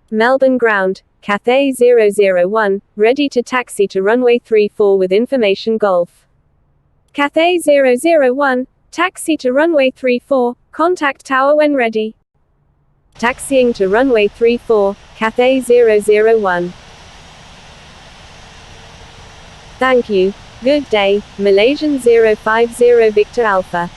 Melbourne ground, Cathay 001, ready to taxi to runway 34 with information Golf. Cathay 001, taxi to runway 34, contact tower when ready. Taxiing to runway 34, Cathay 001. Thank you. Good day, Malaysian 050 Victor Alpha.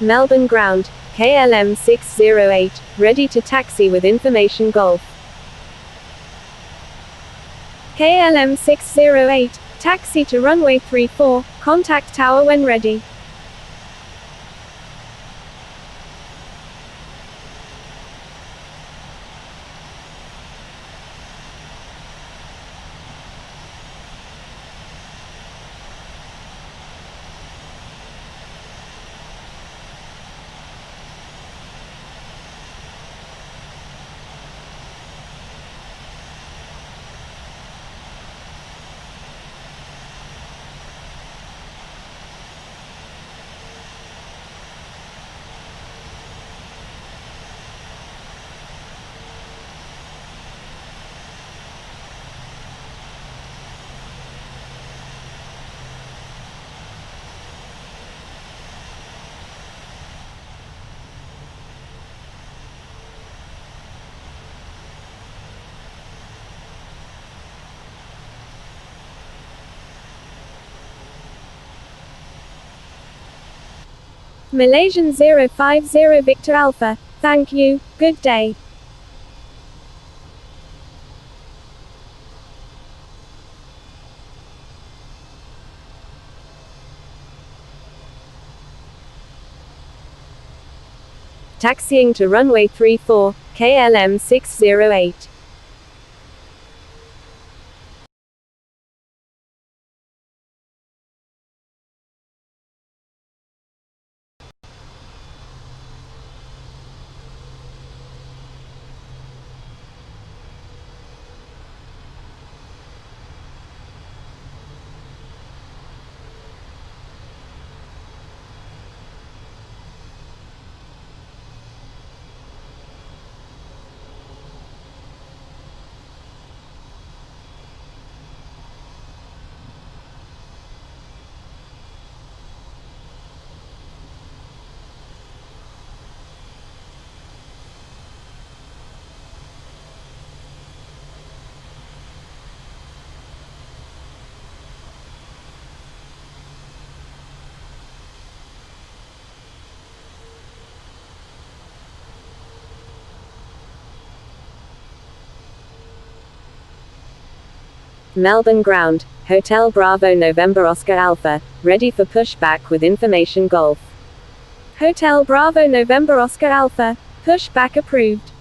Melbourne ground, KLM 608, ready to taxi with information Golf. KLM 608, taxi to runway 34, contact tower when ready. Malaysian 050 Victor Alpha, thank you, good day. Taxiing to runway 34, KLM 608. Melbourne ground, Hotel Bravo November Oscar Alpha, ready for pushback with information Golf. Hotel Bravo November Oscar Alpha, pushback approved.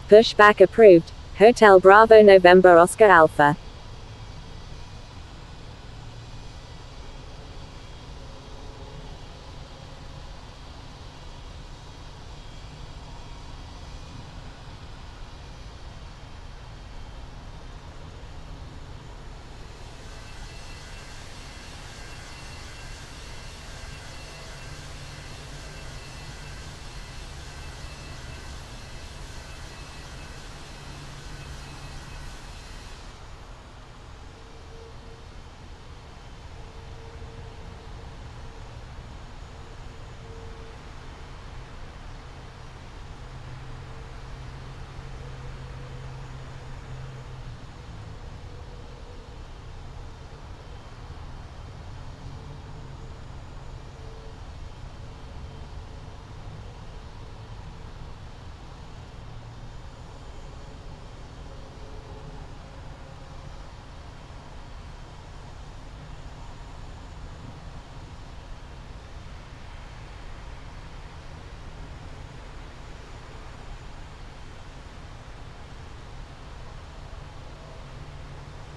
Pushback approved, Hotel Bravo November Oscar Alpha.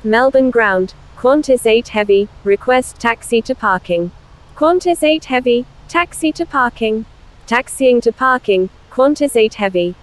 Melbourne ground, Qantas 8 heavy, request taxi to parking. Qantas 8 heavy, taxi to parking. Taxiing to parking, Qantas 8 heavy.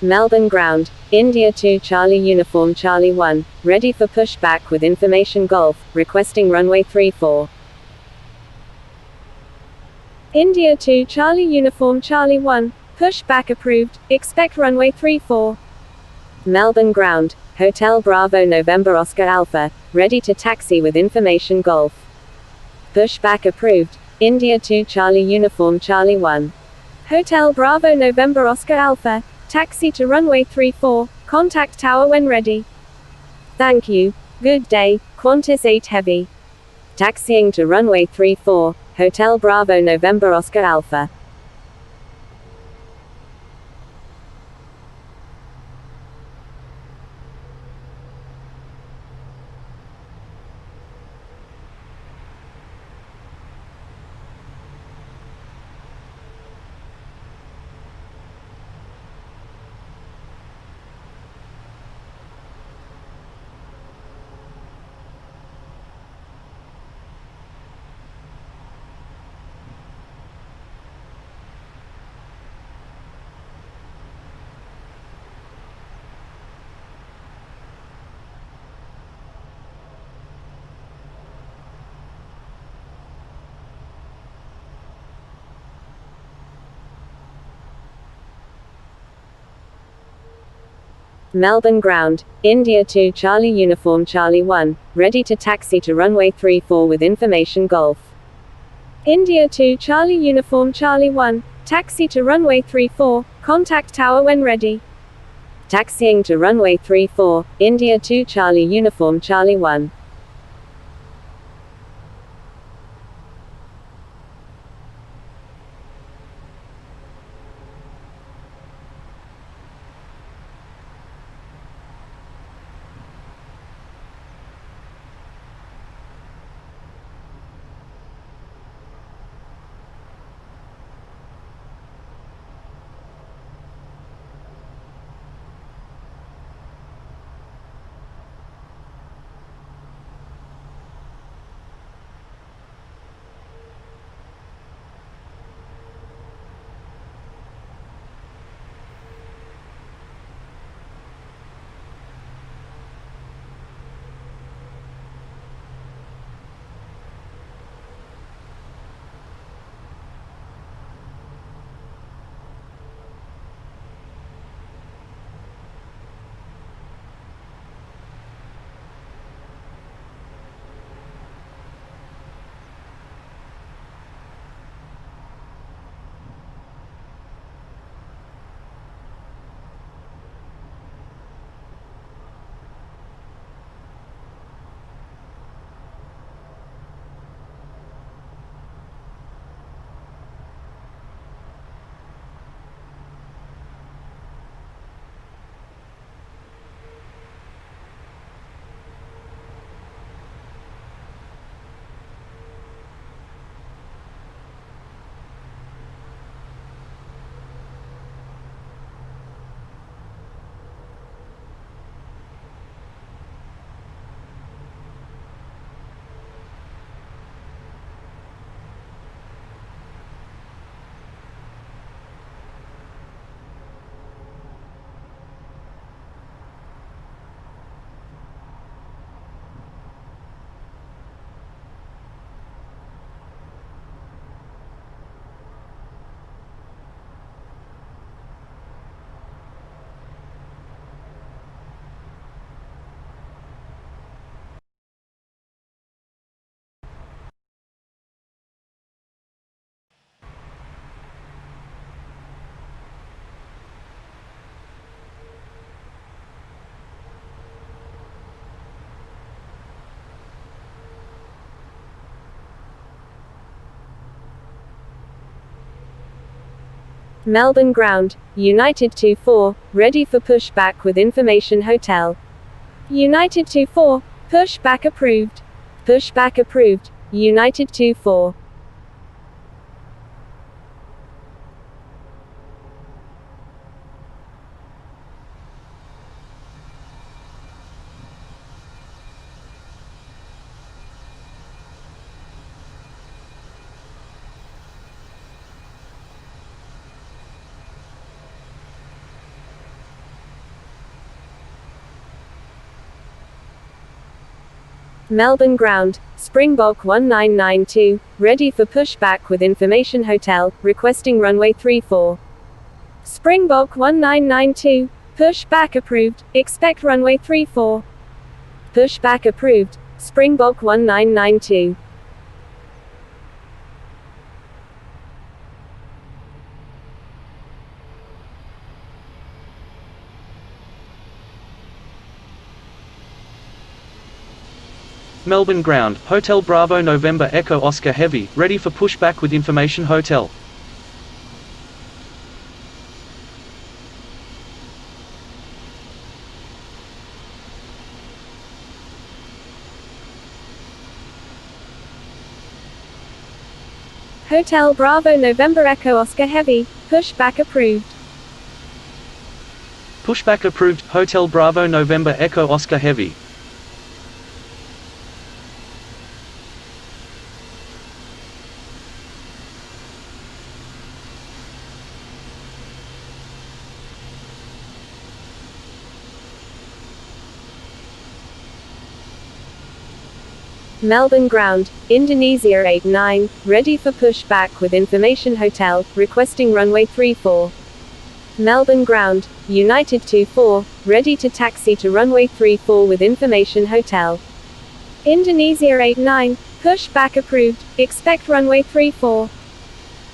Melbourne ground, India 2 Charlie Uniform Charlie 1, ready for pushback with information Golf, requesting runway 34. India 2 Charlie Uniform Charlie 1, pushback approved, expect runway 34. Melbourne ground, Hotel Bravo November Oscar Alpha, ready to taxi with information Golf. Pushback approved, India 2 Charlie Uniform Charlie 1. Hotel Bravo November Oscar Alpha, taxi to runway 34, contact tower when ready. Thank you. Good day, Qantas 8 heavy. Taxiing to runway 34, Hotel Bravo November Oscar Alpha. Melbourne ground, India 2 Charlie Uniform Charlie 1, ready to taxi to runway 34 with information Golf. India 2 Charlie Uniform Charlie 1, taxi to runway 34, contact tower when ready. Taxiing to runway 34, India 2 Charlie Uniform Charlie 1. Melbourne ground, United 2-4, ready for pushback with information hotel. United 2-4, pushback approved. Pushback approved, United 2-4. Melbourne ground, Springbok 1992, ready for pushback with information hotel, requesting runway 34. Springbok 1992, pushback approved, expect runway 34. Pushback approved, Springbok 1992. Melbourne ground, Hotel Bravo November Echo Oscar Heavy, ready for pushback with information hotel. Hotel Bravo November Echo Oscar Heavy, pushback approved. Pushback approved, Hotel Bravo November Echo Oscar Heavy. Melbourne ground, Indonesia 89, ready for pushback with information hotel, requesting runway 34. Melbourne ground, United 2-4, ready to taxi to runway 34 with information hotel. Indonesia 89, pushback approved, expect runway 34.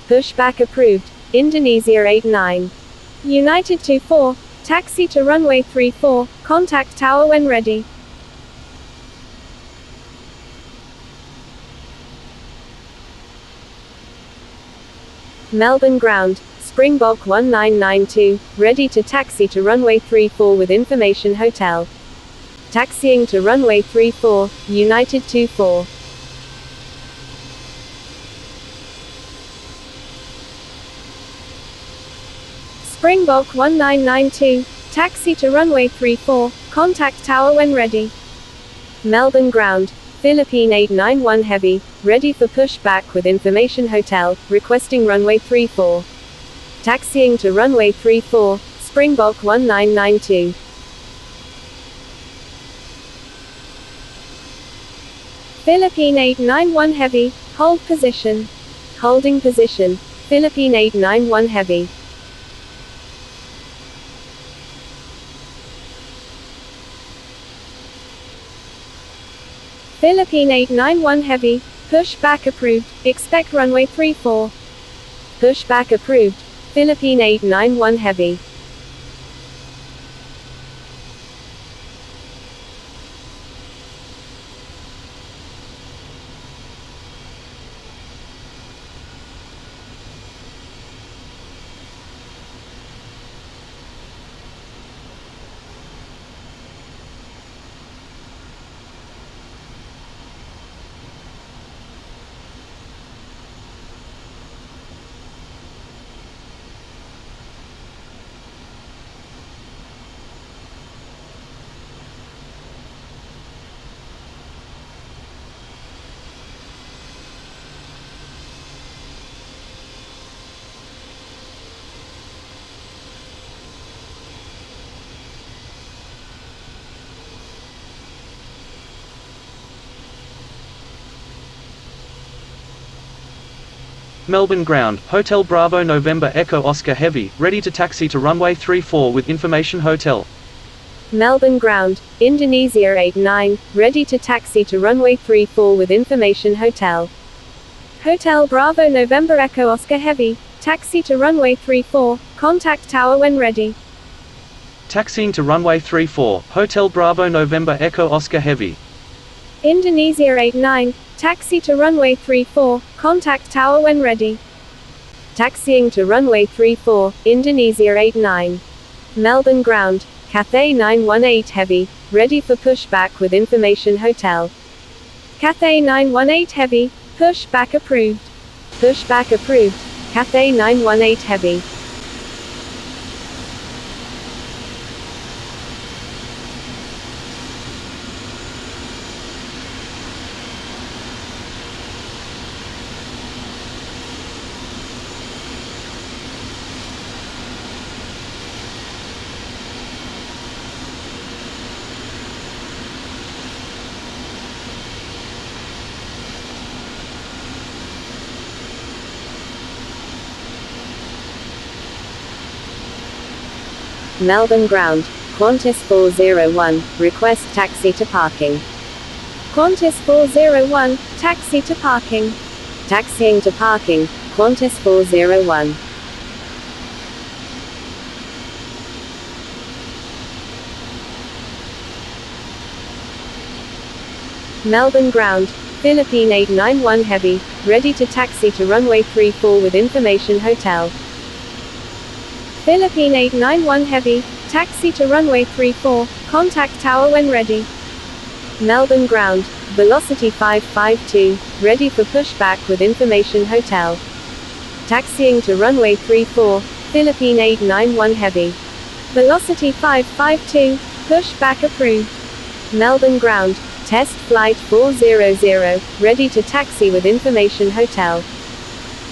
Pushback approved, Indonesia 89. United 2-4, taxi to runway 34, contact tower when ready. Melbourne ground, Springbok 1992, ready to taxi to runway 34 with information hotel. Taxiing to runway 34, United 2-4. Springbok 1992, taxi to runway 34, contact tower when ready. Melbourne ground, Philippine 891 Heavy, ready for pushback with information hotel, requesting runway 34. Taxiing to runway 34, Springbok 1992. Philippine 891 Heavy, hold position. Holding position, Philippine 891 Heavy. Philippine 891 Heavy, pushback approved, expect runway 34. Pushback approved, Philippine 891 Heavy. Melbourne ground, Hotel Bravo November Echo Oscar Heavy, ready to taxi to runway 34 with information hotel. Melbourne ground, Indonesia 89, ready to taxi to runway 34 with information hotel. Hotel Bravo November Echo Oscar Heavy, taxi to runway 34, contact tower when ready. Taxiing to runway 34, Hotel Bravo November Echo Oscar Heavy. Indonesia 89, taxi to runway 34, contact tower when ready. Taxiing to runway 34, Indonesia 89. Melbourne ground, Cathay 918 Heavy, ready for pushback with information hotel. Cathay 918 Heavy, pushback approved. Pushback approved, Cathay 918 Heavy. Melbourne ground, Qantas 401, request taxi to parking. Qantas 401, taxi to parking. Taxiing to parking, Qantas 401. Melbourne ground, Philippine 891 Heavy, ready to taxi to runway 34 with information hotel. Philippine 891 Heavy, taxi to runway 34, contact tower when ready. Melbourne ground, Velocity 552, ready for pushback with information hotel. Taxiing to runway 34, Philippine 891 Heavy. Velocity 552, pushback approved. Melbourne ground, test flight 400, ready to taxi with information hotel.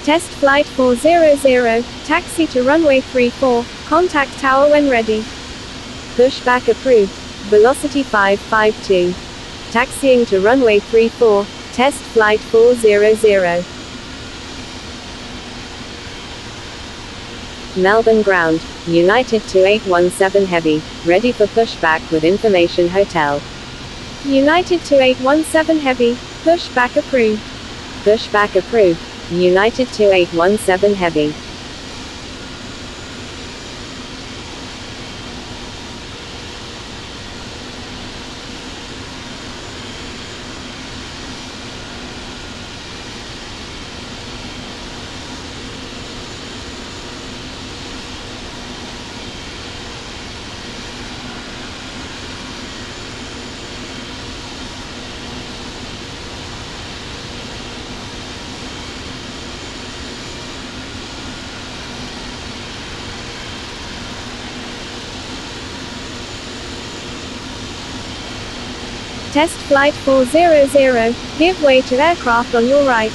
Test flight 400, taxi to runway 34, contact tower when ready. Pushback approved, Velocity 552. Taxiing to runway 34, test flight 400. Melbourne ground, United 2817 Heavy, ready for pushback with information hotel. United 2817 Heavy, pushback approved. Pushback approved, United 2817 Heavy. Test flight 400, give way to aircraft on your right.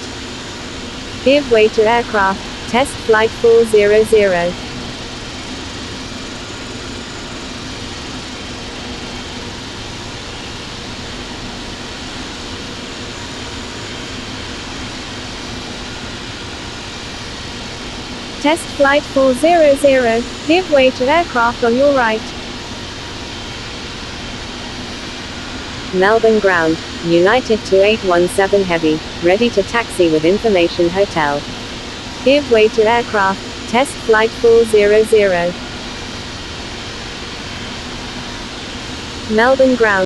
Give way to aircraft, test flight 400. Test flight 400, give way to aircraft on your right. Melbourne ground, United 2817 Heavy, ready to taxi with information hotel. Give way to aircraft, test flight 400. Melbourne ground.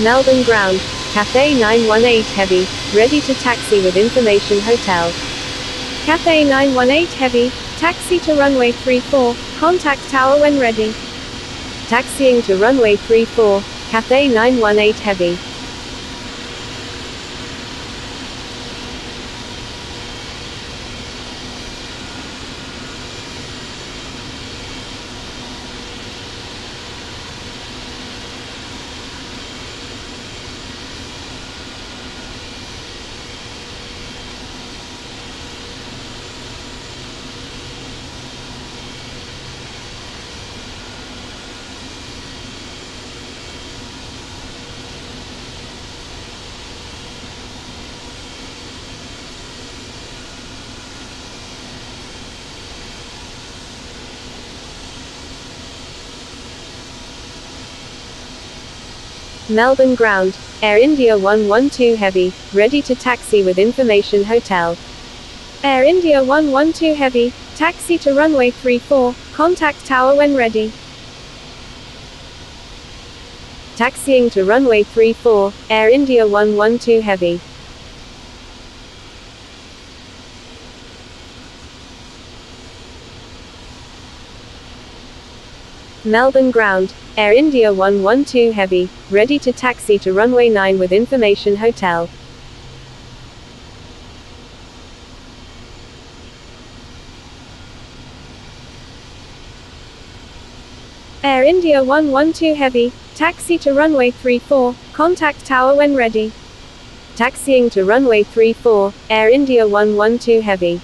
Melbourne ground, Cathay 918 Heavy, ready to taxi with information hotel. Cathay 918 Heavy, taxi to runway 34, contact tower when ready. Taxiing to runway 34, Cathay 918 Heavy. Melbourne ground, Air India 112 Heavy, ready to taxi with information hotel. Air India 112 Heavy, taxi to runway 34, contact tower when ready. Taxiing to runway 34, Air India 112 Heavy. Melbourne ground, Air India 112 Heavy, ready to taxi to runway 9 with information hotel. Air India 112 Heavy, taxi to runway 34, contact tower when ready. Taxiing to runway 34, Air India 112 Heavy.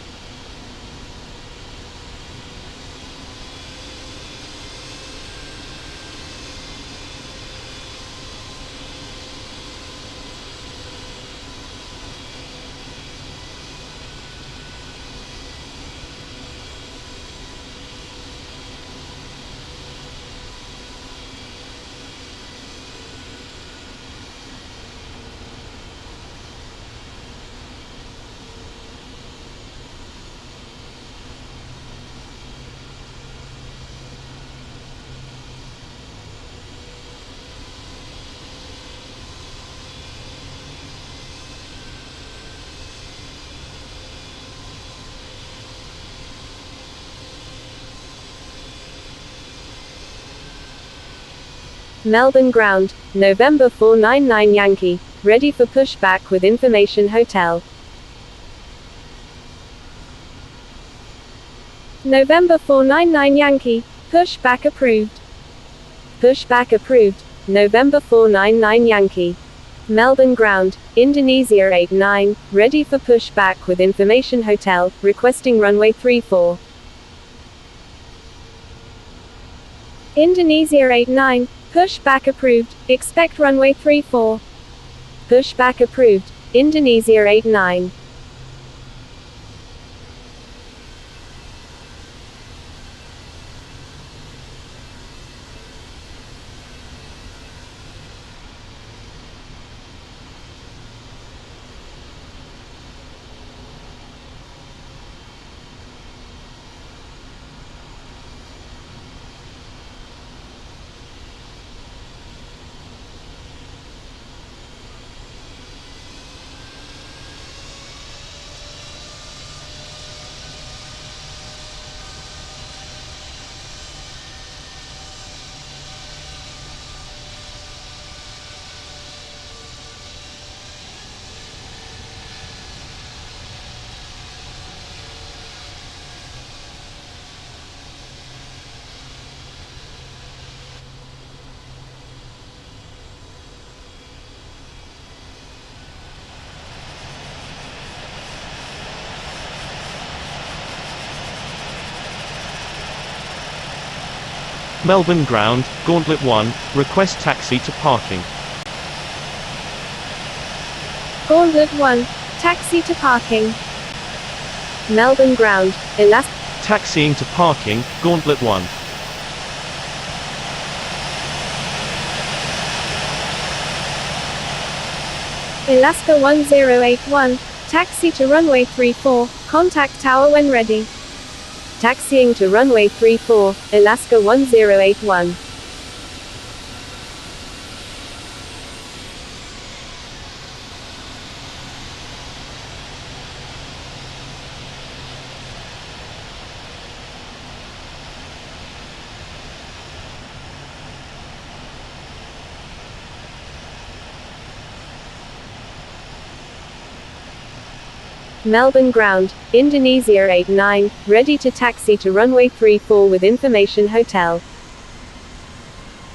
Melbourne ground, November 499 Yankee, ready for pushback with information hotel. November 499 Yankee, pushback approved. Pushback approved, November 499 Yankee. Melbourne ground, Indonesia 89, ready for pushback with information hotel, requesting runway 34. Indonesia 89, pushback approved, expect runway 34. Pushback approved, Indonesia 89. Melbourne ground, Gauntlet 1, request taxi to parking. Gauntlet 1, taxi to parking. Melbourne ground, Taxiing to parking, Gauntlet 1. Alaska 1081, taxi to runway 34, contact tower when ready. Taxiing to runway 34, Alaska 1081. Melbourne ground, Indonesia 89, ready to taxi to runway 34 with information hotel.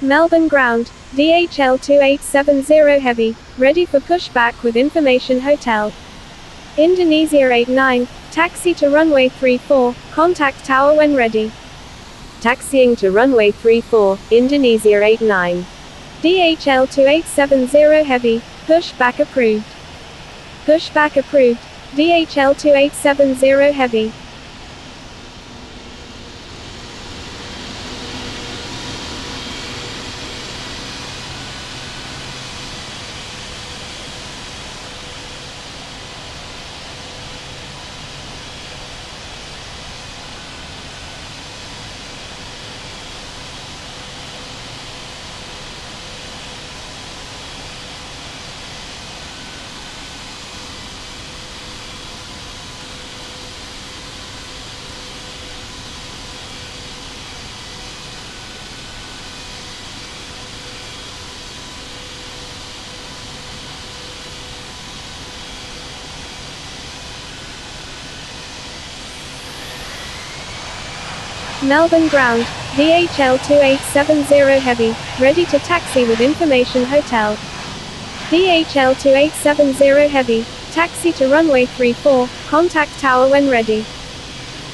Melbourne ground, DHL 2870 heavy, ready for pushback with information hotel. Indonesia 89, taxi to runway 34, contact tower when ready. Taxiing to runway 34, Indonesia 89. DHL 2870 heavy, pushback approved. Pushback approved, DHL 2870 heavy. Melbourne ground, DHL 2870 heavy, ready to taxi with information hotel. DHL 2870 heavy, taxi to runway 34, contact tower when ready.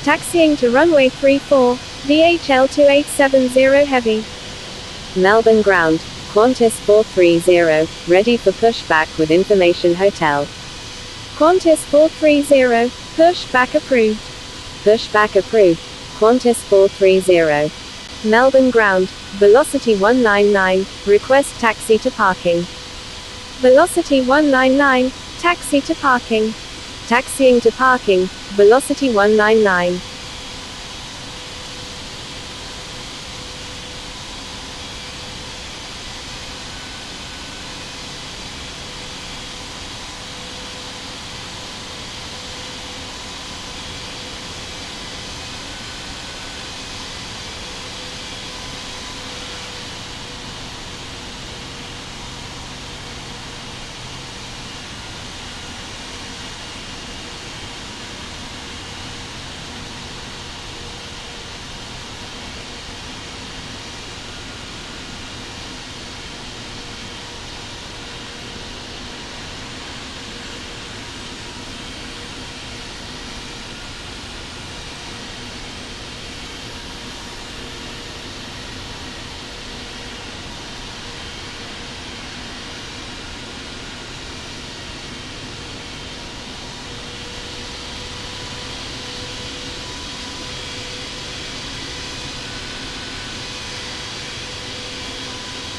Taxiing to runway 34, DHL 2870 heavy. Melbourne ground, Qantas 430, ready for pushback with information hotel. Qantas 430, pushback approved. Pushback approved. Qantas 430. Melbourne ground, Velocity 199, request taxi to parking. Velocity 199, taxi to parking. Taxiing to parking, Velocity 199.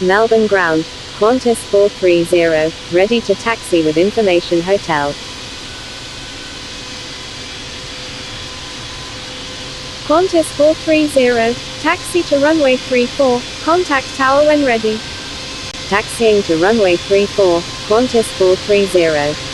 Melbourne ground, Qantas 430, ready to taxi with information hotel. Qantas 430, taxi to runway 34, contact tower when ready. Taxiing to runway 34, Qantas 430.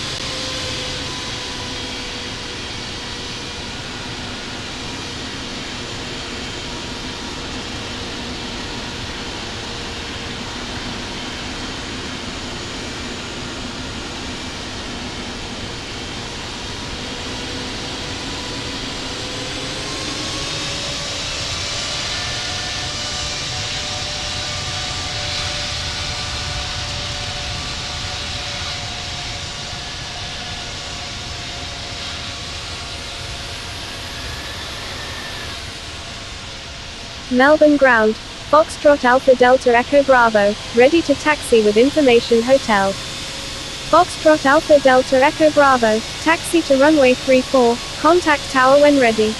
Melbourne ground, Foxtrot Alpha Delta Echo Bravo, ready to taxi with information hotel. Foxtrot Alpha Delta Echo Bravo, taxi to runway 34, contact tower when ready.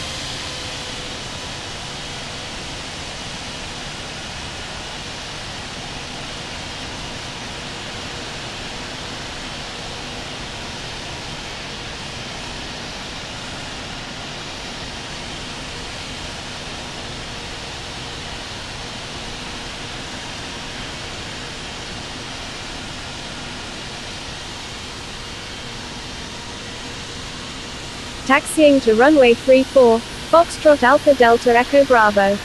Taxiing to runway 34, Foxtrot Alpha Delta Echo Bravo.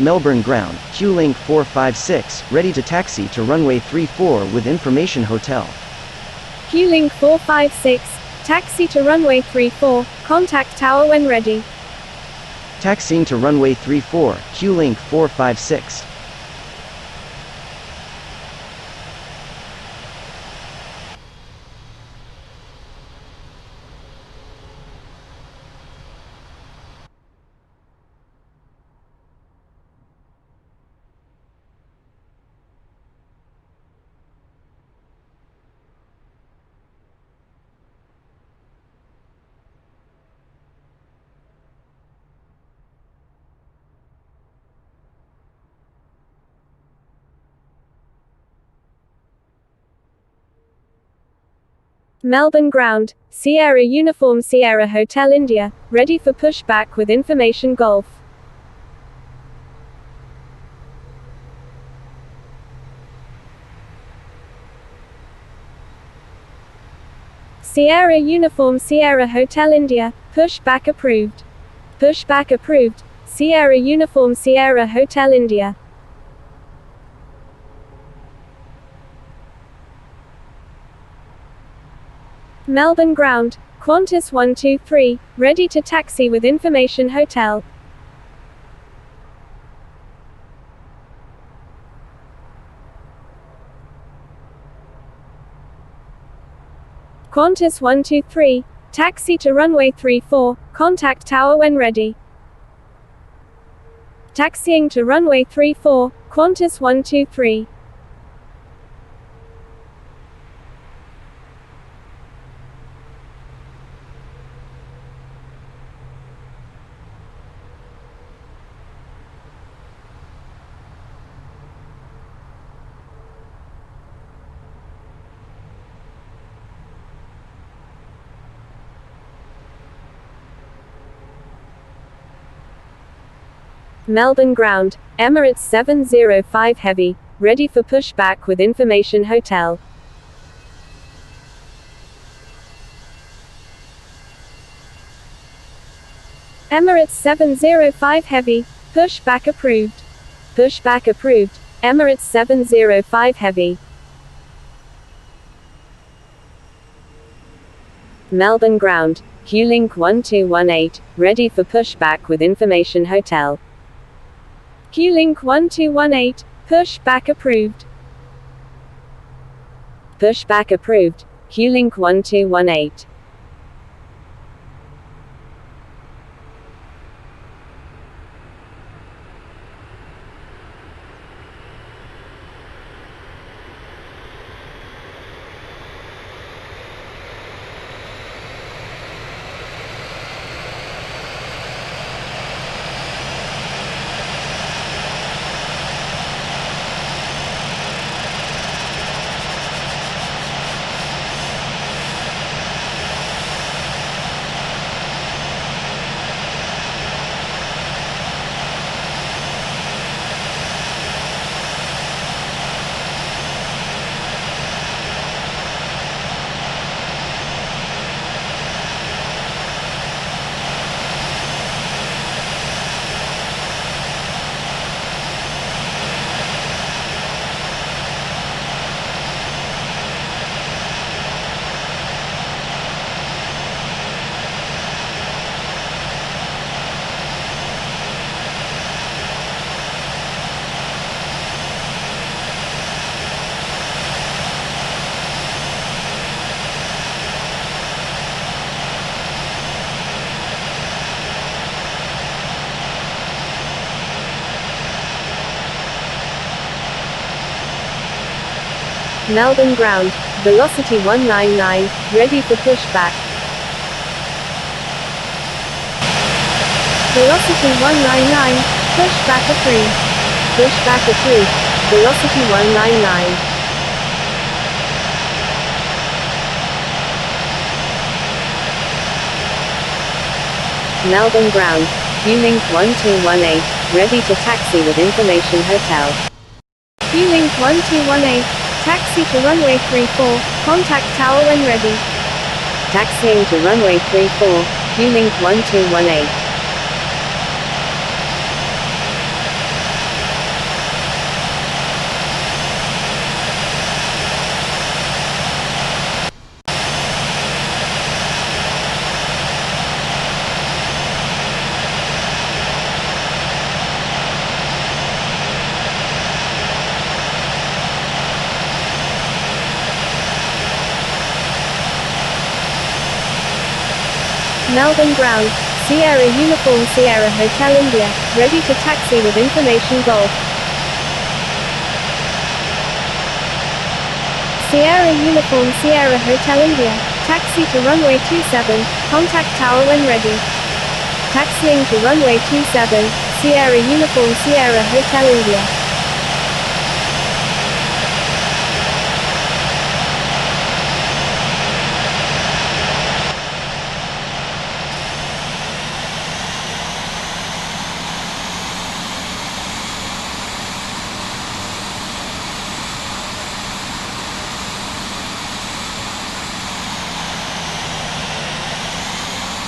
Melbourne ground, Q-Link 456, ready to taxi to runway 34 with information hotel. Q-Link 456, taxi to runway 34, contact tower when ready. Taxiing to runway 34, Q-Link 456. Melbourne ground, Sierra Uniform Sierra Hotel India, ready for pushback with information Golf. Sierra Uniform Sierra Hotel India, pushback approved. Pushback approved, Sierra Uniform Sierra Hotel India. Melbourne ground, Qantas 123, ready to taxi with information hotel. Qantas 123, taxi to runway 34, contact tower when ready. Taxiing to runway 34, Qantas 123. Melbourne ground, Emirates 705 Heavy, ready for pushback with information hotel. Emirates 705 Heavy, pushback approved. Pushback approved, Emirates 705 Heavy. Melbourne ground, Q-Link 1218, ready for pushback with information hotel. Q-Link 1218, pushback approved. Pushback approved, Q-Link 1218. Melbourne ground, velocity 199, ready for pushback. Velocity 199, pushback approved. Pushback approved, velocity 199. Melbourne ground, Q-Link 1218, ready to taxi with information hotel. Q-Link 1218, taxi to runway 34, contact tower when ready. Taxiing to runway 34, Q-Link 1218. Melbourne ground. Sierra Uniform Sierra Hotel India, ready to taxi with information Golf. Sierra Uniform Sierra Hotel India, taxi to runway 27, contact tower when ready. Taxiing to runway 27, Sierra Uniform Sierra Hotel India.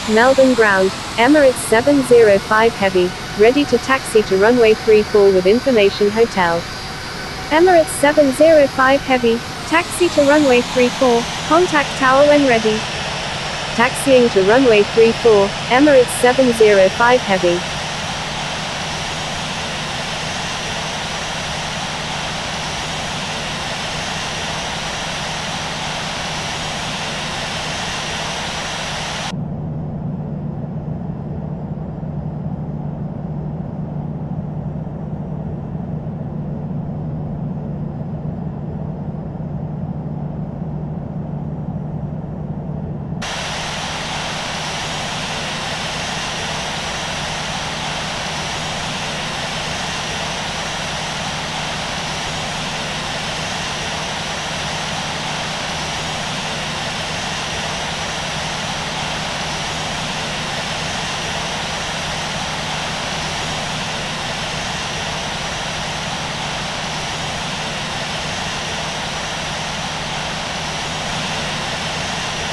Melbourne ground, Emirates 705 Heavy, ready to taxi to runway 34 with information Hotel. Emirates 705 Heavy, taxi to runway 34, contact tower when ready. Taxiing to runway 34, Emirates 705 Heavy.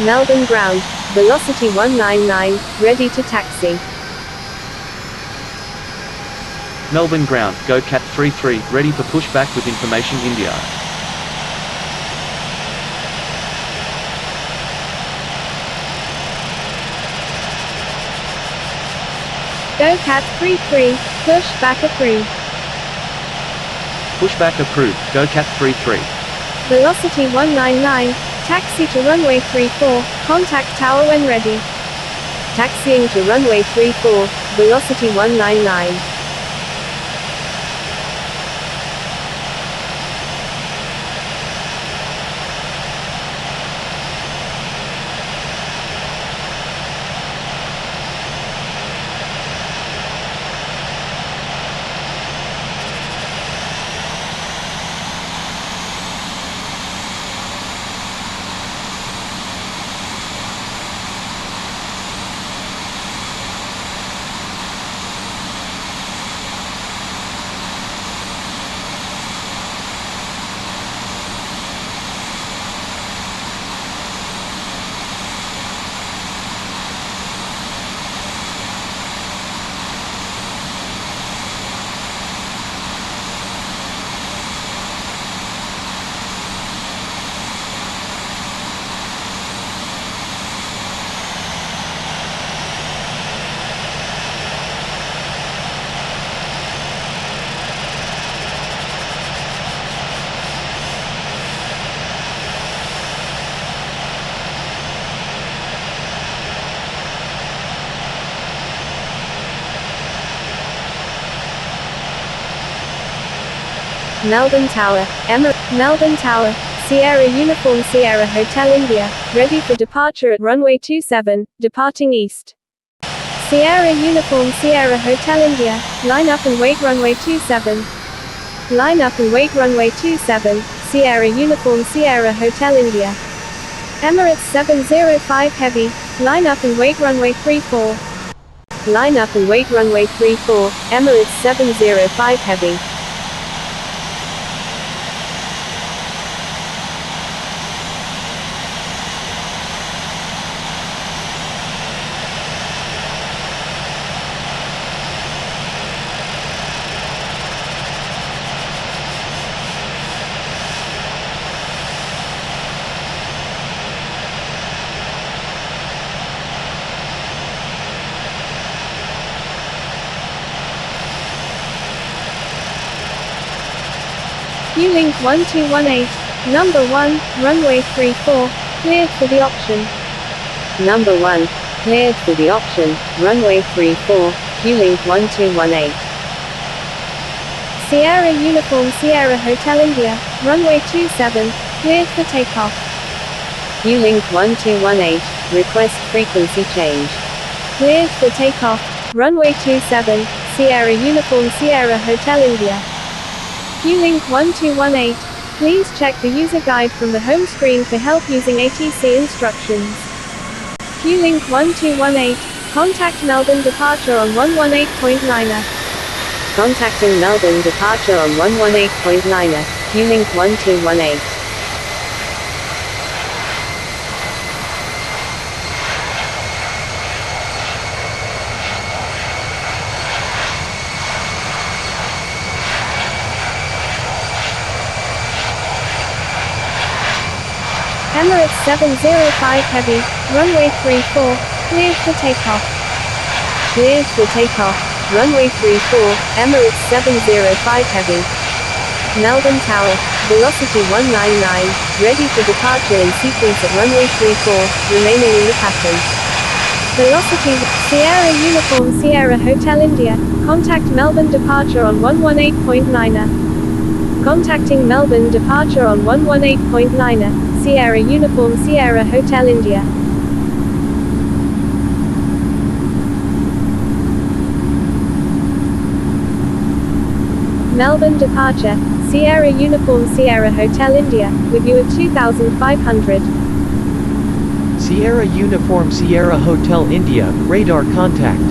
Melbourne ground, velocity 199, ready to taxi. Melbourne ground, go Cat 33, ready for pushback with information India. Go Cat 33, pushback approved. Pushback approved, go Cat 33. Velocity 199, taxi to runway 34, contact tower when ready. Taxiing to runway 34, velocity 199. Melbourne Tower, Melbourne Tower, Sierra Uniform Sierra Hotel India, ready for departure at runway 27, departing east. Sierra Uniform Sierra Hotel India, line up and wait runway 27. Line up and wait runway 27, Sierra Uniform Sierra Hotel India. Emirates 705 Heavy, line up and wait runway 34. Line up and wait runway 34, Emirates 705 Heavy. Link 1218, number 1, runway 34, cleared for the option. Number 1. Cleared for the option, runway 34, Q-Link 1218. Sierra Uniform Sierra Hotel India, runway 27, cleared for takeoff. Q-Link 1218, request frequency change. Cleared for takeoff, runway 27, Sierra Uniform Sierra Hotel India. Q-Link 1218, please check the user guide from the home screen for help using ATC instructions. Q-Link 1218, contact Melbourne departure on 118.9er. Contacting Melbourne departure on 118.9er, Q-Link 1218. Emirates 705 Heavy, runway 34, cleared for takeoff. Cleared for takeoff, runway 34, Emirates 705 Heavy. Melbourne Tower, velocity 199, ready for departure in sequence at runway 34, remaining in the pattern. Velocity, Sierra Uniform Sierra Hotel India, contact Melbourne departure on 118.9er. Contacting Melbourne departure on 118.9er, Sierra Uniform Sierra Hotel India. Melbourne departure, Sierra Uniform Sierra Hotel India, with you at 2500. Sierra Uniform Sierra Hotel India, radar contact.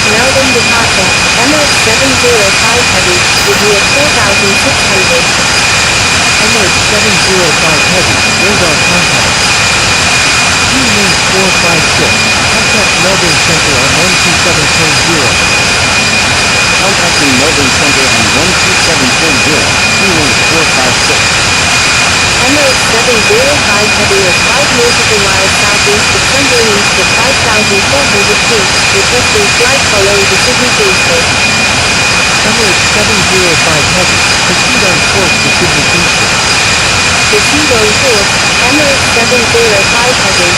Melbourne departure, Emirates 705 Heavy, with you at 4600. Emirates 705 Heavy, radar contact. Q-Link 456, contact Melbourne Centre on 127.0. Contacting Melbourne Centre on 127.0, Q-Link 456. Emirates 705 Heavy at 5 nautical miles southeast of Sunderland east at 5,400 feet, requesting flight following to Sydney Kingsford. Emirates 705 Heavy, proceed on course to Sydney Kingsford. Proceed on course, Emirates 705 Heavy.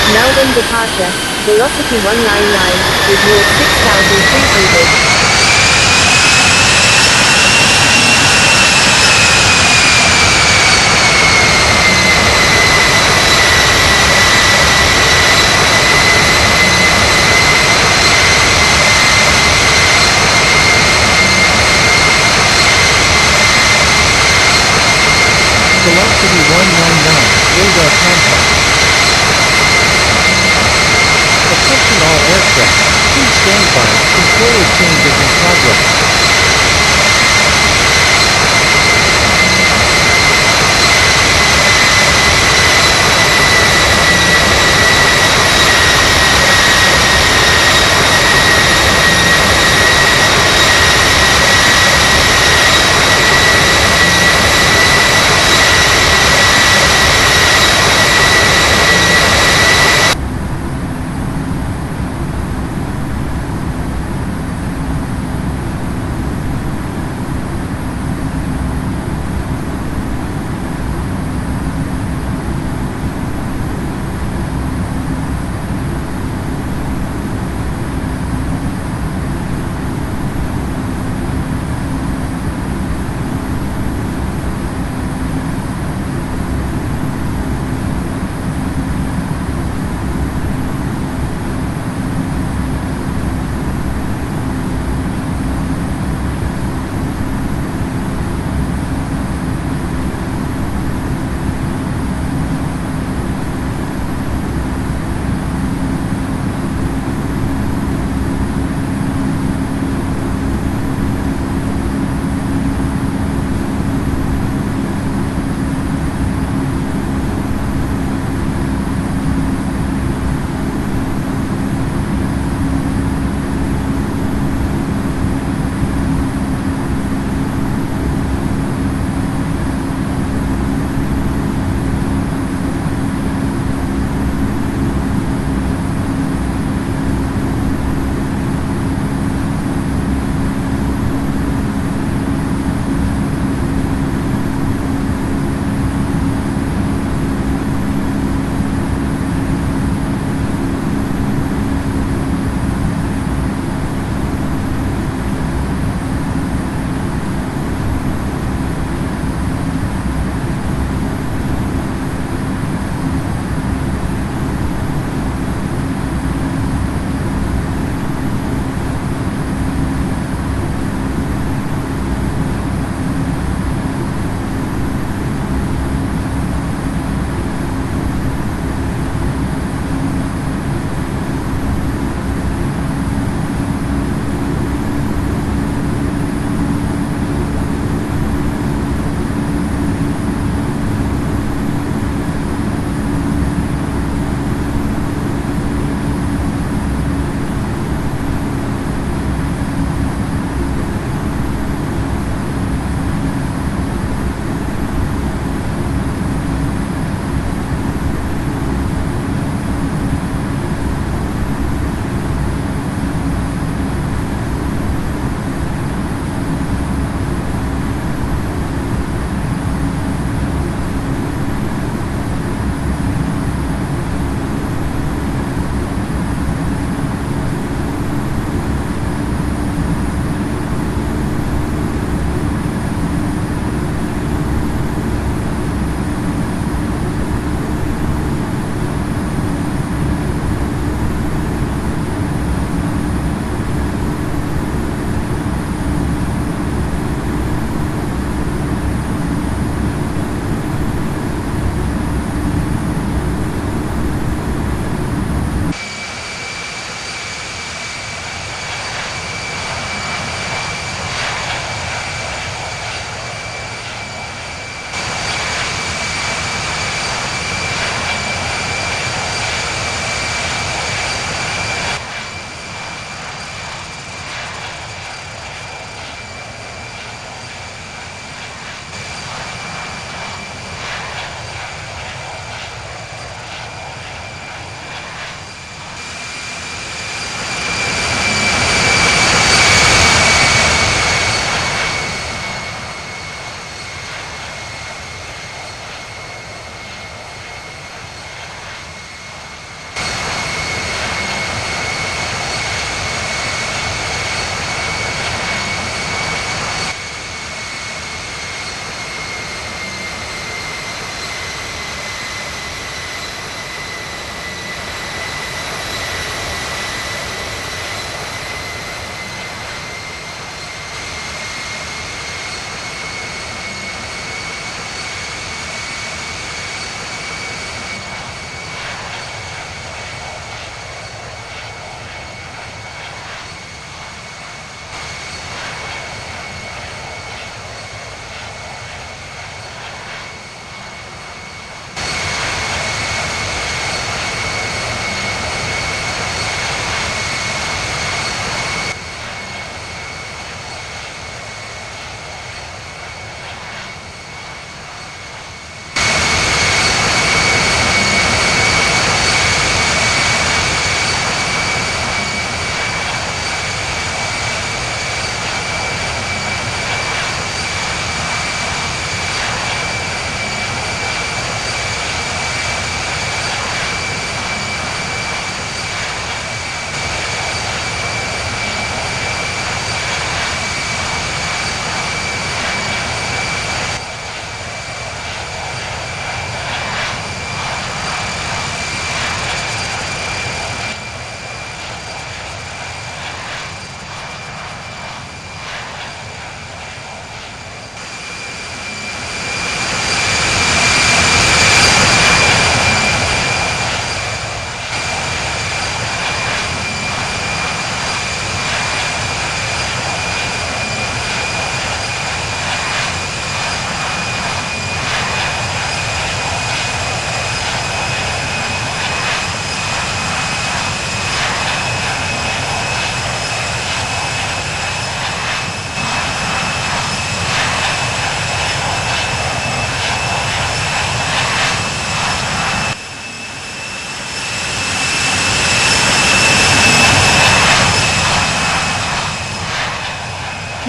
Melbourne departure, velocity 199, with you at 6,300. Velocity 199, radar contact. Attention all aircraft, please stand by, Controller change is in progress.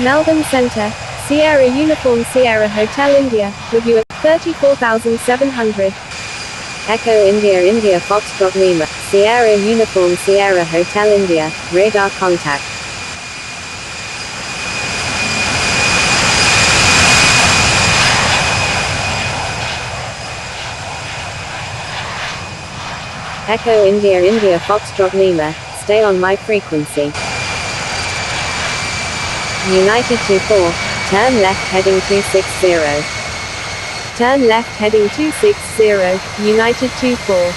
Melbourne Centre, Sierra Uniform Sierra Hotel India, with you at 34,700. Echo India India Foxtrot Lima, Sierra Uniform Sierra Hotel India, radar contact. Echo India India Foxtrot Lima, stay on my frequency. United 24, turn left heading 260. Turn left heading 260, United 24.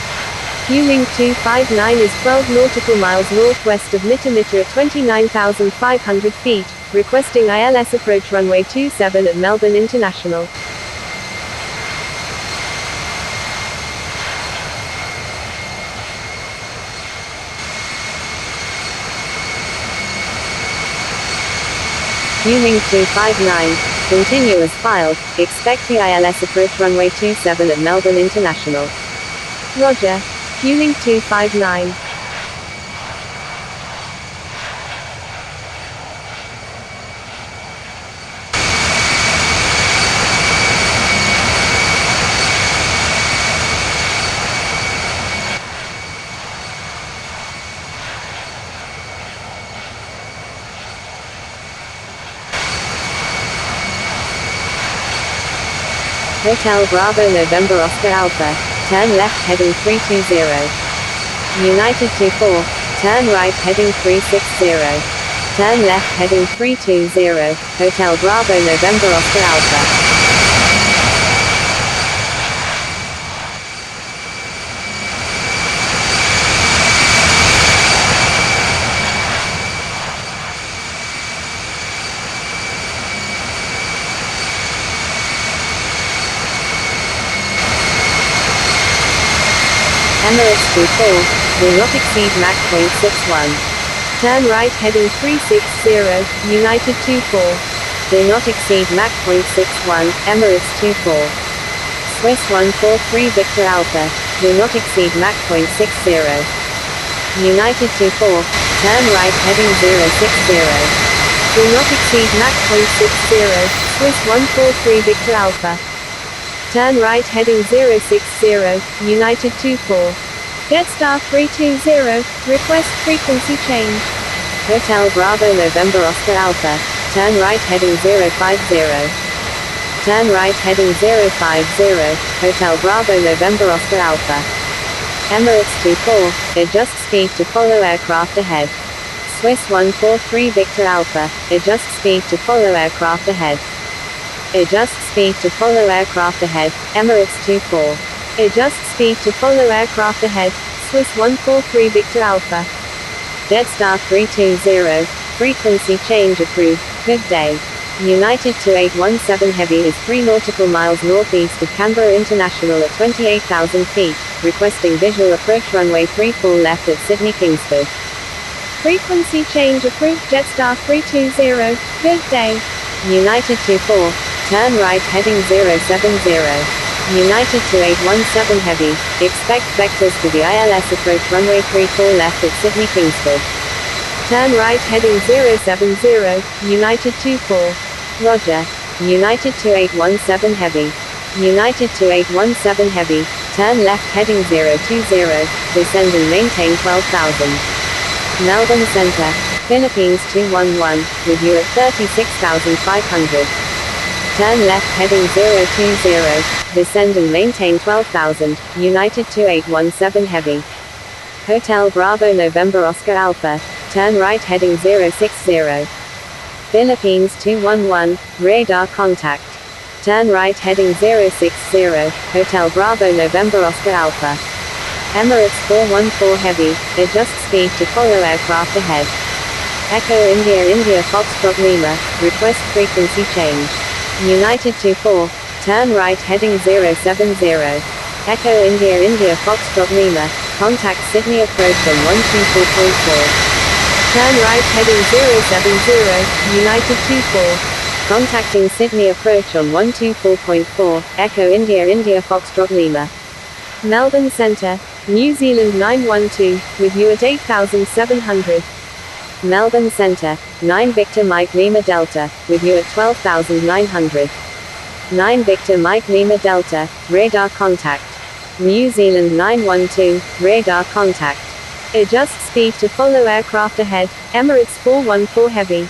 Q-Link 259 is 12 nautical miles northwest of Mitamita at 29,500 feet, requesting ILS approach runway 27 at Melbourne International. Q-Link 259, continue as filed, expect the ILS approach runway 27 at Melbourne International. Roger. Q-Link 259. Hotel Bravo November Oscar Alpha, turn left heading 320. United 24, turn right heading 360. Turn left heading 320, Hotel Bravo November Oscar Alpha. Emirates 24, will not exceed Mach .61. Turn right heading 360, United 24. Do not exceed Mach .61, Emirates 24. Swiss 143 Victor Alpha, do not exceed Mach .60. United 24, turn right heading 060. Do not exceed Mach .60, Swiss 143 Victor Alpha. Turn right heading 060, United 24. Jetstar 320, request frequency change. Hotel Bravo November Oscar Alpha, turn right heading 050. Turn right heading 050, Hotel Bravo November Oscar Alpha. Emirates 24, adjust speed to follow aircraft ahead. Swiss 143 Victor Alpha, adjust speed to follow aircraft ahead. Adjust speed to follow aircraft ahead, Emirates 24. Adjust speed to follow aircraft ahead, Swiss 143 Victor Alpha. Jetstar 320, frequency change approved, good day. United 2817 Heavy is 3 nautical miles northeast of Canberra International at 28,000 feet, requesting visual approach runway 34 left at Sydney Kingsford. Frequency change approved Jetstar 320, good day. United 24, turn right heading 070. United 2817 Heavy, expect vectors for the ILS approach runway 34 left at Sydney Kingsford. Turn right heading 070, United 24. Roger. United 2817 Heavy. United 2817 Heavy, turn left heading 020, descend and maintain 12,000. Melbourne Centre, Philippines 211, with you at 36,500. Turn left heading 020, descend and maintain 12,000, United 2817 Heavy. Hotel Bravo November Oscar Alpha, turn right heading 060. Philippines 211, radar contact. Turn right heading 060, Hotel Bravo November Oscar Alpha. Emirates 414 Heavy, adjust speed to follow aircraft ahead. Echo India India Foxtrot Lima, request frequency change. United 24, turn right heading 070. Echo India India Foxtrot Lima, contact Sydney approach on 124.4. Turn right heading 070, United 24. Contacting Sydney approach on 124.4, Echo India India Foxtrot Lima. Melbourne Centre, New Zealand 912, with you at 8,700. Melbourne Centre, 9 Victor Mike Lima Delta, with you at 12,900. 9 Victor Mike Lima Delta, radar contact. New Zealand 912, radar contact. Adjust speed to follow aircraft ahead, Emirates 414 Heavy.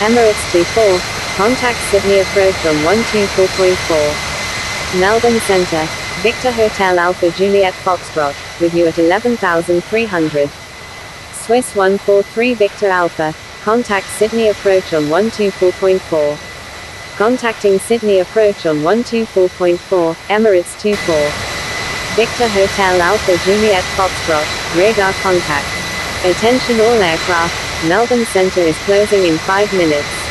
Emirates 24, contact Sydney approach on 124.4. Melbourne Centre, Victor Hotel Alpha Juliet Foxtrot, with you at 11,300. Swiss 143 Victor Alpha, contact Sydney approach on 124.4. Contacting Sydney approach on 124.4, Emirates 24. Victor Hotel Alpha Juliet Foxtrot, radar contact. Attention all aircraft, Melbourne Centre is closing in 5 minutes.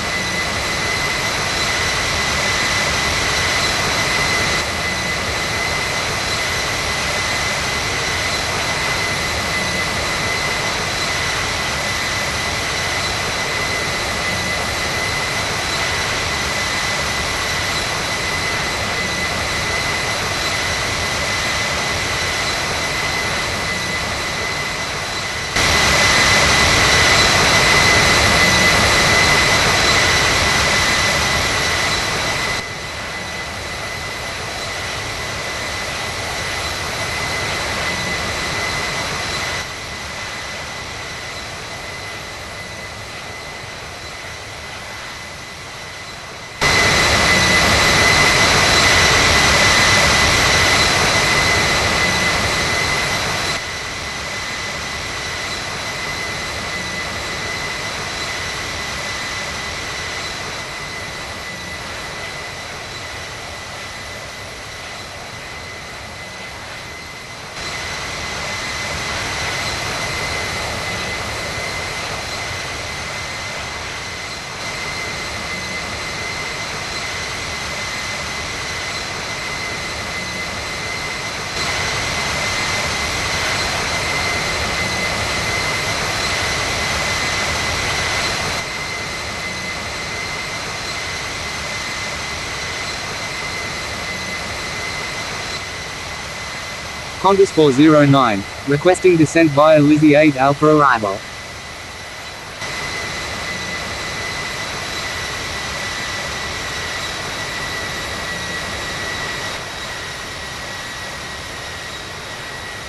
Qantas 409, requesting descent via Lizzie 8 Alpha arrival.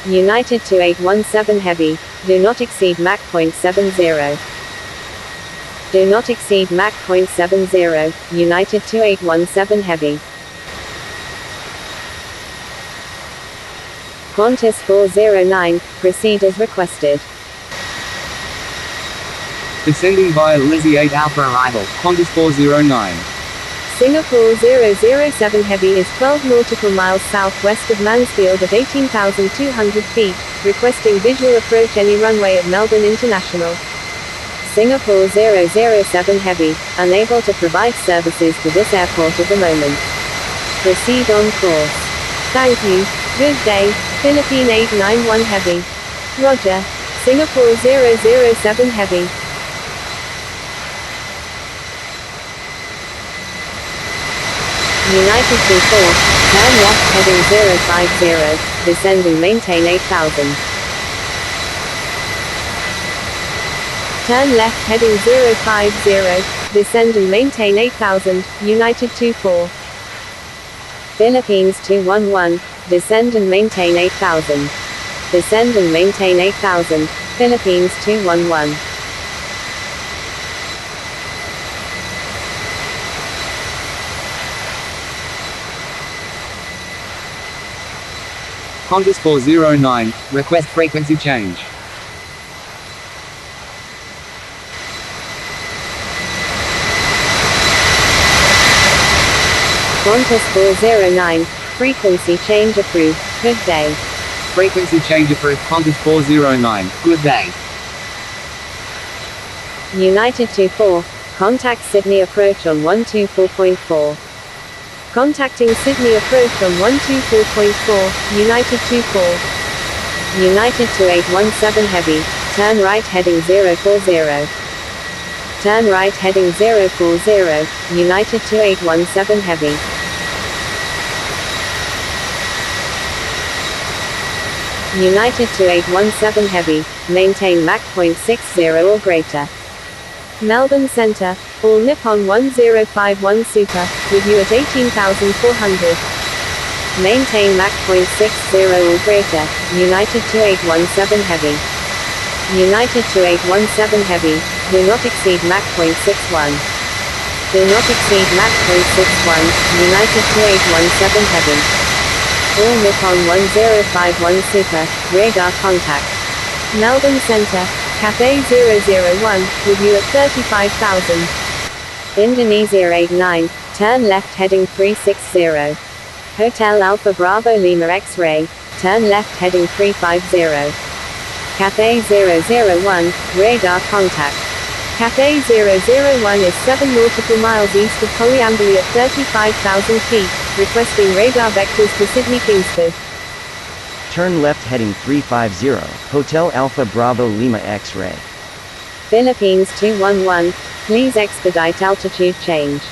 United 2817 Heavy, do not exceed Mach .70. Do not exceed Mach .70, United 2817 Heavy. Qantas 409, proceed as requested. Descending via Lizzie 8 Alpha arrival, Qantas 409. Singapore 007 Heavy is 12 nautical miles southwest of Mansfield at 18,200 feet, requesting visual approach any runway at Melbourne International. Singapore 007 Heavy, unable to provide services to this airport at the moment. Proceed on course. Thank you. Good day, Philippine 891 Heavy. Roger. Singapore 007 Heavy. United 24, turn left heading 050, descend and maintain 8000. Turn left heading 050, descend and maintain 8000, United 24. Philippines 211, descend and maintain 8000. Descend and maintain 8000, Philippines 211. Qantas 409, request frequency change. Qantas 409, frequency change approved, good day. Frequency change approved. Qantas 409, good day. United 24, contact Sydney approach on 124.4. Contacting Sydney approach on 124.4, United 24. United 2817 Heavy, turn right heading 040. Turn right heading 040, United 2817 Heavy. United to 817 Heavy, maintain Mach .60 or greater. Melbourne Centre, all Nippon 1051 Super, with you at 18,400. Maintain Mach .60 or greater, United to 817 Heavy. United to 817 Heavy, do not exceed Mach .61. Do not exceed Mach .61, United to 817 Heavy. All Nippon 1051 Super, radar contact. Melbourne Centre, Cathay 001, with you at 35,000. Indonesia 89, turn left heading 360. Hotel Alpha Bravo Lima X-Ray, turn left heading 350. Cathay 001, radar contact. Cathay 001 is 7 nautical miles east of Coleambally at 35,000 feet, requesting radar vectors to Sydney Kingsford. Turn left heading 350, Hotel Alpha Bravo Lima X-Ray. Philippines 211, please expedite altitude change.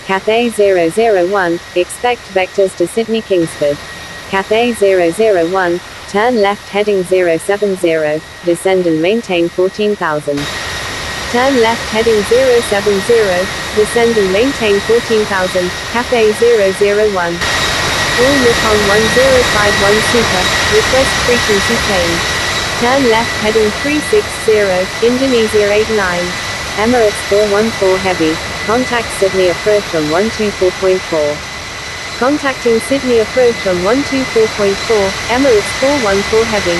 Cathay 001, expect vectors to Sydney Kingsford. Cathay 001, turn left heading 070, descend and maintain 14,000. Turn left heading 070, descend and maintain 14,000, Cathay 001. All Nippon 1051 Super, request frequency change. Turn left heading 360, Indonesia 89. Emirates 414 Heavy, contact Sydney approach on 124.4. Contacting Sydney approach on 124.4, Emirates 414 Heavy.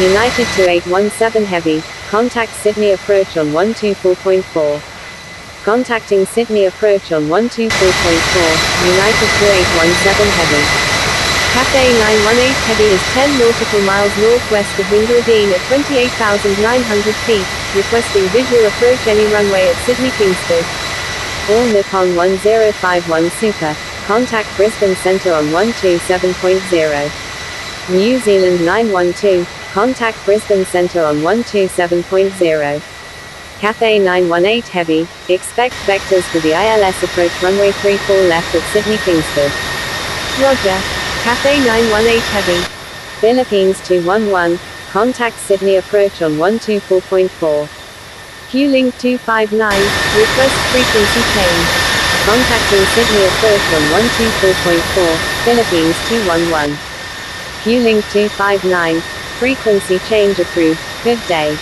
United to 817 Heavy, contact Sydney approach on 124.4. Contacting Sydney approach on 124.4, United to 817 Heavy. Cathay 918 Heavy is 10 nautical miles northwest of Wingaradeen at 28,900 feet, requesting visual approach any runway at Sydney Kingsford. All Nippon 1051 Super, contact Brisbane Centre on 127.0. New Zealand 912, contact Brisbane Centre on 127.0. Cathay 918 Heavy, expect vectors for the ILS approach runway 34 left at Sydney Kingsford. Roger. Cathay 918 Heavy. Philippines 211, contact Sydney approach on 124.4. Q-Link 259, request frequency change. Contacting Sydney approach on 124.4, Philippines 211. Q-Link 259, frequency change approved, good day.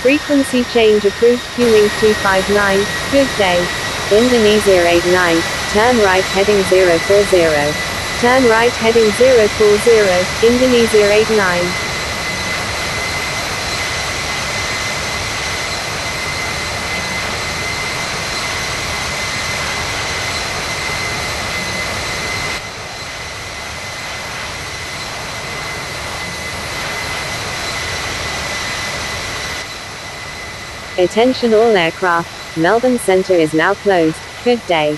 Frequency change approved, Q-Link 259, good day. Indonesia 89, turn right heading 040. Turn right heading 040, Indonesia 89. Attention all aircraft, Melbourne Centre is now closed, good day.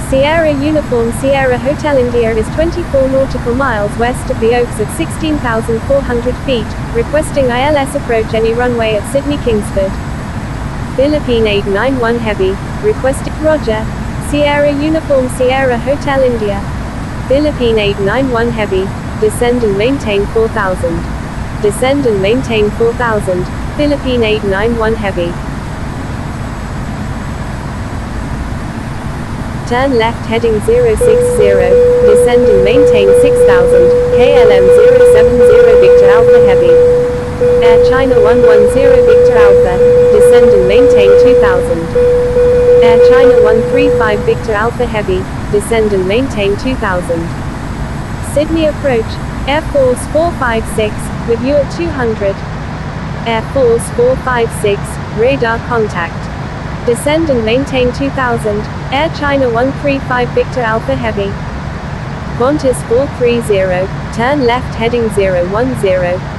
Sierra Uniform Sierra Hotel India is 24 nautical miles west of the Oaks at 16,400 feet, requesting ILS approach any runway at Sydney Kingsford. Philippine 891 Heavy, requesting, Roger. Sierra Uniform Sierra Hotel India. Philippine 891 Heavy, descend and maintain 4,000. Descend and maintain 4,000, Philippine 891 Heavy. Turn left heading 060, descend and maintain 6,000, KLM 070 Victor Alpha Heavy. Air China 110 Victor Alpha, descend and maintain 2,000. Air China 135 Victor Alpha Heavy, descend and maintain 2,000. Sydney approach, Air Force 456, with you at 200. Air Force 456, radar contact. Descend and maintain 2,000, Air China 135 Victor Alpha Heavy. Qantas 430, turn left heading 010,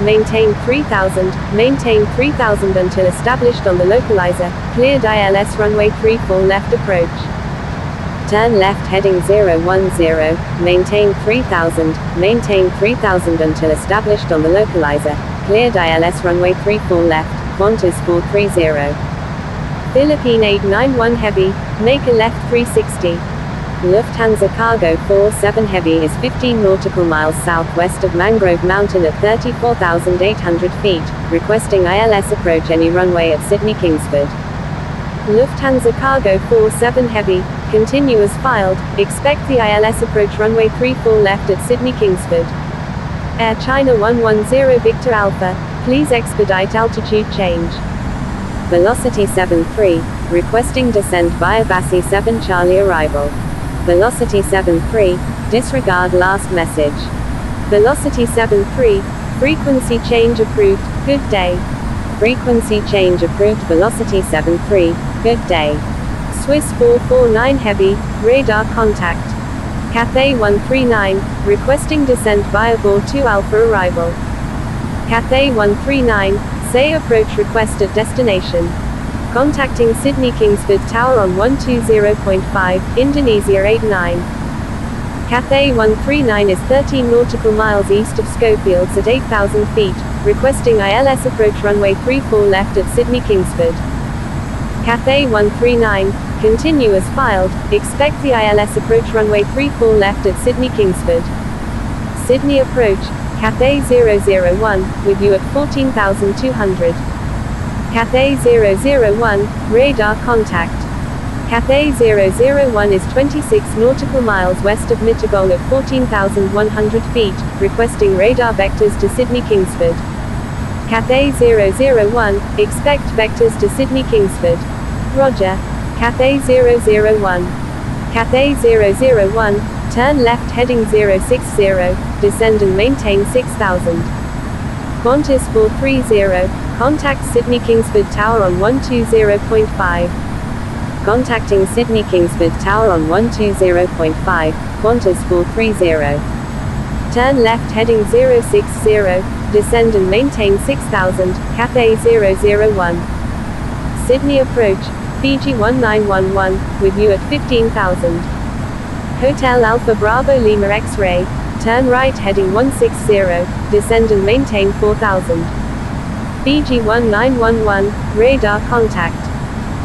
maintain 3,000 until established on the localizer, cleared ILS runway 34 left approach. Turn left heading 010, maintain 3,000 until established on the localizer, cleared ILS runway 34 left, Qantas 430. Philippine 891 Heavy, make a left 360. Lufthansa Cargo 47 Heavy is 15 nautical miles southwest of Mangrove Mountain at 34,800 feet, requesting ILS approach any runway at Sydney Kingsford. Lufthansa Cargo 47 Heavy, continue as filed, expect the ILS approach runway 34 left at Sydney Kingsford. Air China 110 Victor Alpha, please expedite altitude change. Velocity 73, requesting descent via Bassi 7 Charlie arrival. Velocity 73, disregard last message. Velocity 73, frequency change approved, good day. Frequency change approved. Velocity 73, good day. Swiss 449 Heavy, radar contact. Cathay 139, requesting descent via Ball 2 Alpha arrival. Cathay 139, say approach request at destination. Contacting Sydney Kingsford Tower on 120.5, Indonesia 89. Cathay 139 is 13 nautical miles east of Schofields at 8,000 feet, requesting ILS approach runway 34 left at Sydney Kingsford. Cathay 139, continue as filed, expect the ILS approach runway 34 left at Sydney Kingsford. Sydney approach, Cathay 001, with you at 14,200. Cathay 001, radar contact. Cathay 001 is 26 nautical miles west of Mittagong at 14,100 feet, requesting radar vectors to Sydney Kingsford. Cathay 001, expect vectors to Sydney Kingsford. Roger. Cathay 001. Cathay 001, turn left heading 060, descend and maintain 6,000. Qantas 430, contact Sydney Kingsford Tower on 120.5. Contacting Sydney Kingsford Tower on 120.5, Qantas 430. Turn left heading 060, descend and maintain 6,000, Cathay 001. Sydney approach, Fiji 1911, with you at 15,000. Hotel Alpha Bravo Lima X-Ray, turn right heading 160, descend and maintain 4,000. Fiji 1911, radar contact.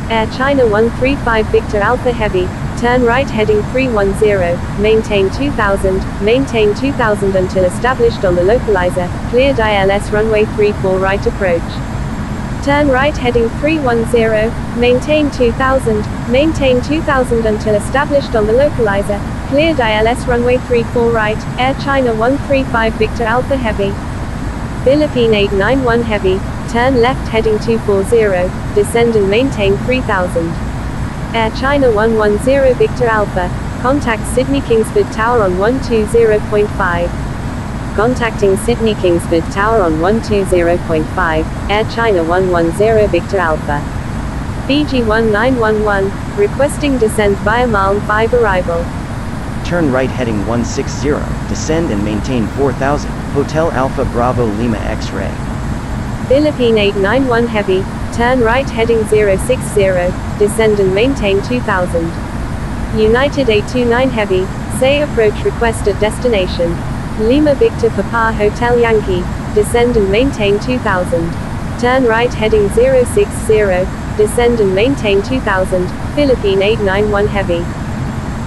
Air China 135 Victor Alpha Heavy, turn right heading 310, maintain 2,000 until established on the localizer, cleared ILS runway 34 right approach. Turn right heading 310, maintain 2,000 until established on the localizer, cleared ILS runway 34 right, Air China 135 Victor Alpha Heavy. Philippine 891 Heavy, turn left heading 240, descend and maintain 3,000. Air China 110 Victor Alpha, contact Sydney Kingsford Tower on 120.5. Contacting Sydney Kingsford Tower on 120.5, Air China 110 Victor Alpha. Fiji 1911, requesting descent via Malm 5 arrival. Turn right heading 160, descend and maintain 4,000, Hotel Alpha Bravo Lima X-Ray. Philippine 891 Heavy, turn right heading 060, descend and maintain 2,000. United 829 Heavy, say approach request at destination. Lima Victor Papa Hotel Yankee, descend and maintain 2000. Turn right heading 060, descend and maintain 2000, Philippine 891 Heavy.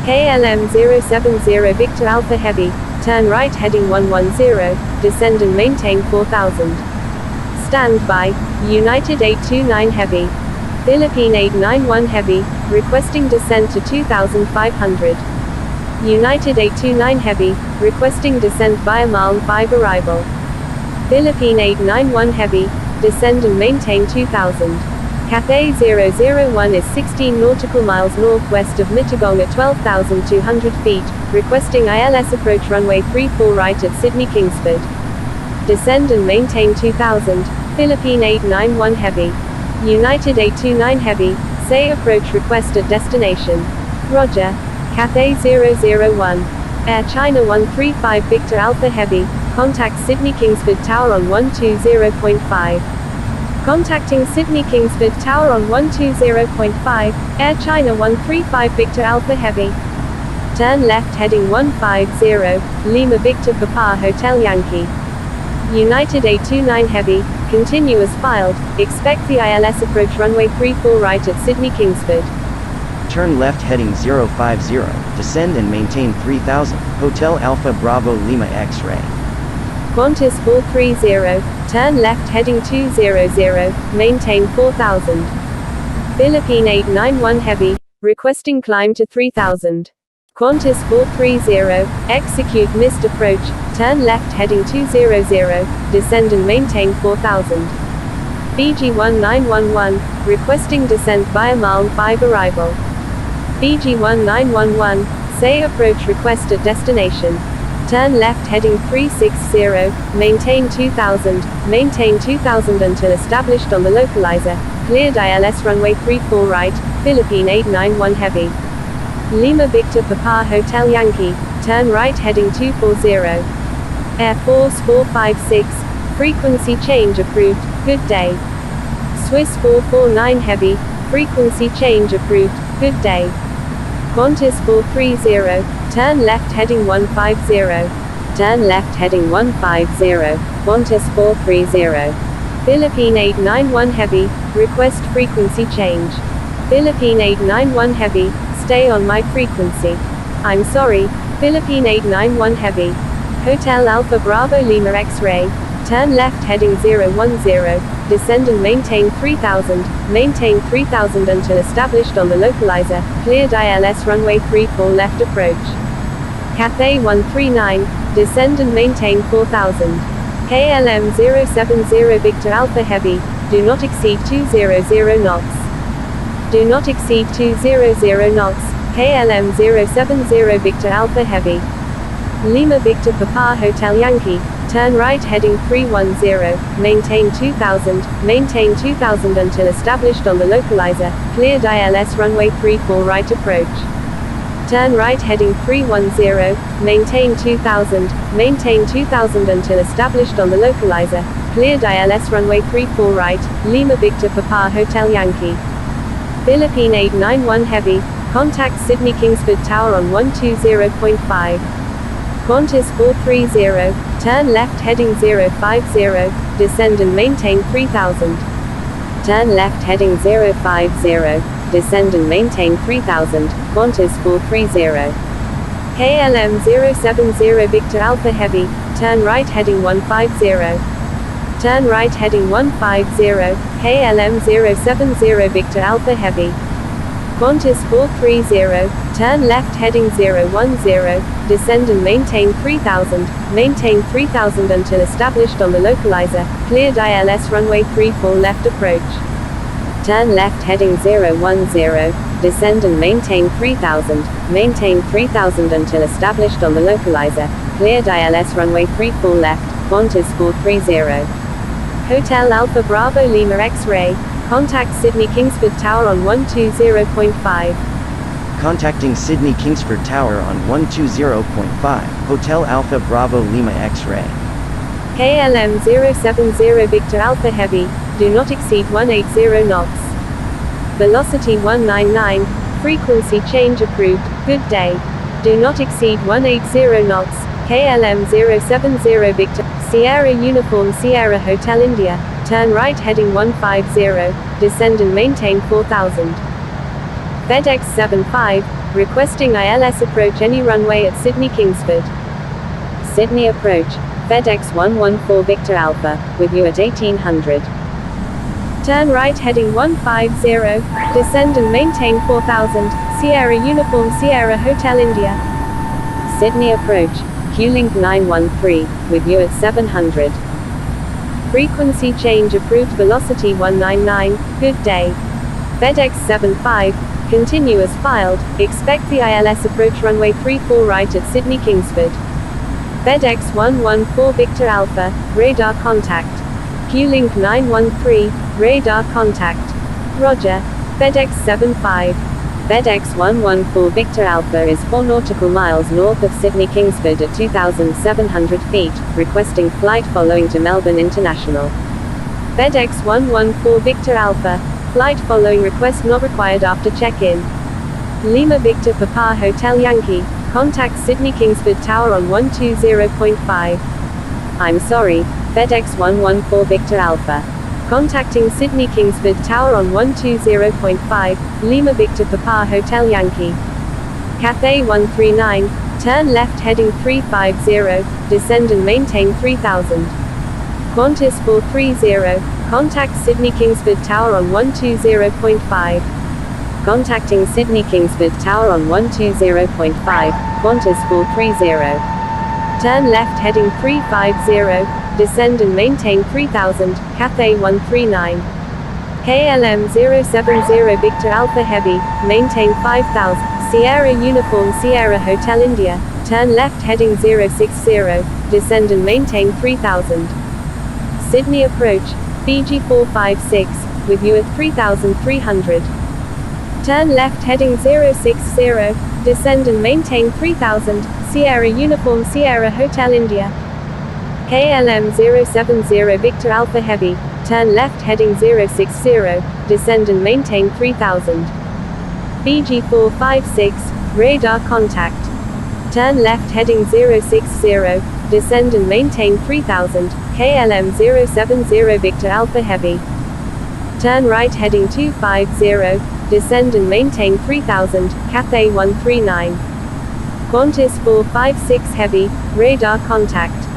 KLM 070 Victor Alpha Heavy, turn right heading 110, descend and maintain 4000. Stand by, United 829 Heavy. Philippine 891 Heavy, requesting descent to 2500. United 829 Heavy, requesting descent via Mile 5 arrival. Philippine 891 Heavy, descend and maintain 2000. Cathay 001 is 16 nautical miles northwest of Mittagong at 12,200 feet, requesting ILS approach runway 34 right at Sydney Kingsford. Descend and maintain 2000, Philippine 891 Heavy. United 829 Heavy, say approach request at destination. Roger. Cathay 001. Air China 135 Victor Alpha Heavy, contact Sydney Kingsford Tower on 120.5. Contacting Sydney Kingsford Tower on 120.5, Air China 135 Victor Alpha Heavy. Turn left heading 150, Lima Victor Papa Hotel Yankee. United 829 Heavy, continue as filed, expect the ILS approach runway 34 right at Sydney Kingsford. Turn left heading 050, descend and maintain 3000, Hotel Alpha Bravo Lima X-Ray. Qantas 430, turn left heading 200, maintain 4000. Philippine 891 Heavy, requesting climb to 3000. Qantas 430, execute missed approach, turn left heading 200, descend and maintain 4000. Fiji 1911, requesting descent via Mile 5 arrival. Fiji 1911, say approach request at destination. Turn left heading 360, maintain 2000 until established on the localizer, cleared ILS runway 34 right, Philippine 891 Heavy. Lima Victor Papa Hotel Yankee, turn right heading 240. Air Force 456, frequency change approved, good day. Swiss 449 Heavy, frequency change approved, good day. Qantas 430, turn left heading 150. Turn left heading 150, Qantas 430. Philippine 891 Heavy, request frequency change. Philippine 891 Heavy, stay on my frequency. I'm sorry, Philippine 891 Heavy. Hotel Alpha Bravo Lima X-Ray, turn left heading 010, descend and maintain 3000 until established on the localizer, cleared ILS runway 34 left approach. Cathay 139, descend and maintain 4000. KLM 070 Victor Alpha Heavy, do not exceed 200 knots. Do not exceed 200 knots, KLM 070 Victor Alpha Heavy. Lima Victor Papa Hotel Yankee, turn right heading 310, maintain 2000 until established on the localizer, cleared ILS runway 34 right approach. Turn right heading 310, maintain 2000 until established on the localizer, cleared ILS runway 34 right, Lima Victor Papa Hotel Yankee. Philippine 891 Heavy, contact Sydney Kingsford Tower on 120.5. Qantas 430, turn left heading 050, descend and maintain 3000. Turn left heading 050, descend and maintain 3000, Qantas 430. KLM 070 Victor Alpha Heavy, turn right heading 150. Turn right heading 150, KLM 070 Victor Alpha Heavy. Qantas 430, turn left heading 010, descend and maintain 3000 until established on the localizer, cleared ILS runway 34 left approach. Turn left heading 010, descend and maintain 3000 until established on the localizer, cleared ILS runway 34 left, Qantas 430. Hotel Alpha Bravo Lima X-Ray, contact Sydney Kingsford Tower on 120.5. Contacting Sydney Kingsford Tower on 120.5, Hotel Alpha Bravo Lima X-Ray. KLM 070 Victor Alpha Heavy, do not exceed 180 knots. Velocity 199, frequency change approved, good day. Do not exceed 180 knots, KLM 070 Victor, Sierra Uniform Sierra Hotel India, turn right heading 150, descend and maintain 4000. FedEx 75, requesting ILS approach any runway at Sydney Kingsford. Sydney approach, FedEx 114 Victor Alpha, with you at 1800. Turn right heading 150, descend and maintain 4000, Sierra Uniform Sierra Hotel India. Sydney approach, Q-Link 913, with you at 700. Frequency change approved, velocity 199, good day. FedEx 75, continue as filed, expect the ILS approach runway 34 right at Sydney Kingsford. FedEx 114 Victor Alpha, radar contact. Q-Link 913, radar contact. Roger. FedEx 75. FedEx 114 Victor Alpha is 4 nautical miles north of Sydney Kingsford at 2,700 feet, requesting flight following to Melbourne International. FedEx 114 Victor Alpha, flight following request not required after check-in. Lima Victor Papa Hotel Yankee, contact Sydney Kingsford Tower on 120.5. I'm sorry, FedEx 114 Victor Alpha. Contacting Sydney Kingsford Tower on 120.5, Lima Victor Papa Hotel Yankee. Cathay 139, turn left heading 350, descend and maintain 3000. Qantas 430, contact Sydney Kingsford Tower on 120.5. Contacting Sydney Kingsford Tower on 120.5, Qantas 430. Turn left heading 350, descend and maintain 3000, Cathay 139. KLM 070 Victor Alpha Heavy, maintain 5000, Sierra Uniform Sierra Hotel India, turn left heading 060, descend and maintain 3000. Sydney approach, Fiji 456, with you at 3300. Turn left heading 060, descend and maintain 3000, Sierra Uniform Sierra Hotel India. KLM 070 Victor Alpha Heavy, turn left heading 060, descend and maintain 3000. Fiji 456, radar contact. Turn left heading 060, descend and maintain 3000, KLM 070 Victor Alpha Heavy. Turn right heading 250, descend and maintain 3000, Cathay 139. Qantas 456 Heavy, radar contact.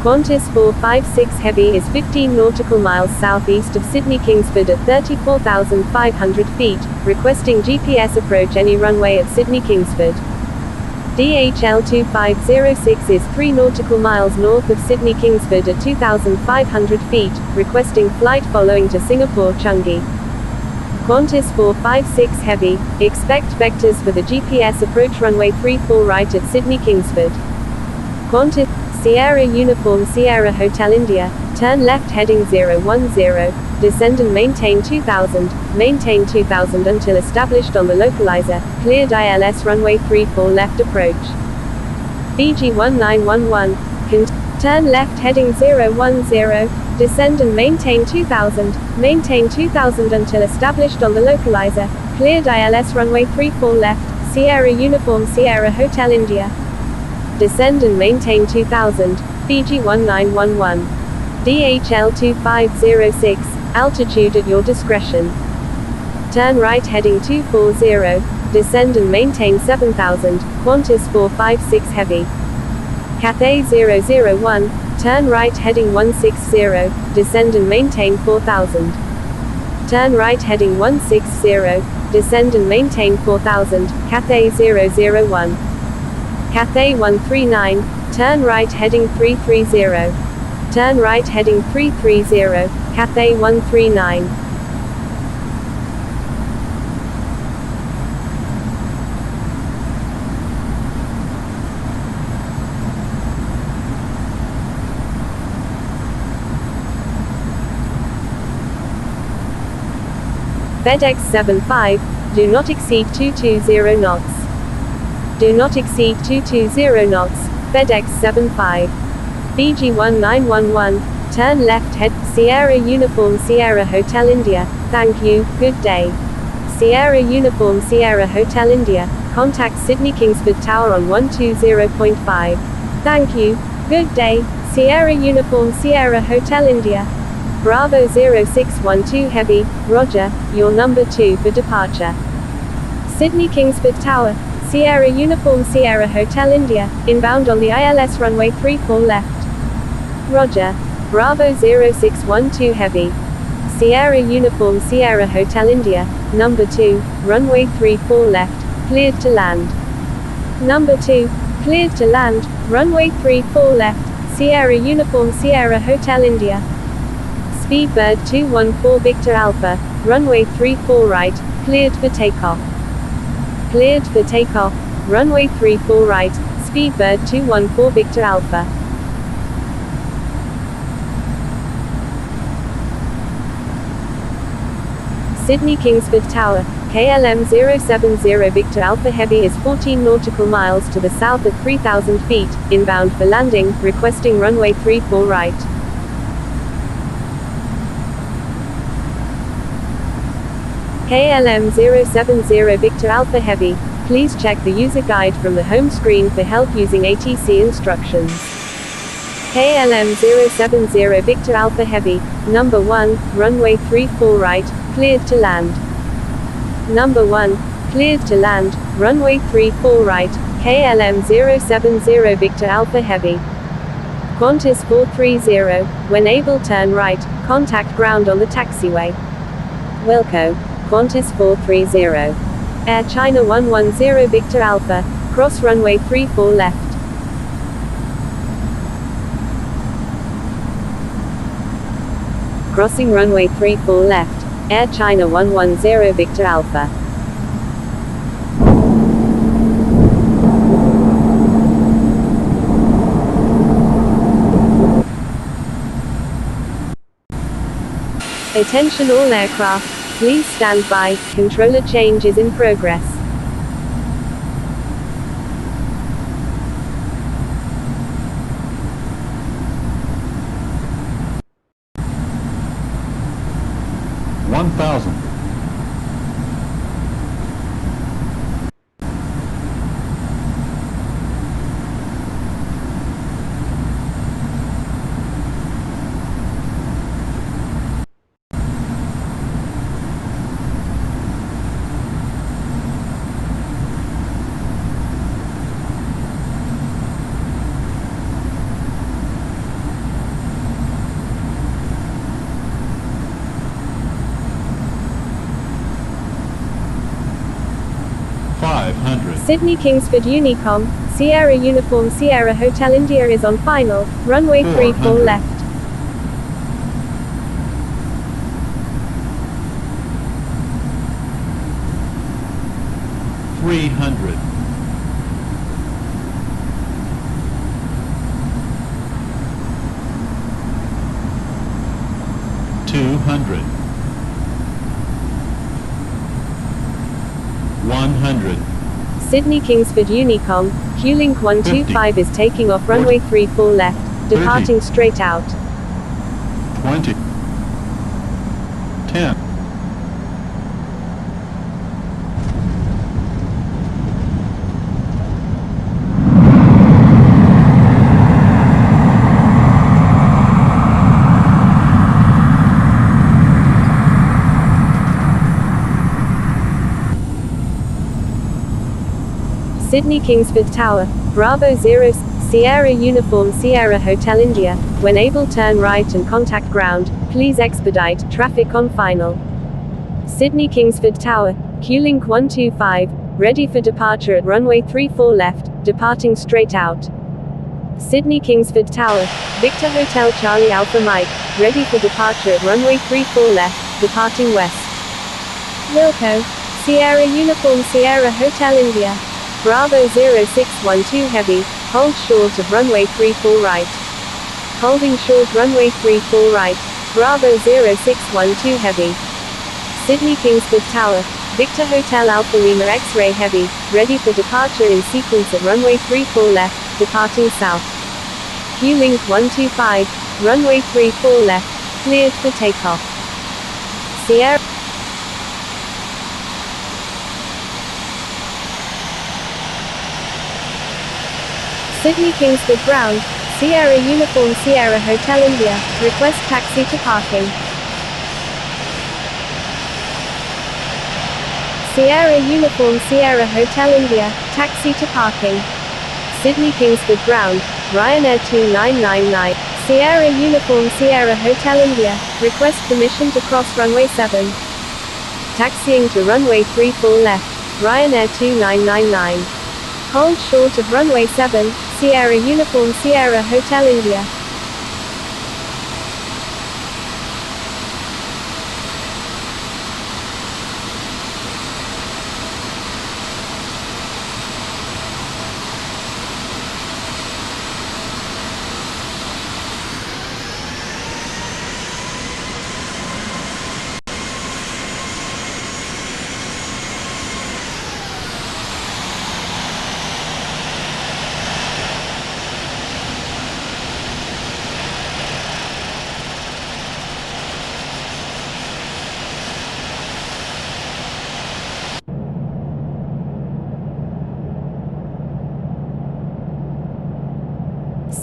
Qantas 456 Heavy is 15 nautical miles southeast of Sydney Kingsford at 34,500 feet, requesting GPS approach any runway at Sydney Kingsford. DHL 2506 is 3 nautical miles north of Sydney Kingsford at 2,500 feet, requesting flight following to Singapore Changi. Qantas 456 Heavy, expect vectors for the GPS approach runway 34 right at Sydney Kingsford. Qantas Sierra Uniform Sierra Hotel India, turn left heading 010, descend and maintain 2000 until established on the localizer, cleared ILS runway 34 left approach. Fiji 1911, turn left heading 010, descend and maintain 2000 until established on the localizer, cleared ILS runway 34 left, Sierra Uniform Sierra Hotel India. Descend and maintain 2000, Fiji 1911. DHL 2506, altitude at your discretion. Turn right heading 240, descend and maintain 7000, Qantas 456 Heavy. Cathay 001, turn right heading 160, descend and maintain 4000. Turn right heading 160, descend and maintain 4000, Cathay 001. Cathay 139, turn right heading 330. Turn right heading 330, Cathay 139. FedEx 75, do not exceed 220 knots. Do not exceed 220 knots, FedEx 75. Fiji 1911, turn left head, Sierra Uniform Sierra Hotel India, thank you, good day. Sierra Uniform Sierra Hotel India, contact Sydney Kingsford Tower on 120.5. Thank you. Good day. Sierra Uniform Sierra Hotel India. Bravo 0612 Heavy, Roger, your number 2 for departure. Sydney Kingsford Tower, Sierra Uniform Sierra Hotel India, inbound on the ILS runway 34 left. Roger. Bravo 0612 Heavy. Sierra Uniform Sierra Hotel India, number 2, runway 34 left, cleared to land. Number 2, cleared to land, runway 34 left, Sierra Uniform Sierra Hotel India. Speedbird 214 Victor Alpha, runway 34 right, cleared for takeoff. Cleared for takeoff, runway 34 right, Speedbird 214 Victor Alpha. Sydney Kingsford Tower, KLM 070 Victor Alpha Heavy is 14 nautical miles to the south at 3,000 feet, inbound for landing, requesting runway 34 right. KLM 070 Victor Alpha Heavy, please check the user guide from the home screen for help using ATC instructions. KLM 070 Victor Alpha Heavy, number 1, runway 34 right, cleared to land. Number 1, cleared to land, runway 34 right, KLM 070 Victor Alpha Heavy. Qantas 430, when able turn right, contact ground on the taxiway. Wilco, Qantas 430. Air China 110 Victor Alpha, cross runway 34 left. Crossing runway 34 left, Air China 110 Victor Alpha. Attention all aircraft, please stand by, controller change is in progress. $1,000. Sydney Kingsford Unicom, Sierra Uniform Sierra Hotel India is on final, runway 34 left. $300. $200. $100. Sydney Kingsford Unicom, QLink 125 is taking off runway 34 left, departing straight out. 20. 10. Sydney Kingsford Tower, Bravo 0, Sierra Uniform Sierra Hotel India, when able turn right and contact ground, please expedite, traffic on final. Sydney Kingsford Tower, QLink 125, ready for departure at runway 34 left, departing straight out. Sydney Kingsford Tower, Victor Hotel Charlie Alpha Mike, ready for departure at runway 34 left, departing west. Wilco, Sierra Uniform Sierra Hotel India. Bravo 0612 Heavy, hold short of runway 34 right. Holding short runway 34 right, Bravo 0612 Heavy. Sydney Kingsford Tower, Victor Hotel Alpha Lima X-Ray Heavy, ready for departure in sequence at runway 34 left, departing south. QLink 125, runway 34 left, cleared for takeoff. Sierra Sydney Kingsford Ground, Sierra Uniform Sierra Hotel India, request taxi to parking. Sierra Uniform Sierra Hotel India, taxi to parking. Sydney Kingsford Ground, Ryanair 2999, Sierra Uniform Sierra Hotel India, request permission to cross runway 7. Taxiing to runway 34 left, Ryanair 2999. Hold short of runway 7, Sierra Uniform Sierra Hotel India.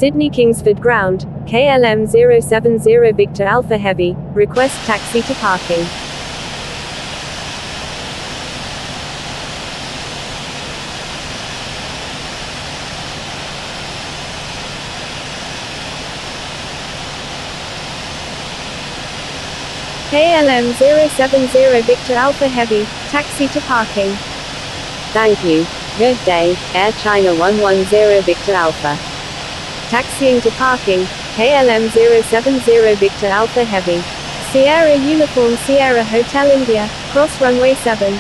Sydney Kingsford Ground, KLM 070 Victor Alpha Heavy, request taxi to parking. KLM 070 Victor Alpha Heavy, taxi to parking. Thank you. Good day, Air China 110 Victor Alpha. Taxiing to parking, KLM 070 Victor Alpha Heavy. Sierra Uniform Sierra Hotel India, cross runway 7.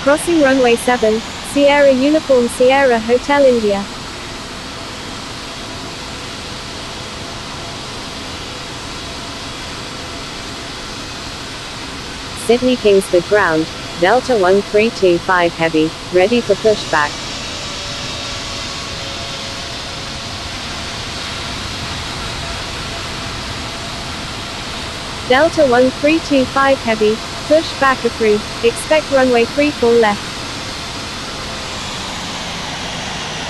Crossing runway 7, Sierra Uniform Sierra Hotel India. Sydney Kingsford Ground, Delta 1325 Heavy, ready for pushback. Delta 1325 Heavy, pushback approved, expect runway 34 left.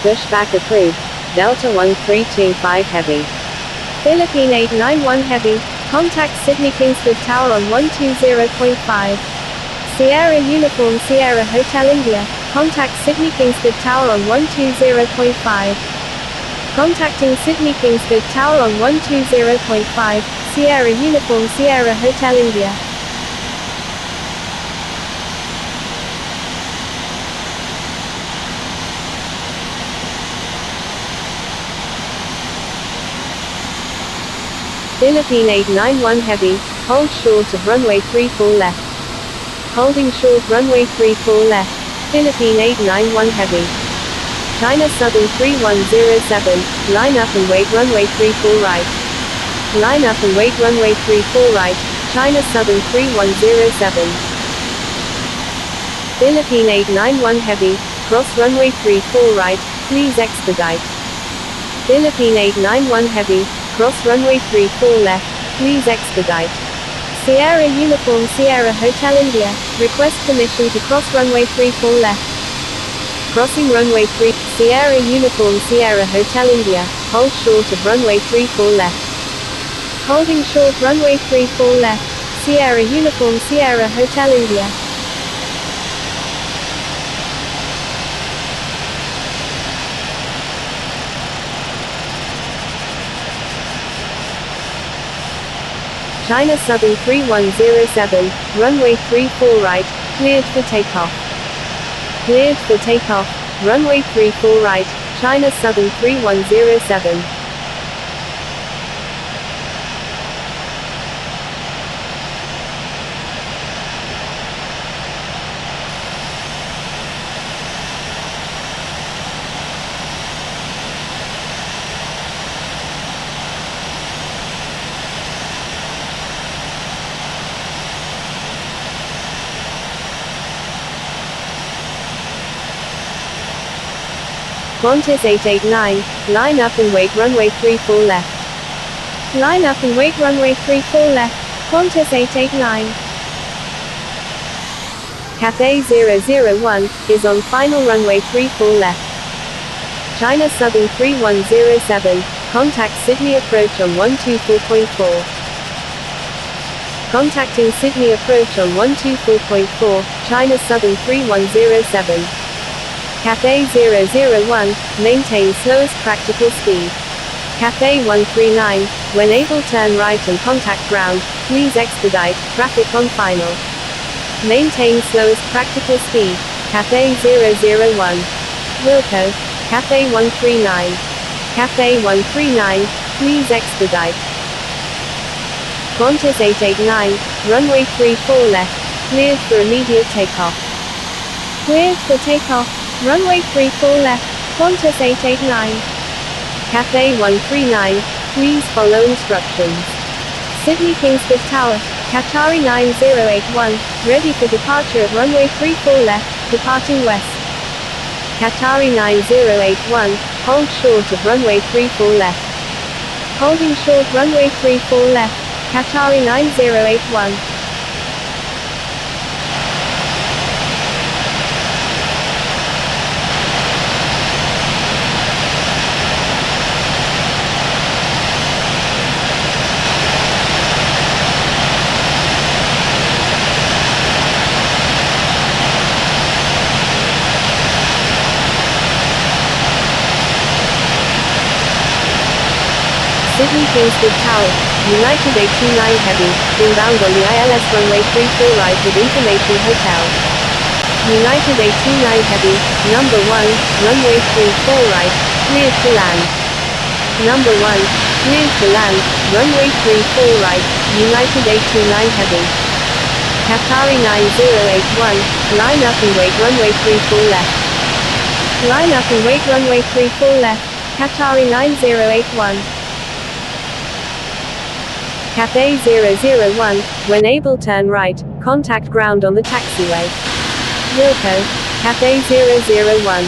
Pushback approved, Delta 1325 Heavy. Philippine 891 Heavy, contact Sydney Kingsford Tower on 120.5. Sierra Uniform Sierra Hotel India, contact Sydney Kingsford Tower on 120.5. Contacting Sydney Kingsford Tower on 120.5, Sierra Uniform Sierra Hotel India. Philippine 891 Heavy, hold short of runway 34 left. Holding short runway 34 left. Philippine 891 Heavy. China Southern 3107, line up and wait runway 34 right. Line up and wait runway 34 right, China Southern 3107. Philippine 891 Heavy, cross runway 34 right, please expedite. Philippine 891 Heavy, cross runway 34 left, please expedite. Sierra Uniform Sierra Hotel India, request permission to cross runway 34 left. Crossing runway 3, Sierra Uniform Sierra Hotel India, hold short of runway 34 left. Holding short runway 34 left, Sierra Uniform Sierra Hotel India. China Southern 3107, runway 34 right, cleared for takeoff. Cleared for takeoff, runway 34 right, China Southern 3107. Qantas 889, line up and wait runway 34 left. Line up and wait runway 34 left, Qantas 889. Cathay 001, is on final runway 34 left. China Southern 3107, contact Sydney approach on 124.4. Contacting Sydney approach on 124.4, China Southern 3107. Cathay 001, maintain slowest practical speed. Cathay 139, when able turn right and contact ground, please expedite, traffic on final. Maintain slowest practical speed, Cathay 001. Wilco, Cathay 139. Cathay 139, please expedite. Qantas 889, runway 34 left, cleared for immediate takeoff. Cleared for takeoff, runway 34 left, Qantas 889. Cathay 139, please follow instructions. Sydney Kingsford Tower, Qatari 9081, ready for departure at runway 34 left, departing west. Qatari 9081, hold short of runway 34 left. Holding short runway 34 left, Qatari 9081. Sydney Kingsford Tower, United 829 Heavy, inbound on the ILS runway 34 right with information hotel. United 829 Heavy, number 1, runway 34 right, cleared to land. Number 1, cleared to land, runway 34 right, United 829 Heavy. Qatari 9081, line up and wait runway 34 left. Line up and wait runway 34 left, Qatari 9081. Cathay 001, when able turn right, contact ground on the taxiway. Wilco, Cathay 001.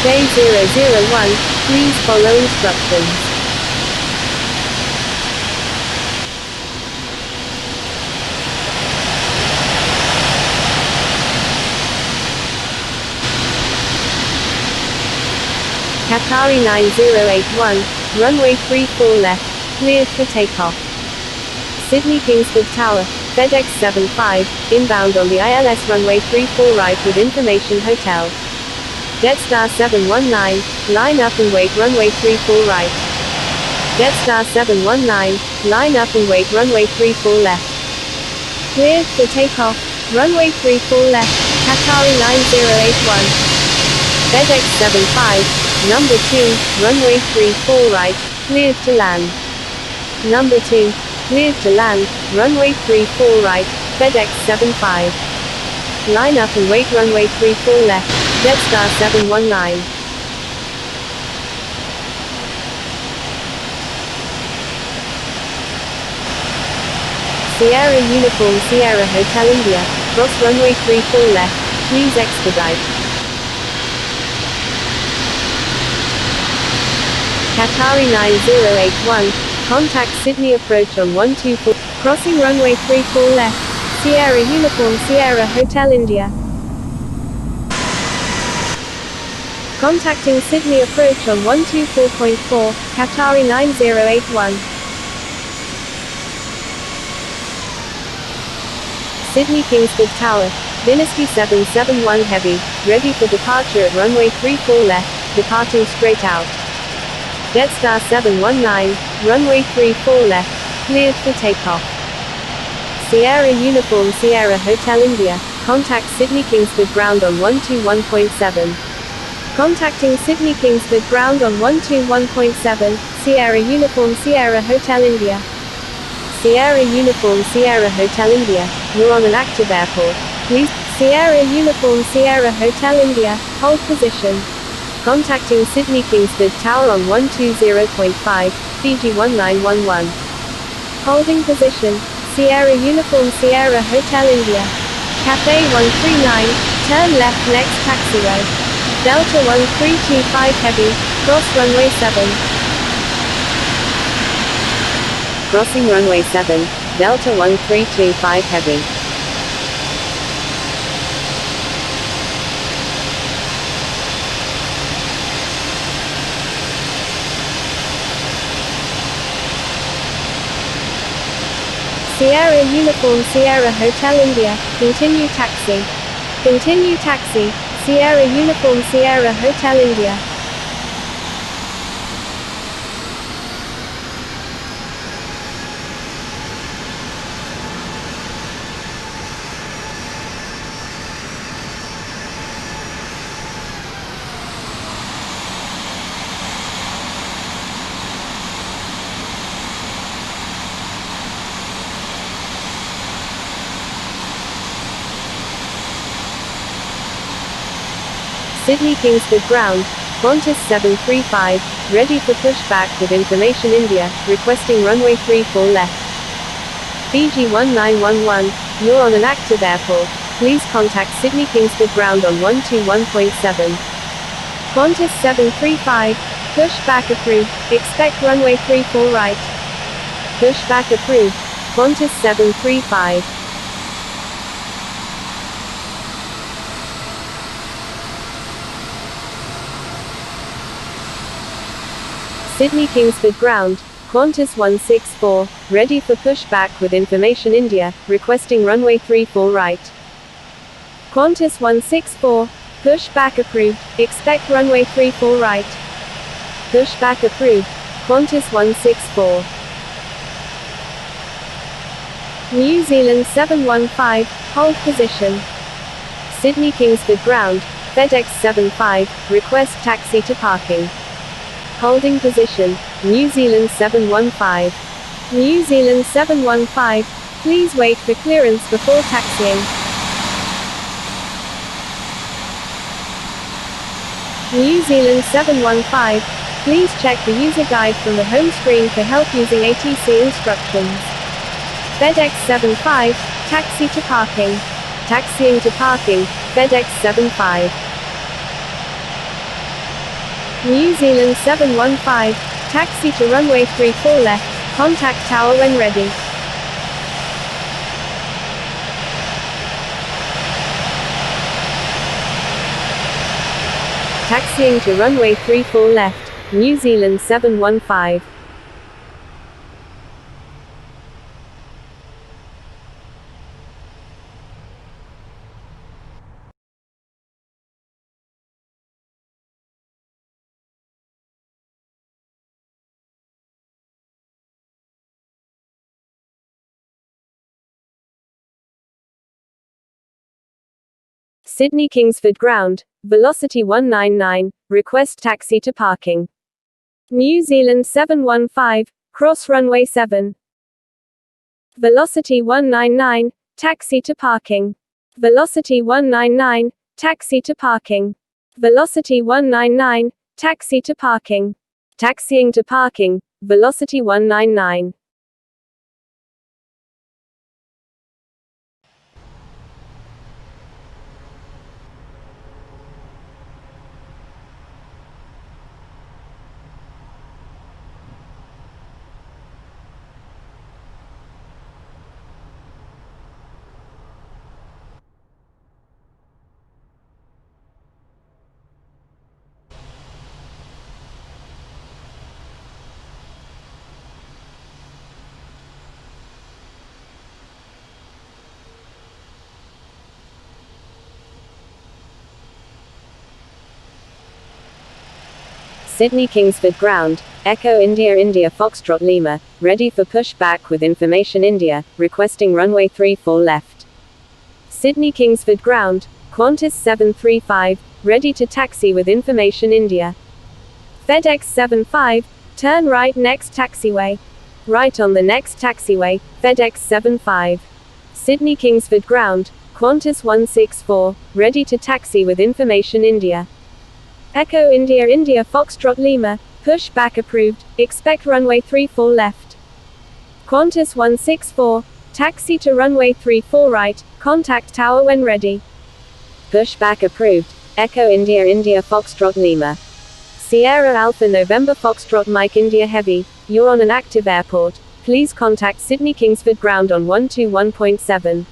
Cathay 001, please follow instructions. Qatari 9081, runway 34 left, cleared for takeoff. Sydney Kingsford Tower, FedEx 75, inbound on the ILS runway 34 right with information hotel. Jetstar 719, line up and wait runway 34 right. Jetstar 719, line up and wait runway 34 left. Cleared for takeoff, runway 34 left, Qatari 9081. FedEx 75, number 2, runway 34 right, cleared to land. Number 2, cleared to land, runway 34 right, FedEx 75. Line up and wait runway 34 left, Jetstar 719. Sierra Uniform Sierra Hotel India, cross runway 34 left, please expedite. Qatari 9081, contact Sydney approach on 124, crossing runway 34 left, Sierra Uniform Sierra Hotel India. Contacting Sydney approach on 124.4, Qatari 9081. Sydney Kingsford Tower, Dynasty 771 Heavy, ready for departure at runway 34 left, departing straight out. Jetstar 719, runway 34 left, cleared for takeoff. Sierra Uniform Sierra Hotel India, contact Sydney Kingsford ground on 121.7. Contacting Sydney Kingsford ground on 121.7, Sierra Uniform Sierra Hotel India. Sierra Uniform Sierra Hotel India, you're on an active airport. Please, Sierra Uniform Sierra Hotel India, hold position. Contacting Sydney Kingsford Tower on 120.5, Fiji 1911. Holding position. Sierra Uniform Sierra Hotel India. Cathay 139, turn left next taxiway. Delta 1325 Heavy, cross runway 7. Crossing runway 7, Delta 1325 Heavy. Sierra Uniform Sierra Hotel India, continue taxi. Continue taxi, Sierra Uniform Sierra Hotel India. Sydney Kingsford ground, Qantas 735, ready for pushback with information India, requesting runway 34 left. Fiji 1911, you're on an active airport, please contact Sydney Kingsford ground on 121.7. Qantas 735, pushback approved, expect runway 34 right. Pushback approved, Qantas 735. Sydney Kingsford ground, Qantas 164, ready for pushback with information India, requesting runway 34 right. Qantas 164, pushback approved, expect runway 34 right. Pushback approved, Qantas 164. New Zealand 715, hold position. Sydney Kingsford ground, FedEx 75, request taxi to parking. Holding position, New Zealand 715. New Zealand 715, please wait for clearance before taxiing. New Zealand 715, please check the user guide from the home screen for help using ATC instructions. FedEx 75, taxi to parking. Taxiing to parking, FedEx 75. New Zealand 715, taxi to runway 34 left, contact tower when ready. Taxiing to runway 34 left, New Zealand 715. Sydney Kingsford ground, velocity 199, request taxi to parking. New Zealand 715, cross runway 7. Velocity 199, taxi to parking. Velocity 199, taxi to parking. Velocity 199, taxi to parking. Taxiing to parking, velocity 199. Sydney Kingsford ground, Echo India India Foxtrot Lima, ready for pushback with information India, requesting runway 34 left. Sydney Kingsford ground, Qantas 735, ready to taxi with information India. FedEx 75, turn right next taxiway. Right on the next taxiway, FedEx 75. Sydney Kingsford ground, Qantas 164, ready to taxi with information India. Echo India India Foxtrot Lima, pushback approved, expect runway 34 left. Qantas 164, taxi to runway 34 right, contact tower when ready. Pushback approved. Echo India India Foxtrot Lima. Sierra Alpha November Foxtrot Mike India Heavy, you're on an active airport. Please contact Sydney Kingsford Ground on 121.7.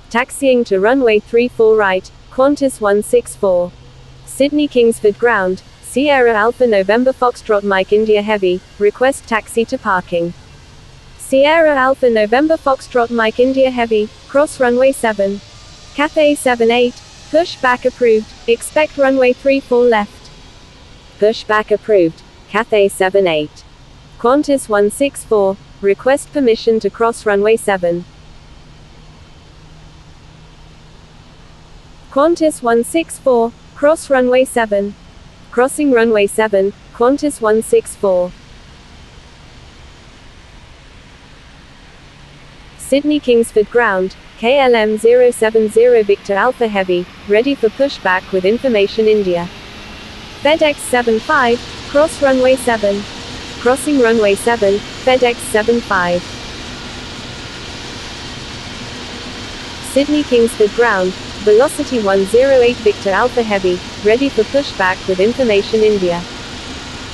Taxiing to runway 34 right, Qantas 164. Sydney Kingsford Ground, Sierra Alpha November Foxtrot Mike India Heavy, request taxi to parking. Sierra Alpha November Foxtrot Mike India Heavy, cross runway 7. Cathay 78, pushback approved, expect runway 34 left. Pushback approved, Cathay 78. Qantas 164, request permission to cross runway 7. Qantas 164, cross runway 7. Crossing runway 7, Qantas 164. Sydney Kingsford Ground, KLM 070 Victor Alpha Heavy, ready for pushback with information India. FedEx 75, cross runway 7. Crossing runway 7, FedEx 75. Sydney Kingsford Ground, Velocity 108 Victor Alpha Heavy, ready for pushback with information India.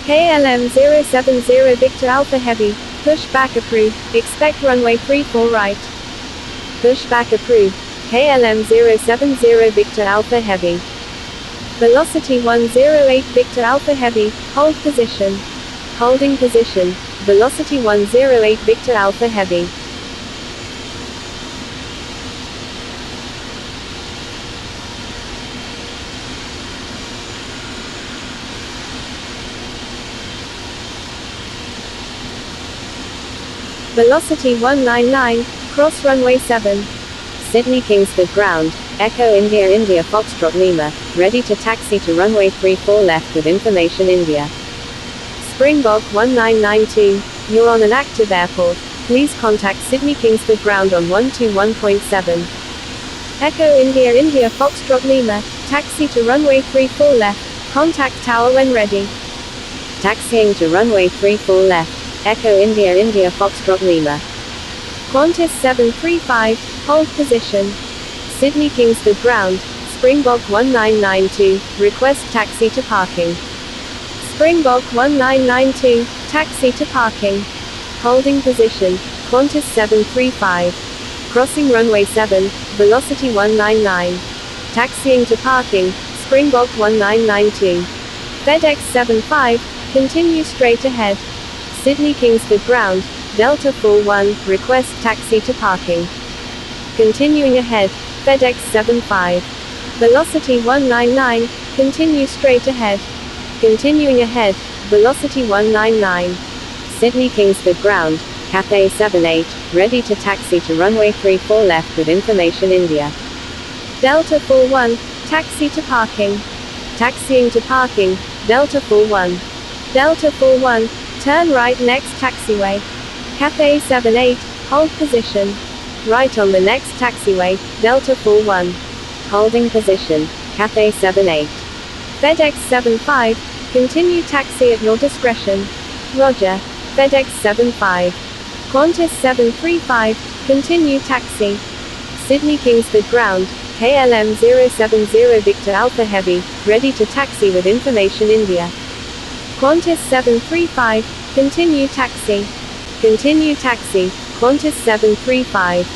KLM 070 Victor Alpha Heavy, pushback approved, expect runway 34 right. Pushback approved, KLM 070 Victor Alpha Heavy. Velocity 108 Victor Alpha Heavy, hold position. Holding position, Velocity 108 Victor Alpha Heavy. Velocity 199, cross runway 7. Sydney Kingsford Ground, Echo India India Foxtrot Lima, ready to taxi to runway 34 left with information India. Springbok 1992, you're on an active airport. Please contact Sydney Kingsford Ground on 121.7. Echo India India Foxtrot Lima, taxi to runway 34 left, contact tower when ready. Taxiing to runway 34 left. Echo India India Foxtrot Lima. Qantas 735, hold position. Sydney Kingsford Ground, Springbok 1992, request taxi to parking. Springbok 1992, taxi to parking. Holding position, Qantas 735. Crossing runway 7, Velocity 199. Taxiing to parking, Springbok 1992. FedEx 75, continue straight ahead. Sydney Kingsford Ground, Delta 41, request taxi to parking. Continuing ahead, FedEx 75. Velocity 199, continue straight ahead. Continuing ahead, Velocity 199. Sydney Kingsford Ground, Cathay 78, ready to taxi to runway 34 left with information India. Delta 41, taxi to parking. Taxiing to parking, Delta 41. Delta 41, turn right next taxiway. Cathay 78, hold position. Right on the next taxiway, Delta 41. Holding position, Cathay 78. FedEx 75, continue taxi at your discretion. Roger. FedEx 75. Qantas 735, continue taxi. Sydney Kingsford Ground, KLM 070 Victor Alpha Heavy, ready to taxi with information India. Qantas 735, continue taxi. Continue taxi, Qantas 735.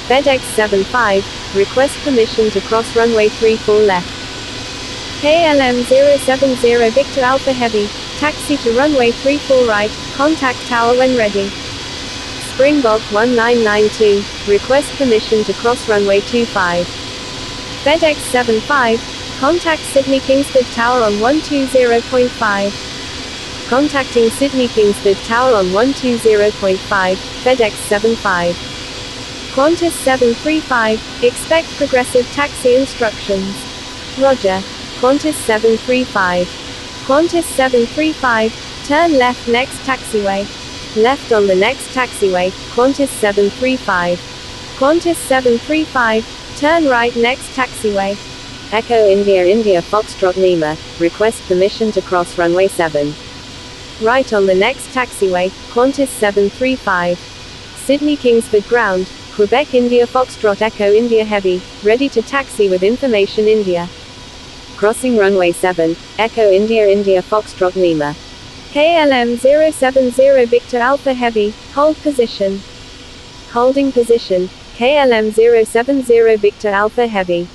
FedEx 75, request permission to cross runway 34 left. KLM 070 Victor Alpha Heavy, taxi to runway 34 right, contact tower when ready. Springbok 1992, request permission to cross runway 25. FedEx 75, contact Sydney Kingsford Tower on 120.5. Contacting Sydney Kingsford Tower on 120.5, FedEx 75. Qantas 735, expect progressive taxi instructions. Roger. Qantas 735. Qantas 735, turn left next taxiway. Left on the next taxiway, Qantas 735. Qantas 735, turn right next taxiway. Echo India India Foxtrot Lima, request permission to cross runway 7. Right on the next taxiway, Qantas 735. Sydney Kingsford Ground, Quebec India Foxtrot Echo India Heavy, ready to taxi with information India. Crossing runway 7, Echo India India Foxtrot Lima. KLM 070 Victor Alpha Heavy, hold position. Holding position, KLM 070 Victor Alpha Heavy.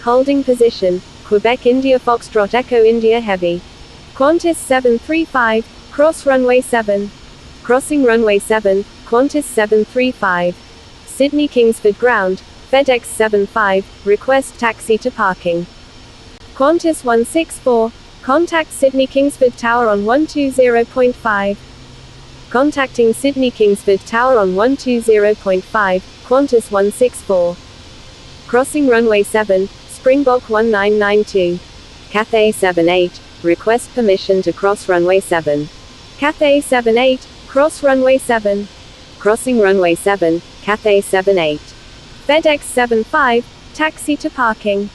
Holding position, Quebec India Foxtrot Echo India Heavy. Qantas 735, cross runway 7. Crossing runway 7, Qantas 735. Sydney Kingsford Ground, FedEx 75, request taxi to parking. Qantas 164, contact Sydney Kingsford Tower on 120.5. Contacting Sydney Kingsford Tower on 120.5, Qantas 164. Crossing runway 7, Springbok 1992. Cathay 78, request permission to cross runway 7. Cathay 78, cross runway 7. Crossing runway 7, Cathay 78. FedEx 75, taxi to parking.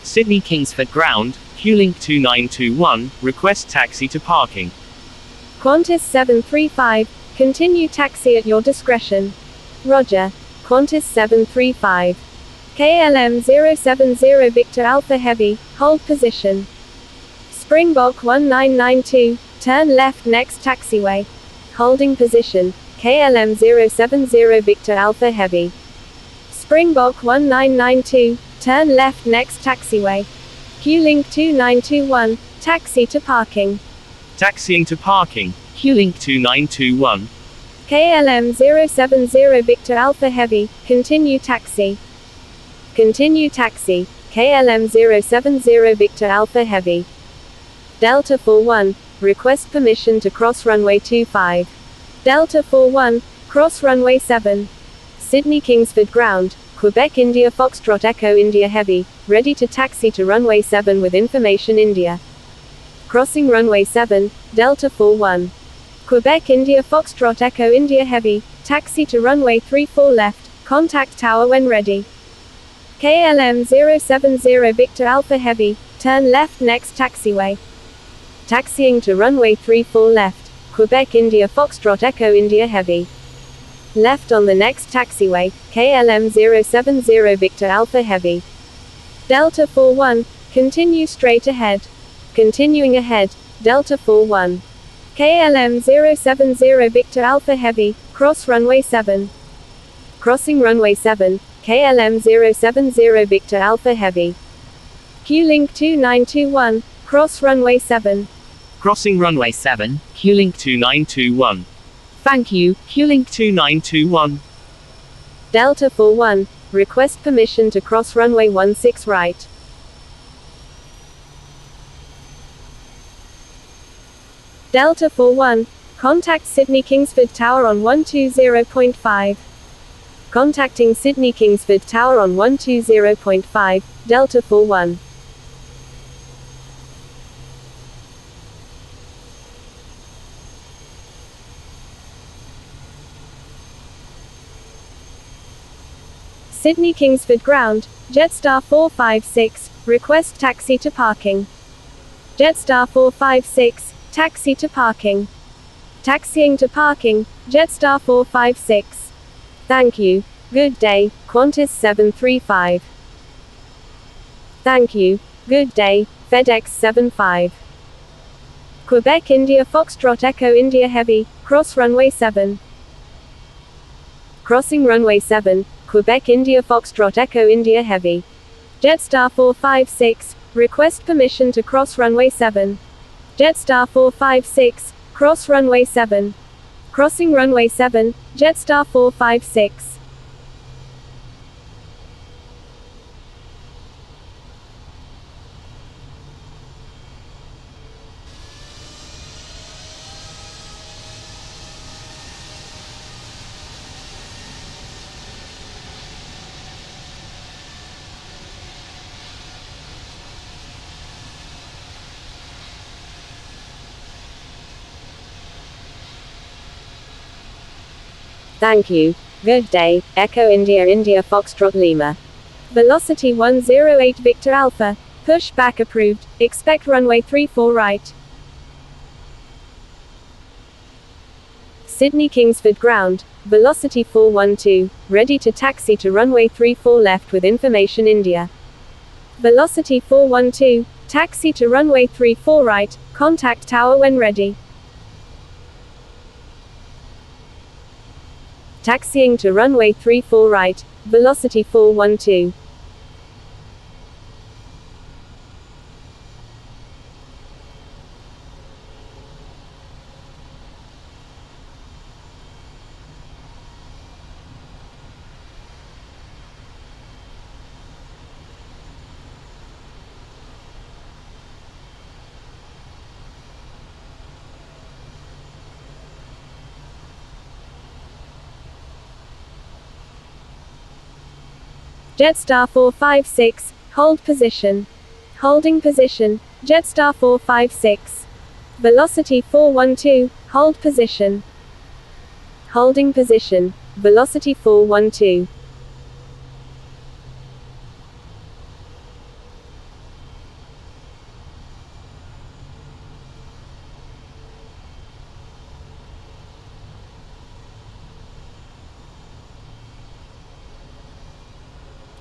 Sydney Kingsford Ground, QLink 2921, request taxi to parking. Qantas 735, continue taxi at your discretion. Roger. Qantas 735. KLM 070 Victor Alpha Heavy, hold position. Springbok 1992, turn left next taxiway. Holding position, KLM 070 Victor Alpha Heavy. Springbok 1992, turn left next taxiway. QLink 2921, taxi to parking. Taxiing to parking, QLink 2921. KLM 070 Victor Alpha Heavy, continue taxi. Continue taxi, KLM 070 Victor Alpha Heavy. Delta 41, request permission to cross runway 25. Delta 41, cross runway 7. Sydney Kingsford Ground, Quebec India Foxtrot Echo India Heavy, ready to taxi to runway 7 with information India. Crossing runway 7, Delta 41. Quebec India Foxtrot Echo India Heavy, taxi to runway 34 left, contact tower when ready. KLM 070 Victor Alpha Heavy, turn left next taxiway. Taxiing to runway 34 left, Quebec India Foxtrot Echo India Heavy. Left on the next taxiway, KLM 070 Victor Alpha Heavy. Delta 41, continue straight ahead. Continuing ahead, Delta 41. KLM 070 Victor Alpha Heavy, cross runway 7. Crossing runway 7, KLM 070 Victor Alpha Heavy. QLink 2921, cross runway 7. Crossing runway 7, QLink 2921. Thank you, QLink 2921. Delta 41, request permission to cross runway 16 right. Delta 41, contact Sydney Kingsford Tower on 120.5. Contacting Sydney Kingsford Tower on 120.5, Delta 41. Sydney Kingsford Ground, Jetstar 456, request taxi to parking. Jetstar 456, taxi to parking. Taxiing to parking, Jetstar 456. Thank you. Good day, Qantas 735. Thank you. Good day, FedEx 75. Quebec India Foxtrot Echo India Heavy, cross runway 7. Crossing runway 7, Quebec India Foxtrot Echo India Heavy. Jetstar 456, request permission to cross runway 7. Jetstar 456, cross runway 7. Crossing runway 7, Jetstar 456. Thank you. Good day, Echo India India Foxtrot Lima. Velocity 108 Victor Alpha, push back approved, expect runway 34 right. Sydney Kingsford ground, velocity 412, ready to taxi to runway 34 left with information India. Velocity 412, taxi to runway 34 right, contact tower when ready. Taxiing to runway 34 right, velocity 412. Jetstar 456, hold position. Holding position, Jetstar 456. Velocity 412, hold position. Holding position, velocity 412.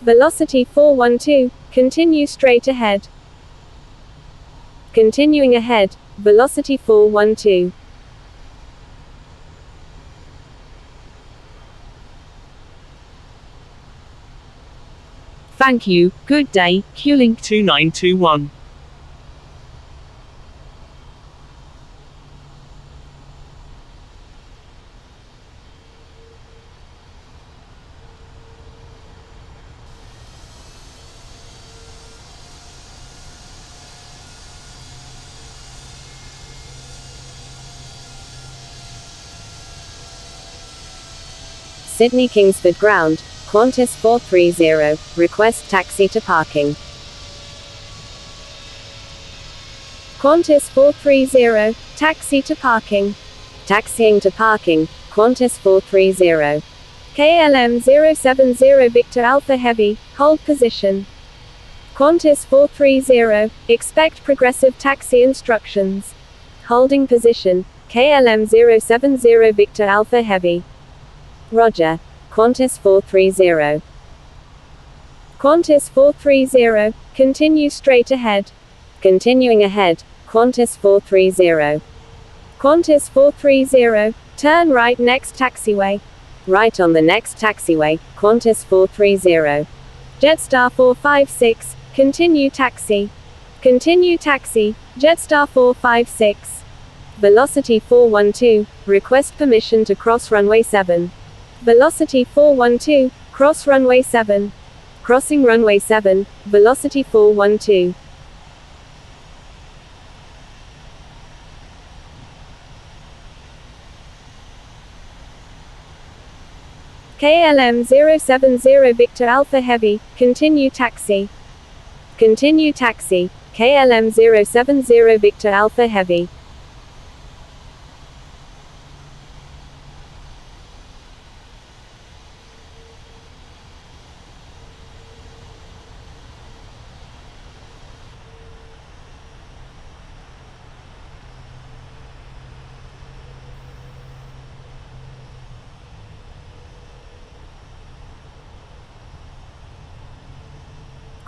Velocity 412, continue straight ahead. Continuing ahead, velocity 412. Thank you, good day, Qlink 2921. Sydney Kingsford ground, Qantas 430, request taxi to parking. Qantas 430, taxi to parking. Taxiing to parking, Qantas 430. KLM 070 Victor Alpha Heavy, hold position. Qantas 430, expect progressive taxi instructions. Holding position, KLM 070 Victor Alpha Heavy. Roger. Qantas 430. Qantas 430, continue straight ahead. Continuing ahead, Qantas 430. Qantas 430, turn right next taxiway. Right on the next taxiway, Qantas 430. Jetstar 456, continue taxi. Continue taxi, Jetstar 456. Velocity 412, request permission to cross runway 7. Velocity 412, cross runway 7. Crossing runway 7, velocity 412. KLM 070 Victor Alpha Heavy, continue taxi. Continue taxi, KLM 070 Victor Alpha Heavy.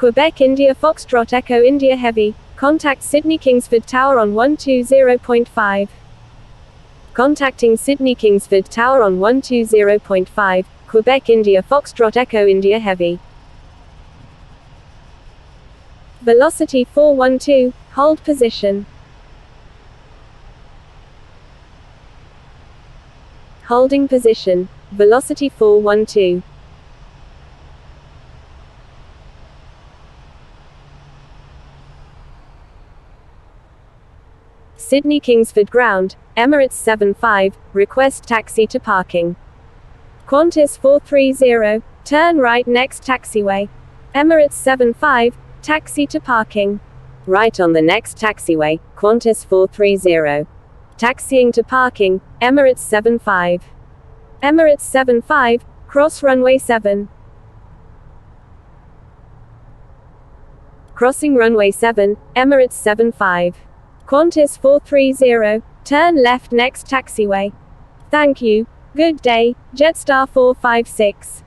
Quebec India Foxtrot Echo India Heavy, contact Sydney Kingsford Tower on 120.5. Contacting Sydney Kingsford Tower on 120.5, Quebec India Foxtrot Echo India Heavy. Velocity 412, hold position. Holding position, velocity 412. Sydney Kingsford ground, Emirates 75, request taxi to parking. Qantas 430, turn right next taxiway. Emirates 75, taxi to parking. Right on the next taxiway, Qantas 430. Taxiing to parking, Emirates 75. Emirates 75, cross runway 7. Crossing runway 7, Emirates 75. Qantas 430, turn left next taxiway. Thank you. Good day, Jetstar 456.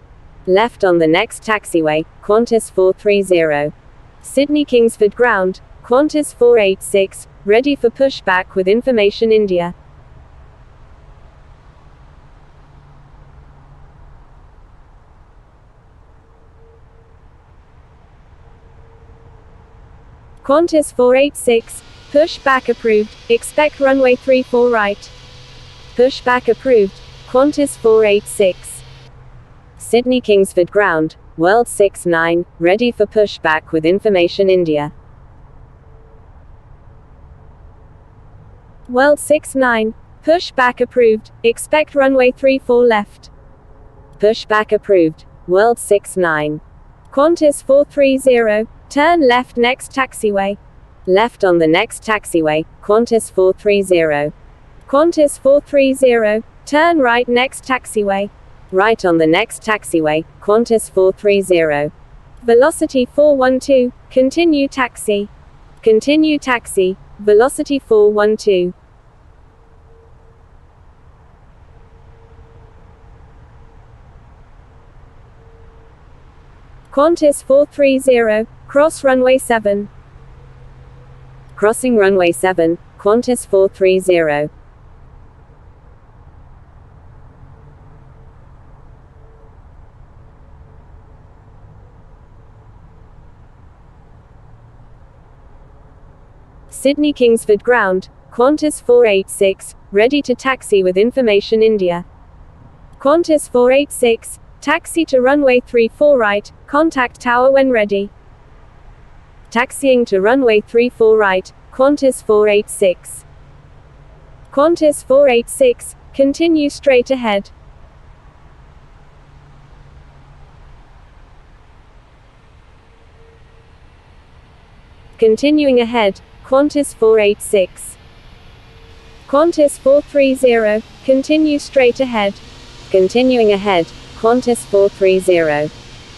Left on the next taxiway, Qantas 430. Sydney Kingsford Ground, Qantas 486, ready for pushback with information India. Qantas 486, pushback approved, expect runway 34 right. Pushback approved, Qantas 486. Sydney Kingsford Ground, World 69, ready for pushback with information India. World 69, pushback approved, expect runway 34 left. Pushback approved, World 69. Qantas 430, turn left next taxiway. Left on the next taxiway, Qantas 430. Qantas 430, turn right next taxiway. Right on the next taxiway, Qantas 430. Velocity 412, continue taxi. Continue taxi, velocity 412. Qantas 430, cross runway 7. Crossing runway 7, Qantas 430. Sydney Kingsford Ground, Qantas 486, ready to taxi with information India. Qantas 486, taxi to runway 34 right, contact tower when ready. Taxiing to runway 34 right, Qantas 486. Qantas 486, continue straight ahead. Continuing ahead, Qantas 486. Qantas 430, continue straight ahead. Continuing ahead, Qantas 430.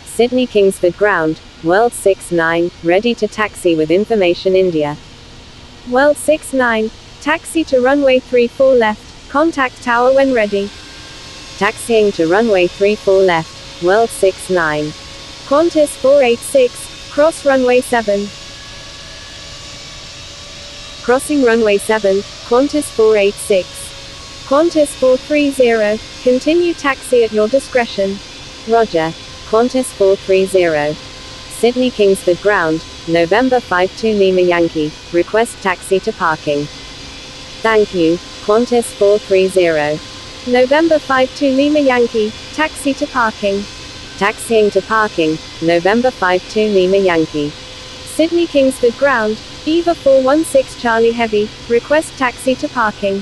Sydney Kingsford Ground, World 69, ready to taxi with information India. World 69, taxi to runway 34 left, contact tower when ready. Taxiing to runway 34 left, World 69. Qantas 486, cross runway 7. Crossing runway 7, Qantas 486. Qantas 430, continue taxi at your discretion. Roger. Qantas 430. Sydney Kingsford Ground, November 52 Lima Yankee, request taxi to parking. Thank you, Qantas 430. November 52 Lima Yankee, taxi to parking. Taxiing to parking, November 52 Lima Yankee. Sydney Kingsford Ground, Eva 416 Charlie Heavy, request taxi to parking.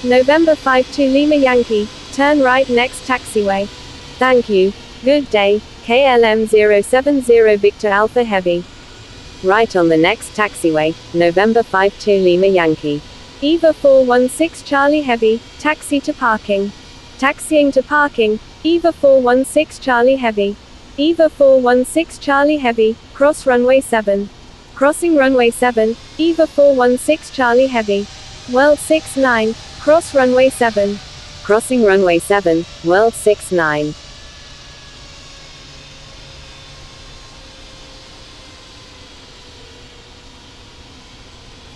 November 52 Lima Yankee, turn right next taxiway. Thank you. Good day, KLM 070 Victor Alpha Heavy. Right on the next taxiway, November 52 Lima Yankee. Eva 416 Charlie Heavy, taxi to parking. Taxiing to parking, Eva 416 Charlie Heavy. Eva 416 Charlie Heavy, cross runway 7. Crossing runway 7, Eva 416 Charlie Heavy. World 69, cross runway 7. Crossing runway 7, World 69.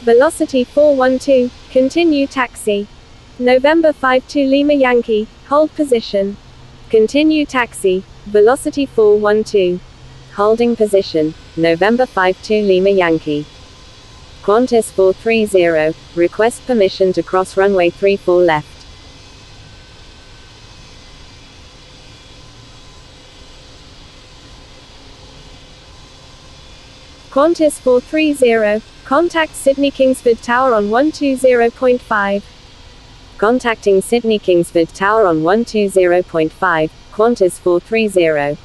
Velocity 412, continue taxi. November 52 Lima Yankee, hold position. Continue taxi, velocity 412. Holding position, November 52 Lima Yankee. Qantas 430, request permission to cross runway 34 left. Qantas 430, contact Sydney Kingsford Tower on 120.5. Contacting Sydney Kingsford Tower on 120.5, Qantas 430.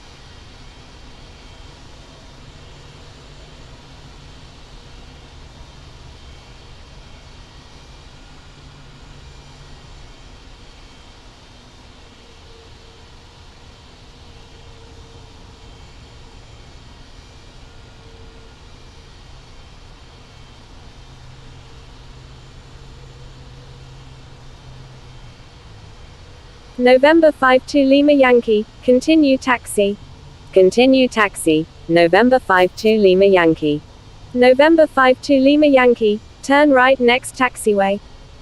November 52 Lima Yankee, continue taxi. Continue taxi, November 52 Lima Yankee. November 52 Lima Yankee, turn right next taxiway.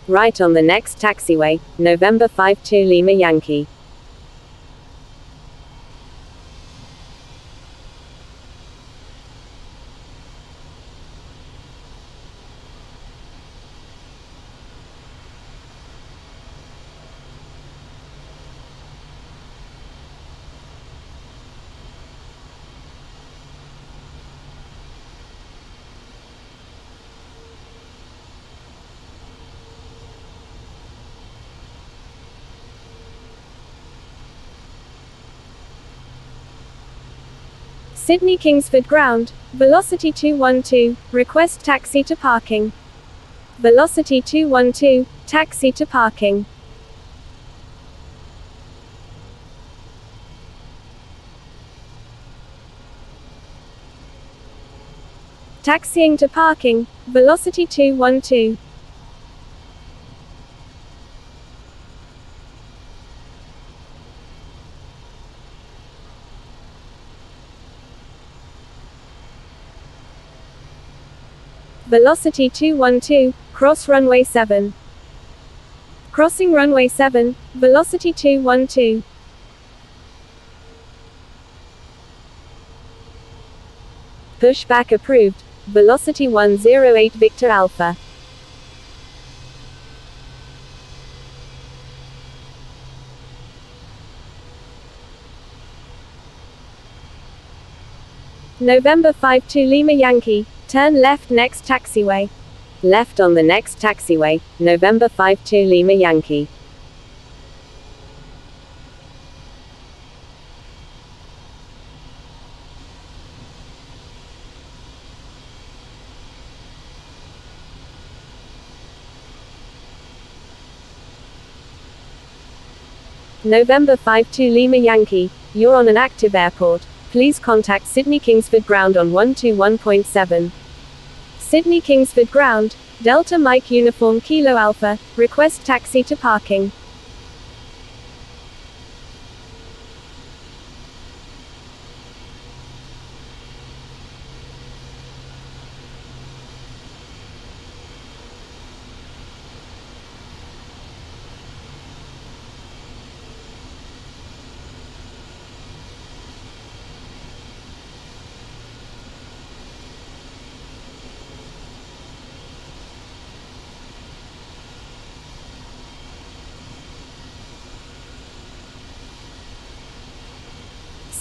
Right on the next taxiway, November 52 Lima Yankee. Sydney Kingsford Ground, velocity 212, request taxi to parking. Velocity 212, taxi to parking. Taxiing to parking, velocity 212. Velocity 212, cross runway 7. Crossing runway 7, velocity 212. Pushback approved, velocity 108 Victor Alpha. November 52 Lima Yankee, turn left next taxiway. Left on the next taxiway, November 52 Lima Yankee. November 52 Lima Yankee, you're on an active airport. Please contact Sydney Kingsford Ground on 121.7. Sydney Kingsford Ground, Delta Mike Uniform Kilo Alpha, request taxi to parking.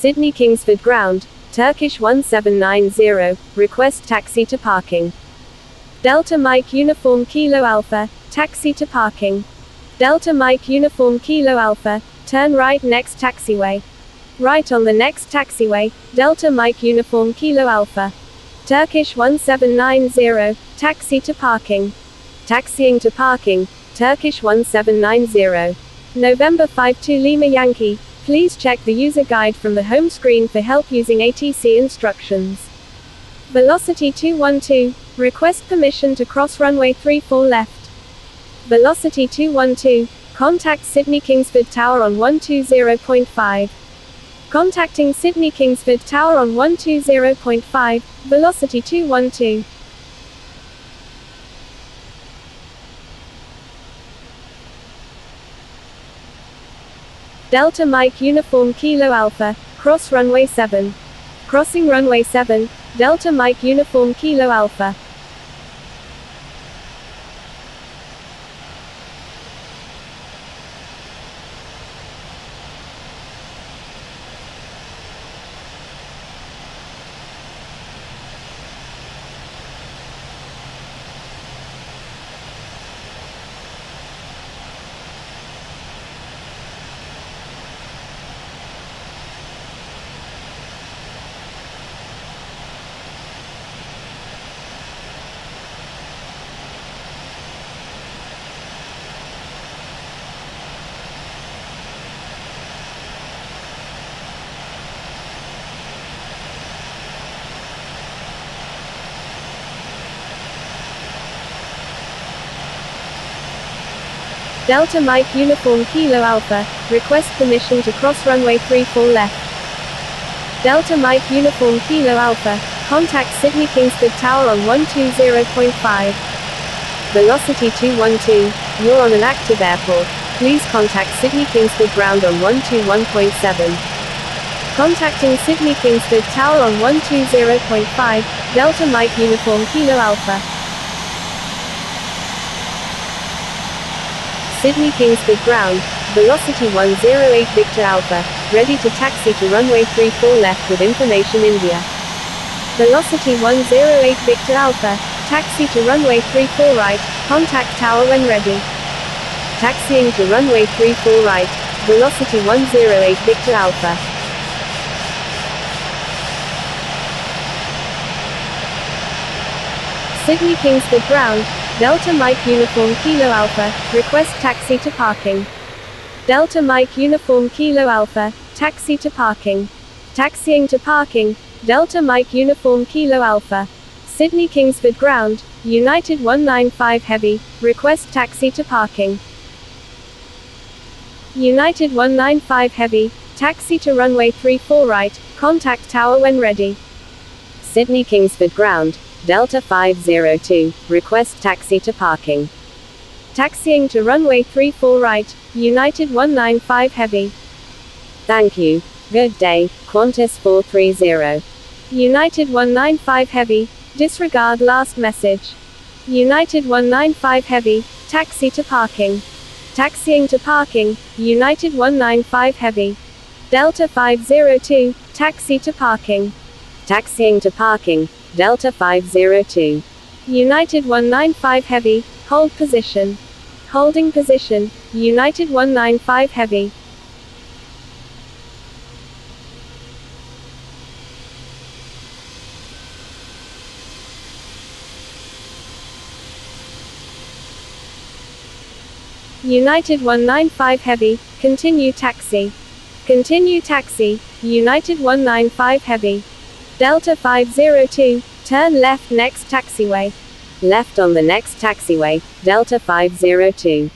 Sydney Kingsford Ground, Turkish 1790, request taxi to parking. Delta Mike Uniform Kilo Alpha, taxi to parking. Delta Mike Uniform Kilo Alpha, turn right next taxiway. Right on the next taxiway, Delta Mike Uniform Kilo Alpha. Turkish 1790, taxi to parking. Taxiing to parking, Turkish 1790. November 52 Lima Yankee, please check the user guide from the home screen for help using ATC instructions. Velocity 212, request permission to cross runway 34 left. Velocity 212, contact Sydney Kingsford Tower on 120.5. Contacting Sydney Kingsford Tower on 120.5, velocity 212. Delta Mike Uniform Kilo Alpha, cross runway 7. Crossing runway 7, Delta Mike Uniform Kilo Alpha. Delta Mike Uniform Kilo Alpha, request permission to cross runway 34 left. Delta Mike Uniform Kilo Alpha, contact Sydney Kingsford Tower on 120.5. Velocity 212, you're on an active airport. Please contact Sydney Kingsford Ground on 121.7. Contacting Sydney Kingsford Tower on 120.5, Delta Mike Uniform Kilo Alpha. Sydney Kingsford Ground, velocity 108 Victor Alpha, ready to taxi to runway 34 left with information India. Velocity 108 Victor Alpha, taxi to runway 34 right, contact tower when ready. Taxiing to runway 34 right, velocity 108 Victor Alpha. Sydney Kingsford Ground, Delta Mike Uniform Kilo Alpha, request taxi to parking. Delta Mike Uniform Kilo Alpha, taxi to parking. Taxiing to parking, Delta Mike Uniform Kilo Alpha. Sydney Kingsford Ground, United 195 Heavy, request taxi to parking. United 195 Heavy, taxi to runway 34 right, contact tower when ready. Sydney Kingsford Ground, Delta 502, request taxi to parking. Taxiing to runway 34 right, United 195 Heavy. Thank you. Good day, Qantas 430. United 195 Heavy, disregard last message. United 195 Heavy, taxi to parking. Taxiing to parking, United 195 Heavy. Delta 502, taxi to parking. Taxiing to parking, Delta 502. United 195 Heavy, hold position. Holding position, United 195 Heavy. United 195 Heavy, continue taxi. Continue taxi, United 195 Heavy. Delta 502, turn left next taxiway. Left on the next taxiway, Delta 502.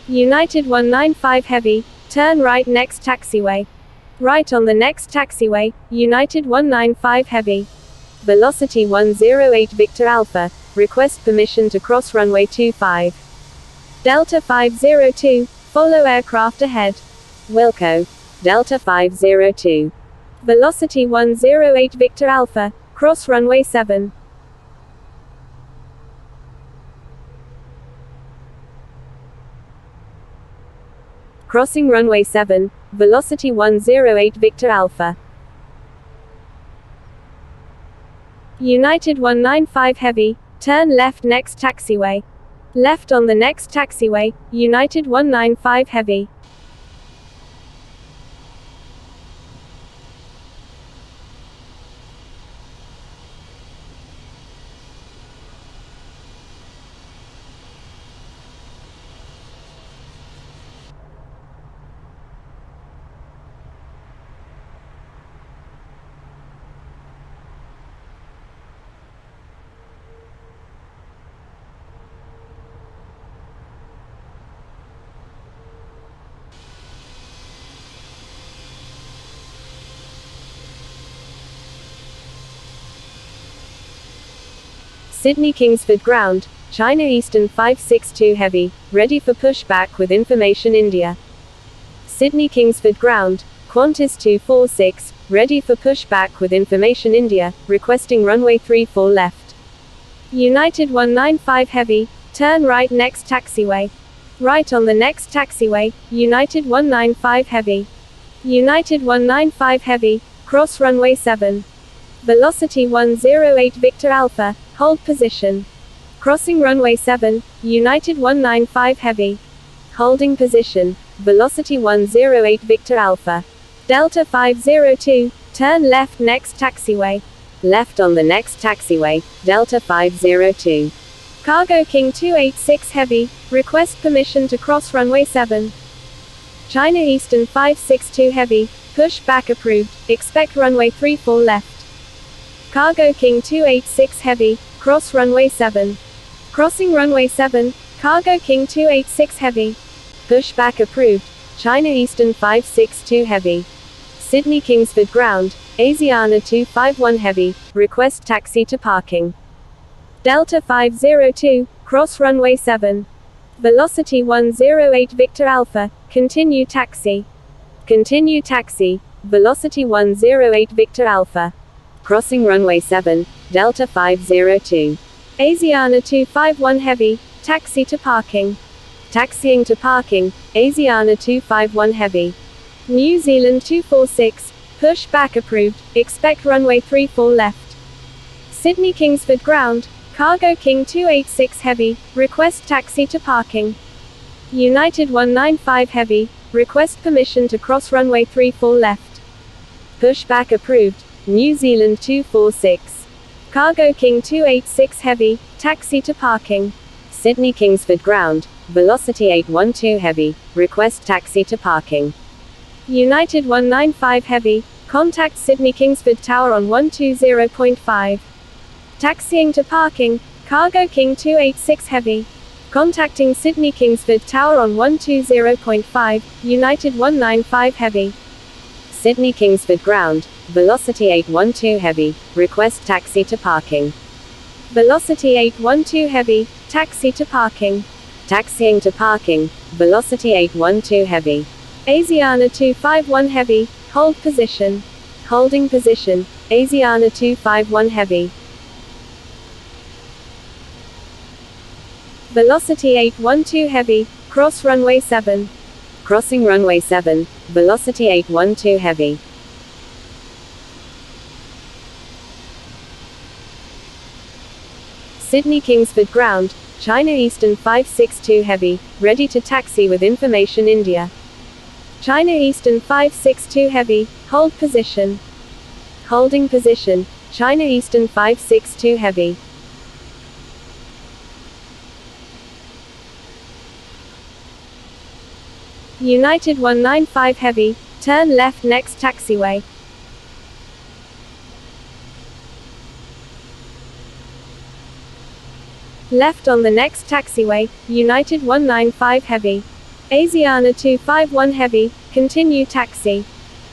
United 195 Heavy, turn right next taxiway. Right on the next taxiway, United 195 Heavy. Velocity 108 Victor Alpha, request permission to cross runway 25. Delta 502, follow aircraft ahead. Wilco. Delta 502. Velocity 108 Victor Alpha, cross runway 7. Crossing runway 7, velocity 108 Victor Alpha. United 195 Heavy, turn left next taxiway. Left on the next taxiway, United 195 Heavy. Sydney Kingsford Ground, China Eastern 562 Heavy, ready for pushback with information India. Sydney Kingsford Ground, Qantas 246, ready for pushback with information India, requesting runway 34 left. United 195 Heavy, turn right next taxiway. Right on the next taxiway, United 195 Heavy. United 195 Heavy, cross runway 7. Velocity 108 Victor Alpha, hold position. Crossing runway 7, United 195 Heavy. Holding position, velocity 108 Victor Alpha. Delta 502, turn left next taxiway. Left on the next taxiway, Delta 502. Cargo King 286 Heavy, request permission to cross runway 7. China Eastern 562 Heavy, pushback approved, expect runway 34 left. Cargo King 286 Heavy, cross runway 7. Crossing runway 7, Cargo King 286 Heavy. Pushback approved. China Eastern 562 Heavy. Sydney Kingsford Ground, Asiana 251 Heavy, request taxi to parking. Delta 502, cross runway 7. Velocity 108 Victor Alpha, continue taxi. Continue taxi, velocity 108 Victor Alpha. Crossing runway 7, Delta 502. Asiana 251 Heavy, taxi to parking. Taxiing to parking, Asiana 251 Heavy. New Zealand 246, pushback approved, expect runway 34 left. Sydney Kingsford Ground, Cargo King 286 Heavy, request taxi to parking. United 195 Heavy, request permission to cross runway 34 left. Pushback approved, New Zealand 246. Cargo King 286 Heavy, taxi to parking. Sydney Kingsford Ground, velocity 812 Heavy, request taxi to parking. United 195 Heavy, contact Sydney Kingsford Tower on 120.5. Taxiing to parking, Cargo King 286 Heavy. Contacting Sydney Kingsford Tower on 120.5, United 195 Heavy. Sydney Kingsford Ground, velocity 812 Heavy, request taxi to parking. Velocity 812 Heavy, taxi to parking. Taxiing to parking, velocity 812 Heavy. Asiana 251 Heavy, hold position. Holding position, Asiana 251 Heavy. Velocity 812 Heavy, cross runway 7. Crossing runway 7, velocity 812 Heavy. Sydney Kingsford Ground, China Eastern 562 Heavy, ready to taxi with information India. China Eastern 562 Heavy, hold position. Holding position, China Eastern 562 Heavy. United 195 Heavy, turn left next taxiway. Left on the next taxiway, United 195 Heavy. Asiana 251 Heavy, continue taxi.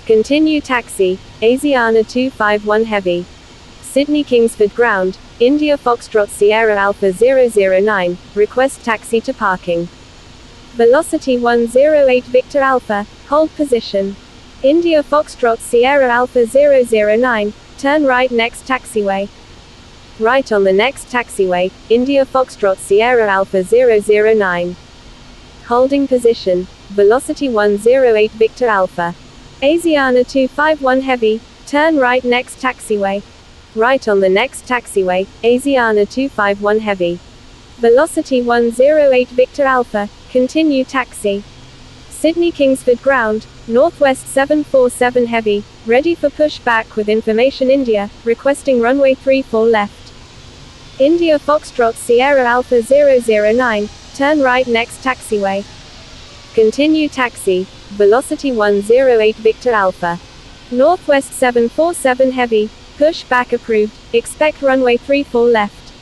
Continue taxi, Asiana 251 Heavy. Sydney Kingsford Ground, India Foxtrot Sierra Alpha 009, request taxi to parking. Velocity 108 Victor Alpha, hold position. India Foxtrot Sierra Alpha 009, turn right next taxiway. Right on the next taxiway, India Foxtrot Sierra Alpha 009. Holding position, velocity 108 Victor Alpha. Asiana 251 Heavy, turn right next taxiway. Right on the next taxiway, Asiana 251 Heavy. Velocity 108 Victor Alpha, continue taxi. Sydney Kingsford Ground, Northwest 747 Heavy, ready for pushback with information India, requesting runway 34 left. India Foxtrot Sierra Alpha 009, turn right next taxiway. Continue taxi, velocity 108 Victor Alpha. Northwest 747 Heavy, pushback approved, expect runway 34 left.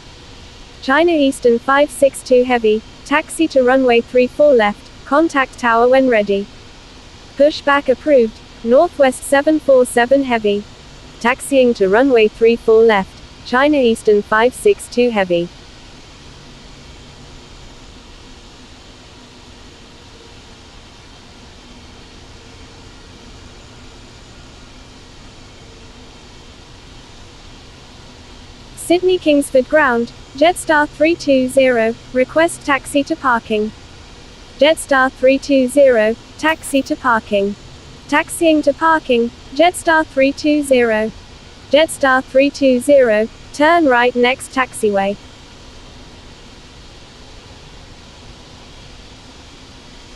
China Eastern 562 Heavy, taxi to runway 34 left, contact tower when ready. Pushback approved, Northwest 747 Heavy. Taxiing to runway 34 left, China Eastern 562 Heavy. Sydney Kingsford Ground, Jetstar 320, request taxi to parking. Jetstar 320, taxi to parking. Taxiing to parking, Jetstar 320. Jetstar 320, turn right next taxiway.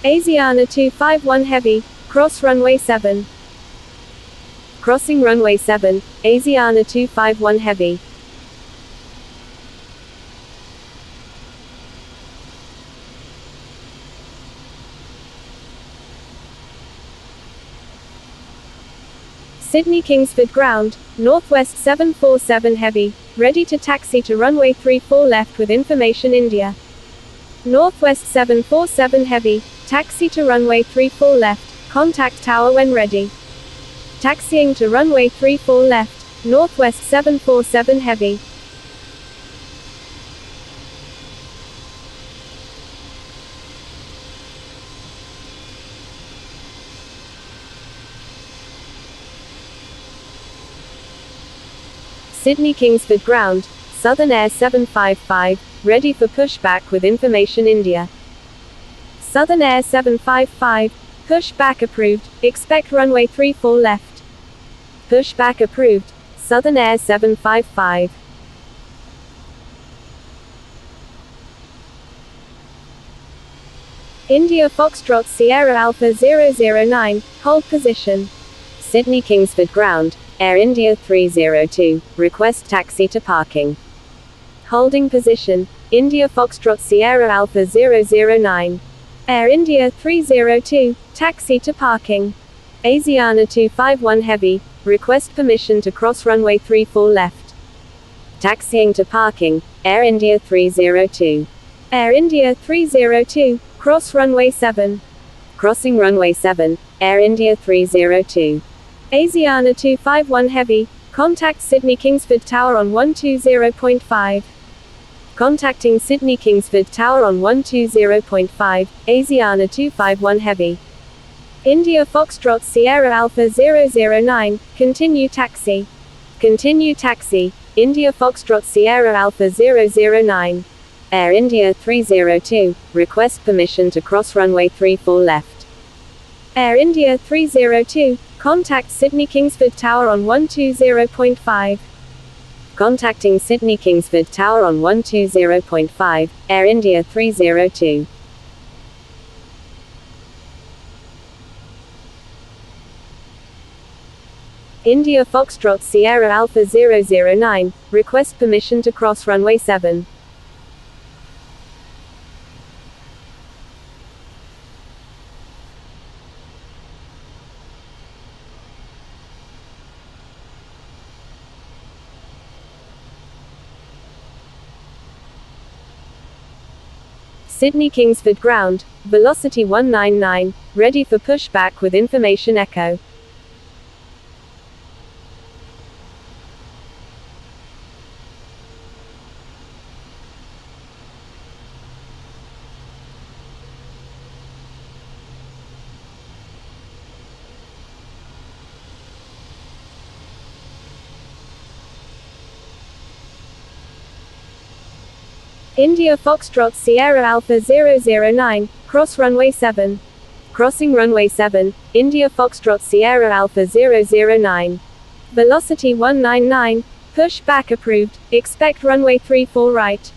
Asiana 251 Heavy, cross runway 7. Crossing runway 7, Asiana 251 Heavy. Sydney Kingsford Ground, Northwest 747 Heavy, ready to taxi to runway 34 left with information India. Northwest 747 Heavy, taxi to runway 34 left, contact tower when ready. Taxiing to runway 34 left, Northwest 747 Heavy. Sydney Kingsford ground, Southern Air 755, ready for pushback with information India. Southern Air 755, pushback approved, expect runway 34 left. Pushback approved, Southern Air 755. India Foxtrot Sierra Alpha 009, hold position. Sydney Kingsford ground, Air India 302, request taxi to parking. Holding position, India Foxtrot Sierra Alpha 009. Air India 302, taxi to parking. Asiana 251 Heavy, request permission to cross runway 34 left. Taxiing to parking, Air India 302. Air India 302, cross runway 7. Crossing runway 7, Air India 302. Asiana 251 Heavy, contact Sydney Kingsford Tower on 120.5. Contacting Sydney Kingsford Tower on 120.5, Asiana 251 Heavy. India Foxtrot Sierra Alpha 009, continue taxi. Continue taxi, India Foxtrot Sierra Alpha 009. Air India 302, request permission to cross runway 34 left. Air India 302, contact Sydney Kingsford Tower on 120.5. Contacting Sydney Kingsford Tower on 120.5, Air India 302. India Foxtrot Sierra Alpha 009, request permission to cross runway 7. Sydney Kingsford ground, velocity 199, ready for pushback with information echo. India Foxtrot Sierra Alpha 009, cross runway 7. Crossing runway 7, India Foxtrot Sierra Alpha 009. Velocity 199, pushback approved, expect runway 34 right.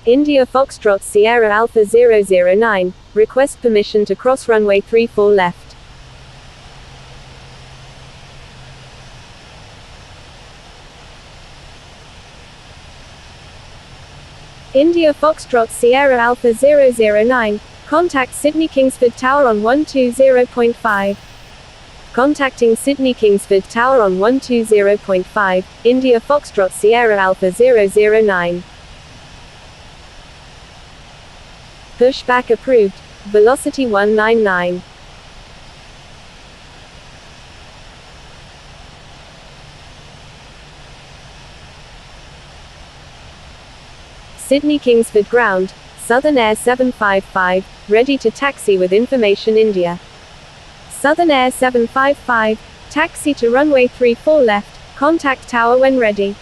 India Foxtrot Sierra Alpha 009, request permission to cross runway 34 left. India Foxtrot Sierra Alpha 009, contact Sydney Kingsford Tower on 120.5. Contacting Sydney Kingsford Tower on 120.5, India Foxtrot Sierra Alpha 009. Pushback approved, velocity 199. Sydney Kingsford ground, Southern Air 755, ready to taxi with information India. Southern Air 755, taxi to runway 34 left, contact tower when ready.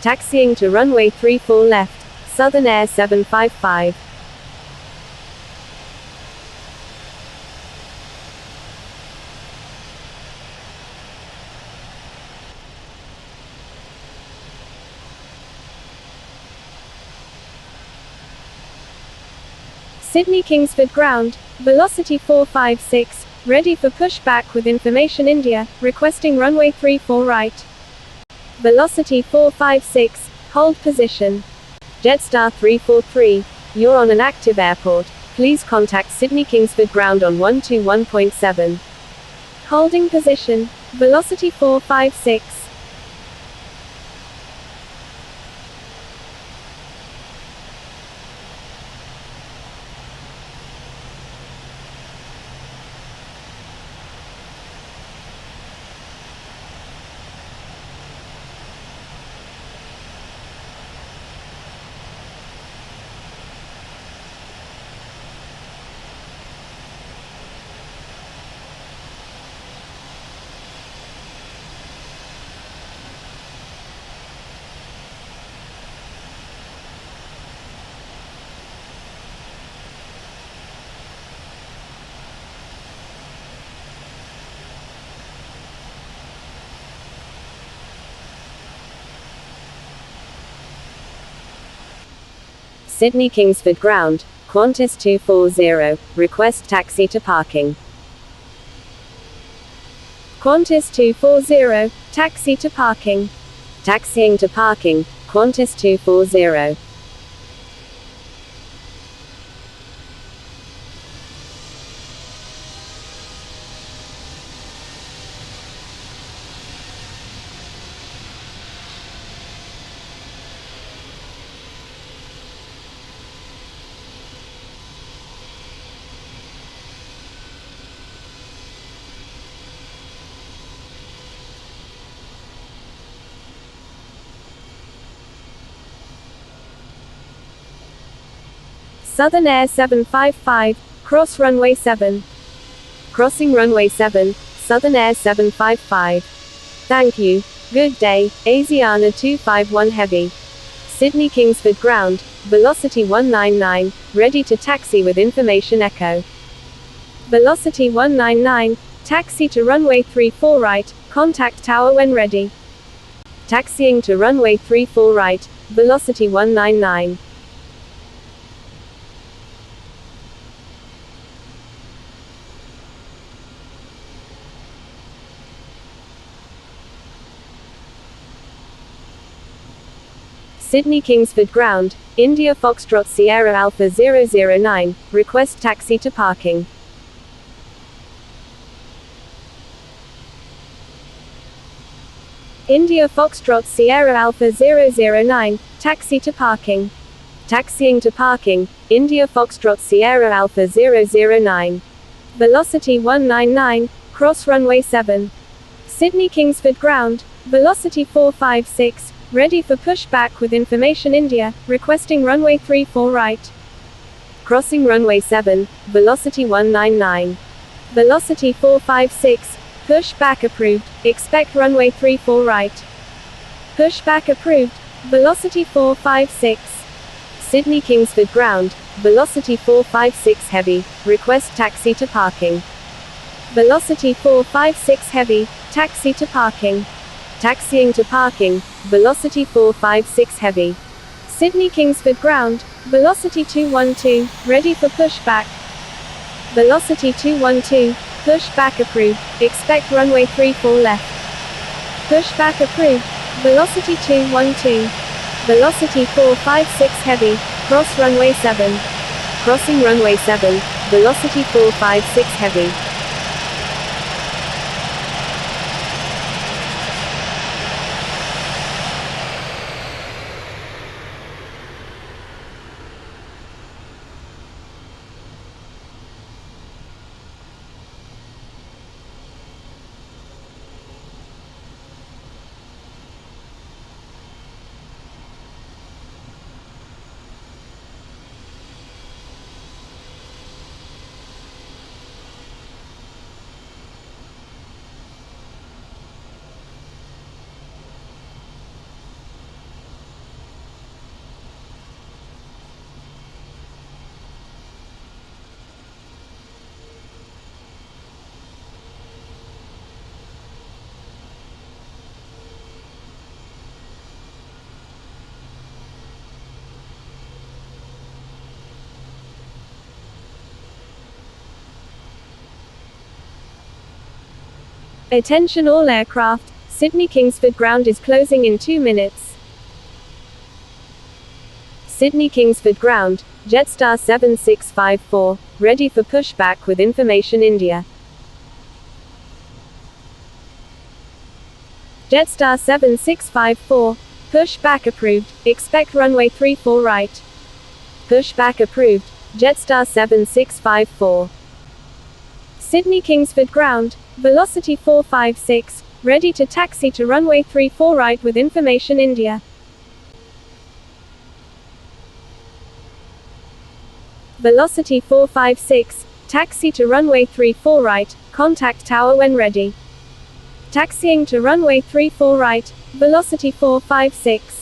Taxiing to runway 34 left, Southern Air 755. Sydney Kingsford ground, velocity 456, ready for pushback with information India, requesting runway 34 right. Velocity 456, hold position. Jetstar 343, you're on an active airport. Please contact Sydney Kingsford ground on 121.7. Holding position, velocity 456. Sydney Kingsford ground, Qantas 240, request taxi to parking. Qantas 240, taxi to parking. Taxiing to parking, Qantas 240. Southern Air 755, cross runway 7. Crossing runway 7, Southern Air 755. Thank you. Good day, Asiana 251 Heavy. Sydney Kingsford ground, velocity 199, ready to taxi with information Echo. Velocity 199, taxi to runway 34 right, contact tower when ready. Taxiing to runway 34 right, velocity 199. Sydney Kingsford ground, India Foxtrot Sierra Alpha 009, request taxi to parking. India Foxtrot Sierra Alpha 009, taxi to parking. Taxiing to parking, India Foxtrot Sierra Alpha 009. Velocity 199, cross runway 7. Sydney Kingsford ground, velocity 456, ready for pushback with information India, requesting runway 34 right. Crossing runway 7, velocity 199. Velocity 456, pushback approved, expect runway 34 right. Pushback approved, velocity 456. Sydney Kingsford ground, velocity 456 heavy, request taxi to parking. Velocity 456 heavy, taxi to parking. Taxiing to parking, velocity 456 heavy. Sydney Kingsford ground, velocity 212, ready for pushback. Velocity 212, pushback approved, expect runway 34 left. Pushback approved, velocity 212. Velocity 456 heavy, cross runway 7. Crossing runway 7, velocity 456 heavy. Attention all aircraft, Sydney Kingsford ground is closing in 2 minutes. Sydney Kingsford ground, Jetstar 7654, ready for pushback with information India. Jetstar 7654, pushback approved, expect runway 34 right. Pushback approved, Jetstar 7654. Sydney Kingsford ground, velocity 456, ready to taxi to runway 34 right with information India. Velocity 456, taxi to runway 34 right, contact tower when ready. Taxiing to runway 34 right, velocity 456.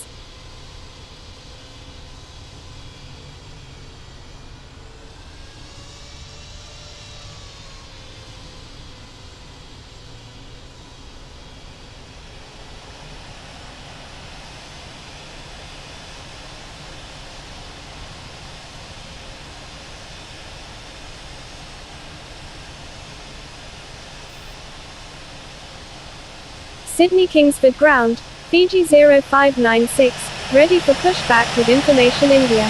Sydney Kingsford ground, Fiji 0596, ready for pushback with information India.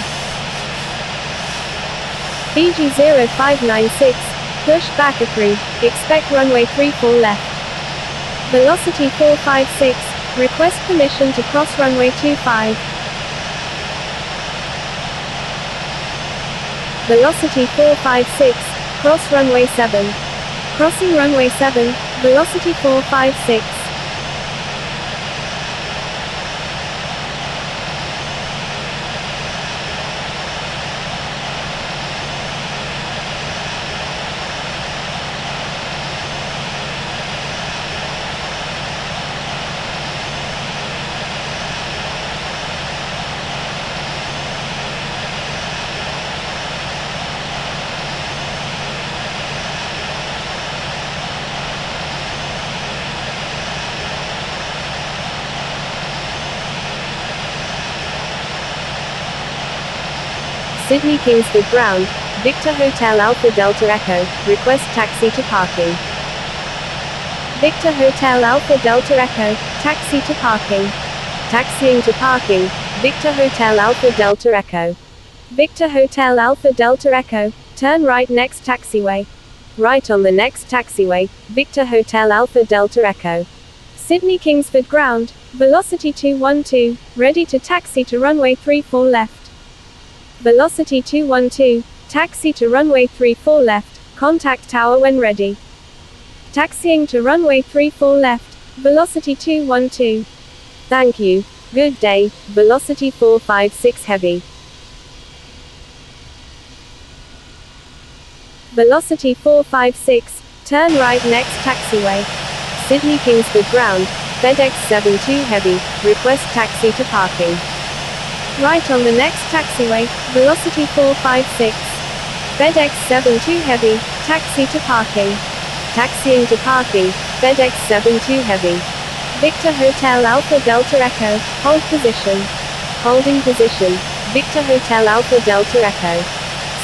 Fiji 0596, pushback approved, expect runway 34 left. Velocity 456, request permission to cross runway 25. Velocity 456, cross runway 7. Crossing runway 7, velocity 456. Sydney Kingsford ground, Victor Hotel Alpha Delta Echo, request taxi to parking. Victor Hotel Alpha Delta Echo, taxi to parking. Taxiing to parking, Victor Hotel Alpha Delta Echo. Victor Hotel Alpha Delta Echo, turn right next taxiway. Right on the next taxiway, Victor Hotel Alpha Delta Echo. Sydney Kingsford ground, velocity 212, ready to taxi to runway 34 left. Velocity 212, taxi to runway 34 left, contact tower when ready. Taxiing to runway 34 left, velocity 212. Thank you. Good day, velocity 456 heavy. Velocity 456, turn right next taxiway. Sydney Kingsford ground, FedEx 72 heavy, request taxi to parking. Right on the next taxiway, velocity 456. FedEx 72 heavy, taxi to parking. Taxiing to parking, FedEx 72 heavy. Victor Hotel Alpha Delta Echo, hold position. Holding position, Victor Hotel Alpha Delta Echo.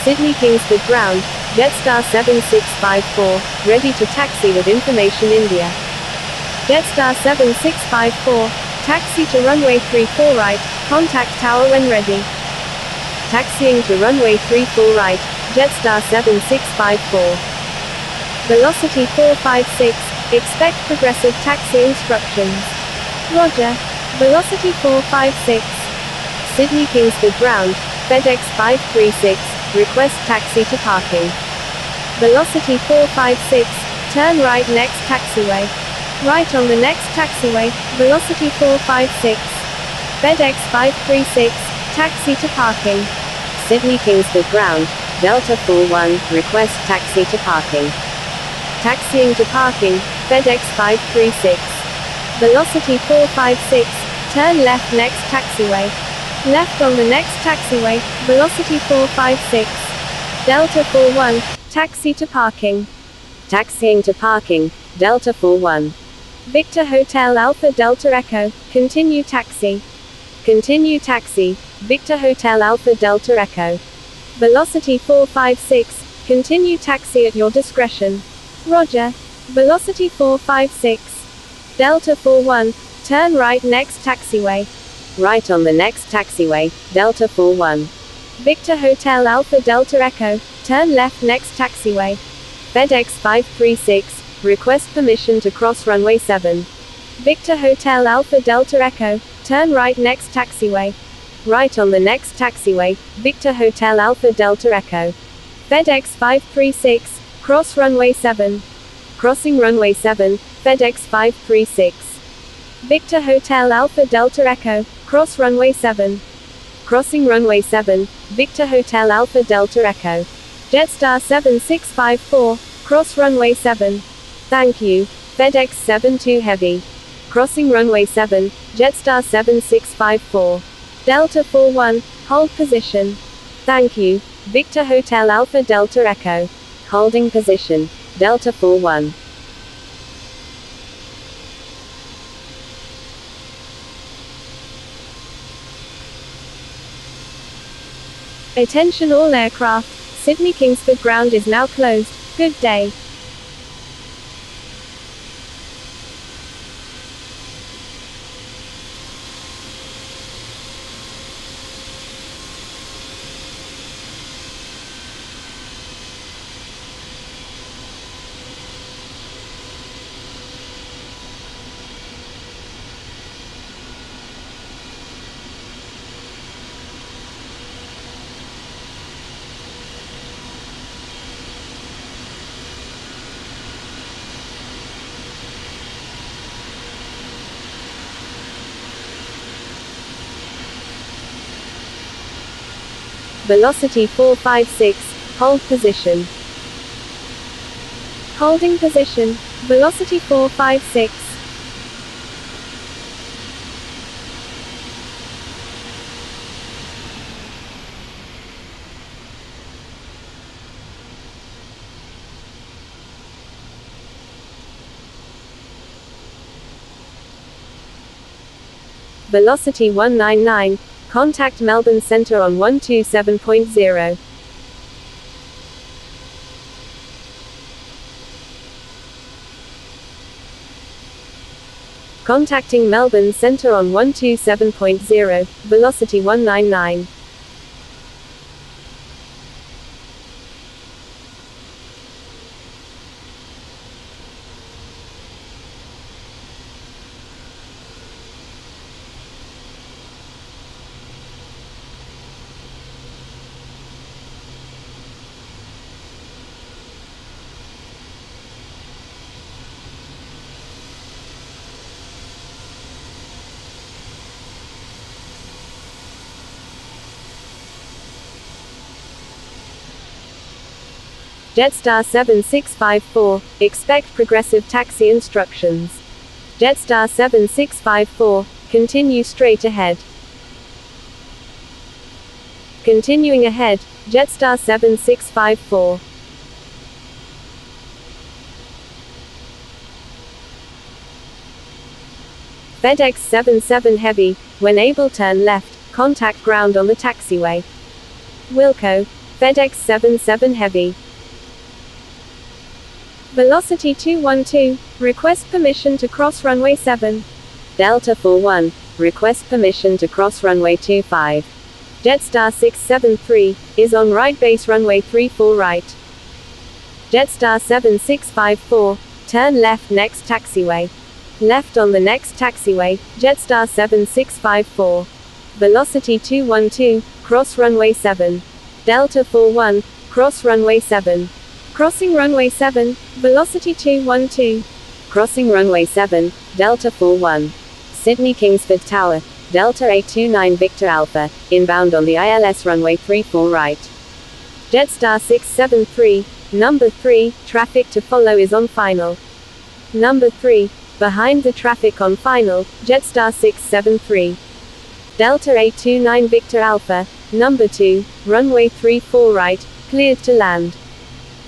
Sydney Kingsford ground, Jetstar 7654, ready to taxi with information India. Jetstar 7654, taxi to runway 34 right, contact tower when ready. Taxiing to runway 34 right, Jetstar 7654. Velocity 456, expect progressive taxi instructions. Roger. Velocity 456. Sydney Kingsford ground, FedEx 536, request taxi to parking. Velocity 456, turn right next taxiway. Right on the next taxiway, velocity 456. FedEx 536, taxi to parking. Sydney Kingsford ground, Delta 41, request taxi to parking. Taxiing to parking, FedEx 536. Velocity 456, turn left next taxiway. Left on the next taxiway, velocity 456. Delta 41, taxi to parking. Taxiing to parking, Delta 41. Victor Hotel Alpha Delta Echo, continue taxi. Continue taxi, Victor Hotel Alpha Delta Echo. Velocity 456, continue taxi at your discretion. Roger. Velocity 456. Delta 41, turn right next taxiway. Right on the next taxiway, Delta 41. Victor Hotel Alpha Delta Echo, turn left next taxiway. FedEx 536, request permission to cross runway 7. Victor Hotel Alpha Delta Echo, turn right next taxiway. Right on the next taxiway, Victor Hotel Alpha Delta Echo. FedEx 536, cross runway 7. Crossing runway 7, FedEx 536. Victor Hotel Alpha Delta Echo, cross runway 7. Crossing runway 7, Victor Hotel Alpha Delta Echo. Jetstar 7654, cross runway 7. Thank you, FedEx 72 Heavy. Crossing runway 7, Jetstar 7654. Delta 41, hold position. Thank you, Victor Hotel Alpha Delta Echo. Holding position, Delta 41. Attention all aircraft, Sydney Kingsford ground is now closed. Good day. Velocity 456, hold position. Holding position, velocity 456. Velocity 199, contact Melbourne Centre on 127.0. Contacting Melbourne Centre on 127.0, velocity 199. Jetstar 7654, expect progressive taxi instructions. Jetstar 7654, continue straight ahead. Continuing ahead, Jetstar 7654. FedEx 77 Heavy, when able turn left, contact ground on the taxiway. Wilco, FedEx 77 Heavy. Velocity 212, request permission to cross runway 7. Delta 41, request permission to cross runway 25. Jetstar 673, is on right base runway 34 right. Jetstar 7654, turn left next taxiway. Left on the next taxiway, Jetstar 7654. Velocity 212, cross runway 7. Delta 41, cross runway 7. Crossing runway 7, velocity 212. Crossing runway 7, Delta 41. Sydney Kingsford Tower, Delta 829 Victor Alpha, inbound on the ILS runway 34 right. Jetstar 673, number 3, traffic to follow is on final. Number 3, behind the traffic on final, Jetstar 673. Delta 829 Victor Alpha, number 2, runway 34 right, cleared to land.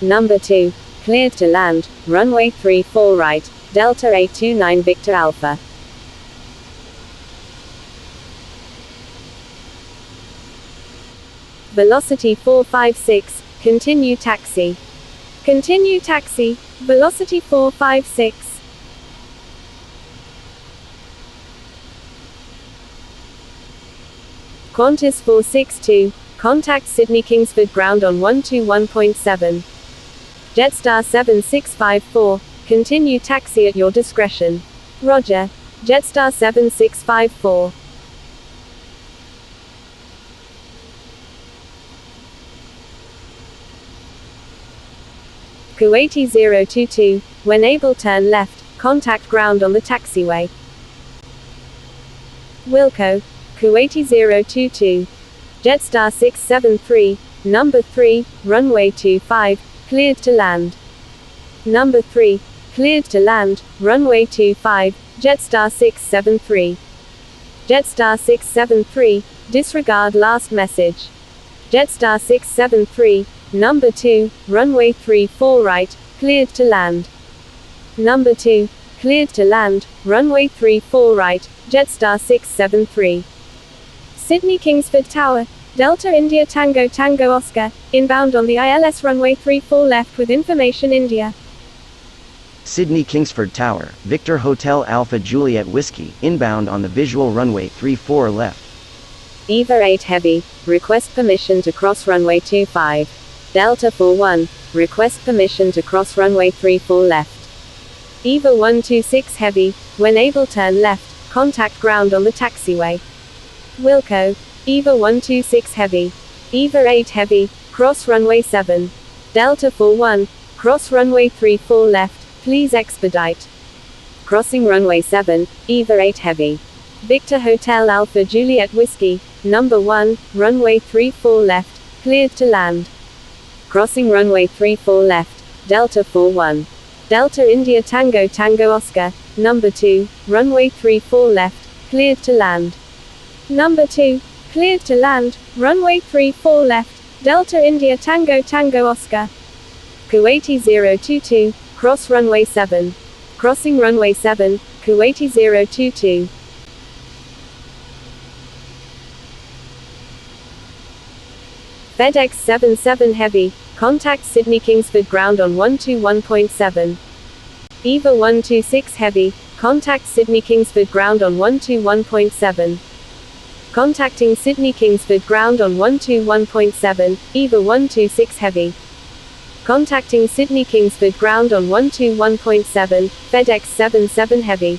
Number 2, cleared to land, runway 34 right, Delta 829 Victor Alpha. Velocity 456, continue taxi. Continue taxi, velocity 456. Qantas 462, contact Sydney Kingsford ground on 121.7. Jetstar 7654, continue taxi at your discretion. Roger. Jetstar 7654. Kuwaiti 022, when able turn left, contact ground on the taxiway. Wilco. Kuwaiti 022. Jetstar 673, number 3, runway 25, cleared to land. Number 3, cleared to land, runway 25, Jetstar 673. Jetstar 673, disregard last message. Jetstar 673, number 2, runway 34 right, cleared to land. Number 2, cleared to land, runway 34 right, Jetstar 673. Sydney Kingsford Tower, Delta India Tango Tango Oscar, inbound on the ILS runway 34 left with information India. Sydney Kingsford Tower, Victor Hotel Alpha Juliet Whiskey, inbound on the visual runway 34 left. EVA 8 Heavy, request permission to cross runway 25. Delta 41, request permission to cross runway 34 left. EVA 126 Heavy, when able turn left, contact ground on the taxiway. Wilco. EVA 126 Heavy. EVA 8 Heavy, cross runway 7. Delta 41, cross runway 34 left, please expedite. Crossing runway 7, EVA 8 Heavy. Victor Hotel Alpha Juliet Whiskey, number 1, runway 34 left, cleared to land. Crossing runway 34 left, Delta 41. Delta India Tango Tango Oscar, number 2, runway 34 left, cleared to land. Number 2, cleared to land, runway 34 left, Delta India Tango Tango Oscar. Kuwaiti 022, cross runway 7. Crossing runway 7, Kuwaiti 022. FedEx 77 Heavy, contact Sydney Kingsford ground on 121.7. EVA 126 Heavy, contact Sydney Kingsford ground on 121.7. Contacting Sydney Kingsford ground on 121.7, EVA 126 Heavy. Contacting Sydney Kingsford ground on 121.7, FedEx 77 Heavy.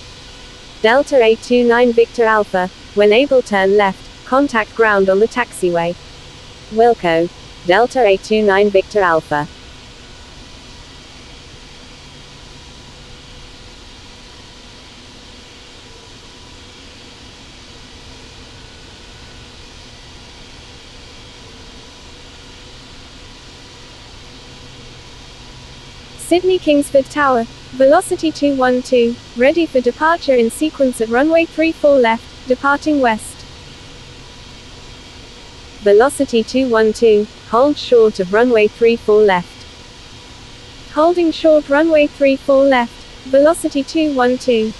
Delta 829 Victor Alpha, when able turn left, contact ground on the taxiway. Wilco. Delta 829 Victor Alpha. Sydney Kingsford Tower, velocity 212, ready for departure in sequence at runway 34 left, departing west. Velocity 212, hold short of runway 34 left. Holding short runway 34 left, velocity 212.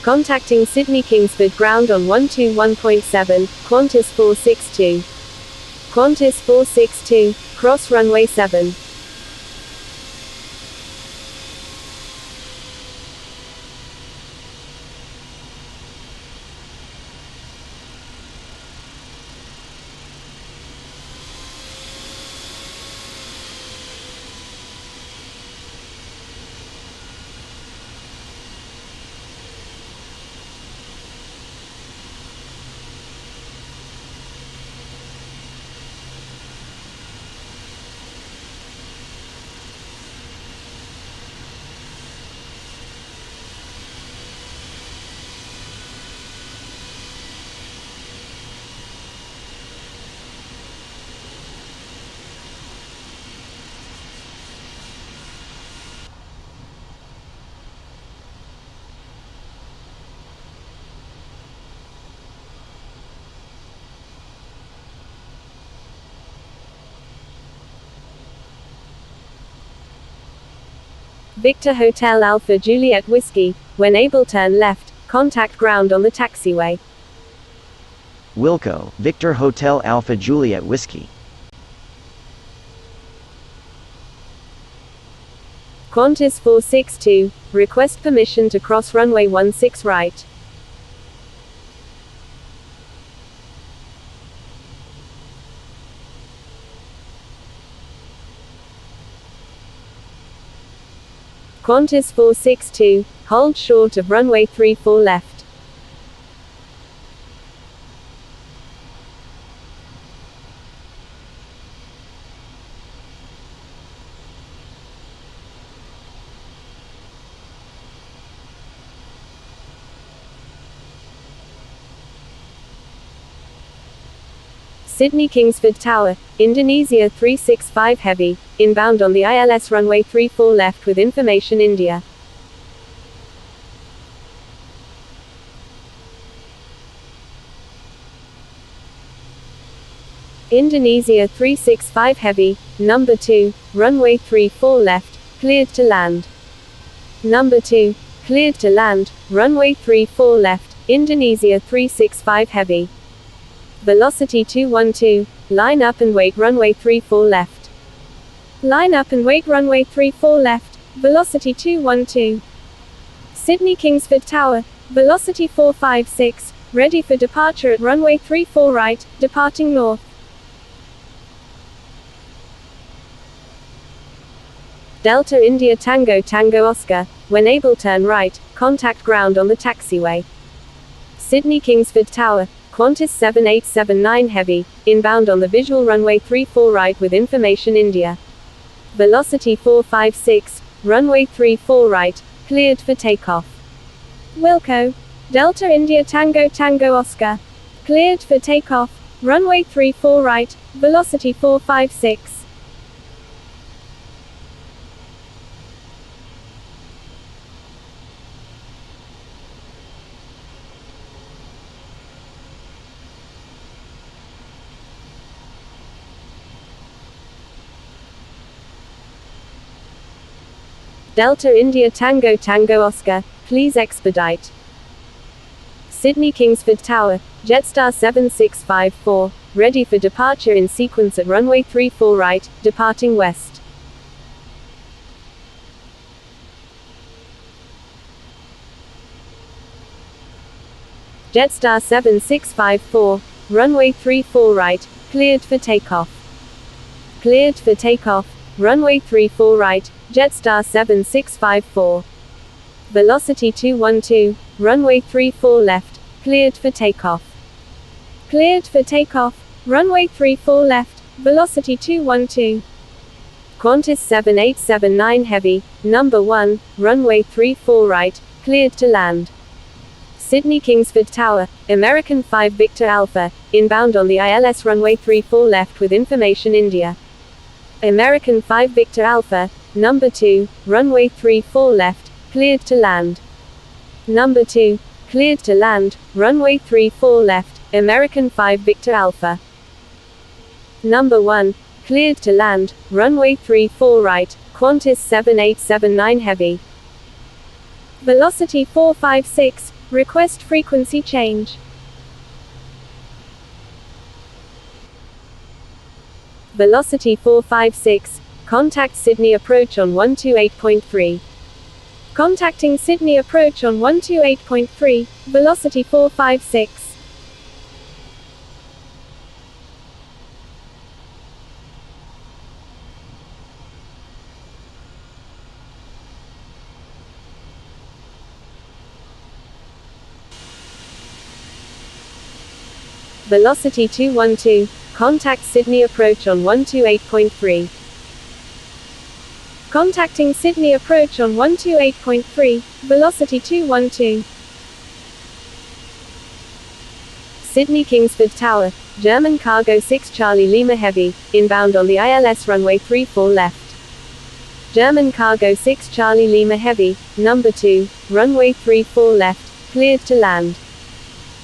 Contacting Sydney Kingsford ground on 121.7, Qantas 462. Qantas 462, cross runway 7. Victor Hotel Alpha Juliet Whiskey, when able turn left, contact ground on the taxiway. Wilco, Victor Hotel, Alpha Juliet Whiskey. Wilco, Victor Hotel, Alpha Juliet Whiskey. Wilco, Victor Hotel, Alpha Juliet Whiskey. Wilco, Victor Hotel, Alpha Juliet Whiskey. Wilco, Victor Hotel, Alpha Juliet Whiskey. Wilco, Victor Hotel, Alpha Juliet Whiskey. Number 2, Qantas 462, request permission to cross runway 16 right. Qantas 462, hold short of runway 34 left. Sydney Kingsford Tower, Indonesia 365 Heavy, inbound on the ILS runway 34 left with information India. Indonesia 365 Heavy, number 2, runway 34 left, cleared to land. Number 2, cleared to land, runway 34 left, Indonesia 365 Heavy. Velocity 212, line up and wait runway 34 left. Line up and wait runway 34 left, velocity 212. Sydney Kingsford Tower, velocity 456, ready for departure at runway 34 right, departing north. Delta India Tango Tango Oscar, when able turn right, contact ground on the taxiway. Sydney Kingsford Tower, Qantas 7879 Heavy, inbound on the visual runway 34 right with information India. Velocity 456, runway 34 right, cleared for takeoff. Wilco, Delta India Tango Tango Oscar, cleared for takeoff, runway 34 right, velocity 456. Delta India Tango Tango Oscar, please expedite. Sydney Kingsford Tower, Jetstar 7654, ready for departure in sequence at runway 34 right, departing west. Jetstar 7654, runway 34 right, cleared for takeoff. Cleared for takeoff, runway 34 right, Jetstar 7654. Velocity 212, runway 34 left, cleared for takeoff. Cleared for takeoff, runway 34 left, velocity 212. Qantas 7879 Heavy, number 1, runway 34 right, cleared to land. Sydney Kingsford Tower, American 5 Victor Alpha, inbound on the ILS runway 34 left with information India. American 5 Victor Alpha, number 2, runway 34 left, cleared to land. Number 2, cleared to land, runway 34 left, American 5 Victor Alpha. Number 1, cleared to land, runway 34 right, Qantas 7879 Heavy. Velocity 456, request frequency change. Velocity 456, contact Sydney approach on 128.3. Contacting Sydney approach on 128.3, velocity 456. Velocity 212, contact Sydney approach on 128.3. Contacting Sydney approach on 128.3, velocity 212. Sydney Kingsford Tower, German Cargo 6 Charlie Lima Heavy, inbound on the ILS runway 34 left. German Cargo 6 Charlie Lima Heavy, number 2, runway 34 left, cleared to land.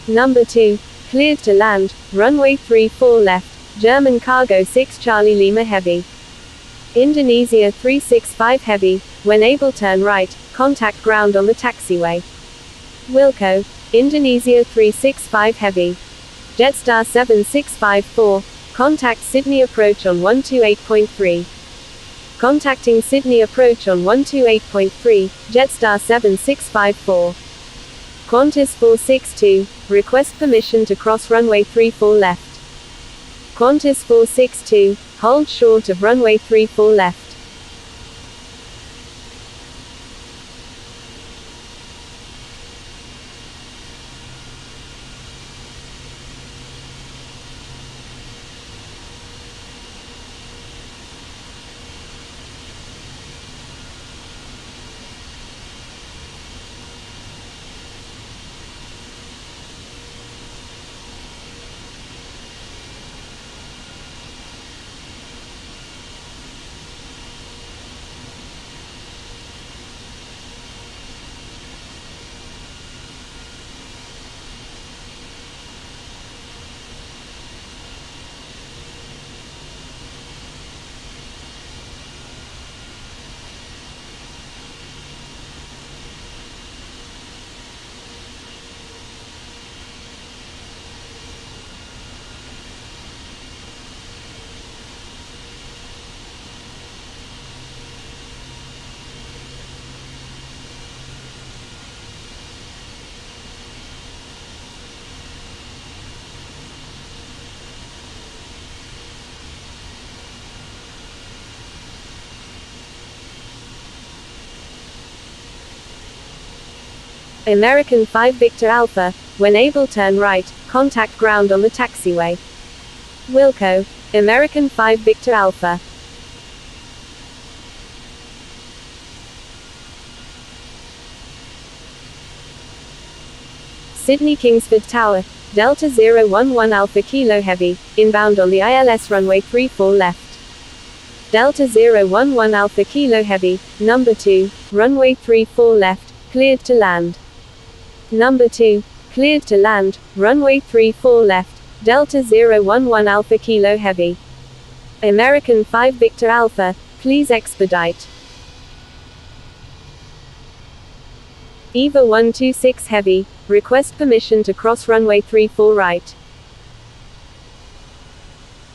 Number 2, cleared to land, runway 34 left, German Cargo 6 Charlie Lima Heavy. Indonesia 365 Heavy, when able turn right, contact ground on the taxiway. Wilco, Indonesia 365 Heavy. Jetstar 7654, contact Sydney approach on 128.3. Contacting Sydney approach on 128.3, Jetstar 7654. Qantas 462, request permission to cross runway 34 left. Qantas 462, hold short of runway 34 left. American 5 Victor Alpha, when able turn right, contact ground on the taxiway. Wilco, American 5 Victor Alpha. Sydney Kingsford Tower, Delta 011 Alpha Kilo Heavy, inbound on the ILS runway 34 left. Delta 011 Alpha Kilo Heavy, number 2, runway 34 left, cleared to land. Number 2, cleared to land, runway 34 left, Delta 011 Alpha Kilo Heavy. American 5 Victor Alpha, please expedite. EVA 126 Heavy, request permission to cross runway 34 right.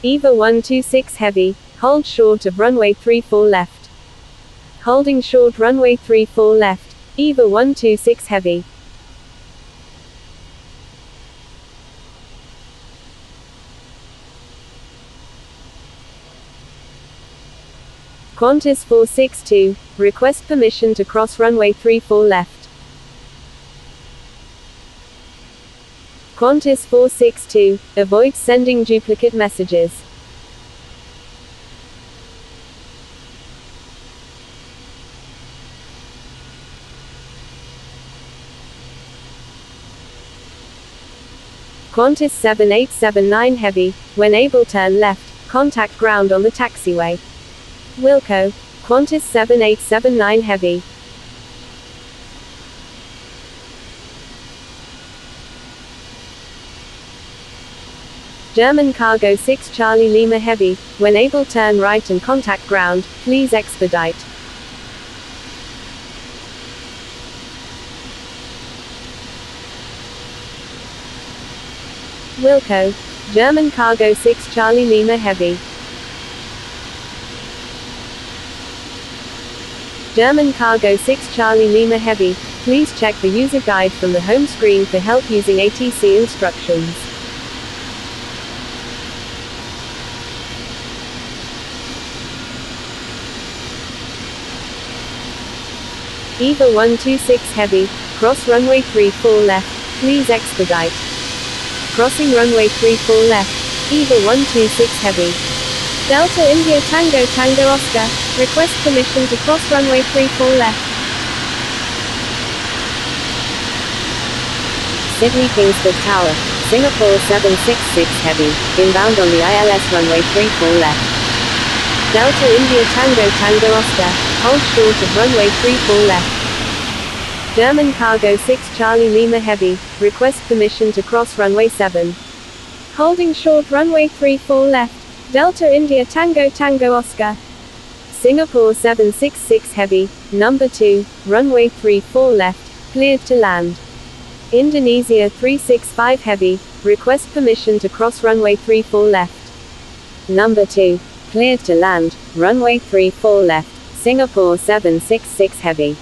EVA 126 Heavy, hold short of runway 34 left. Holding short runway 34 left, EVA 126 Heavy. Qantas 462, request permission to cross runway 34 left. Qantas 462, avoid sending duplicate messages. Qantas 7879 Heavy, when able turn left, contact ground on the taxiway. Wilco, Qantas 7879 Heavy. German Cargo 6 Charlie Lima Heavy, when able turn right and contact ground, please expedite. Wilco, German Cargo 6 Charlie Lima Heavy. German Cargo 6 Charlie Lima Heavy, please check the user guide from the home screen for help using ATC instructions. EVA 126 Heavy, cross runway 34 left, please expedite. Crossing runway 34 left, EVA 126 Heavy. Delta India Tango Tango Oscar, request permission to cross runway 34 left. Sydney Kingsford Tower, Singapore 766 Heavy, inbound on the ILS runway 34 left. Delta India Tango Tango Oscar, hold short of runway 34 left. German Cargo 6 Charlie Lima Heavy, request permission to cross runway 7. Holding short runway 34 left. Delta India Tango Tango Oscar. Singapore 766 Heavy, number 2, runway 34 left, cleared to land. Indonesia 365 Heavy, request permission to cross runway 34 left. Number 2, cleared to land, runway 34 left, Singapore 766 heavy.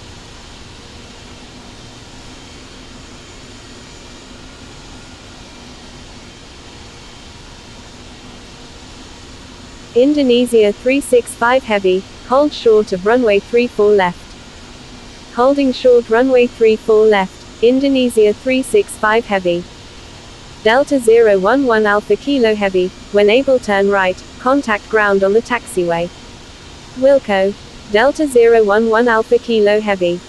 Indonesia 365 heavy, hold short of runway 34 left. Holding short runway 34 left, Indonesia 365 heavy. Delta 011 Alpha Kilo heavy, when able turn right, contact ground on the taxiway. Wilco, Delta 011 Alpha Kilo heavy.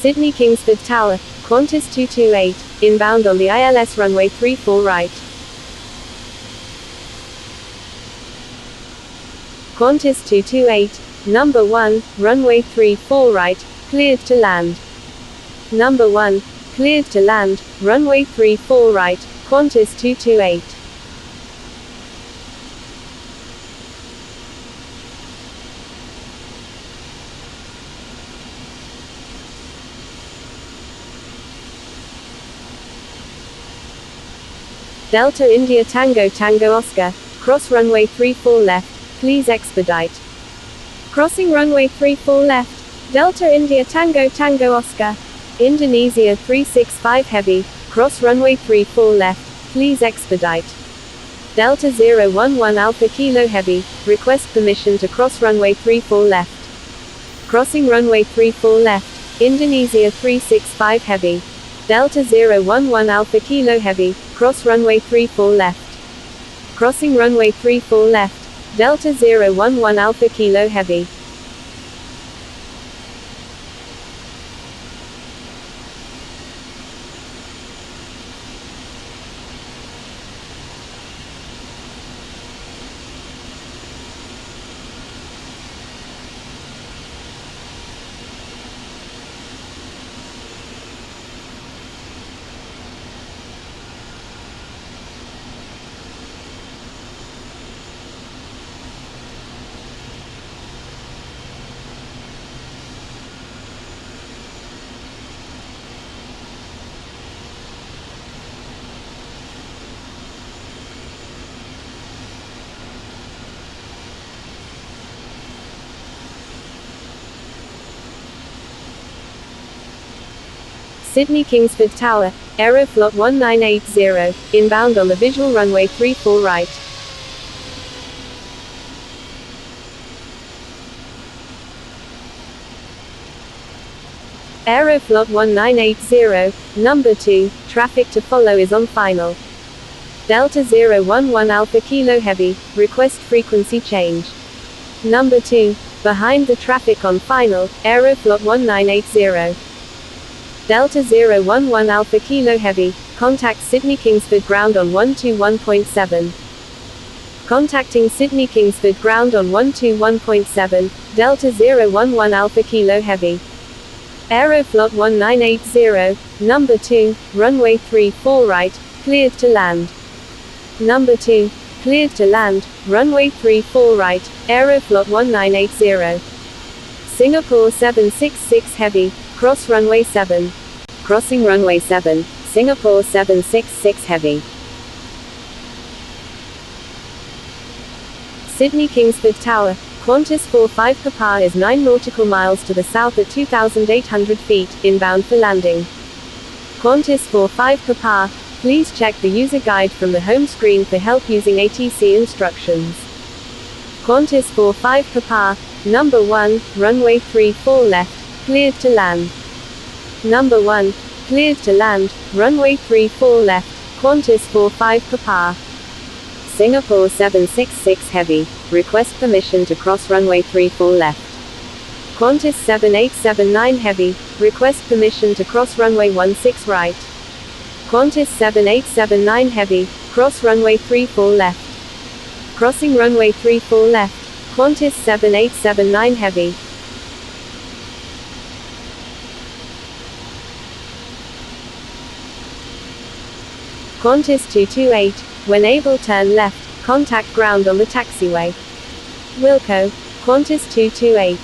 Sydney Kingsford Tower, Qantas 228, inbound on the ILS runway 34 right. Qantas 228, number 1, runway 34 right, cleared to land. Number 1, cleared to land, runway 34 right, Qantas 228. Delta India Tango Tango Oscar, cross runway 34 left, please expedite. Crossing runway 34 left, Delta India Tango Tango Oscar, Indonesia 365 heavy, cross runway 34 left, please expedite. Delta 011 Alpha Kilo heavy, request permission to cross runway 34 left. Crossing runway 34 left, Indonesia 365 heavy. Delta 011 Alpha Kilo heavy, cross runway 34 left. Crossing runway 34 left, Delta 011 Alpha Kilo heavy. Sydney Kingsford Tower, Aeroflot 1980, inbound on the visual runway 34 right. Aeroflot 1980, number 2, traffic to follow is on final. Delta 011 Alpha Kilo heavy, request frequency change. Number 2, behind the traffic on final, Aeroflot 1980. Delta 011 Alpha Kilo heavy, contact Sydney Kingsford ground on 121.7. Contacting Sydney Kingsford ground on 121.7, Delta 011 Alpha Kilo heavy. Aeroflot 1980, number 2, runway 34 right, cleared to land. Number 2, cleared to land, runway 34 right, Aeroflot 1980. Singapore 766 heavy, cross runway 7. Crossing runway 7, Singapore 766 heavy. Sydney Kingsford Tower, Qantas 45 Papa is 9 nautical miles to the south at 2,800 feet, inbound for landing. Qantas 45 Papa, please check the user guide from the home screen for help using ATC instructions. Qantas 45 Papa, number 1, runway 34 left, cleared to land. Number 1, cleared to land, runway 34 left, Qantas 45 Papa. Singapore 766 Heavy, request permission to cross runway 34 left. Qantas 7879 Heavy, request permission to cross runway 16 right. Qantas 7879 Heavy, cross runway 34 left. Crossing runway 34 left, Qantas 7879 Heavy. Qantas 228, when able turn left, contact ground on the taxiway. Wilco, Qantas 228.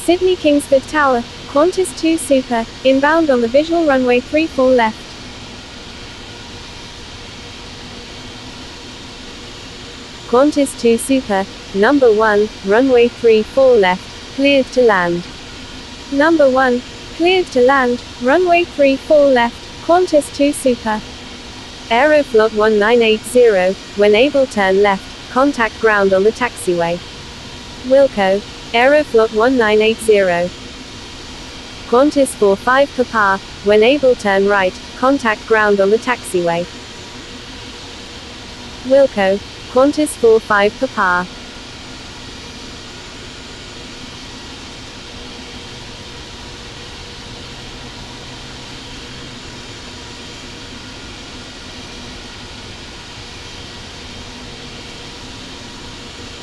Sydney Kingsford Tower, Qantas 2 Super, inbound on the visual runway 34 left. Qantas 2 Super, number 1, runway 34 left, cleared to land. Number 1, cleared to land, runway 34 left, Qantas 2 Super. Aeroflot 1980, when able turn left, contact ground on the taxiway. Wilco, Aeroflot 1980. Qantas 45 Papa, when able turn right, contact ground on the taxiway. Wilco, Qantas 45 Papa.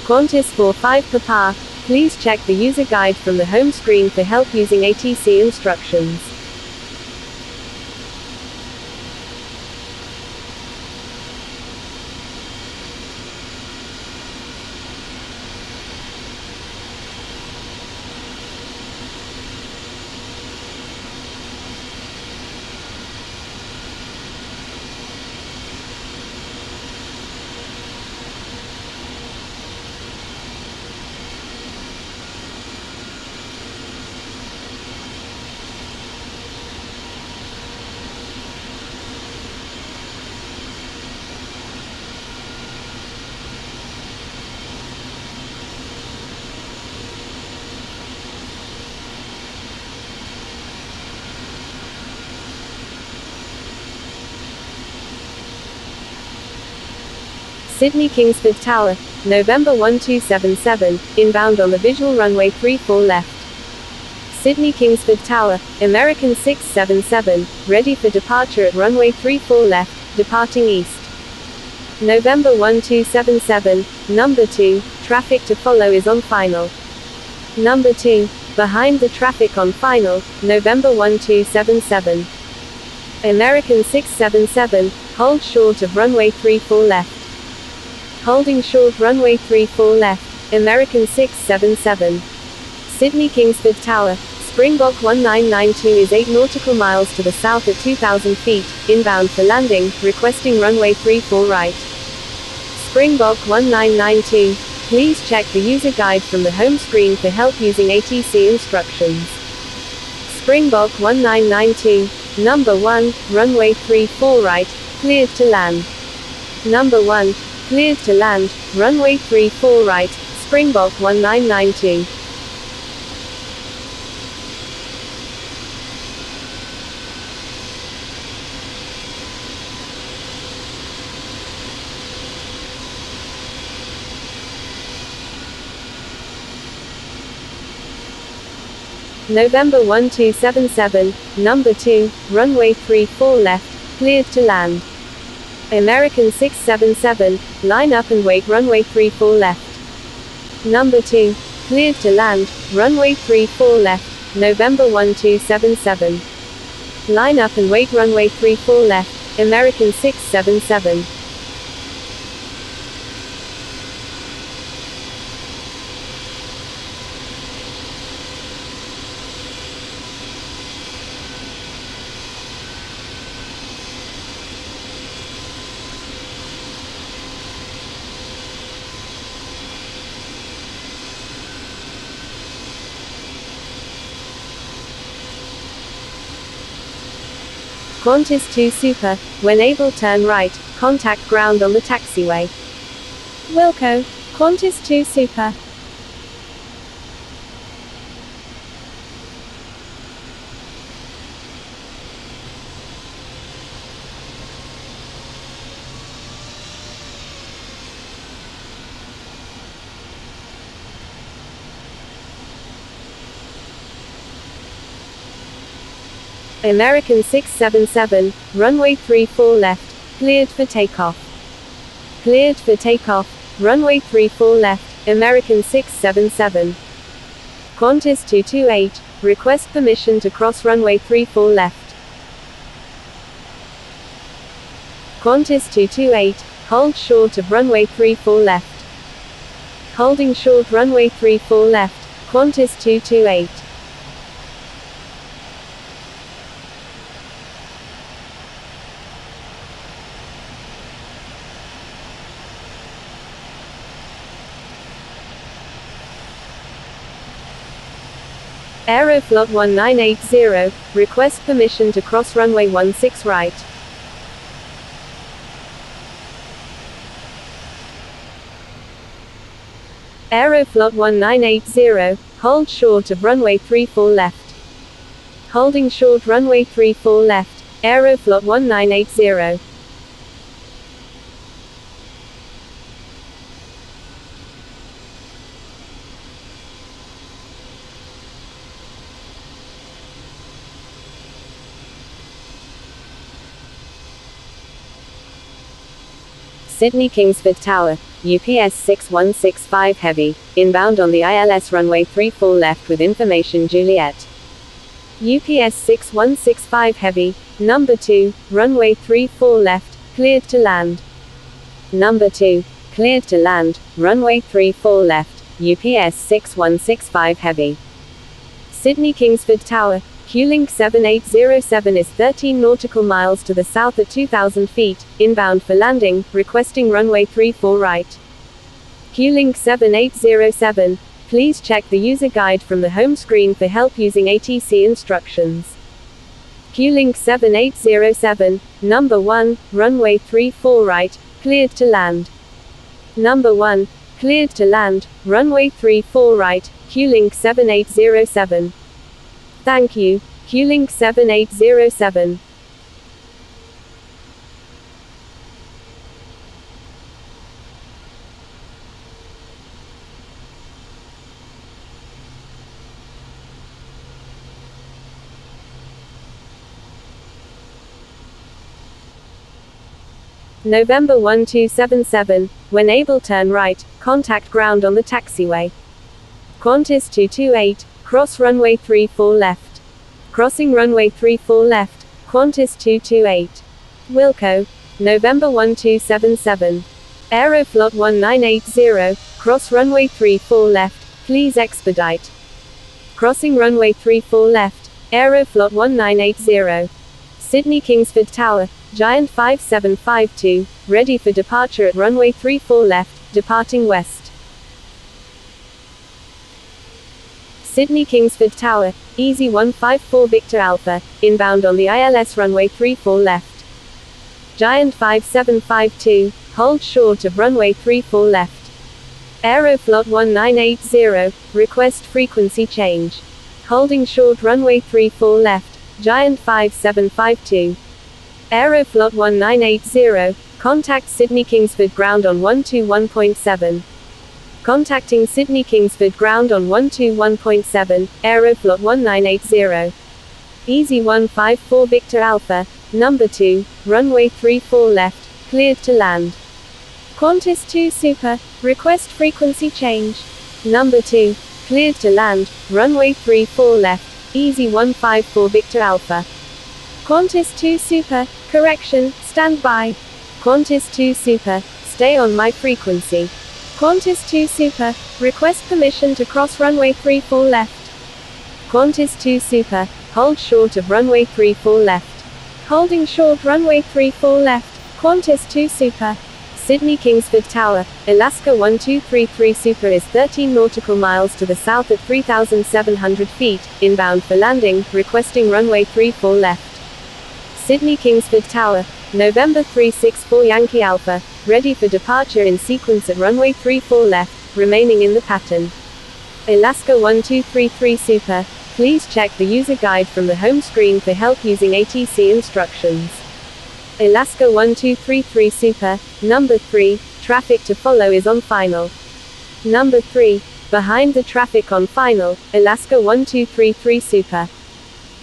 Qantas 45 Papa, please check the user guide from the home screen for help using ATC instructions. Sydney Kingsford Tower, November 1277, inbound on the visual runway 34 left. Sydney Kingsford Tower, American 677, ready for departure at runway 34 left, departing east. November 1277, number 2, traffic to follow is on final. Number 2, behind the traffic on final, November 1277. American 677, hold short of runway 34 left. Holding short runway 34 left, American 677. Sydney Kingsford Tower, Springbok 1992 is 8 nautical miles to the south at 2,000 feet, inbound for landing, requesting runway 34 right. Springbok 1992, please check the user guide from the home screen for help using ATC instructions. Springbok 1992, number 1, runway 34 right, cleared to land. Number 1, cleared to land, runway 34 right, Springbok 1992. November 1277, number 2, runway 34 left, cleared to land. American 677, line up and wait runway 34 left. Number 2, cleared to land, runway 34 left, November 1277. Line up and wait runway 34 left, American 677. Qantas 2 Super, when able turn right, contact ground on the taxiway. Wilco, Qantas 2 Super. American 677, runway 34 left, cleared for takeoff. Cleared for takeoff, runway 34 left, American 677. Qantas 228, request permission to cross runway 34 left. Qantas 228, hold short of runway 34 left. Holding short runway 34 left, Qantas 228. Aeroflot 1980, request permission to cross runway 16 right. Aeroflot 1980, hold short of runway 34 left. Holding short runway 34 left, Aeroflot 1980. Sydney Kingsford Tower, UPS 6165 Heavy, inbound on the ILS runway 34 left with information Juliet. UPS 6165 Heavy, number 2, runway 34 left, cleared to land. Number 2, cleared to land, runway 34 left, UPS 6165 Heavy. Sydney Kingsford Tower, QLink 7807 is 13 nautical miles to the south at 2,000 feet, inbound for landing, requesting runway 34 right. QLink 7807, please check the user guide from the home screen for help using ATC instructions. QLink 7807, number 1, runway 34 right, cleared to land. Number 1, cleared to land, runway 34 right, QLink 7807. Thank you, QLink 7807. November 1277, when able turn right, contact ground on the taxiway. Qantas 228, cross runway 34 left. Crossing runway 34 left, Qantas 228. Wilco, November 1277. Aeroflot 1980, cross runway 34 left, please expedite. Crossing runway 34 left, Aeroflot 1980. Sydney Kingsford Tower, Giant 5752, ready for departure at runway 34 left, departing west. Sydney Kingsford Tower, Easy 154 Victor Alpha, inbound on the ILS runway 34 left. Giant 5752, hold short of runway 34 left. Aeroflot 1980, request frequency change. Holding short runway 34 left, Giant 5752. Aeroflot 1980, contact Sydney Kingsford ground on 121.7. Contacting Sydney Kingsford ground on 121.7, Aeroflot 1980. Easy 154 Victor Alpha, number 2, runway 34 left, cleared to land. Qantas 2 Super, request frequency change. Number 2, cleared to land, runway 34 left, Easy 154 Victor Alpha. Qantas 2 Super, correction, stand by. Qantas 2 Super, stay on my frequency. Qantas 2 Super, request permission to cross runway 34 left. Qantas 2 Super, hold short of runway 34 left. Holding short runway 34 left, Qantas 2 Super. Sydney Kingsford Tower, Alaska 1233 Super is 13 nautical miles to the south at 3,700 feet, inbound for landing, requesting runway 34 left. Sydney Kingsford Tower, November 364 Yankee Alpha, ready for departure in sequence at runway 34 left, remaining in the pattern. Alaska 1233 Super, please check the user guide from the home screen for help using ATC instructions. Alaska 1233 Super, number 3, traffic to follow is on final. Number 3, behind the traffic on final, Alaska 1233 Super.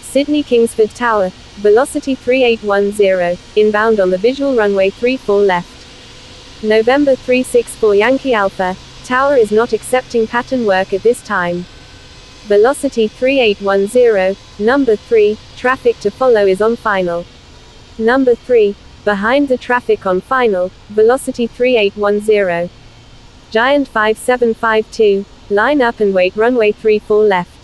Sydney Kingsford Tower, velocity 3810, inbound on the visual runway 34 left. November 364 Yankee Alpha, tower is not accepting pattern work at this time. Velocity 3810, number 3, traffic to follow is on final. Number 3, behind the traffic on final, velocity 3810. Giant 5752, line up and wait runway 34 left.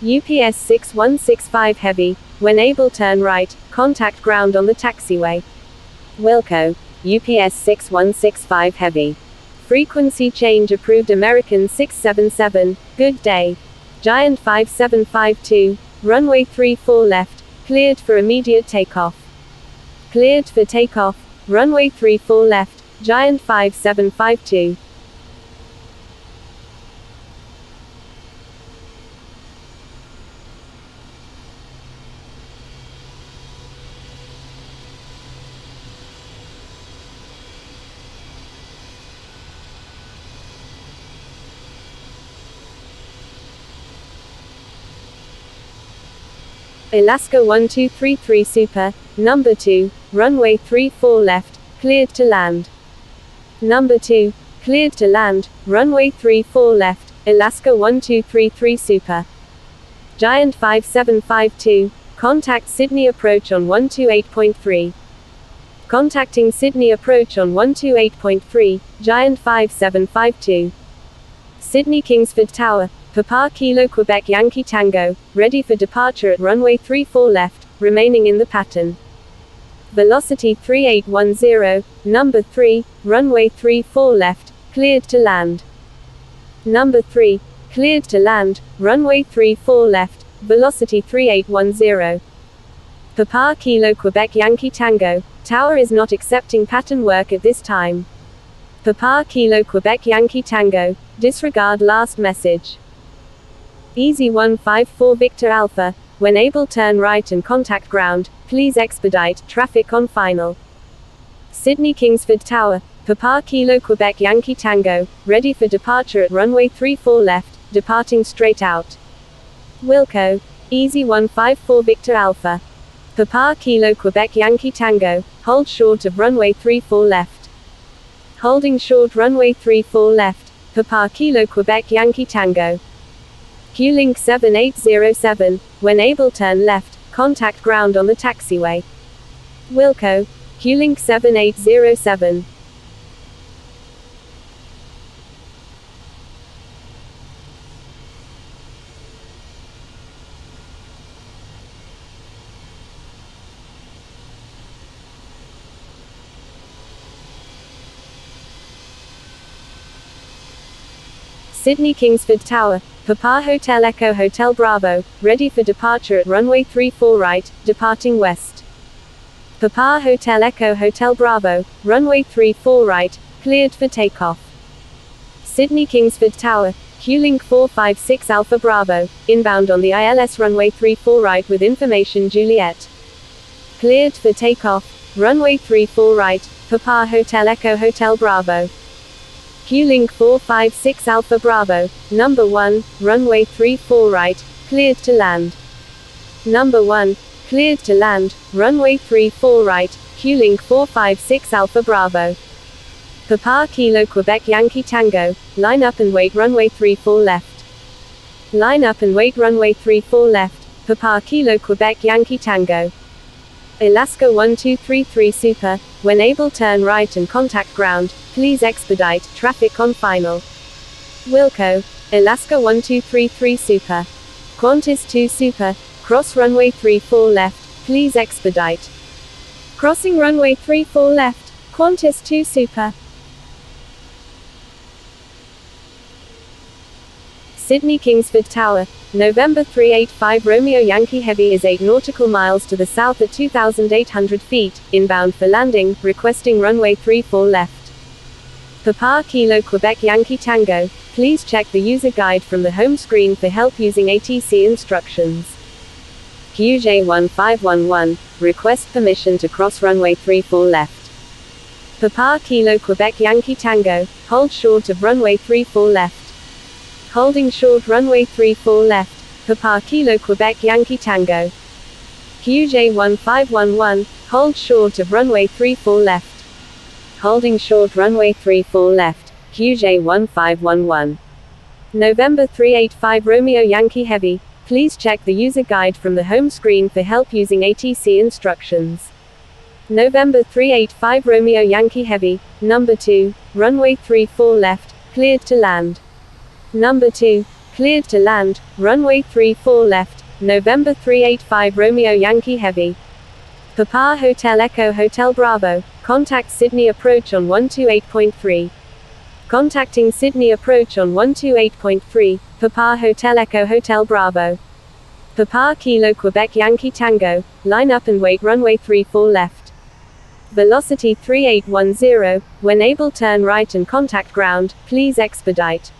UPS 6165 Heavy, when able turn right, contact ground on the taxiway. Wilco, UPS 6165 Heavy. Frequency change approved American 677, good day. Giant 5752, runway 34 left, cleared for immediate takeoff. Cleared for takeoff, runway 34 left, Giant 5752. Alaska 1233 Super, number 2, runway 34 left, cleared to land. Number 2, cleared to land, runway 34 left, Alaska 1233 Super. Giant 5752, contact Sydney approach on 128.3. Contacting Sydney approach on 128.3, Giant 5752. Sydney Kingsford Tower, Papa Kilo Quebec Yankee Tango, ready for departure at runway 34 left, remaining in the pattern. Velocity 3810, number 3, runway 34 left, cleared to land. Number 3, cleared to land, runway 34 left, velocity 3810. Papa Kilo Quebec Yankee Tango, tower is not accepting pattern work at this time. Papa Kilo Quebec Yankee Tango, disregard last message. Easy 154 Victor Alpha, when able turn right and contact ground, please expedite, traffic on final. Sydney Kingsford Tower, Papa Kilo Quebec Yankee Tango, ready for departure at runway 34 left, departing straight out. Wilco, Easy 154 Victor Alpha. Papa Kilo Quebec Yankee Tango, hold short of runway 34 left. Holding short runway 34 left, Papa Kilo Quebec Yankee Tango. Q-Link 7807, when able turn left, contact ground on the taxiway. Wilco, Q-Link 7807. Sydney Kingsford Tower, Papa Hotel Echo Hotel Bravo, ready for departure at runway 34 right, departing west. Papa Hotel Echo Hotel Bravo, runway 34 right, cleared for takeoff. Sydney Kingsford Tower, Q-Link 456 Alpha Bravo, inbound on the ILS runway 34 right with information Juliet. Cleared for takeoff, runway 34 right, Papa Hotel Echo Hotel Bravo. Q-Link 456 Alpha Bravo, number 1, runway 34 right, cleared to land. Number 1, cleared to land, runway 34 right, Q-Link 456 Alpha Bravo. Papa Kilo Quebec Yankee Tango, line up and wait runway 34 left. Line up and wait runway 34 left, Papa Kilo Quebec Yankee Tango. Alaska 1233 Super, when able turn right and contact ground, please expedite, traffic on final. Wilco, Alaska 1233 Super. Qantas 2 Super, cross runway 34 left, please expedite. Crossing runway 34 left, Qantas 2 Super. Sydney Kingsford Tower, November 385 Romeo Yankee Heavy is 8 nautical miles to the south at 2,800 feet, inbound for landing, requesting runway 34 left. Papa Kilo Quebec Yankee Tango, please check the user guide from the home screen for help using ATC instructions. QJ1511, request permission to cross runway 34 left. Papa Kilo Quebec Yankee Tango, hold short of runway 34 left. Holding short runway 34 left, Papa Kilo Quebec Yankee Tango. QJ1511, hold short of runway 34 left. Holding short runway 34 left, QJ1511. November 385 Romeo Yankee Heavy, please check the user guide from the home screen for help using ATC instructions. November 385 Romeo Yankee Heavy, number 2, runway 34 left, cleared to land. Number 2, cleared to land, runway 34 left, November 385 Romeo Yankee Heavy. Papa Hotel Echo Hotel Bravo, contact Sydney approach on 128.3. Contacting Sydney approach on 128.3, Papa Hotel Echo Hotel Bravo. Papa Kilo Quebec Yankee Tango, line up and wait runway 34 left. Velocity 3810, when able turn right and contact ground, please expedite.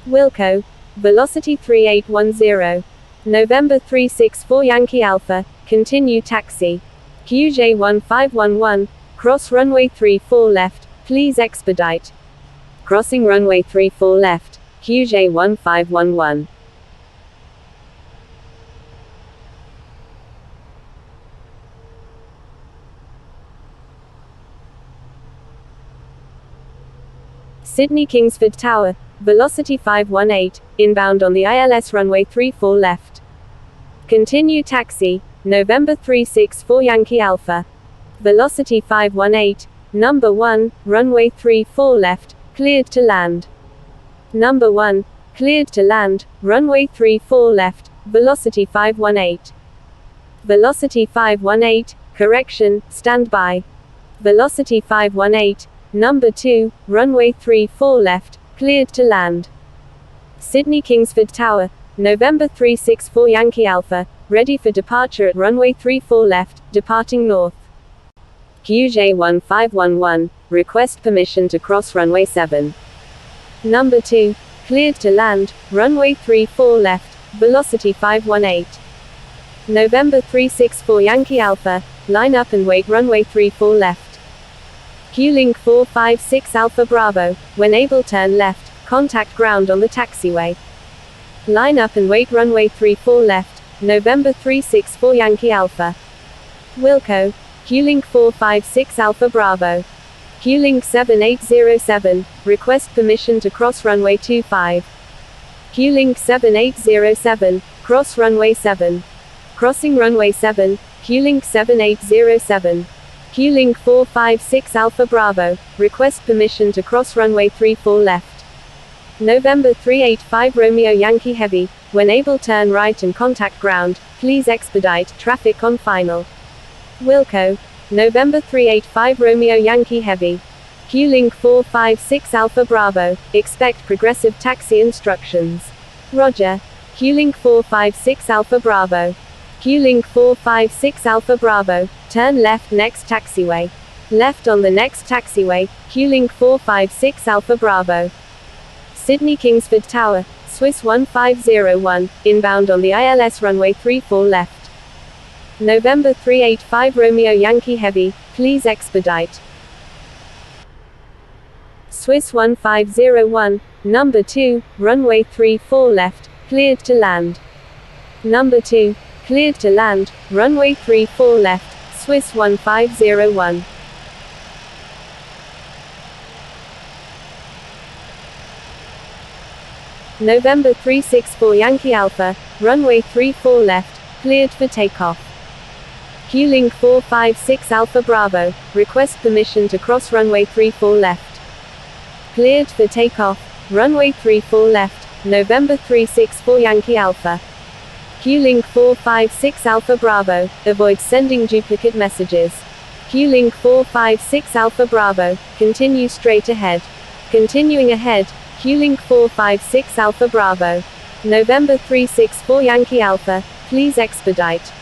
Wilco, velocity 3810. November 364 Yankee Alpha, continue taxi. QJ1511, cross runway 34 left, please expedite. Crossing runway 34 left, QJ1511. Sydney Kingsford Tower, velocity 518, inbound on the ILS runway 34 left. Continue taxi, November 364 Yankee Alpha. Velocity 518, number 1, runway 34 left, cleared to land. Number 1, cleared to land, runway 34 left, velocity 518. Velocity 518, correction, stand by. Velocity 518, number 2, runway 34 left, cleared to land. Sydney Kingsford Tower, November 364 Yankee Alpha, ready for departure at runway 34 left, departing north. QJ1511, request permission to cross runway 7. Number 2, cleared to land, runway 34 left, velocity 518. November 364 Yankee Alpha, line up and wait runway 34 left. Q-Link 456 Alpha Bravo, when able turn left, contact ground on the taxiway. Line up and wait runway 34 left, November 364 Yankee Alpha. Wilco, Qlink 456 Alpha Bravo. Qlink 7807, request permission to cross runway 25. Qlink 7807, cross runway 7. Crossing runway 7, Qlink 7807. Qlink 456 Alpha Bravo, request permission to cross runway 34 left. November 385 Romeo Yankee Heavy, when able turn right and contact ground, please expedite traffic on final. Wilco, November 385 Romeo Yankee Heavy. Qlink 456 Alpha Bravo, expect progressive taxi instructions. Roger. Qlink 456 Alpha Bravo. Qlink 456 Alpha Bravo, turn left next taxiway. Left on the next taxiway, Qlink 456 Alpha Bravo. Sydney Kingsford Tower, Swiss 1501, inbound on the ILS runway 34 left. November 385 Romeo Yankee Heavy, please expedite. Swiss 1501, number 2, runway 34 left, cleared to land. Number 2, cleared to land, runway 34 left, Swiss 1501. November 364 Yankee Alpha, runway 34 left, cleared for takeoff. Qlink 456 Alpha Bravo, request permission to cross runway 34 left. Cleared for takeoff, runway 34 left, November 364 Yankee Alpha. Qlink 456 Alpha Bravo, avoid sending duplicate messages. Qlink 456 Alpha Bravo, continue straight ahead. Continuing ahead, Qlink 456 Alpha Bravo. November 364 Yankee Alpha, please expedite.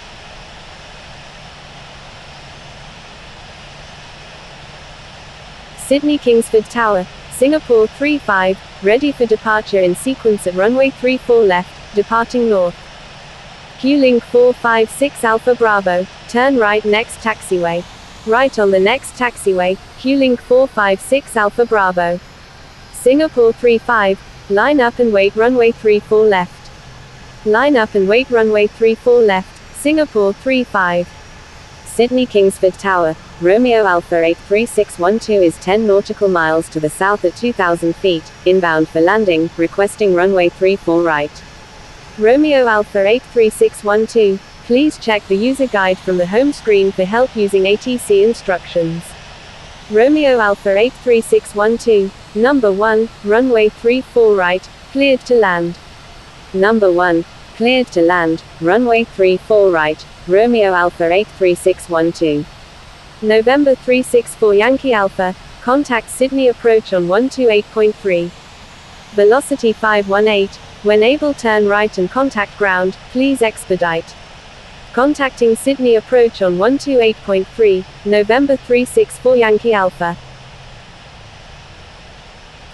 Sydney Kingsford Tower, Singapore 35, ready for departure in sequence at runway 34 left, departing north. Qlink 456 Alpha Bravo, turn right next taxiway. Right on the next taxiway, Qlink 456 Alpha Bravo. Singapore 35, line up and wait runway 34 left. Line up and wait runway 34 left, Singapore 35. Sydney Kingsford Tower, Romeo Alpha 83612 is 10 nautical miles to the south at 2,000 feet, inbound for landing, requesting runway 34 right. Romeo Alpha 83612, please check the user guide from the home screen for help using ATC instructions. Romeo Alpha 83612, number 1, runway 34 right, cleared to land. Number 1, cleared to land, runway 34 right, Romeo Alpha 83612. November 364 Yankee Alpha, contact Sydney approach on 128.3. Velocity 518, when able turn right and contact ground, please expedite. Contacting Sydney approach on 128.3, November 364 Yankee Alpha.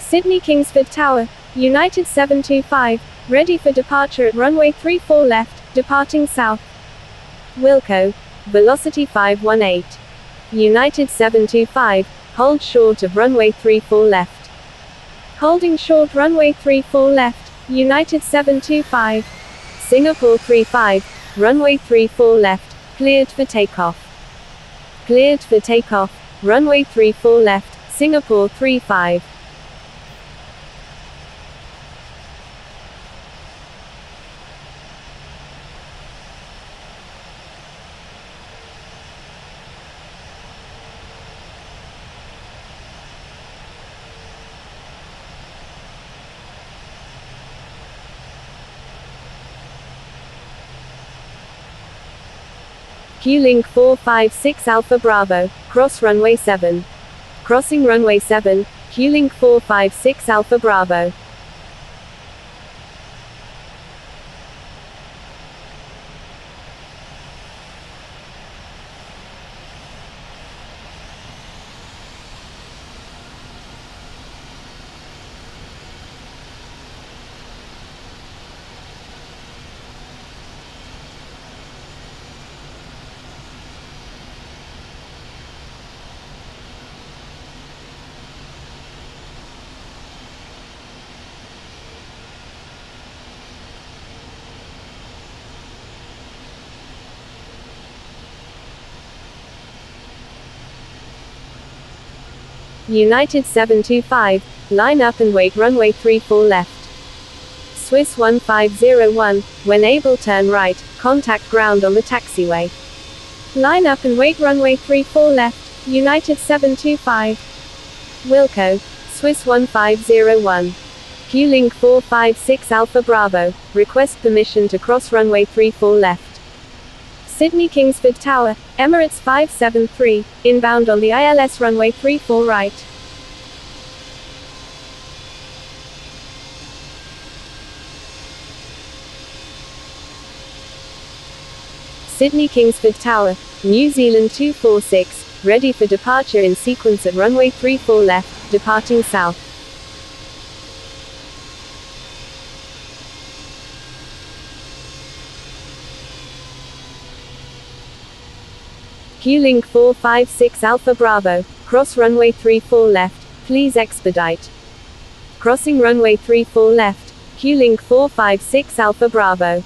Sydney Kingsford Tower, United 725, ready for departure at runway 34 left, departing south. Wilco, velocity 518. United 725, hold short of runway 34 left. Holding short runway 34 left, United 725. Singapore 35, runway 34 left, cleared for takeoff. Cleared for takeoff, runway 34 left, Singapore 35. Qlink 456 Alpha Bravo, cross runway 7. Crossing runway 7, Qlink 456 Alpha Bravo. United 725, line up and wait runway 34 left. Swiss 1501, when able turn right, contact ground on the taxiway. Line up and wait runway 34 left, United 725. Wilco, Swiss 1501. Q-Link 456 Alpha Bravo, request permission to cross runway 34 left. Sydney Kingsford Tower, Emirates 573, inbound on the ILS runway 34 right. Sydney Kingsford Tower, New Zealand 246, ready for departure in sequence at runway 34 left, departing south. Q-Link 456 Alpha Bravo, cross runway 34 left, please expedite. Crossing runway 34 left, Q-Link 456 Alpha Bravo.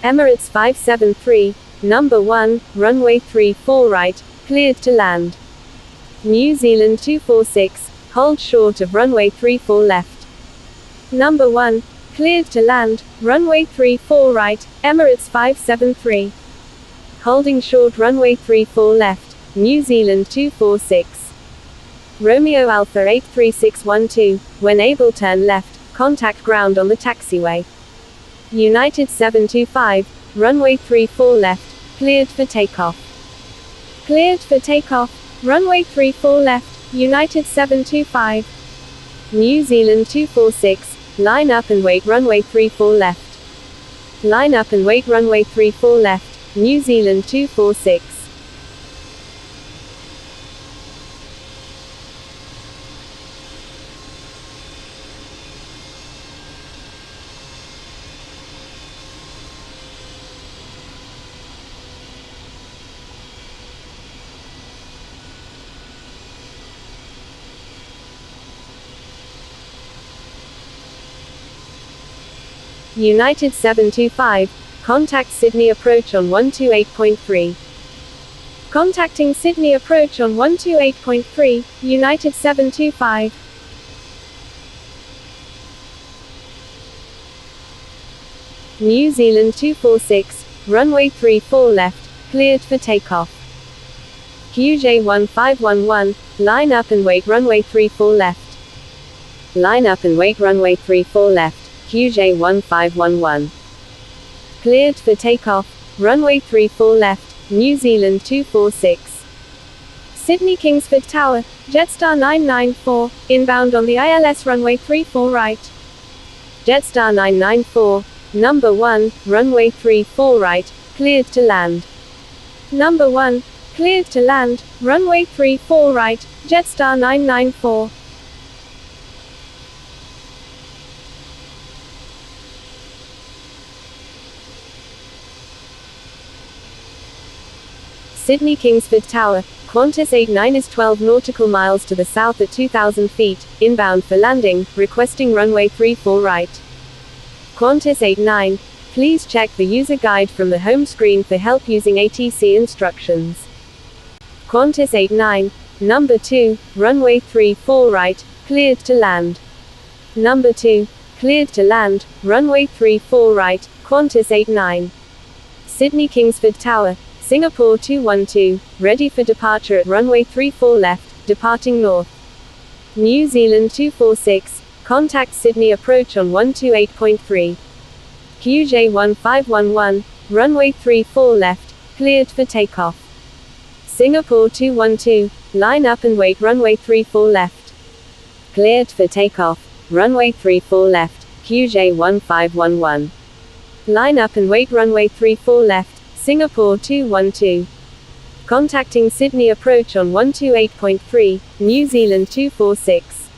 Emirates 573, number 1, runway 34 right, cleared to land. New Zealand 246, hold short of runway 34 left. Number 1, cleared to land, runway 34 right, Emirates 573. Holding short runway 34 left, New Zealand 246. Romeo Alpha 83612, when able turn left, contact ground on the taxiway. United 725, runway 34 left, cleared for takeoff. Cleared for takeoff, runway 34 left, United 725. New Zealand 246, line up and wait runway 34 left. Line up and wait runway 34 left, New Zealand 246. United 725, contact Sydney approach on 128.3. Contacting Sydney approach on 128.3, United 725. New Zealand 246, runway 34 left, cleared for takeoff. QJ1511, line up and wait runway 34 left. Line up and wait runway 34 left, QJ1511. Cleared for takeoff, runway 34 left, New Zealand 246. Sydney Kingsford Tower, Jetstar 994, inbound on the ILS runway 34 right. Jetstar 994, number 1, runway 34 right, cleared to land. Number 1, cleared to land, runway 34 right, Jetstar 994. Sydney Kingsford Tower, Qantas 89 is 12 nautical miles to the south at 2,000 feet, inbound for landing, requesting runway 34 right. Qantas 89, please check the user guide from the home screen for help using ATC instructions. Qantas 89, number 2, runway 34 right, cleared to land. Number 2, cleared to land, runway 34 right, Qantas 89. Sydney Kingsford Tower, Singapore 212, ready for departure at runway 34 left, departing north. New Zealand 246, contact Sydney approach on 128.3. QJ1511, runway 34 left, cleared for takeoff. Singapore 212, line up and wait runway 34 left. Cleared for takeoff, runway 34 left, QJ1511. Line up and wait runway 34 left, Singapore 212. Contacting Sydney approach on 128.3, New Zealand 246.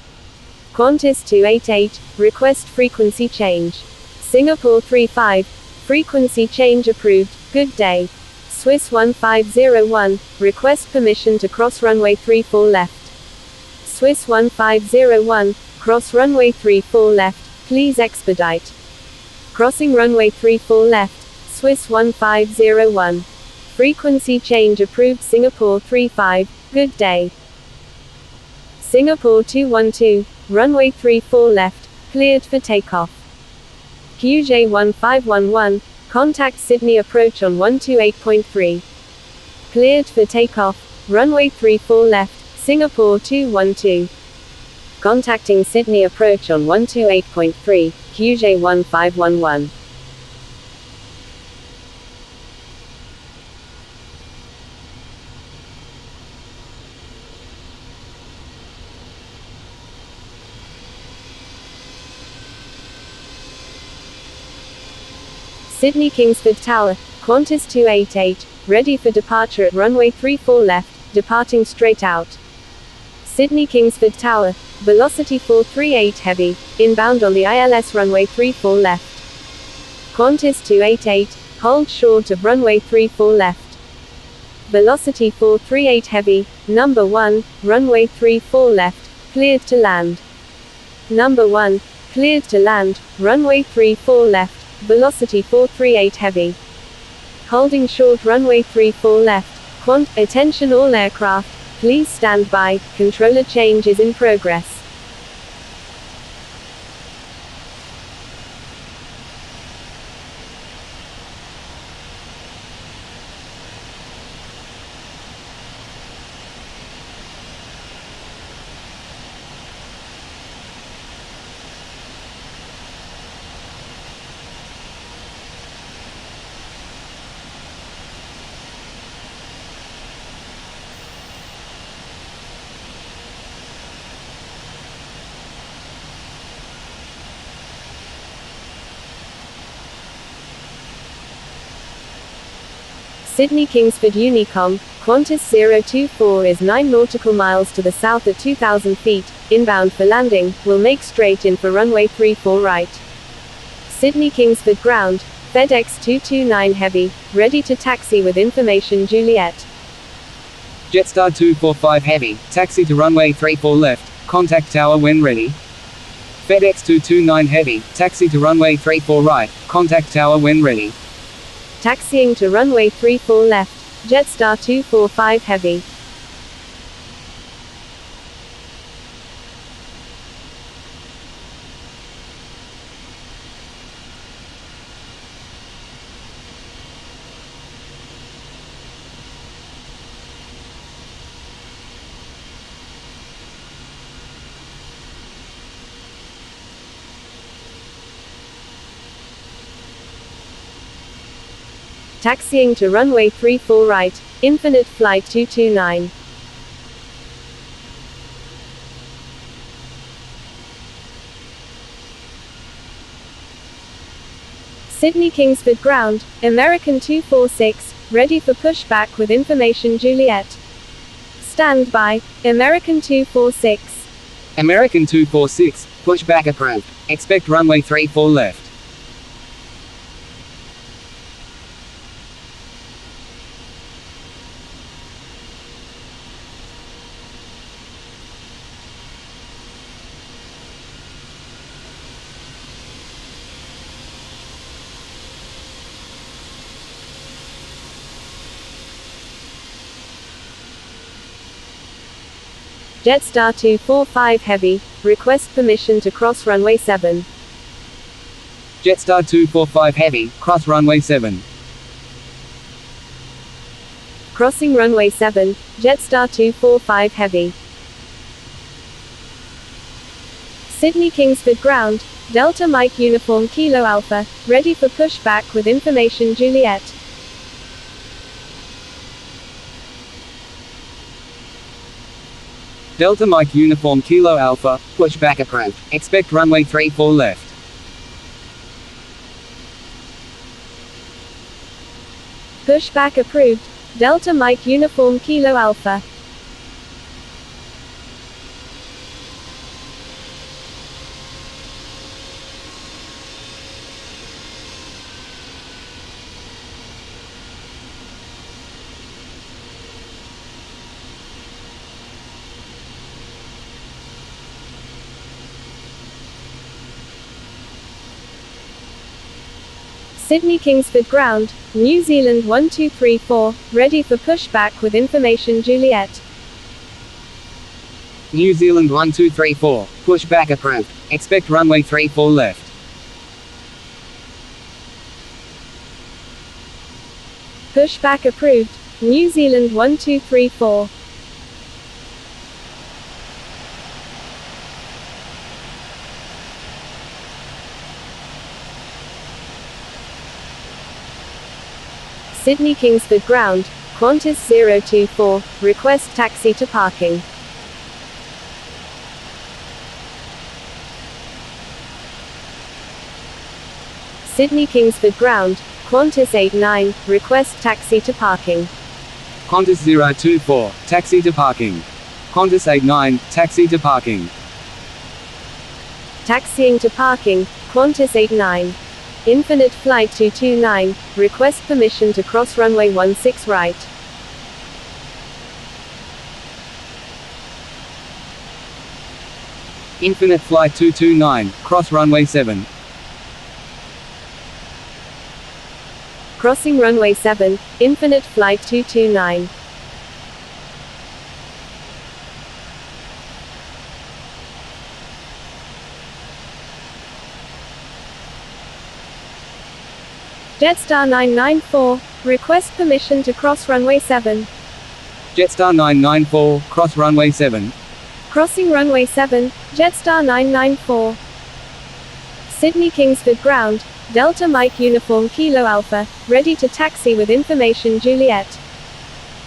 Qantas 288, request frequency change. Singapore 35, frequency change approved, good day. Swiss 1501, request permission to cross runway 34 left. Swiss 1501, cross runway 34 left, please expedite. Crossing runway 34 left, Swiss 1501. Frequency change approved Singapore 35, good day. Singapore 212, runway 34 left, cleared for takeoff. QJ1511, contact Sydney approach on 128.3. Cleared for takeoff, runway 34 left, Singapore 212. Contacting Sydney approach on 128.3, QJ1511. Sydney Kingsford Tower, Qantas 288, ready for departure at runway 34 left, departing straight out. Sydney Kingsford Tower, velocity 438 heavy, inbound on the ILS runway 34 left. Qantas 288, hold short of runway 34 left. Velocity 438 heavy, number 1, runway 34 left, cleared to land. Number 1, cleared to land, runway 34 left, velocity 438 heavy. Holding short runway 34 left, attention all aircraft, please stand by, controller change is in progress. Sydney Kingsford Unicom, Qantas 024 is 9 nautical miles to the south at 2,000 feet, inbound for landing, will make straight in for runway 34 right. Sydney Kingsford ground, FedEx 229 Heavy, ready to taxi with information Juliet. Jetstar 245 Heavy, taxi to runway 34 left, contact tower when ready. FedEx 229 Heavy, taxi to runway 34 right, contact tower when ready. Taxiing to runway 34 left, Jetstar 245 Heavy. Taxiing to runway 34 right, Infinite Flight 229. Sydney Kingsford ground, American 246, ready for pushback with information Juliet. Stand by, American 246. American 246, pushback approved. Expect runway 34 left. Jetstar 245 Heavy, request permission to cross runway 7. Jetstar 245 Heavy, cross runway 7. Crossing runway 7, Jetstar 245 Heavy. Sydney Kingsford ground, Delta Mike Uniform Kilo Alpha, ready for pushback with information Juliet. Delta Mike Uniform Kilo Alpha, pushback approved. Expect runway 34 left. Pushback approved, Delta Mike Uniform Kilo Alpha. Sydney Kingsford ground, New Zealand 1234, ready for pushback with information Juliet. New Zealand 1234, pushback approved. Expect runway 34 left. Pushback approved. New Zealand 1234. Sydney Kingsford ground, Qantas 024, request taxi to parking. Sydney Kingsford ground, Qantas 89, request taxi to parking. Qantas 024, taxi to parking. Qantas 89, taxi to parking. Taxiing to parking, Qantas 89. Infinite Flight 229, request permission to cross runway 16 right. Infinite Flight 229, cross runway 7. Crossing runway 7, Infinite Flight 229. Jetstar 994, request permission to cross runway 7. Jetstar 994, cross runway 7. Crossing runway 7, Jetstar 994. Sydney Kingsford ground, Delta Mike Uniform Kilo Alpha, ready to taxi with information Juliet.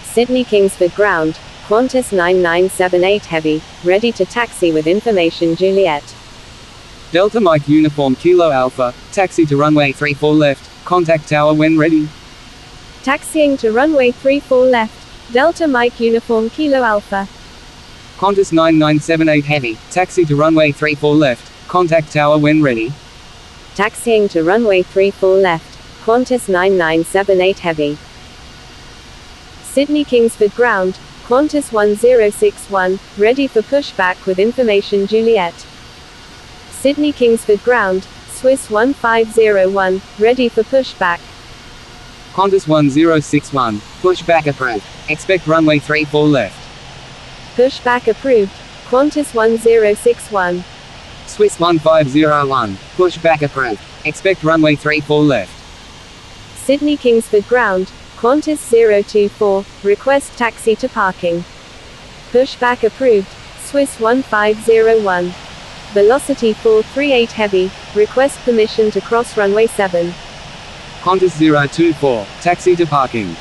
Sydney Kingsford ground, Qantas 9978 Heavy, ready to taxi with information Juliet. Delta Mike Uniform Kilo Alpha, taxi to runway 34 left, contact tower when ready. Taxiing to runway 34 left, Delta Mike Uniform Kilo Alpha. Qantas 9978 Heavy, taxi to runway 34 left, contact tower when ready. Taxiing to runway 34 left, Qantas 9978 Heavy. Sydney Kingsford ground, Qantas 1061, ready for pushback with information Juliet. Sydney Kingsford ground, Swiss 1501, ready for pushback. Qantas 1061, pushback approved. Expect runway 34 left. Pushback approved. Qantas 1061. Swiss 1501, pushback approved. Expect runway 34 left. Sydney Kingsford ground, Qantas 024, request taxi to parking. Pushback approved. Swiss 1501. Velocity 438 Heavy, request permission to cross runway 7. Qantas 024, taxi to parking.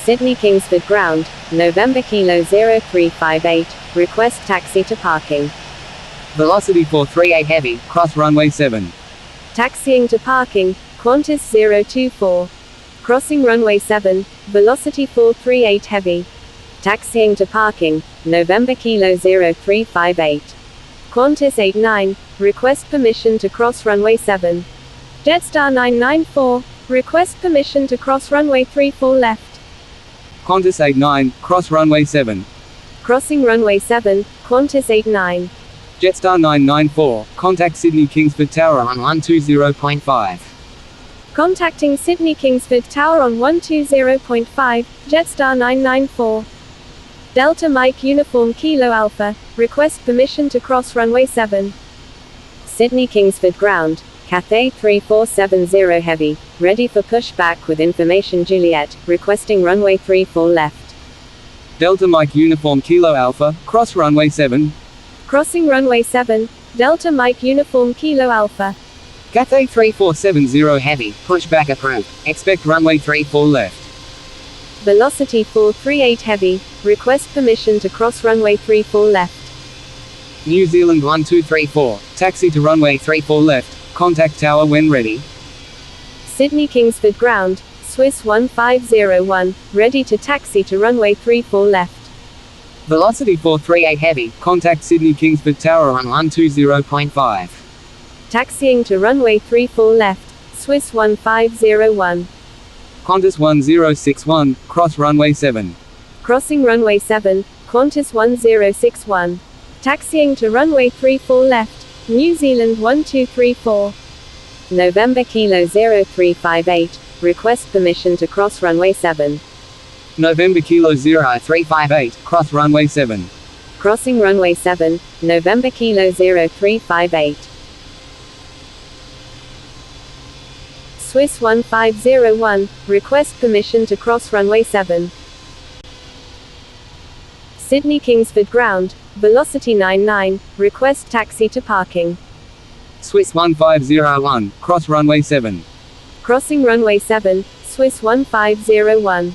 Sydney Kingsford ground, November Kilo 0358, request taxi to parking. Velocity 438 Heavy, cross runway 7. Taxiing to parking, Qantas 024. Crossing runway 7, velocity 438 Heavy. Taxiing to parking, November Kilo 0358. Qantas 89, request permission to cross runway 7. Jetstar 994, request permission to cross runway 34 left. Qantas 89, cross runway 7. Crossing runway 7, Qantas 89. Jetstar 994, contact Sydney Kingsford Tower on 120.5. Contacting Sydney Kingsford Tower on 120.5, Jetstar 994. Delta Mike Uniform Kilo Alpha, request permission to cross runway 7. Sydney Kingsford ground, Cathay 3470 Heavy, ready for pushback with information Juliet, requesting runway 34 left. Delta Mike Uniform Kilo Alpha, cross runway 7. Crossing runway 7, Delta Mike Uniform Kilo Alpha. Cathay 3470 Heavy, pushback approved. Expect runway 34 left. Velocity 438 Heavy, request permission to cross runway 34 left. New Zealand 1234, taxi to runway 34 left, contact tower when ready. Sydney Kingsford ground, Swiss 1501, ready to taxi to runway 34 left. Velocity 438 Heavy, contact Sydney Kingsford Tower on 120.5. Taxiing to runway 34 left, Swiss 1501. Qantas 1061, cross runway 7. Crossing runway 7, Qantas 1061. Taxiing to runway 34 left, New Zealand 1234. November Kilo 0358, request permission to cross runway 7. November Kilo 0358, cross runway 7. Crossing runway 7, November Kilo 0358. Swiss 1501, request permission to cross runway 7. Sydney Kingsford Ground, velocity 99, request taxi to parking. Swiss 1501, cross runway 7. Crossing runway 7, Swiss 1501.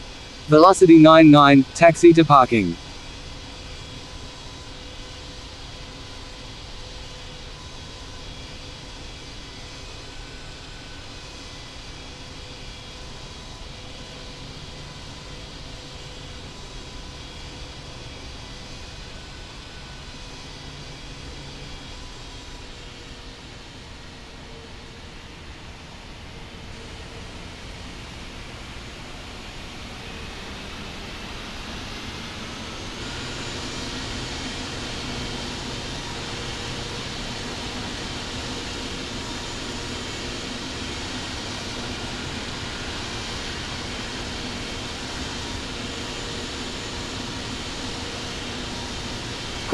Velocity 99, taxi to parking.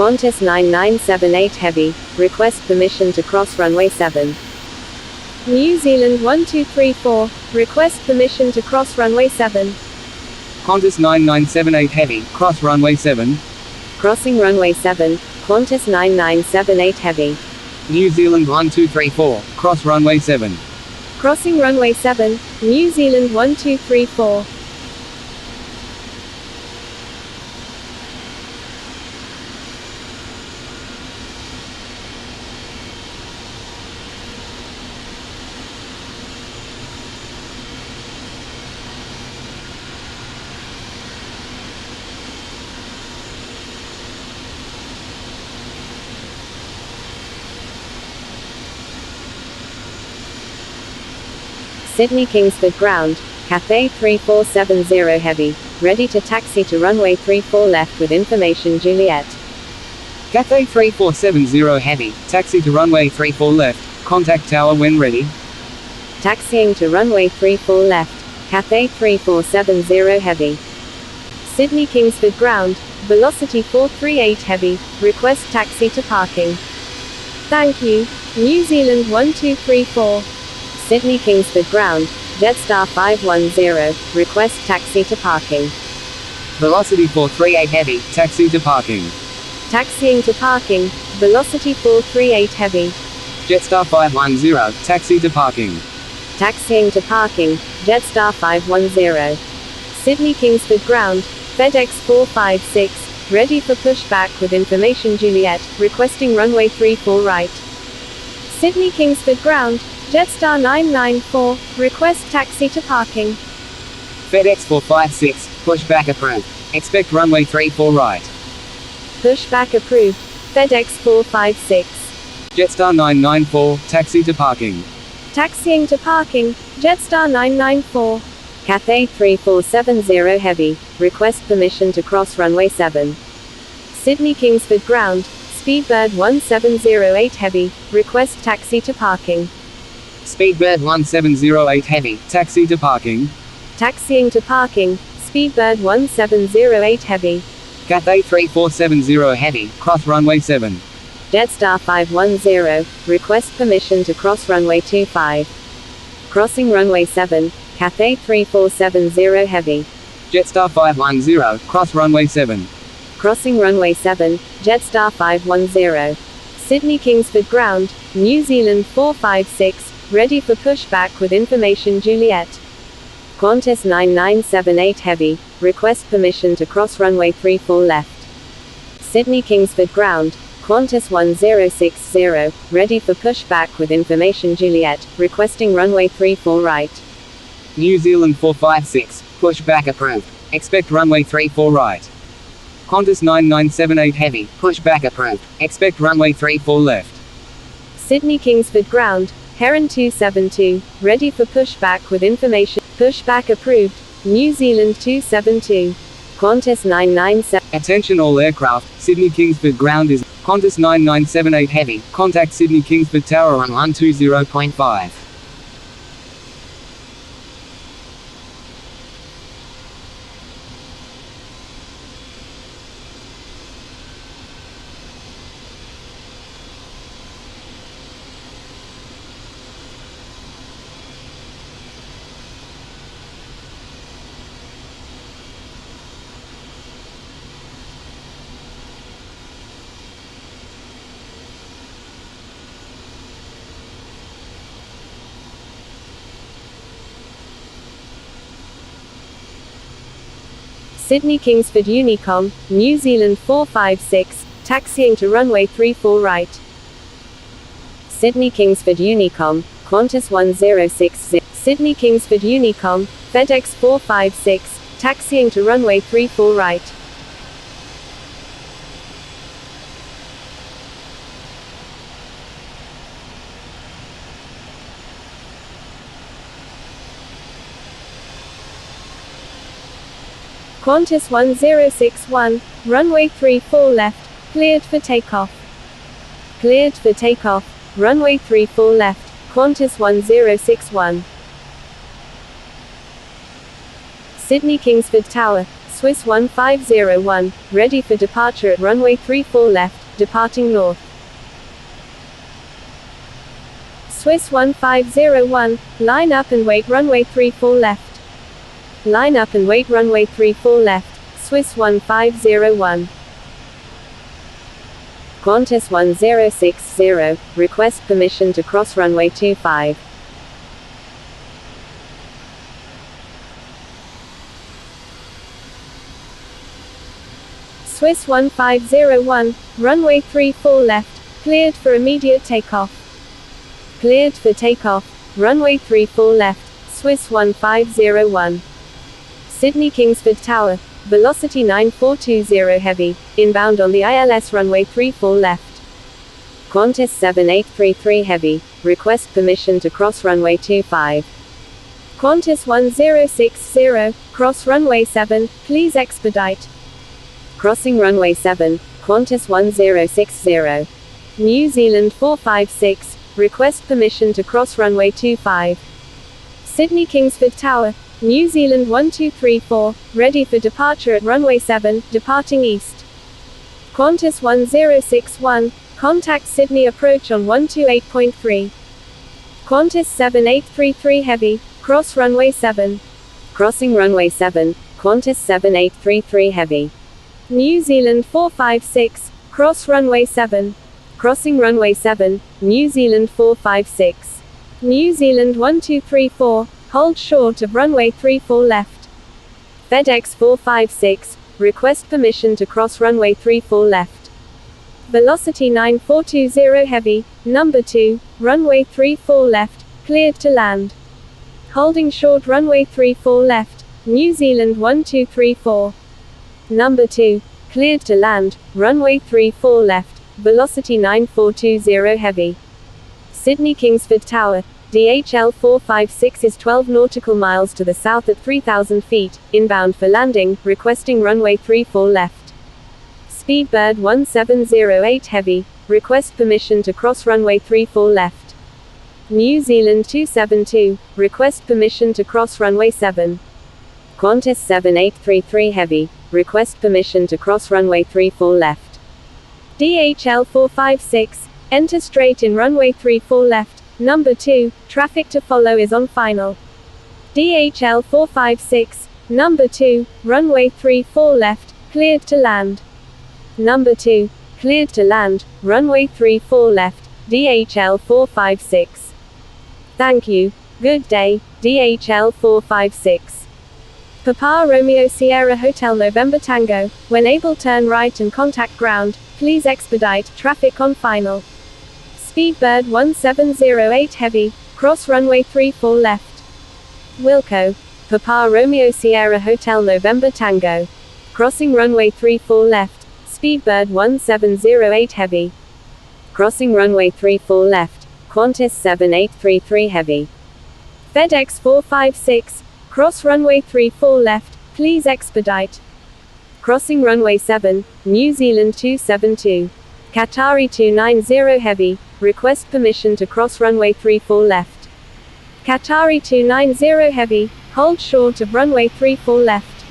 Qantas 9978 Heavy, request permission to cross runway 7. New Zealand 1234, request permission to cross runway 7. Qantas 9978 Heavy, cross runway 7. Crossing runway 7, Qantas 9978 Heavy. New Zealand 1234, cross runway 7. Crossing runway 7, New Zealand 1234. Sydney Kingsford Ground, Cathay 3470 Heavy, ready to taxi to runway 34 left with information Juliet. Cathay 3470 Heavy, taxi to runway 34 left, contact tower when ready. Taxiing to runway 34 left, Cathay 3470 Heavy. Sydney Kingsford Ground, velocity 438 Heavy, request taxi to parking. Thank you, New Zealand 1234. Sydney Kingsford Ground, Jetstar 510, request taxi to parking. Velocity 438 Heavy, taxi to parking. Taxiing to parking, velocity 438 Heavy. Jetstar 510, taxi to parking. Taxiing to parking, Jetstar 510. Sydney Kingsford Ground, FedEx 456, ready for pushback with information Juliet, requesting runway 34 right. Sydney Kingsford Ground, Jetstar 994, request taxi to parking. FedEx 456, pushback approved. Expect runway 34 right. Pushback approved, FedEx 456. Jetstar 994, taxi to parking. Taxiing to parking, Jetstar 994. Cathay 3470 Heavy, request permission to cross runway 7. Sydney Kingsford Ground, Speedbird 1708 Heavy, request taxi to parking. Speedbird 1708 Heavy, taxi to parking. Taxiing to parking, Speedbird 1708 Heavy. Cathay 3470 Heavy, cross runway 7. Jetstar 510, request permission to cross runway 25. Crossing runway 7, Cathay 3470 Heavy. Jetstar 510, cross runway 7. Crossing runway 7, Jetstar 510. Sydney Kingsford Ground, New Zealand 456, ready for pushback with information Juliet. Qantas 9978 Heavy, request permission to cross runway 34 left. Sydney Kingsford Ground, Qantas 1060, ready for pushback with information Juliet, requesting runway 34 right. New Zealand 456, pushback approved. Expect runway 34 right. Qantas 9978 Heavy, pushback approved. Expect runway 34 left. Sydney Kingsford Ground, Heron 272, ready for pushback with information. Pushback approved, New Zealand 272. Qantas 997. Attention all aircraft, Sydney Kingsford Ground is Qantas 9978 Heavy, contact Sydney Kingsford Tower on 120.5. Sydney Kingsford Unicom, New Zealand 456, taxiing to runway 34 right. Sydney Kingsford Unicom, Qantas 1060, Sydney Kingsford Unicom, FedEx 456, taxiing to runway 34 right. Qantas 1061, runway 34 left, cleared for takeoff. Cleared for takeoff, runway 34 left, Qantas 1061. Sydney Kingsford Tower, Swiss 1501, ready for departure at runway 34 left, departing north. Swiss 1501, line up and wait runway 34 left. Line up and wait runway 34 left, Swiss 1501. Qantas 1060, request permission to cross runway 25. Swiss 1501, runway 34 left, cleared for immediate takeoff. Cleared for takeoff, runway 34 left, Swiss 1501. Sydney Kingsford Tower, velocity 9420 heavy, inbound on the ILS runway 34 left. Qantas 7833 heavy, request permission to cross runway 25. Qantas 1060, cross runway 7, please expedite. Crossing runway 7, Qantas 1060. New Zealand 456, request permission to cross runway 25. Sydney Kingsford Tower, New Zealand 1234, ready for departure at runway 7, departing east. Qantas 1061, contact Sydney approach on 128.3. Qantas 7833 heavy, cross runway 7. Crossing runway 7, Qantas 7833 heavy. New Zealand 456, cross runway 7. Crossing runway 7, New Zealand 456. New Zealand 1234, hold short of runway 34 left. FedEx 456, request permission to cross runway 34 left. Velocity 9420 heavy, number 2, runway 34 left, cleared to land. Holding short runway 34 left, New Zealand 1234. Number 2, cleared to land, runway 34 left, velocity 9420 heavy. Sydney Kingsford Tower, DHL 456 is 12 nautical miles to the south at 3,000 feet, inbound for landing, requesting runway 34 left. Speedbird 1708 heavy, request permission to cross runway 34 left. New Zealand 272, request permission to cross runway 7. Qantas 7833 heavy, request permission to cross runway 34 left. DHL 456, enter straight in runway 34 left. Number 2, traffic to follow is on final. DHL 456, number 2, runway 34 left, cleared to land. Number 2, cleared to land, runway 34 left, DHL 456. Thank you, good day, DHL 456. Papa Romeo Sierra Hotel November Tango, when able turn right and contact ground, please expedite, traffic on final. Speedbird 1708 heavy, cross runway 34 left. Wilco, Papa Romeo Sierra Hotel November Tango. Crossing runway 34 left, Speedbird 1708 heavy. Crossing runway 34 left, Qantas 7833 heavy. FedEx 456, cross runway 34 left, please expedite. Crossing runway 7, New Zealand 272. Qatari 290 heavy, request permission to cross runway 34 left. Qatari 290 heavy, hold short of runway 34 left.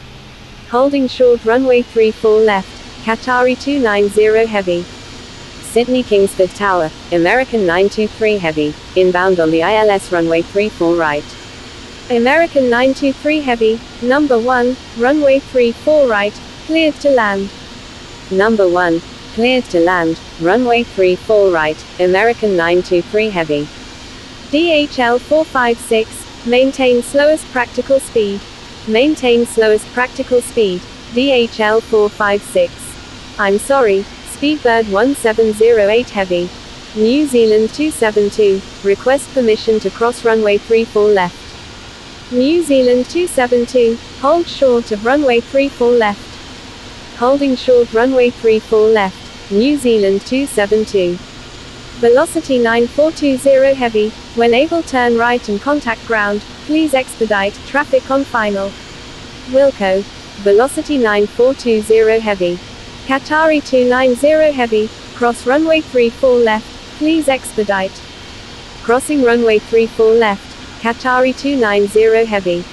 Holding short runway 34 left, Qatari 290 heavy. Sydney Kingsford Tower, American 923 heavy, inbound on the ILS runway 34 right. American 923 heavy, number 1, runway 34 right, cleared to land. Number 1, cleared to land, runway 34 right, American 923 heavy. DHL 456, maintain slowest practical speed. Maintain slowest practical speed. DHL 456. I'm sorry, Speedbird 1708 Heavy. New Zealand 272, request permission to cross runway 34 left. New Zealand 272, hold short of runway 34 left. Holding short runway 34 left, New Zealand 272. Velocity 9420 Heavy, when able turn right and contact ground, please expedite, traffic on final. Wilco. Velocity 9420 Heavy. Qatari 290 Heavy, cross runway 34 left, please expedite. Crossing runway 34 left, Qatari 290 Heavy.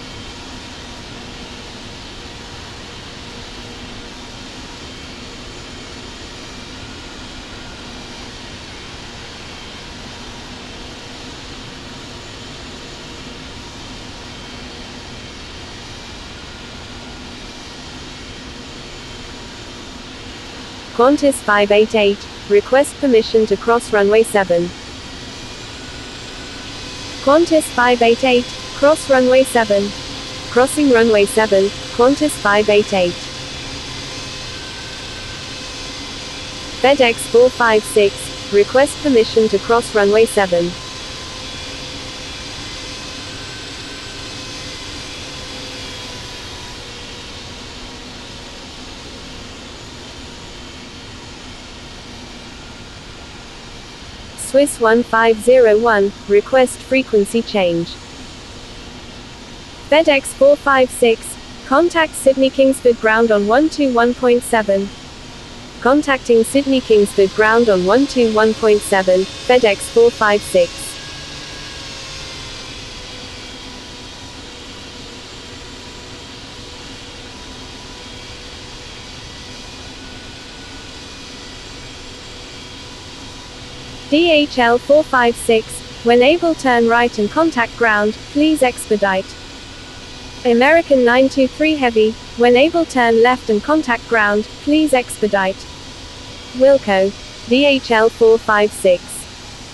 Qantas 588, request permission to cross runway 7. Qantas 588, cross runway 7. Crossing runway 7, Qantas 588. FedEx 456, request permission to cross runway 7. Swiss 1501, request frequency change. FedEx 456, contact Sydney Kingsford ground on 121.7. Contacting Sydney Kingsford ground on 121.7, FedEx 456. DHL 456, when able turn right and contact ground, please expedite. American 923 Heavy, when able turn left and contact ground, please expedite. Wilco. DHL 456.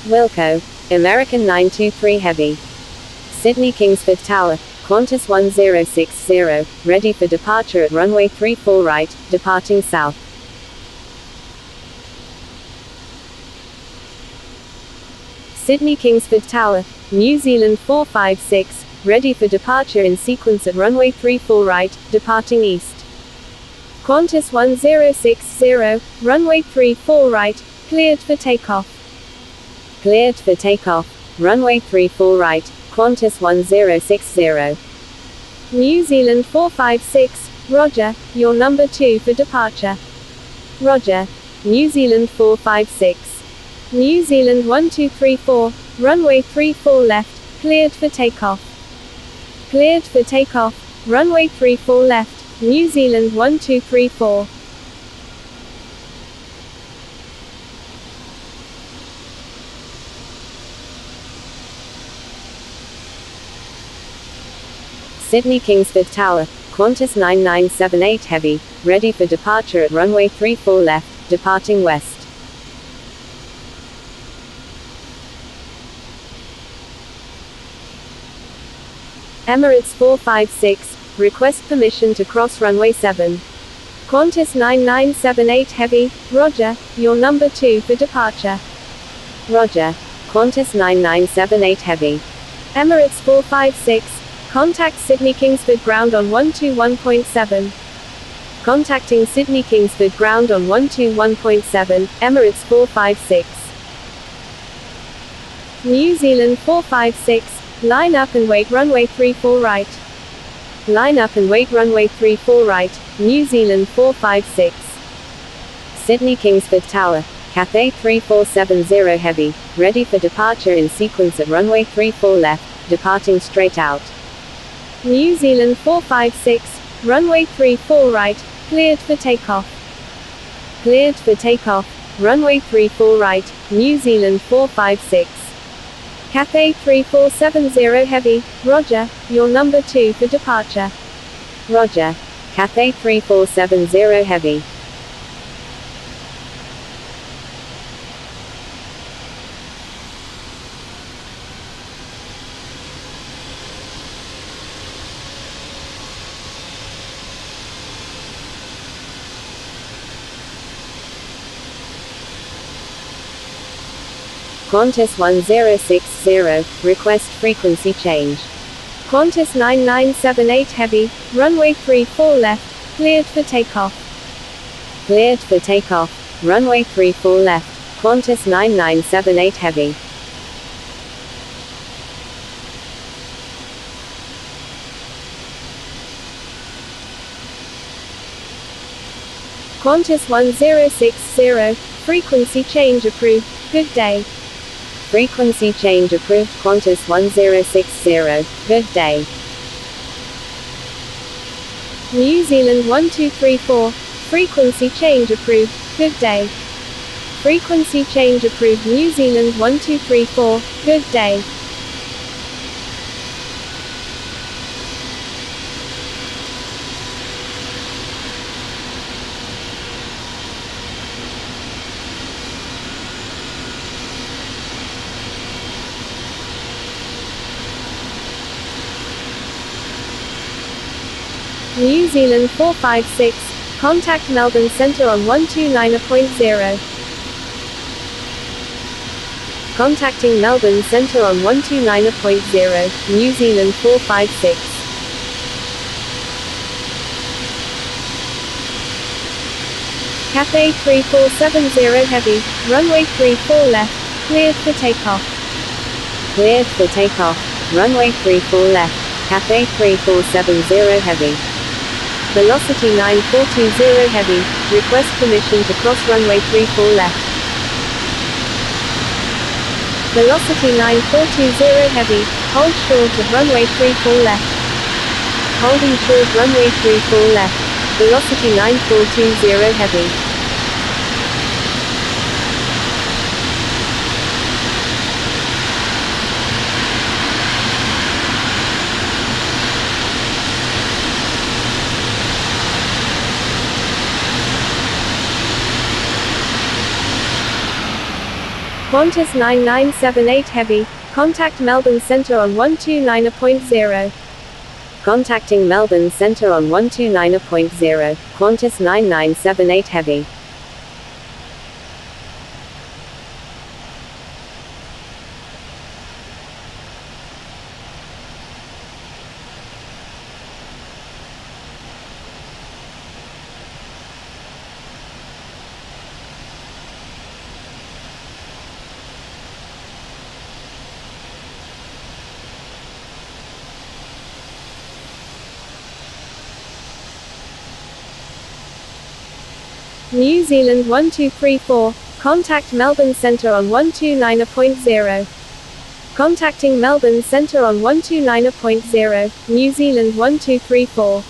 Wilco. American 923 Heavy. Sydney Kingsford Tower, Qantas 1060, ready for departure at runway 34 right, departing south. Sydney Kingsford Tower, New Zealand 456, ready for departure in sequence at runway 34 right, departing east. Qantas 1060, runway 34 right, cleared for takeoff. Cleared for takeoff, runway 34 right, Qantas 1060. New Zealand 456, Roger, your number 2 for departure. Roger. New Zealand 456. New Zealand 1234, runway 34 left, cleared for takeoff. Cleared for takeoff, runway 34 left, New Zealand 1234. Sydney Kingsford Tower, Qantas 9978 Heavy, ready for departure at runway 34 left, departing west. Emirates 456, request permission to cross runway 7. Qantas 9978 Heavy, Roger, your number 2 for departure. Roger. Qantas 9978 Heavy. Emirates 456, contact Sydney Kingsford ground on 121.7. Contacting Sydney Kingsford ground on 121.7, Emirates 456. New Zealand 456, line up and wait runway 34 right. Line up and wait runway 34 right, New Zealand 456. Sydney Kingsford Tower, Cathay 3470 Heavy, ready for departure in sequence at runway 34 left, departing straight out. New Zealand 456, runway 34 right, cleared for takeoff. Cleared for takeoff, runway 34 right, New Zealand 456. Cathay 3470 Heavy, Roger, your number 2 for departure. Roger. Cathay 3470 Heavy. Qantas 1060, request frequency change. Qantas 9978 Heavy, runway 34 left, cleared for takeoff. Cleared for takeoff, runway 34 left, Qantas 9978 Heavy. Qantas 1060, frequency change approved, good day. Frequency change approved, Qantas 1060, good day. New Zealand 1234, frequency change approved, good day. Frequency change approved, New Zealand 1234, good day. New Zealand 456, contact Melbourne Centre on 129.0. Contacting Melbourne Centre on 129.0, New Zealand 456. Cathay 3470 Heavy, runway 34 left, cleared for takeoff. Cleared for takeoff, runway 34 left, Cathay 3470 Heavy. Velocity 9420 Heavy, request permission to cross runway 34 left. Velocity 9420 Heavy, hold short of runway 34 left. Holding short runway 34 left, velocity 9420 Heavy. Qantas 9978 Heavy, contact Melbourne Centre on 129.0. Contacting Melbourne Centre on 129.0, Qantas 9978 Heavy. New Zealand 1234, contact Melbourne Centre on 129.0. Contacting Melbourne Centre on 129.0, New Zealand 1234.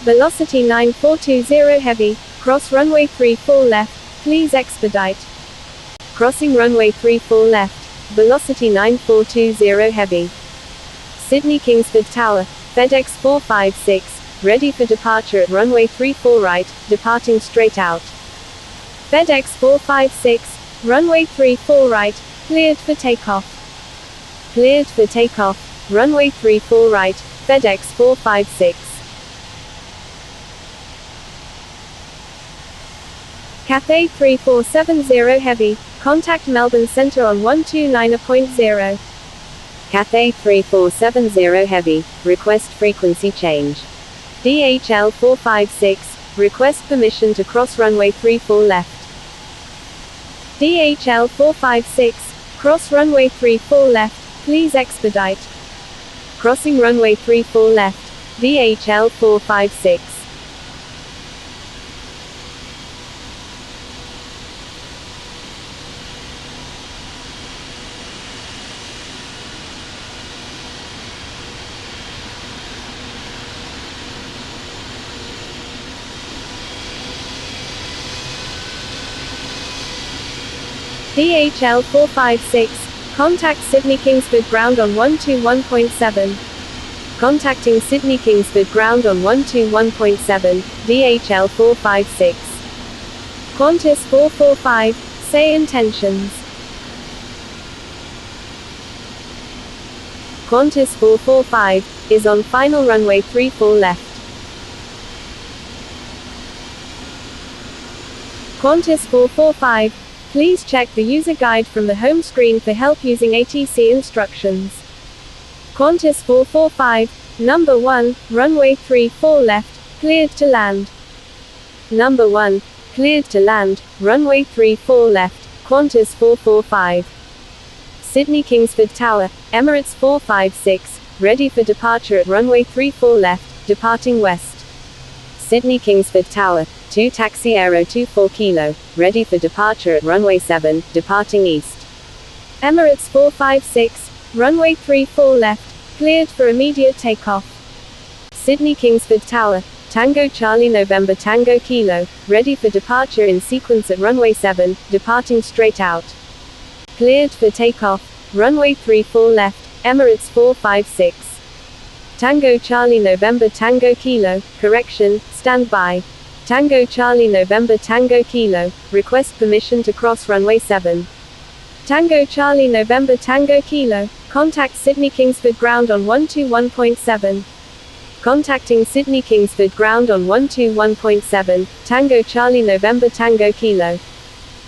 Velocity 9420 Heavy, cross runway 34 left, please expedite. Crossing runway 34 left, velocity 9420 Heavy. Sydney Kingsford Tower, FedEx 456, ready for departure at runway 34 right, departing straight out. FedEx 456, runway 34 right, cleared for takeoff. Cleared for takeoff, runway 34 right, FedEx 456. Cathay 3470 Heavy, contact Melbourne Centre on 129.0. Cathay 3470 Heavy, request frequency change. DHL 456, request permission to cross runway 34 left. DHL 456, cross runway 34 left, please expedite. Crossing runway 34 left, DHL 456. DHL 456, contact Sydney Kingsford ground on 121.7. Contacting Sydney Kingsford ground on 121.7, DHL 456. Qantas 445, say intentions. Qantas 445, is on final runway 34 left. Qantas 445, please check the user guide from the home screen for help using ATC instructions. Qantas 445, number 1, runway 34 left, cleared to land. Number 1, cleared to land, runway 34 left, Qantas 445. Sydney Kingsford Tower, Emirates 456, ready for departure at runway 34 left, departing west. Sydney Kingsford Tower, 2 Taxi Aero 24 Kilo, ready for departure at runway 7, departing east. Emirates 456, runway 34 left, cleared for immediate takeoff. Sydney Kingsford Tower, Tango Charlie November Tango Kilo, ready for departure in sequence at runway 7, departing straight out. Cleared for takeoff, runway 34 left, Emirates 456. Tango Charlie November Tango Kilo, correction, stand by. Tango Charlie November Tango Kilo, request permission to cross runway 7. Tango Charlie November Tango Kilo, contact Sydney Kingsford ground on 121.7. Contacting Sydney Kingsford ground on 121.7, Tango Charlie November Tango Kilo.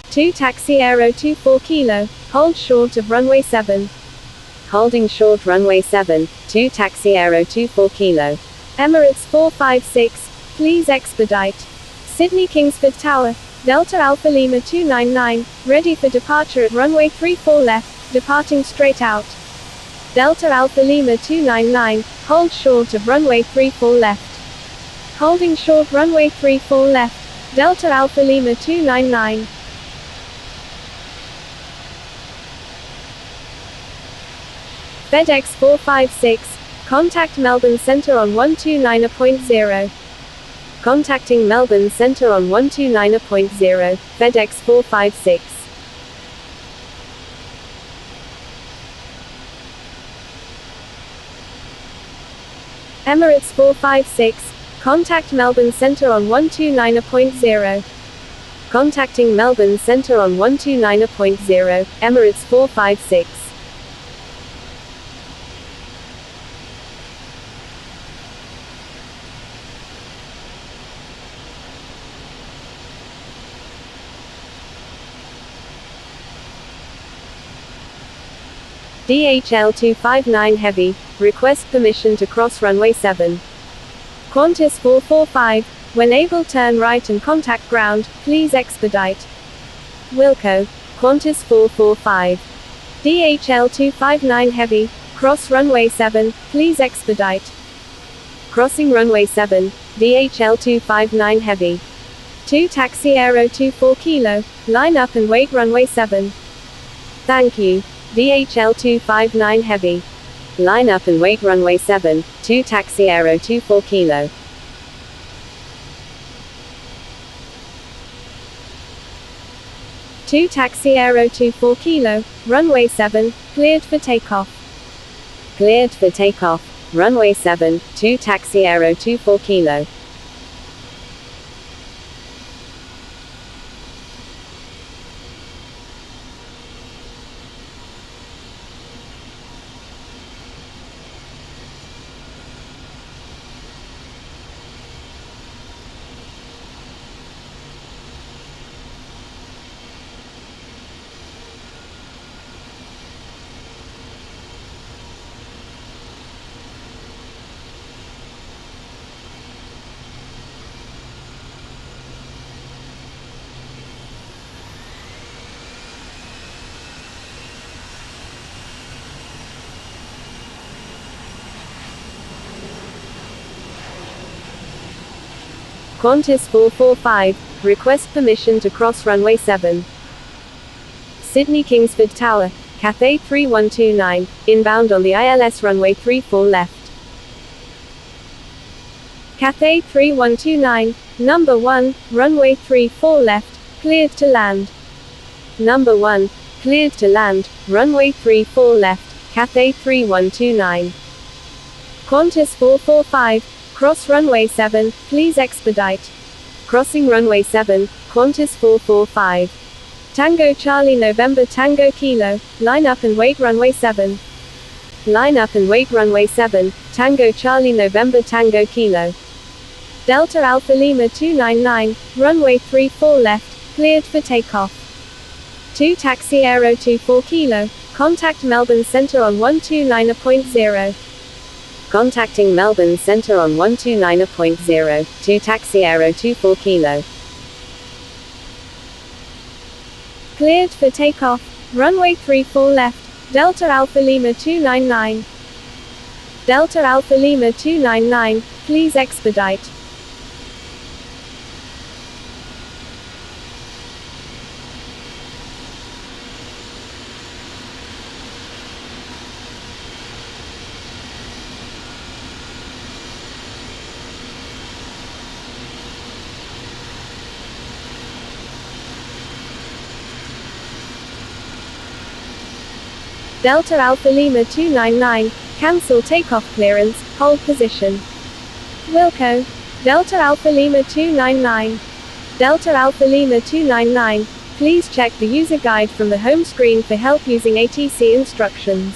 2 Taxi Aero 24 Kilo, hold short of runway 7. Holding short runway 7, 2 Taxi Aero 24 Kilo. Emirates 456, please expedite. Sydney Kingsford Tower, Delta Alpha Lima 299, ready for departure at runway 34 left, departing straight out. Delta Alpha Lima 299, hold short of runway 34 left. Holding short runway 34 left, Delta Alpha Lima 299. FedEx 456, contact Melbourne Centre on 129.0. Contacting Melbourne Centre on 129.0, FedEx 456. Emirates 456, contact Melbourne Centre on 129.0. Contacting Melbourne Centre on 129.0, Emirates 456. DHL 259 Heavy, request permission to cross runway 7. Qantas 445, when able turn right and contact ground, please expedite. Wilco, Qantas 445. DHL 259 Heavy, cross runway 7, please expedite. Crossing runway 7, DHL 259 Heavy. 2 Taxi Aero 24 Kilo, line up and wait runway 7. Thank you. DHL 259 Heavy. Line up and wait runway 7, 2 Taxi Aero 24 Kilo. Two Taxi Aero 24 Kilo, runway 7, cleared for takeoff. Cleared for takeoff, runway 7, 2 Taxi Aero 24 Kilo. Qantas 445, request permission to cross runway 7. Sydney Kingsford Tower, Cathay 3129, inbound on the ILS runway 34 left. Cathay 3129, number 1, runway 34 left, cleared to land. Number 1, cleared to land, runway 34 left, Cathay 3129. Qantas 445, cross runway 7, please expedite. Crossing runway 7, Qantas 445. Tango Charlie November Tango Kilo, line up and wait runway 7. Line up and wait runway 7, Tango Charlie November Tango Kilo. Delta Alpha Lima 299, runway 34 left, cleared for takeoff. 2 Taxi Aero 24 Kilo, contact Melbourne Centre on 129.0. Contacting Melbourne Centre on 129.0, 2 Taxi Aero 24 Kilo. Cleared for takeoff, runway 34 left, Delta Alpha Lima 299. Delta Alpha Lima 299, please expedite. Delta Alpha Lima 299, cancel takeoff clearance, hold position. Wilco. Delta Alpha Lima 299. Delta Alpha Lima 299, please check the user guide from the home screen for help using ATC instructions.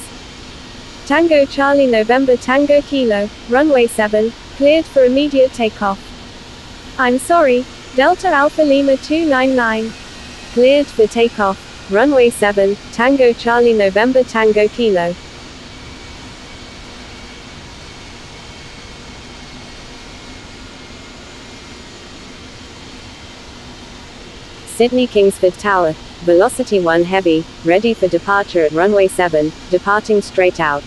Tango Charlie November Tango Kilo, runway 7, cleared for immediate takeoff. I'm sorry, Delta Alpha Lima 299. Cleared for takeoff. Runway 7, Tango Charlie November Tango Kilo. Sydney Kingsford Tower, velocity 1 heavy, ready for departure at runway 7, departing straight out.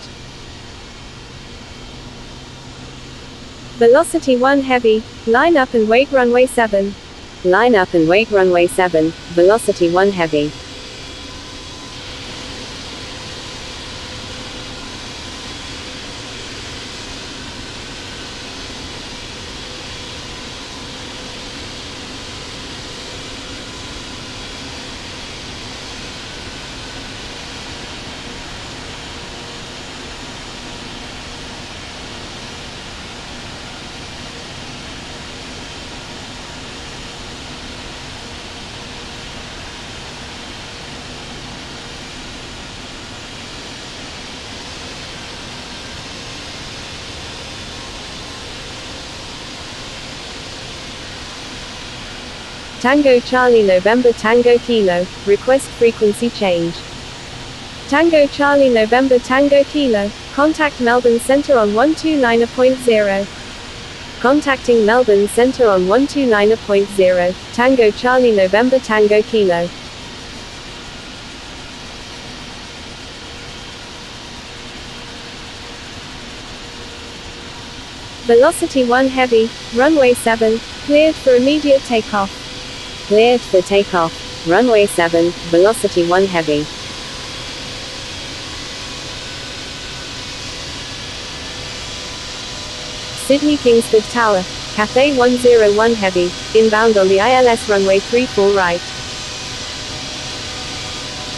Velocity 1 heavy, line up and wait runway 7. Line up and wait runway 7, velocity 1 heavy. Tango Charlie November Tango Kilo, request frequency change. Tango Charlie November Tango Kilo, contact Melbourne Centre on 129.0. Contacting Melbourne Centre on 129.0, Tango Charlie November Tango Kilo. Velocity 1 heavy, runway 7, cleared for immediate takeoff. Cleared for takeoff, runway 7, velocity 1 heavy. Sydney Kingsford Tower, Cathay 101 heavy, inbound on the ILS runway 34 right.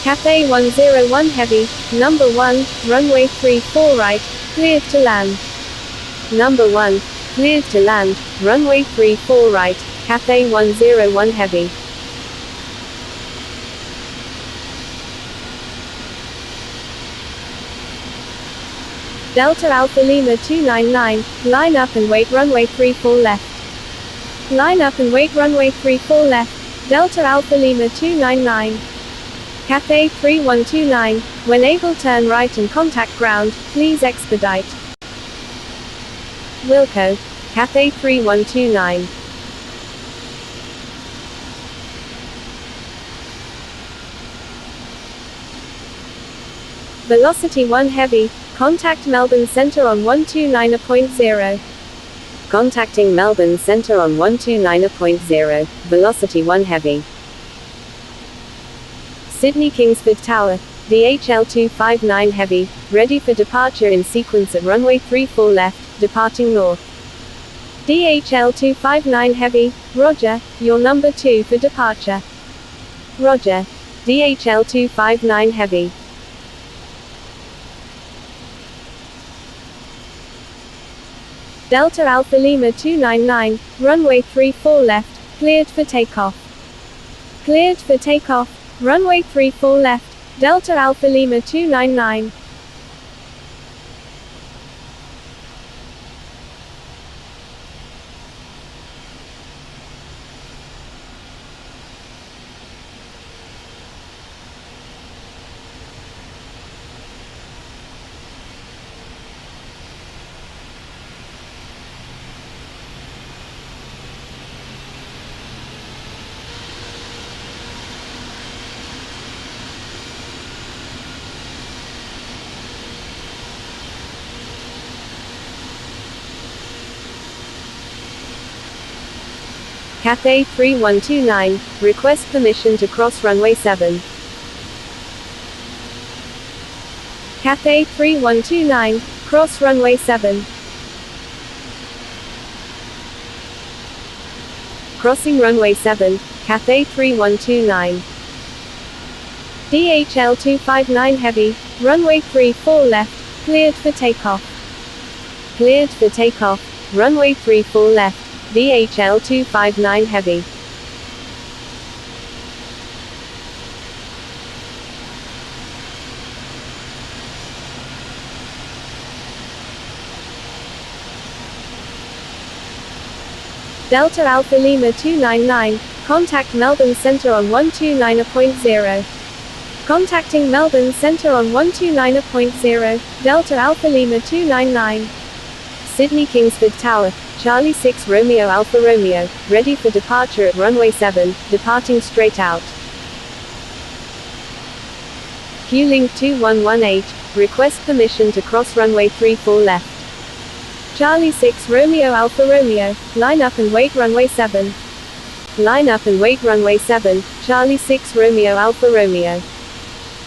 Cathay 101 heavy, number 1, runway 34 right, cleared to land. Number 1, cleared to land, runway 34 right, Cathay 101 heavy. Delta Alpha Lima 299, line up and wait runway 34 left. Line up and wait runway 34 left, Delta Alpha Lima 299. Cathay 3129, when able turn right and contact ground, please expedite. Wilco. Cathay 3129. Velocity 1 heavy, contact Melbourne Centre on 129.0. Contacting Melbourne Centre on 129.0, velocity 1 heavy. Sydney Kingsford Tower, DHL 259 heavy, ready for departure in sequence at runway 34 left, departing north. DHL 259 heavy, roger, your number 2 for departure. Roger. DHL 259 Heavy. Delta Alpha Lima 299, runway 34 left, cleared for takeoff. Cleared for takeoff, runway 34 left, Delta Alpha Lima 299. Cathay 3129, request permission to cross runway 7. Cathay 3129, cross runway 7. Crossing runway 7, Cathay 3129. DHL 259 Heavy, runway 34 left, cleared for takeoff. Cleared for takeoff, runway 34 left, DHL 259 Heavy. Delta Alpha Lima 299, contact Melbourne Centre on 129.0. Contacting Melbourne Centre on 129.0, Delta Alpha Lima 299. Sydney Kingsford Tower, Charlie 6 Romeo Alpha Romeo, ready for departure at runway 7, departing straight out. Q-Link 2118, request permission to cross runway 34 left. Charlie 6 Romeo Alpha Romeo, line up and wait runway 7. Line up and wait runway 7, Charlie 6 Romeo Alpha Romeo.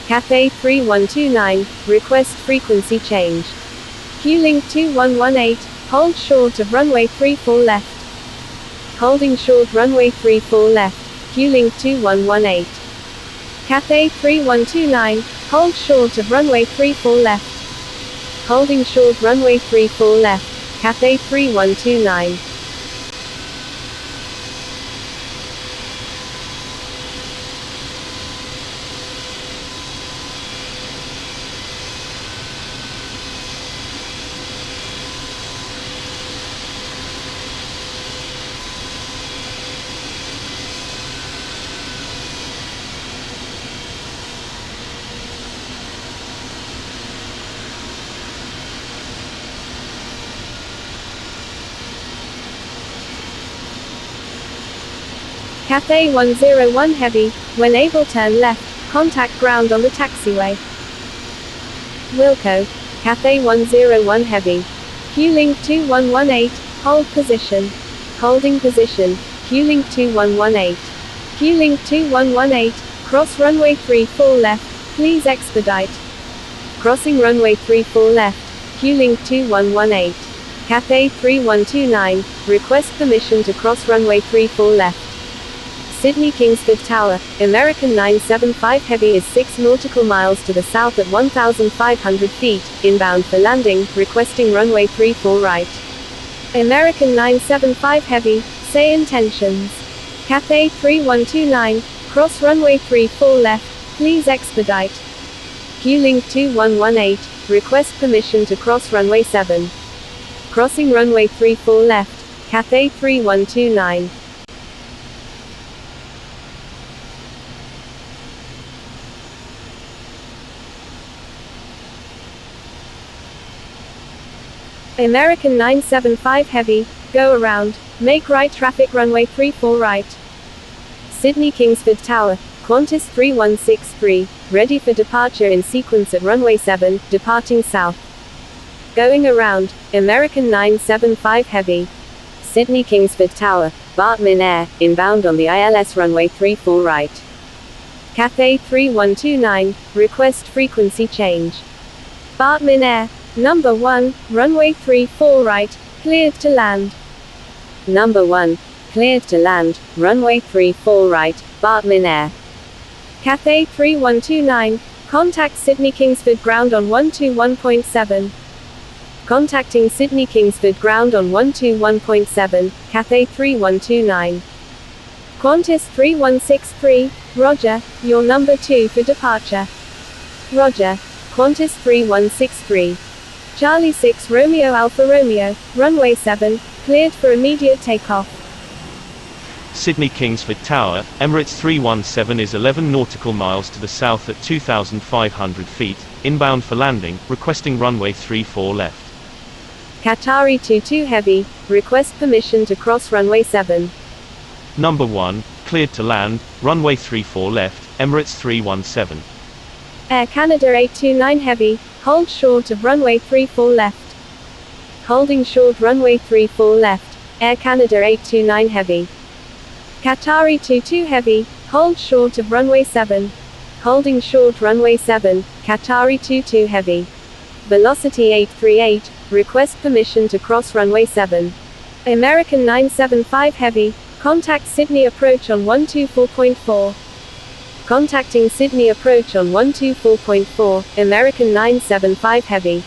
Cathay 3129, request frequency change. Q-Link 2118, hold short of runway 34 left. Holding short runway 34 left, Q-Link 2118. Cathay 3129, hold short of runway 34 left. Holding short runway 34 left, Cathay 3129. Cathay 101 Heavy, when able turn left, contact ground on the taxiway. Wilco, Cathay 101 Heavy. Q-Link 2118, hold position. Holding position, Q-Link 2118. Q-Link 2118, cross runway 34 left, please expedite. Crossing runway 34 left, Q-Link 2118. Cathay 3129, request permission to cross runway 34 left. Sydney Kingsford Tower, American 975 Heavy is 6 nautical miles to the south at 1,500 feet, inbound for landing, requesting runway 34 right. American 975 Heavy, say intentions. Cathay 3129, cross runway 34 left, please expedite. Q-Link 2118, request permission to cross runway 7. Crossing runway 34 left, Cathay 3129. American 975 Heavy, go around, make right traffic runway 34 right. Sydney Kingsford Tower, Qantas 3163, ready for departure in sequence at runway 7, departing south. Going around, American 975 Heavy. Sydney Kingsford Tower, Bartman Air, inbound on the ILS runway 34 right. Cathay 3129, request frequency change. Bartman Air, Number 1, runway 34 right, cleared to land. Number 1, cleared to land, runway 34 right, Bartman Air. Cathay 3129, contact Sydney Kingsford Ground on 121.7. Contacting Sydney Kingsford Ground on 121.7, Cathay 3129. Qantas 3163, Roger, your number 2 for departure. Roger. Qantas 3163. Charlie 6 Romeo Alpha Romeo, runway 7, cleared for immediate takeoff. Sydney Kingsford Tower, Emirates 317 is 11 nautical miles to the south at 2,500 feet, inbound for landing, requesting runway 34 left. Qatari 22 Heavy, request permission to cross runway 7. Number 1, cleared to land, runway 34 left, Emirates 317. Air Canada 829 Heavy, hold short of runway 34 left. Holding short runway 34 left, Air Canada 829 Heavy. Qatari 22 Heavy, hold short of runway 7. Holding short runway 7, Qatari 22 Heavy. Velocity 838, request permission to cross runway 7. American 975 Heavy, contact Sydney approach on 124.4. Contacting Sydney approach on 124.4, American 975 Heavy.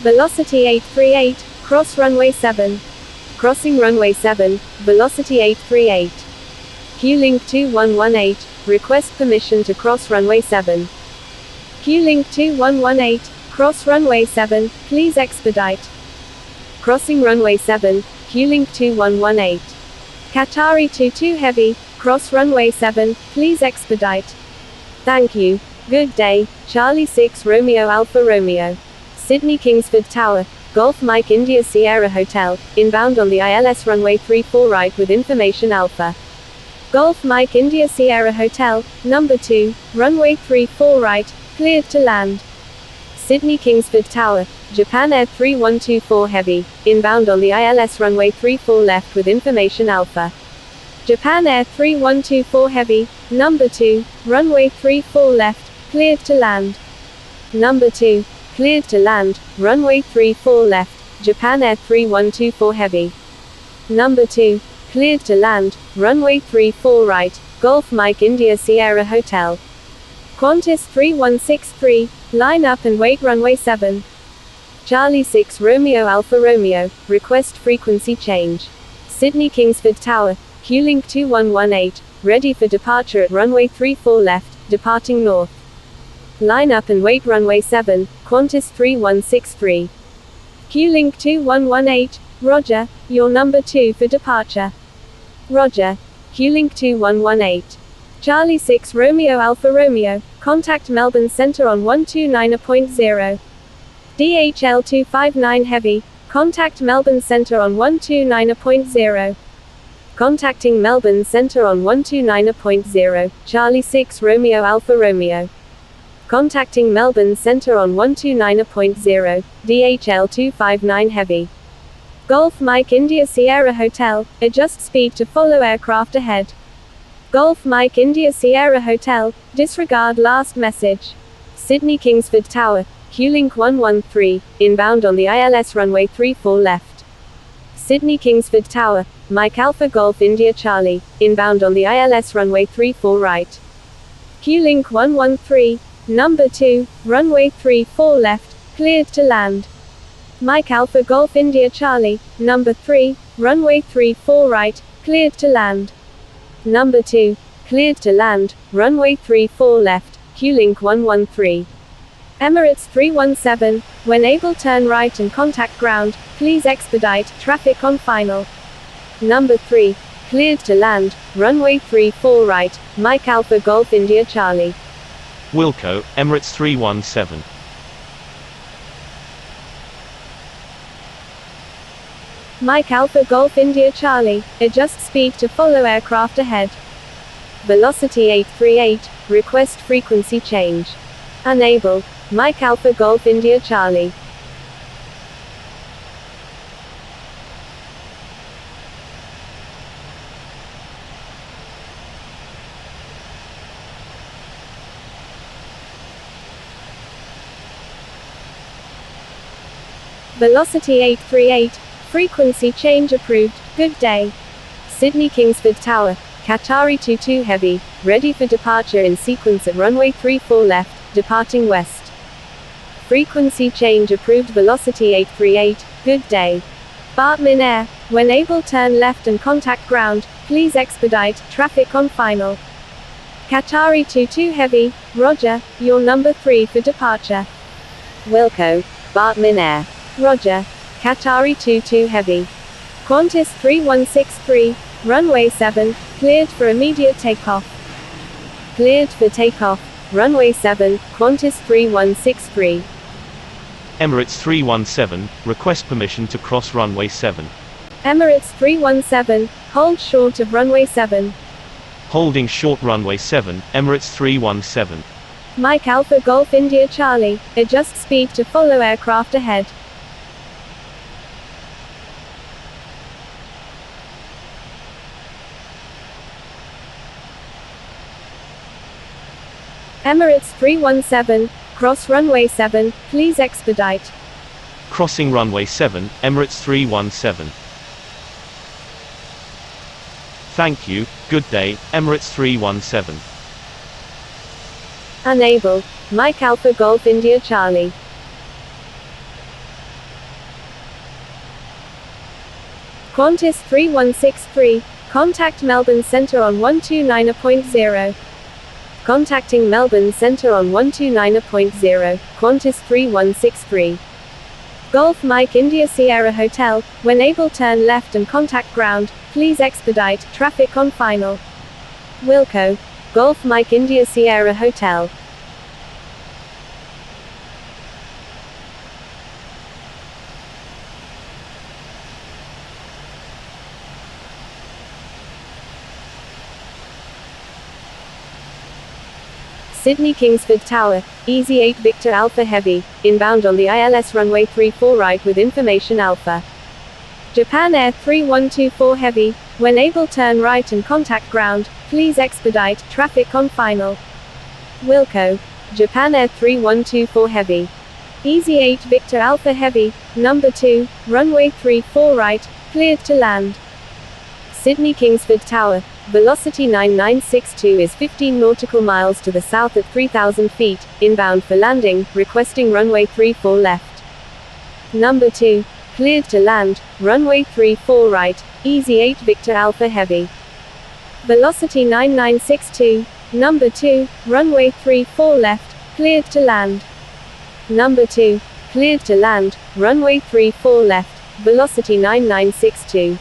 Velocity 838, cross runway 7. Crossing runway 7, velocity 838. Q-Link 2118, request permission to cross runway 7. Q-Link 2118, cross runway 7, please expedite. Crossing runway 7, Q-Link 2118. Qatari 22 Heavy, cross runway 7, please expedite. Thank you. Good day, Charlie 6 Romeo Alpha Romeo. Sydney Kingsford Tower, Golf Mike India Sierra Hotel, inbound on the ILS runway 34 right with information Alpha. Golf Mike India Sierra Hotel, number 2, runway 34 right, cleared to land. Sydney Kingsford Tower, Japan Air 3124 Heavy, inbound on the ILS runway 34 left with information Alpha. Japan Air 3124 Heavy, number 2, runway 34 left, cleared to land. Number 2, cleared to land, runway 34 left, Japan Air 3124 Heavy. Number 2, cleared to land, runway 34 right, Golf Mike India Sierra Hotel. Qantas 3163, line up and wait runway 7. Charlie 6 Romeo Alpha Romeo, request frequency change. Sydney Kingsford Tower, Q-Link 2118, ready for departure at runway 34 left, departing north. Line up and wait runway 7, Qantas 3163. Q-Link 2118, Roger, your number 2 for departure. Roger. Q-Link 2118. Charlie 6 Romeo Alpha Romeo, contact Melbourne Centre on 129.0. DHL 259 Heavy, contact Melbourne Centre on 129.0. Contacting Melbourne Centre on 129.0, Charlie 6 Romeo Alpha Romeo. Contacting Melbourne Centre on 129.0, DHL 259 Heavy. Golf Mike India Sierra Hotel, adjust speed to follow aircraft ahead. Golf Mike India Sierra Hotel, disregard last message. Sydney Kingsford Tower, Q-Link 113, inbound on the ILS runway 34 left. Sydney Kingsford Tower, Mike Alpha Golf India Charlie, inbound on the ILS runway 34 right. Q-Link 113, number 2, runway 34 left, cleared to land. Mike Alpha Golf India Charlie, number 3, runway 34 right, cleared to land. Number 2, cleared to land, runway 34 left, Q-Link 113. Emirates 317, when able turn right and contact ground, please expedite, traffic on final. Number 3, cleared to land, runway 34 right, Mike Alpha Golf India Charlie. Wilco, Emirates 317. Mike Alpha Golf India Charlie, adjust speed to follow aircraft ahead. Velocity 838, request frequency change. Unable, Mike Alpha Golf India Charlie. Velocity 838, frequency change approved, good day. Sydney Kingsford Tower, Qatari 22 Heavy, ready for departure in sequence at runway 34 left, departing west. Frequency change approved, velocity 838, good day. Bartman Air, when able turn left and contact ground, please expedite, traffic on final. Qatari 22 Heavy, roger, you're number 3 for departure. Wilco, Bartman Air, roger, Qatari 22 Heavy. Qantas 3163, runway 7, cleared for immediate takeoff. Cleared for takeoff, runway 7, Qantas 3163. Emirates 317, request permission to cross runway 7. Emirates 317, hold short of runway 7. Holding short runway 7, Emirates 317. Mike Alpha Golf India Charlie, adjust speed to follow aircraft ahead. Emirates 317, cross runway 7, please expedite. Crossing runway 7, Emirates 317. Thank you, good day, Emirates 317. Unable, Mike Alpha Golf India Charlie. Qantas 3163, contact Melbourne Centre on 129.0. Contacting Melbourne Centre on 129.0, Qantas 3163. Golf Mike India Sierra Hotel, when able turn left and contact ground, please expedite, traffic on final. Wilco, Golf Mike India Sierra Hotel. Sydney Kingsford Tower, Easy 8 Victor Alpha Heavy, inbound on the ILS runway 34 right with information Alpha. Japan Air 3124 Heavy, when able turn right and contact ground, please expedite, traffic on final. Wilco, Japan Air 3124 Heavy. Easy 8 Victor Alpha Heavy, number 2, runway 34 right, cleared to land. Sydney Kingsford Tower, velocity 9962 is 15 nautical miles to the south at 3,000 feet, inbound for landing, requesting runway 34 left. Number 2, cleared to land, runway 34 right, Easy 8 Victor Alpha Heavy. Velocity 9962, number 2, runway 34 left, cleared to land. Number 2, cleared to land, runway 34 left, velocity 9962.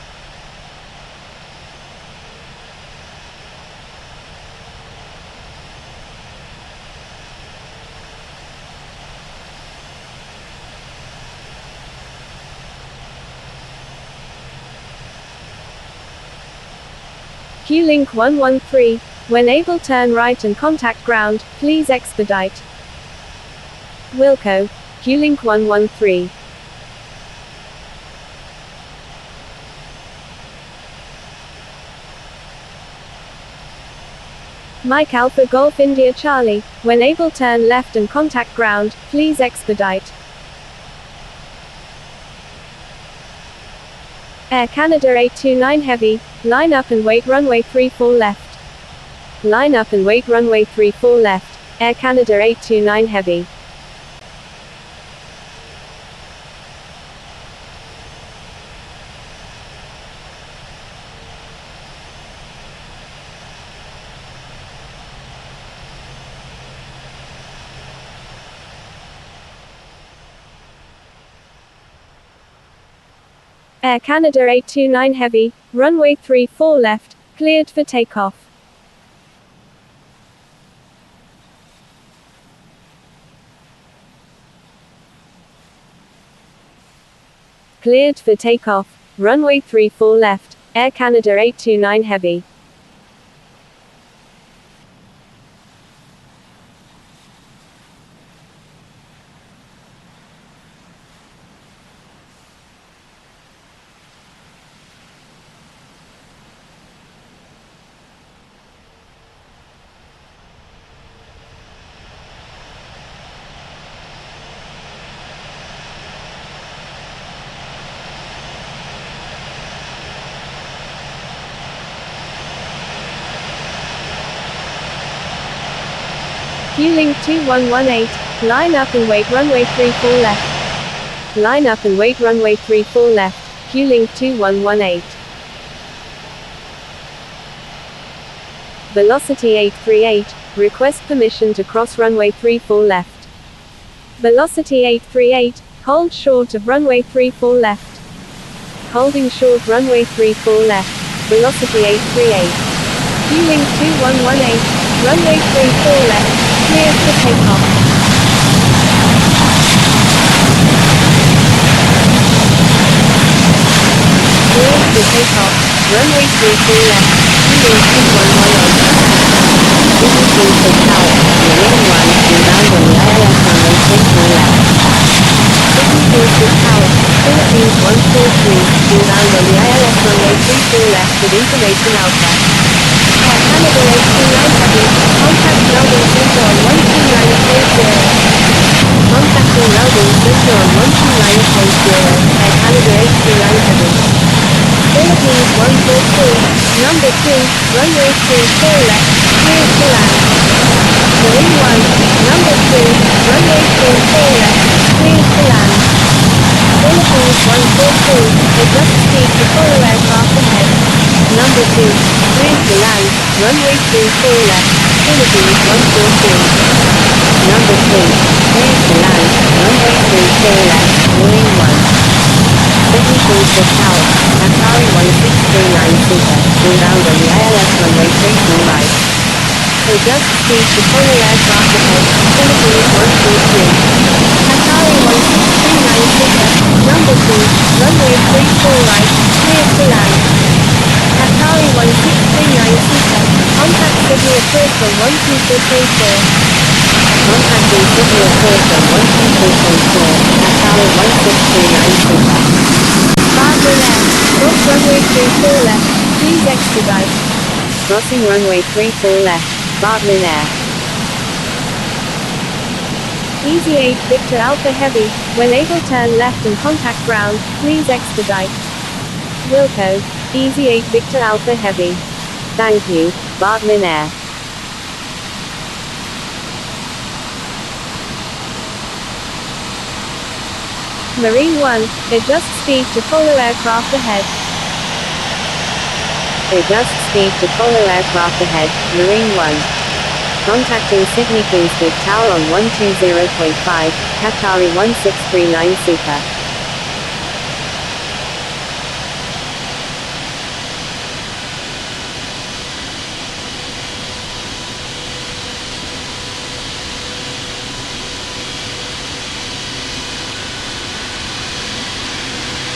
Q-Link 113, when able turn right and contact ground, please expedite. Wilco, Q-Link 113. Mike Alpha Golf India Charlie, when able turn left and contact ground, please expedite. Air Canada 829 Heavy, line up and wait runway 34 left. Line up and wait runway 34 left, Air Canada 829 Heavy. Air Canada 829 Heavy, runway 34 left, cleared for takeoff. Cleared for takeoff, runway 34 left, Air Canada 829 Heavy. Q-Link 2118, line up and wait runway 34 left. Line up and wait runway 34 left, Q-Link 2118. Velocity 838, request permission to cross runway 34 left. Velocity 838, hold short of runway 34 left. Holding short runway 34 left, velocity 838. Q-Link 2118, runway 34 left, cleared for takeoff. Cleared for takeoff, runway 34 left, Q-Link 2118. Sydney Kingsford Tower, Marine 1, inbound on the ILS runway 34 left. Sydney Kingsford Tower, Philippines 143, inbound on the ILS runway 34 left with information Alpha. Air Canada 829 Heavy, contact Melbourne Centre on 129.0. Contacting Melbourne Centre on 129.0, Air Canada 829 Heavy. Philippines 142, number 2, runway 34 left, cleared to land. Marine 1, number 2, runway 34 left, cleared to land. Philippines 142, adjust speed to follow aircraft ahead. Number 2, cleared to land, runway 34 left, Philippines 142. Number 3, cleared to land, runway 34 left, Marine 1. Sydney Kingsford Tower, Atari 1639 Super, inbound on the ILS runway 34 right. Adjust speed to follow aircraft ahead, Philippines 143. Atari 1639 Super, number 2, runway 34 right, cleared to land. Atari 1639 Super, contact Sydney approach on 124.4. Contacting Sydney approach on 124.4, Atari 1639 Super. Bartlett Air, cross runway 34 left, please expedite. Crossing runway 34 left, Bartlett Air. Easy 8 Victor Alpha Heavy, when able turn left and contact ground, please expedite. Wilco, Easy 8 Victor Alpha Heavy. Thank you, Bartlett Air. Marine 1, adjust speed to follow aircraft ahead. Adjust speed to follow aircraft ahead, Marine 1. Contacting Sydney Kingsford Tower on 120.5, Qatari 1639 Super.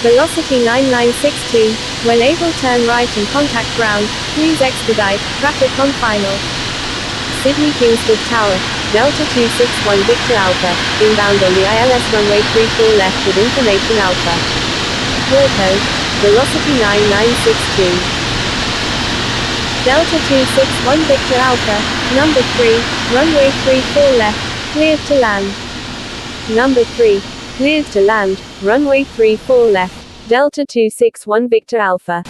Velocity 9962, when able turn right and contact ground, please expedite, traffic on final. Sydney Kingsford Tower, Delta 261 Victor Alpha, inbound on the ILS runway 34 left with information Alpha. Wilco, velocity 9962. Delta 261 Victor Alpha, number 3, runway 34 left, cleared to land. Number 3, cleared to land, runway 34 left, Delta 261 Victor Alpha.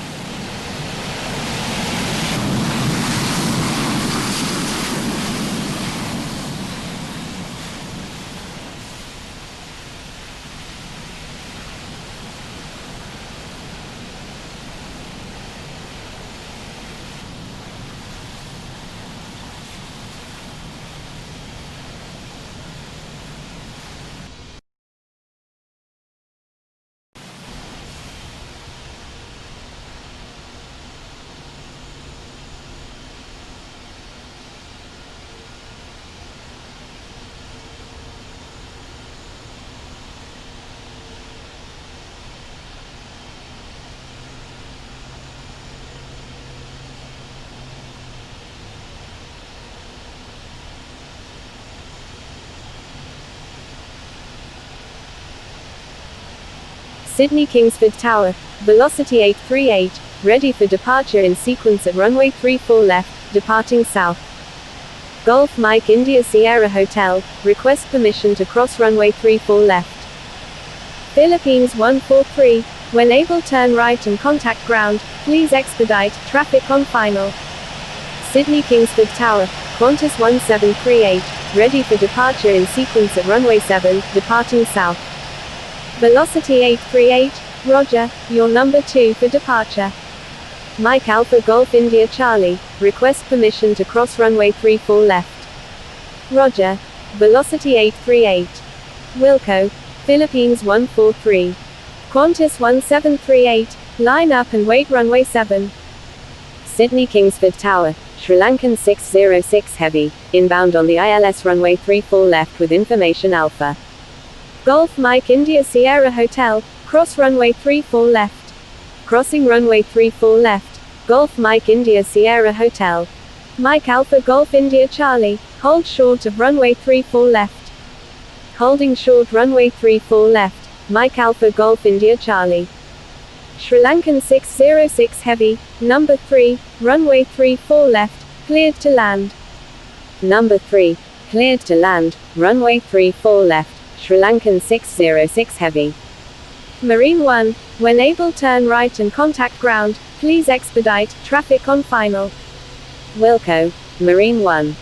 Sydney Kingsford Tower, velocity 838, ready for departure in sequence at runway 34 left, departing south. Golf Mike India Sierra Hotel, request permission to cross runway 34 left. Philippines 143, when able turn right and contact ground, please expedite, traffic on final. Sydney Kingsford Tower, Qantas 1738, ready for departure in sequence at runway 7, departing south. Velocity 838, roger, you're number 2 for departure. Mike Alpha Golf India Charlie, request permission to cross runway 34 left. Roger. Velocity 838. Wilco, Philippines 143. Qantas 1738, line up and wait runway 7. Sydney Kingsford Tower, Sri Lankan 606 Heavy, inbound on the ILS runway 34 left with information Alpha. Golf Mike India Sierra Hotel, cross runway 34 left. Crossing runway 34 left, Golf Mike India Sierra Hotel. Mike Alpha Golf India Charlie, hold short of runway 34 left. Holding short runway 34 left, Mike Alpha Golf India Charlie. Sri Lankan 606 Heavy, number 3, runway 34 left, cleared to land. Number 3, cleared to land, runway 34 left, Sri Lankan 606 Heavy. Marine 1, when able turn right and contact ground, please expedite, traffic on final. Wilco, Marine 1.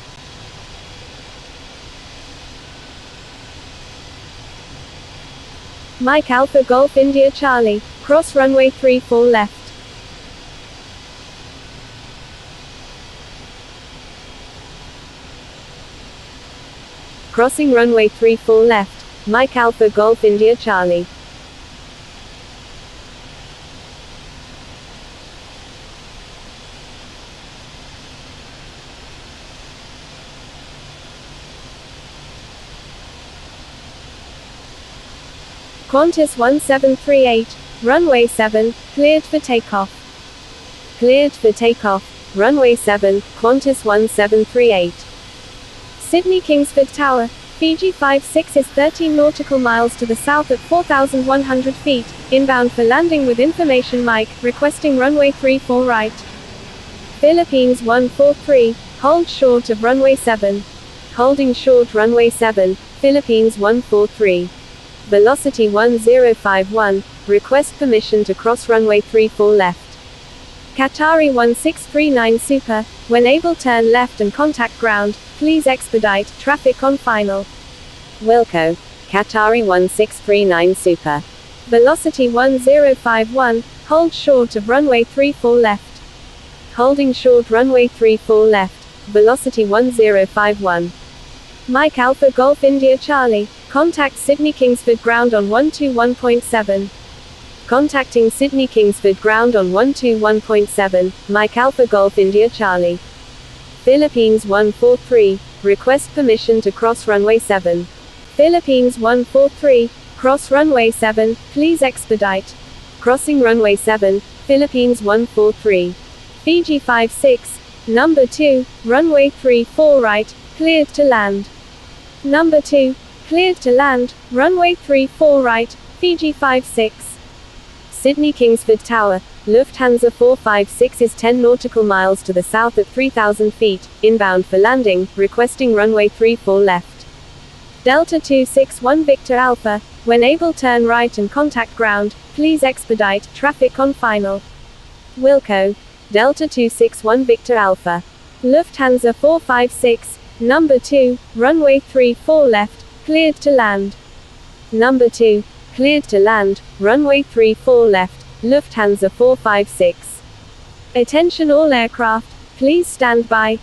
Mike Alpha Golf India Charlie, cross runway 34 left. Crossing runway 34 left, Mike Alpha Golf India Charlie. Qantas 1738, runway 7, cleared for takeoff. Cleared for takeoff, runway 7, Qantas 1738. Sydney Kingsford Tower, Fiji 56 is 13 nautical miles to the south at 4,100 feet, inbound for landing with information Mike, requesting runway 34 right. Philippines 143, hold short of runway 7. Holding short runway 7, Philippines 143. Velocity 1051, request permission to cross runway 34 left. Qatari 1639 Super, when able turn left and contact ground, please expedite, traffic on final. Wilco, Qatari 1639 Super. Velocity 1051, hold short of runway 34 left. Holding short runway 34 left, velocity 1051. Mike Alpha Golf India Charlie, contact Sydney Kingsford ground on 121.7. Contacting Sydney Kingsford ground on 121.7, Mike Alpha Golf India Charlie. Philippines 143, request permission to cross runway 7. Philippines 143, cross runway 7, please expedite. Crossing runway 7, Philippines 143. Fiji 56, number 2, runway 34 right, cleared to land. Number 2, cleared to land, runway 34 right, Fiji 56. Sydney Kingsford Tower, Lufthansa 456 is 10 nautical miles to the south at 3,000 feet, inbound for landing, requesting runway 34 left. Delta 261 Victor Alpha, when able turn right and contact ground, please expedite, traffic on final. Wilco, Delta 261 Victor Alpha. Lufthansa 456, number 2, runway 34 left, cleared to land. Number 2, cleared to land, runway 34 left, Lufthansa 456. Attention all aircraft, please stand by.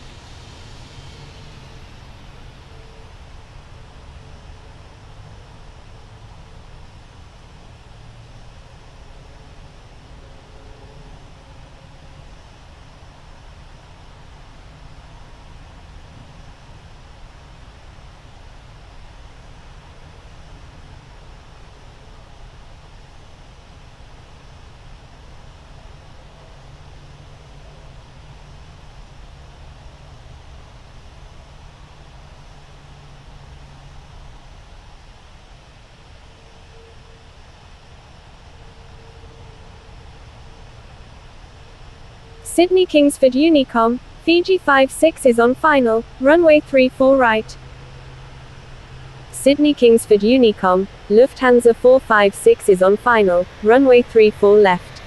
Sydney Kingsford Unicom, Fiji 56 is on final, runway 34 right. Sydney Kingsford Unicom, Lufthansa 456 is on final, runway 34 left.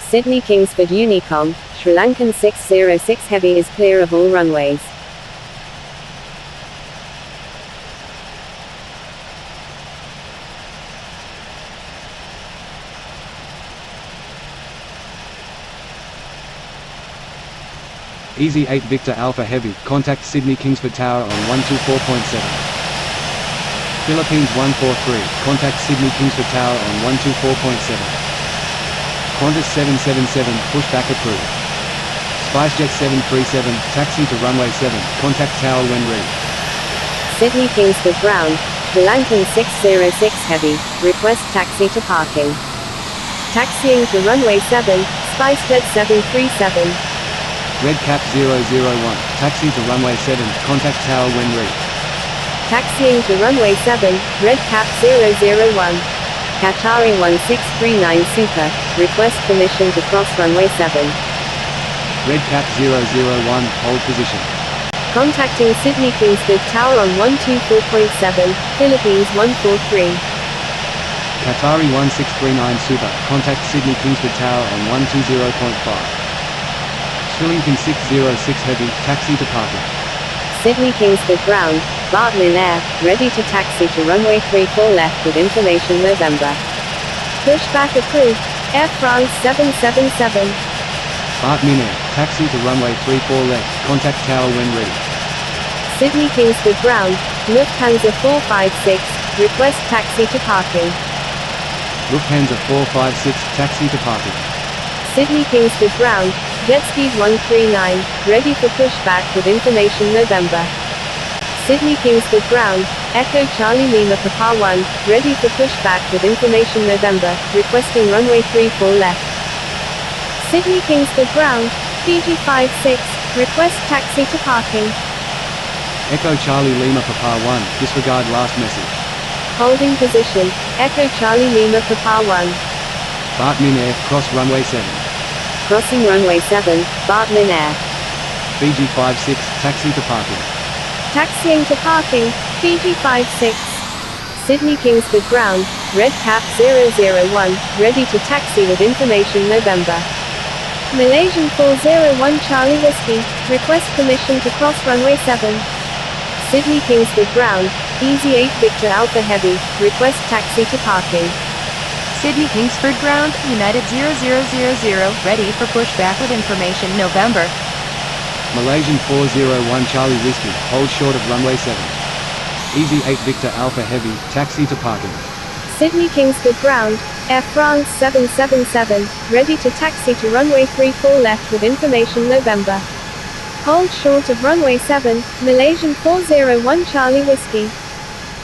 Sydney Kingsford Unicom, Sri Lankan 606 Heavy is clear of all runways. Easy 8 Victor Alpha Heavy, contact Sydney Kingsford Tower on 124.7. Philippines 143, contact Sydney Kingsford Tower on 124.7. Qantas 777, pushback approved. SpiceJet 737, taxi to runway 7, contact tower when ready. Sydney Kingsford Ground, Sri Lankan 606 Heavy, request taxi to parking. Taxiing to runway 7, SpiceJet 737. Red Cap 001, taxi to runway 7, contact tower when ready. Taxiing to runway 7, Red Cap 001. Qatari 1639 Super, request permission to cross runway 7. Red Cap 001, hold position. Contacting Sydney Kingsford Tower on 124.7, Philippines 143. Qatari 1639 Super, contact Sydney Kingsford Tower on 120.5. Sri Lankan 606 Heavy, taxi to parking. Sydney Kingsford Ground, Barton Air, ready to taxi to runway 34 left with information November. Pushback approved, Air France 777. Barton Air, taxi to runway 34 left, contact tower when ready. Sydney Kingsford Ground, Lufthansa 456, request taxi to parking. Lufthansa 456, taxi to parking. Sydney Kingsford Ground, Jetspeed 139, ready for pushback with information November. Sydney Kingsford Ground, Echo Charlie Lima Papa 1, ready for pushback with information November, requesting runway 34 left. Sydney Kingsford Ground, Fiji 56, request taxi to parking. Echo Charlie Lima Papa 1, disregard last message. Holding position, Echo Charlie Lima Papa 1. Barton Air, cross runway 7. Crossing runway 7, Barton Air. Fiji 56, taxi to parking. Taxiing to parking, Fiji 56. Sydney Kingsford Ground, Red Cap 001, ready to taxi with information November. Malaysian 401 Charlie Whiskey, request permission to cross runway 7. Sydney Kingsford Ground, Easy 8 Victor Alpha Heavy, request taxi to parking. Sydney Kingsford Ground, United 0000, ready for pushback with information November. Malaysian 401 Charlie Whiskey, hold short of runway 7. Easy 8 Victor Alpha Heavy, taxi to parking. Sydney Kingsford Ground, Air France 777, ready to taxi to runway 34 left with information November. Hold short of runway 7, Malaysian 401 Charlie Whiskey.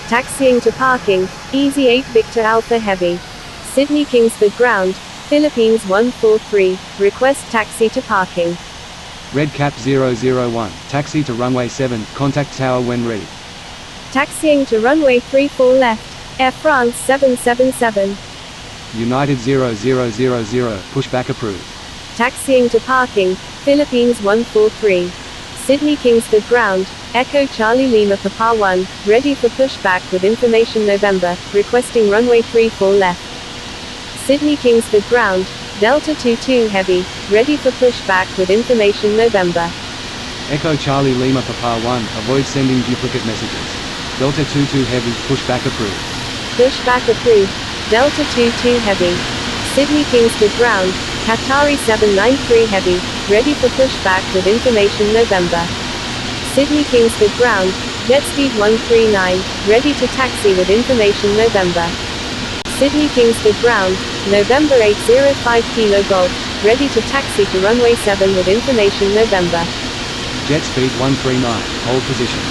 Taxiing to parking, Easy 8 Victor Alpha Heavy. Sydney Kingsford Ground, Philippines 143, request taxi to parking. Red Cap 001, taxi to runway 7, contact tower when ready. Taxiing to runway 34 left, Air France 777. United 0000, pushback approved. Taxiing to parking, Philippines 143. Sydney Kingsford Ground, Echo Charlie Lima Papa 1, ready for pushback with information November, requesting runway 34 left. Sydney Kingsford Ground, Delta 22 Heavy, ready for pushback with information November. Echo Charlie Lima Papa 1, avoid sending duplicate messages. Delta 22 Heavy, pushback approved. Pushback approved, Delta 22 Heavy. Sydney Kingsford Ground, Qatari 793 Heavy, ready for pushback with information November. Sydney Kingsford Ground, Jetspeed 139, ready to taxi with information November. Sydney Kingsford Ground, November 805 Kilo Golf, ready to taxi to runway 7 with information November. Jetspeed 139, hold position.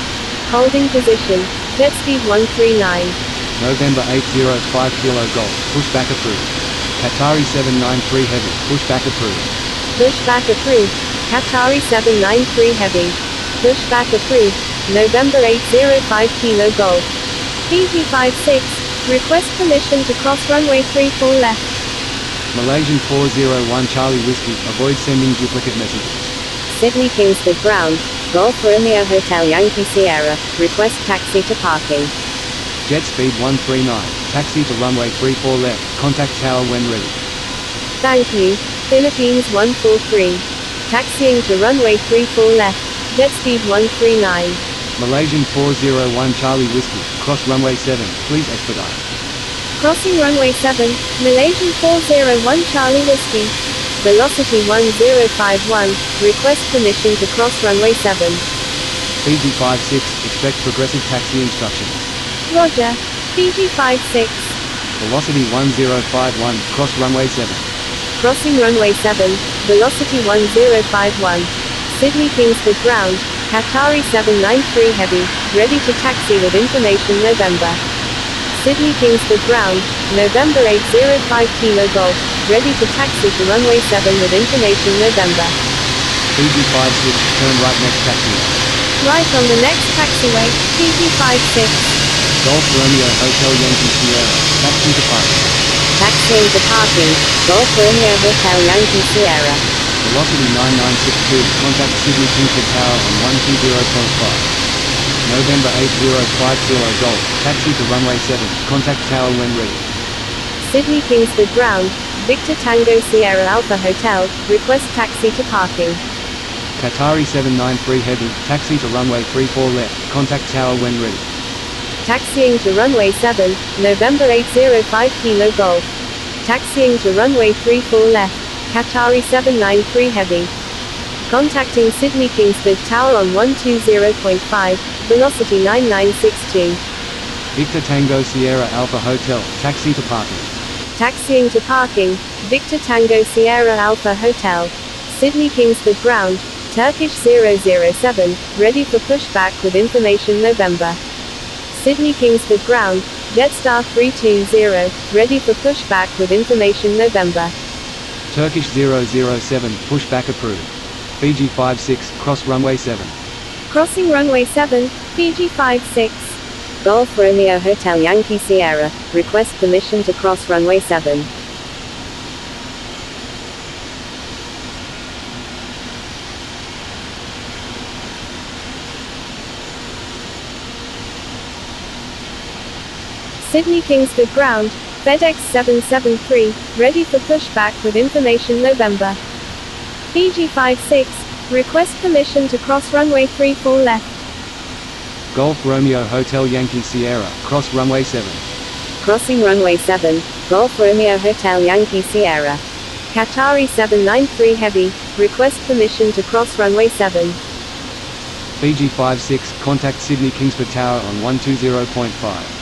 Holding position, Jetspeed 139. November 805 Kilo Golf, pushback approved. Qatari 793 Heavy, pushback approved. Pushback approved, Qatari 793 Heavy. Pushback approved, November 805 Kilo Golf. Fiji 56, request permission to cross runway 34 left. Malaysian 401 Charlie Whiskey, avoid sending duplicate messages. Sydney Kingsford Ground, Golf Romeo Hotel Yankee Sierra, request taxi to parking. Jetspeed 139, taxi to runway 34 left, contact tower when ready. Thank you. Philippines 143. Taxiing to runway 34 left, jet speed 139. Malaysian 401 Charlie Whiskey, cross runway 7, please expedite. Crossing runway 7, Malaysian 401 Charlie Whiskey. Velocity 1051, request permission to cross runway 7. Fiji 56, expect progressive taxi instructions. Roger. Fiji 56. Velocity 1051, cross runway 7. Crossing runway 7, velocity 1051. Sydney Kingsford ground, Qatari 793 heavy, ready to taxi with information November. Sydney Kingsford ground, November 805 Kilo Golf, ready to taxi to runway 7 with information November. Fiji 56, turn right next taxiway. Right on the next taxiway, Fiji 56. Golf Romeo Hotel Yankee Sierra, taxi to parking. Taxiing to parking, Golf Romeo Hotel Yankee Sierra. Velocity 9962, contact Sydney Kingsford Tower on 120.5. November 8050 Golf, taxi to runway 7, contact tower when ready. Sydney Kingsford ground, Victor Tango Sierra Alpha Hotel, request taxi to parking. Qatari 793 Heavy, taxi to runway 34 left, contact tower when ready. Taxiing to runway 7, November 805 Kilo Golf. Taxiing to runway 34 left, Qatari 793 Heavy. Contacting Sydney Kingsford Tower on 120.5, velocity 9962. Victor Tango Sierra Alpha Hotel, taxi to parking. Taxiing to parking, Victor Tango Sierra Alpha Hotel. Sydney Kingsford ground, Turkish 007, ready for pushback with information November. Sydney Kingsford ground, Jetstar 320, ready for pushback with information November. Turkish 007, pushback approved. Fiji 56, cross runway 7. Crossing runway 7, Fiji 56. Golf Romeo Hotel Yankee Sierra, request permission to cross runway 7. Sydney Kingsford ground, FedEx 773, ready for pushback with information November. Fiji 56, request permission to cross runway 34 left. Golf Romeo Hotel Yankee Sierra, cross runway 7. Crossing runway 7, Golf Romeo Hotel Yankee Sierra. Qatari 793 Heavy, request permission to cross runway 7. Fiji 56, contact Sydney Kingsford Tower on 120.5.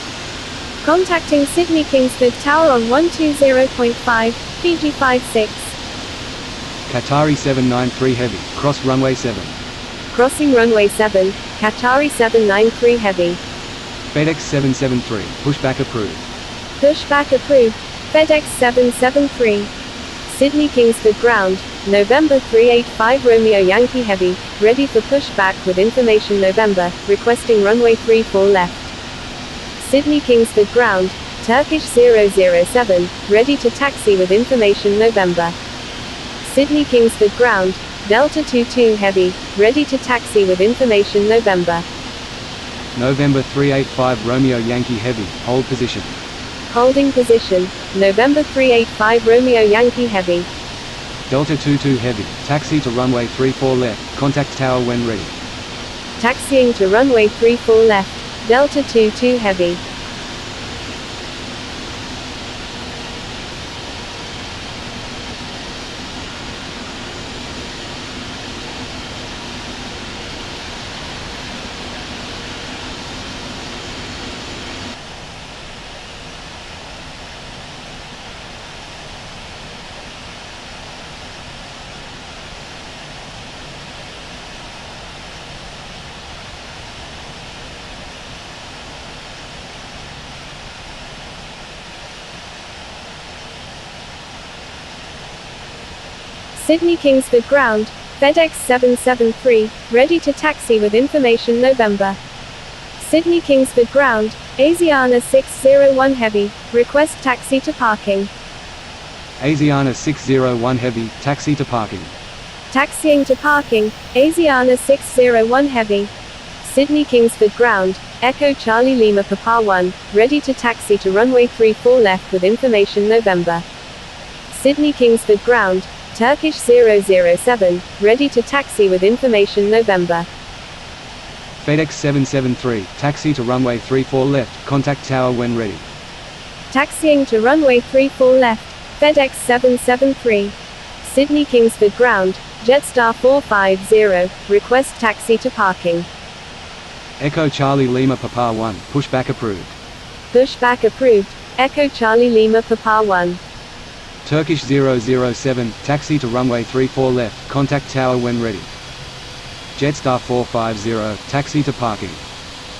Contacting Sydney Kingsford Tower on 120.5, Fiji 56. Qatari 793 Heavy, cross runway 7. Crossing runway 7, Qatari 793 Heavy. FedEx 773, pushback approved. Pushback approved, FedEx 773. Sydney Kingsford ground, November 385 Romeo Yankee Heavy, ready for pushback with information November, requesting runway 34 left. Sydney Kingsford ground, Turkish 007, ready to taxi with information November. Sydney Kingsford ground, Delta 22 Heavy, ready to taxi with information November. November 385 Romeo Yankee Heavy, hold position. Holding position, November 385 Romeo Yankee Heavy. Delta 22 Heavy, taxi to runway 34 left, contact tower when ready. Taxiing to runway 34 left, Delta 22 Heavy. Sydney Kingsford ground, FedEx 773, ready to taxi with information November. Sydney Kingsford ground, Asiana 601 Heavy, request taxi to parking. Asiana 601 Heavy, taxi to parking. Taxiing to parking, Asiana 601 Heavy. Sydney Kingsford ground, Echo Charlie Lima Papa 1, ready to taxi to runway 34 left with information November. Sydney Kingsford ground, Turkish 007, ready to taxi with information November. FedEx 773, taxi to runway 34 left, contact tower when ready. Taxiing to runway 34 left, FedEx 773. Sydney Kingsford Ground, Jetstar 450, request taxi to parking. Echo Charlie Lima Papa 1, pushback approved. Pushback approved, Echo Charlie Lima Papa 1. Turkish 007, taxi to runway 34 left, contact tower when ready. Jetstar 450, taxi to parking.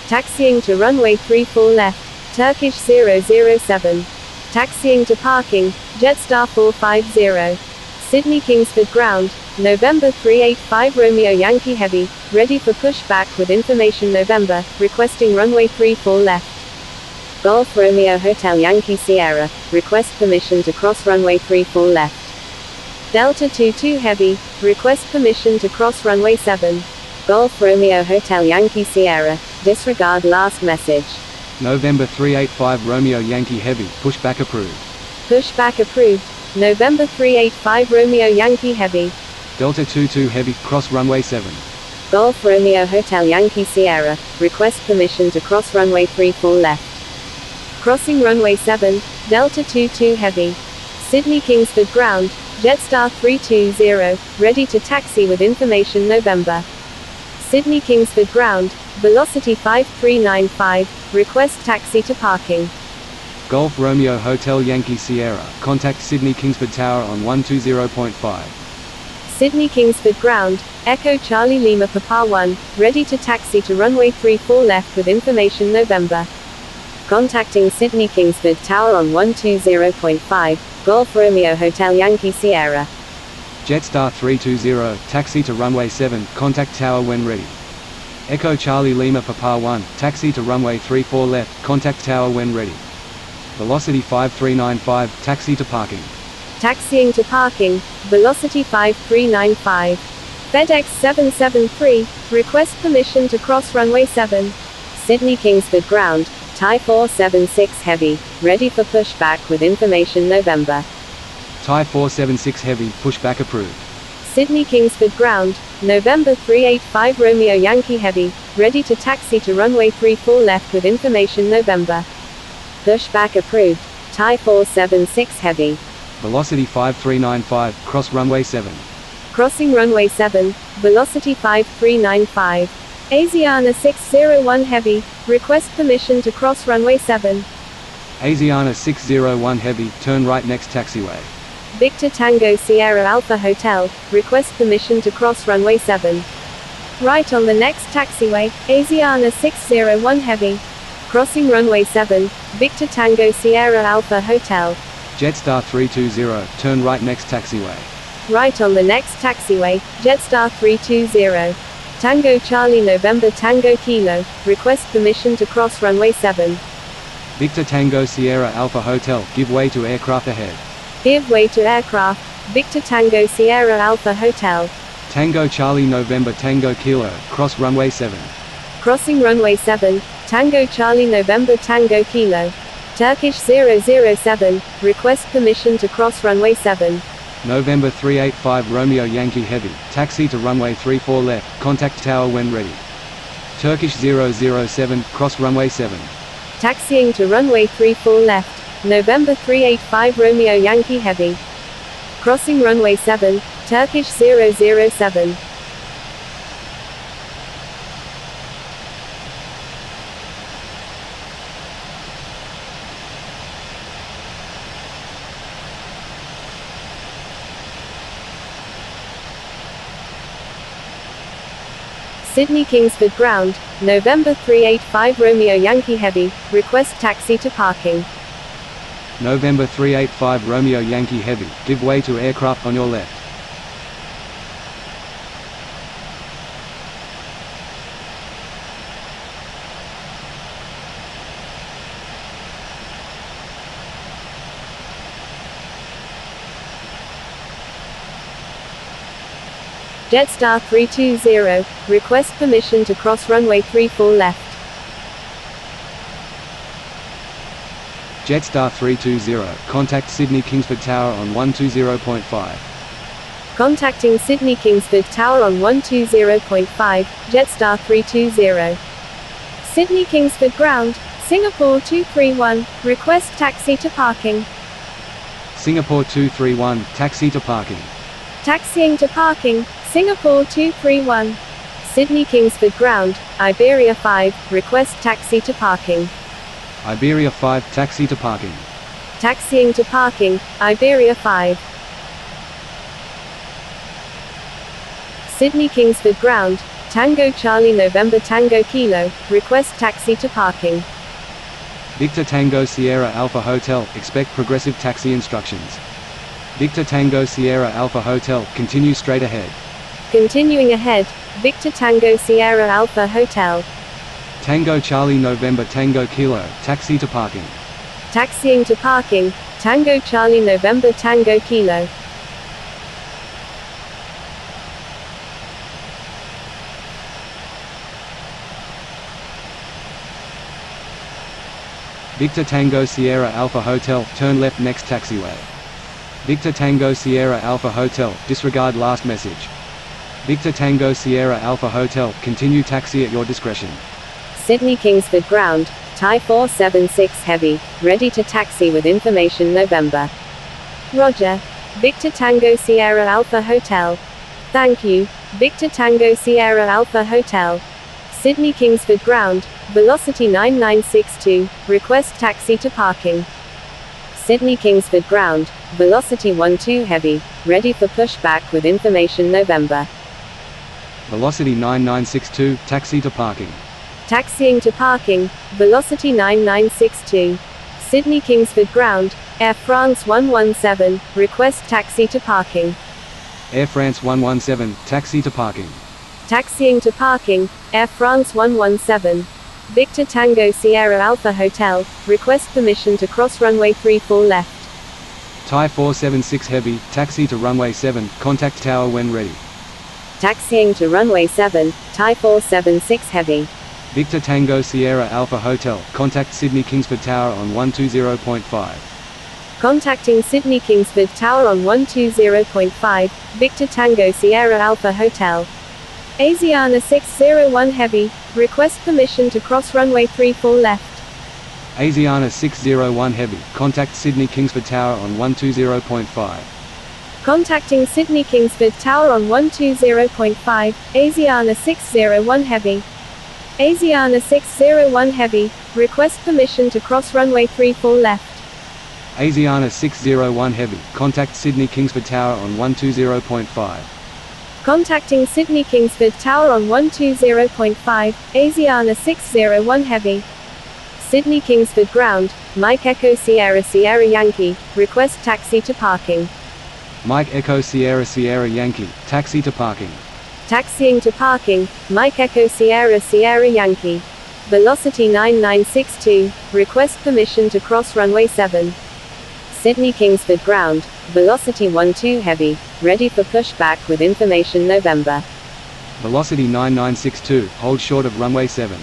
Taxiing to runway 34 left, Turkish 007. Taxiing to parking, Jetstar 450. Sydney Kingsford Ground, November 385 Romeo Yankee Heavy, ready for pushback with information November, requesting runway 34 left. Golf Romeo Hotel Yankee Sierra, request permission to cross runway 34 left. Delta 22 Heavy, request permission to cross runway 7. Golf Romeo Hotel Yankee Sierra, disregard last message. November 385 Romeo Yankee Heavy, pushback approved. Pushback approved, November 385 Romeo Yankee Heavy. Delta 22 Heavy, cross runway 7. Golf Romeo Hotel Yankee Sierra, request permission to cross runway 34 left. Crossing runway 7, Delta 22 Heavy. Sydney Kingsford Ground, Jetstar 320, ready to taxi with information November. Sydney Kingsford Ground, Velocity 5395, request taxi to parking. Golf Romeo Hotel Yankee Sierra, contact Sydney Kingsford Tower on 120.5. Sydney Kingsford Ground, Echo Charlie Lima Papa 1, ready to taxi to runway 34 left with information November. Contacting Sydney Kingsford Tower on 120.5, Golf Romeo Hotel Yankee Sierra. Jetstar 320, taxi to runway 7, contact tower when ready. Echo Charlie Lima Papa 1, taxi to runway 34 left, contact tower when ready. Velocity 5395, taxi to parking. Taxiing to parking, Velocity 5395. FedEx 773, request permission to cross runway 7. Sydney Kingsford Ground, Thai 476 Heavy, ready for pushback with information November. Thai 476 Heavy, pushback approved. Sydney Kingsford Ground, November 385 Romeo Yankee Heavy, ready to taxi to runway 34 left with information November. Pushback approved, Thai 476 Heavy. Velocity 5395, cross runway 7. Crossing runway 7, Velocity 5395. Asiana 601 Heavy, request permission to cross runway 7. Asiana 601 Heavy, turn right next taxiway. Victor Tango Sierra Alpha Hotel, request permission to cross runway 7. Right on the next taxiway, Asiana 601 Heavy. Crossing runway 7, Victor Tango Sierra Alpha Hotel. Jetstar 320, turn right next taxiway. Right on the next taxiway, Jetstar 320. Tango Charlie November Tango Kilo, request permission to cross runway 7. Victor Tango Sierra Alpha Hotel, give way to aircraft ahead. Give way to aircraft, Victor Tango Sierra Alpha Hotel. Tango Charlie November Tango Kilo, cross runway 7. Crossing runway 7, Tango Charlie November Tango Kilo. Turkish 007, request permission to cross runway 7. November 385 Romeo Yankee Heavy, taxi to runway 34 left, contact tower when ready. Turkish 007, cross runway 7. Taxiing to runway 34 left, November 385 Romeo Yankee Heavy. Crossing runway 7, Turkish 007. Sydney Kingsford Ground, November 385 Romeo Yankee Heavy, request taxi to parking. November 385 Romeo Yankee Heavy, give way to aircraft on your left. Jetstar 320, request permission to cross runway 34 left. Jetstar 320, contact Sydney Kingsford Tower on 120.5. Contacting Sydney Kingsford Tower on 120.5, Jetstar 320. Sydney Kingsford Ground, Singapore 231, request taxi to parking. Singapore 231, taxi to parking. Taxiing to parking, Singapore 231. Sydney Kingsford Ground, Iberia 5, request taxi to parking. Iberia 5, taxi to parking. Taxiing to parking, Iberia 5. Sydney Kingsford Ground, Tango Charlie November Tango Kilo, request taxi to parking. Victor Tango Sierra Alpha Hotel, expect progressive taxi instructions. Victor Tango Sierra Alpha Hotel, continue straight ahead. Continuing ahead, Victor Tango Sierra Alpha Hotel. Tango Charlie November Tango Kilo, taxi to parking. Taxiing to parking, Tango Charlie November Tango Kilo. Victor Tango Sierra Alpha Hotel, turn left next taxiway. Victor Tango Sierra Alpha Hotel, disregard last message. Victor Tango Sierra Alpha Hotel, continue taxi at your discretion. Sydney Kingsford Ground, Thai 476 Heavy, ready to taxi with information November. Roger. Victor Tango Sierra Alpha Hotel. Thank you, Victor Tango Sierra Alpha Hotel. Sydney Kingsford Ground, velocity 9962, request taxi to parking. Sydney Kingsford Ground, velocity 12 Heavy, ready for pushback with information November. Velocity 9962, taxi to parking. Taxiing to parking, velocity 9962. Sydney Kingsford Ground, Air France 117, request taxi to parking. Air France 117, taxi to parking. Taxiing to parking, Air France 117. Victor Tango Sierra Alpha Hotel, request permission to cross runway 34 left. Thai 476 Heavy, taxi to runway 7, contact tower when ready. Taxiing to runway 7, Thai 476 Heavy. Victor Tango Sierra Alpha Hotel, contact Sydney Kingsford Tower on 120.5. Contacting Sydney Kingsford Tower on 120.5, Victor Tango Sierra Alpha Hotel. Asiana 601 Heavy, request permission to cross runway 34 left. Asiana 601 Heavy, contact Sydney Kingsford Tower on 120.5. Contacting Sydney Kingsford Tower on 120.5, Asiana 601 Heavy. Asiana 601 Heavy, request permission to cross runway 34 left. Asiana 601 Heavy, contact Sydney Kingsford Tower on 120.5. Contacting Sydney Kingsford Tower on 120.5, Asiana 601 Heavy. Sydney Kingsford Ground, Mike Echo Sierra Sierra Yankee, request taxi to parking. Mike Echo Sierra Sierra Yankee, taxi to parking. Taxiing to parking, Mike Echo Sierra Sierra Yankee. Velocity 9962, request permission to cross runway 7. Sydney Kingsford Ground, velocity 12 Heavy, ready for pushback with information November. Velocity 9962, hold short of runway 7.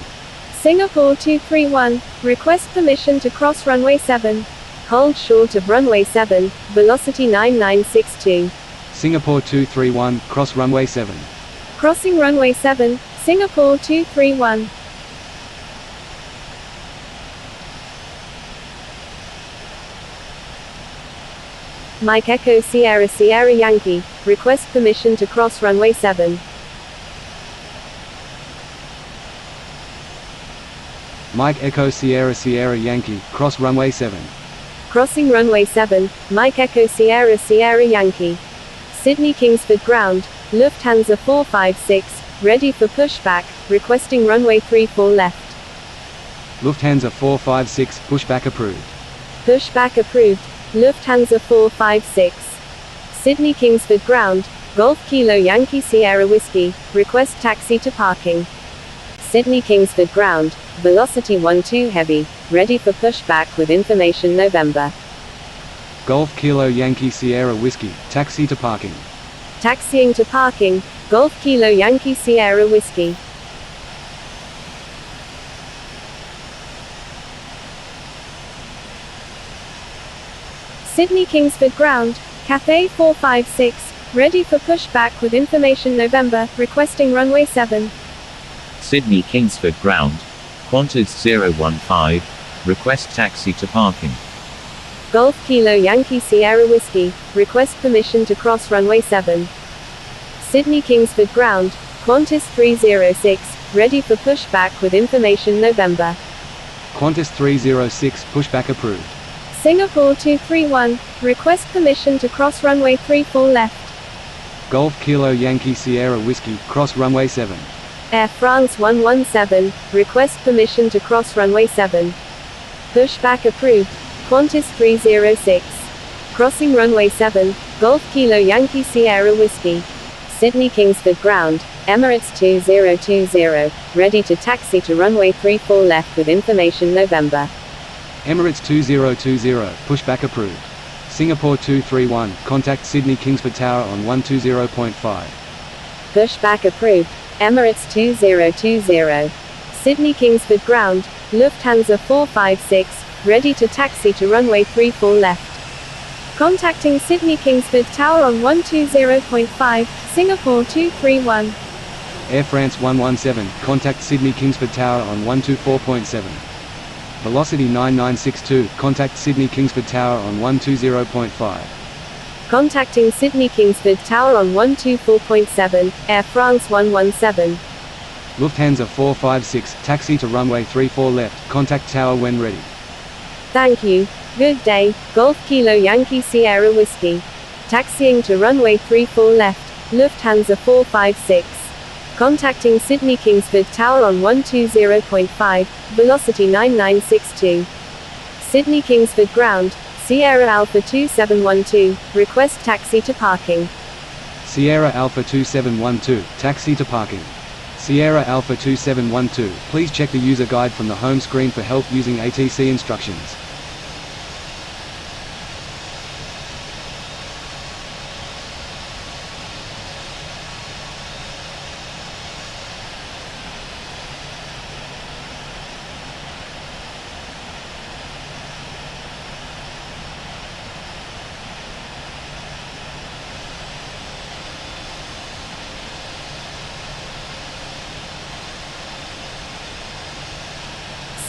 Singapore 231, request permission to cross runway 7. Hold short of runway 7, velocity 9962. Singapore 231, cross runway 7. Crossing runway 7, Singapore 231. Mike Echo Sierra Sierra Yankee, request permission to cross runway 7. Mike Echo Sierra Sierra Yankee, cross runway 7. Crossing runway 7, Mike Echo Sierra Sierra Yankee. Sydney Kingsford Ground, Lufthansa 456, ready for pushback, requesting runway 34 left. Lufthansa 456, pushback approved. Pushback approved, Lufthansa 456. Sydney Kingsford Ground, Golf Kilo Yankee Sierra Whiskey, request taxi to parking. Sydney Kingsford Ground, velocity 12 Heavy, ready for pushback with information November. Golf Kilo Yankee Sierra Whiskey, taxi to parking. Taxiing to parking, Golf Kilo Yankee Sierra Whiskey. Sydney Kingsford Ground, Cathay 456, Ready for pushback with information November, requesting runway 7. Sydney Kingsford Ground. Qantas 015. Request taxi to parking. Golf Kilo Yankee Sierra Whiskey, request permission to cross runway 7. Sydney Kingsford Ground, Qantas 306, ready for pushback with information November. Qantas 306, pushback approved. Singapore 231, request permission to cross runway 34 left. Golf Kilo Yankee Sierra Whiskey, cross runway 7. Air France 117, request permission to cross runway 7. Pushback approved. Qantas 306. Crossing runway 7, Golf Kilo Yankee Sierra Whiskey. Sydney Kingsford Ground, Emirates 2020, ready to taxi to runway 34 left with information November. Emirates 2020, pushback approved. Singapore 231, contact Sydney Kingsford Tower on 120.5. Pushback approved. Emirates 2020. Sydney Kingsford Ground, Lufthansa 456, ready to taxi to runway 34 left. Contacting Sydney Kingsford Tower on 120.5, Singapore 231. Air France 117, contact Sydney Kingsford Tower on 124.7. Velocity 9962, contact Sydney Kingsford Tower on 120.5. Contacting Sydney Kingsford Tower on 124.7, Air France 117. Lufthansa 456, taxi to runway 34 left, contact tower when ready. Thank you. Good day, Golf Kilo Yankee Sierra Whiskey. Taxiing to runway 34 left, Lufthansa 456. Contacting Sydney Kingsford Tower on 120.5, velocity 9962. Sydney Kingsford Ground, Sierra Alpha 2712, request taxi to parking. Sierra Alpha 2712, taxi to parking. Sierra Alpha 2712, please check the user guide from the home screen for help using ATC instructions.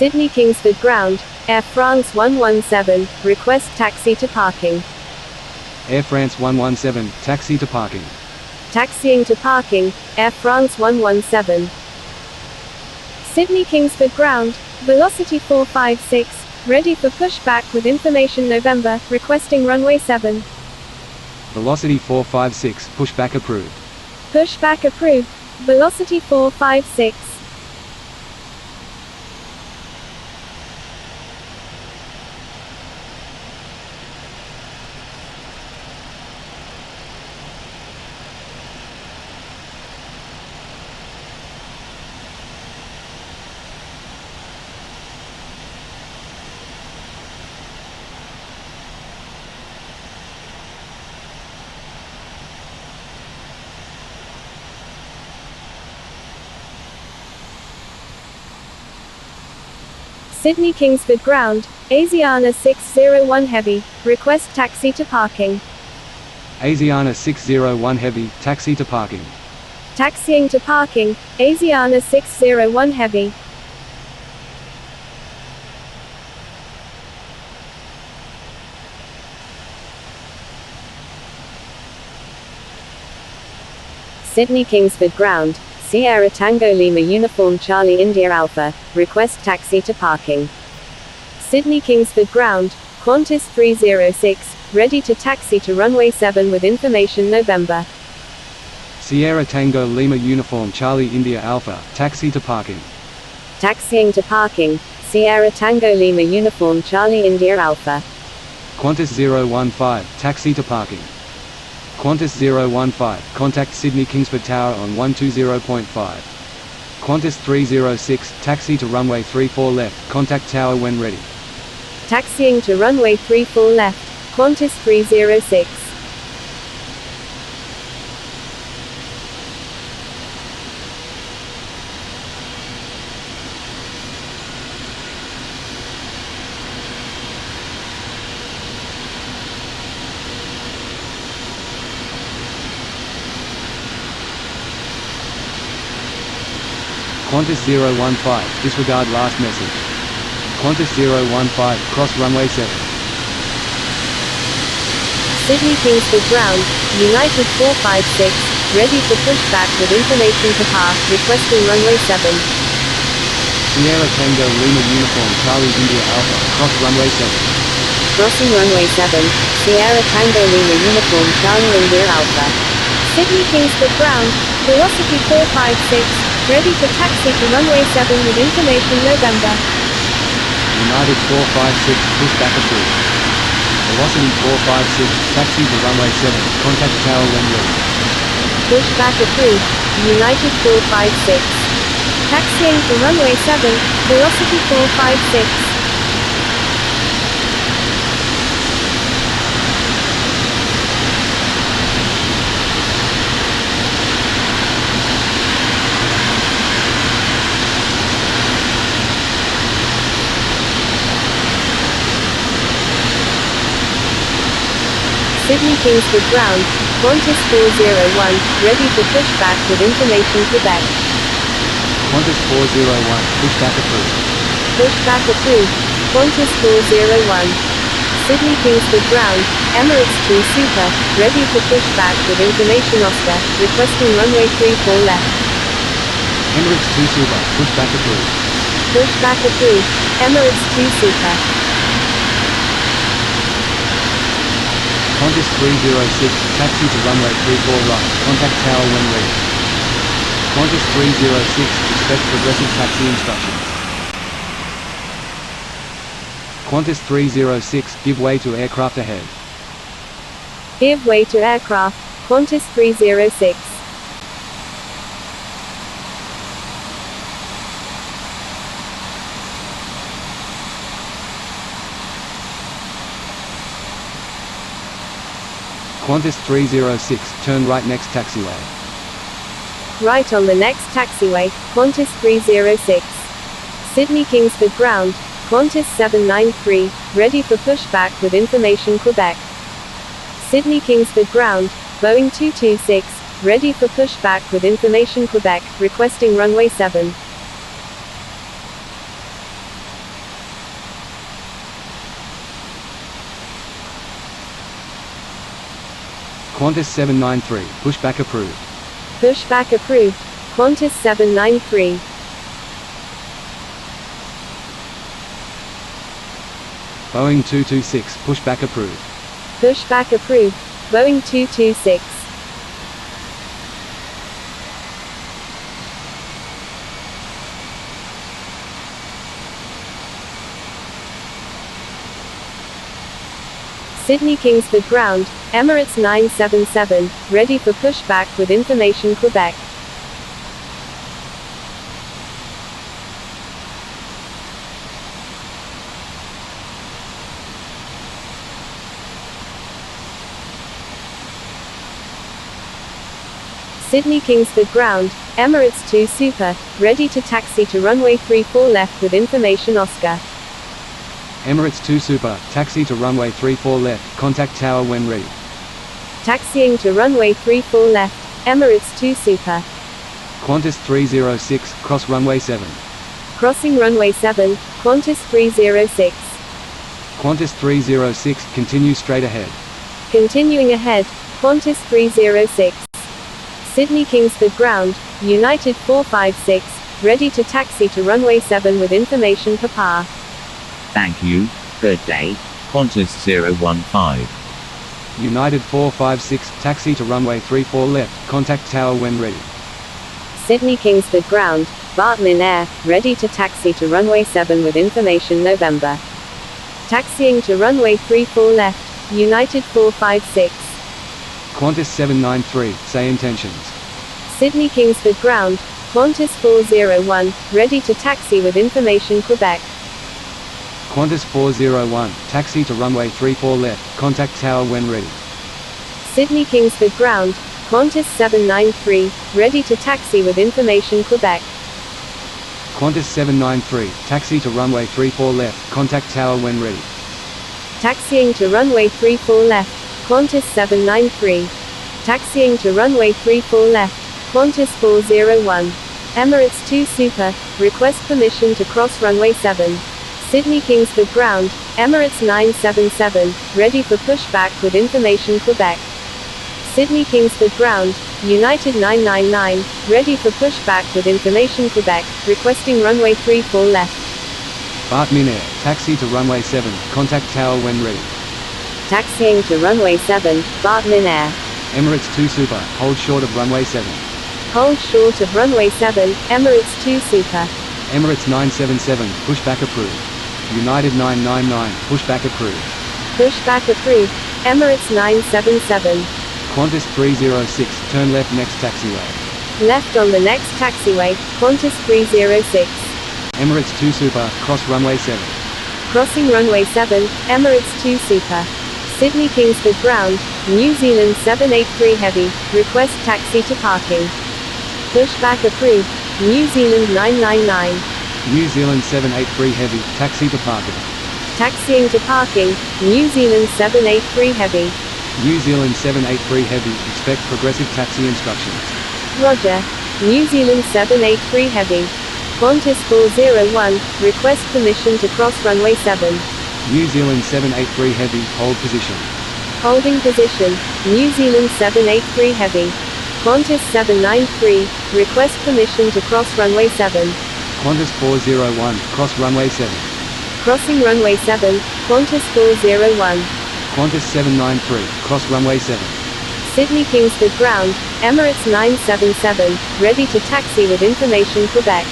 Sydney Kingsford Ground, Air France 117, request taxi to parking. Air France 117, taxi to parking. Taxiing to parking, Air France 117. Sydney Kingsford Ground, velocity 456, ready for pushback with information November, requesting runway 7. Velocity 456, pushback approved. Pushback approved, velocity 456. Sydney Kingsford Ground, Asiana 601 Heavy, request taxi to parking. Asiana 601 Heavy, taxi to parking. Taxiing to parking, Asiana 601 Heavy. Sydney Kingsford Ground, Sierra Tango Lima Uniform Charlie India Alpha, request taxi to parking. Sydney Kingsford Ground, Qantas 306, ready to taxi to runway 7 with information November. Sierra Tango Lima Uniform Charlie India Alpha, taxi to parking. Taxiing to parking, Sierra Tango Lima Uniform Charlie India Alpha. Qantas 015, taxi to parking. Qantas 015, contact Sydney Kingsford Tower on 120.5. Qantas 306, taxi to runway 34 left, contact tower when ready. Taxiing to runway 34 left, Qantas 306. Qantas 015, disregard last message. Qantas 015, cross runway 7. Sydney Kingsford ground, United 456, ready for pushback with information to pass, requesting runway 7. Sierra Tango Lima Uniform Charlie India Alpha, cross runway 7. Crossing runway 7, Sierra Tango Lima Uniform Charlie India Alpha. Sydney Kingsford ground, velocity 456, ready for taxi to runway 7 with information November. United 456, pushback approved. Velocity 456, taxi to runway 7, contact tower when ready. Pushback approved, United 456. Taxiing to runway 7, velocity 456. Sydney Kingsford ground, Qantas 401, ready for pushback with information Quebec. Qantas 401, pushback approved. Pushback approved, Qantas 401. Sydney Kingsford ground, Emirates 2 Super, ready for pushback with information Oscar, requesting runway 34 left. Emirates 2 Super, pushback approved. Pushback approved, Emirates 2 Super. Qantas 306, taxi to runway 34 right, contact tower when ready. Qantas 306, expect progressive taxi instructions. Qantas 306, give way to aircraft ahead. Give way to aircraft, Qantas 306. Qantas 306, turn right next taxiway. Right on the next taxiway, Qantas 306. Sydney Kingsford ground, Qantas 793, ready for pushback with information Quebec. Sydney Kingsford ground, Boeing 226, ready for pushback with information Quebec, requesting runway 7. Qantas 793, pushback approved. Pushback approved, Qantas 793. Boeing 226, pushback approved. Pushback approved, Boeing 226. Sydney Kingsford ground, Emirates 977, ready for pushback with information Quebec. Sydney Kingsford ground, Emirates 2 Super, ready to taxi to runway 34 left with information Oscar. Emirates 2 Super, taxi to runway 34 left, contact tower when ready. Taxiing to runway 34 left, Emirates 2 Super. Qantas 306, cross runway 7. Crossing runway 7, Qantas 306. Qantas 306, continue straight ahead. Continuing ahead, Qantas 306. Sydney Kingsford ground, United 456, ready to taxi to runway 7 with information Papa. Thank you. Good day. Qantas 015. United 456, taxi to runway 34 left, contact tower when ready. Sydney Kingsford ground, Bartman Air, ready to taxi to runway 7 with information November. Taxiing to runway 34 left, United 456. Qantas 793, say intentions. Sydney Kingsford ground, Qantas 401, ready to taxi with information Quebec. Qantas 401, taxi to runway 34 left, contact tower when ready. Sydney Kingsford ground, Qantas 793, ready to taxi with information Quebec. Qantas 793, taxi to runway 34 left, contact tower when ready. Taxiing to runway 34 left, Qantas 793. Taxiing to runway 34 left, Qantas 401. Emirates 2 Super, request permission to cross runway 7. Sydney Kingsford ground, Emirates 977, ready for pushback with information Quebec. Sydney Kingsford ground, United 999, ready for pushback with information Quebec, requesting runway 34 left. Bartmin Air, taxi to runway 7, contact tower when ready. Taxiing to runway 7, Bartmin Air. Emirates 2 Super, hold short of runway 7. Hold short of runway 7, Emirates 2 Super. Emirates 977, pushback approved. United 999, pushback approved. Pushback approved, Emirates 977. Qantas 306, turn left next taxiway. Left on the next taxiway, Qantas 306. Emirates 2 Super, cross runway 7. Crossing runway 7, Emirates 2 Super. Sydney Kingsford ground, New Zealand 783 Heavy, request taxi to parking. Pushback approved, New Zealand 999. New Zealand 783 Heavy, taxi to parking. Taxiing to parking, New Zealand 783 Heavy. New Zealand 783 Heavy, expect progressive taxi instructions. Roger. New Zealand 783 Heavy. Qantas 401, request permission to cross runway 7. New Zealand 783 Heavy, hold position. Holding position, New Zealand 783 Heavy. Qantas 793, request permission to cross runway 7. Qantas 401, cross runway 7. Crossing runway 7, Qantas 401. Qantas 793, cross runway 7. Sydney Kingsford ground, Emirates 977, ready to taxi with information Quebec.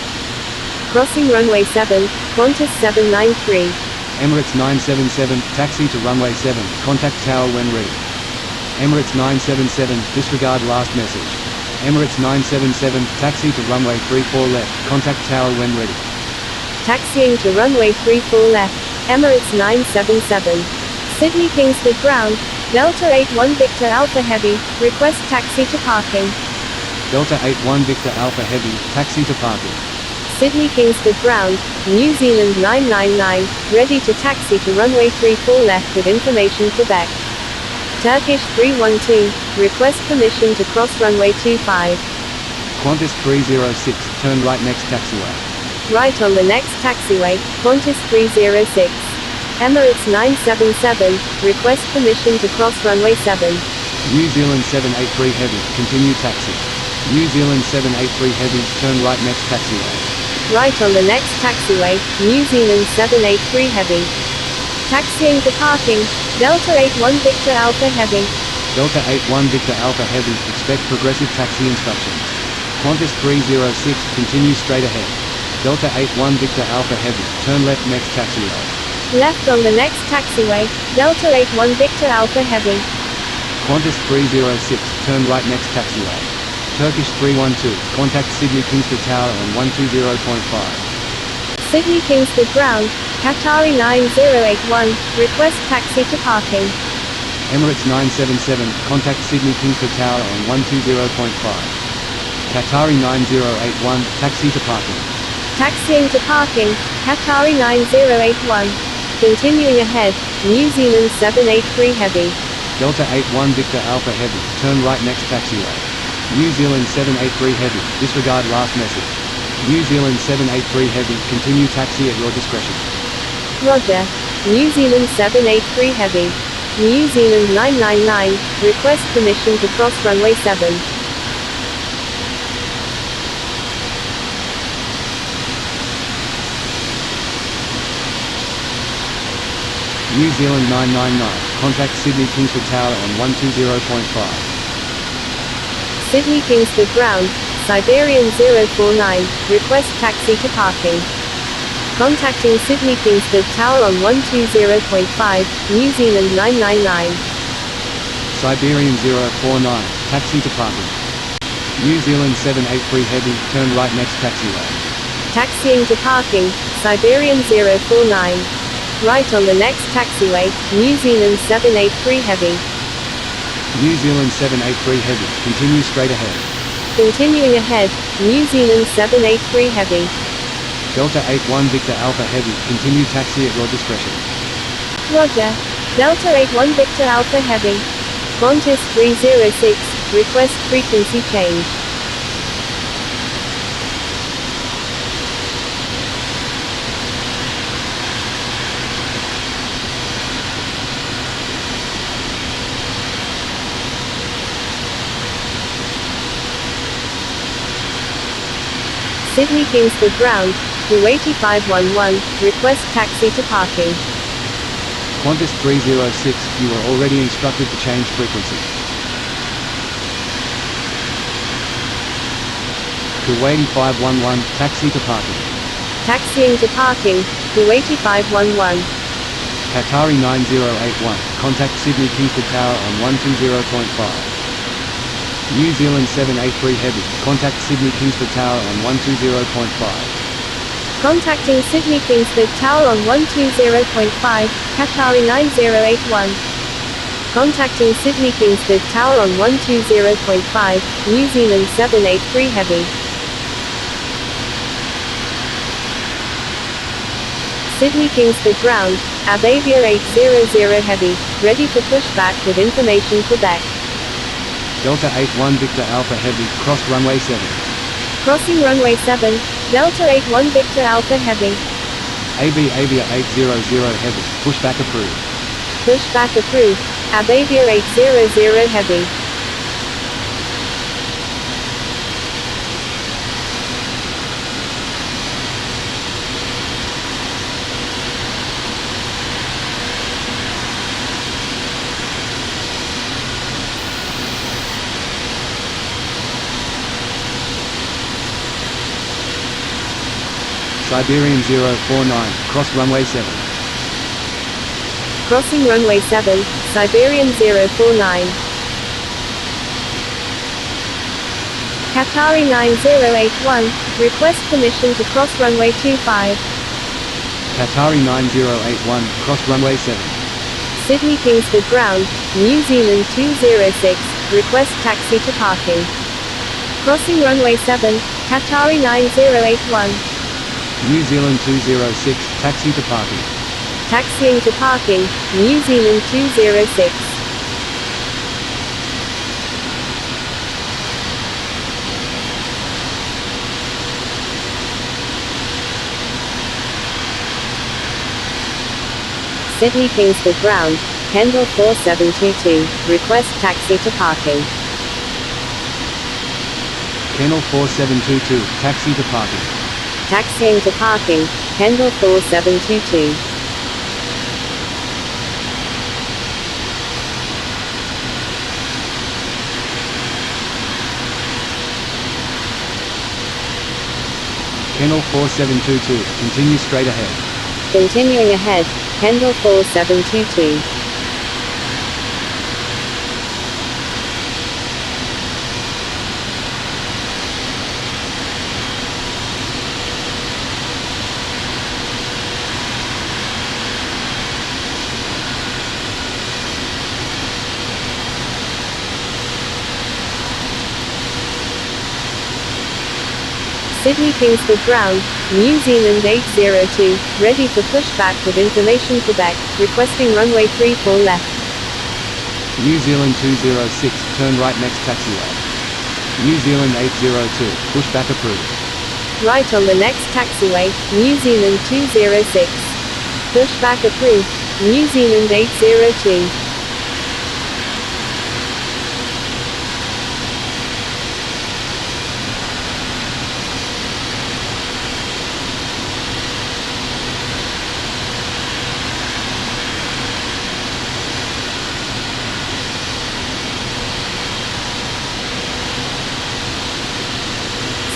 Crossing runway 7, Qantas 793. Emirates 977, taxi to runway 7, contact tower when ready. Emirates 977, disregard last message. Emirates 977, taxi to runway 34 left, contact tower when ready. Taxiing to runway 34 left, Emirates 977. Sydney Kingsford ground, Delta 81 Victor Alpha Heavy, request taxi to parking. Delta 81 Victor Alpha Heavy, taxi to parking. Sydney Kingsford ground, New Zealand 999, ready to taxi to runway 34 left with information Quebec. Turkish 312, request permission to cross runway 25. Qantas 306, turn right next taxiway. Right on the next taxiway, Qantas 306. Emirates 977, request permission to cross runway 7. New Zealand 783 Heavy, continue taxi. New Zealand 783 Heavy, turn right next taxiway. Right on the next taxiway, New Zealand 783 Heavy. Taxiing to parking, Delta 81 Victor Alpha Heavy. Delta 81 Victor Alpha Heavy, expect progressive taxi instructions. Qantas 306, continue straight ahead. Delta 81 Victor Alpha Heavy, turn left next taxiway. Left on the next taxiway, Delta 81 Victor Alpha Heavy. Qantas 306, turn right next taxiway. Turkish 312, contact Sydney Kingsford Tower on 120.5. Sydney Kingsford ground, Qatari 9081, request taxi to parking. Emirates 977, contact Sydney Kingsford Tower on 120.5. Qatari 9081, taxi to parking. Taxiing to parking, Qatari 9081. Continuing ahead, New Zealand 783 Heavy. Delta 81 Victor Alpha Heavy, turn right next taxiway. New Zealand 783 Heavy, disregard last message. New Zealand 783 Heavy, continue taxi at your discretion. Roger. New Zealand 783 Heavy. New Zealand 999, request permission to cross runway 7. New Zealand 999, contact Sydney Kingsford Tower on 120.5. Sydney Kingsford ground, Siberian 049, request taxi to parking. Contacting Sydney Kingsford Tower on 120.5, New Zealand 999. Siberian 049, taxi to parking. New Zealand 783 Heavy, turn right next taxiway. Taxiing to parking, Siberian 049. Right on the next taxiway, New Zealand 783 Heavy. New Zealand 783 Heavy, continue straight ahead. Continuing ahead, New Zealand 783 Heavy. Delta 81 Victor Alpha Heavy, continue taxi at your discretion. Roger. Delta 81 Victor Alpha Heavy. Qantas 306, request frequency change. Sydney Kingsford Ground, Kuwaiti 511, request taxi to parking. Qantas 306, you were already instructed to change frequency. Kuwaiti 511, taxi to parking. Taxiing to parking, Kuwaiti 511. Qatari 9081, contact Sydney Kingsford Tower on 120.5. New Zealand 783 Heavy, contact Sydney Kingsford Tower on 120.5. Contacting Sydney Kingsford Tower on 120.5, Qatari 9081. Contacting Sydney Kingsford Tower on 120.5, New Zealand 783 Heavy. Sydney Kingsford Ground, Abavia 800 Heavy, ready for pushback with information Quebec. Delta 81 Victor Alpha Heavy, crossed runway 7. Crossing runway 7, Delta 81 Victor Alpha Heavy. Avia 800 Heavy, pushback approved. Pushback approved, Abavia 800 Heavy. Siberian 049, cross runway 7. Crossing runway 7, Siberian 049. Qatari 9081, request permission to cross runway 25. Qatari 9081, cross runway 7. Sydney Kingsford Ground, New Zealand 206, request taxi to parking. Crossing runway 7, Qatari 9081. New Zealand 206, taxi to parking. Taxiing to parking, New Zealand 206. Sydney Kingsford Ground, Kendall 4722, request taxi to parking. Kennel 4722, taxi to parking. Taxiing to parking, Kendall 4722. Kennel 4722, continue straight ahead. Continuing ahead, Kendall 4722. Sydney Kingsford Ground, New Zealand 802, ready for pushback with information Quebec, requesting runway 34 left. New Zealand 206, turn right next taxiway. New Zealand 802, pushback approved. Right on the next taxiway, New Zealand 206. Pushback approved, New Zealand 802.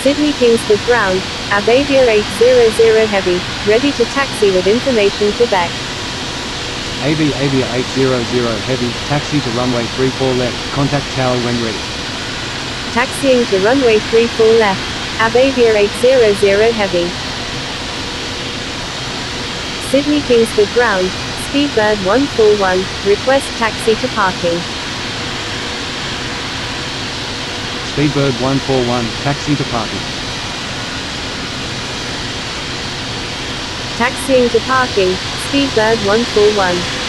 Sydney Kingsford Ground, Abavia 800 Heavy, ready to taxi with information Quebec. Avia 800 Heavy, taxi to runway 34 left, contact tower when ready. Taxiing to runway 34 left, Abavia 800 Heavy. Sydney Kingsford Ground, Speedbird 141, request taxi to parking. Speedbird 141, taxi to parking. Taxiing to parking, Speedbird 141.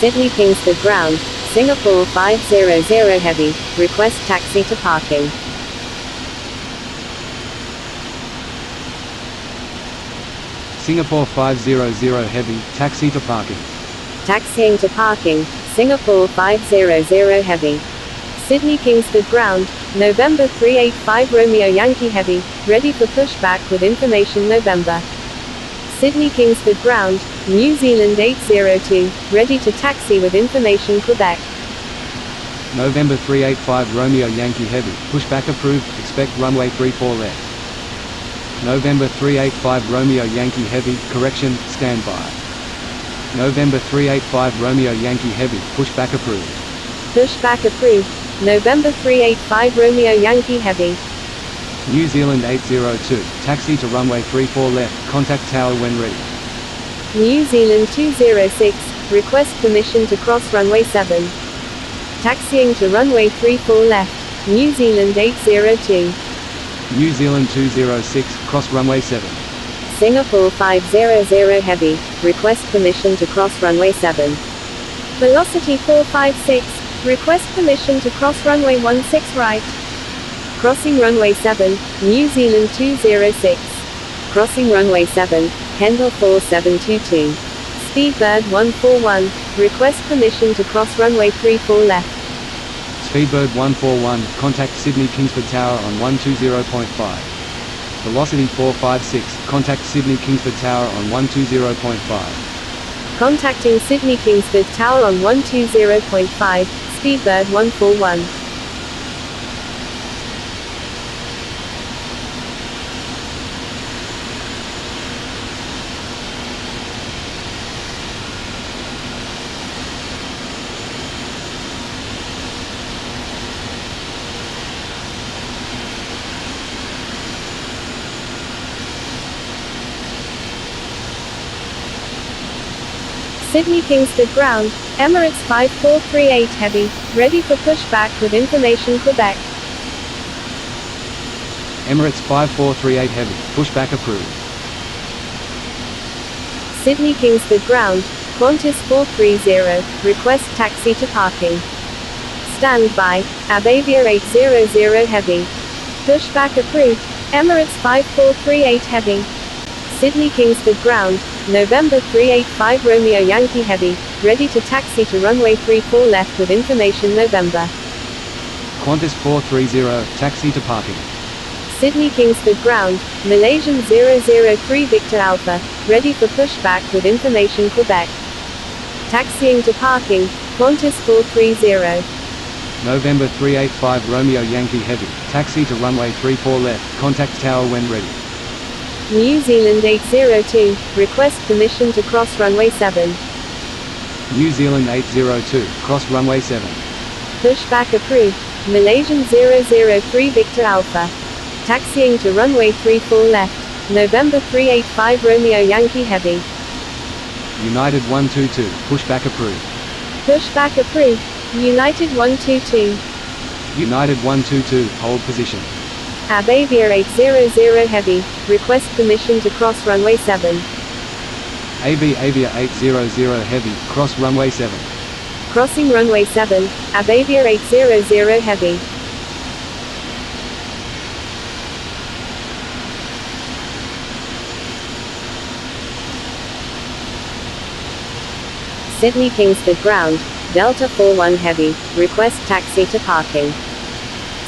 Sydney Kingsford ground, Singapore 500 heavy, request taxi to parking. Singapore 500 heavy, taxi to parking. Taxiing to parking, Singapore 500 heavy. Sydney Kingsford ground, November 385 Romeo Yankee heavy, ready for pushback with information November. Sydney Kingsford ground, New Zealand 802, ready to taxi with information Quebec. November 385 Romeo Yankee heavy, pushback approved, expect runway 34 left. November 385 Romeo Yankee heavy, correction, standby. November 385 Romeo Yankee heavy, pushback approved. Pushback approved, November 385 Romeo Yankee heavy. New Zealand 802, taxi to runway 34 left, contact tower when ready. New Zealand 206, request permission to cross runway 7. Taxiing to runway 34 left, New Zealand 802. New Zealand 206, cross runway 7. Singapore 500 heavy, request permission to cross runway 7. Velocity 456, request permission to cross runway 16 right. Crossing runway 7, New Zealand 206. Crossing runway 7, Kendall 4722. Speedbird 141, request permission to cross runway 34 left. Speedbird 141, contact Sydney Kingsford Tower on 120.5. Velocity 456, contact Sydney Kingsford Tower on 120.5. Contacting Sydney Kingsford Tower on 120.5, Speedbird 141. Sydney Kingsford ground, Emirates 5438 heavy, ready for pushback with information Quebec. Emirates 5438 heavy, pushback approved. Sydney Kingsford ground, Qantas 430, request taxi to parking. Standby, Abavia 800 heavy. Pushback approved, Emirates 5438 heavy. Sydney Kingsford ground, November 385 Romeo Yankee heavy, ready to taxi to runway 34 left with information November. Qantas 430, taxi to parking. Sydney Kingsford ground, Malaysian 003 Victor Alpha, ready for pushback with information Quebec. Taxiing to parking, Qantas 430. November 385 Romeo Yankee heavy, taxi to runway 34 left, contact tower when ready. New Zealand 802, request permission to cross runway 7. New Zealand 802, cross runway 7. Pushback approved, Malaysian 003 Victor Alpha. Taxiing to runway 34 left, November 385 Romeo Yankee heavy. United 122, pushback approved. Pushback approved, United 122. United 122, hold position. Abavia 800 heavy, request permission to cross runway 7. Avia 800 heavy, cross runway 7. Crossing runway 7, Abavia 800 heavy. Sydney Kingsford ground, Delta 41 heavy, request taxi to parking.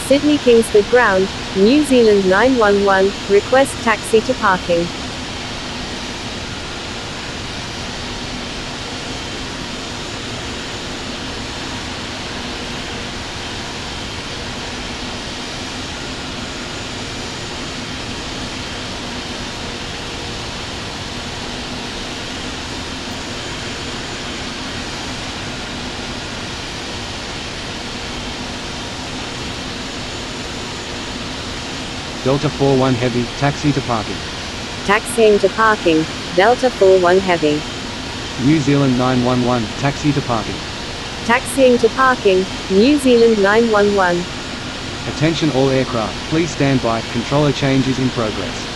Sydney Kingsford ground, New Zealand 911, request taxi to parking. Delta 41 heavy, taxi to parking. Taxiing to parking, Delta 41 heavy. New Zealand 911, taxi to parking. Taxiing to parking, New Zealand 911. Attention all aircraft, please stand by, controller change is in progress.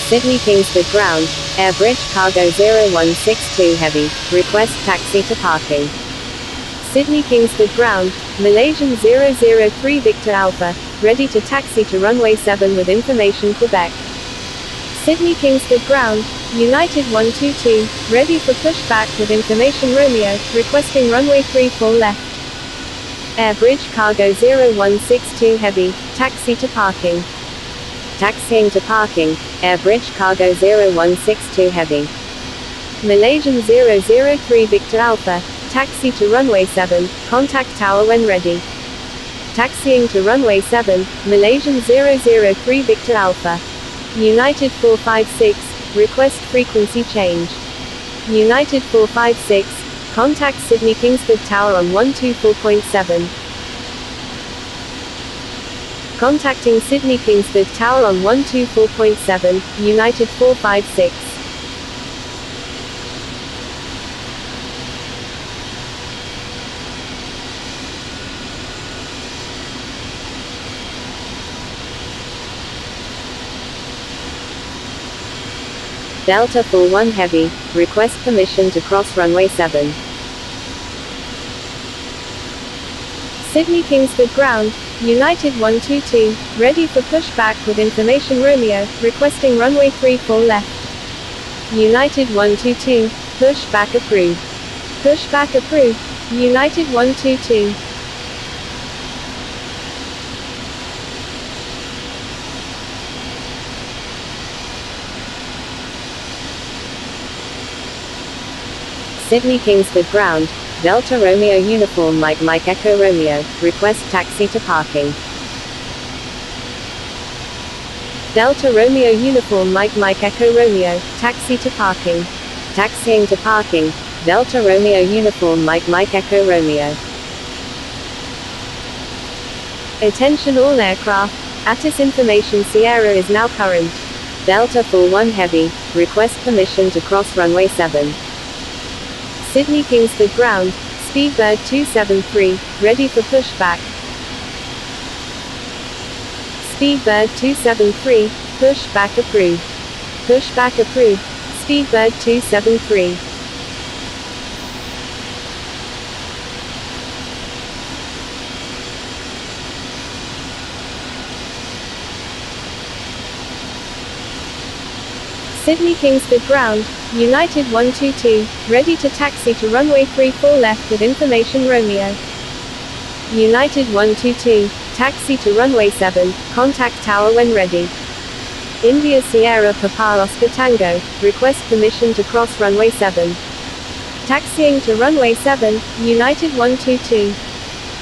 Sydney Kingsford ground, Air Bridge Cargo 0162 Heavy, request taxi to parking. Sydney Kingsford ground, Malaysian 003 Victor Alpha, ready to taxi to runway 7 with information Quebec. Sydney Kingsford ground, United 122, ready for pushback with information Romeo, requesting runway 34 left. Air Bridge Cargo 0162 Heavy, taxi to parking. Taxiing to parking, Air Bridge Cargo 0162 Heavy. Malaysian 003 Victor Alpha, taxi to runway 7, contact tower when ready. Taxiing to runway 7, Malaysian 003 Victor Alpha. United 456, request frequency change. United 456, contact Sydney Kingsford Tower on 124.7. Contacting Sydney Kingsford Tower on 124.7, United 456. Delta 41 Heavy, request permission to cross runway 7. Sydney Kingsford ground, United 122, ready for pushback with information Romeo, requesting runway 34 left. United 122, pushback approved. Pushback approved, United 122. Sydney Kingsford ground, Delta Romeo Uniform Mike Echo Romeo, request taxi to parking. Delta Romeo Uniform Mike Echo Romeo, taxi to parking. Taxiing to parking, Delta Romeo Uniform Mike Echo Romeo. Attention all aircraft, ATIS information Sierra is now current. Delta 41 Heavy, request permission to cross runway 7. Sydney Kingsford ground, Speedbird 273, ready for pushback. Speedbird 273, pushback approved. Pushback approved, Speedbird 273. Sydney Kingsford ground, United 122, ready to taxi to runway 34 left with information Romeo. United 122, taxi to runway 7, contact tower when ready. India Sierra Papa Oscar Tango, request permission to cross runway 7. Taxiing to runway 7, United 122.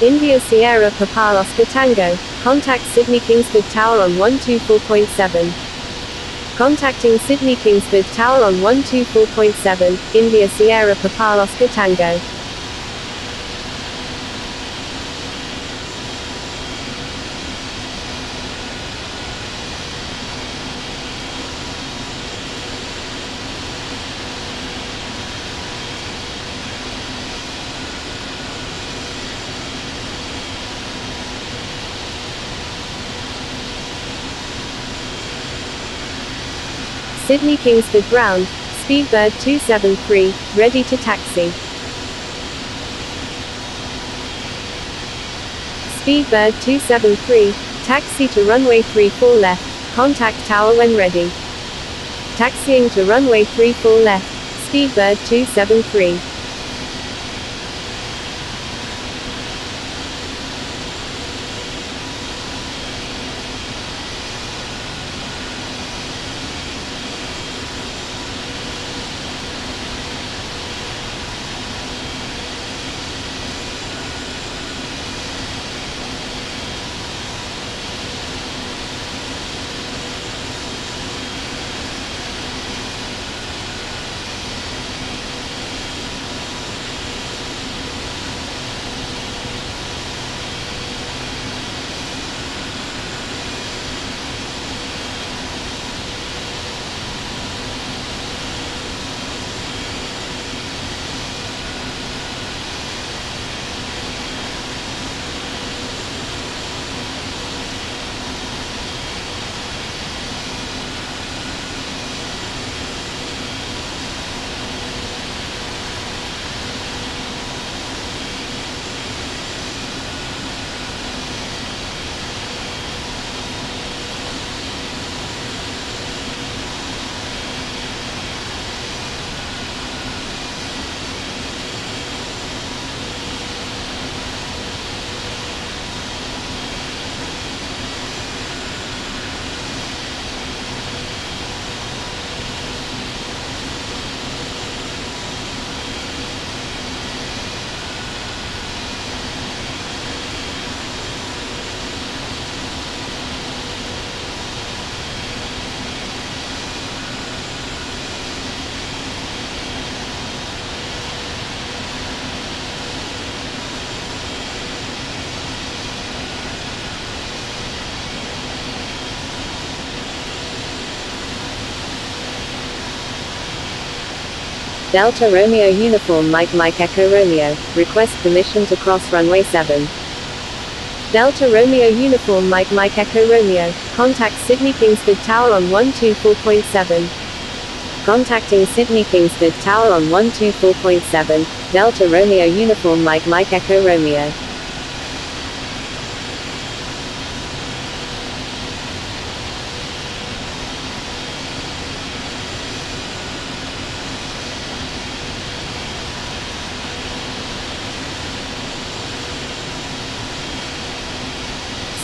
India Sierra Papa Oscar Tango, contact Sydney Kingsford Tower on 124.7. Contacting Sydney Kingsford Tower on 124.7, India Sierra Papa Oscar Tango. Sydney Kingsford ground, Speedbird 273, ready to taxi. Speedbird 273, taxi to runway 34 left, contact tower when ready. Taxiing to runway 34 left, Speedbird 273. Delta Romeo Uniform Mike Echo Romeo, request permission to cross runway 7. Delta Romeo Uniform Mike Echo Romeo, contact Sydney Kingsford Tower on 124.7. Contacting Sydney Kingsford Tower on 124.7, Delta Romeo Uniform Mike Echo Romeo.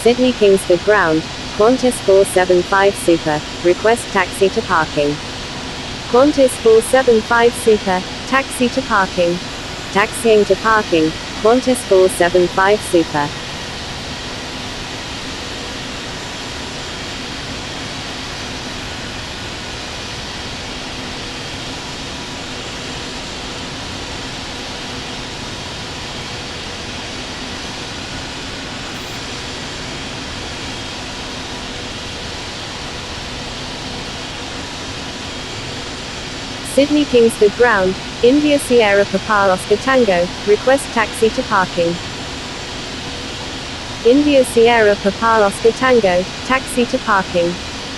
Sydney Kingsford Ground, Qantas 475 Super, request taxi to parking. Qantas 475 Super, taxi to parking. Taxiing to parking, Qantas 475 Super. Sydney Kingsford Ground, India Sierra Papa Oscar Tango, request taxi to parking. India Sierra Papa Oscar Tango, taxi to parking.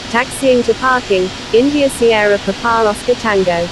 Taxiing to parking, India Sierra Papa Oscar Tango.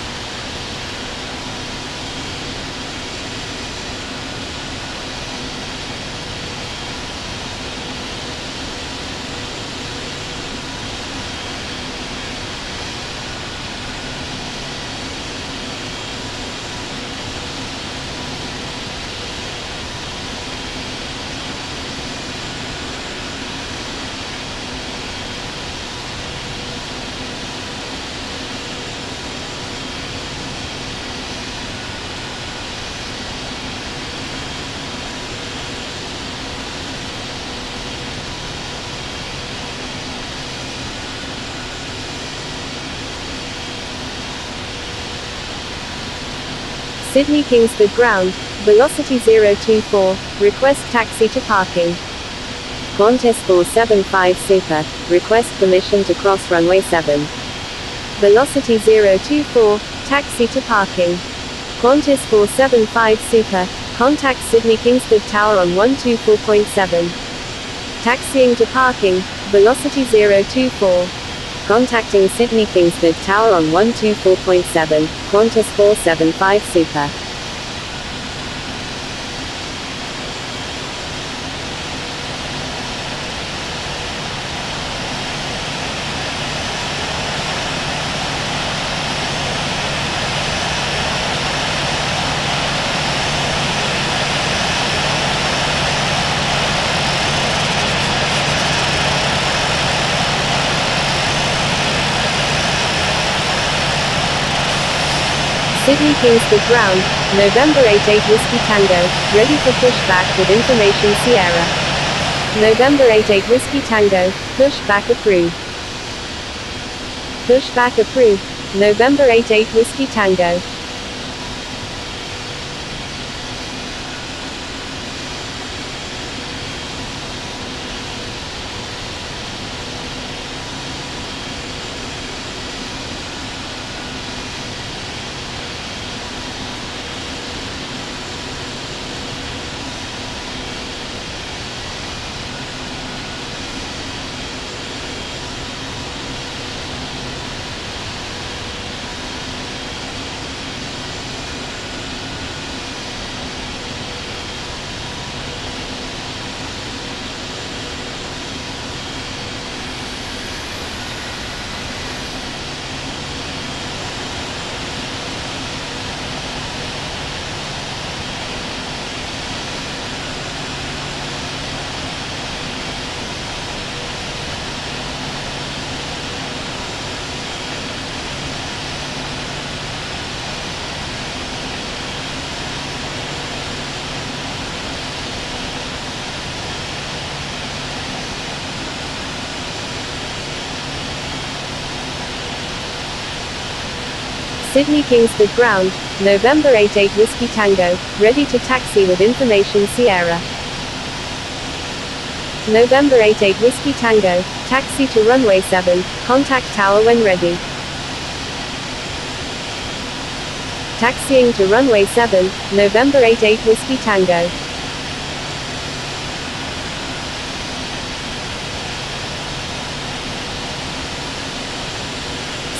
Sydney Kingsford Ground, Velocity 024, request taxi to parking. Qantas 475 Super, request permission to cross runway 7. Velocity 024, taxi to parking. Qantas 475 Super, contact Sydney Kingsford Tower on 124.7. Taxiing to parking, Velocity 024. Contacting Sydney Kingsford Tower on 124.7, Qantas 475 Super. Sydney Kingsford Ground, November 88 Whiskey Tango, ready for pushback with information Sierra. November 88 Whiskey Tango, pushback approved. Pushback approved, November 88 Whiskey Tango. Sydney Kingsford Ground, November 88 Whiskey Tango, ready to taxi with information Sierra. November 88 Whiskey Tango, taxi to runway 7, contact tower when ready. Taxiing to runway 7, November 88 Whiskey Tango.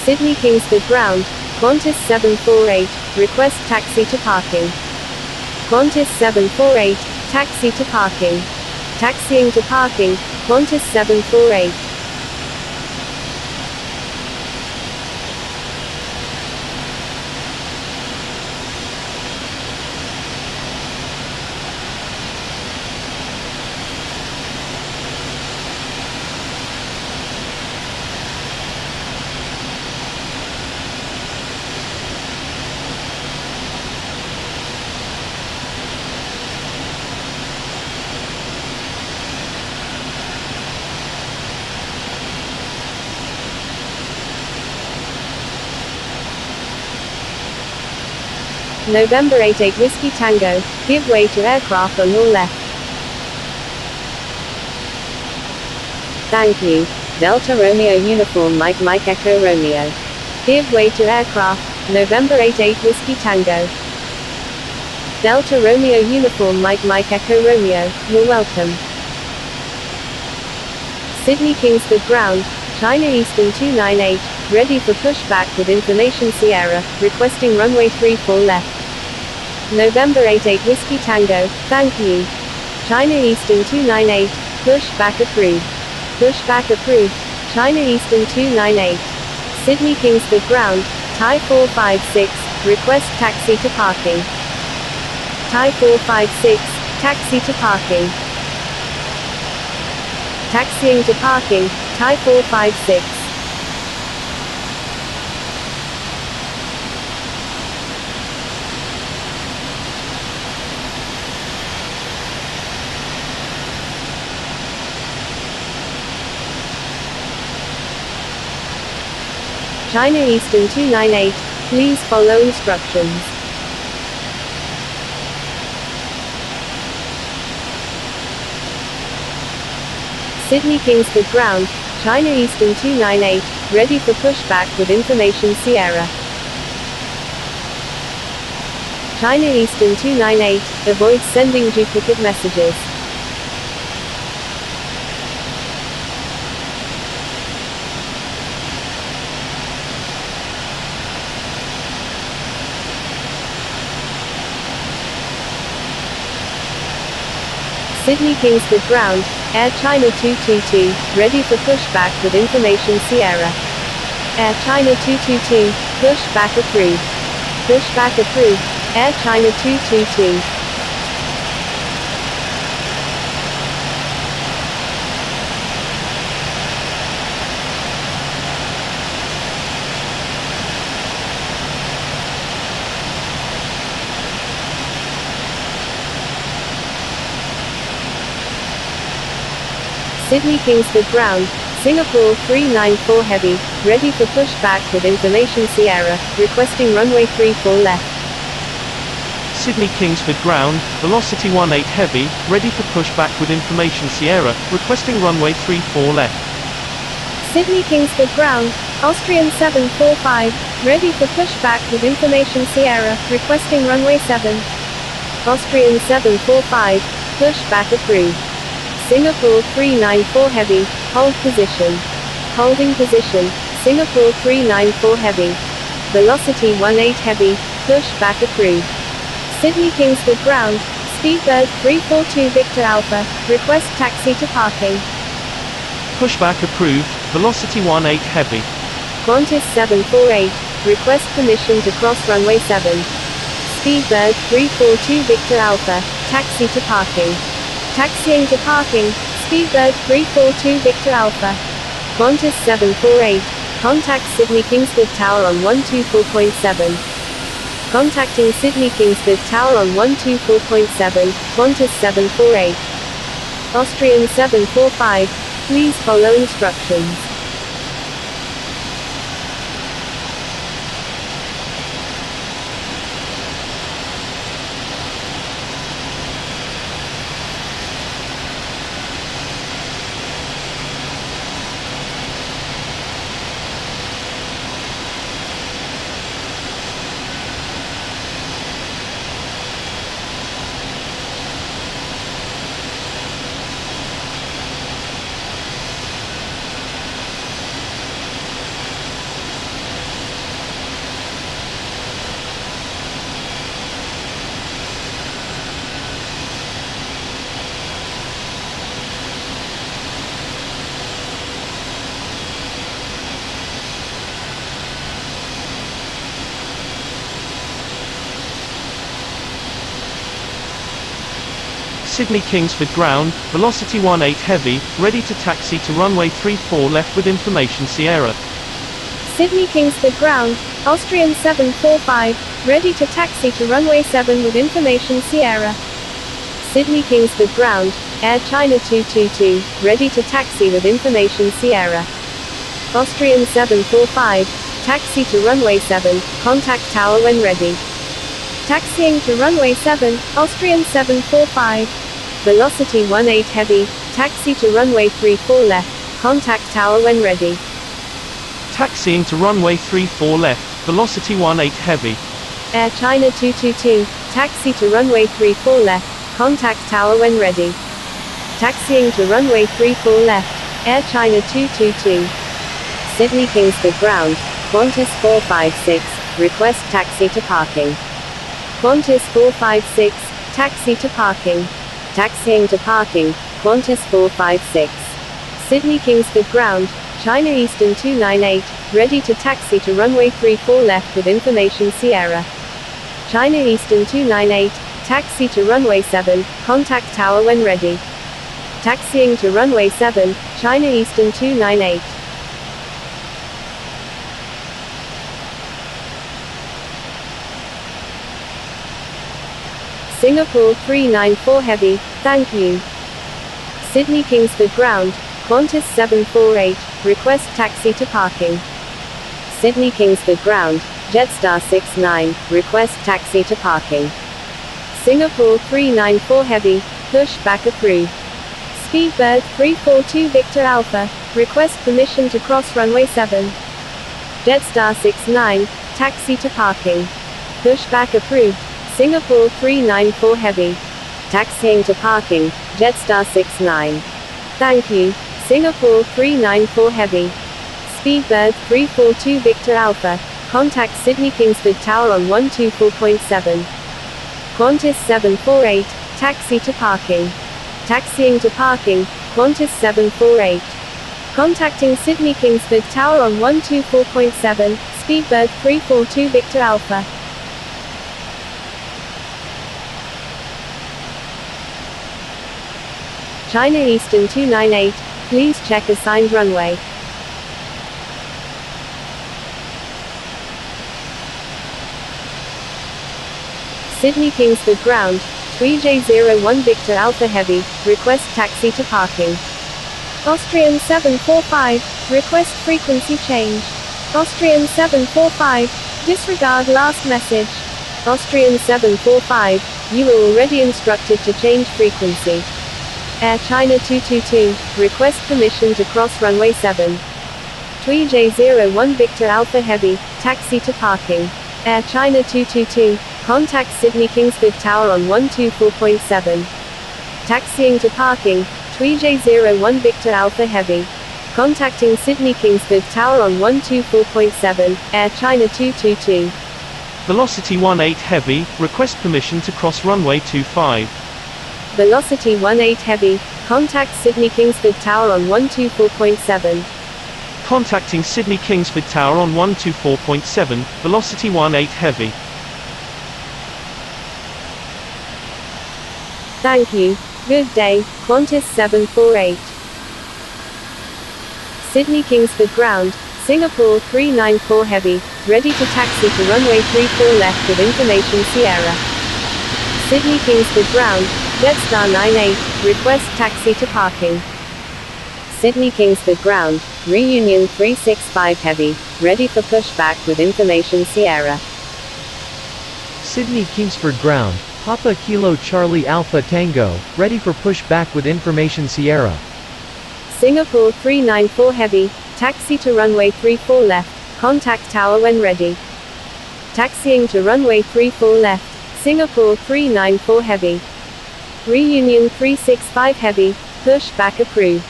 Sydney Kingsford ground, Qantas 748, request taxi to parking. Qantas 748, taxi to parking. Taxiing to parking, Qantas 748. November 88 Whiskey Tango, give way to aircraft on your left. Thank you. Delta Romeo Uniform Mike Mike Echo Romeo. Give way to aircraft, November 88 Whiskey Tango. Delta Romeo Uniform Mike Mike Echo Romeo, you're welcome. Sydney Kingsford ground, China Eastern 298, ready for pushback with information Sierra, requesting runway 34 left. November 88 Whiskey Tango, thank you. China Eastern 298, pushback approved. Pushback approved, China Eastern 298. Sydney Kingsford ground, Thai 456, request taxi to parking. Thai 456, taxi to parking. Taxiing to parking, Thai 456. China Eastern 298, please follow instructions. Sydney Kingsford ground, China Eastern 298, ready for pushback with information Sierra. China Eastern 298, avoid sending duplicate messages. Sydney Kingsford ground, Air China 222, ready for pushback with information Sierra. Air China 222, pushback approved. Pushback approved, Air China 222. Sydney Kingsford ground, Singapore 394 heavy, ready for pushback with information Sierra, requesting runway 34 left. Sydney Kingsford ground, velocity 18 heavy, ready for pushback with information Sierra, requesting runway 34 left. Sydney Kingsford ground, Austrian 745, ready for pushback with information Sierra, requesting runway 7. Austrian 745, pushback approved. Singapore 394 heavy, hold position. Holding position, Singapore 394 heavy. Velocity 18 heavy, pushback approved. Sydney Kingsford ground, Speedbird 342 Victor Alpha, request taxi to parking. Pushback approved, velocity 18 heavy. Qantas 748, request permission to cross runway 7. Speedbird 342 Victor Alpha, taxi to parking. Taxiing to parking, Speedbird 342 Victor Alpha. Qantas 748, contact Sydney Kingsford Tower on 124.7. Contacting Sydney Kingsford Tower on 124.7, Qantas 748. Austrian 745, please follow instructions. Sydney Kingsford ground, velocity 18 heavy, ready to taxi to runway 34 left with information Sierra. Sydney Kingsford ground, Austrian 745, ready to taxi to runway 7 with information Sierra. Sydney Kingsford ground, Air China 222, ready to taxi with information Sierra. Austrian 745, taxi to runway 7, contact tower when ready. Taxiing to runway 7, Austrian 745. Velocity 18 heavy, taxi to runway 34 left, contact tower when ready. Taxiing to runway 34 left, velocity 18 heavy. Air China 222, taxi to runway 34 left, contact tower when ready. Taxiing to runway 34 left, Air China 222. Sydney Kingsford ground, Qantas 456, request taxi to parking. Qantas 456, taxi to parking. Taxiing to parking, Qantas 456. Sydney Kingsford ground, China Eastern 298, ready to taxi to runway 34 left with information Sierra. China Eastern 298, taxi to runway 7, contact tower when ready. Taxiing to runway 7, China Eastern 298. Singapore 394 heavy, thank you. Sydney Kingsford ground, Qantas 748, request taxi to parking. Sydney Kingsford ground, Jetstar 69, request taxi to parking. Singapore 394 heavy, push back approved. Speedbird 342 Victor Alpha, request permission to cross runway 7. Jetstar 69, taxi to parking. Pushback approved. Singapore 394 heavy. Taxiing to parking, Jetstar 69. Thank you. Singapore 394 heavy. Speedbird 342 Victor Alpha, contact Sydney Kingsford Tower on 124.7. Qantas 748, taxi to parking. Taxiing to parking, Qantas 748. Contacting Sydney Kingsford Tower on 124.7, Speedbird 342 Victor Alpha. China Eastern 298, please check assigned runway. Sydney Kingsford ground, 3J01 Victor Alpha Heavy, request taxi to parking. Austrian 745, request frequency change. Austrian 745, disregard last message. Austrian 745, you were already instructed to change frequency. Air China 222, request permission to cross runway 7. 3J01 Victor Alpha Heavy, taxi to parking. Air China 222, contact Sydney Kingsford Tower on 124.7. Taxiing to parking, 3J01 Victor Alpha Heavy. Contacting Sydney Kingsford Tower on 124.7, Air China 222. Velocity 18 heavy, request permission to cross runway 25. Velocity 18 heavy, contact Sydney Kingsford Tower on 124.7. Contacting Sydney Kingsford Tower on 124.7, velocity 18 heavy. Thank you. Good day, Qantas 748. Sydney Kingsford ground, Singapore 394 heavy, ready to taxi to runway 34 left with information Sierra. Sydney Kingsford ground, Jetstar 98, request taxi to parking. Sydney Kingsford ground, Reunion 365 heavy, ready for pushback with information Sierra. Sydney Kingsford ground, Papa Kilo Charlie Alpha Tango, ready for pushback with information Sierra. Singapore 394 heavy, taxi to runway 34 left, contact tower when ready. Taxiing to runway 34 left, Singapore 394 heavy. Reunion 365 heavy, pushback approved.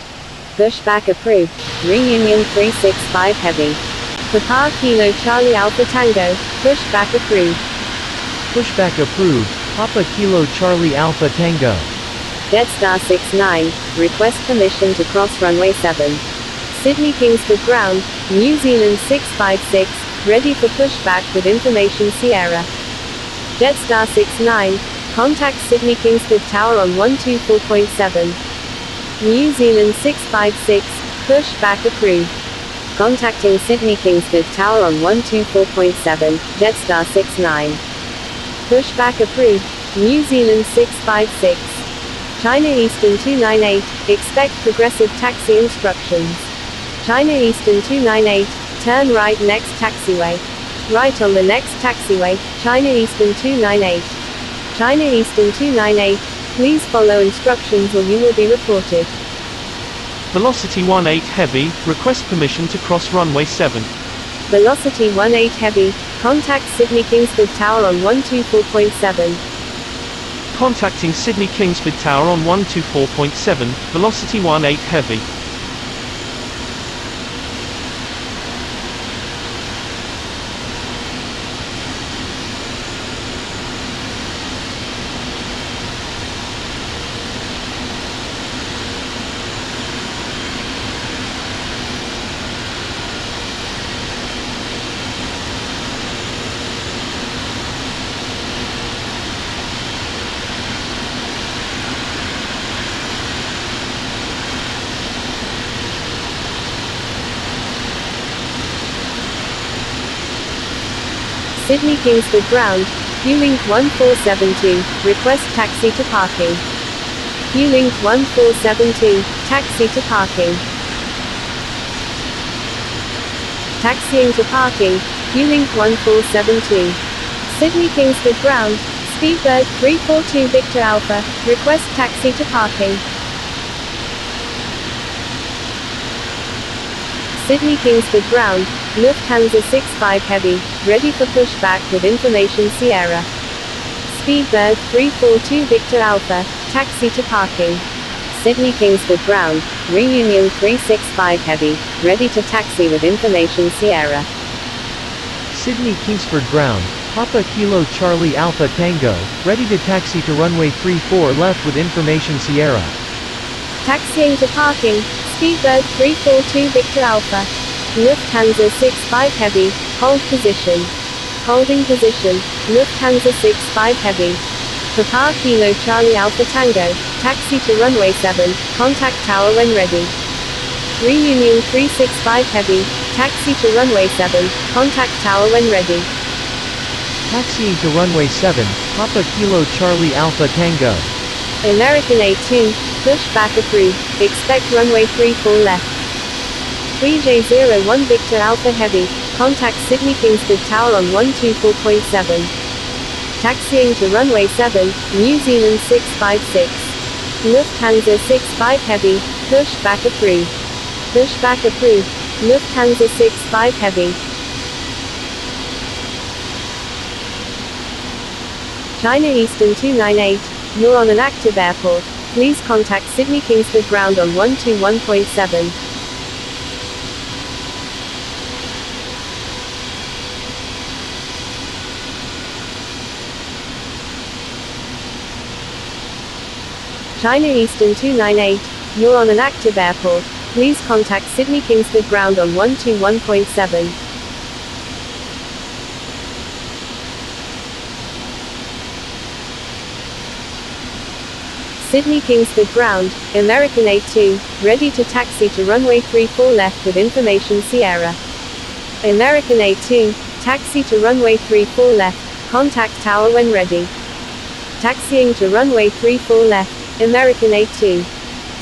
Pushback approved, Reunion 365 heavy. Papa Kilo Charlie Alpha Tango, pushback approved. Pushback approved, Papa Kilo Charlie Alpha Tango. Jetstar 69, request permission to cross runway 7. Sydney Kingsford ground, New Zealand 656, ready for pushback with information Sierra. Jetstar 69, Contact Sydney Kingsford Tower on 124.7. New Zealand 656, pushback approved. Contacting Sydney Kingsford Tower on 124.7, Jetstar 69. Pushback approved, New Zealand 656. China Eastern 298, expect progressive taxi instructions. China Eastern 298, turn right next taxiway. Right on the next taxiway, China Eastern 298. China Eastern 298, please follow instructions or you will be reported. Velocity 18 Heavy, request permission to cross runway 7. Velocity 18 Heavy, contact Sydney Kingsford Tower on 124.7. Contacting Sydney Kingsford Tower on 124.7, velocity 18 Heavy. Sydney Kingsford Ground, Q-Link 1472, request taxi to parking. Q-Link 1472, taxi to parking. Taxiing to parking, Q-Link 1472. Sydney Kingsford Ground, Speedbird 342 Victor Alpha, request taxi to parking. Sydney Kingsford Ground, Lufthansa 65 Heavy, ready for pushback with information Sierra. Speedbird 342 Victor Alpha, taxi to parking. Sydney Kingsford Ground, Reunion 365 Heavy, ready to taxi with information Sierra. Sydney Kingsford Ground, Papa Kilo Charlie Alpha Tango, ready to taxi to runway 34 left with information Sierra. Taxiing to parking, Speedbird 342 Victor Alpha. Lufthansa 65 Heavy, hold position. Holding position, Lufthansa 65 Heavy. Papa Kilo Charlie Alpha Tango, taxi to runway 7, contact tower when ready. Reunion 365 Heavy, taxi to runway 7, contact tower when ready. Taxiing to runway 7, Papa Kilo Charlie Alpha Tango. American A2, pushback approved, expect runway 34 left. 3J01 Victor Alpha Heavy, contact Sydney Kingsford Tower on 124.7. Taxiing to runway 7, New Zealand 656. Lufthansa 65 Heavy, pushback approved. Pushback approved, Lufthansa 65 Heavy. China Eastern 298, you're on an active airport. Please contact Sydney Kingsford Ground on 121.7. China Eastern 298, you're on an active airport. Please contact Sydney Kingsford Ground on 121.7. Sydney Kingsford Ground, American A2, ready to taxi to runway 34 left with information Sierra. American A2, taxi to runway 34 left, contact tower when ready. Taxiing to runway 34 left, American A2.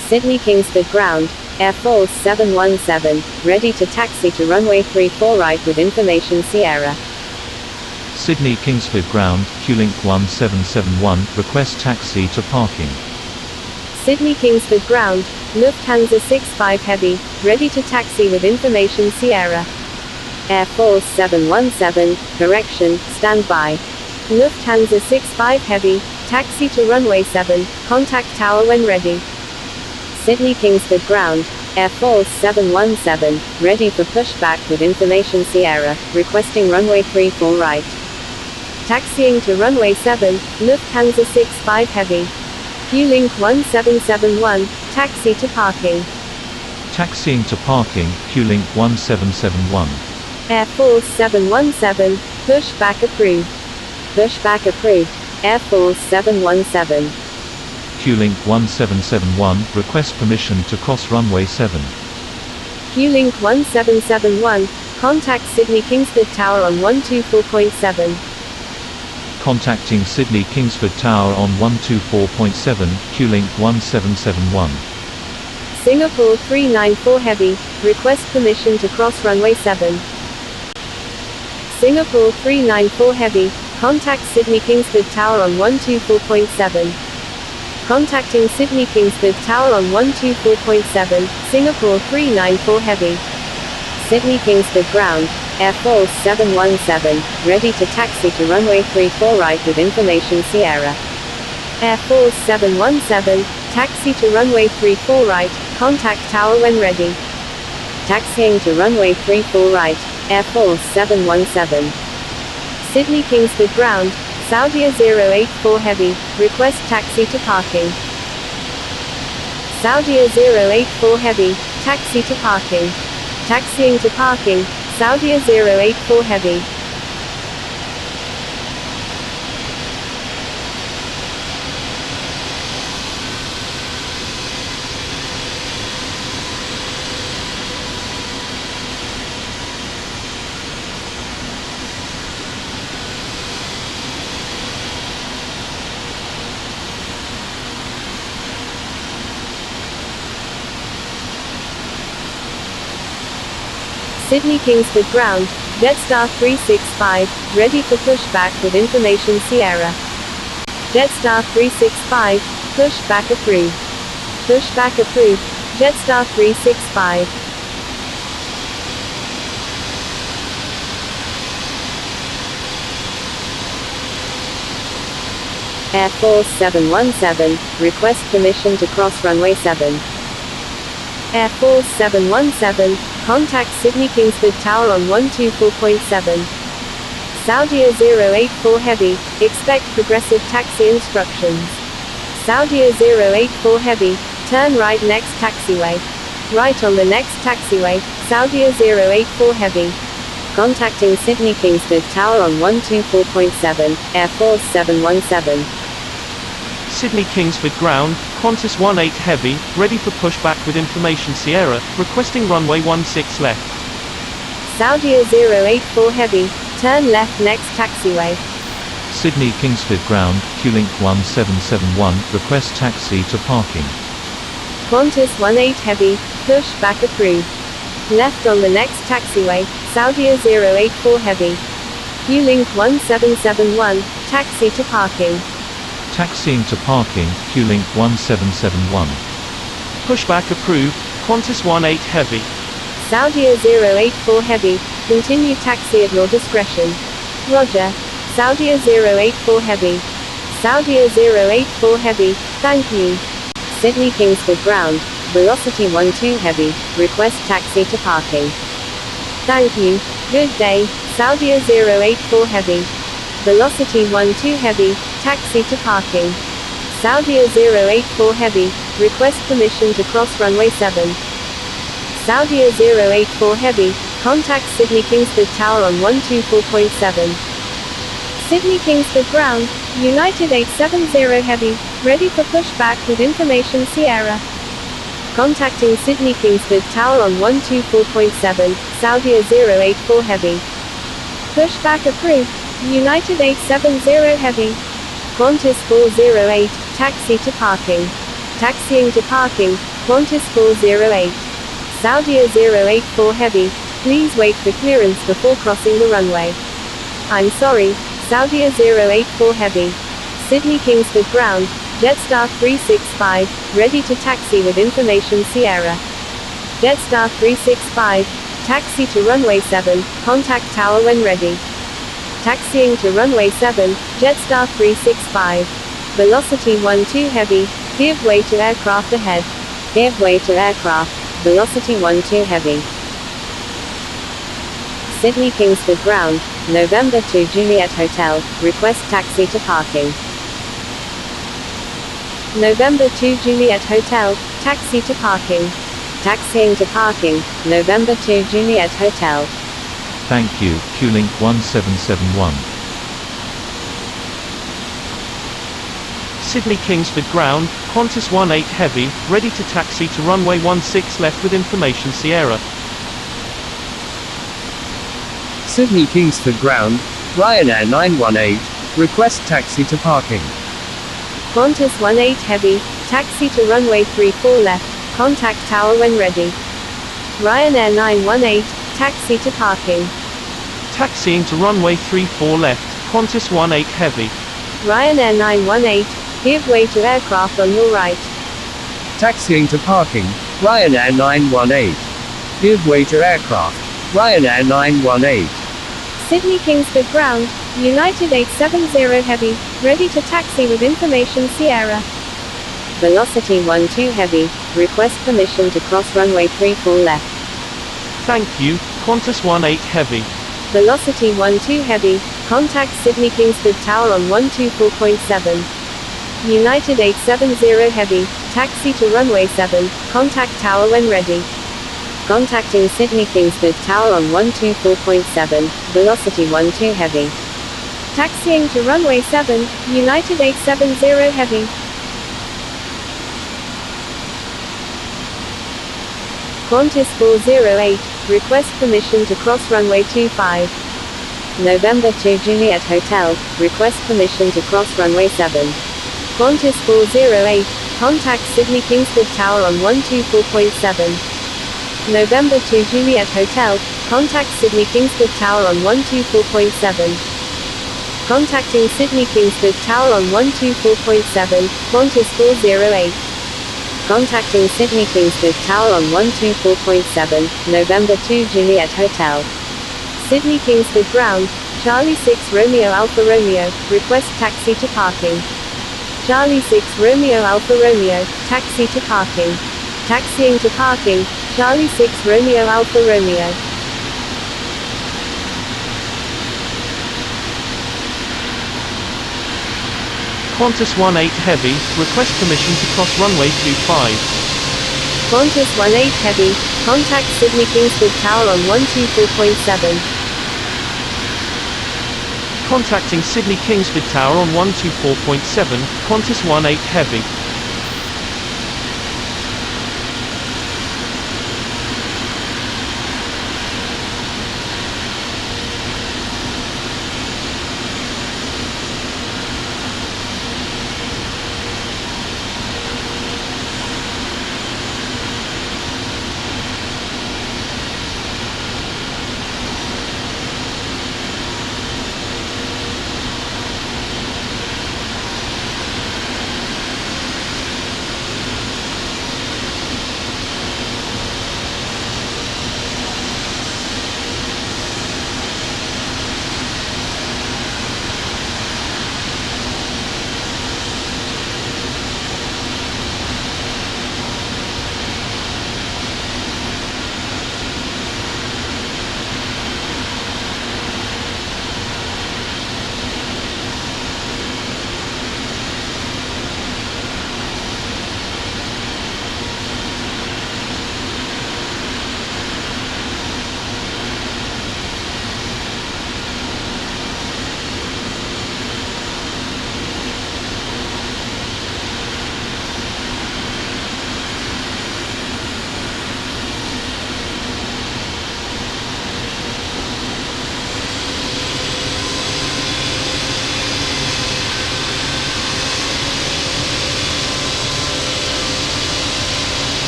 Sydney Kingsford Ground, Air Force 717, ready to taxi to runway 34 right with information Sierra. Sydney Kingsford Ground, Q-Link 1771, request taxi to parking. Sydney Kingsford Ground, Lufthansa 65 Heavy, ready to taxi with information Sierra. Air Force 717, correction, stand by. Lufthansa 65 Heavy, taxi to runway 7, contact tower when ready. Sydney Kingsford Ground, Air Force 717, ready for pushback with information Sierra, requesting runway 34 right. Taxiing to runway 7, Lufthansa 65 Heavy. Q-Link 1771, taxi to parking. Taxiing to parking, Q-Link 1771. Air Force 717, pushback approved. Pushback approved. Air Force 717. QLink 1771, request permission to cross runway 7. QLink 1771, contact Sydney Kingsford Tower on 124.7. Contacting Sydney Kingsford Tower on 124.7, QLink 1771. Singapore 394 Heavy, request permission to cross runway 7. Singapore 394 Heavy, contact Sydney Kingsford Tower on 124.7. Contacting Sydney Kingsford Tower on 124.7, Singapore 394 Heavy. Sydney Kingsford Ground, Air Force 717, ready to taxi to runway 34 right with information Sierra. Air Force 717, taxi to runway 34 right, contact tower when ready. Taxiing to runway 34 right, Air Force 717. Sydney Kingsford Ground, Saudia 084 Heavy, request taxi to parking. Saudia 084 Heavy, taxi to parking. Taxiing to parking, Saudia 084 Heavy. Sydney Kingsford Ground, Jetstar 365, ready for pushback with information Sierra. Jetstar 365, pushback approved. Pushback approved, Jetstar 365. Air Force 717, request permission to cross runway 7. Air Force 717, contact Sydney Kingsford Tower on 124.7. Saudia 084 Heavy, expect progressive taxi instructions. Saudia 084 Heavy, turn right next taxiway. Right on the next taxiway, Saudia 084 Heavy. Contacting Sydney Kingsford Tower on 124.7, Air Force 717. Sydney Kingsford Ground, Qantas 18 Heavy, ready for pushback with information Sierra, requesting runway 16 left. Saudia 084 Heavy, turn left next taxiway. Sydney Kingsford Ground, QLink 1771, request taxi to parking. Qantas 18 Heavy, pushback approved. Left on the next taxiway, Saudia 084 Heavy. QLink 1771, taxi to parking. Taxiing to parking, QLink 1771. Pushback approved, Qantas 18 Heavy. Saudia 084 Heavy, continue taxi at your discretion. Roger. Saudia 084 Heavy. Saudia 084 Heavy, thank you. Sydney Kingsford Ground, Velocity 12 Heavy, request taxi to parking. Thank you. Good day, Saudia 084 Heavy. Velocity 12 Heavy, taxi to parking. Saudia 084 Heavy, request permission to cross runway 7. Saudia 084 Heavy, contact Sydney Kingsford Tower on 124.7. Sydney Kingsford Ground, United 870 Heavy, ready for pushback with information Sierra. Contacting Sydney Kingsford Tower on 124.7, Saudia 084 Heavy. Pushback approved, United 870 Heavy. Qantas 408, taxi to parking. Taxiing to parking, Qantas 408. Saudia 084 Heavy, please wait for clearance before crossing the runway. I'm sorry, Saudia 084 Heavy. Sydney Kingsford Ground, Jetstar 365, ready to taxi with information Sierra. Jetstar 365, taxi to runway 7, contact tower when ready. Taxiing to runway 7, Jetstar 365. Velocity 12 Heavy, give way to aircraft ahead. Give way to aircraft, Velocity 12 Heavy. Sydney Kingsford Ground, November 2 Juliet Hotel, request taxi to parking. November 2 Juliet Hotel, taxi to parking. Taxiing to parking, November 2 Juliet Hotel. Thank you, QLink 1771. Sydney Kingsford ground, Qantas 18 Heavy, ready to taxi to runway 16 left with information Sierra. Sydney Kingsford ground, Ryanair 918, request taxi to parking. Qantas 18 Heavy, taxi to runway 34 left, contact tower when ready. Ryanair 918, taxi to parking. Taxiing to runway 34 left, Qantas 18 Heavy. Ryanair 918, give way to aircraft on your right. Taxiing to parking, Ryanair 918. Give way to aircraft, Ryanair 918. Sydney Kingsford ground, United 870 Heavy, ready to taxi with information Sierra. Velocity 12 Heavy, request permission to cross runway 34 left. Thank you, Qantas 18 Heavy. Velocity 12 Heavy, contact Sydney Kingsford Tower on 124.7. United 870 Heavy, taxi to runway 7, contact tower when ready. Contacting Sydney Kingsford Tower on 124.7, velocity 12 Heavy. Taxiing to runway 7, United 870 Heavy. Qantas 408, request permission to cross runway 25. November 2 Juliet Hotel, request permission to cross runway 7. Qantas 408, contact Sydney Kingsford Tower on 124.7. November 2 Juliet Hotel, contact Sydney Kingsford Tower on 124.7. Contacting Sydney Kingsford Tower on 124.7, Qantas 408. Contacting Sydney Kingsford Tower on 124.7, November 2 Juliet Hotel. Sydney Kingsford ground, Charlie 6 Romeo Alpha Romeo, request taxi to parking. Charlie 6 Romeo Alpha Romeo, taxi to parking. Taxiing to parking, Charlie 6 Romeo Alpha Romeo. Qantas 18 Heavy, request permission to cross runway 25. Qantas 18 Heavy, contact Sydney Kingsford Tower on 124.7. Contacting Sydney Kingsford Tower on 124.7, Qantas 18 Heavy.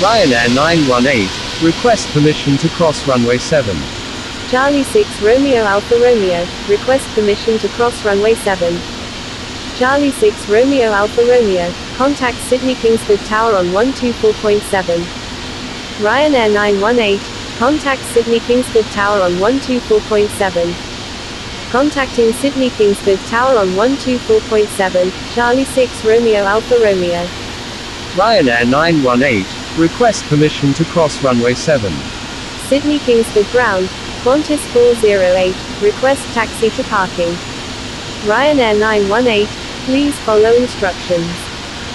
Ryanair 918, request permission to cross runway 7. Charlie 6 Romeo Alpha Romeo, request permission to cross runway 7. Charlie 6 Romeo Alpha Romeo, contact Sydney Kingsford Tower on 124.7. Ryanair 918, contact Sydney Kingsford Tower on 124.7. Contacting Sydney Kingsford Tower on 124.7, Charlie 6 Romeo Alpha Romeo. Ryanair 918, request permission to cross runway 7. Sydney Kingsford ground, Qantas 408, request taxi to parking. Ryanair 918, please follow instructions.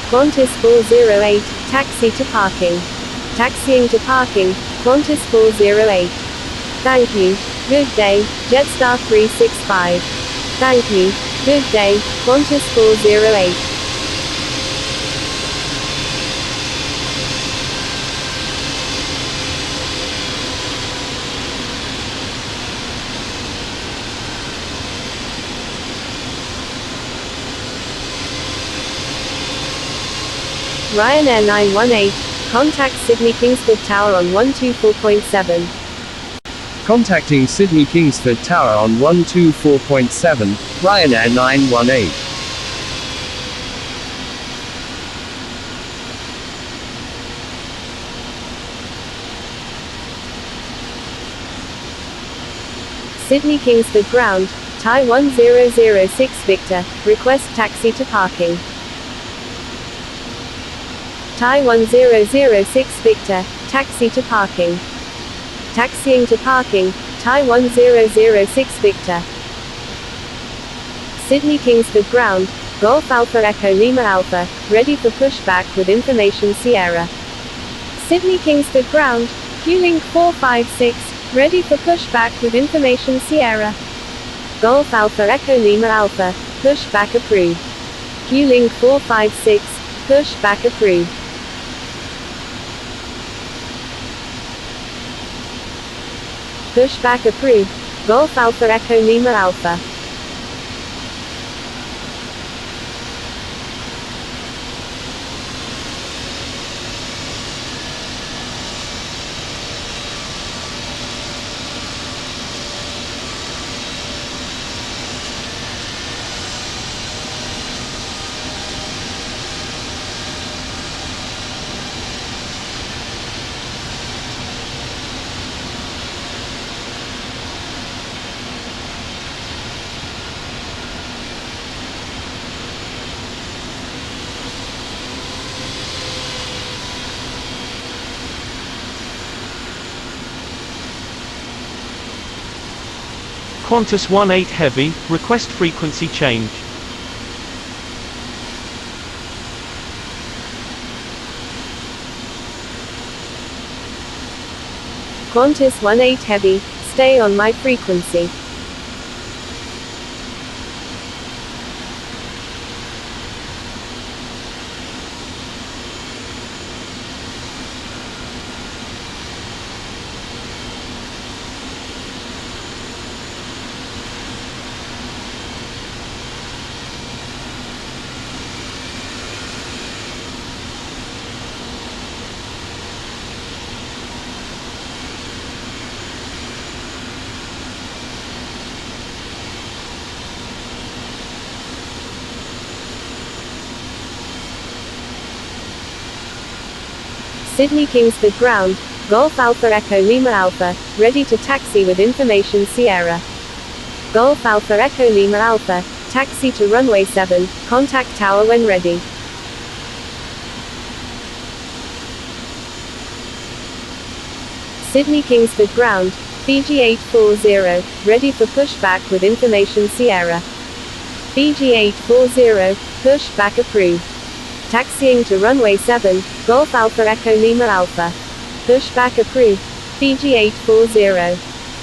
Qantas 408, taxi to parking. Taxiing to parking, Qantas 408. Thank you, good day, Jetstar 365. Thank you, good day, Qantas 408. Ryanair 918, contact Sydney Kingsford Tower on 124.7. Contacting Sydney Kingsford Tower on 124.7, Ryanair 918. Sydney Kingsford Ground, Thai 1006 Victor, request taxi to parking. Thai 1006 Victor, taxi to parking. Taxiing to parking, Thai 1006 Victor. Sydney Kingsford Ground, Golf Alpha Echo Lima Alpha, ready for pushback with information Sierra. Sydney Kingsford Ground, Q-Link 456, ready for pushback with information Sierra. Golf Alpha Echo Lima Alpha, pushback approved. Q-Link 456, pushback approved. Pushback approved. Golf Alpha Echo Lima Alpha. Qantas 18 Heavy, request frequency change. Qantas 18 Heavy, stay on my frequency. Sydney Kingsford Ground, Golf Alpha Echo Lima Alpha, ready to taxi with information Sierra. Golf Alpha Echo Lima Alpha, taxi to runway 7, contact tower when ready. Sydney Kingsford Ground, Fiji 840, ready for pushback with information Sierra. Fiji 840, pushback approved. Taxiing to runway 7, Golf Alpha Echo Lima Alpha. Pushback approved. Fiji 840.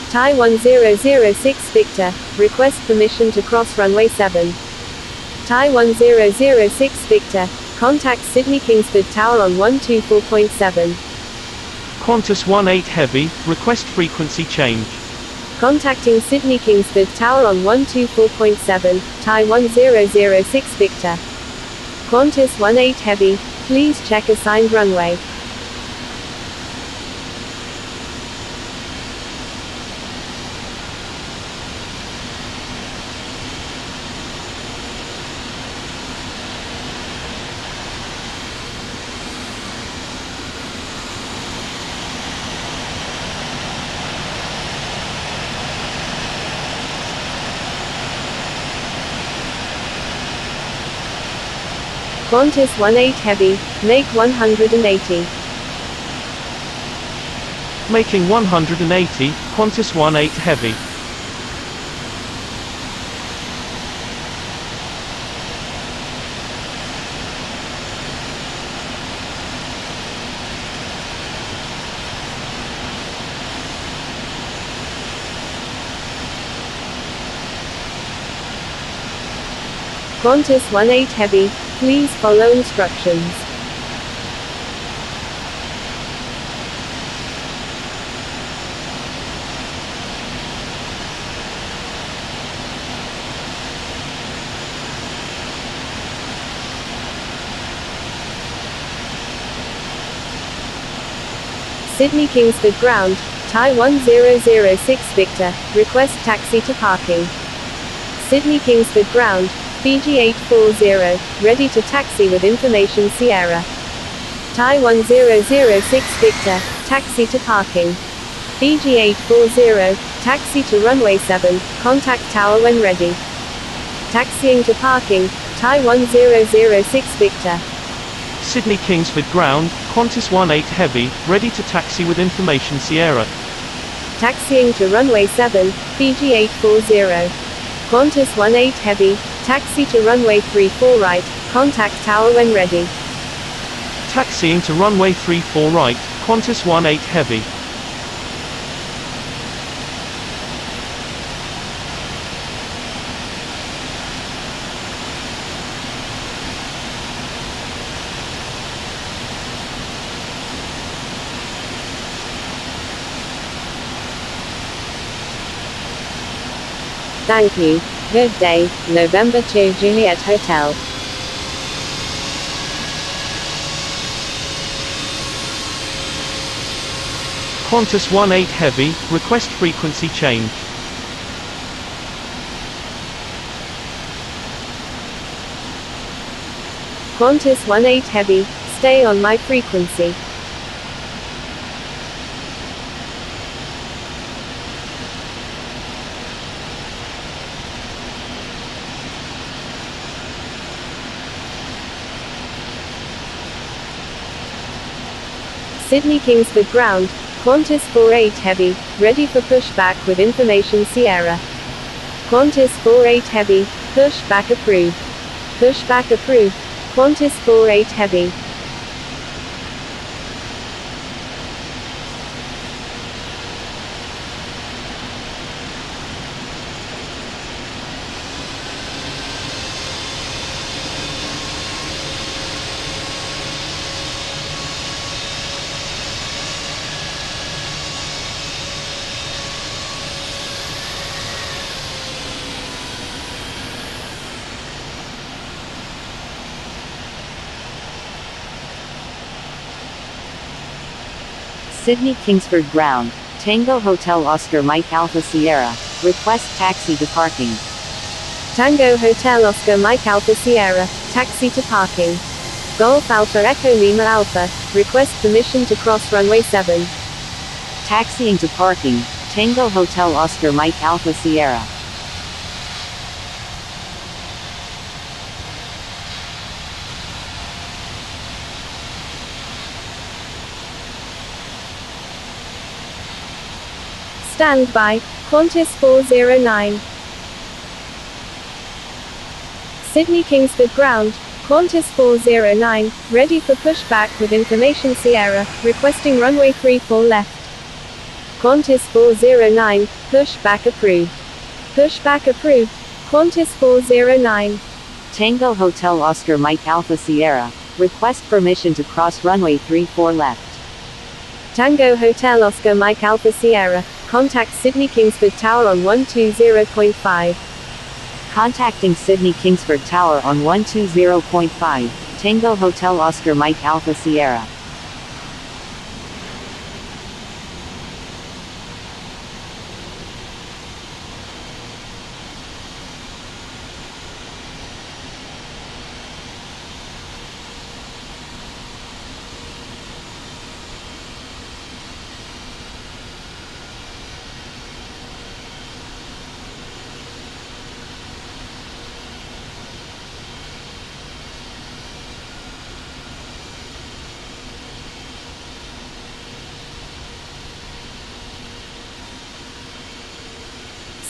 Thai 1006 Victor, request permission to cross runway 7. Thai 1006 Victor, contact Sydney Kingsford Tower on 124.7. Qantas 18 Heavy, request frequency change. Contacting Sydney Kingsford Tower on 124.7, Thai 1006 Victor. Qantas 18 Heavy, please check assigned runway. Qantas 18 Heavy, make 180. Making 180, Qantas 18 Heavy. Qantas 18 Heavy, please follow instructions. Sydney Kingsford Ground, Thai 1006 Victor, request taxi to parking. Sydney Kingsford Ground, Fiji 840, ready to taxi with information Sierra. Thai 1006 Victor, taxi to parking. Fiji 840, taxi to runway 7, contact tower when ready. Taxiing to parking, Thai 1006 Victor. Sydney Kingsford Ground, Qantas 18 Heavy, ready to taxi with information Sierra. Taxiing to runway 7, Fiji 840. Qantas 18 Heavy, taxi to runway 34 right, contact tower when ready. Taxiing to runway 34 right, Qantas 18 Heavy. Thank you. Good day, November 2 Juliet Hotel. Qantas 18 Heavy, request frequency change. Qantas 18 Heavy, stay on my frequency. Sydney Kingsford Ground, Qantas 48 Heavy, ready for pushback with information Sierra. Qantas 48 Heavy, pushback approved. Pushback approved. Qantas 48 Heavy. Sydney Kingsford Ground, Tango Hotel Oscar Mike Alpha Sierra, request taxi to parking. Tango Hotel Oscar Mike Alpha Sierra, taxi to parking. Golf Alpha Echo Lima Alpha, request permission to cross runway 7. Taxiing to parking, Tango Hotel Oscar Mike Alpha Sierra. Stand by, Qantas 409. Sydney Kingsford Ground, Qantas 409, ready for pushback with information Sierra, requesting runway 34 left. Qantas 409, pushback approved. Pushback approved, Qantas 409. Tango Hotel Oscar Mike Alpha Sierra, request permission to cross runway 34 left. Tango Hotel Oscar Mike Alpha Sierra, contact Sydney Kingsford Tower on 120.5. Contacting Sydney Kingsford Tower on 120.5, Tango Hotel Oscar Mike Alpha Sierra.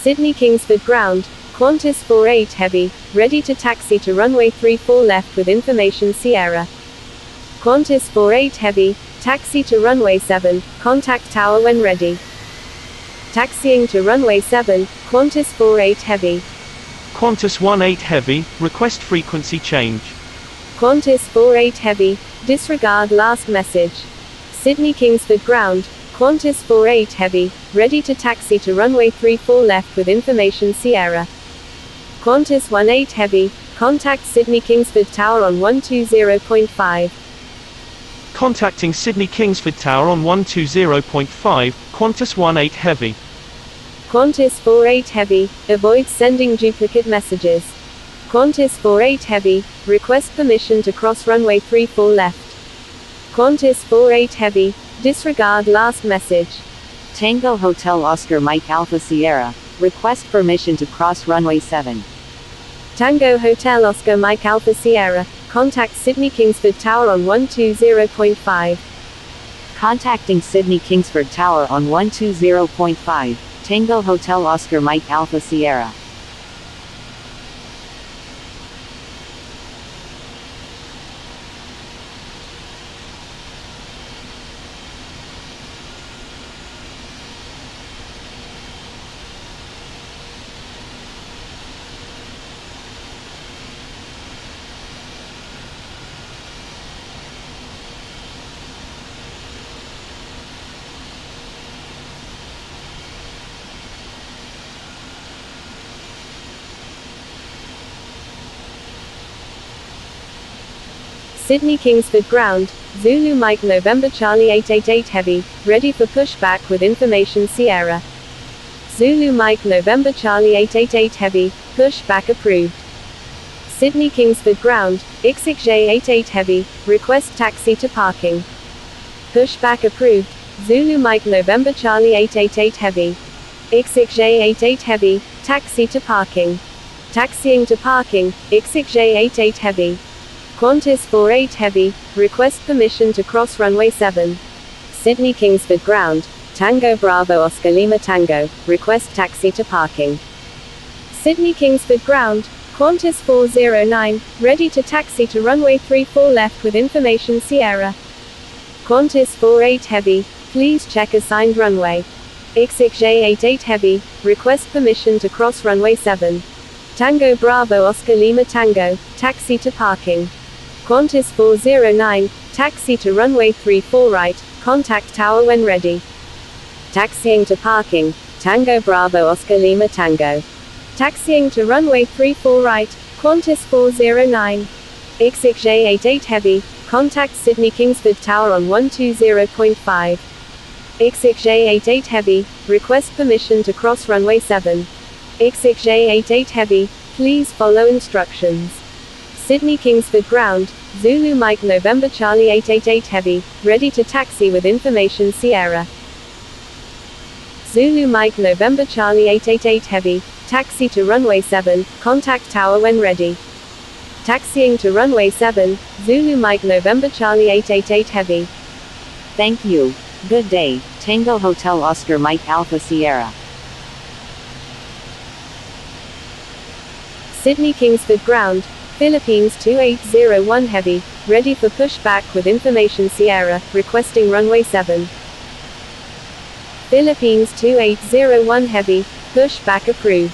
Sydney Kingsford Ground, Qantas 48 Heavy, ready to taxi to runway 34 left with information Sierra. Qantas 48 Heavy, taxi to runway 7, contact tower when ready. Taxiing to runway 7, Qantas 48 Heavy. Qantas 18 Heavy, request frequency change. Qantas 48 Heavy, disregard last message. Sydney Kingsford Ground, Qantas 48 Heavy, ready to taxi to runway 34 left with information Sierra. Qantas 18 Heavy, contact Sydney Kingsford Tower on 120.5. Contacting Sydney Kingsford Tower on 120.5, Qantas 18 Heavy. Qantas 48 Heavy, avoid sending duplicate messages. Qantas 48 Heavy, request permission to cross runway 34 left. Qantas 48 Heavy, disregard last message. Tango Hotel Oscar Mike Alpha Sierra, request permission to cross runway 7. Tango Hotel Oscar Mike Alpha Sierra, contact Sydney Kingsford Tower on 120.5. Contacting Sydney Kingsford Tower on 120.5, Tango Hotel Oscar Mike Alpha Sierra. Sydney Kingsford Ground, Zulu Mike November Charlie 888 Heavy, ready for pushback with information Sierra. Zulu Mike November Charlie 888 Heavy, pushback approved. Sydney Kingsford Ground, XXJ88 Heavy, request taxi to parking. Pushback approved, Zulu Mike November Charlie 888 Heavy. XXJ88 Heavy, taxi to parking. Taxiing to parking, XXJ88 Heavy. Qantas 48 Heavy, request permission to cross runway 7. Sydney Kingsford Ground, Tango Bravo Oscar Lima Tango, request taxi to parking. Sydney Kingsford Ground, Qantas 409, ready to taxi to runway 34 left with information Sierra. Qantas 48 Heavy, please check assigned runway. XXJ88 Heavy, request permission to cross runway 7. Tango Bravo Oscar Lima Tango, taxi to parking. Qantas 409, taxi to runway 34 right, contact tower when ready. Taxiing to parking, Tango Bravo Oscar Lima Tango. Taxiing to runway 34 right, Qantas 409. XXJ88 Heavy, contact Sydney Kingsford Tower on 120.5. XXJ88 Heavy, request permission to cross runway 7. XXJ88 Heavy, please follow instructions. Sydney Kingsford Ground, Zulu Mike November Charlie 888 Heavy, ready to taxi with information Sierra. Zulu Mike November Charlie 888 Heavy, taxi to runway 7, contact tower when ready. Taxiing to runway 7, Zulu Mike November Charlie 888 Heavy. Thank you. Good day, Tango Hotel Oscar Mike Alpha Sierra. Sydney Kingsford Ground, Philippines 2801 Heavy, ready for pushback with information Sierra, requesting runway 7. Philippines 2801 Heavy, pushback approved.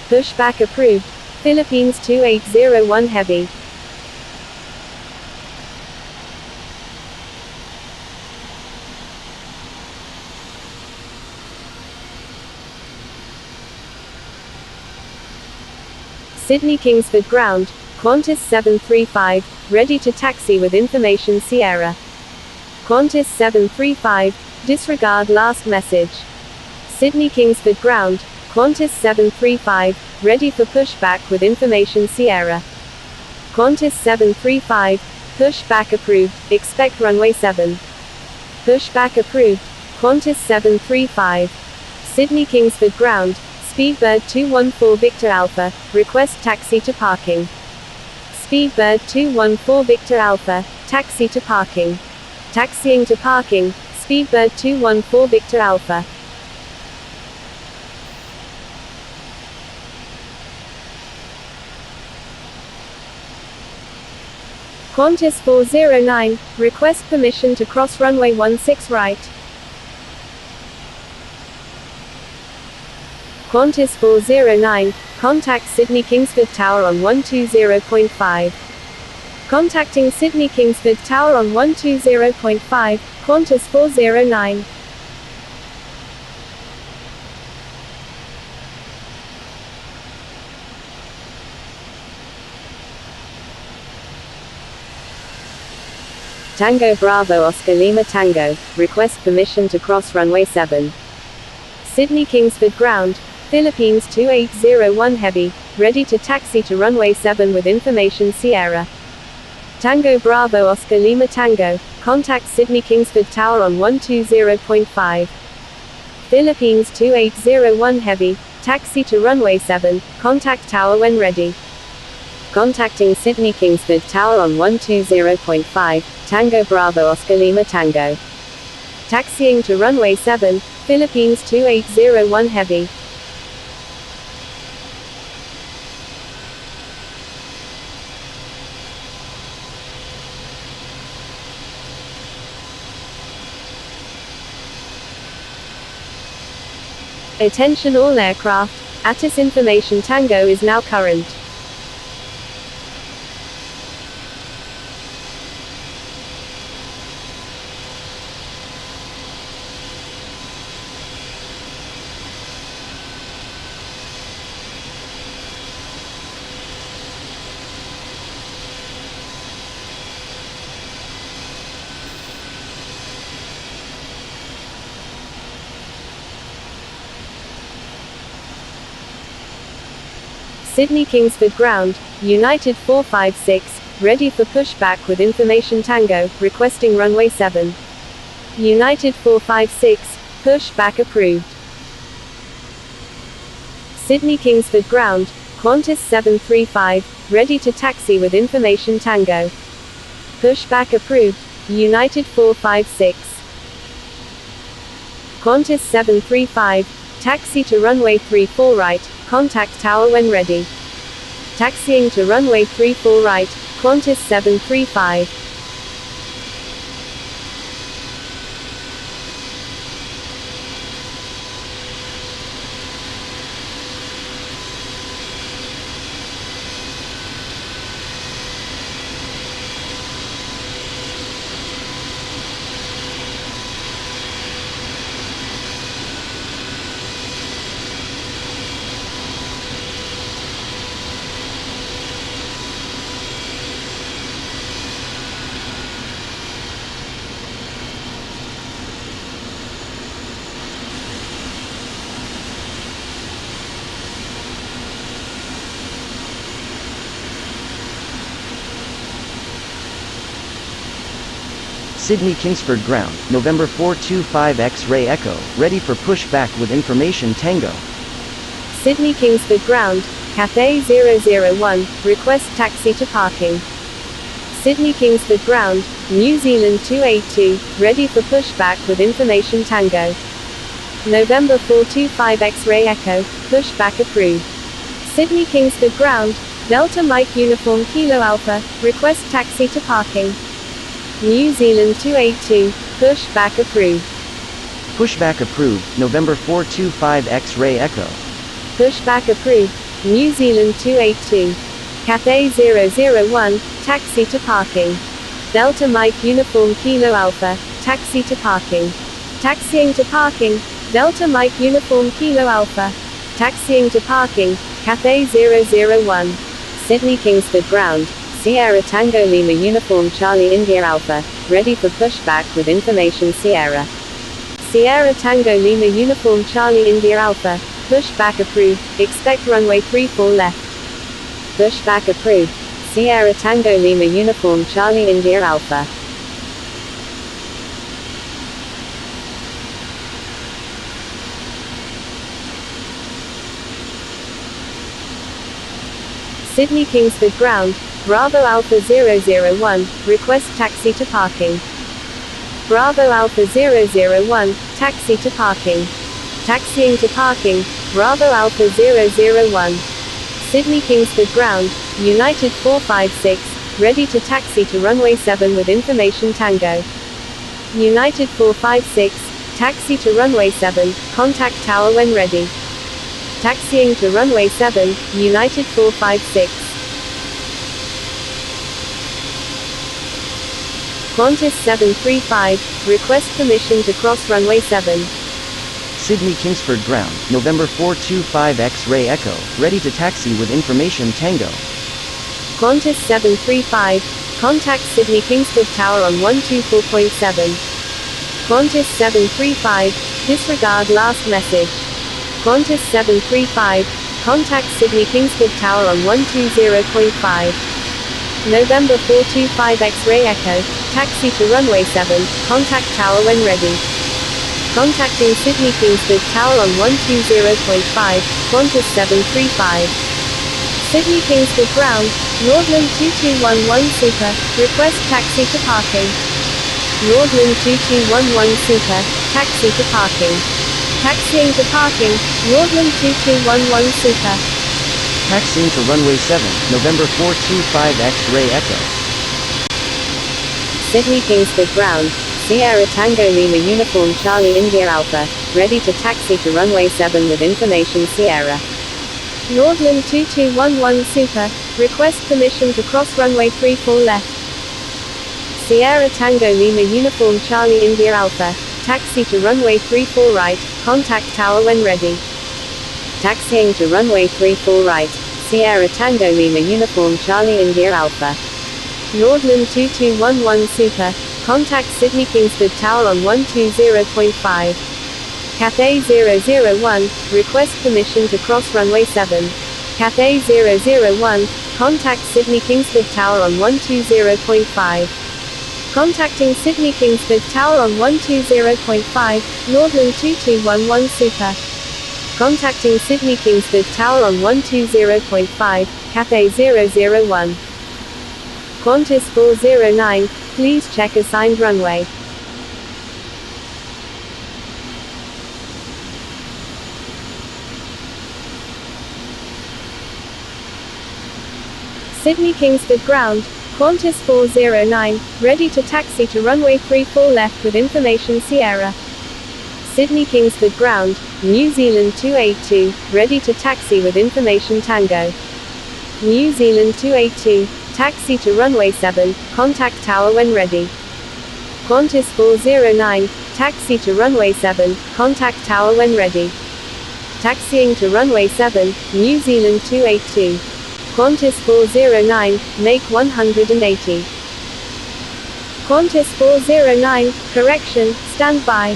Pushback approved, Philippines 2801 Heavy. Sydney Kingsford Ground, Qantas 735, ready to taxi with information Sierra. Qantas 735, disregard last message. Sydney Kingsford Ground, Qantas 735, ready for pushback with information Sierra. Qantas 735, pushback approved, expect runway 7. Pushback approved, Qantas 735. Sydney Kingsford Ground, Speedbird 214 Victor Alpha, request taxi to parking. Speedbird 214 Victor Alpha, taxi to parking. Taxiing to parking, Speedbird 214 Victor Alpha. Qantas 409, request permission to cross runway 16 right. Qantas 409, contact Sydney Kingsford Tower on 120.5. Contacting Sydney Kingsford Tower on 120.5, Qantas 409. Tango Bravo Oscar Lima Tango, request permission to cross runway 7. Sydney Kingsford Ground, Philippines 2801 Heavy, ready to taxi to runway 7 with information Sierra. Tango Bravo Oscar Lima Tango, contact Sydney Kingsford Tower on 120.5. Philippines 2801 Heavy, taxi to runway 7, contact tower when ready. Contacting Sydney Kingsford Tower on 120.5, Tango Bravo Oscar Lima Tango. Taxiing to runway 7, Philippines 2801 Heavy. Attention all aircraft, ATIS information Tango is now current. Sydney Kingsford Ground, United 456, ready for pushback with information Tango, requesting runway 7. United 456, pushback approved. Sydney Kingsford Ground, Qantas 735, ready to taxi with information Tango. Pushback approved, United 456. Qantas 735, taxi to runway 34 right, contact tower when ready. Taxiing to runway 34 right, Qantas 735. Sydney Kingsford Ground, November 425 X-Ray Echo, ready for pushback with information Tango. Sydney Kingsford Ground, Cathay 001, request taxi to parking. Sydney Kingsford Ground, New Zealand 282, ready for pushback with information Tango. November 425 X-Ray Echo, pushback approved. Sydney Kingsford Ground, Delta Mike Uniform Kilo Alpha, request taxi to parking. New Zealand 282, pushback approved. Pushback approved, November 425 X-Ray Echo. Pushback approved, New Zealand 282. Cathay 001, taxi to parking. Delta Mike Uniform Kilo Alpha, taxi to parking. Taxiing to parking, Delta Mike Uniform Kilo Alpha. Taxiing to parking, Cathay 001. Sydney Kingsford Ground, Sierra Tango Lima Uniform Charlie India Alpha, ready for pushback with information Sierra. Sierra Tango Lima Uniform Charlie India Alpha, pushback approved, expect runway 34 left. Pushback approved, Sierra Tango Lima Uniform Charlie India Alpha. Sydney Kingsford Ground, Bravo Alpha 001, request taxi to parking. Bravo Alpha 001, taxi to parking. Taxiing to parking, Bravo Alpha 001. Sydney Kingsford Ground, United 456, ready to taxi to runway 7 with information Tango. United 456, taxi to runway 7, contact tower when ready. Taxiing to runway 7, United 456. Qantas 735, request permission to cross runway 7. Sydney Kingsford Ground, November 425 X-Ray Echo, ready to taxi with information Tango. Qantas 735, Contact Sydney Kingsford Tower on 124.7. Qantas 735, disregard last message. Qantas 735, contact Sydney Kingsford Tower on 120.5. November 425 X-ray Echo, taxi to runway 7, contact tower when ready. Contacting Sydney Kingsford Tower on 120.5, Qantas 735. Sydney Kingsford Ground, Nordland 2211 Super, request taxi to parking. Nordland 2211 Super, taxi to parking. Taxiing to parking, Nordland 2211 Super. Taxiing to runway 7, November 425 X-ray Echo. Sydney Kingsford Ground, Sierra Tango Lima Uniform Charlie India Alpha, ready to taxi to runway 7 with information Sierra. Nordland 2211 Super, request permission to cross runway 34 left. Sierra Tango Lima Uniform Charlie India Alpha, taxi to runway 34 right, contact tower when ready. Taxiing to runway 34 right, Sierra Tango Lima Uniform Charlie India Alpha. Nordland 2211 Super, contact Sydney Kingsford Tower on 120.5. Cathay 001, request permission to cross runway 7. Cathay 001, contact Sydney Kingsford Tower on 120.5. Contacting Sydney Kingsford Tower on 120.5, Nordland 2211 Super. Contacting Sydney Kingsford Tower on 120.5, Cathay 001. Qantas 409, please check assigned runway. Sydney Kingsford Ground, Qantas 409, ready to taxi to runway 34 left with information Sierra. Sydney Kingsford Ground, New Zealand 282, ready to taxi with information Tango. New Zealand 282, taxi to runway 7, contact tower when ready. Qantas 409, taxi to runway 7, contact tower when ready. Taxiing to runway 7, New Zealand 282. Qantas 409, make 180. Qantas 409, correction, stand by.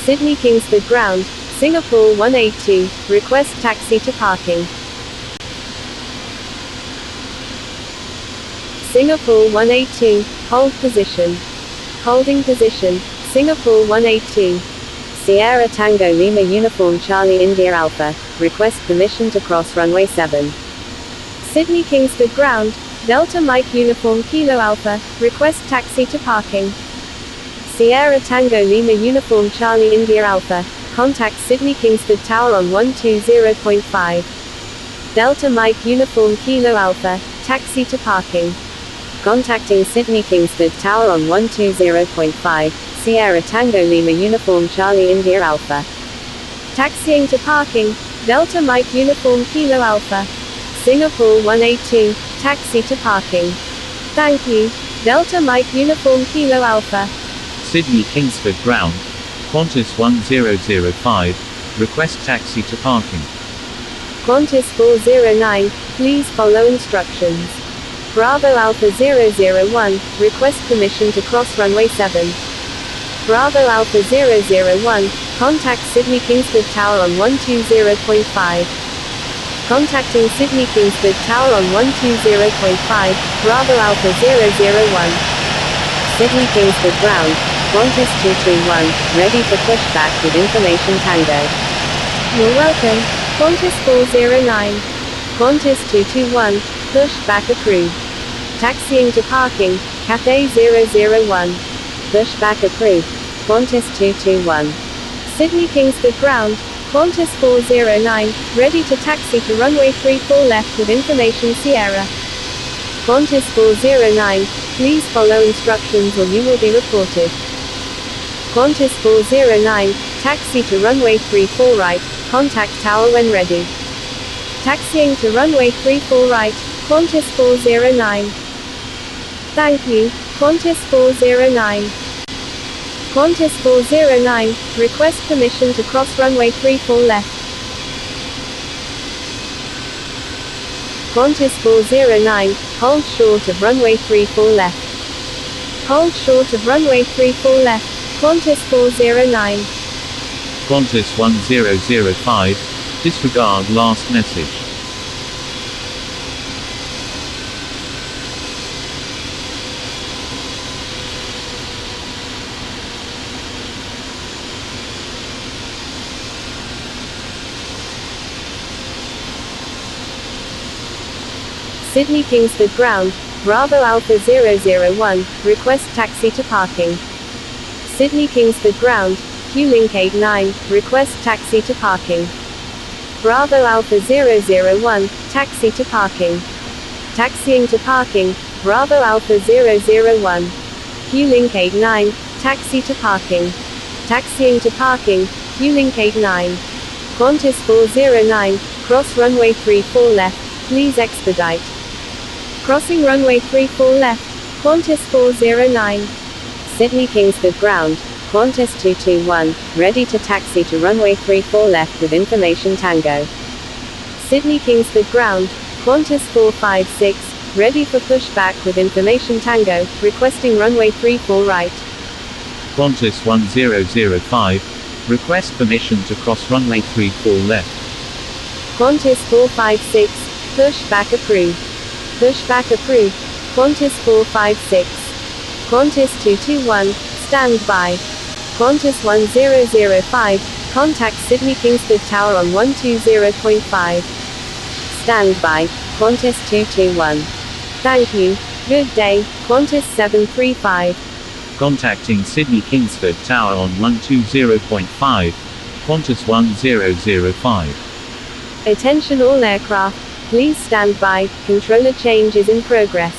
Sydney Kingsford Ground, Singapore 182, request taxi to parking. Singapore 182, hold position. Holding position, Singapore 182. Sierra Tango Lima Uniform Charlie India Alpha, request permission to cross runway 7. Sydney Kingsford Ground, Delta Mike Uniform Kilo Alpha, request taxi to parking. Sierra Tango Lima Uniform Charlie India Alpha, contact Sydney Kingsford Tower on 120.5. Delta Mike Uniform Kilo Alpha, taxi to parking. Contacting Sydney Kingsford Tower on 120.5, Sierra Tango Lima Uniform Charlie India Alpha. Taxiing to parking, Delta Mike Uniform Kilo Alpha. Singapore 182, taxi to parking. Thank you, Delta Mike Uniform Kilo Alpha. Sydney Kingsford Ground, Qantas 1005, request taxi to parking. Qantas 409, please follow instructions. Bravo Alpha 001, request permission to cross runway 7. Bravo Alpha 001, contact Sydney Kingsford Tower on 120.5. Contacting Sydney Kingsford Tower on 120.5, Bravo Alpha 001. Sydney Kingsford Ground, Qantas 221, ready for pushback with information Tango. You're welcome, Qantas 409. Qantas 221, pushback approved. Taxiing to parking, Cathay 001. Pushback approved, Qantas 221. Sydney Kingsford Ground, Qantas 409, ready to taxi to runway 34 left with information Sierra. Qantas 409, please follow instructions or you will be reported. Qantas 409, taxi to runway 34 right, contact tower when ready. Taxiing to runway 34 right, Qantas 409. Thank you, Qantas 409. Qantas 409, request permission to cross runway 34 left. Qantas 409, hold short of runway 34 left. Hold short of runway 34 left, Qantas 409. Qantas 1005, disregard last message. Sydney Kingsford ground, Bravo Alpha 001, request taxi to parking. Sydney Kingsford ground, Q-Link 89, request taxi to parking. Bravo Alpha 001, taxi to parking. Taxiing to parking, Bravo Alpha 001. Q-Link 89, taxi to parking. Taxiing to parking, Q-Link 89. Qantas 409, cross runway 34 left, please expedite. Crossing runway 34 left, Qantas 409. Sydney Kingsford ground, Qantas 221, ready to taxi to runway 34 left with information Tango. Sydney Kingsford ground, Qantas 456, ready for pushback with information Tango, requesting runway 34 right. Qantas 1005, request permission to cross runway 34 left. Qantas 456, pushback approved. Pushback approved. Qantas 456. Qantas 221, stand by. Qantas 1005, contact Sydney Kingsford Tower on 120.5. Stand by. Qantas 221. Thank you. Good day, Qantas 735. Contacting Sydney Kingsford Tower on 120.5. Qantas 1005. Attention all aircraft, please stand by, controller change is in progress.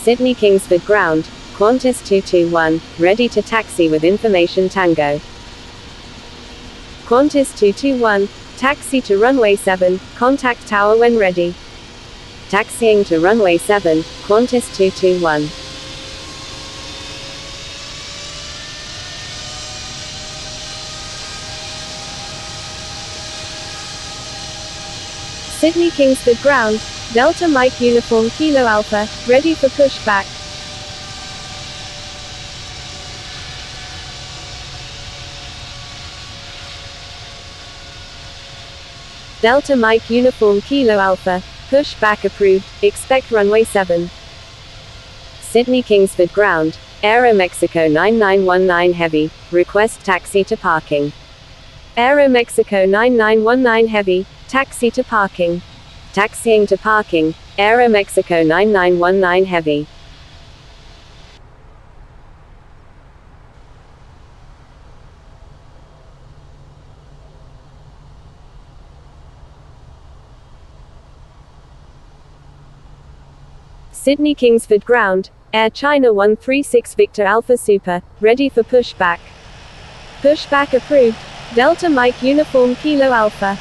Sydney Kingsford ground, Qantas 221, ready to taxi with information Tango. Qantas 221, taxi to runway 7, contact tower when ready. Taxiing to runway 7, Qantas 221. Sydney Kingsford ground, Delta Mike Uniform Kilo Alpha, ready for pushback. Delta Mike Uniform Kilo Alpha, pushback approved, expect runway 7. Sydney Kingsford ground, Aero Mexico 9919 Heavy, request taxi to parking. Aero Mexico 9919 Heavy, taxi to parking. Taxiing to parking, Aero Mexico 9919 Heavy. Sydney Kingsford ground, Air China 136 Victor Alpha Super, ready for pushback. Pushback approved, Delta Mike Uniform Kilo Alpha.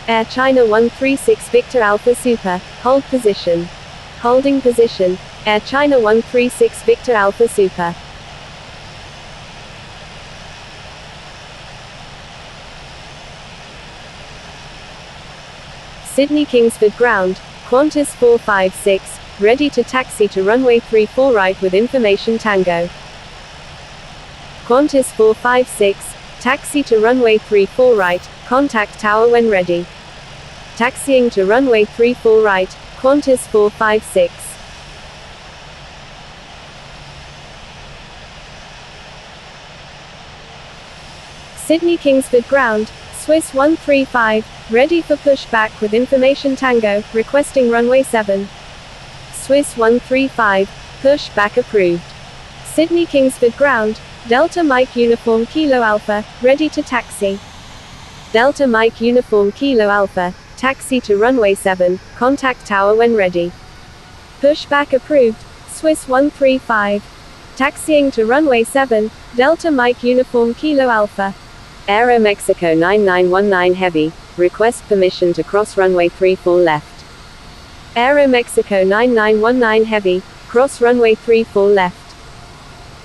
Air China 136 Victor Alpha Super, hold position. Holding position. Air China 136 Victor Alpha Super. Sydney Kingsford ground, Qantas 456, ready to taxi to runway 34 right with information Tango. Qantas 456, taxi to runway 34 right, contact tower when ready. Taxiing to runway 34 right, Qantas 456. Sydney Kingsford ground, Swiss 135, ready for pushback with information Tango, requesting runway 7. Swiss 135, pushback approved. Sydney Kingsford ground, Delta Mike Uniform Kilo Alpha, ready to taxi. Delta Mike Uniform Kilo Alpha, taxi to runway 7, contact tower when ready. Pushback approved, Swiss 135. Taxiing to runway 7, Delta Mike Uniform Kilo Alpha. Aero Mexico 9919 Heavy, request permission to cross runway 34 left. Aero Mexico 9919 Heavy, cross runway 34 left.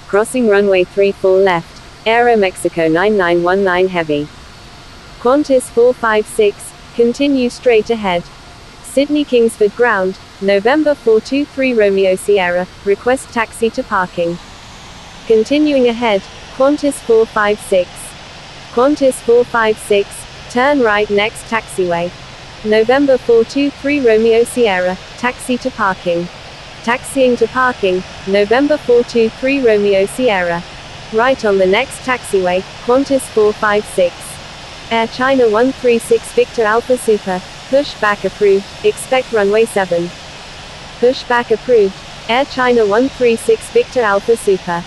Crossing runway 34 left, Aero Mexico 9919 Heavy. Qantas 456, continue straight ahead. Sydney Kingsford ground, November 423 Romeo Sierra, request taxi to parking. Continuing ahead, Qantas 456. Qantas 456, turn right next taxiway. November 423 Romeo Sierra, taxi to parking. Taxiing to parking, November 423 Romeo Sierra. Right on the next taxiway, Qantas 456. Air China 136 Victor Alpha Super, pushback approved, expect runway 7. Pushback approved, Air China 136 Victor Alpha Super.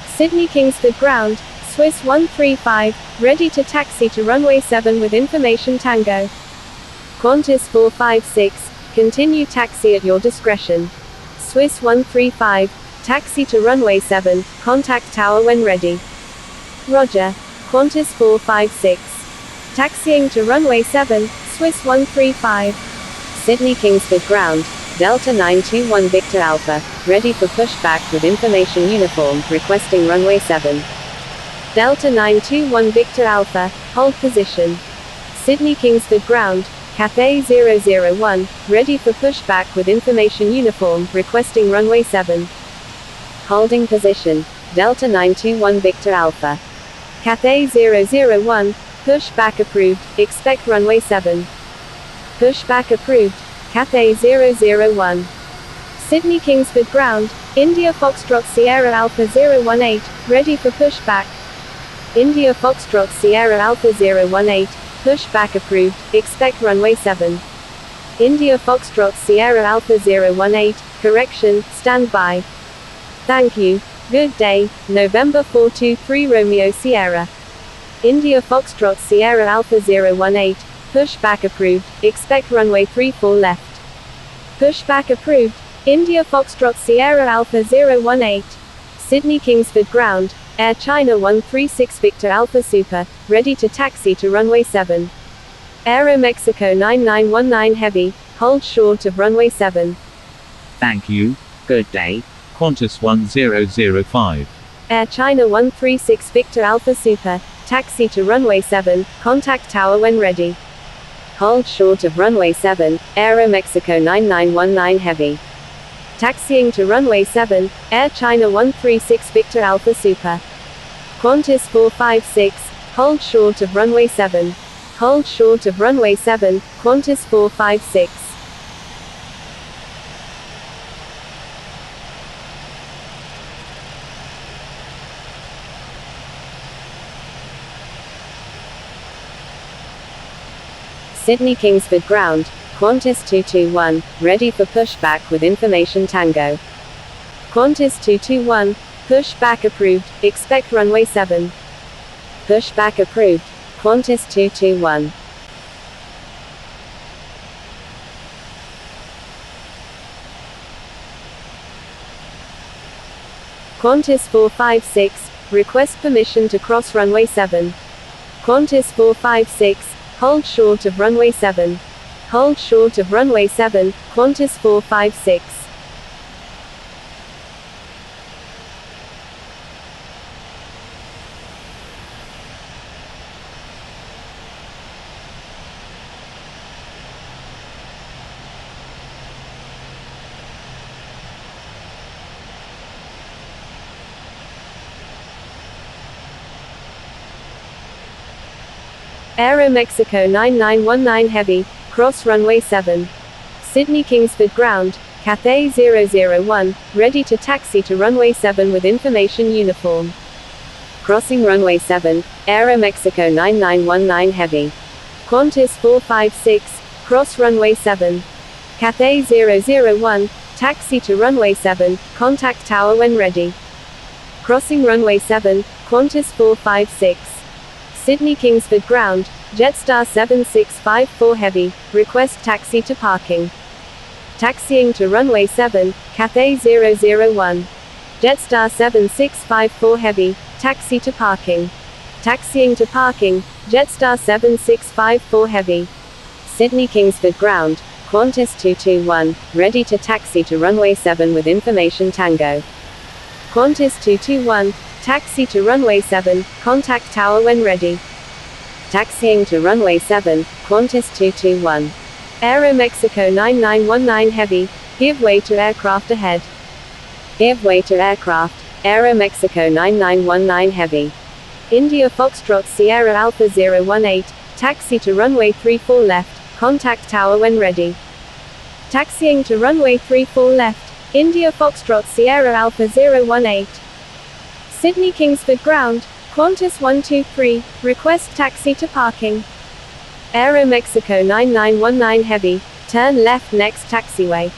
Sydney Kingsford ground, Swiss 135, ready to taxi to runway 7 with information Tango. Qantas 456, continue taxi at your discretion. Swiss 135, taxi to runway 7, contact tower when ready. Roger. Qantas 456. Taxiing to runway 7, Swiss 135. Sydney Kingsford ground, Delta 921 Victor Alpha, ready for pushback with information uniform, requesting runway 7. Delta 921 Victor Alpha, hold position. Sydney Kingsford ground, Cathay 001, ready for pushback with information uniform, requesting runway 7. Holding position, Delta 921 Victor Alpha. Cathay 001, pushback approved, expect runway 7. Pushback approved, Cathay 001. Sydney Kingsford ground, India Foxtrot Sierra Alpha 018, ready for pushback. India Foxtrot Sierra Alpha 018, pushback approved, expect runway 7. India Foxtrot Sierra Alpha 018, correction, stand by. Thank you. Good day, November 423 Romeo Sierra. India Foxtrot Sierra Alpha 018, pushback approved, expect runway 34 left. Pushback approved, India Foxtrot Sierra Alpha 018. Sydney Kingsford ground, Air China 136 Victor Alpha Super, ready to taxi to runway 7. Aero Mexico 9919 Heavy, hold short of runway 7. Thank you. Good day. Qantas 1005. Air China 136 Victor Alpha Super, taxi to runway 7, contact tower when ready. Hold short of runway 7, Aero Mexico 9919 Heavy. Taxiing to runway 7, Air China 136 Victor Alpha Super. Qantas 456, hold short of runway 7. Hold short of runway 7, Qantas 456. Sydney Kingsford ground, Qantas 221, ready for pushback with information Tango. Qantas 221, pushback approved, expect runway 7. Pushback approved, Qantas 221. Qantas 456, request permission to cross runway 7. Qantas 456, hold short of runway 7. Hold short of runway 7, Qantas 456. Aero Mexico 9919 Heavy, cross runway 7. Sydney Kingsford ground, Cathay 001, ready to taxi to runway 7 with information uniform. Crossing runway 7, Aero Mexico 9919 Heavy. Qantas 456, cross runway 7. Cathay 001, taxi to runway 7, contact tower when ready. Crossing runway 7, Qantas 456. Sydney Kingsford ground, Jetstar 7654 Heavy, request taxi to parking. Taxiing to runway 7, Cathay 001. Jetstar 7654 Heavy, taxi to parking. Taxiing to parking, Jetstar 7654 Heavy. Sydney Kingsford ground, Qantas 221, ready to taxi to runway 7 with information Tango. Qantas 221, taxi to runway 7, contact tower when ready. Taxiing to runway 7, Qantas 221. Aero Mexico 9919 Heavy, give way to aircraft ahead. Give way to aircraft, Aero Mexico 9919 Heavy. India Foxtrot Sierra Alpha 018, taxi to runway 34 left, contact tower when ready. Taxiing to runway 34 left, India Foxtrot Sierra Alpha 018. Sydney Kingsford ground, Qantas 123, request taxi to parking. Aero Mexico 9919 Heavy, turn left next taxiway.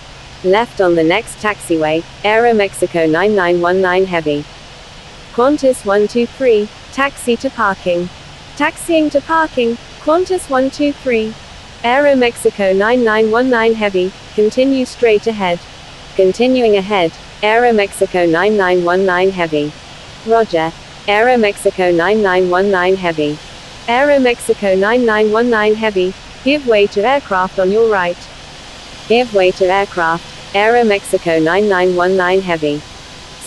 Left on the next taxiway, Aero Mexico 9919 Heavy. Qantas 123, taxi to parking. Taxiing to parking, Qantas 123. Aero Mexico 9919 Heavy, continue straight ahead. Continuing ahead, Aero Mexico 9919 Heavy. Roger. Aero Mexico 9919 Heavy. Aero Mexico 9919 Heavy, give way to aircraft on your right. Give way to aircraft, Aero Mexico 9919 Heavy.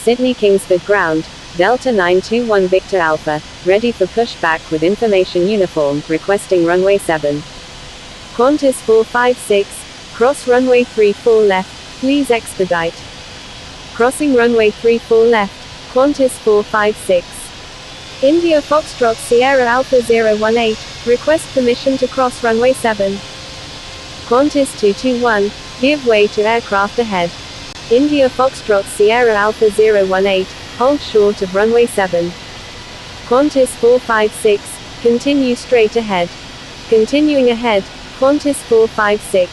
Sydney Kingsford ground, Delta 921 Victor Alpha, ready for pushback with information uniform, requesting runway 7. Qantas 456, cross runway 34 left, please expedite. Crossing runway 34 left, Qantas 456. India Foxtrot Sierra Alpha 018, request permission to cross runway 7. Qantas 221, give way to aircraft ahead. India Foxtrot Sierra Alpha 018, hold short of runway 7. Qantas 456, continue straight ahead. Continuing ahead, Qantas 456.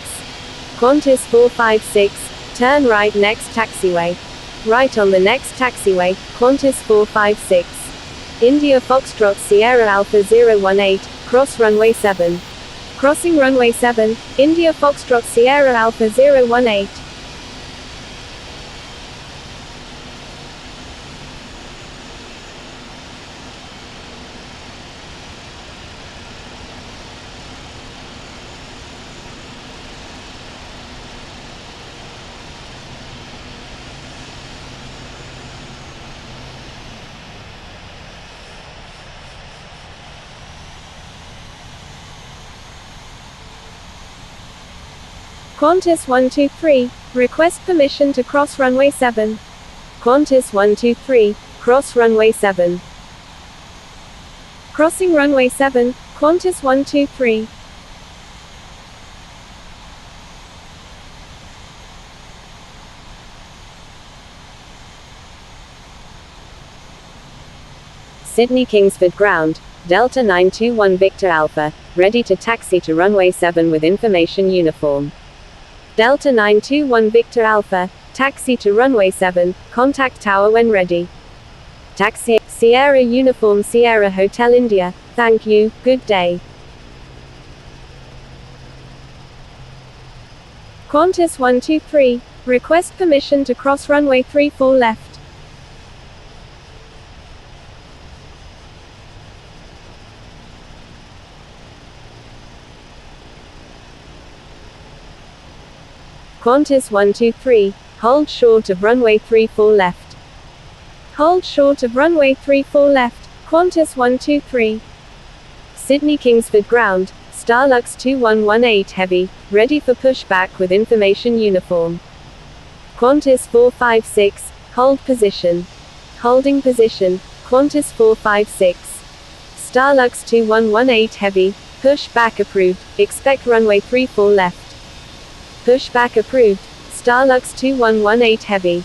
Qantas 456, turn right next taxiway. Right on the next taxiway, Qantas 456. India Foxtrot Sierra Alpha 018, cross runway 7. Crossing runway 7, India Foxtrot Sierra Alpha 018. Qantas 123, request permission to cross runway 7. Qantas 123, cross runway 7. Crossing runway 7, Qantas 123. Sydney Kingsford ground, Delta 921 Victor Alpha, ready to taxi to runway 7 with information uniform. Delta 921 Victor Alpha, taxi to runway 7, contact tower when ready. Taxi, Sierra Uniform Sierra Hotel India, thank you, good day. Qantas 123, request permission to cross runway 34 left. Qantas 123, hold short of runway 34 left. Hold short of runway 34 left, Qantas 123. Sydney Kingsford ground, Starlux 2118 heavy, ready for pushback with information uniform. Qantas 456, hold position. Holding position, Qantas 456. Starlux 2118 heavy, pushback approved, expect runway 34 left. Pushback approved, Starlux 2118 heavy.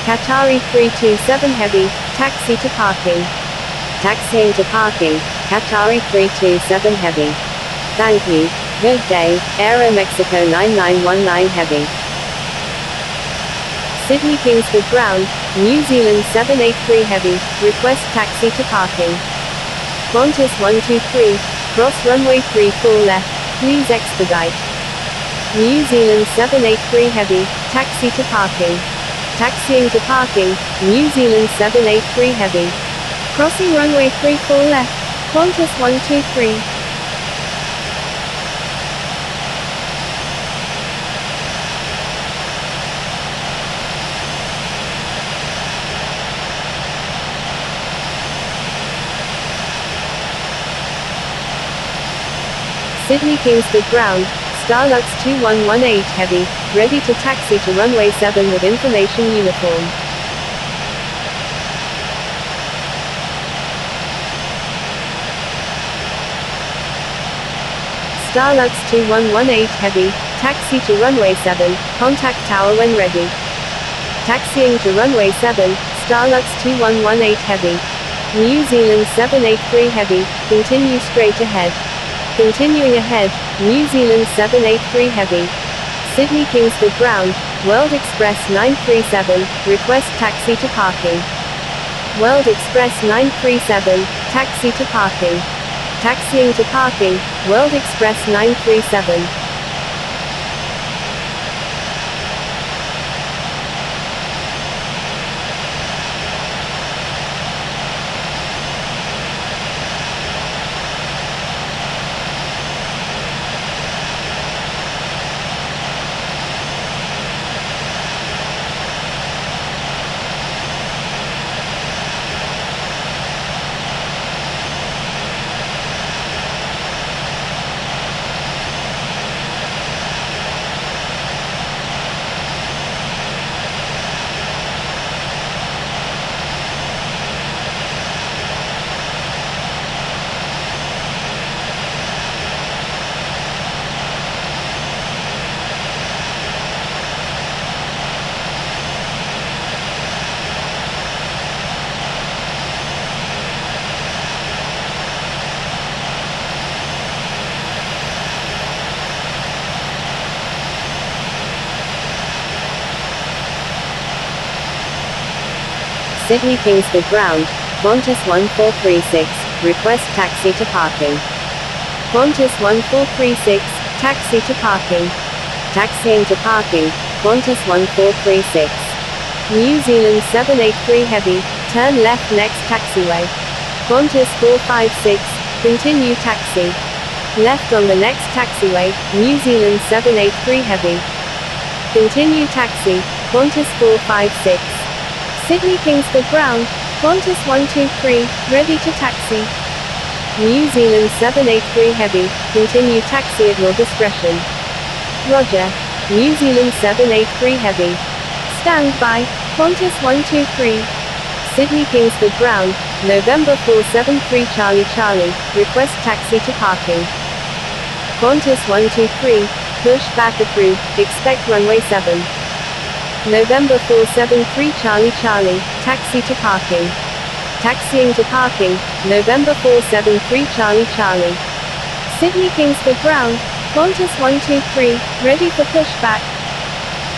Qatari 327 heavy, taxi to parking. Taxiing to parking, Qatari 327 heavy. Thank you. Good day, Aeromexico 9919 heavy. Sydney Kingsford ground, New Zealand 783 heavy, request taxi to parking. Qantas 123, cross runway 34 left, please expedite. New Zealand 783 heavy, taxi to parking. Taxiing to parking, New Zealand 783 heavy. Crossing runway 34 left, Qantas 123. Sydney Kingsford ground, Starlux 2118 heavy, ready to taxi to runway 7 with information uniform. Starlux 2118 heavy, taxi to runway 7, contact tower when ready. Taxiing to runway 7, Starlux 2118 heavy. New Zealand 783 heavy, continue straight ahead. Continuing ahead, New Zealand 783 heavy. Sydney Kingsford ground, World Express 937, request taxi to parking. World Express 937, taxi to parking. Taxiing to parking, World Express 937. Sydney Kingsford ground, Qantas 1436, request taxi to parking. Qantas 1436, taxi to parking. Taxiing to parking, Qantas 1436. New Zealand 783 heavy, turn left next taxiway. Qantas 456, continue taxi. Left on the next taxiway, New Zealand 783 heavy. Continue taxi, Qantas 456. Sydney Kingsford ground, Qantas 123, ready to taxi. New Zealand 783 heavy, continue taxi at your discretion. Roger. New Zealand 783 heavy. Stand by, Qantas 123. Sydney Kingsford ground, November 473 Charlie Charlie, request taxi to parking. Qantas 123, push back approved, expect runway 7. November 473 Charlie Charlie, taxi to parking. Taxiing to parking, November 473 Charlie Charlie. Sydney Kingsford ground, Qantas 123, ready for pushback.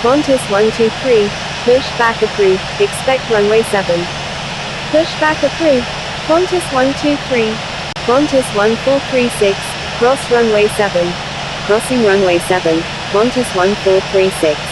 Qantas 123, pushback approved, expect runway 7. Pushback approved, Qantas 123. Qantas 1436, cross runway 7. Crossing runway 7, Qantas 1436.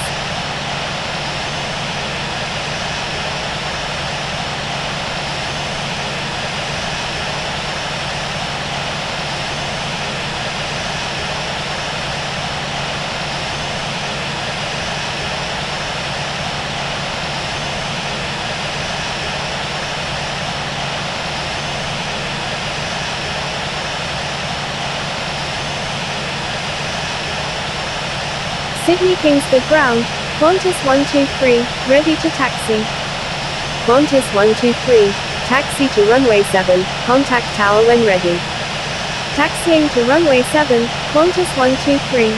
Sydney Kingsford ground, Qantas 123, ready to taxi. Qantas 123, taxi to runway 7, contact tower when ready. Taxiing to runway 7, Qantas 123.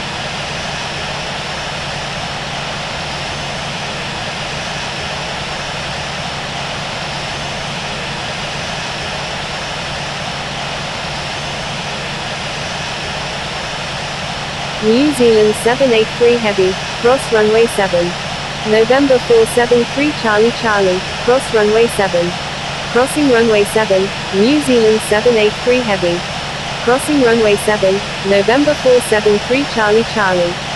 New Zealand 783 Heavy, cross runway 7. November 473 Charlie Charlie, cross runway 7. Crossing runway 7, New Zealand 783 Heavy. Crossing runway 7, November 473 Charlie Charlie.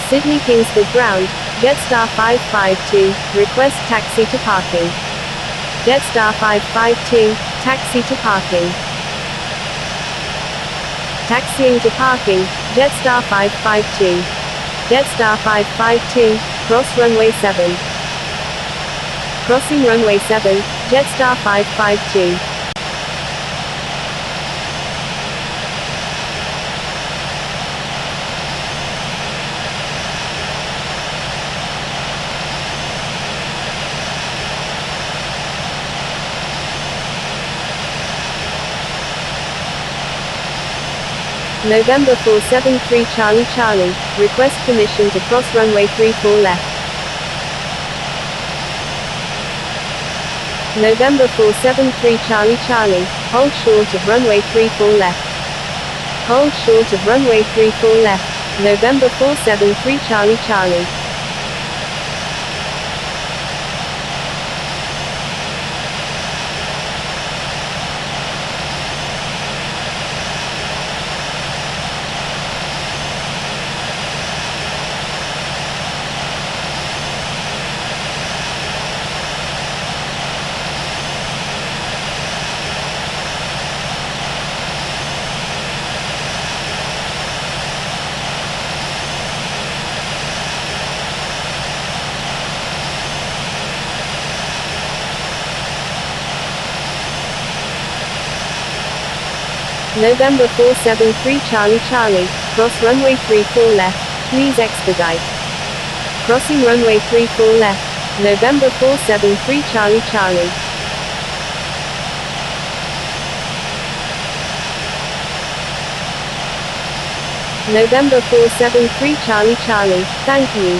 Sydney Kingsford ground, Jetstar 552, request taxi to parking. Jetstar 552, taxi to parking. Taxiing to parking, Jetstar 552. Jetstar 552, cross runway 7. Crossing runway 7, Jetstar 552. November 473 Charlie Charlie, request permission to cross runway 34 left. November 473 Charlie Charlie, hold short of runway 34 left. Hold short of runway 34 left. November 473 Charlie Charlie. November 473 Charlie Charlie, cross runway 34 left, please expedite. Crossing runway 34 left, November 473 Charlie Charlie. November 473 Charlie Charlie, thank you.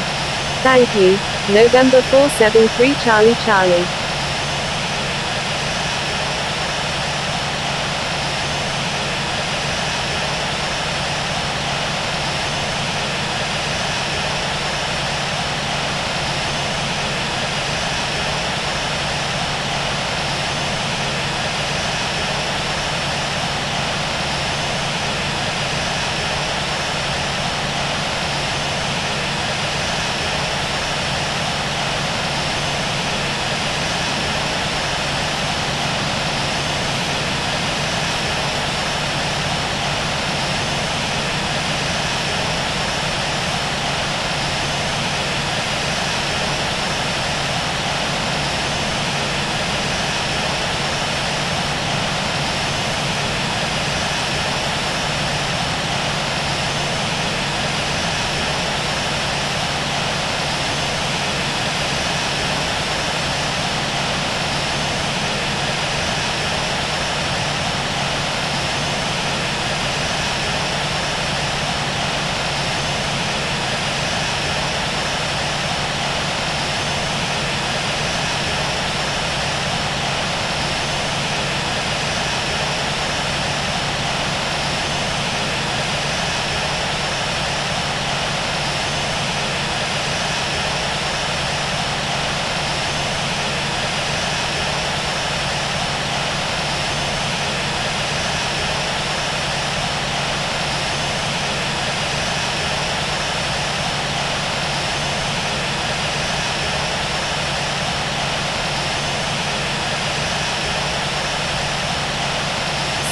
Thank you. November 473 Charlie Charlie.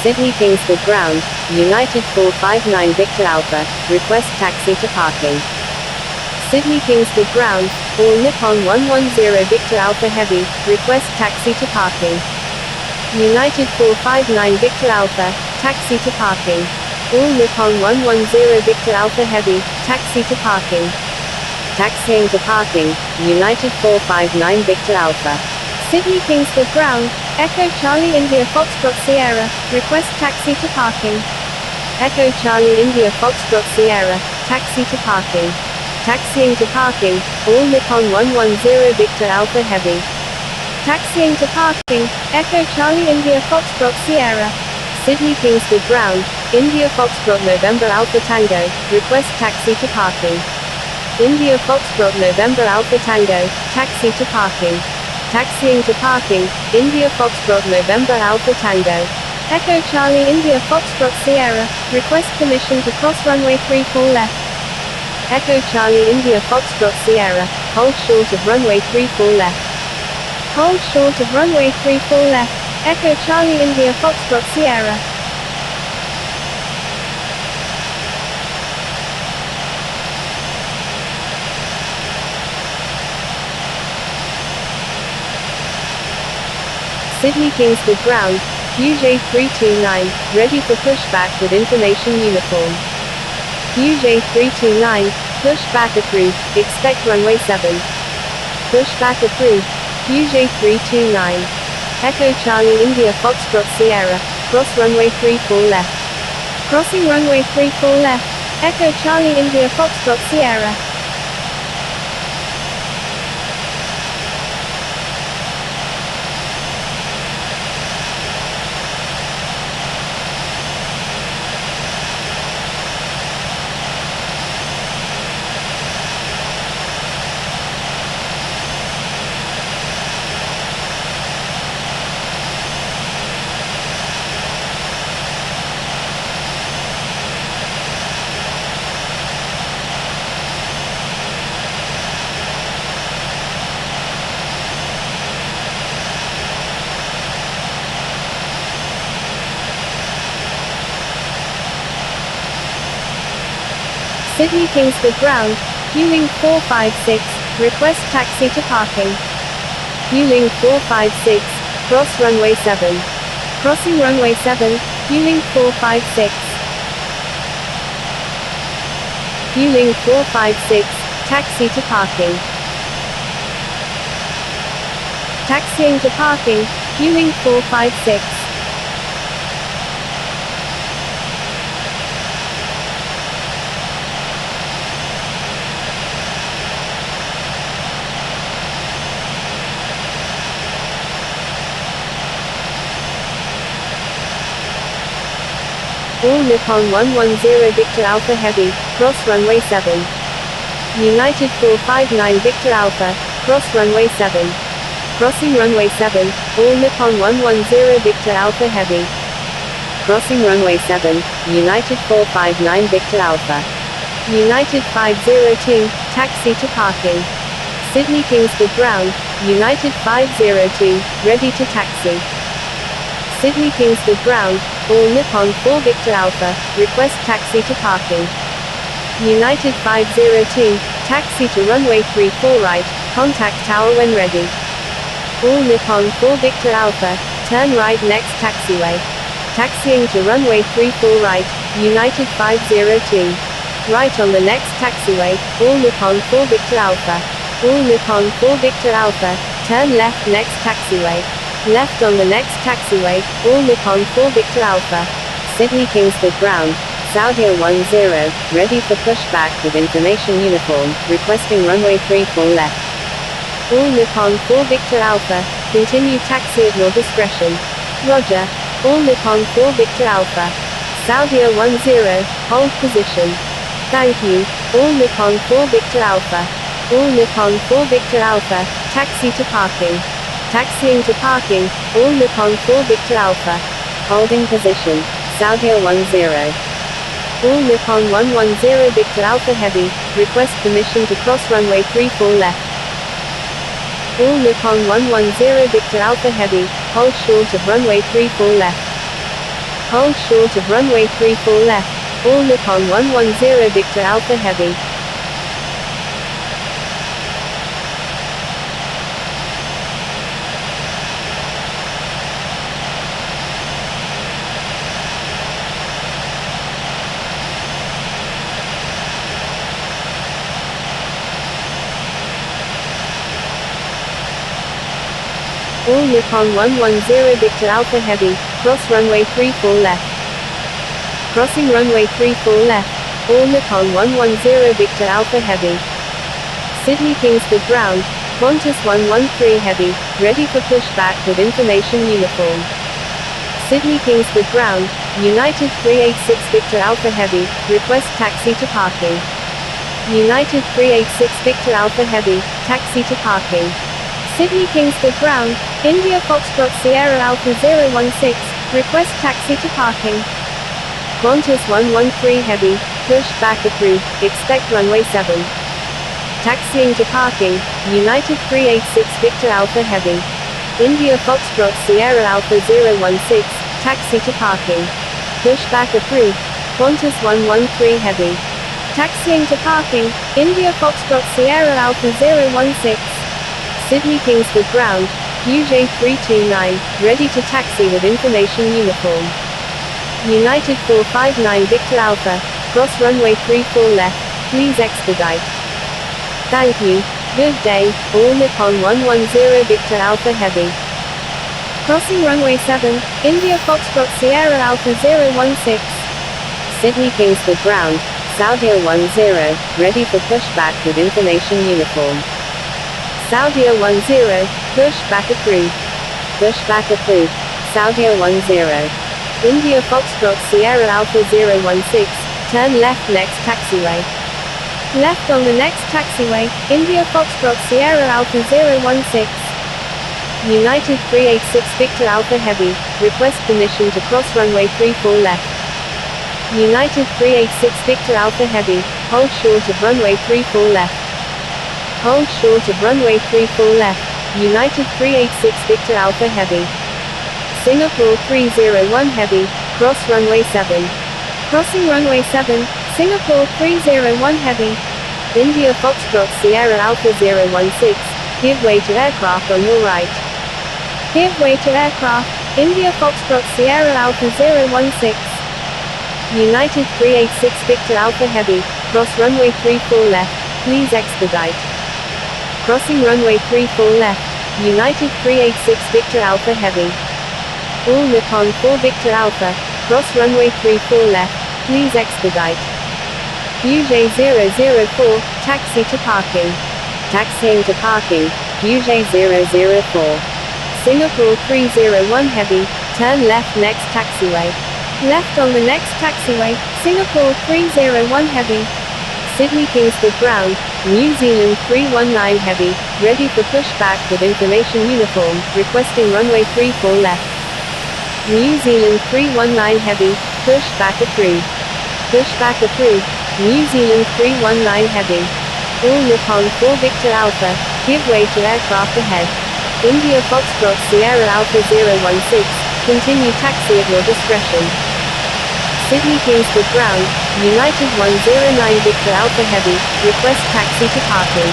Sydney Kingsford ground, United 459 Victor Alpha, request taxi to parking. Sydney Kingsford ground, All Nippon 110 Victor Alpha Heavy, request taxi to parking. United 459 Victor Alpha, taxi to parking. All Nippon 110 Victor Alpha Heavy, taxi to parking. Taxiing to parking, United 459 Victor Alpha. Sydney Kingsford ground, Echo Charlie India Foxtrot Sierra, request taxi to parking. Echo Charlie India Foxtrot Sierra, taxi to parking. Taxiing to parking, All Nippon 110 Victor Alpha Heavy. Taxiing to parking, Echo Charlie India Foxtrot Sierra. Sydney Kingsford ground, India Foxtrot November Alpha Tango, request taxi to parking. India Foxtrot November Alpha Tango, taxi to parking. Taxiing to parking, India Foxtrot November Alpha Tango. Echo Charlie India Foxtrot Sierra, request permission to cross runway 34 left. Echo Charlie India Foxtrot Sierra, hold short of runway 34 left. Hold short of runway 34 left. Echo Charlie India Foxtrot Sierra. Sydney Kingsford ground, QJ329, ready for pushback with information uniform. QJ329, pushback approved, expect runway 7. Pushback approved, QJ329. Echo Charlie India Foxtrot Sierra, cross runway 34 left. Crossing runway 34 left, Echo Charlie India Foxtrot Sierra. Sydney Kingsford ground, Huling 456, request taxi to parking. Huling 456, cross runway 7. Crossing runway 7, Huling 456. Huling 456, taxi to parking. Taxiing to parking, Huling 456. All Nippon 110 Victor Alpha Heavy, cross runway 7. United 459 Victor Alpha, cross runway 7. Crossing runway 7, All Nippon 110 Victor Alpha Heavy. Crossing runway 7, United 459 Victor Alpha. United 502, taxi to parking. Sydney Kingsford ground, United 502, ready to taxi. Sydney Kingsford ground, All Nippon 4 Victor Alpha, request taxi to parking. United 502, taxi to runway 34 right, contact tower when ready. All Nippon 4 Victor Alpha, turn right next taxiway. Taxiing to runway 34 right, United 502. Right on the next taxiway, All Nippon 4 Victor Alpha. All Nippon 4 Victor Alpha, turn left next taxiway. Left on the next taxiway, All Nippon 4 Victor Alpha. Sydney Kingsford ground, Saudia 10, ready for pushback with information uniform, requesting runway 34 left. All Nippon 4 Victor Alpha, continue taxi at your discretion. Roger. All Nippon 4 Victor Alpha. Saudia 10, hold position. Thank you. All Nippon 4 Victor Alpha. All Nippon 4 Victor Alpha, taxi to parking. Taxiing to parking, All Nippon 4 Victor Alpha. Holding position, Saudia 10. All Nippon 110 Victor Alpha Heavy, request permission to cross runway 34 left. All Nippon 110 Victor Alpha Heavy, hold short of runway 34 left. Hold short of runway 34 left. All Nippon 110 Victor Alpha Heavy. All Nippon 110 Victor Alpha Heavy, cross runway 34 left. Crossing runway 34 left. All Nippon 110 Victor Alpha Heavy. Sydney Kingsford ground, Qantas 113 Heavy, ready for pushback with information uniform. Sydney Kingsford ground, United 386 Victor Alpha Heavy, request taxi to parking. United 386 Victor Alpha Heavy, taxi to parking. Sydney Kingsford ground, India Foxtrot Sierra Alpha 016, request taxi to parking. Qantas 113 Heavy, push back approved, expect runway 7. Taxiing to parking, United 386 Victor Alpha Heavy. India Foxtrot Sierra Alpha 016, taxi to parking. Push back approved, Qantas 113 Heavy. Taxiing to parking, India Foxtrot Sierra Alpha 016. Sydney Kingsford ground, Puget 329, ready to taxi with information uniform. United 459 Victor Alpha, cross runway 34 left, please expedite. Thank you, good day, all Nippon 110 Victor Alpha Heavy. Crossing runway 7, India Foxtrot Sierra Alpha 016. Sydney Kingsford ground, Saudia 10, ready for pushback with information uniform. Saudia 10, pushback approved. Pushback approved. Saudia 10. India Foxtrot Sierra Alpha 016, turn left next taxiway. Left on the next taxiway, India Foxtrot Sierra Alpha 016. United 386 Victor Alpha Heavy, request permission to cross runway 34 left. United 386 Victor Alpha Heavy, hold short of runway 34 left. Hold short of runway 34 left, United 386 Victor Alpha Heavy. Singapore 301 Heavy, cross runway 7. Crossing runway 7, Singapore 301 Heavy. India Foxtrot Sierra Alpha 016, give way to aircraft on your right. Give way to aircraft, India Foxtrot Sierra Alpha 016. United 386 Victor Alpha Heavy, cross runway 34 left, please expedite. Crossing runway 34 left, United 386 Victor Alpha Heavy. All Nippon 4 Victor Alpha, cross runway 34 left, please expedite. Puget 004, taxi to parking. Taxiing to parking, Puget 004. Singapore 301 Heavy, turn left next taxiway. Left on the next taxiway, Singapore 301 Heavy. Sydney Kingsford ground, New Zealand 319 Heavy, ready for pushback with information uniform, requesting runway 34 left. New Zealand 319 Heavy, pushback approved. Pushback approved, New Zealand 319 Heavy. All Nippon 4 Victor Alpha, give way to aircraft ahead. India Foxtrot Sierra Alpha 016, continue taxi at your discretion. Sydney Kingsford ground, United 109 Victor Alpha Heavy, request taxi to parking.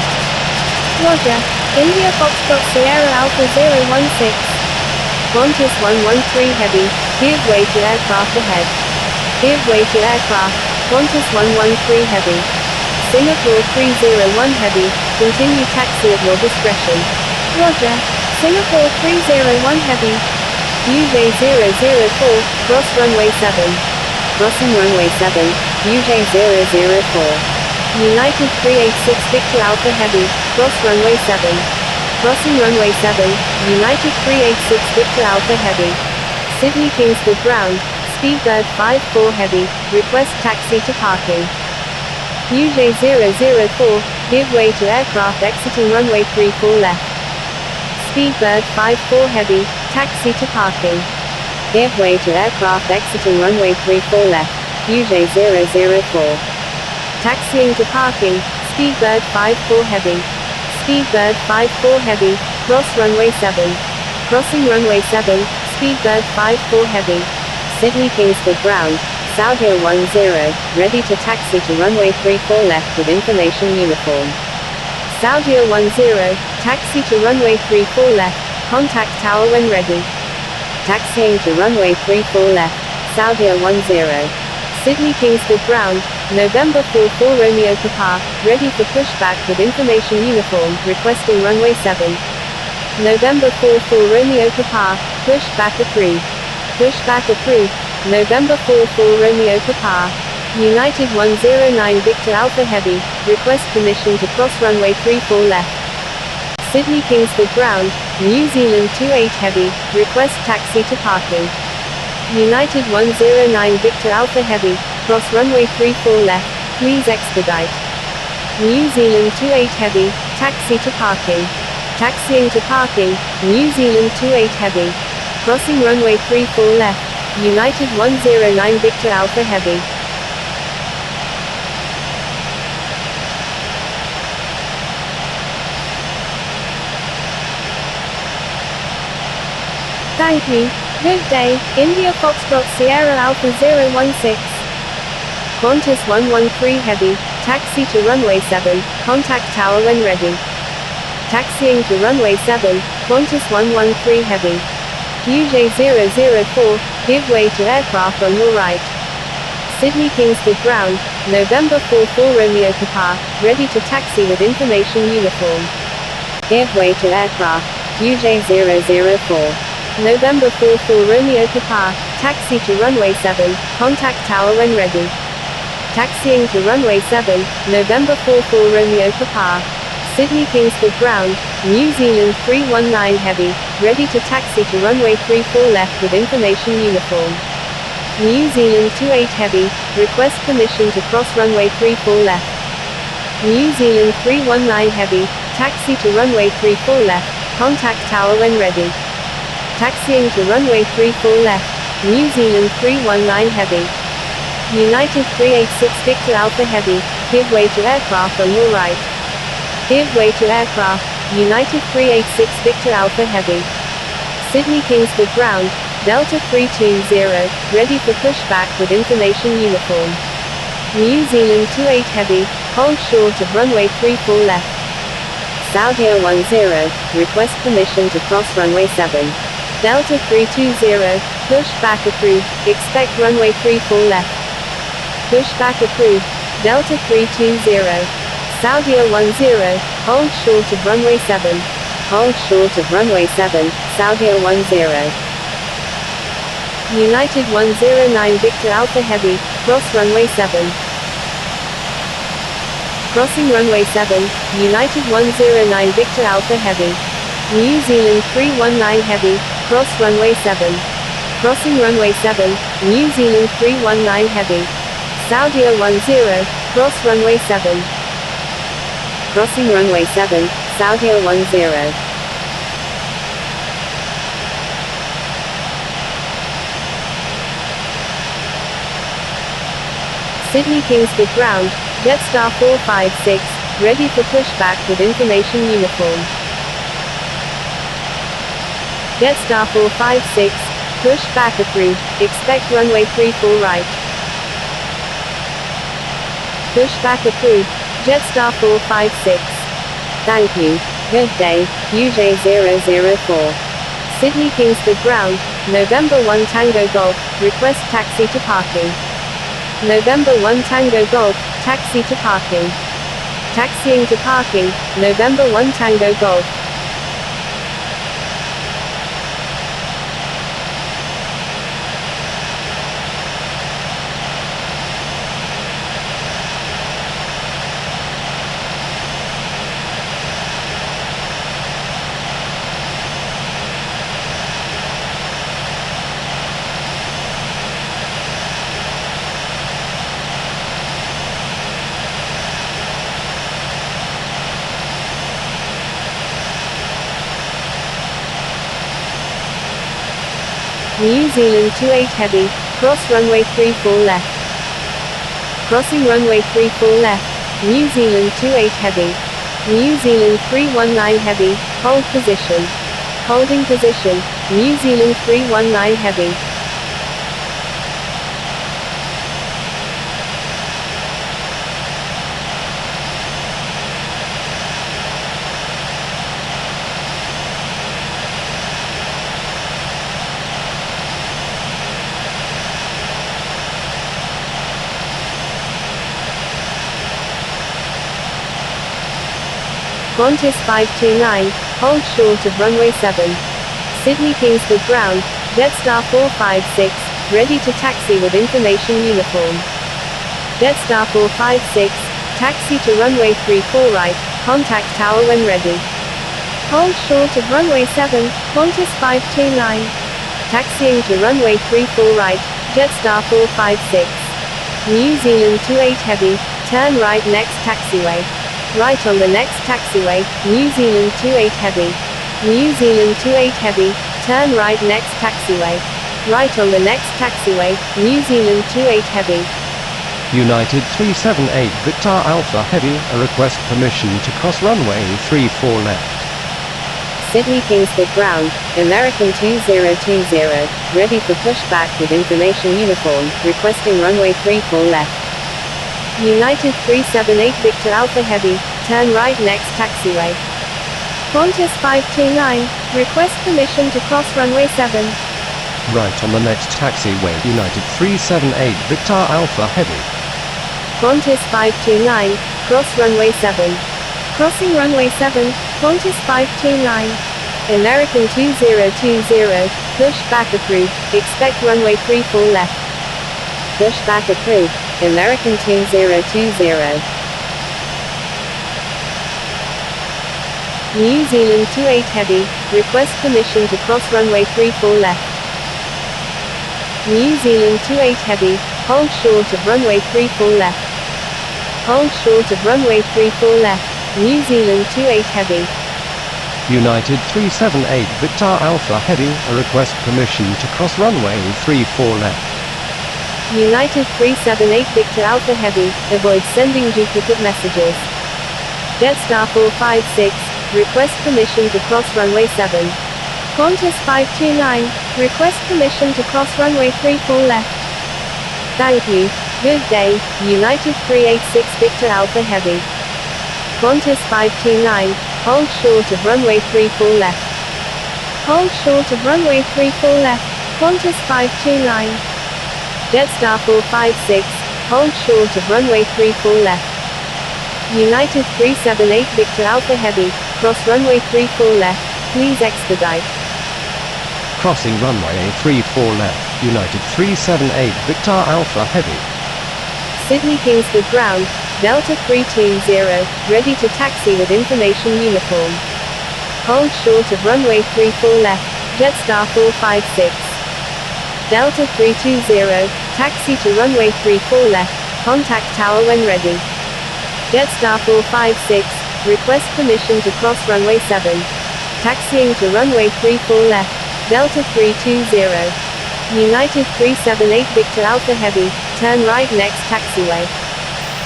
Roger, India Foxtrot Sierra Alpha 016. Qantas 113 Heavy, give way to aircraft ahead. Give way to aircraft, Qantas 113 Heavy. Singapore 301 Heavy, continue taxi at your discretion. Roger, Singapore 301 Heavy. Puget 004, cross runway 7. Crossing runway 7, Puget 004. United 386 Victor Alpha Heavy, cross runway 7. Crossing runway 7, United 386 Victor Alpha Heavy. Sydney Kingsford ground, Speedbird 54 Heavy, request taxi to parking. Puget 004, give way to aircraft exiting runway 34 left. Speedbird 54 Heavy, taxi to parking. Give way to aircraft exiting runway 34 left, Puget 004. Taxiing to parking, Speedbird 54 Heavy. Speedbird 54 Heavy, cross runway 7. Crossing runway 7, Speedbird 54 Heavy. Sydney Kingsford ground, Saudia 10, ready to taxi to runway 34 left with information uniform. Saudia 10, taxi to runway 34 left, contact tower when ready. Taxiing to runway 34 left, Saudia 10. Sydney Kingsford ground, November 44 Romeo Papa, ready for pushback with information uniform, requesting runway 7. November 44 Romeo Papa, pushback approved. Pushback approved. November 44 Romeo Papa. United 109 Victor Alpha Heavy, request permission to cross runway 34 left. Sydney Kingsford ground, New Zealand 28 Heavy, request taxi to parking. United 109 Victor Alpha Heavy, cross runway 34 left, please expedite. New Zealand 28 Heavy, taxi to parking. Taxiing to parking, New Zealand 28 Heavy. Crossing runway 34 left, United 109 Victor Alpha Heavy. Thank you. Good day, India Foxtrot Sierra Alpha 016. Qantas 113 Heavy, taxi to runway 7, contact tower when ready. Taxiing to runway 7, Qantas 113 Heavy. QJ004, give way to aircraft on your right. Sydney Kingsford ground, November 44 Romeo Papa, ready to taxi with information uniform. Give way to aircraft, QJ004. November 44 Romeo Papa, taxi to runway 7, contact tower when ready. Taxiing to runway 7, November 44 Romeo Papa. Sydney Kingsford ground, New Zealand 319 Heavy, ready to taxi to runway 34 left with information uniform. New Zealand 28 Heavy, request permission to cross runway 34 left. New Zealand 319 Heavy, taxi to runway 34 left, contact tower when ready. Taxiing to runway 34 left, New Zealand 319 Heavy. United 386 Victor Alpha Heavy, give way to aircraft on your right. Give way to aircraft, United 386 Victor Alpha Heavy. Sydney Kingsford ground, Delta 320, ready for pushback with information uniform. New Zealand 28 Heavy, hold short of runway 34 left. Saudia 10, request permission to cross runway 7. Delta 320, pushback approved, expect runway 34 left. Pushback approved, Delta 320. Saudia 10, hold short of runway 7. Hold short of runway 7, Saudia 10. United 109 Victor Alpha Heavy, cross runway 7. Crossing runway 7, United 109 Victor Alpha Heavy. New Zealand 319 Heavy, cross runway 7. Crossing runway 7, New Zealand 319 Heavy. Saudia 10, cross runway 7. Crossing runway 7, Saudia 10. Sydney Kingsford ground, Jetstar 456, ready for pushback with information uniform. Jetstar 456, pushback approved, expect runway 34 right. Pushback approved, Jetstar 456. Thank you. Good day, QJ004. Sydney Kingsford ground, November 1 Tango Golf, request taxi to parking. November 1 Tango Golf, taxi to parking. Taxiing to parking, November 1 Tango Golf. New Zealand 28 Heavy, cross runway 34 left. Crossing runway 34 left, New Zealand 28 Heavy. New Zealand 319 Heavy, hold position. Holding position, New Zealand 319 Heavy. Qantas 529, hold short of runway 7. Sydney Kingsford ground, Jetstar 456, ready to taxi with information uniform. Jetstar 456, taxi to runway 34 right, contact tower when ready. Hold short of runway 7, Qantas 529. Taxiing to runway 34 right, Jetstar 456. New Zealand 28 heavy, turn right next taxiway. Right on the next taxiway, New Zealand 28 heavy. New Zealand 28 heavy, turn right next taxiway. Right on the next taxiway, New Zealand 28 heavy. United 378 Victor Alpha Heavy, a request permission to cross runway 34 left. Sydney Kingsford ground, American 2020, ready for pushback with information uniform, requesting runway 34 left. United 378 Victor Alpha Heavy, turn right next taxiway. Qantas 529, request permission to cross runway 7. Right on the next taxiway United 378 Victor Alpha Heavy. Qantas 529, cross runway 7. Crossing runway 7, Qantas 529. American 2020, pushback approved, expect runway 34 left. Pushback approved, American 2020. New Zealand 28 heavy, request permission to cross runway 34 left. New Zealand 28 heavy, hold short of runway 34 left. Hold short of runway 34 left, New Zealand 28 heavy. United 378 Victor Alpha Heavy, a request permission to cross runway 34 left. United 378 Victor Alpha Heavy, avoid sending duplicate messages. Jetstar 456, request permission to cross runway 7. Qantas 529, request permission to cross runway 34 left. Thank you. Good day, United 386 Victor Alpha Heavy. Qantas 529, hold short of runway 34 left. Hold short of runway 34 left, Qantas 529. Jetstar 456, hold short of runway 34 left. United 378 Victor Alpha Heavy, cross runway 34 left, please expedite. Crossing runway 34 left, United 378 Victor Alpha Heavy. Sydney Kingsford ground, Delta 320, ready to taxi with information uniform. Hold short of runway 34 left, Jetstar 456. Delta 320, taxi to runway 34 left, contact tower when ready. Jetstar 456, request permission to cross runway 7. Taxiing to runway 34 left, Delta 320. United 378 Victor Alpha Heavy, turn right next taxiway.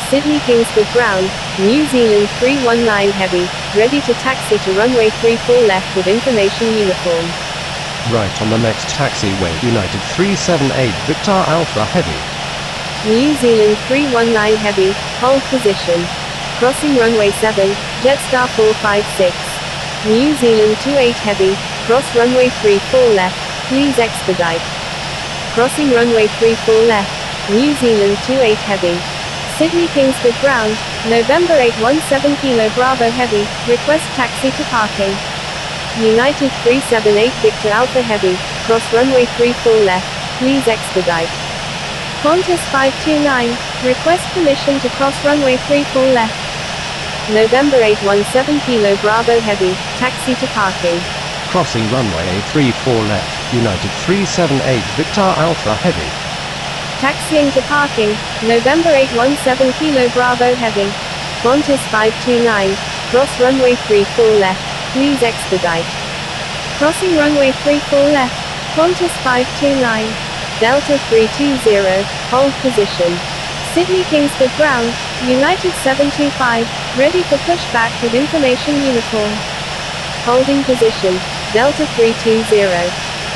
Sydney Kingsford ground, New Zealand 319 Heavy, ready to taxi to runway 34 left with information uniform. Right on the next taxiway United 378 Victor Alpha Heavy. New Zealand 319 Heavy, hold position. Crossing runway 7, Jetstar 456. New Zealand 28 Heavy, cross runway 34 left, please expedite. Crossing runway 34 left, New Zealand 28 Heavy. Sydney Kingsford ground, November 817 Kilo Bravo Heavy, request taxi to parking. United 378 Victor Alpha Heavy, cross runway 34 left, please expedite. Qantas 529, request permission to cross runway 34 left. November 817 Kilo Bravo Heavy, taxi to parking. Crossing runway 34 left, United 378 Victor Alpha Heavy. Taxiing to parking, November 817 Kilo Bravo Heavy. Qantas 529, cross runway 34 left, please expedite. Crossing runway 34 left, Qantas 529. Delta 320, hold position. Sydney Kingsford ground, United 725, ready for pushback with information uniform. Holding position, Delta 320.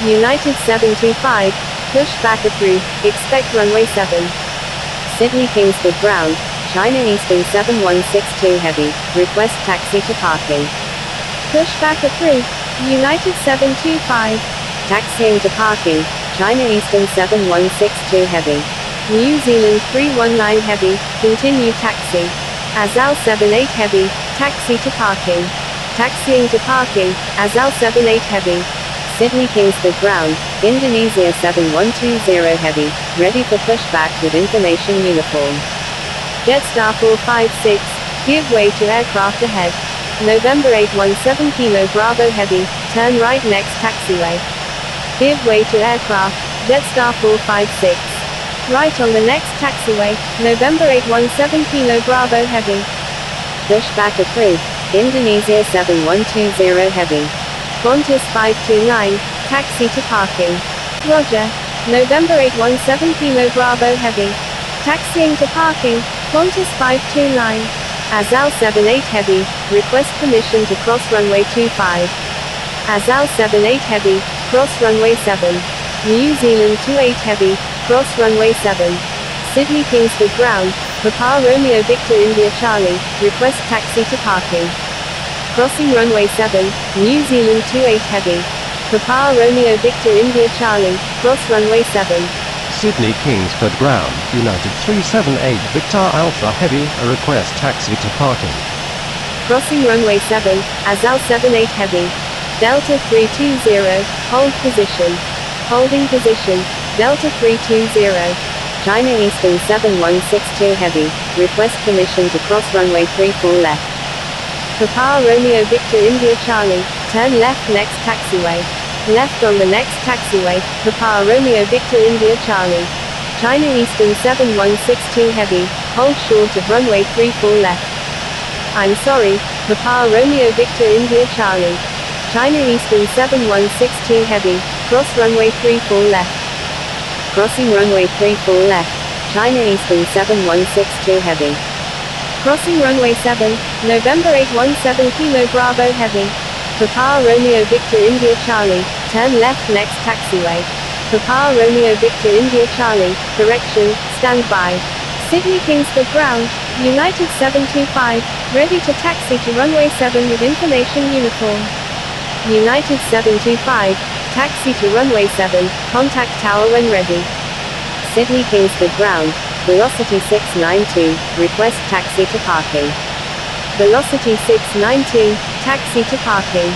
United 725, pushback approved, expect runway 7. Sydney Kingsford ground, China Eastern 7162 Heavy, request taxi to parking. Pushback approved, United 725. Taxiing to parking, China Eastern 7162 Heavy. New Zealand 319 Heavy, continue taxi. Azal 78 Heavy, Taxi to parking. Taxiing to parking, Azal 78 Heavy. Sydney Kingsford ground, Indonesia 7120 Heavy, ready for pushback with information uniform. Jetstar 456, give way to aircraft ahead. November 817 Kilo Bravo Heavy, turn right next taxiway. Give way to aircraft, Jetstar 456. Right on the next taxiway, November 817 Kilo Bravo Heavy. Pushback approved, Indonesia 7120 Heavy. Qantas 529, taxi to parking. Roger. November 817 Kilo Bravo Heavy. Taxiing to parking, Qantas 529. Azal 78 Heavy, request permission to cross runway 25. Azal 78 Heavy, cross runway 7. New Zealand 28 Heavy, cross runway 7. Sydney Kingsford ground, Papa Romeo Victor India Charlie, request taxi to parking. Crossing runway 7, New Zealand 28 Heavy. Papa Romeo Victor India Charlie, cross runway 7. Sydney Kingsford ground, United 378 Victor Alpha Heavy, a request taxi to parking. Crossing runway 7, Azal 78 Heavy. Delta 320, hold position. Holding position, Delta 320. China Eastern 7162 Heavy, request permission to cross runway 34 left. Papa Romeo Victor India Charlie, turn left next taxiway. Left on the next taxiway, Papa Romeo Victor India Charlie. China Eastern 7162 Heavy, hold short of runway 34 left. I'm sorry, Papa Romeo Victor India Charlie. China Eastern 7162 Heavy, cross runway 34 left. Crossing runway 34 left, China Eastern 7162 Heavy. Crossing runway 7, November 817 Kilo Bravo Heavy. Papa Romeo Victor India Charlie, turn left next taxiway. Papa Romeo Victor India Charlie, correction, stand by. Sydney Kingsford ground, United 725, ready to taxi to runway 7 with information uniform. United 725, taxi to runway 7, contact tower when ready. Sydney Kingsford ground, velocity 692, request taxi to parking. Velocity 692, taxi to parking.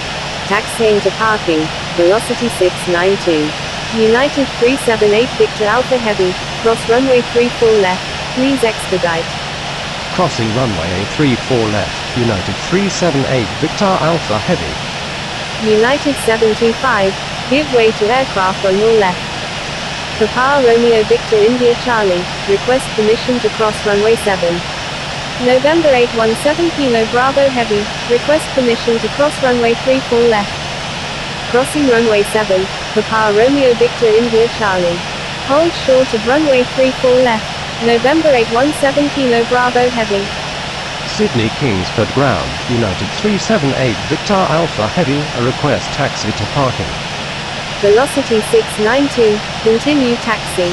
Taxiing to parking, velocity 692. United 378 Victor Alpha Heavy, cross runway 34 left, please expedite. Crossing runway 34 left, United 378 Victor Alpha Heavy. United 725, give way to aircraft on your left. Papa Romeo Victor India Charlie, request permission to cross runway 7. November 817 Kilo Bravo Heavy, request permission to cross runway 34 left. Crossing runway 7, Papa Romeo Victor India Charlie. Hold short of runway 34 left, November 817 Kilo Bravo Heavy. Sydney Kingsford ground, United 378 Victor Alpha Heavy, a request taxi to parking. Velocity 692, continue taxi.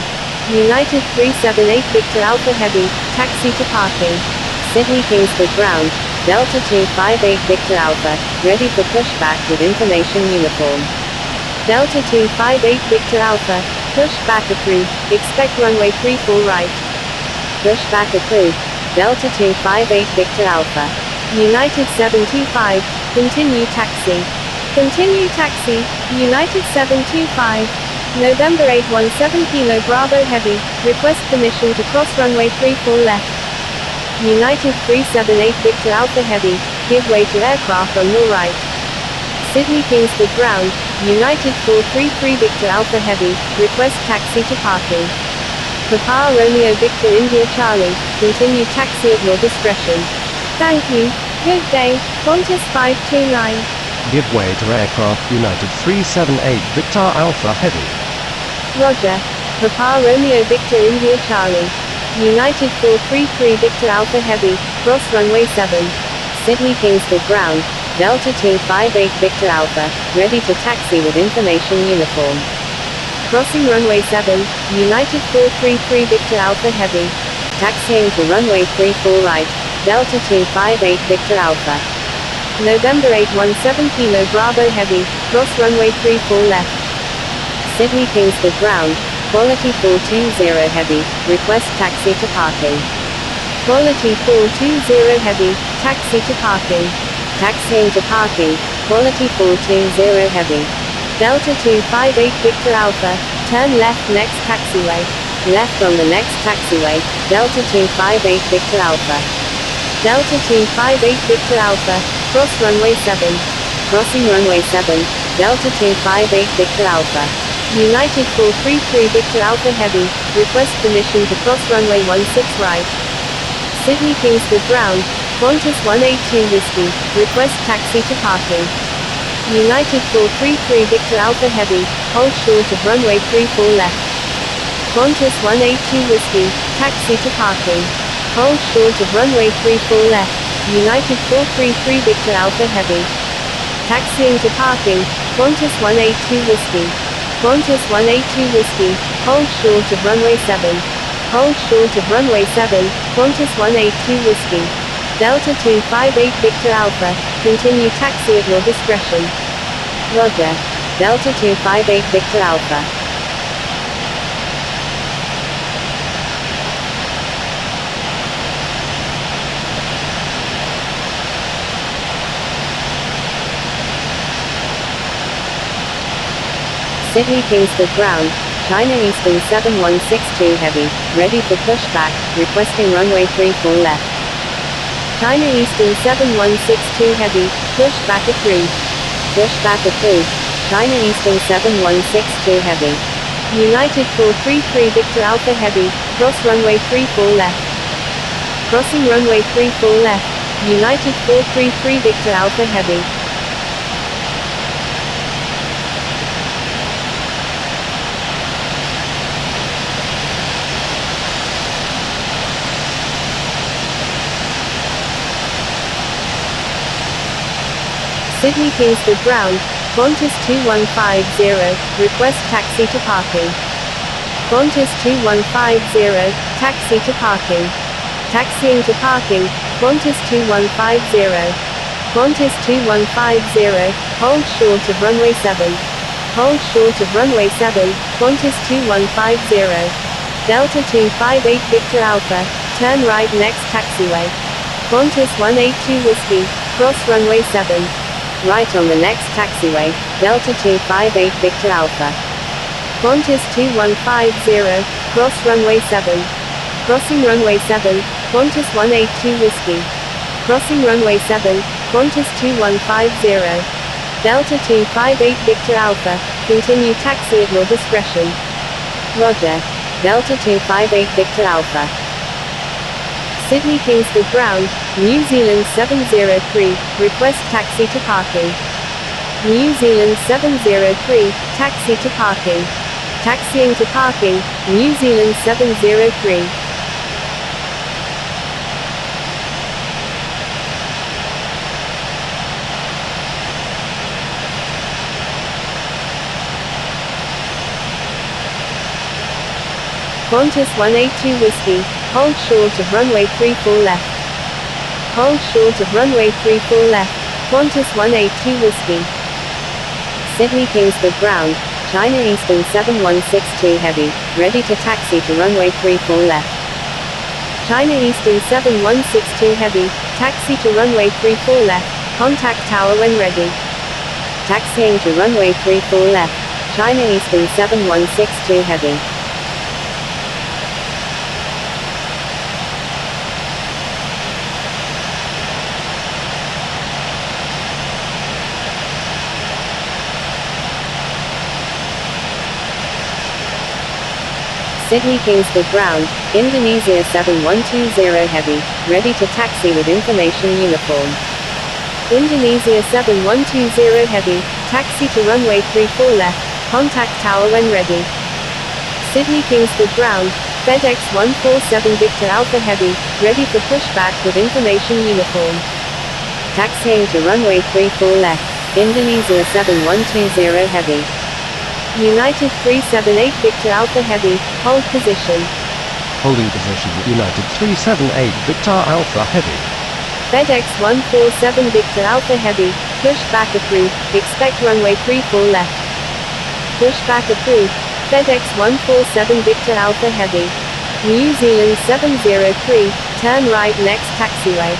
United 378 Victor Alpha Heavy, taxi to parking. Sydney Kingsford ground, Delta 258 Victor Alpha, ready for pushback with information uniform. Delta 258 Victor Alpha, pushback approved, expect runway 34 right. Pushback approved, Delta 258 Victor Alpha. United 725, continue taxi. Continue taxi, United 725. November 817 Kilo Bravo Heavy, request permission to cross runway 34 left. United 378 Victor Alpha Heavy, give way to aircraft on your right. Sydney Kingsford ground, United 433 Victor Alpha Heavy, request taxi to parking. Papa Romeo Victor India Charlie, continue taxi at your discretion. Thank you, good day, Qantas 529. Give way to aircraft United 378 Victor Alpha Heavy. Roger. Papa Romeo Victor India Charlie. United 433 Victor Alpha Heavy, cross runway 7. Sydney Kingsford ground, Delta 258 Victor Alpha, ready to taxi with information uniform. Crossing runway 7, United 433 Victor Alpha Heavy. Taxiing to runway 34 right, Delta 258 Victor Alpha. November 817 Kilo Bravo Heavy, cross runway 34 left. Sydney Kingsford ground, quality 420 Heavy, request taxi to parking. Quality 420 Heavy, taxi to parking. Taxiing to parking. Quality 420 Heavy. Delta 258 Victor Alpha, turn left next taxiway. Left on the next taxiway, Delta 258 Victor Alpha. Delta 258 Victor Alpha, cross runway 7. Crossing runway 7, Delta 258 Victor Alpha. United 433 Victor Alpha Heavy, request permission to cross runway 16 right. Sydney Kingsford Ground, Qantas 182 Whiskey, request taxi to parking. United 433 Victor Alpha Heavy, hold short of runway 34 left. Qantas 182 Whiskey, taxi to parking. Hold short of runway 34 left. United 433 Victor Alpha Heavy. Taxiing to parking, Qantas 182 Whiskey. Qantas 182 Whiskey, hold short of runway 7. Hold short of runway 7, Qantas 182 Whiskey. Delta 258 Victor Alpha, continue taxi at your discretion. Roger. Delta 258 Victor Alpha. Sydney Kingsford Ground, China Eastern 7162 Heavy, ready for pushback, requesting runway 34 left. China Eastern 7162 Heavy, pushback approved. Pushback approved. China Eastern 7162 Heavy. United 433 Victor Alpha Heavy, cross runway 34 left. Crossing runway 34 left. United 433 Victor Alpha Heavy. Sydney Kingsford Ground, Qantas 2150, request taxi to parking. Qantas 2150, taxi to parking. Taxiing to parking, Qantas 2150. Qantas 2150, hold short of runway 7. Hold short of runway 7, Qantas 2150. Delta 258 Victor Alpha, turn right next taxiway. Qantas 182 Whiskey, cross runway 7. Right on the next taxiway, Delta 258 Victor Alpha. Qantas 2150, cross runway 7. Crossing runway 7, Qantas 182 Whiskey. Crossing runway 7, Qantas 2150. Delta 258 Victor Alpha, continue taxi at your discretion. Roger. Delta 258 Victor Alpha. Sydney Kingsford Ground, New Zealand 703, request taxi to parking. New Zealand 703, taxi to parking. Taxiing to parking, New Zealand 703. Qantas 182 Whiskey, hold short of runway 34 left. Hold short of runway 34 left, Qantas 182 Whiskey. Sydney Kingsford Ground, China Eastern 7162 Heavy, ready to taxi to runway 34 left. China Eastern 7162 Heavy, taxi to runway 34 left, contact tower when ready. Taxiing to runway 34 left, China Eastern 7162 Heavy. Sydney Kingsford Ground, Indonesia 7120 Heavy, ready to taxi with information uniform. Indonesia 7120 Heavy, taxi to runway 34 left, contact tower when ready. Sydney Kingsford Ground, FedEx 147 Victor Alpha Heavy, ready for pushback with information uniform. Taxiing to runway 34 left, Indonesia 7120 Heavy. United 378 Victor Alpha Heavy, hold position. Holding position, United 378 Victor Alpha Heavy. FedEx 147 Victor Alpha Heavy, pushback approved, expect runway 34 left. Pushback approved, FedEx 147 Victor Alpha Heavy. New Zealand 703, Turn right next taxiway.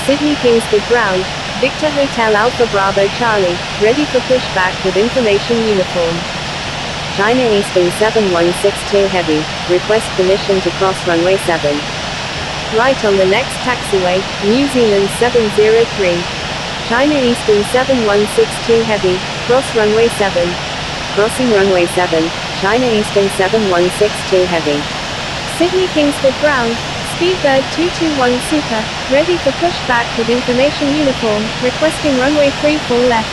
Sydney Kingsford ground, Victor Hotel Alpha Bravo Charlie, ready for pushback with information uniform. China Eastern 7162 Heavy, request permission to cross runway 7. Right on the next taxiway, New Zealand 703. China Eastern 7162 Heavy, cross runway 7. Crossing runway 7, China Eastern 7162 Heavy. Sydney Kingsford ground, Speedbird 221 Super, ready for pushback with information uniform, requesting runway 34 left.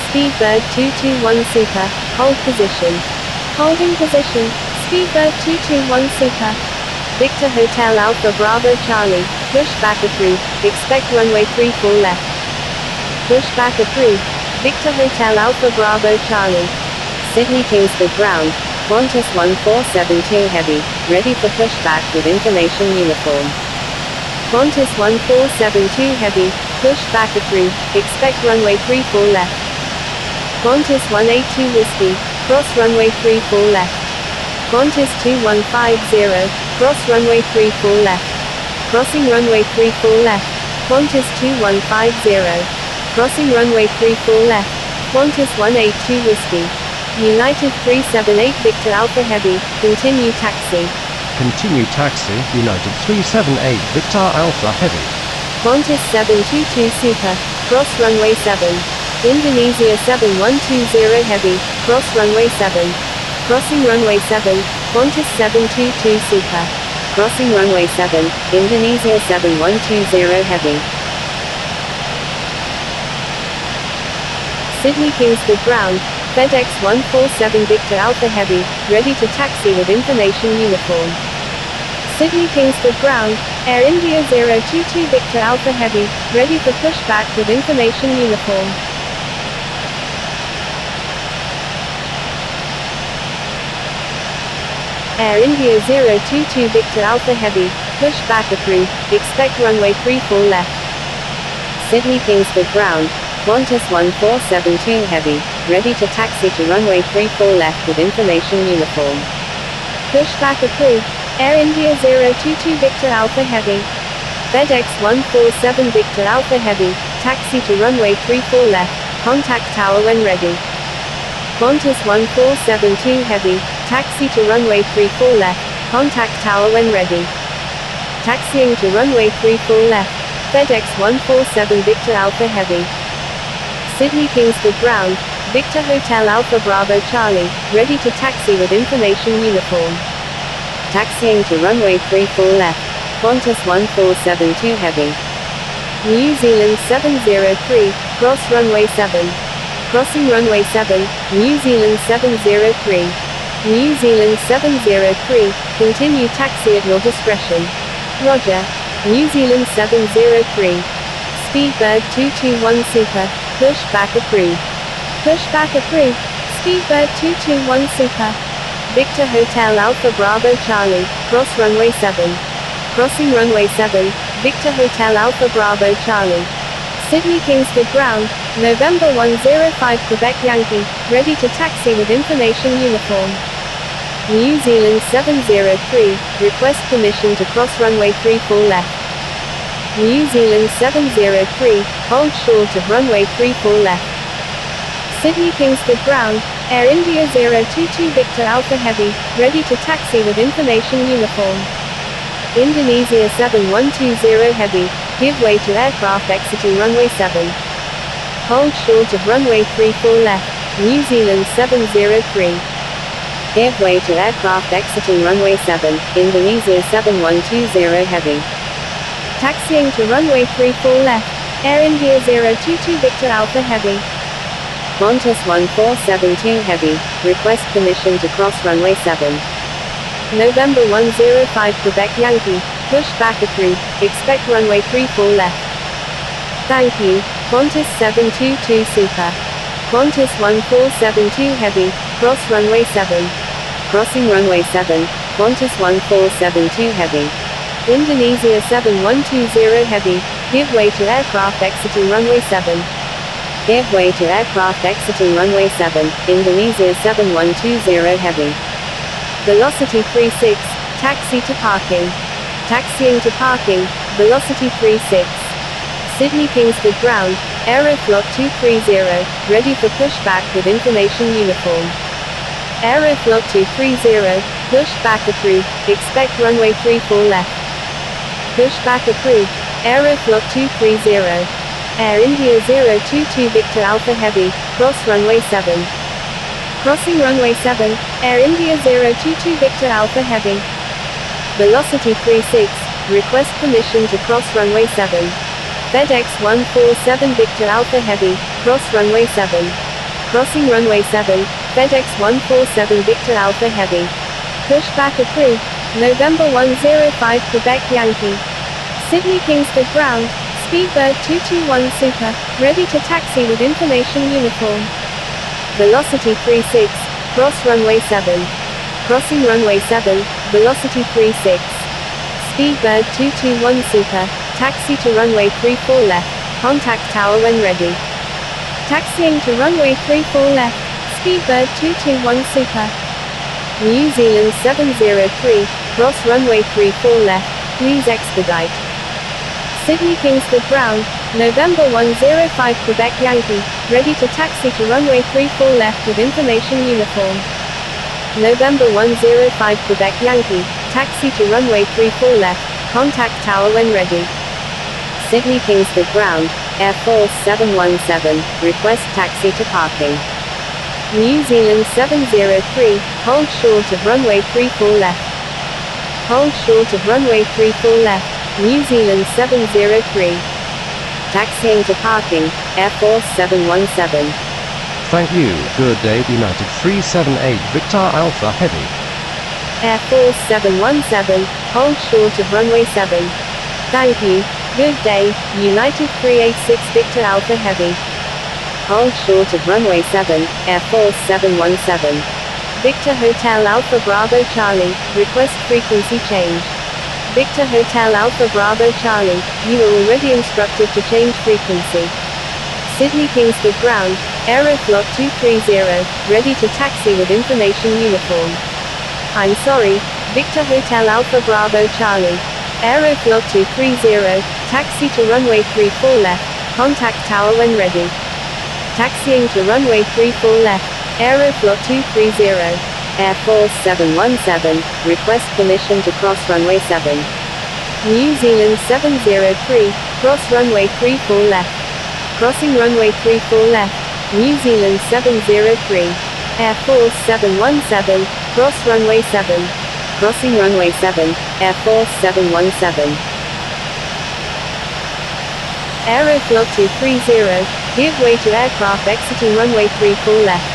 Speedbird 221 Super, hold position. Holding position, Speedbird 221 Super. Victor Hotel Alpha Bravo Charlie, pushback approved, expect runway 34 left. Pushback approved, Victor Hotel Alpha Bravo Charlie. Sydney Kingsford ground, Qantas 1472 Heavy, ready for pushback with information uniform. Qantas 1472 Heavy, pushback approved, expect runway 34 left. Qantas 182 Whiskey, cross runway 34 left. Qantas 2150, cross runway 34 left. Crossing runway 34 left. Qantas 2150. Crossing runway 34 left. Qantas 182 Whiskey. United 378 Victor Alpha Heavy, continue taxi. Continue taxi, United 378 Victor Alpha Heavy. Qantas 722 Super, cross runway 7. Indonesia 7120 Heavy, cross runway 7. Crossing runway 7, Qantas 722 Super. Crossing runway 7, Indonesia 7120 Heavy. Sydney Kingsford ground, FedEx 147 Victor Alpha Heavy, ready to taxi with information uniform. Sydney Kingsford ground, Air India 022 Victor Alpha Heavy, ready for pushback with information uniform. Air India 022 Victor Alpha Heavy, pushback approved, expect runway 34 left. Sydney Kingsford ground, Qantas 1472 Heavy, ready to taxi to runway 34 left with information uniform. Pushback approved, Air India 022 Victor Alpha Heavy. FedEx 147 Victor Alpha Heavy, taxi to runway 34 left, contact tower when ready. Qantas 1472 Heavy, taxi to runway 34 left, contact tower when ready. Taxiing to runway 34 left, FedEx 147 Victor Alpha Heavy. Sydney Kingsford ground, Victor Hotel Alpha Bravo Charlie, ready to taxi with information uniform. Taxiing to runway 34 left, Qantas 1472 Heavy. New Zealand 703, cross runway 7. Crossing runway 7, New Zealand 703. New Zealand 703, continue taxi at your discretion. Roger. New Zealand 703. Speedbird 221 Super, pushback approved. Pushback approved, Speedbird 221 Super. Victor Hotel Alpha Bravo Charlie, cross runway 7. Crossing runway 7, Victor Hotel Alpha Bravo Charlie. Sydney Kingsford ground, November 105 Quebec Yankee, ready to taxi with information uniform. New Zealand 703, request permission to cross runway 34 left. New Zealand 703, hold short of runway 34 left. Sydney Kingsford ground, Air India 022 Victor Alpha Heavy, ready to taxi with information uniform. Indonesia 7120 Heavy, give way to aircraft exiting runway 7. Hold short of runway 34 left, New Zealand 703. Give way to aircraft exiting runway 7, Indonesia 7120 Heavy. Taxiing to runway 34 left, Air India 022 Victor Alpha Heavy. Qantas 1472 Heavy, request permission to cross runway 7. November 105 Quebec Yankee, pushback approved, expect runway 34 left. Thank you, Qantas 722 Super. Qantas 1472 Heavy, cross runway 7. Crossing runway 7, Qantas 1472 Heavy. Indonesia 7120 Heavy, give way to aircraft exiting runway 7. Give way to aircraft exiting runway 7, Indonesia 7120 Heavy. Velocity 36, taxi to parking. taxiing to parking, velocity 36. Sydney Kingsford ground, Aeroflot 230, ready for pushback with information uniform. Aeroflot 230, pushback approved, expect runway 34 left. Pushback approved, Aeroflot 230. Air India 022 Victor Alpha Heavy, cross runway 7. Crossing runway 7, Air India 022 Victor Alpha Heavy. Velocity 36, request permission to cross runway 7. FedEx 147 Victor Alpha Heavy, cross runway 7. Crossing runway 7, FedEx 147 Victor Alpha Heavy. Pushback approved, November 105 Quebec Yankee. Sydney Kingsford ground, Speedbird 221 Super, ready to taxi with information uniform. Velocity 36, cross runway 7. Crossing runway 7, velocity 36. Speedbird 221 Super, taxi to runway 34 left, contact tower when ready. Taxiing to runway 34 left, Speedbird 221 Super. New Zealand 703, cross runway 34 left, please expedite. Sydney Kingsford ground, November 105 Quebec Yankee, ready to taxi to runway 34 left with information uniform. November 105 Quebec Yankee, taxi to runway 34 left, contact tower when ready. Sydney Kingsford ground, Air Force 717, request taxi to parking. New Zealand 703, hold short of runway 34 left. Hold short of runway 34 left, New Zealand 703. Taxiing to parking, Air Force 717. Thank you. Good day United 378 Victor Alpha Heavy. Air Force 717, hold short of runway 7. Thank you. Good day, United 386 Victor Alpha Heavy. Hold short of runway 7, Air Force 717. Victor Hotel Alpha Bravo Charlie, request frequency change. Victor Hotel Alpha Bravo Charlie, you are already instructed to change frequency. Sydney Kingsford ground, Aeroflot 230, ready to taxi with information uniform. I'm sorry, Victor Hotel Alpha Bravo Charlie. Aeroflot 230, taxi to runway 34 left, contact tower when ready. Taxiing to runway 34 left, Aeroflot 230. Air Force 717, request permission to cross runway 7. New Zealand 703, cross runway 34 left. Crossing runway 34 left, New Zealand 703. Air Force 717, cross runway 7. Crossing runway 7, Air Force 717. Aeroflot 230, give way to aircraft exiting runway 34 left.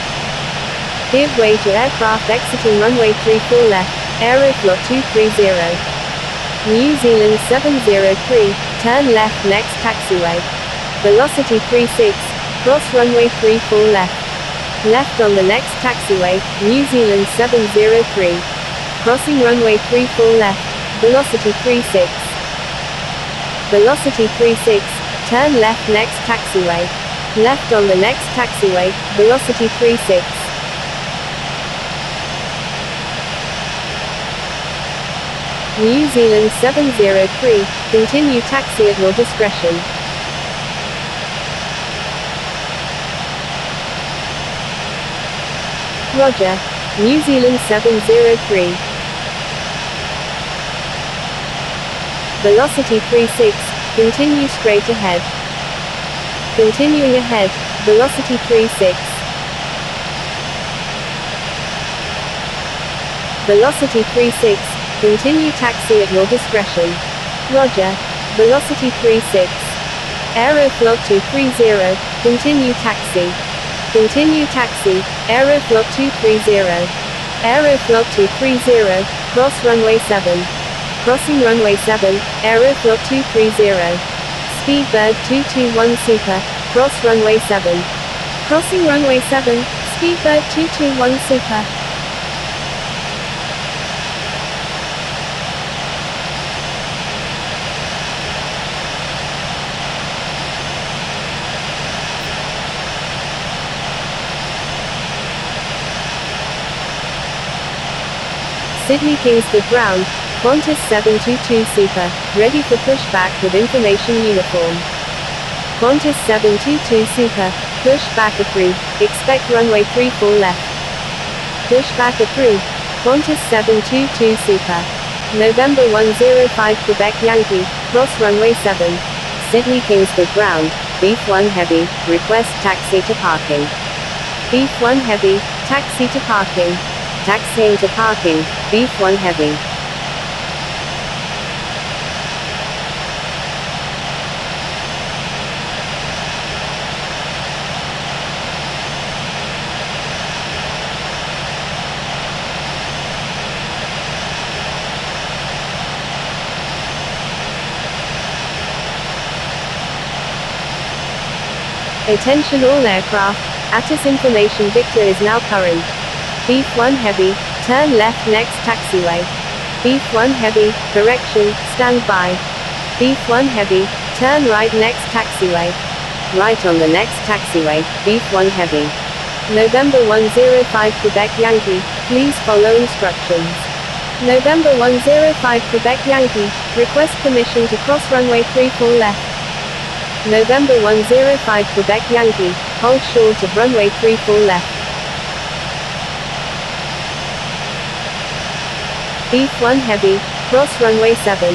Give way to aircraft exiting runway 34 left, Aeroflot 230. New Zealand 703, turn left next taxiway. Velocity 36, cross runway 34 left. Left on the next taxiway, New Zealand 703. Crossing runway 34 left, velocity 36. Velocity 36, turn left next taxiway. Left on the next taxiway, velocity 36. New Zealand 703, continue taxi at your discretion. Roger, New Zealand 703. Velocity 36, continue straight ahead. Continuing ahead, velocity 36. Velocity 36, continue taxi at your discretion. Roger, velocity 36. Aeroflot 230, continue taxi. Continue taxi, Aeroflot 230. Aeroflot 230, cross runway 7. Crossing runway 7, Aeroflot 230. Speedbird 221 Super, cross runway 7. Crossing runway 7, Speedbird 221 Super. Sydney Kingsford ground, Qantas 722 Super, ready for pushback with information uniform. Qantas 722 Super, pushback approved, expect runway 34 left. Pushback approved. Qantas 722 Super. November 105 Quebec Yankee, cross runway 7. Sydney Kingsford ground, Beef 1 heavy, request taxi to parking. Beef 1 heavy, taxi to parking. Taxiing to parking, Beef 1 heavy. Attention all aircraft, ATIS information Victor is now current. Beef 1 heavy, turn left next taxiway. Beef 1 heavy, correction, stand by. Beef 1 heavy, turn right next taxiway. Right on the next taxiway, Beef 1 heavy. November 105 Quebec Yankee, please follow instructions. November 105 Quebec Yankee, request permission to cross runway 34 left. November 105 Quebec Yankee, hold short of runway 34 left. Beef 1 heavy, cross runway 7.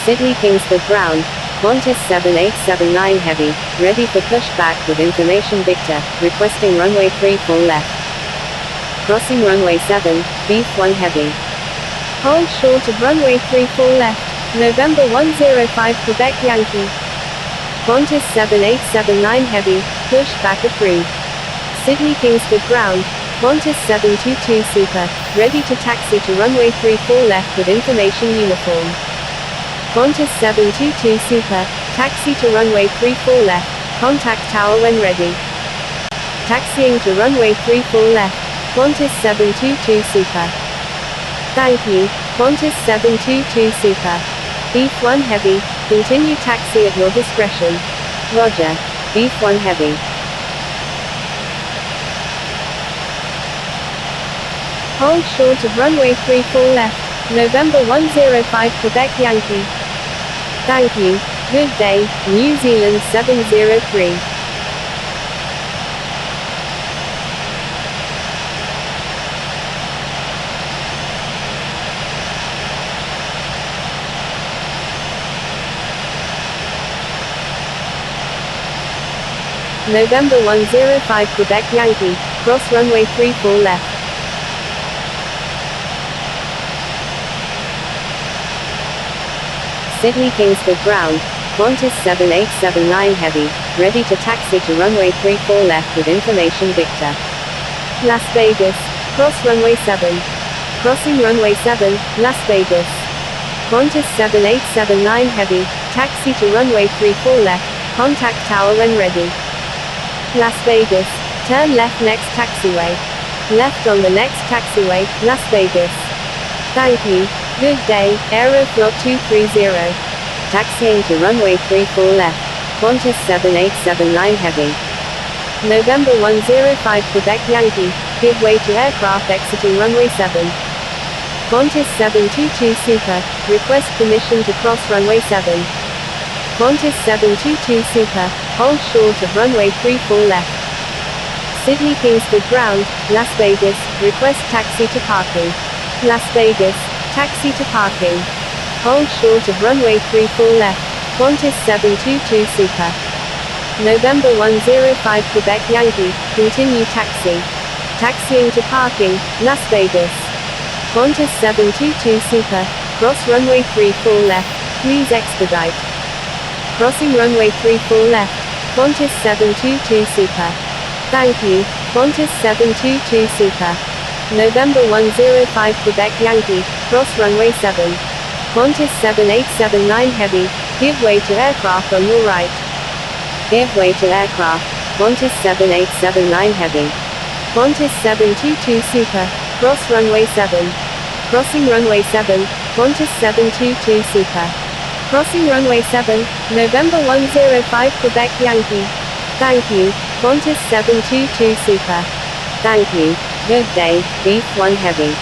Sydney Kingsford ground, Qantas 7879 heavy, ready for pushback with information Victor, requesting runway 34 left. Crossing runway 7, Beef 1 heavy. Hold short of runway 34 left. November 105 Quebec Yankee. Qantas 7879 heavy, pushback approved. Sydney Kingsford ground, Qantas 722 Super, ready to taxi to runway 34 left with information uniform. Qantas 722 Super, taxi to runway 34 left, contact tower when ready. Taxiing to runway 34 left, Qantas 722 Super. Thank you, Qantas 722 Super. Beef 1 heavy, continue taxi at your discretion. Roger. Beef 1 heavy. Hold short of runway 34 left. November 105 Quebec Yankee. Thank you. Good day, New Zealand 703. November 105 Quebec Yankee, cross runway 34 left. Sydney Kingsford ground, Qantas 7879 heavy, ready to taxi to runway 34 left with information Victor. Las Vegas, cross runway 7. Crossing runway 7, Las Vegas. Qantas 7879 heavy, taxi to runway 34 left, contact tower when ready. Las Vegas, turn left next taxiway. Left on the next taxiway, Las Vegas. Thank you. Good day, Aeroflot 230. Taxiing to runway 34 left, Qantas 7879 heavy. November 105 Quebec Yankee, give way to aircraft exiting runway 7. Qantas 722 Super, request permission to cross runway 7. Qantas 722 Super, hold short of runway 34 left. Sydney Kingsford ground, Las Vegas, request taxi to parking. Las Vegas, taxi to parking. Hold short of runway 34 left. Qantas 722 Super. November 105 Quebec Yankee, continue taxi. Taxiing to parking, Las Vegas. Qantas 722 Super, cross runway 34 left, please expedite. Crossing runway 34 left, Qantas 722 Super. Thank you, Qantas 722 Super. November 105 Quebec Yankee, cross runway 7. Qantas 7879 heavy, give way to aircraft on your right. Give way to aircraft, Qantas 7879 heavy. Qantas 722 Super, cross runway 7. Crossing runway 7, Qantas 722 Super. Crossing runway 7, November 105 Quebec Yankee. Thank you, Qantas 722 Super. Thank you. Good day, Beef 1 heavy.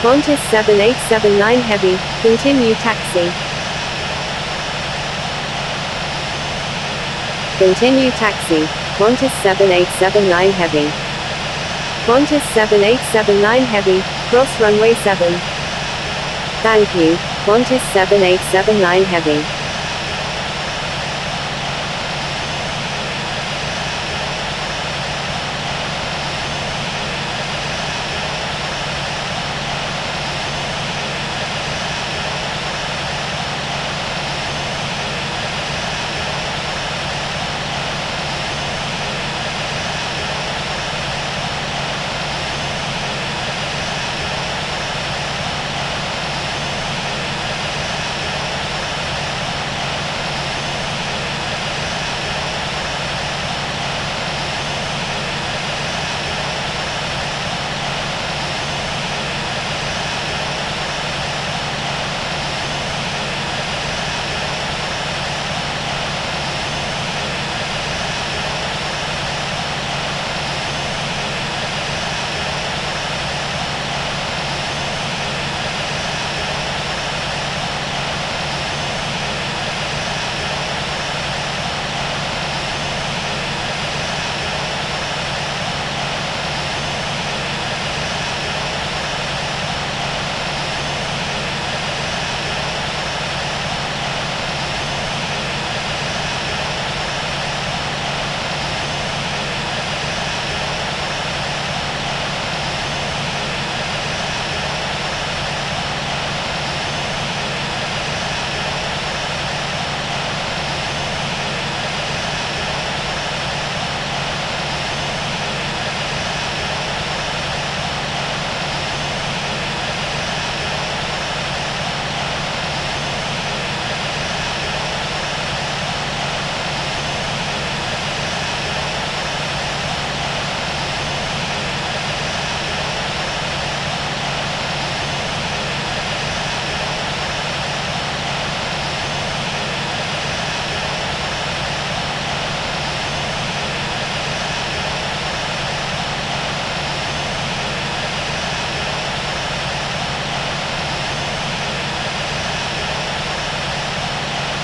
Qantas 7879 Heavy, continue taxi. Continue taxi, Qantas 7879 Heavy. Qantas 7879 Heavy, cross runway 7. Thank you, Qantas 7879 Heavy.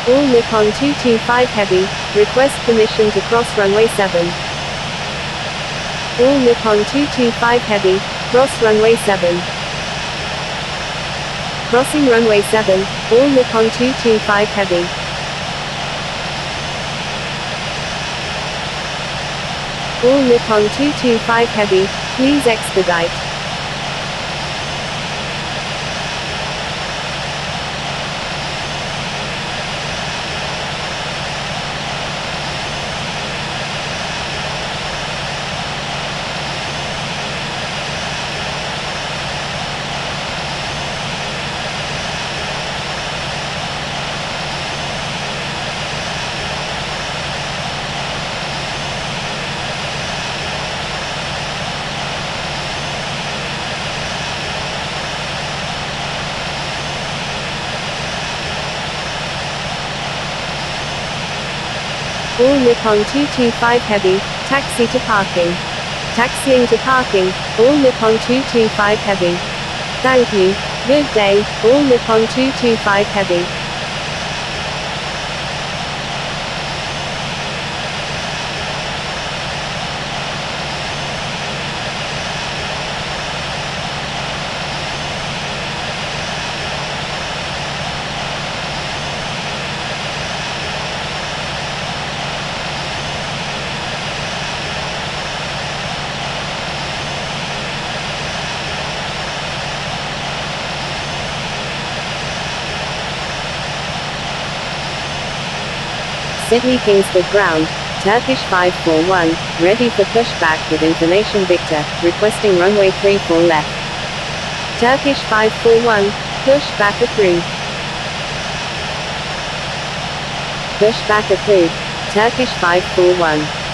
All Nippon 225 Heavy, request permission to cross runway 7. All Nippon 225 Heavy, cross runway 7. Crossing runway 7, all Nippon 225 Heavy. All Nippon 225 Heavy, please expedite. All Nippon 225 Heavy, taxi to parking. Taxiing to parking, all Nippon 225 Heavy. Thank you. Good day, all Nippon 225 Heavy. Sydney Kingsford ground, Turkish 541, ready for pushback with information Victor, requesting runway 34 left. Turkish 541, pushback approved. Pushback approved, Turkish 541.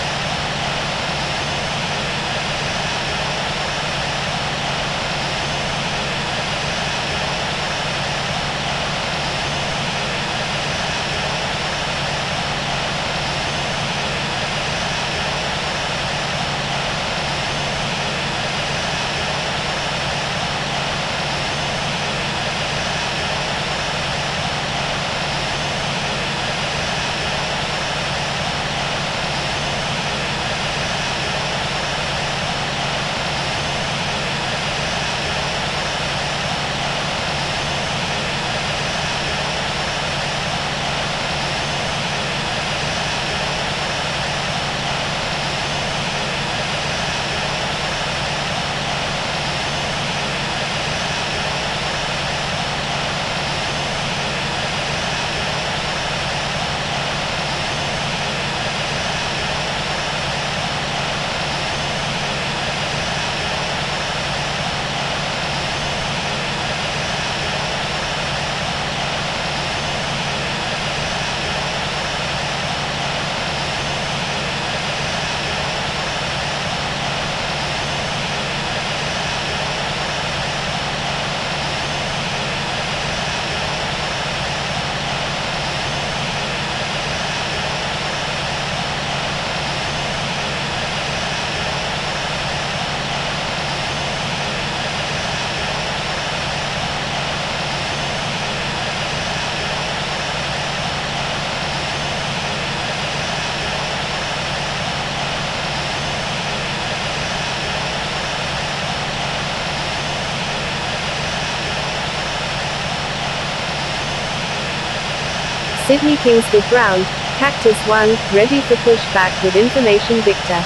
Sydney Kingsford ground, Cactus 1, ready for pushback with information Victor.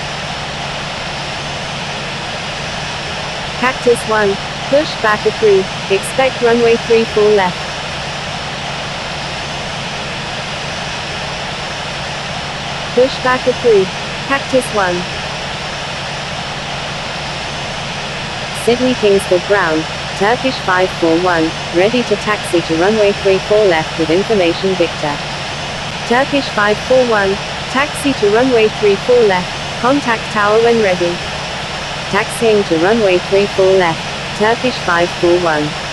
Cactus 1, pushback approved, expect runway 34 left. Pushback approved, Cactus 1. Sydney Kingsford ground, Turkish 541, ready to taxi to runway 34 left with information Victor. Turkish 541, taxi to runway 34 left, contact tower when ready. Taxiing to runway 34 left, Turkish 541.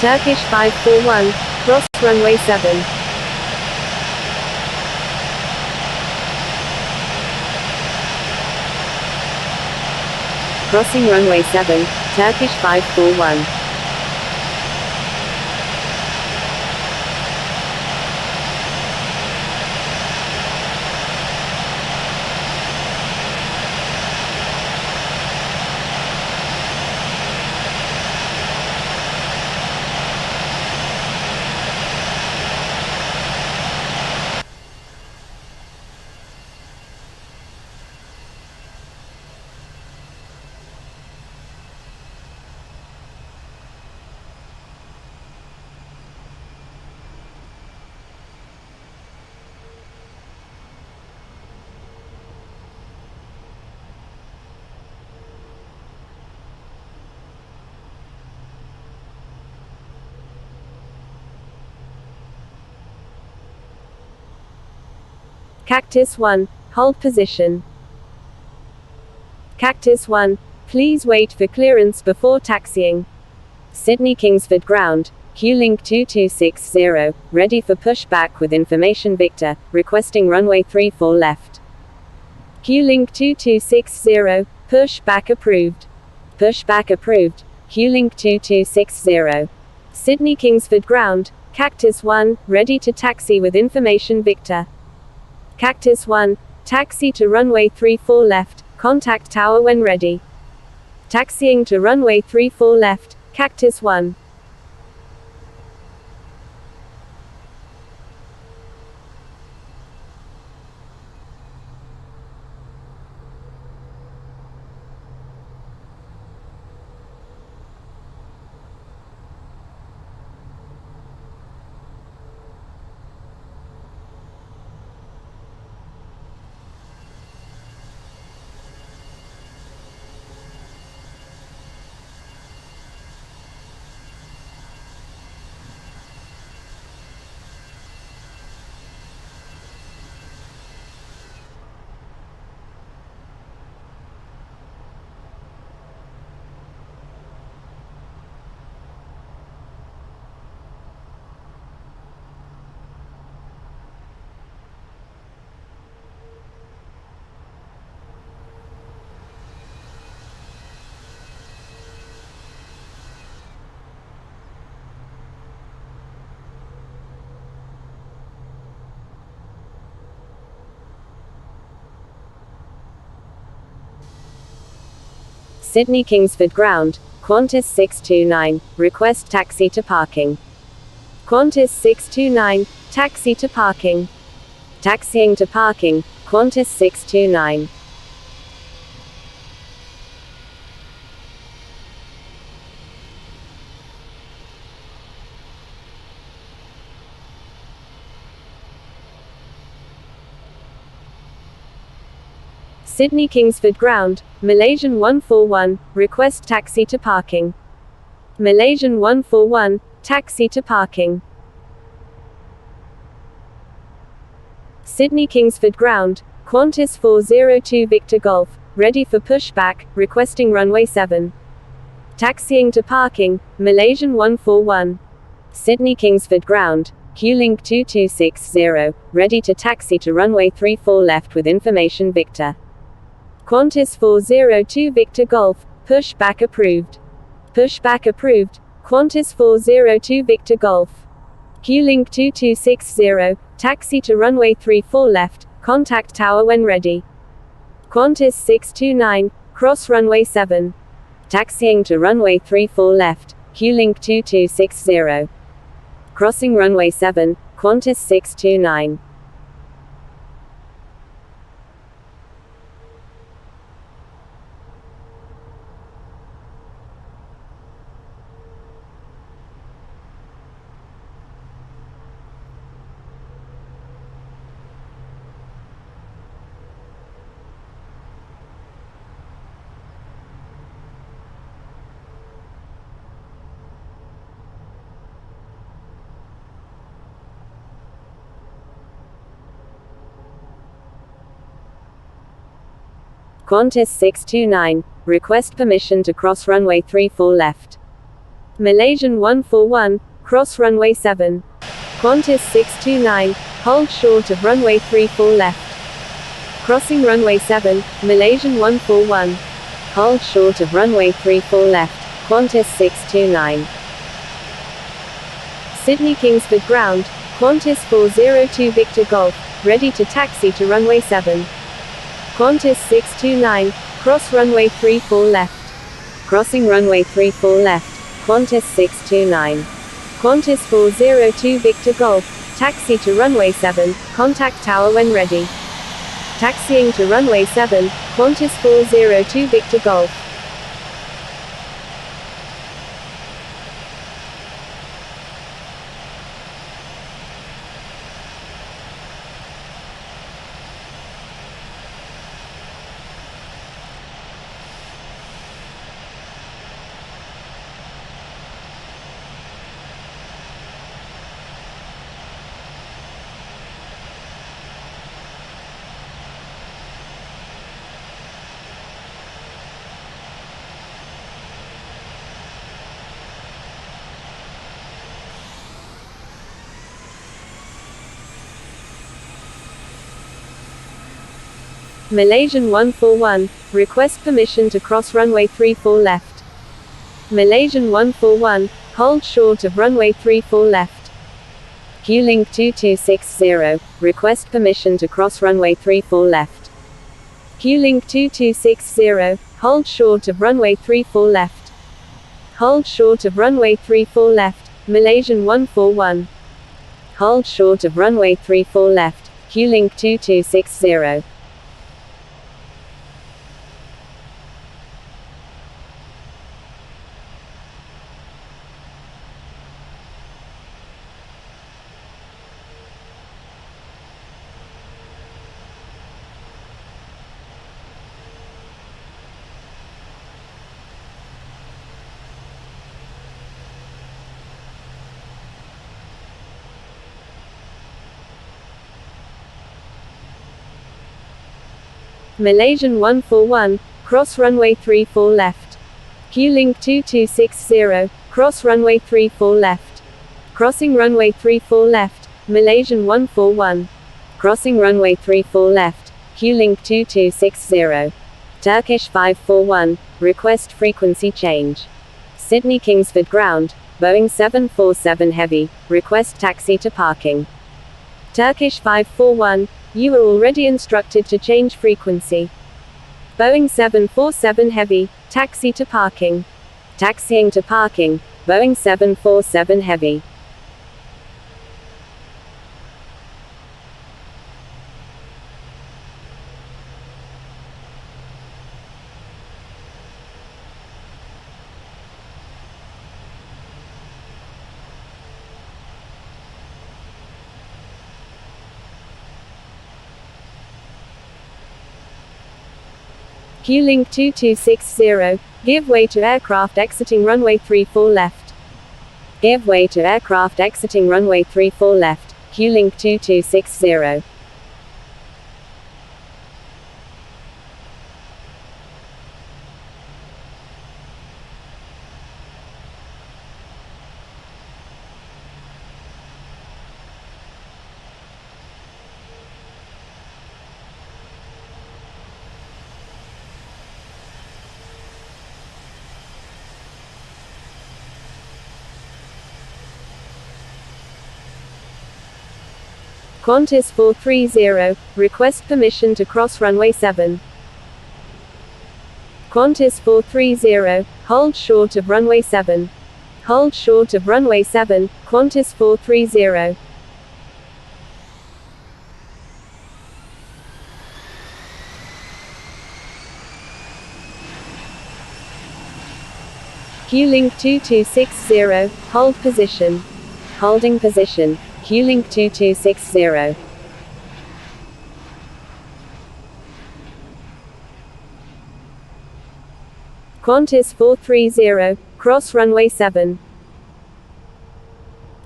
Turkish 541, cross runway 7. Crossing runway 7, Turkish 541. Cactus 1, hold position. Cactus 1, please wait for clearance before taxiing. Sydney Kingsford ground, Q-Link 2260, ready for pushback with information Victor, requesting runway 34 left. Q-Link 2260, pushback approved. Pushback approved, Q-Link 2260. Sydney Kingsford ground, Cactus 1, ready to taxi with information Victor. Cactus 1, taxi to runway 34 left, contact tower when ready. Taxiing to runway 34 left, Cactus 1. Sydney Kingsford ground, Qantas 629, request taxi to parking. Qantas 629, taxi to parking. Taxiing to parking, Qantas 629. Sydney Kingsford ground, Malaysian 141, request taxi to parking. Malaysian 141, taxi to parking. Sydney Kingsford ground, Qantas 402 Victor Golf, ready for pushback, requesting runway 7. Taxiing to parking, Malaysian 141. Sydney Kingsford ground, Q-Link 2260, ready to taxi to runway 34 left with information Victor. Qantas 402 Victor Golf, pushback approved. Pushback approved. Qantas 402 Victor Golf. Q-Link 2260, taxi to runway 34 left, contact tower when ready. Qantas 629, cross runway 7. Taxiing to runway 34 left, Q-Link 2260. Crossing runway 7, Qantas 629. Qantas 629, request permission to cross runway 34 left. Malaysian 141, cross runway 7. Qantas 629, hold short of runway 34 left. Crossing runway 7, Malaysian 141. Hold short of runway 34 left, Qantas 629. Sydney Kingsford ground, Qantas 402 Victor Golf, ready to taxi to runway 7. Qantas 629, cross runway 34 left. Crossing runway 34 left, Qantas 629. Qantas 402 Victor Golf, taxi to runway 7, contact tower when ready. Taxiing to runway 7, Qantas 402 Victor Golf. Malaysian 141, request permission to cross runway 34 left. Malaysian 141, hold short of runway 34 left. Q-Link 2260, request permission to cross runway 34 left. Q-Link 2260, hold short of runway 34 left. Hold short of runway 34 left, Malaysian 141. Hold short of runway 34 left, Q-Link 2260. Malaysian 141, cross runway 34 left. Q-Link 2260, cross runway 34 left. Crossing runway 34 left, Malaysian 141. Crossing runway 34 left, Q-Link 2260. Turkish 541, request frequency change. Sydney Kingsford ground, Boeing 747 Heavy, request taxi to parking. Turkish 541, you are already instructed to change frequency. Boeing 747 Heavy, taxi to parking. Taxiing to parking, Boeing 747 Heavy. Q-Link 2260, give way to aircraft exiting runway 34 left. Give way to aircraft exiting runway 34 left, Q-Link 2260. Qantas 430, request permission to cross runway 7. Qantas 430, hold short of runway 7. Hold short of runway 7, Qantas 430. Q-Link 2260, hold position. Holding position. Q-Link 2260. Qantas 430, cross runway 7.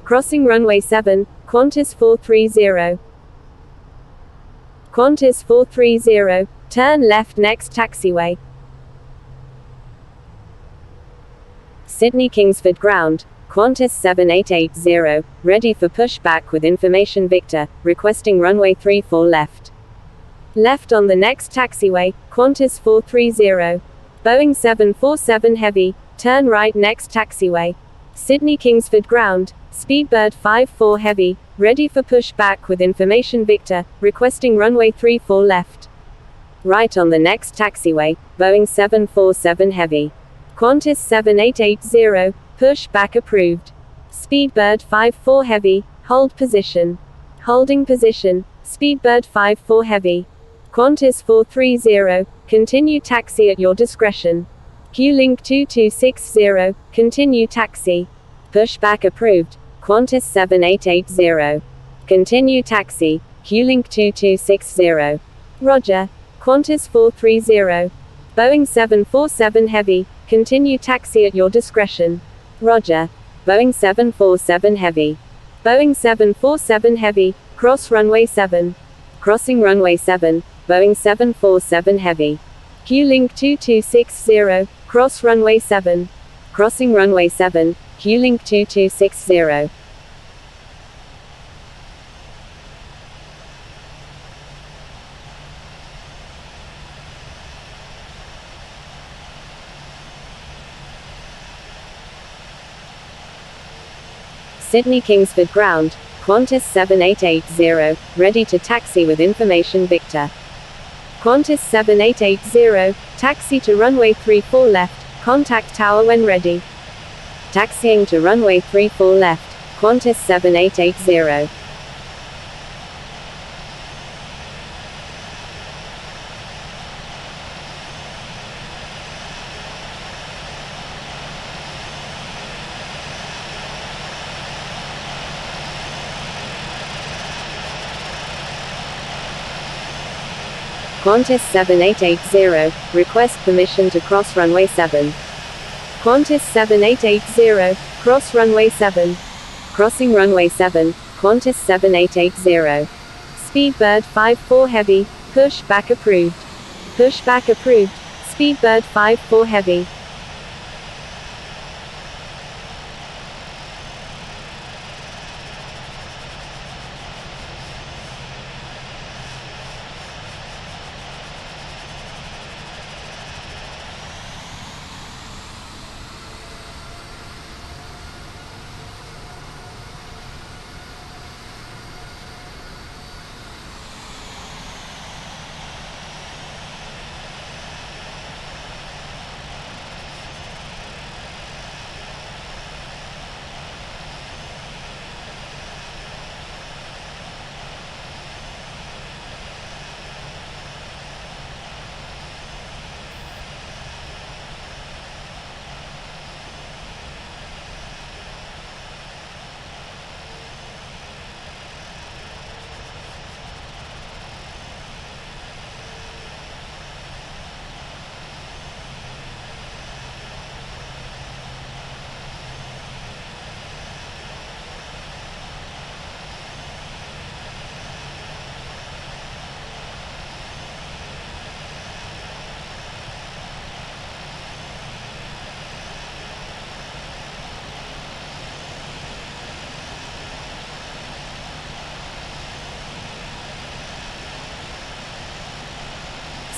Crossing runway 7, Qantas 430. Qantas 430, turn left next taxiway. Sydney Kingsford ground, Qantas 7880, ready for pushback with information Victor, requesting runway 34 left. Left on the next taxiway, Qantas 430. Boeing 747 Heavy, turn right next taxiway. Sydney Kingsford ground, Speedbird 54 Heavy, ready for pushback with information Victor, requesting runway 34 left. Right on the next taxiway, Boeing 747 Heavy. Qantas 7880, pushback approved. Speedbird 54 Heavy, hold position. Holding position, Speedbird 54 Heavy. Qantas 430, continue taxi at your discretion. Q-Link 2260, continue taxi. Pushback approved, Qantas 7880. Continue taxi, Q-Link 2260. Roger. Qantas 430. Boeing 747 Heavy, continue taxi at your discretion. Roger. Boeing 747 Heavy. Boeing 747 Heavy, cross runway 7. Crossing runway 7, Boeing 747 Heavy. Q-Link 2260, cross runway 7. Crossing runway 7, Q-Link 2260. Sydney Kingsford ground, Qantas 7880, ready to taxi with information Victor. Qantas 7880, taxi to runway 34 left, contact tower when ready. Taxiing to runway 34 left, Qantas 7880. Qantas 7880, request permission to cross runway 7. Qantas 7880, cross runway 7. Crossing runway 7, Qantas 7880. Speedbird 54 Heavy, pushback approved. Pushback approved, Speedbird 54 Heavy.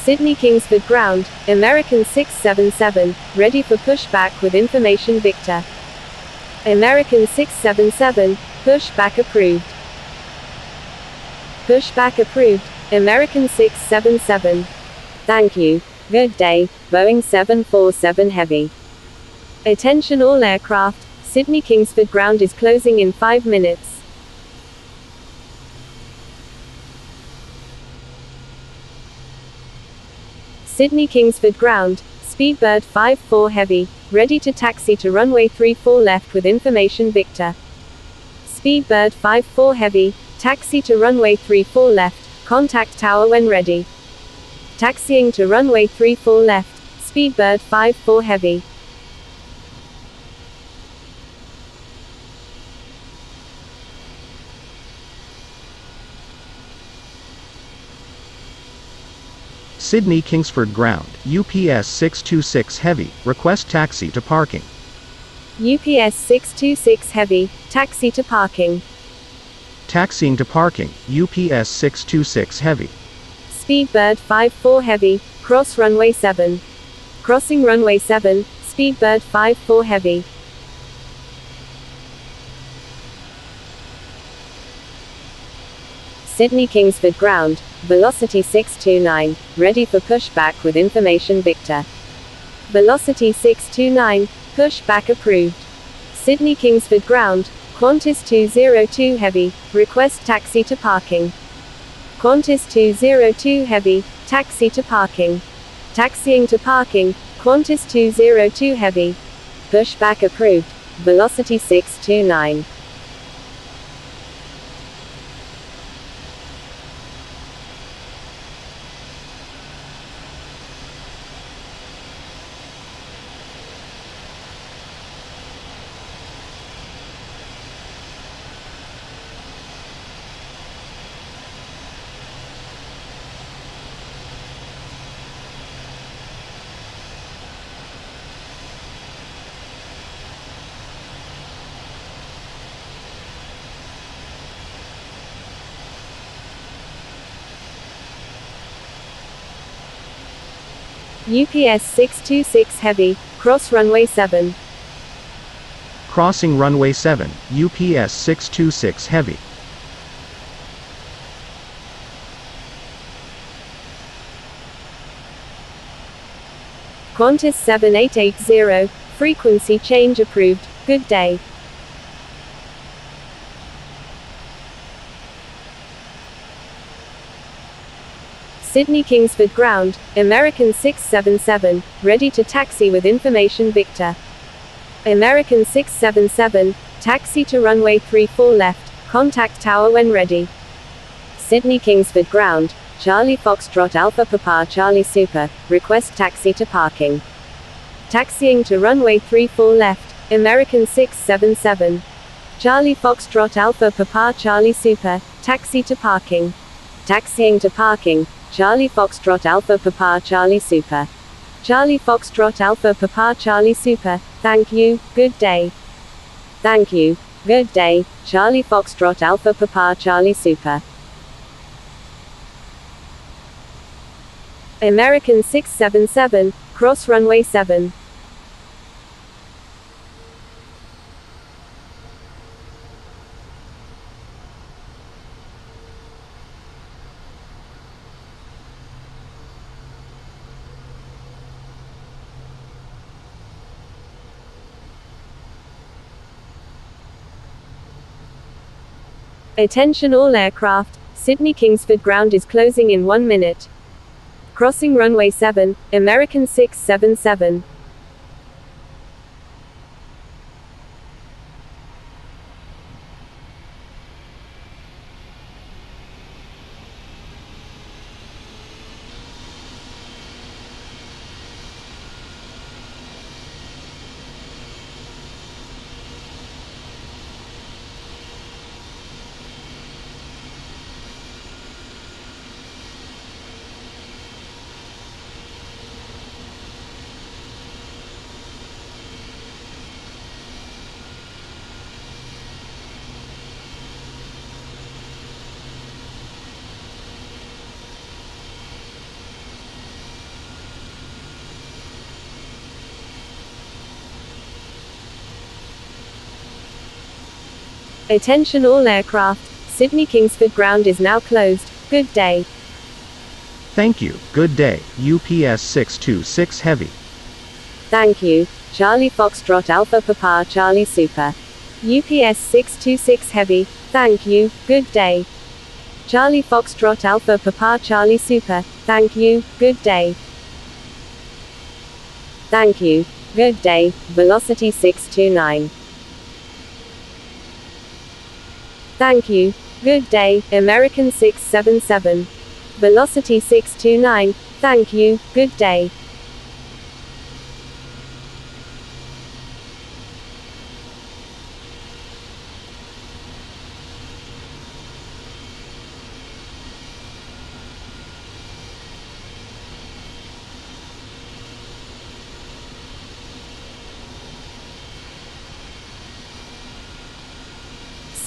Sydney Kingsford ground, American 677, ready for pushback with information Victor. American 677, pushback approved. Pushback approved. American 677. Thank you. Good day, Boeing 747 Heavy. Attention all aircraft, Sydney Kingsford ground is closing in 5 minutes. Sydney Kingsford ground, Speedbird 54 Heavy, ready to taxi to runway 34 left with information Victor. Speedbird 54 Heavy, taxi to runway 34 left, contact tower when ready. Taxiing to runway 34 left, Speedbird 54 Heavy. Sydney Kingsford ground, UPS 626 Heavy, request taxi to parking. UPS 626 Heavy, taxi to parking. Taxiing to parking, UPS 626 Heavy. Speedbird 54 Heavy, cross runway 7. Crossing runway 7, Speedbird 54 Heavy. Sydney Kingsford ground, velocity 629, ready for pushback with information Victor. Velocity 629, pushback approved. Sydney Kingsford ground, Qantas 202 Heavy, request taxi to parking. Qantas 202 Heavy, taxi to parking. Taxiing to parking, Qantas 202 Heavy. Pushback approved, velocity 629. UPS 626 Heavy, cross runway 7. Crossing runway 7, UPS 626 Heavy. Qantas 7880, frequency change approved, good day. Sydney Kingsford ground, American 677, ready to taxi with information Victor. American 677, taxi to runway 34 left, contact tower when ready. Sydney Kingsford ground, Charlie Foxtrot Alpha Papa Charlie Super, request taxi to parking. Taxiing to runway 34 left, American 677. Charlie Foxtrot Alpha Papa Charlie Super, taxi to parking. Taxiing to parking, Charlie Foxtrot Alpha Papa Charlie Super. Charlie Foxtrot Alpha Papa Charlie Super, thank you, good day. Thank you, good day, Charlie Foxtrot Alpha Papa Charlie Super. American 677, cross runway 7. Attention all aircraft, Sydney Kingsford ground is closing in 1 minute. Crossing runway 7, American 677. Attention all aircraft, Sydney Kingsford ground is now closed. Good day. Thank you, good day, UPS 626 Heavy. Thank you, Charlie Foxtrot Alpha Papa Charlie Super. UPS 626 Heavy, thank you, good day. Charlie Foxtrot Alpha Papa Charlie Super, thank you, good day. Thank you, good day, Velocity 629. Thank you, good day, American 677. Velocity 629, thank you, good day.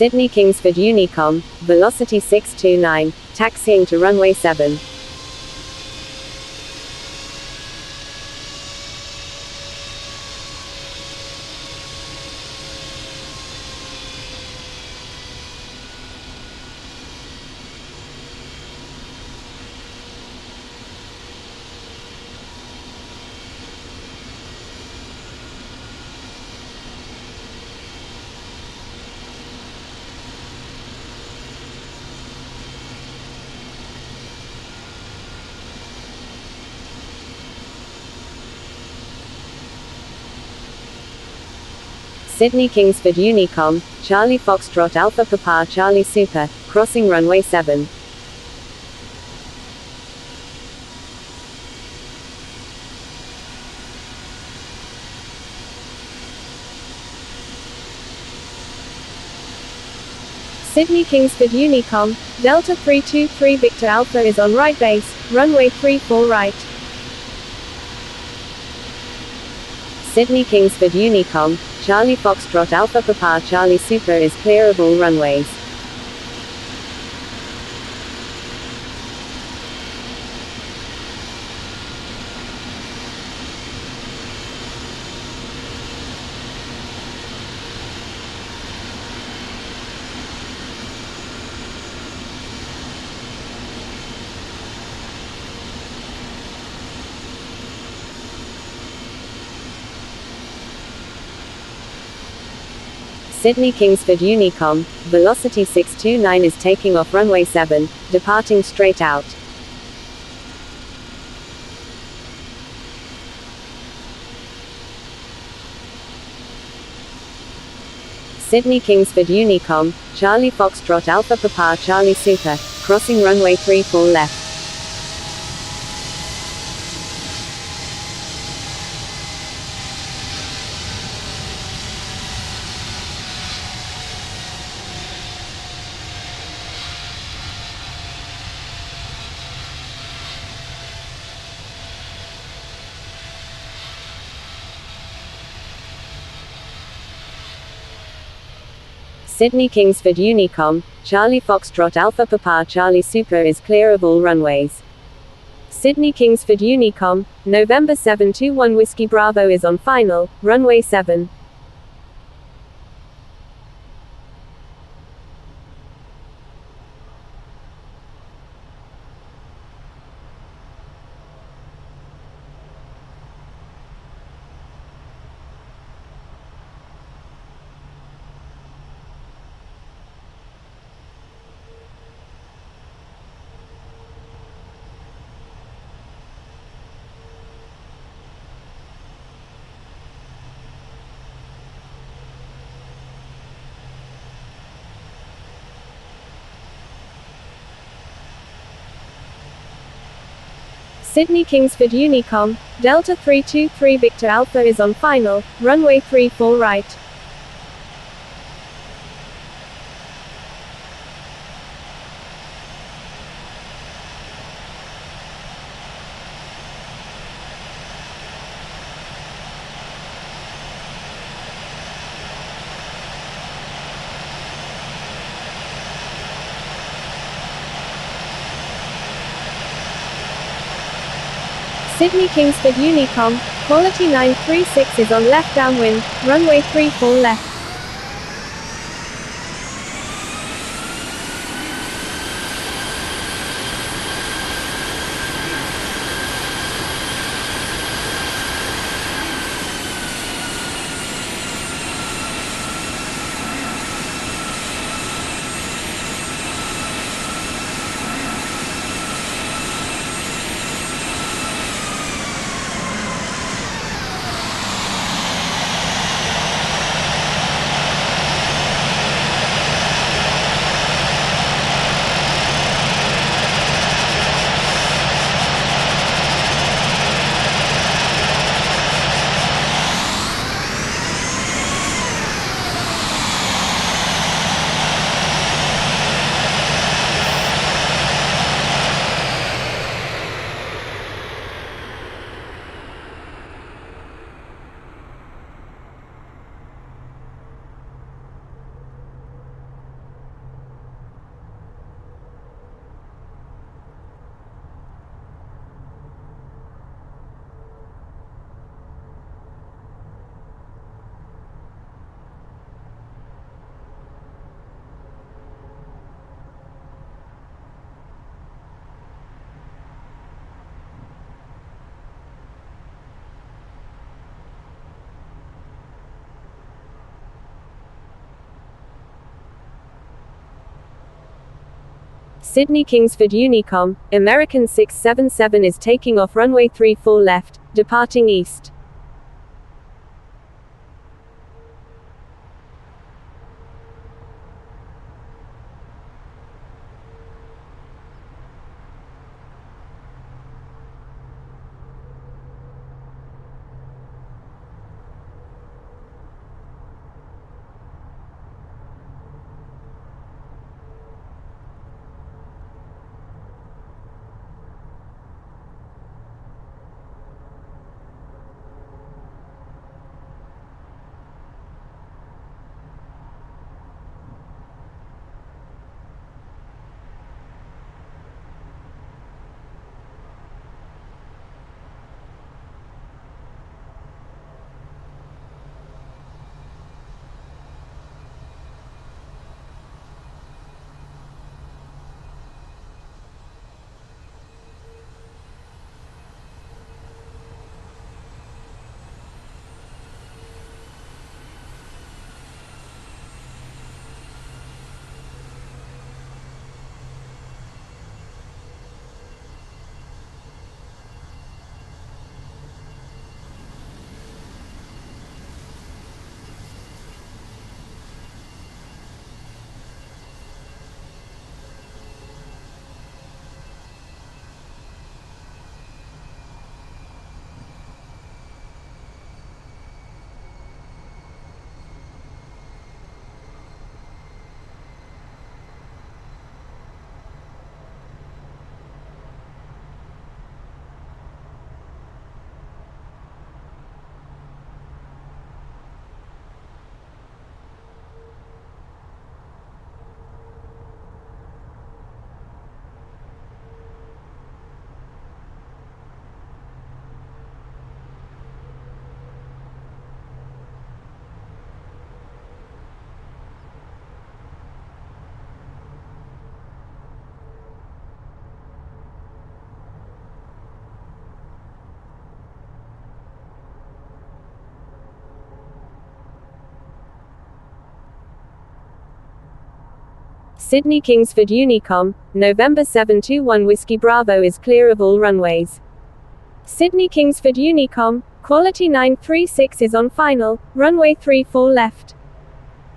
Sydney Kingsford Unicom, Velocity 629, taxiing to runway 7. Sydney Kingsford Unicom, Charlie Foxtrot Alpha Papa Charlie Super, crossing runway 7. Sydney Kingsford Unicom, Delta 323 Victor Alpha is on right base, runway 34 right. Sydney Kingsford Unicom, Charlie Foxtrot Alpha Papa Charlie Super is clear of all runways. Sydney Kingsford Unicom, Velocity 629 is taking off runway 7, departing straight out. Sydney Kingsford Unicom, Charlie Foxtrot Alpha Papa Charlie Super, crossing runway 34 left. Sydney Kingsford Unicom, Charlie Foxtrot Alpha Papa Charlie Super is clear of all runways. Sydney Kingsford Unicom, November 721 Whiskey Bravo is on final, runway 7. Sydney Kingsford Unicom, Delta 323 Victor Alpha is on final, runway 34 right. Sydney Kingsford Unicom, quality 936 is on left downwind, runway 34 left. Sydney Kingsford Unicom, American 677 is taking off runway 34 left, departing east. Sydney Kingsford Unicom, November 721 Whiskey Bravo is clear of all runways. Sydney Kingsford Unicom, quality 936 is on final, runway 34 left.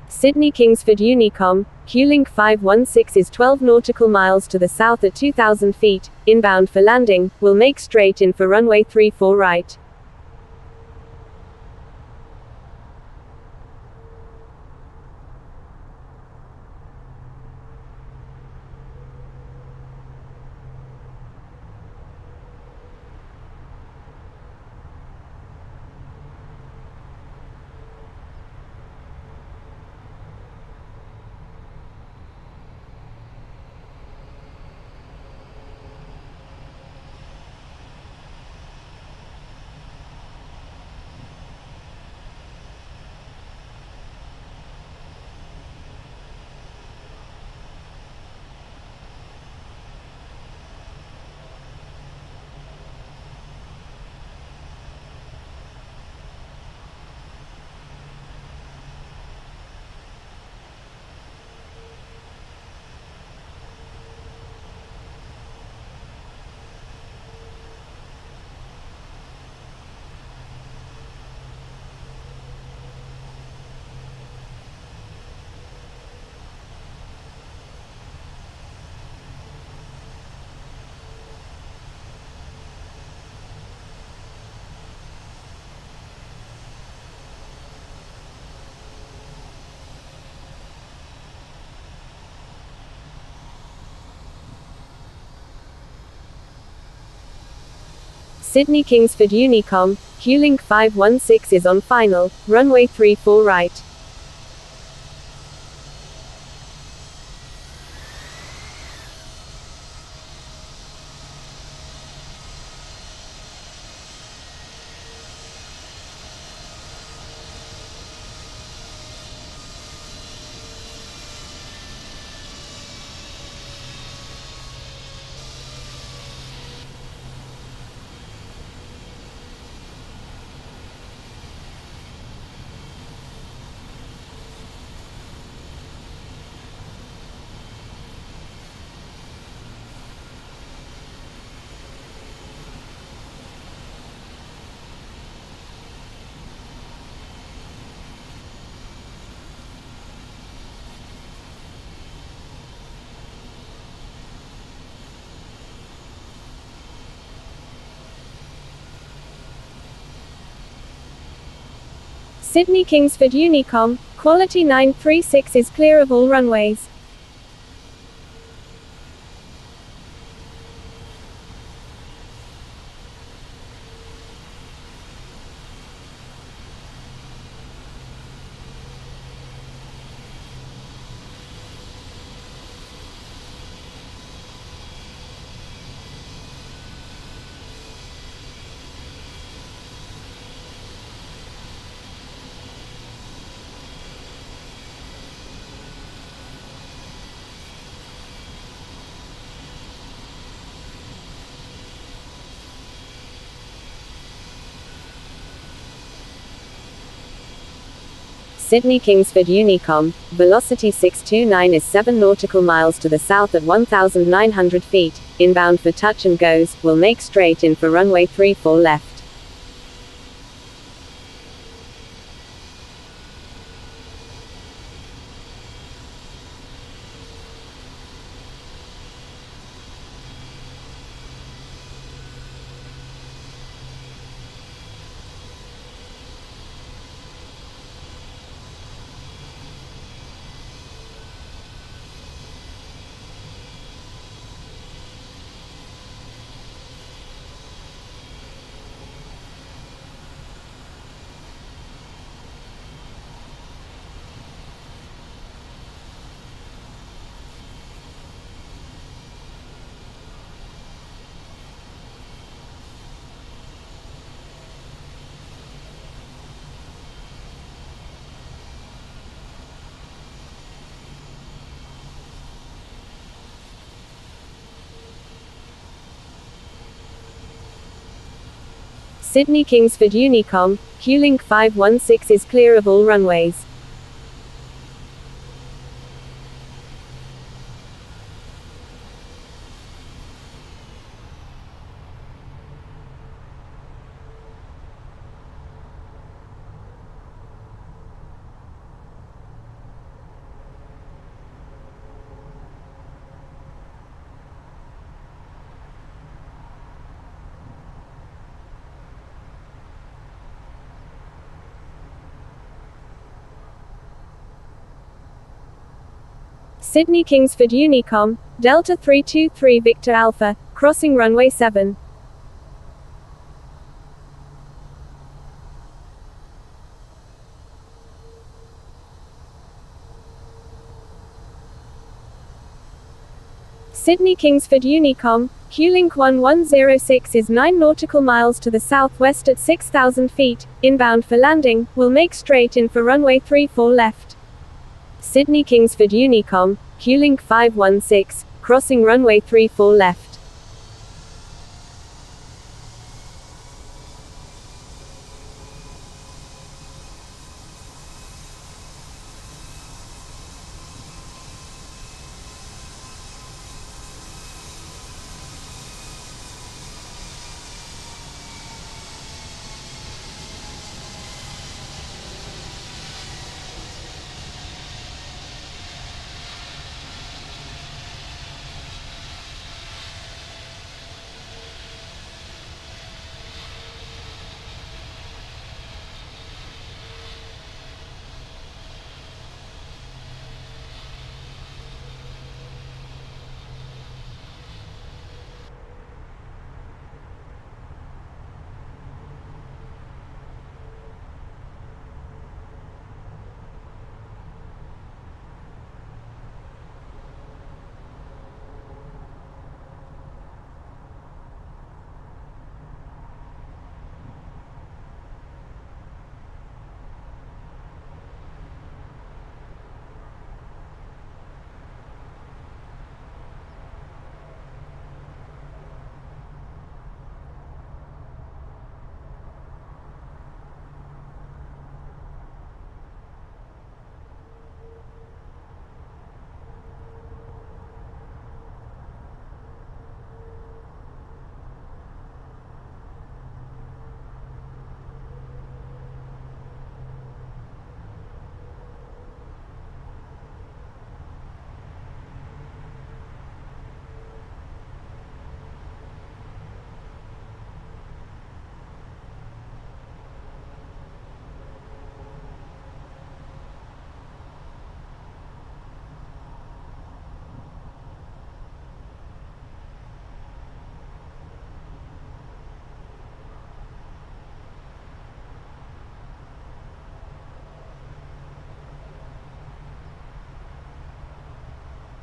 Sydney Kingsford Unicom, QLink 516 is 12 nautical miles to the south at 2,000 feet, inbound for landing, will make straight in for runway 34 right. Sydney Kingsford Unicom, QLink 516 is on final, runway 34 right. Sydney Kingsford Unicom, quality 936 is clear of all runways. Sydney Kingsford Unicom, velocity 629 is 7 nautical miles to the south at 1,900 feet, inbound for touch and goes, will make straight in for runway 34 left. Sydney Kingsford Unicom, Q-Link 516 is clear of all runways. Sydney Kingsford Unicom, Delta 323 Victor Alpha, crossing runway 7. Sydney Kingsford Unicom, Q-Link 1106 is 9 nautical miles to the southwest at 6,000 feet, inbound for landing, will make straight in for runway 34 left. Sydney Kingsford Unicom, Q-Link 516, crossing runway 34 left.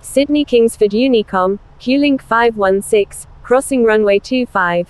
Sydney Kingsford Unicom, Qlink 516, crossing runway 25.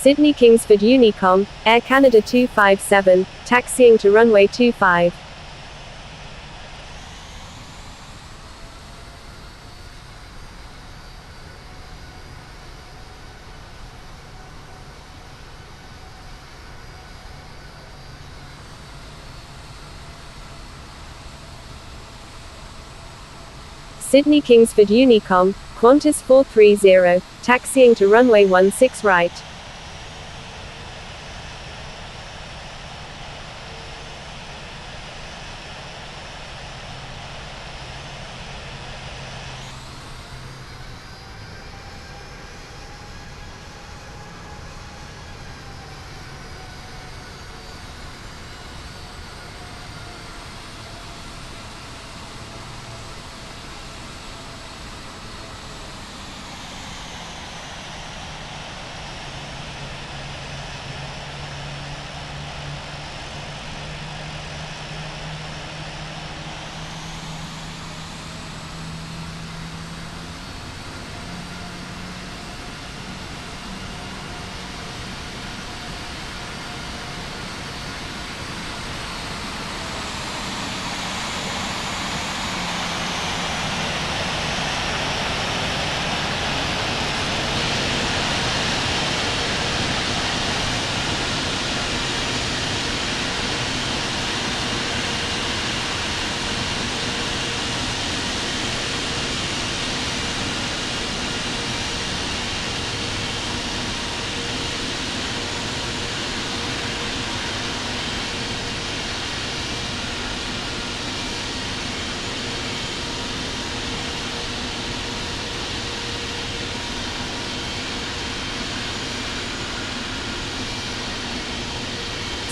Sydney Kingsford Unicom, Air Canada 257, taxiing to runway 25. Sydney Kingsford Unicom, Qantas 430, taxiing to runway 16 right.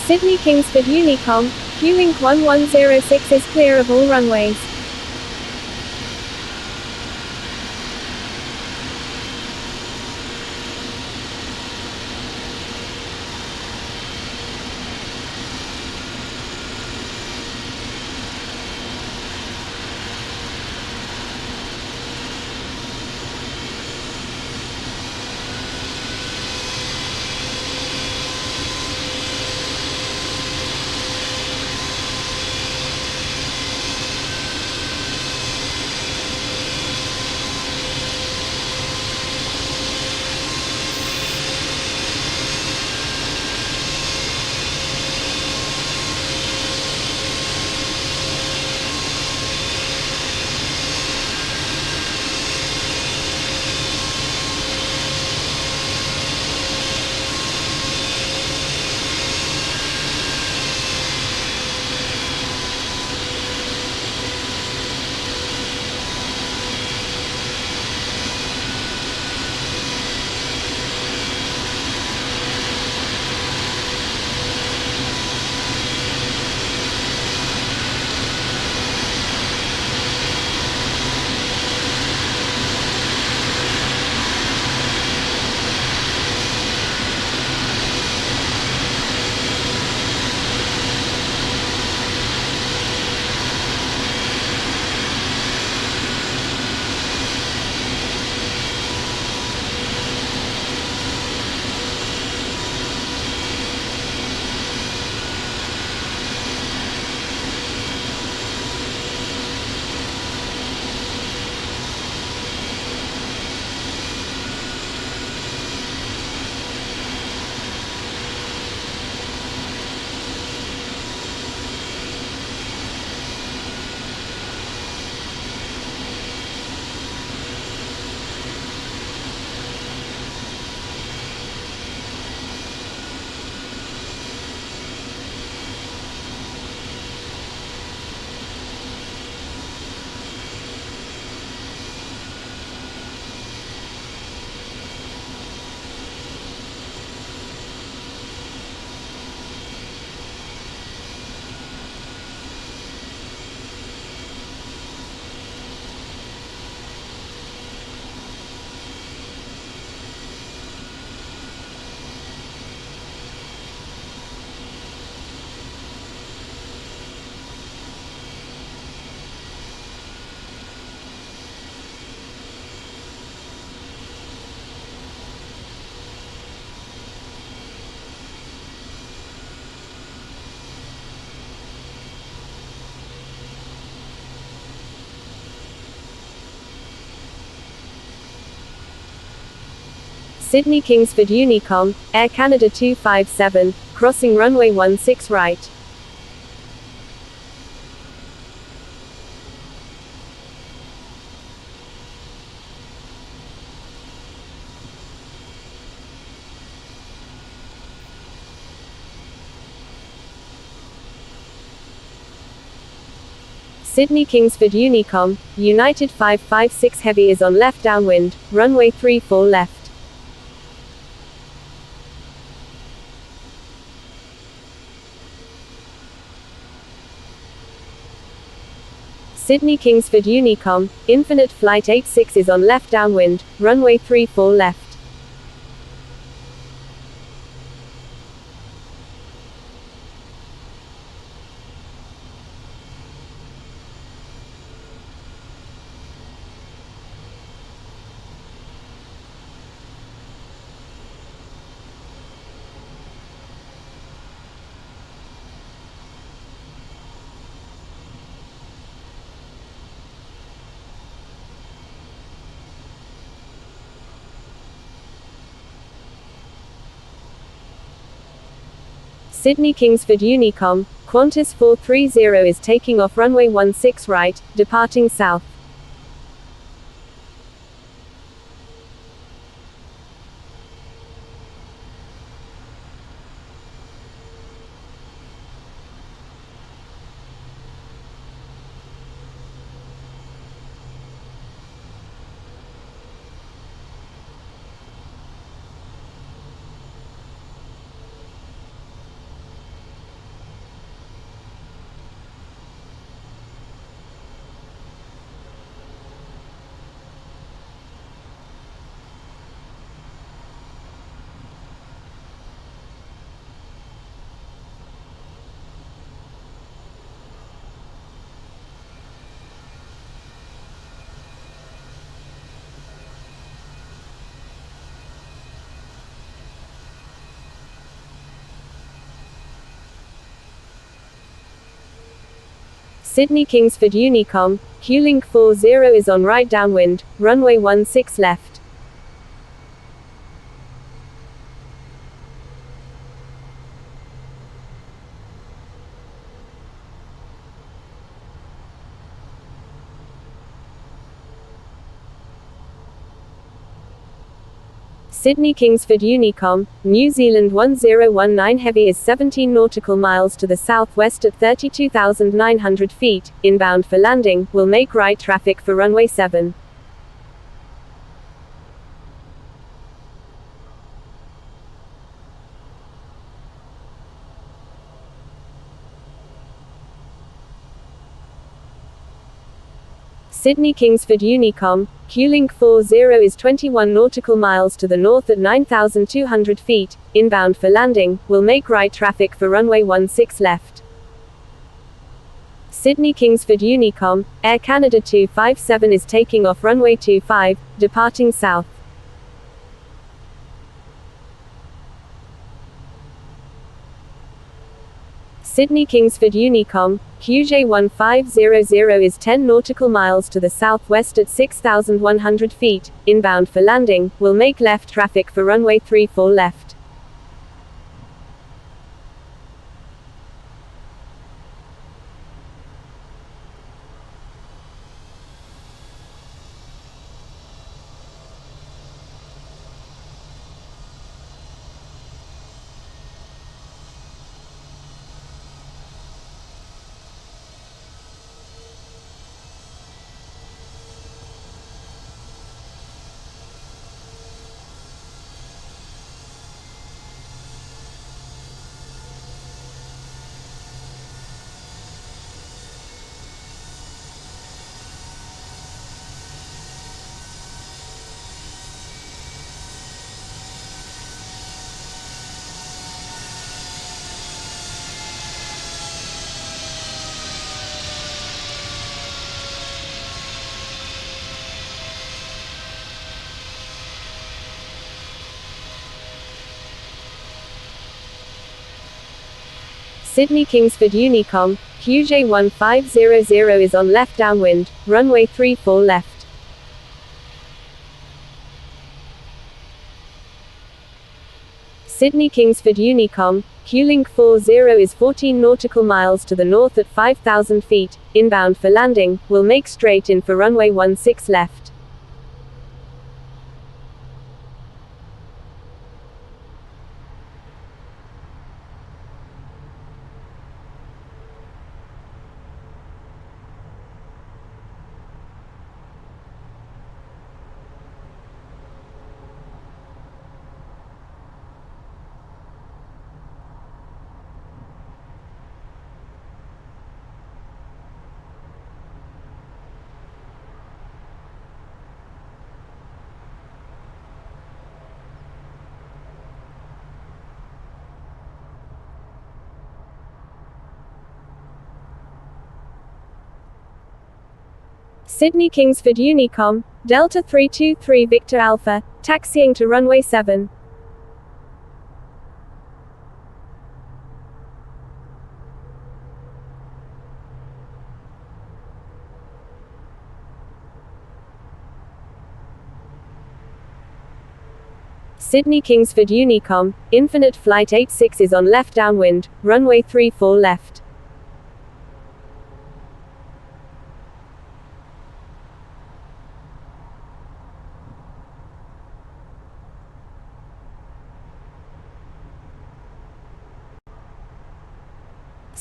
Sydney Kingsford Unicom, QLink 1106 is clear of all runways. Sydney Kingsford Unicom, Air Canada 257, crossing runway 16 right. Sydney Kingsford Unicom, United 556 Heavy is on left downwind, runway 34 left. Sydney Kingsford Unicom, Infinite Flight 86 is on left downwind, runway 34 left. Sydney Kingsford Unicom, Qantas 430 is taking off runway 16 right, departing south. Sydney Kingsford Unicom, Qlink 40 is on right downwind, runway 16 left. Sydney Kingsford Unicom, New Zealand 1019 Heavy is 17 nautical miles to the southwest at 32,900 feet, inbound for landing, will make right traffic for runway 7. Sydney Kingsford Unicom, Qlink 40 is 21 nautical miles to the north at 9,200 feet, inbound for landing, will make right traffic for runway 16 left. Sydney Kingsford Unicom, Air Canada 257 is taking off runway 25, departing south. Sydney Kingsford Unicom, QJ1500 is 10 nautical miles to the southwest at 6,100 feet, inbound for landing, will make left traffic for runway 34 left. Sydney Kingsford Unicom, QJ1500 is on left downwind, runway 34 left. Sydney Kingsford Unicom, Qlink 40 is 14 nautical miles to the north at 5,000 feet, inbound for landing, will make straight in for runway 16 left. Sydney Kingsford Unicom, Delta 323 Victor Alpha, taxiing to runway 7. Sydney Kingsford Unicom, Infinite Flight 86 is on left downwind, runway 34 left.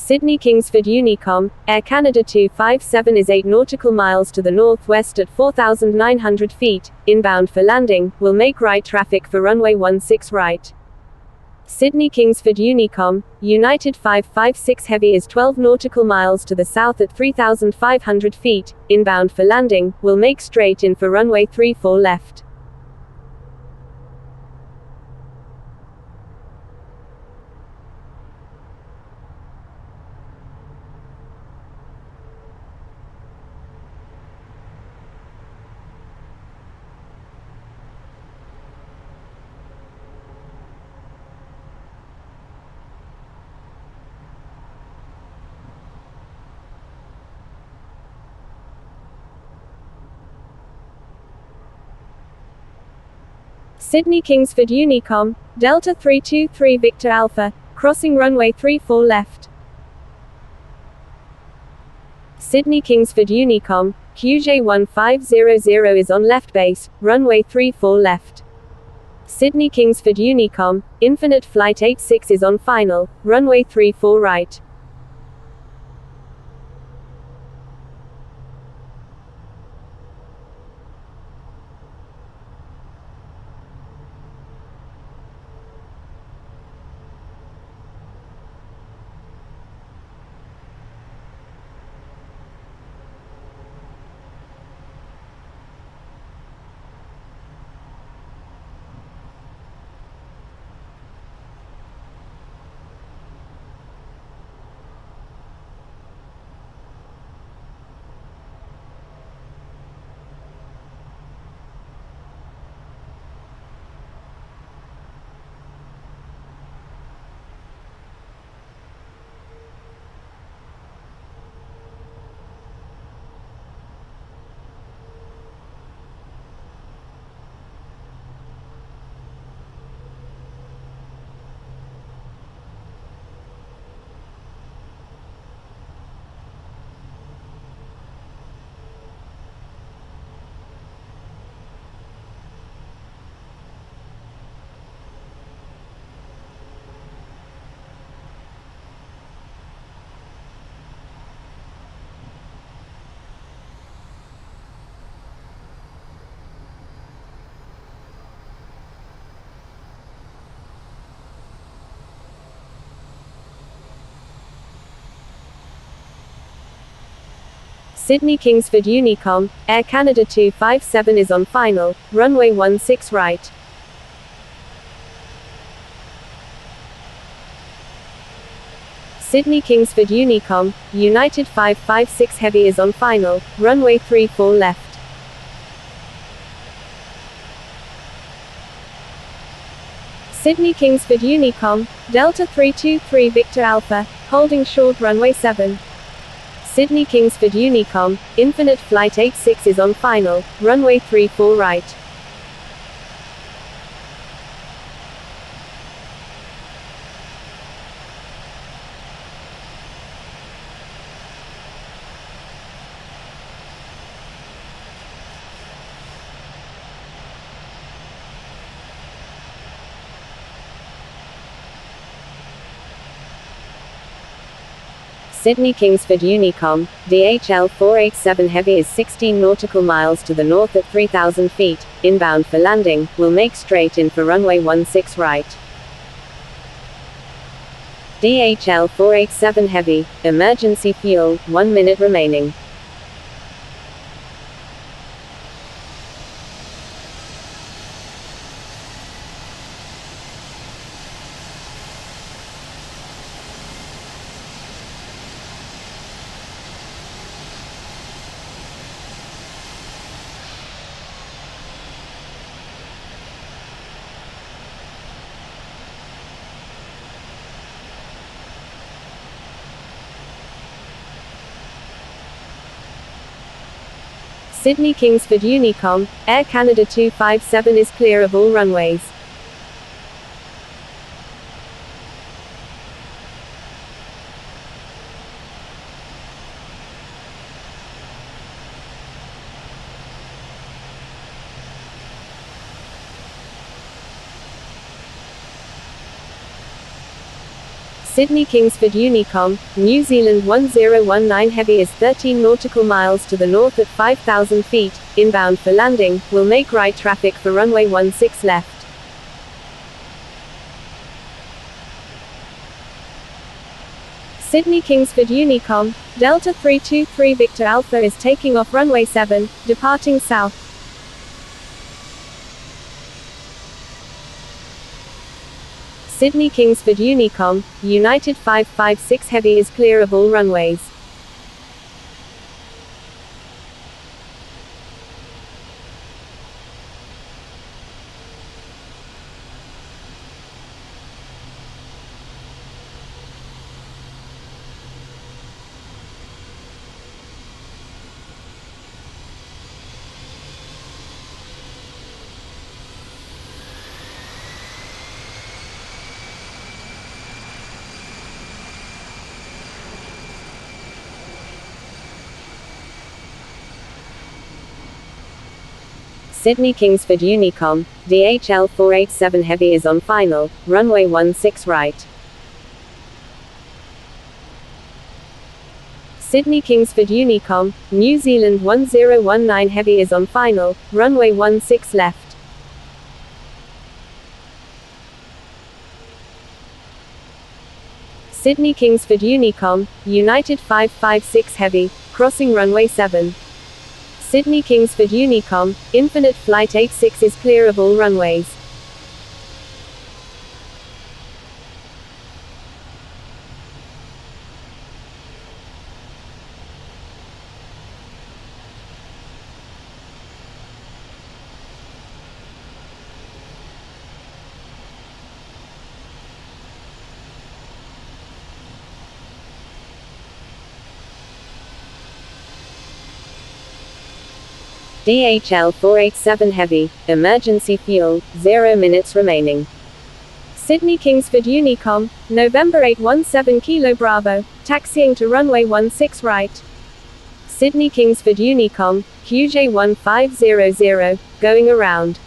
Sydney Kingsford Unicom, Air Canada 257 is 8 nautical miles to the northwest at 4,900 feet, inbound for landing, will make right traffic for runway 16 right. Sydney Kingsford Unicom, United 556 Heavy is 12 nautical miles to the south at 3,500 feet, inbound for landing, will make straight in for runway 34 left. Sydney Kingsford Unicom, Delta 323 Victor Alpha, crossing runway 34 left. Sydney Kingsford Unicom, QJ1500 is on left base, runway 34 left. Sydney Kingsford Unicom, Infinite Flight 86 is on final, runway 34 right. Sydney Kingsford Unicom, Air Canada 257 is on final, runway 16 right. Sydney Kingsford Unicom, United 556 Heavy is on final, runway 34 left. Sydney Kingsford Unicom, Delta 323 Victor Alpha, holding short runway 7. Sydney Kingsford Unicom, Infinite Flight 86 is on final, runway 34 right. Sydney Kingsford Unicom, DHL 487 Heavy is 16 nautical miles to the north at 3,000 feet, inbound for landing, will make straight in for runway 16 right. DHL 487 Heavy, emergency fuel, 1 minute remaining. Sydney Kingsford Unicom, Air Canada 257 is clear of all runways. Sydney Kingsford Unicom, New Zealand 1019 Heavy is 13 nautical miles to the north at 5,000 feet, inbound for landing, will make right traffic for runway 16 left. Sydney Kingsford Unicom, Delta 323 Victor Alpha is taking off runway 7, departing south. Sydney Kingsford Unicom, United 556 Heavy is clear of all runways. Sydney Kingsford Unicom, DHL 487 Heavy is on final, runway 16 right. Sydney Kingsford Unicom, New Zealand 1019 Heavy is on final, runway 16 left. Sydney Kingsford Unicom, United 556 Heavy, crossing runway 7. Sydney Kingsford Unicom, Infinite Flight 86 is clear of all runways. DHL 487 Heavy, emergency fuel, 0 minutes remaining. Sydney Kingsford Unicom, November 817 Kilo Bravo, taxiing to runway 16 right. Sydney Kingsford Unicom, QJ 1500, going around.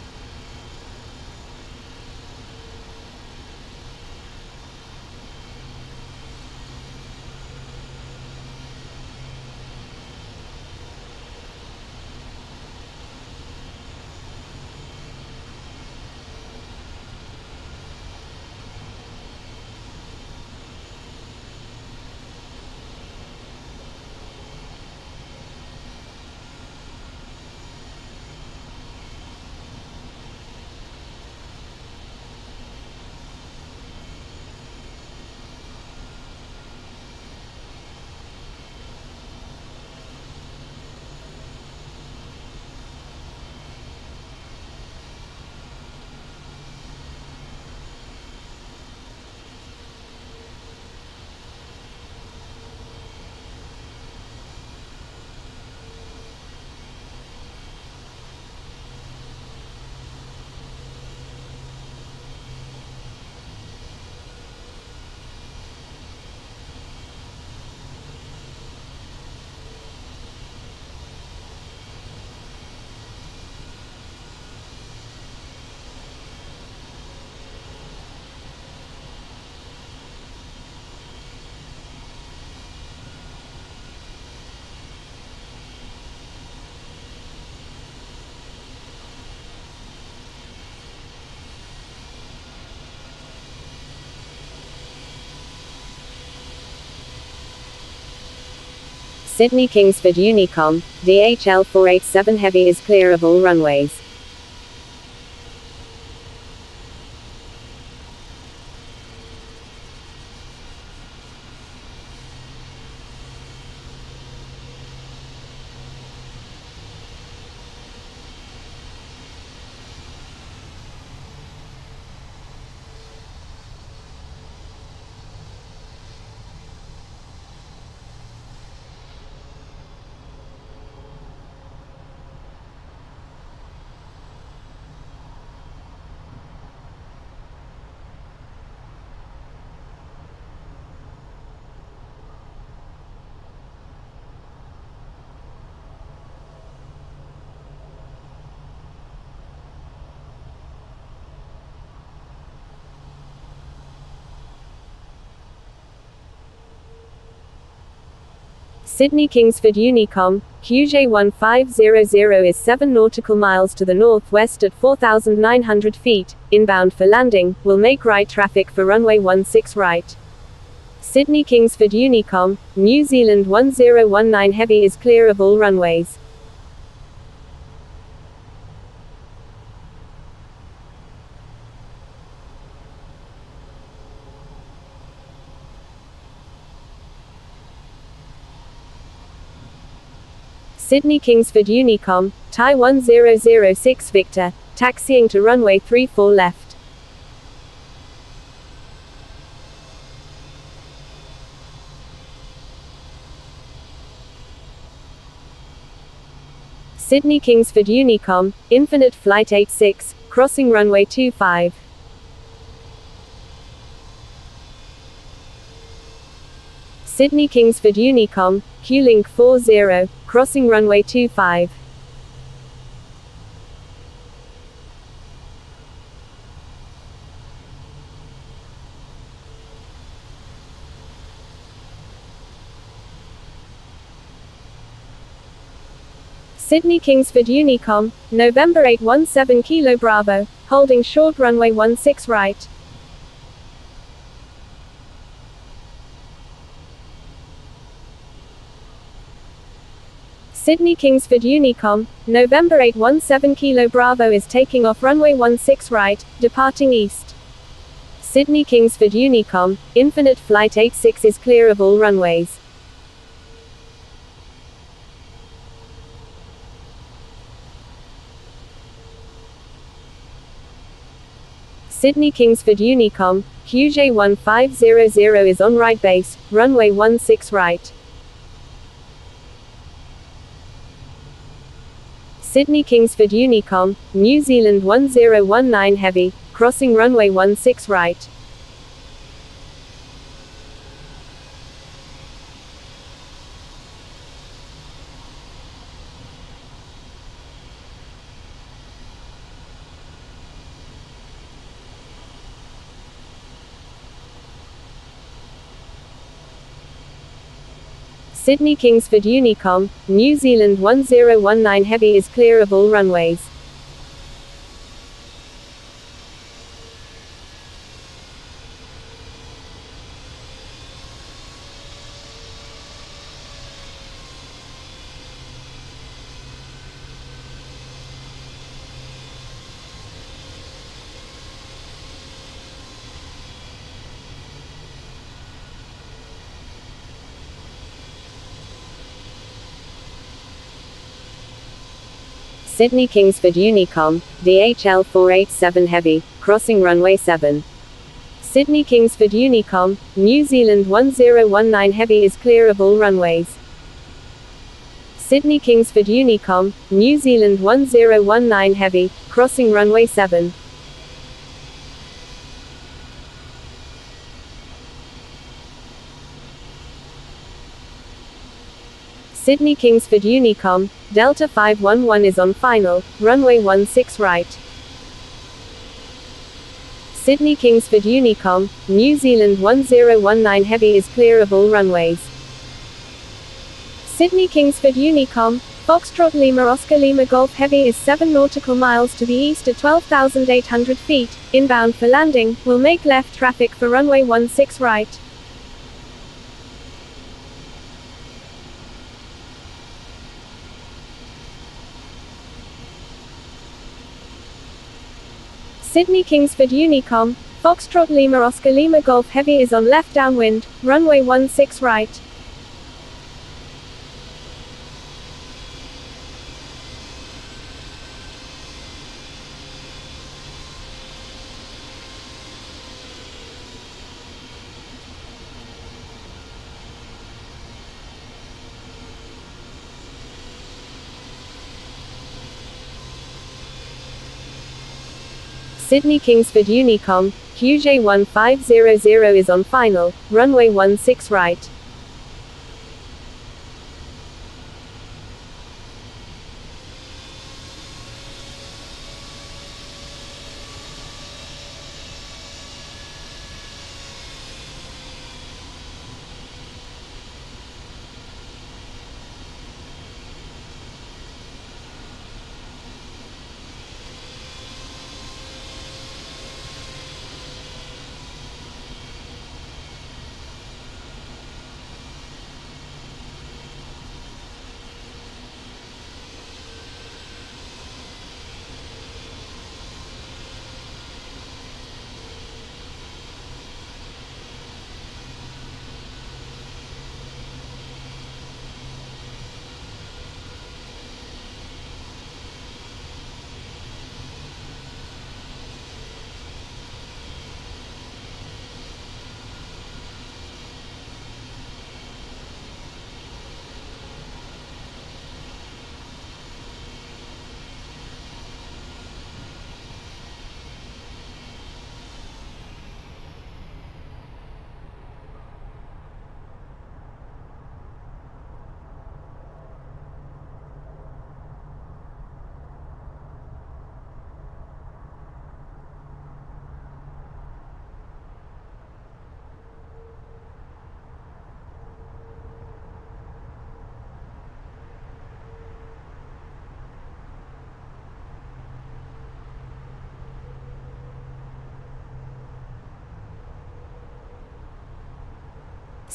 Sydney Kingsford Unicom, DHL 487 Heavy is clear of all runways. Sydney Kingsford Unicom, QJ1500 is 7 nautical miles to the northwest at 4,900 feet, inbound for landing, will make right traffic for runway 16 right. Sydney Kingsford Unicom, New Zealand 1019 Heavy is clear of all runways. Sydney Kingsford Unicom, Thai 1006 Victor, taxiing to runway 34 left. Sydney Kingsford Unicom, Infinite Flight 86, crossing runway 25. Sydney Kingsford Unicom, QLink 40, crossing runway 25. Sydney Kingsford Unicom, November 817 Kilo Bravo, holding short runway 16 right. Sydney Kingsford Unicom, November 817 Kilo Bravo is taking off runway 16 right, departing east. Sydney Kingsford Unicom, Infinite Flight 86 is clear of all runways. Sydney Kingsford Unicom, QJ1500 is on right base, runway 16 right. Sydney Kingsford Unicom, New Zealand 1019 Heavy, crossing runway 16 right. Sydney Kingsford Unicom, New Zealand 1019 Heavy is clear of all runways. Sydney Kingsford Unicom, DHL 487 Heavy, crossing runway 7. Sydney Kingsford Unicom, New Zealand 1019 Heavy is clear of all runways. Sydney Kingsford Unicom, New Zealand 1019 Heavy, crossing runway 7. Sydney Kingsford Unicom, Delta 511 is on final, runway 16 right. Sydney Kingsford Unicom, New Zealand 1019 Heavy is clear of all runways. Sydney Kingsford Unicom, Foxtrot Lima Oscar Lima Golf Heavy is 7 nautical miles to the east at 12,800 feet, inbound for landing, will make left traffic for runway 16 right. Sydney Kingsford Unicom, Foxtrot Lima Oscar Lima Golf Heavy is on left downwind, runway 16 right. Sydney Kingsford Unicom, QJ1500 is on final, runway 16 right.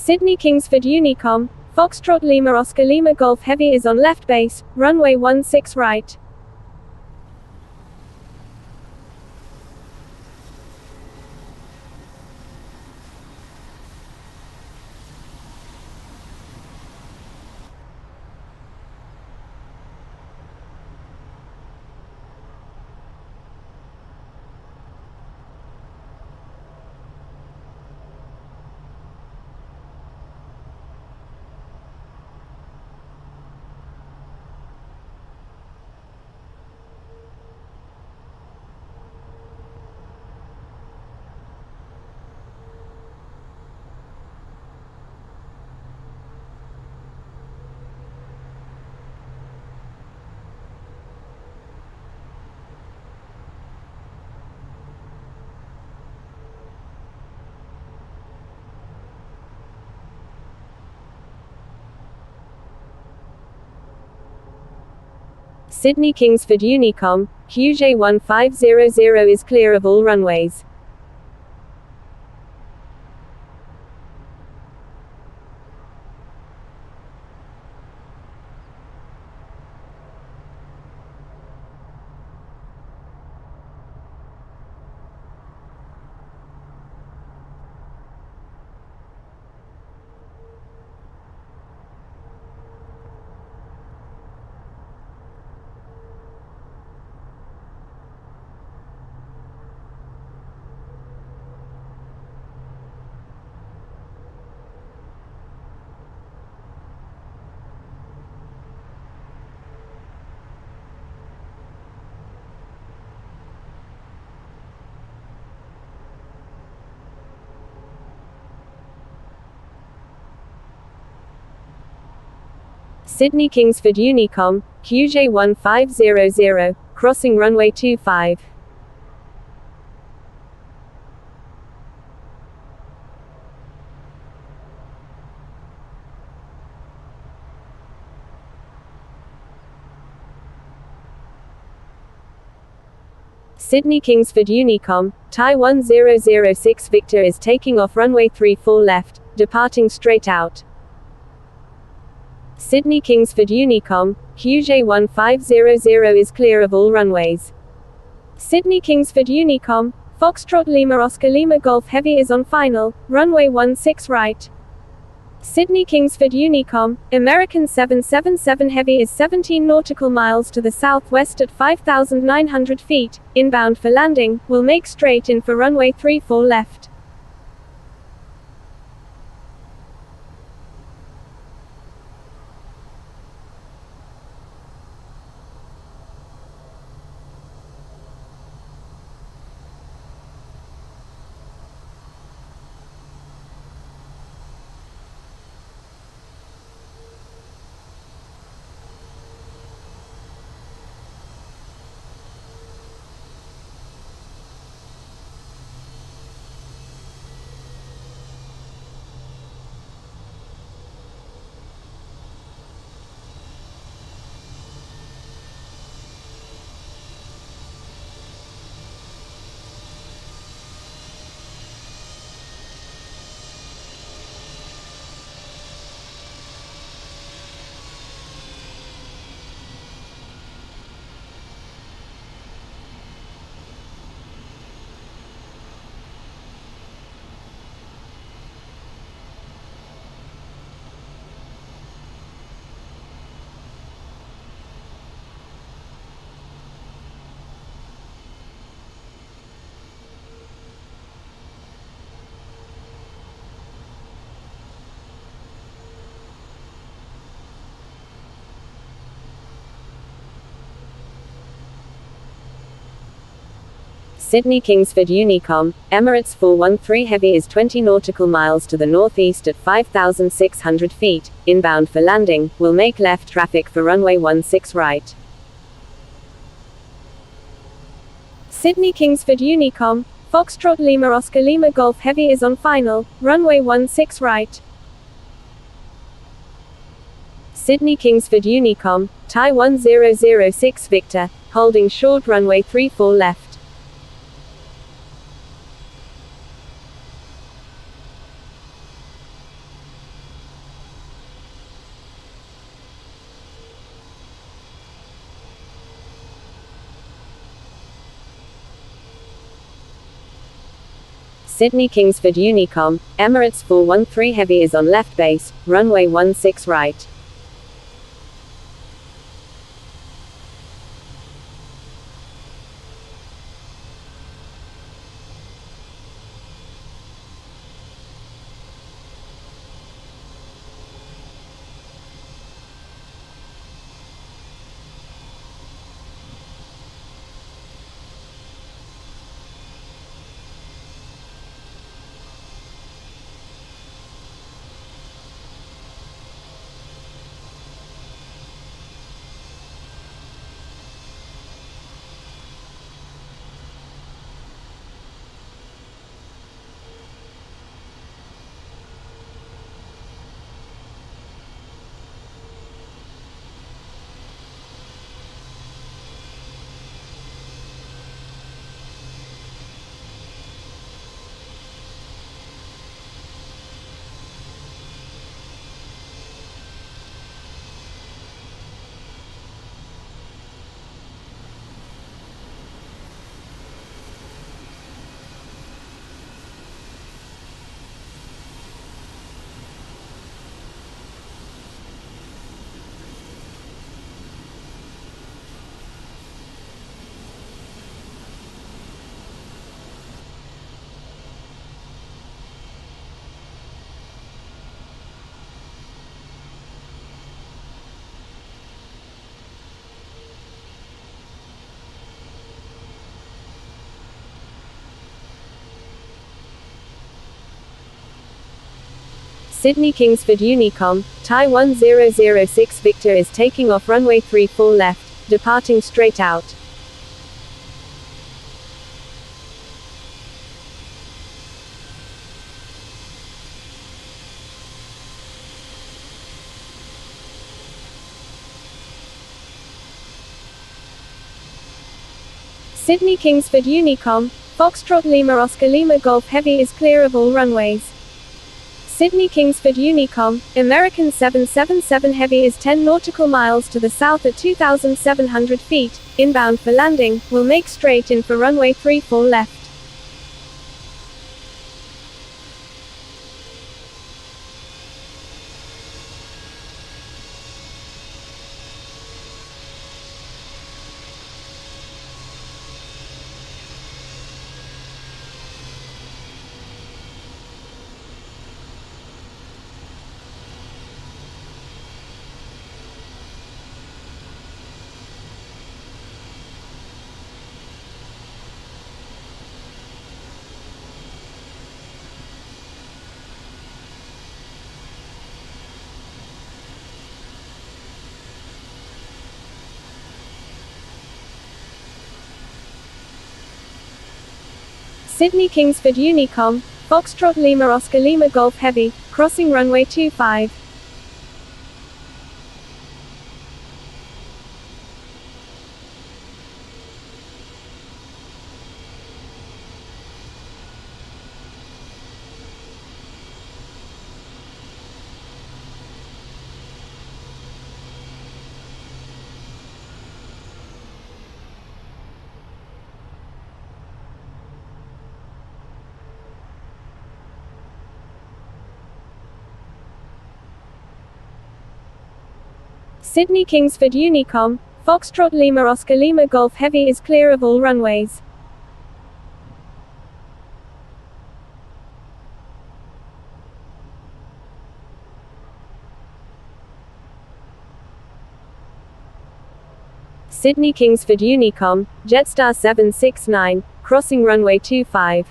Sydney Kingsford Unicom, Foxtrot Lima Oscar Lima Golf Heavy is on left base, runway 16 right. Sydney Kingsford Unicom, QJ1500 is clear of all runways. Sydney Kingsford Unicom, QJ1500, crossing runway 25. Sydney Kingsford Unicom, Thai 1006 Victor is taking off runway 34 left, departing straight out. Sydney Kingsford Unicom, QJ1500 is clear of all runways. Sydney Kingsford Unicom, Foxtrot Lima Oscar Lima Golf Heavy is on final, runway 16 right. Sydney Kingsford Unicom, American 777 Heavy is 17 nautical miles to the southwest at 5,900 feet, inbound for landing, will make straight in for runway 34 left. Sydney Kingsford Unicom, Emirates 413 Heavy is 20 nautical miles to the northeast at 5,600 feet, inbound for landing, will make left traffic for runway 16 right. Sydney Kingsford Unicom, Foxtrot Lima Oscar Lima Golf Heavy is on final, runway 16 right. Sydney Kingsford Unicom, Thai 1006 Victor, holding short runway 34 left. Sydney Kingsford Unicom, Emirates 413 Heavy is on left base, runway 16 right. Sydney Kingsford Unicom, Thai 1006 Victor is taking off runway 34 left, departing straight out. Sydney Kingsford Unicom, Foxtrot Lima Oscar Lima Golf Heavy is clear of all runways. Sydney Kingsford Unicom, American 777 Heavy is 10 nautical miles to the south at 2,700 feet, inbound for landing, will make straight in for runway 34 left. Sydney Kingsford Unicom, Foxtrot Lima Oscar Lima Golf Heavy, crossing runway 25. Sydney Kingsford Unicom, Foxtrot Lima Oscar Lima Golf Heavy is clear of all runways. Sydney Kingsford Unicom, Jetstar 769, crossing runway 25.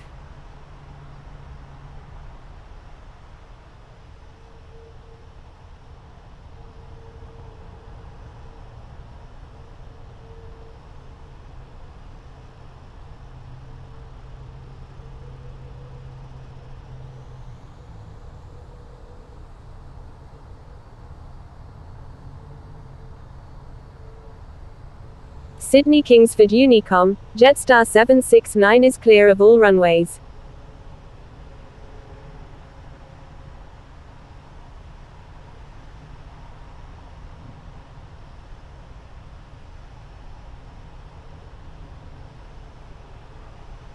Sydney Kingsford Unicom, Jetstar 769 is clear of all runways.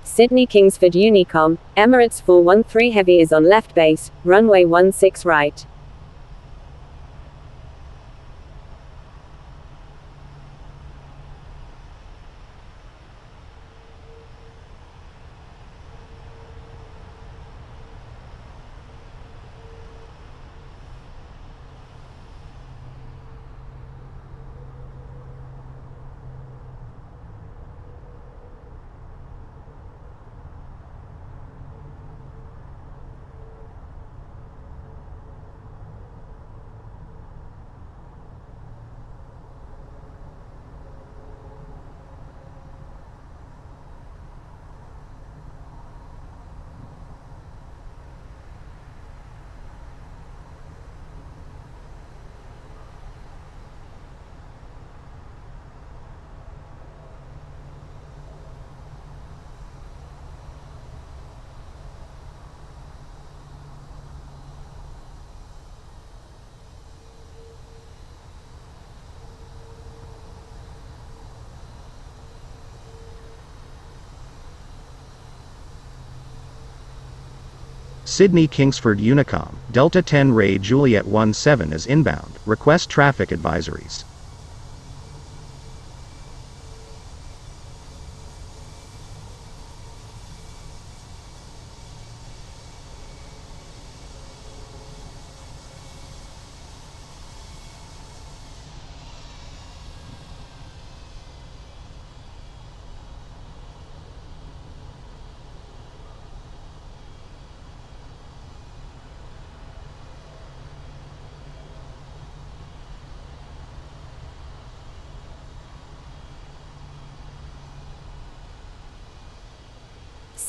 Sydney Kingsford Unicom, Emirates 413 Heavy is on left base, runway 16 right. Sydney Kingsford Unicom, Delta 10 Ray Juliet 17 is inbound, request traffic advisories.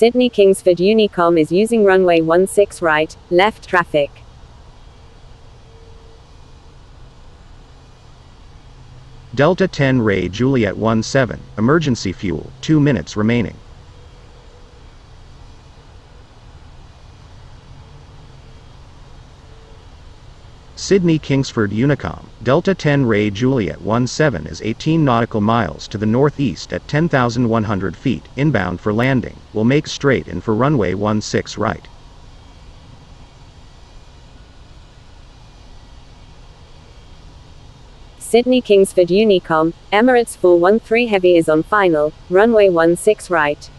Sydney Kingsford Unicom is using runway 16 right, left traffic. Delta 10 Ray Juliet 17, emergency fuel, 2 minutes remaining. Sydney Kingsford Unicom, Delta 10 Ray Juliet 17 is 18 nautical miles to the northeast at 10,100 feet, inbound for landing, will make straight in for runway 16 right. Sydney Kingsford Unicom, Emirates 413 Heavy is on final, runway 16 right.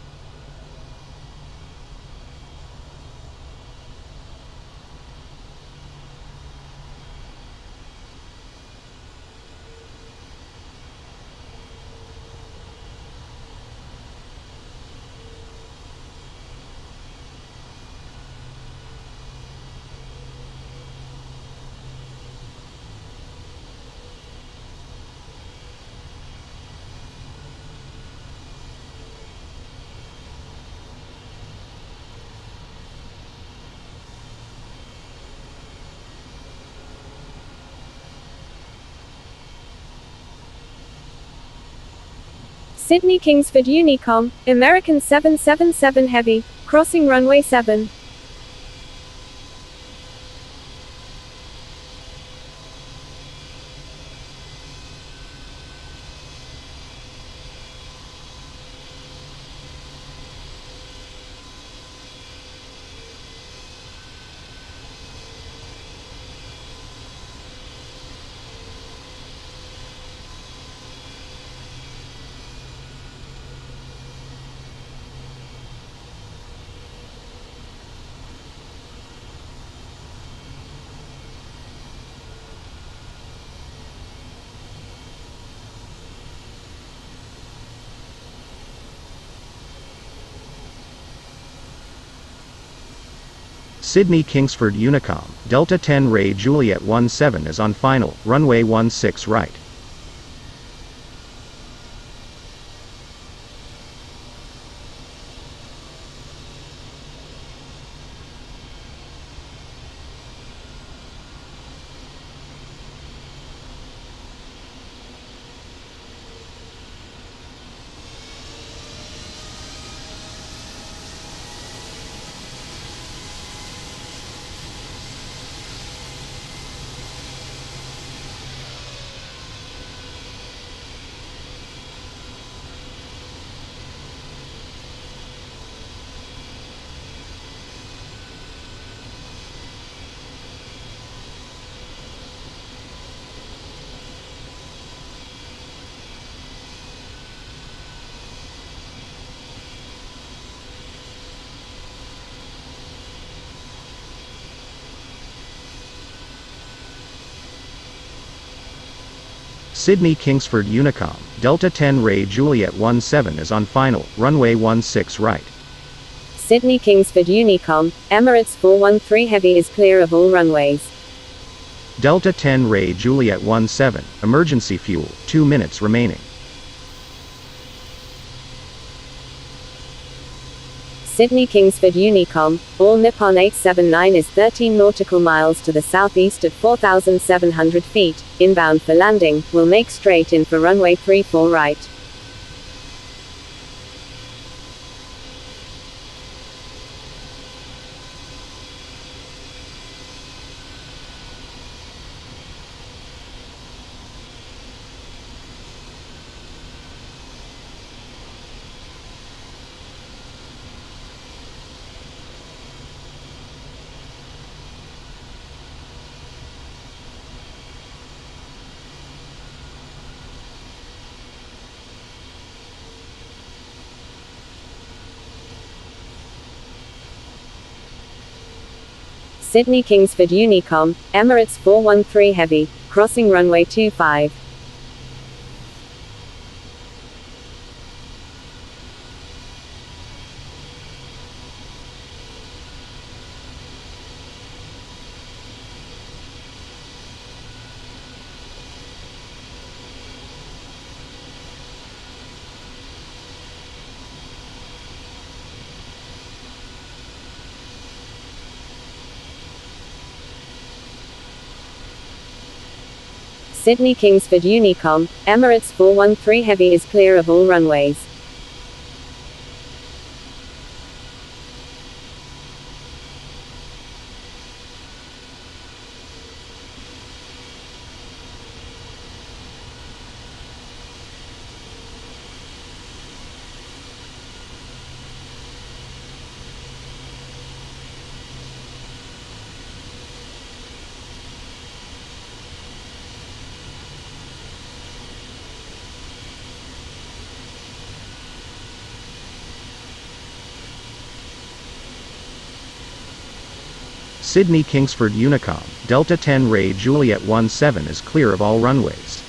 Sydney Kingsford Unicom, American 777 Heavy, crossing runway 7. Sydney Kingsford Unicom, Delta 10 Ray Juliet 17 is on final, runway 16 right. Sydney Kingsford Unicom, Delta 10 Ray Juliet 17 is on final, runway 16 right. Sydney Kingsford Unicom, Emirates 413 Heavy is clear of all runways. Delta 10 Ray Juliet 17, emergency fuel, 2 minutes remaining. Sydney Kingsford Unicom, All Nippon 879 is 13 nautical miles to the southeast at 4,700 feet, inbound for landing, will make straight in for runway 34 right. Sydney Kingsford Unicom, Emirates 413 Heavy, crossing runway 25. Sydney Kingsford Unicom, Emirates 413 Heavy is clear of all runways. Sydney Kingsford Unicom, Delta 10 Ray Juliet 17 is clear of all runways.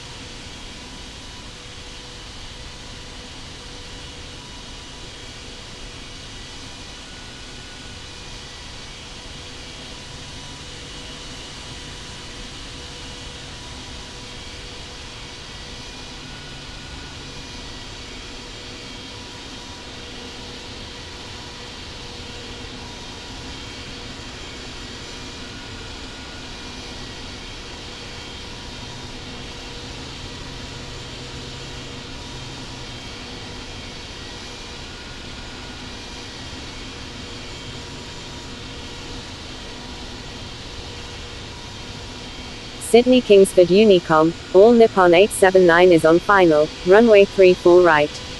Sydney Kingsford Unicom, All Nippon 879 is on final, runway 34 right.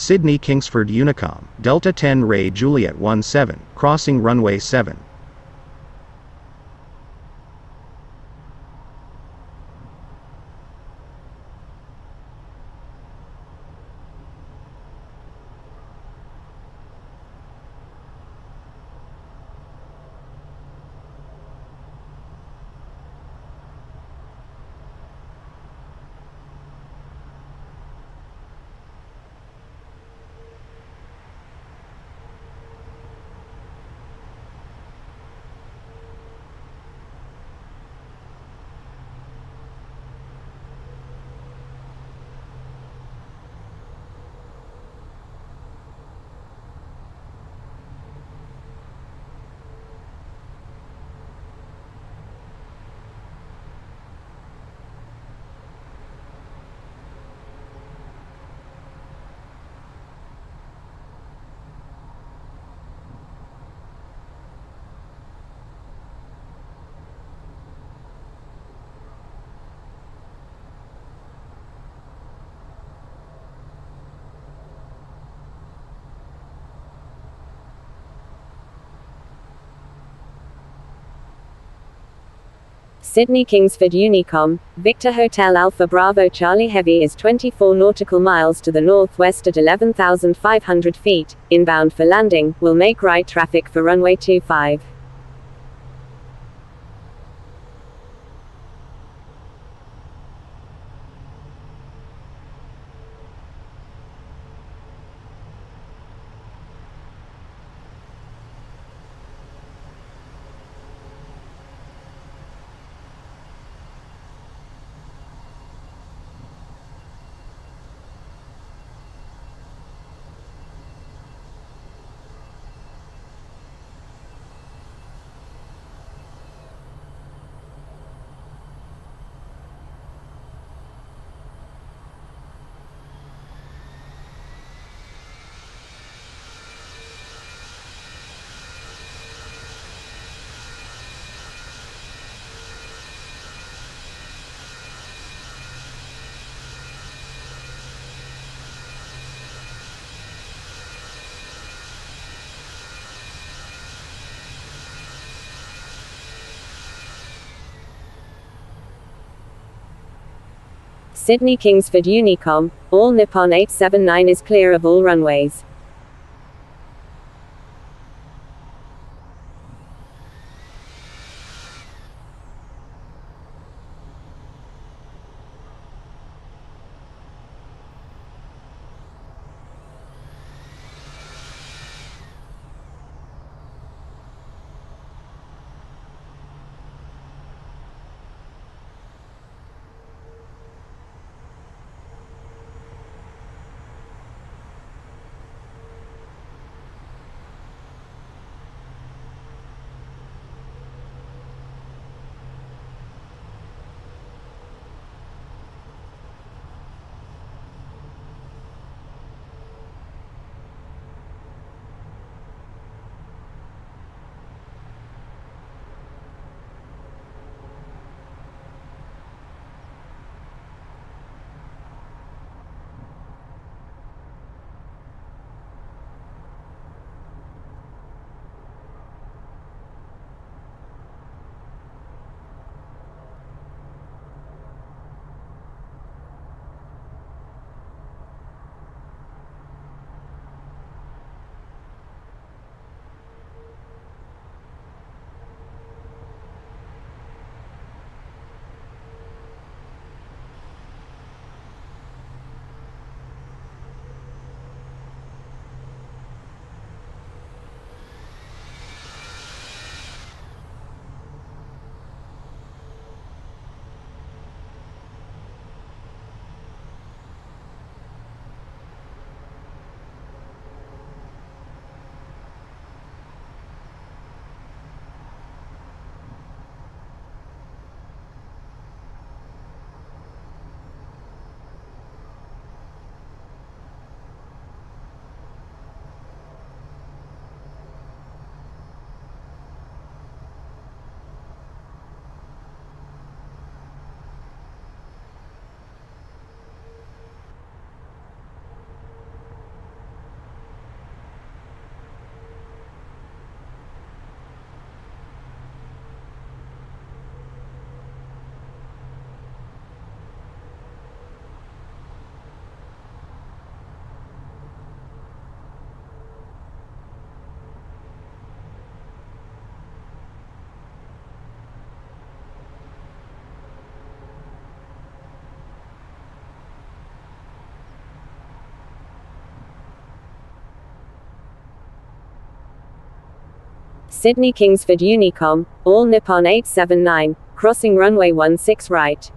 Sydney Kingsford Unicom, Delta 10 Ray Juliet 17, crossing runway 7. Sydney Kingsford Unicom, Victor Hotel Alpha Bravo Charlie Heavy is 24 nautical miles to the northwest at 11,500 feet, inbound for landing, will make right traffic for runway 25. Sydney Kingsford Unicom, all Nippon 879 is clear of all runways. Sydney Kingsford Unicom, all Nippon 879, crossing runway 16 right.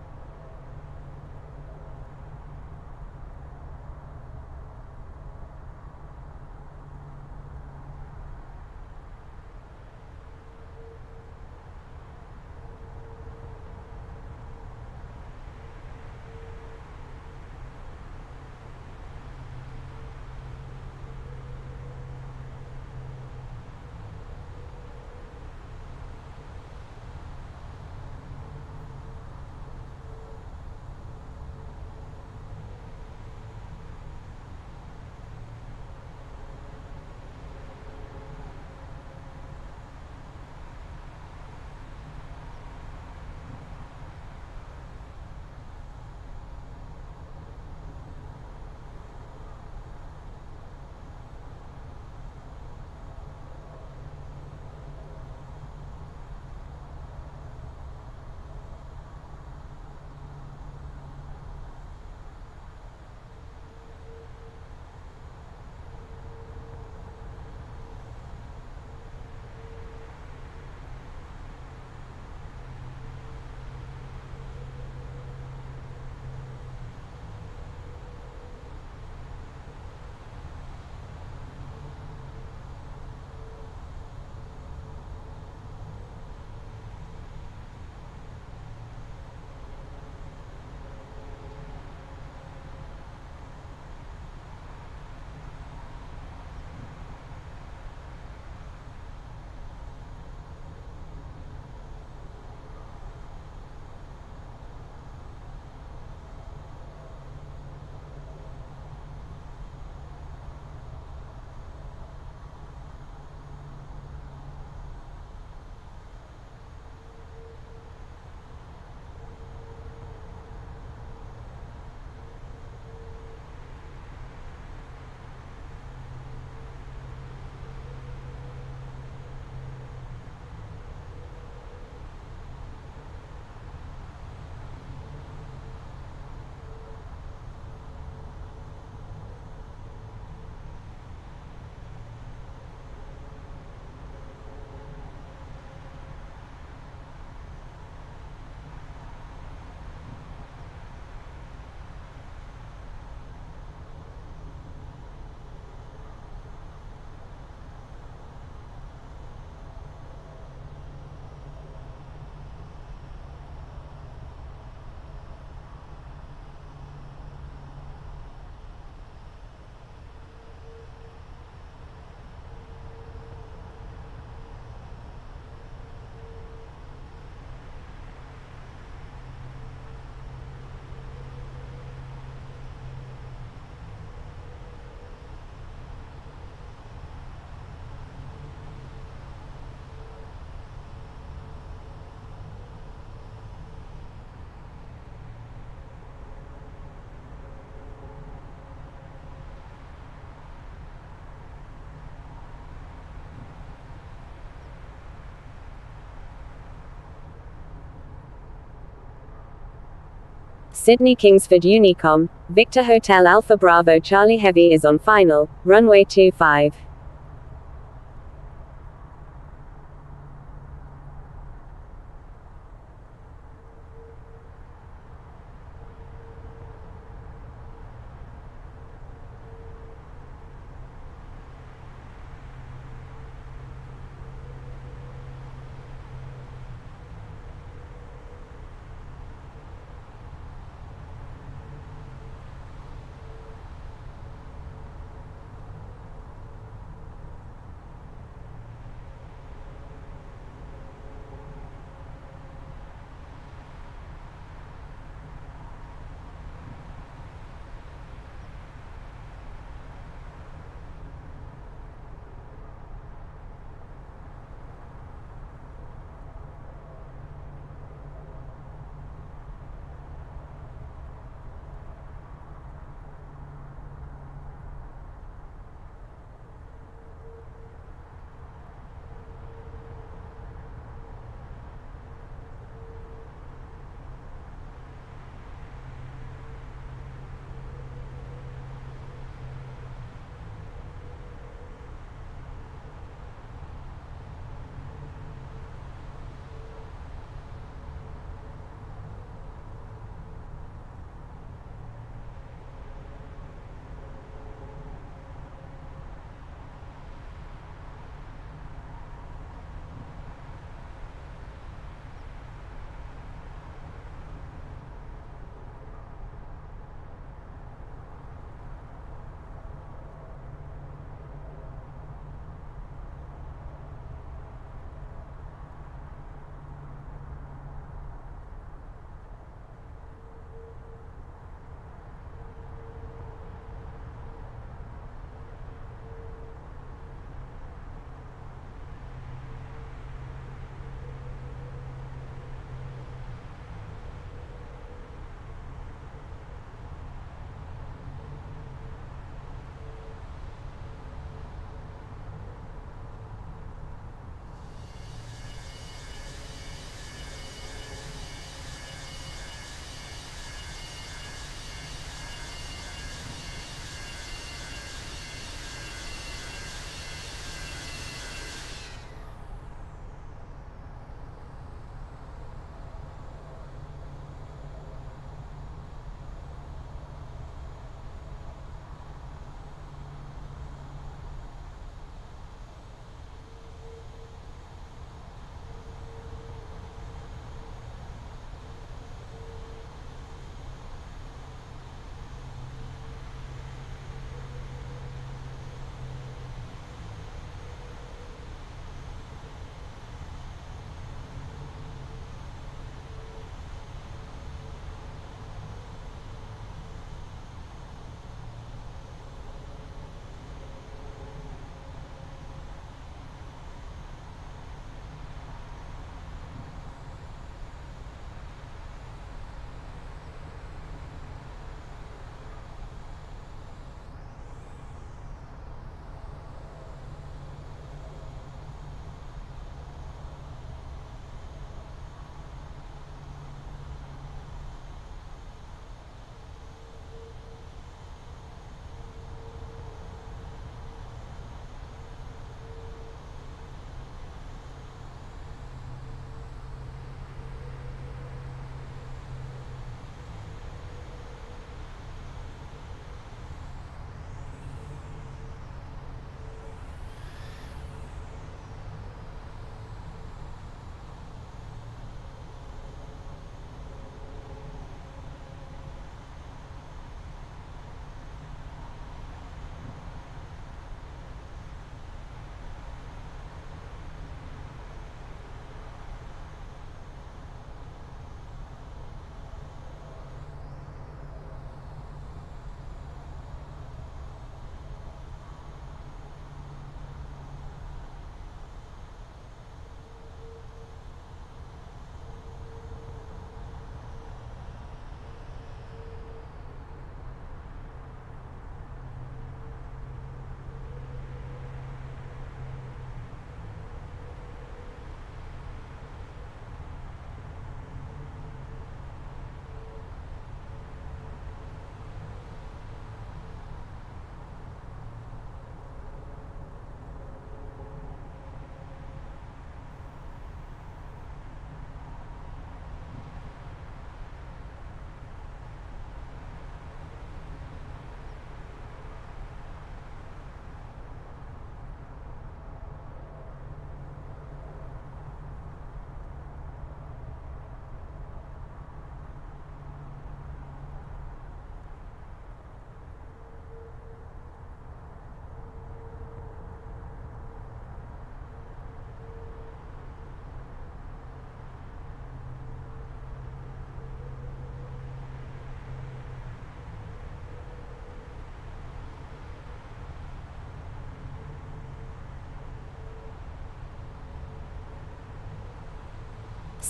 Sydney Kingsford Unicom, Victor Hotel Alpha Bravo Charlie Heavy is on final, runway 25.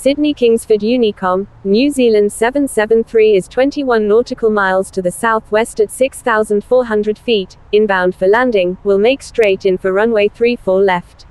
Sydney Kingsford Unicom, New Zealand 773 is 21 nautical miles to the southwest at 6,400 feet, inbound for landing, will make straight in for runway 34 left.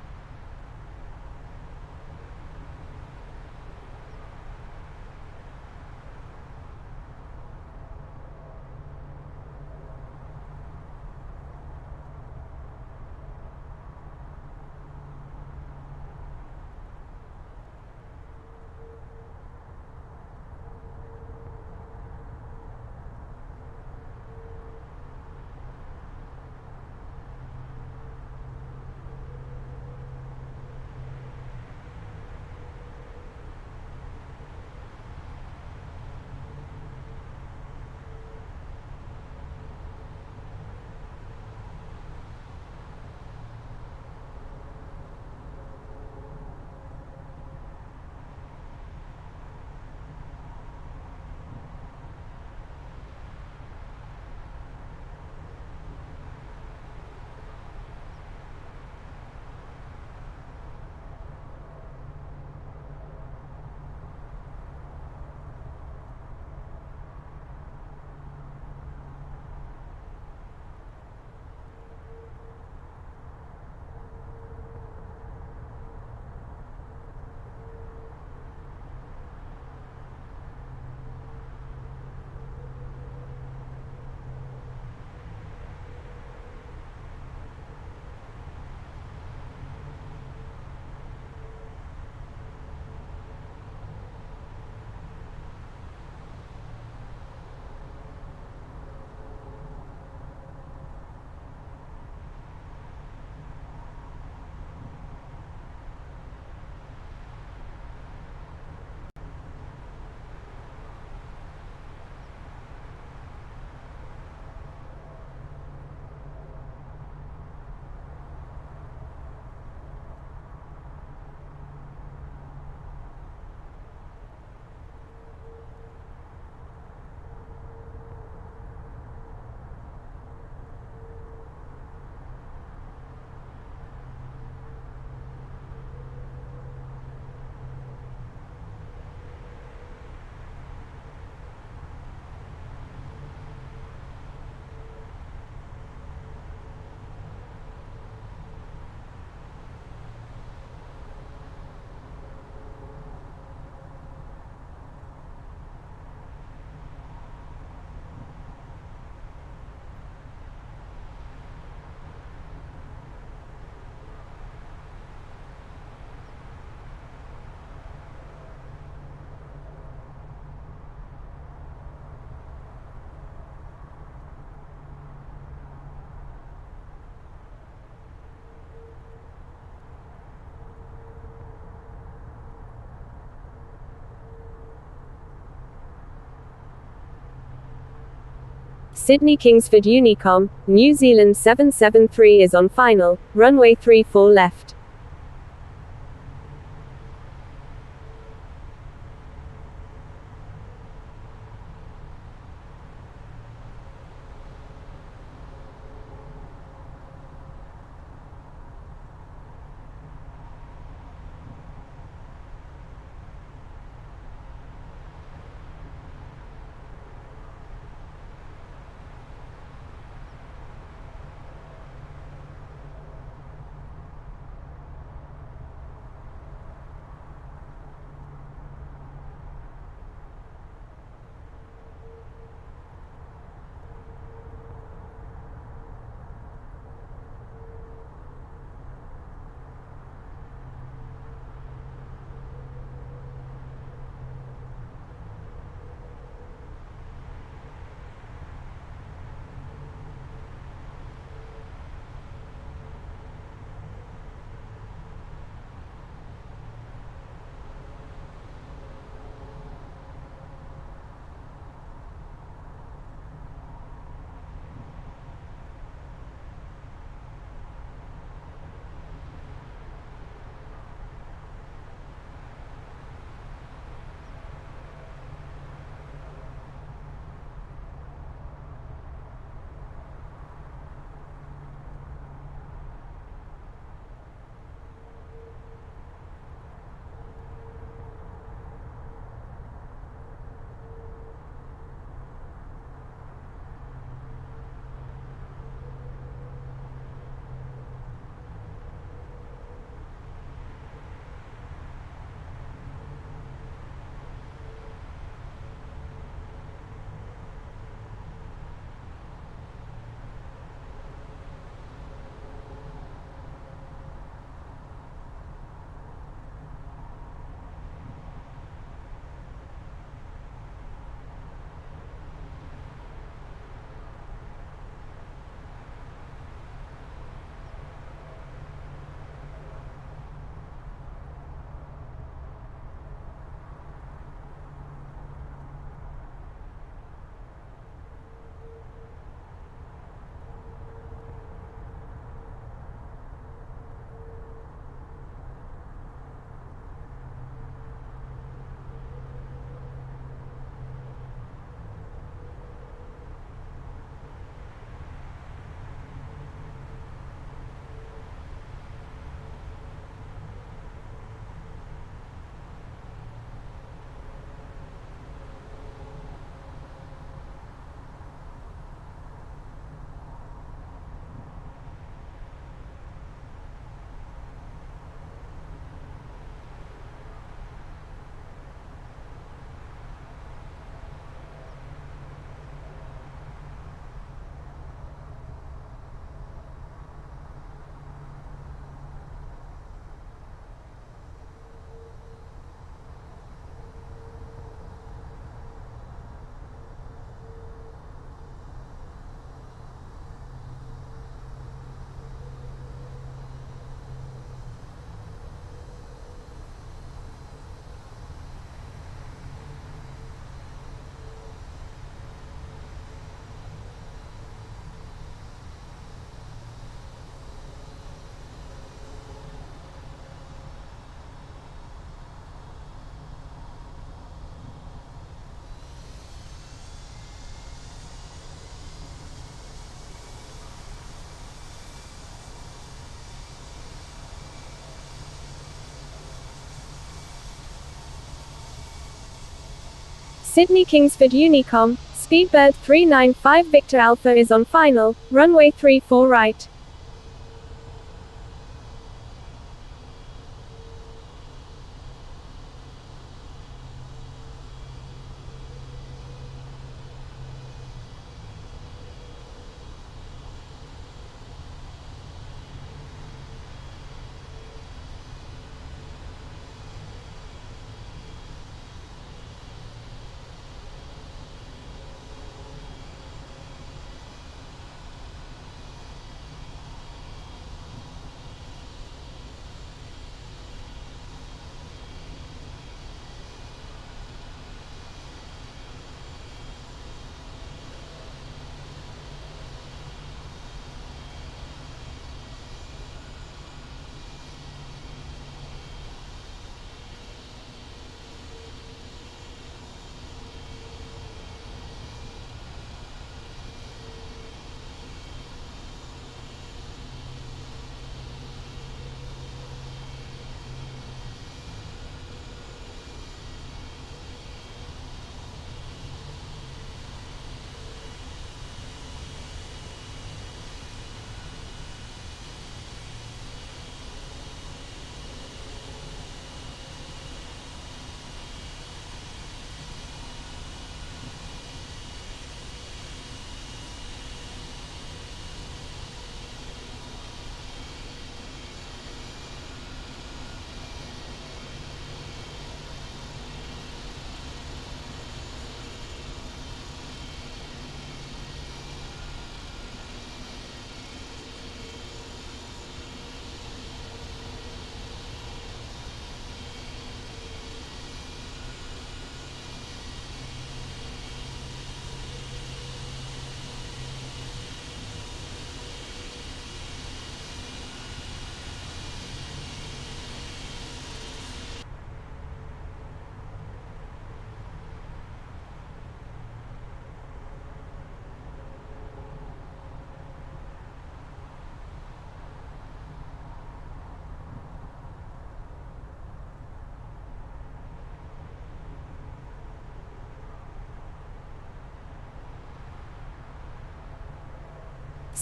Sydney Kingsford Unicom, New Zealand 773 is on final, runway 34 left. Sydney Kingsford Unicom, Speedbird 395 Victor Alpha is on final, runway 34 right.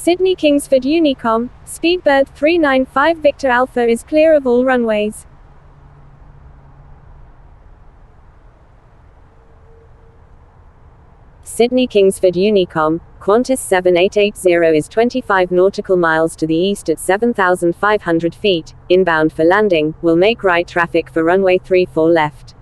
Sydney Kingsford Unicom, Speedbird 395 Victor Alpha is clear of all runways. Sydney Kingsford Unicom, Qantas 7880 is 25 nautical miles to the east at 7,500 feet, inbound for landing, will make right traffic for runway 34 left.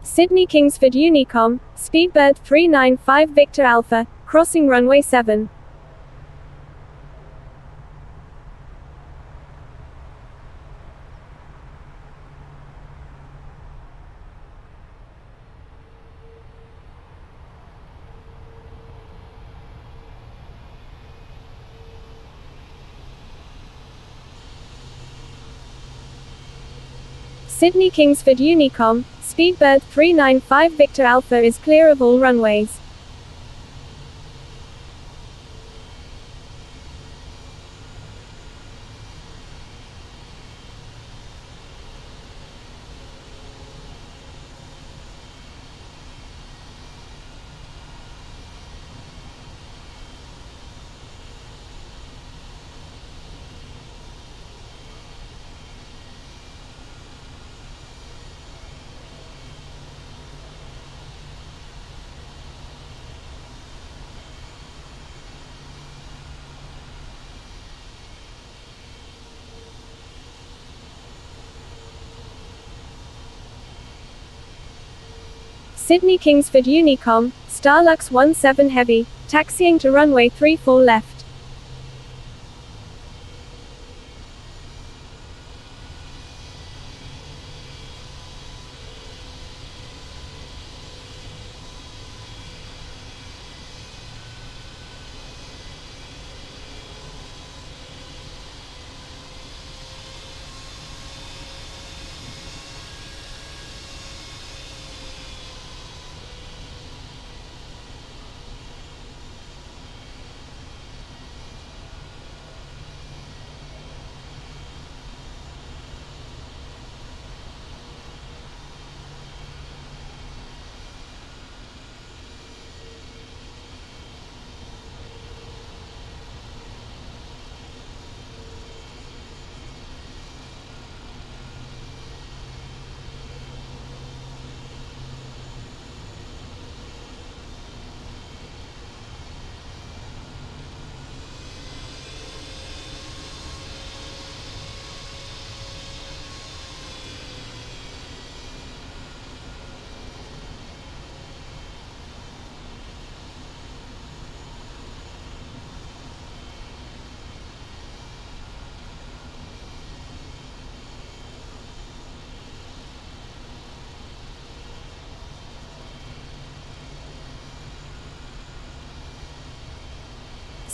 Sydney Kingsford Unicom, Speedbird 395 Victor Alpha, crossing runway 7. Sydney Kingsford Unicom, Speedbird 395 Victor Alpha is clear of all runways. Sydney Kingsford Unicom, Starlux 17 Heavy, taxiing to runway 34 left.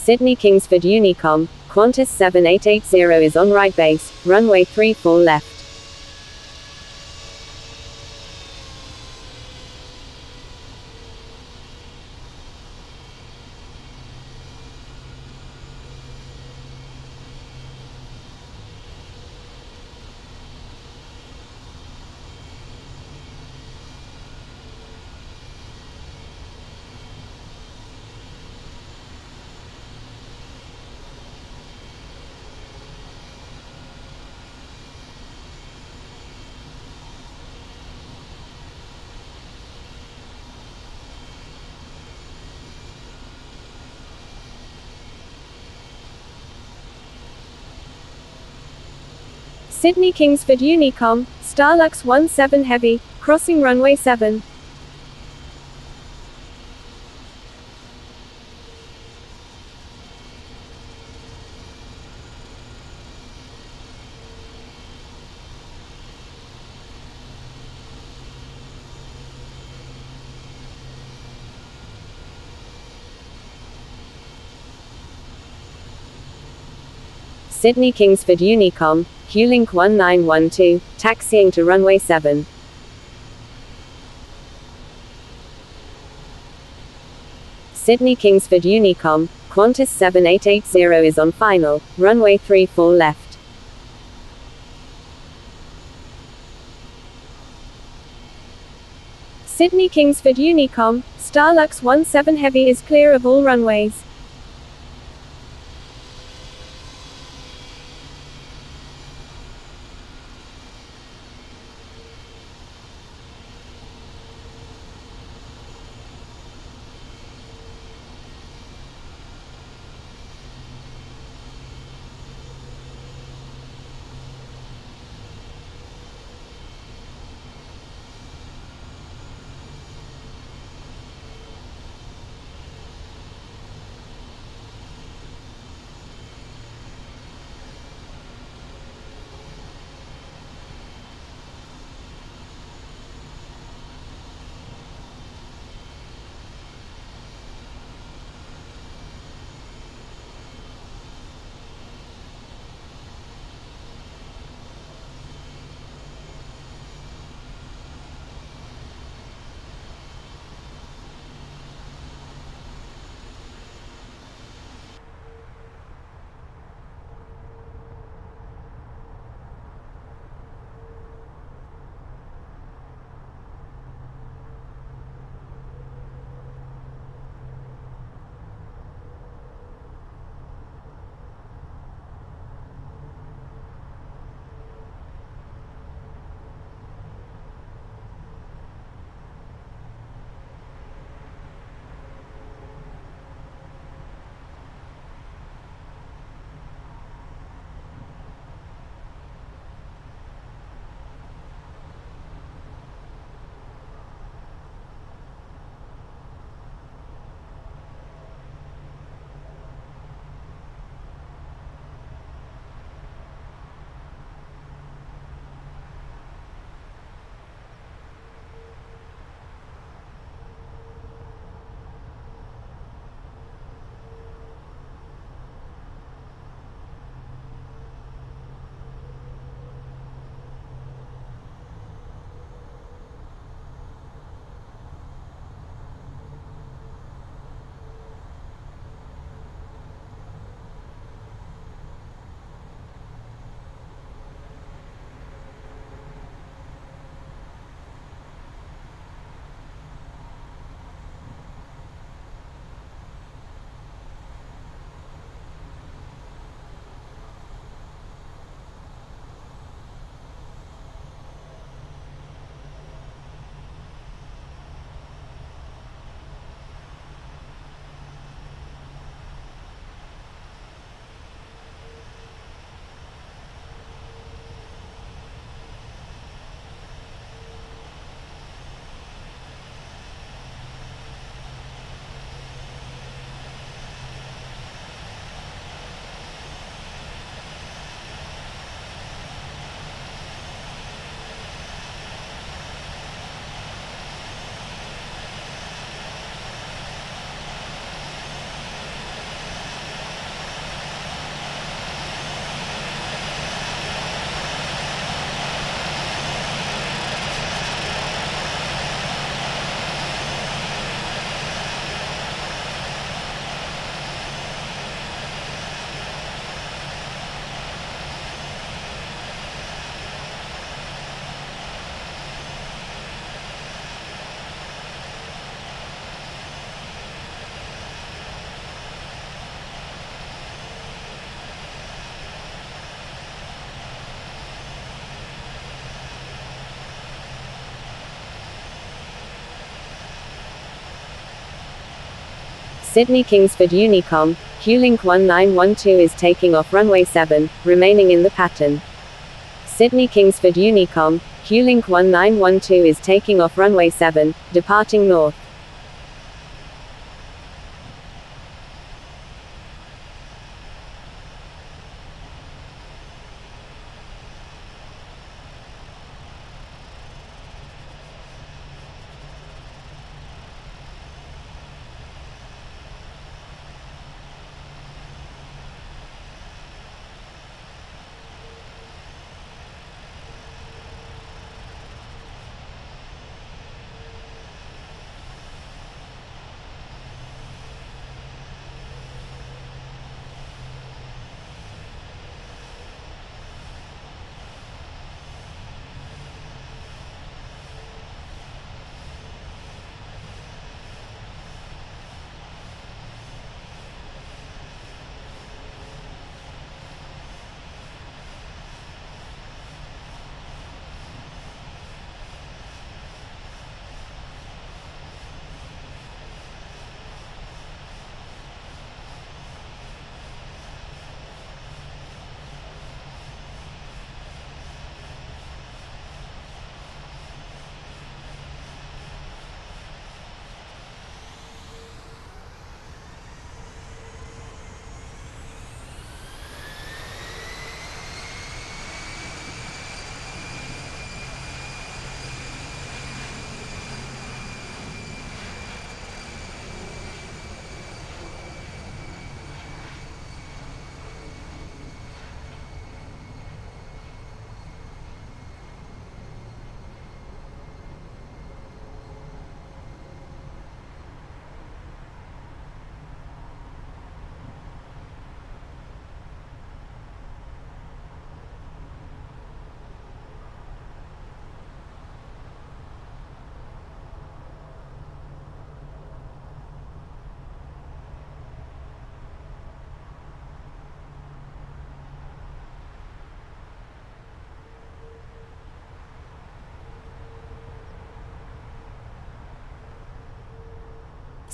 Sydney Kingsford Unicom, Qantas 7880 is on right base, runway 34 left. Sydney Kingsford Unicom, Starlux 17 Heavy, crossing runway 7. Sydney Kingsford Unicom, Qlink 1912, taxiing to runway 7. Sydney Kingsford Unicom, Qantas 7880 is on final, runway 34 left. Sydney Kingsford Unicom, Starlux 17 Heavy is clear of all runways. Sydney Kingsford Unicom, Q-Link 1912 is taking off runway 7, remaining in the pattern. Sydney Kingsford Unicom, Q-Link 1912 is taking off runway 7, departing north.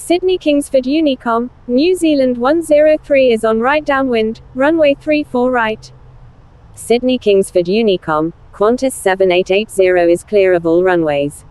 Sydney Kingsford Unicom, New Zealand 103 is on right downwind, runway 34 right. Sydney Kingsford Unicom, Qantas 7880 is clear of all runways.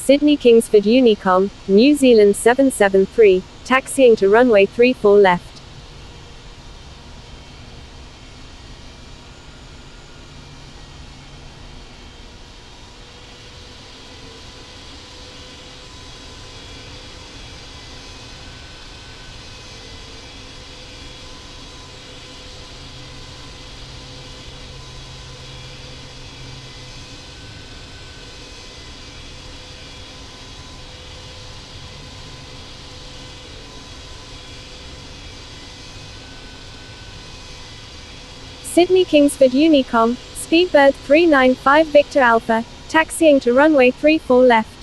Sydney Kingsford Unicom, New Zealand 773, taxiing to runway 34 left. Sydney Kingsford Unicom, Speedbird 395 Victor Alpha, taxiing to runway 34 left.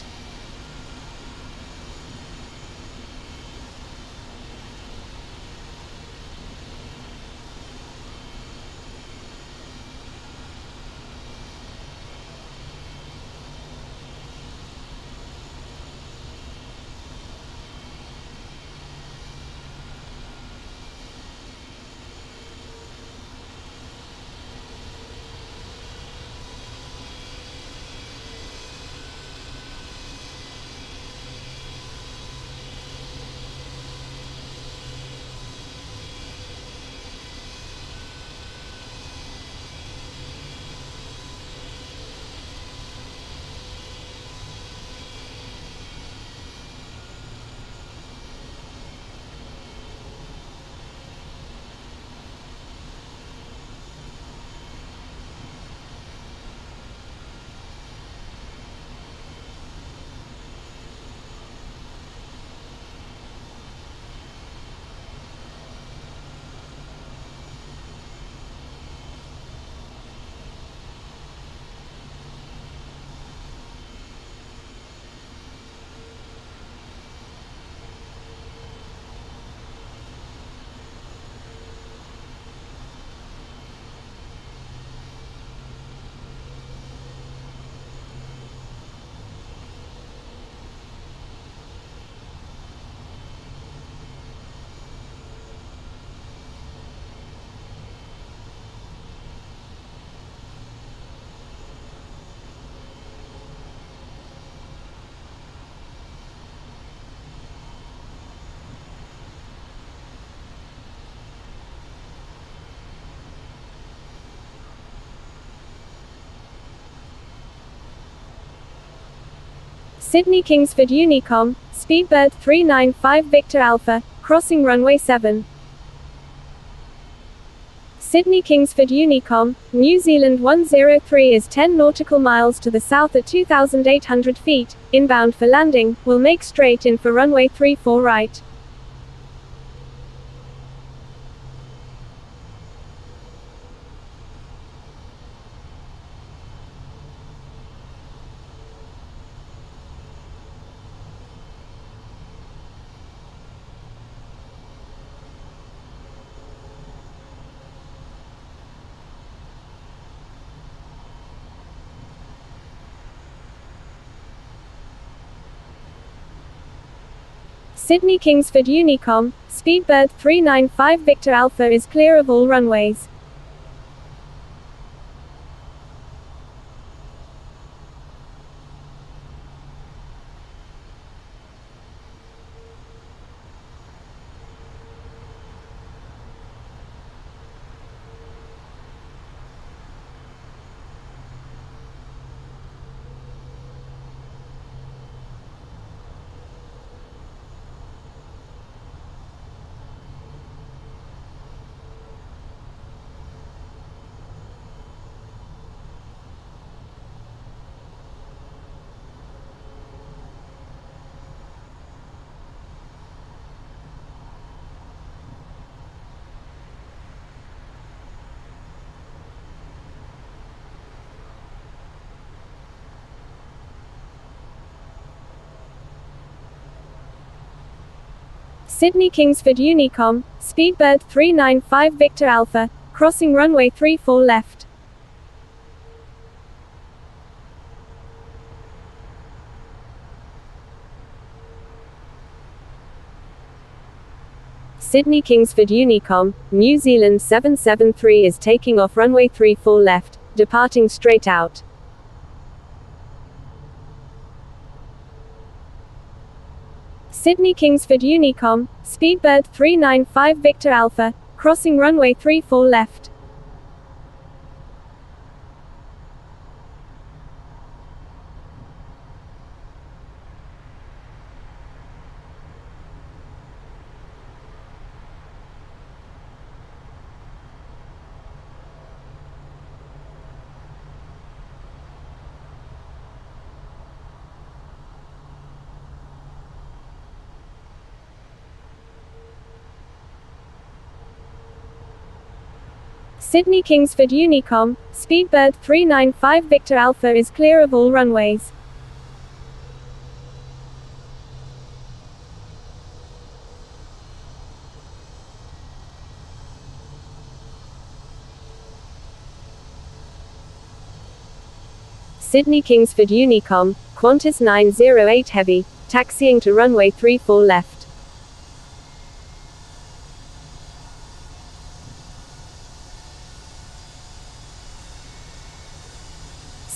Sydney Kingsford Unicom, Speedbird 395 Victor Alpha, crossing runway 7. Sydney Kingsford Unicom, New Zealand 103 is 10 nautical miles to the south at 2,800 feet, inbound for landing, will make straight in for runway 34 right. Sydney Kingsford Unicom, Speedbird 395 Victor Alpha is clear of all runways. Sydney Kingsford Unicom, Speedbird 395 Victor Alpha, crossing runway 34 left. Sydney Kingsford Unicom, New Zealand 773 is taking off runway 34 left, departing straight out. Sydney Kingsford Unicom, Speedbird 395 Victor Alpha, crossing runway 34 left. Sydney Kingsford Unicom, Speedbird 395 Victor Alpha is clear of all runways. Sydney Kingsford Unicom, Qantas 908 Heavy, taxiing to runway 34 left.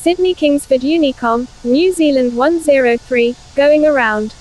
Sydney Kingsford Unicom, New Zealand 103, going around.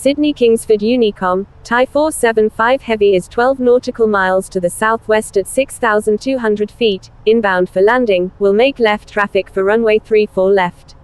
Sydney Kingsford Unicom, Thai 475 Heavy is 12 nautical miles to the southwest at 6,200 feet, inbound for landing, will make left traffic for runway 34 left.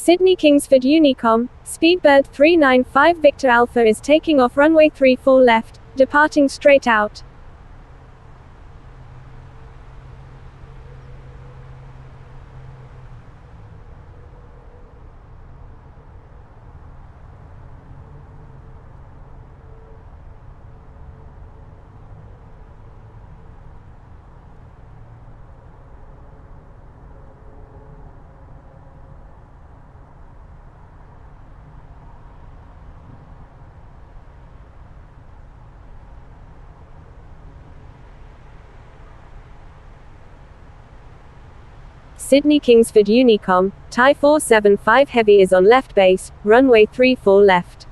Sydney Kingsford Unicom, Speedbird 395 Victor Alpha is taking off runway 34 left, departing straight out. Sydney Kingsford Unicom, Thai 475 Heavy is on left base, runway 34 left.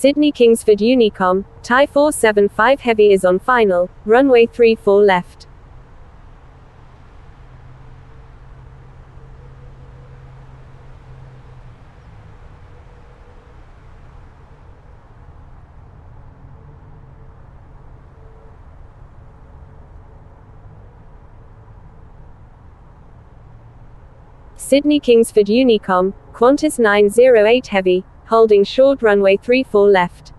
Sydney Kingsford Unicom, Thai 475 Heavy is on final, runway 34 left. Sydney Kingsford Unicom, Qantas 908 Heavy, holding short runway 34 left.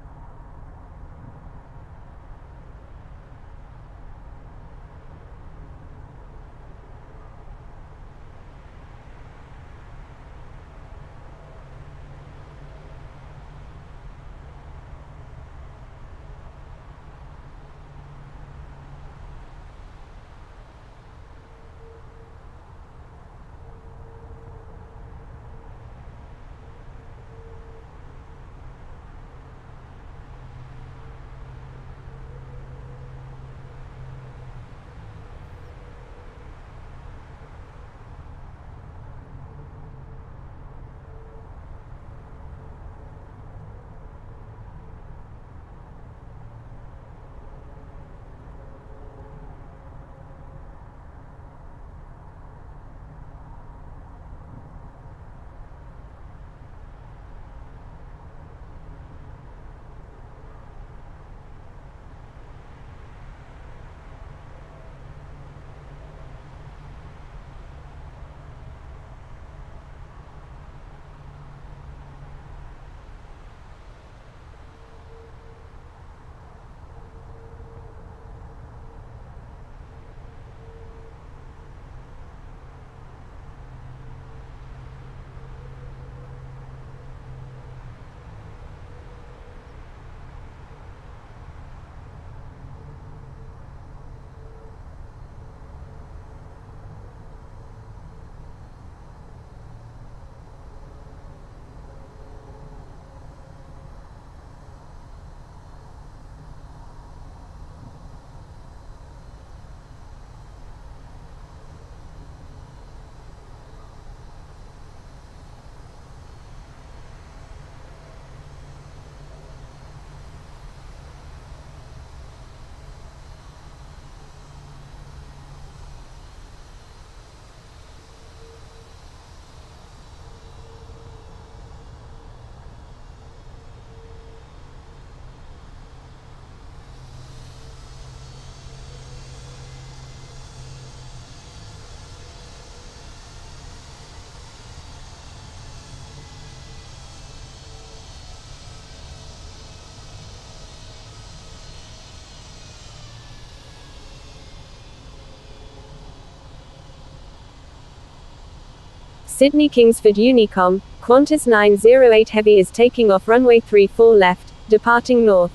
Sydney Kingsford Unicom, Qantas 908 Heavy is taking off runway 34 left, departing north.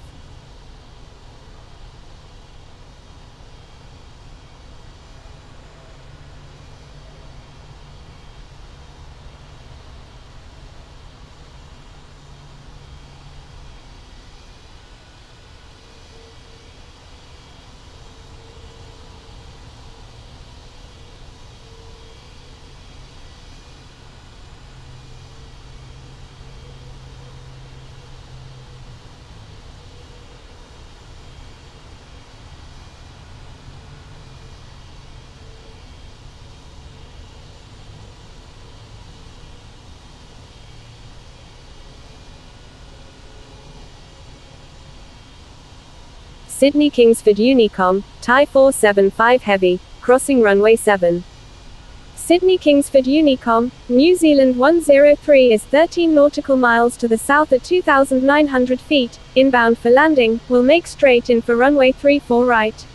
Sydney Kingsford Unicom, Thai 475 Heavy, crossing runway 7. Sydney Kingsford Unicom, New Zealand 103 is 13 nautical miles to the south at 2,900 feet, inbound for landing, will make straight in for runway 34 right.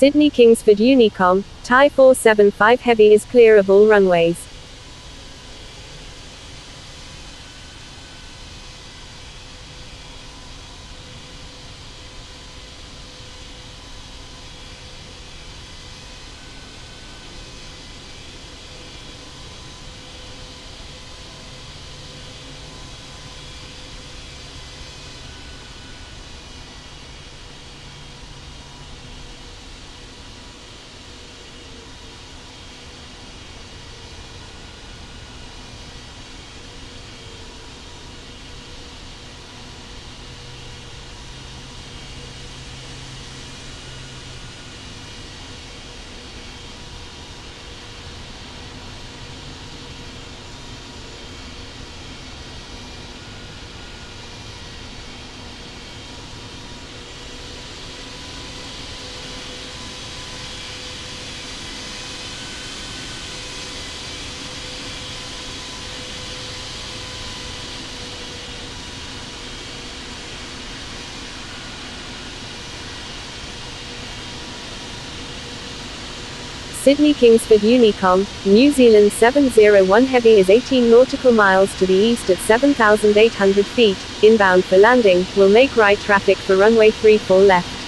Sydney Kingsford Unicom, Thai 475 Heavy is clear of all runways. Sydney Kingsford Unicom, New Zealand 701 Heavy is 18 nautical miles to the east at 7,800 feet, inbound for landing, will make right traffic for runway 34 left.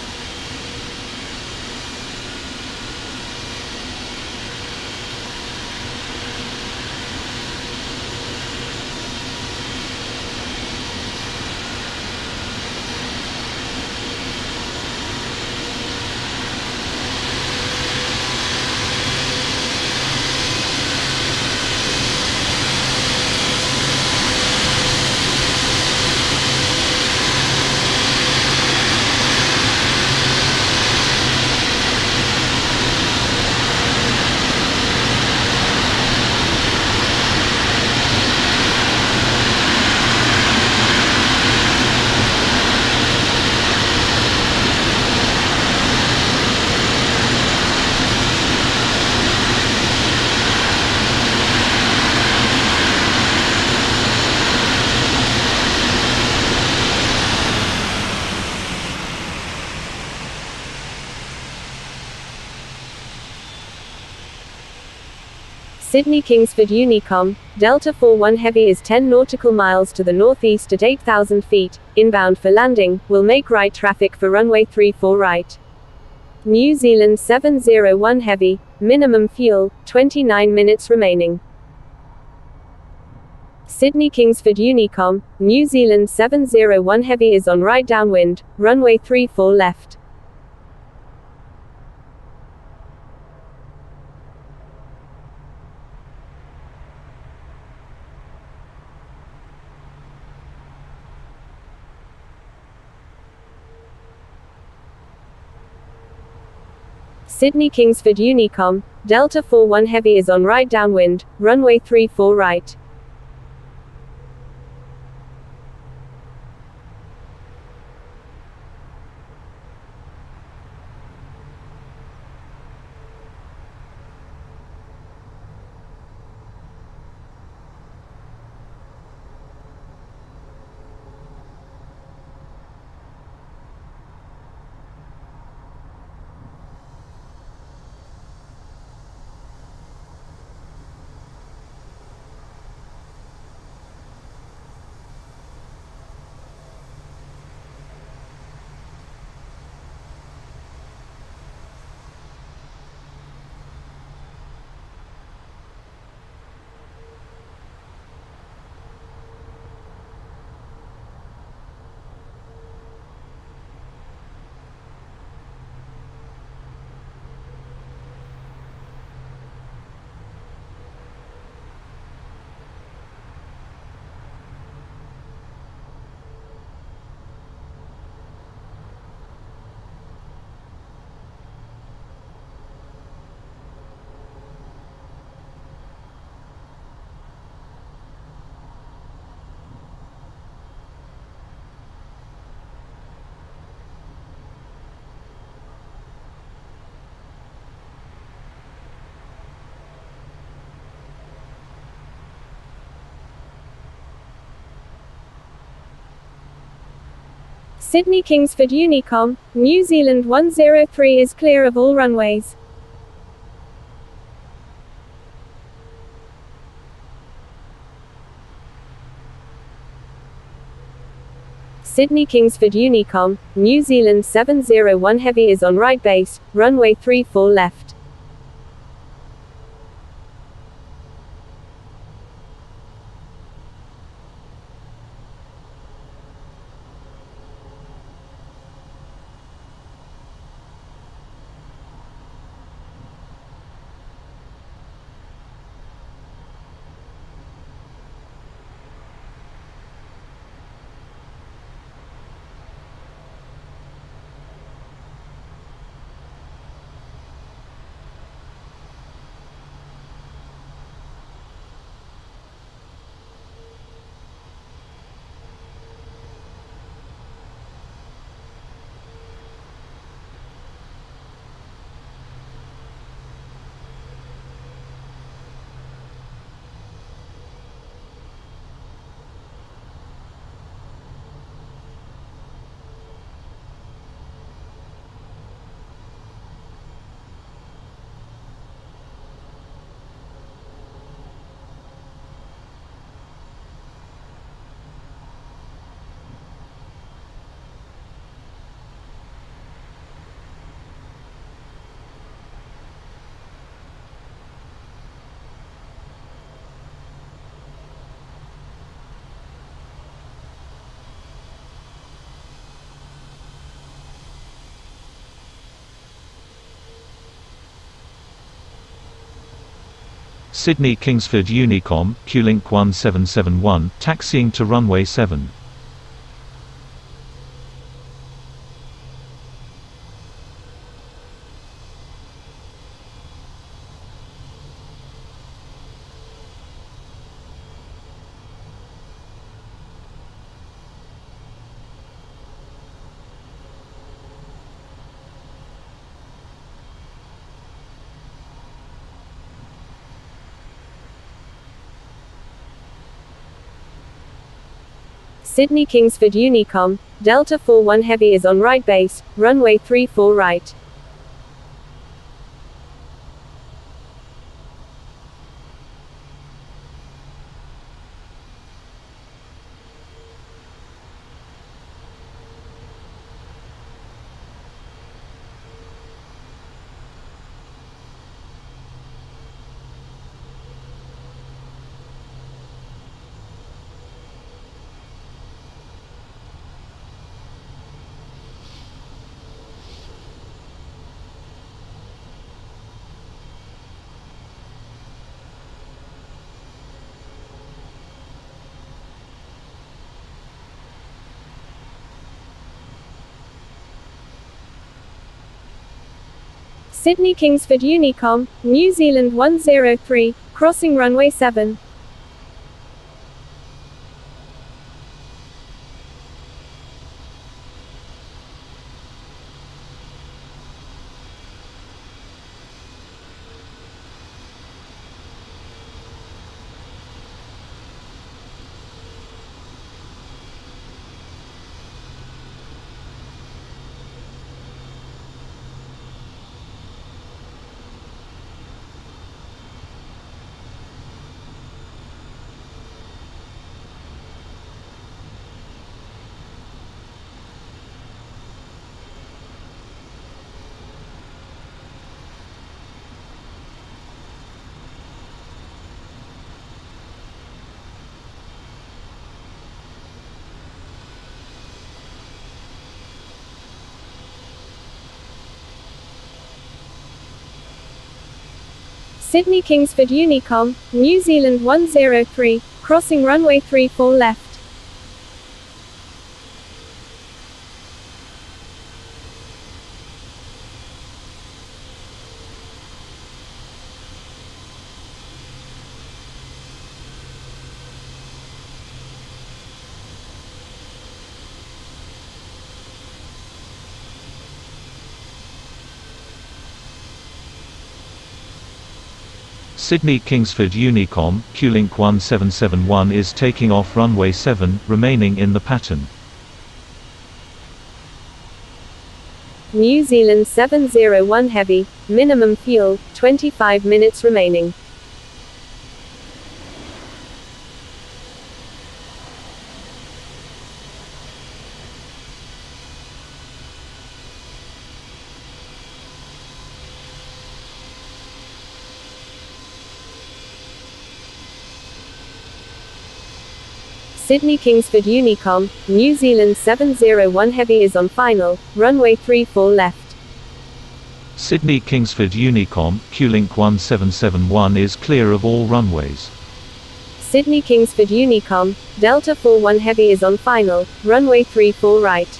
Sydney Kingsford Unicom, Delta 41 Heavy is 10 nautical miles to the northeast at 8,000 feet, inbound for landing, will make right traffic for runway 34 right. New Zealand 701 Heavy, minimum fuel, 29 minutes remaining. Sydney Kingsford Unicom, New Zealand 701 Heavy is on right downwind, runway 34 left. Sydney Kingsford Unicom, Delta 41 Heavy is on right downwind, runway 34 right. Sydney Kingsford Unicom, New Zealand 103 is clear of all runways. Sydney Kingsford Unicom, New Zealand 701 Heavy is on right base, runway 34 left. Sydney Kingsford Unicom, QLink 1771, taxiing to runway 7. Sydney Kingsford Unicom, Delta 41 Heavy is on right base, runway 34 right. Sydney Kingsford Unicom, New Zealand 103, crossing runway 7. Sydney Kingsford Unicom, New Zealand 103, crossing runway 34 left. Sydney Kingsford Unicom, QLink 1771 is taking off runway 7, remaining in the pattern. New Zealand 701 Heavy, minimum fuel, 25 minutes remaining. Sydney Kingsford Unicom, New Zealand 701 Heavy is on final, runway 34 left. Sydney Kingsford Unicom, QLink 1771 is clear of all runways. Sydney Kingsford Unicom, Delta 41 Heavy is on final, runway 34 right.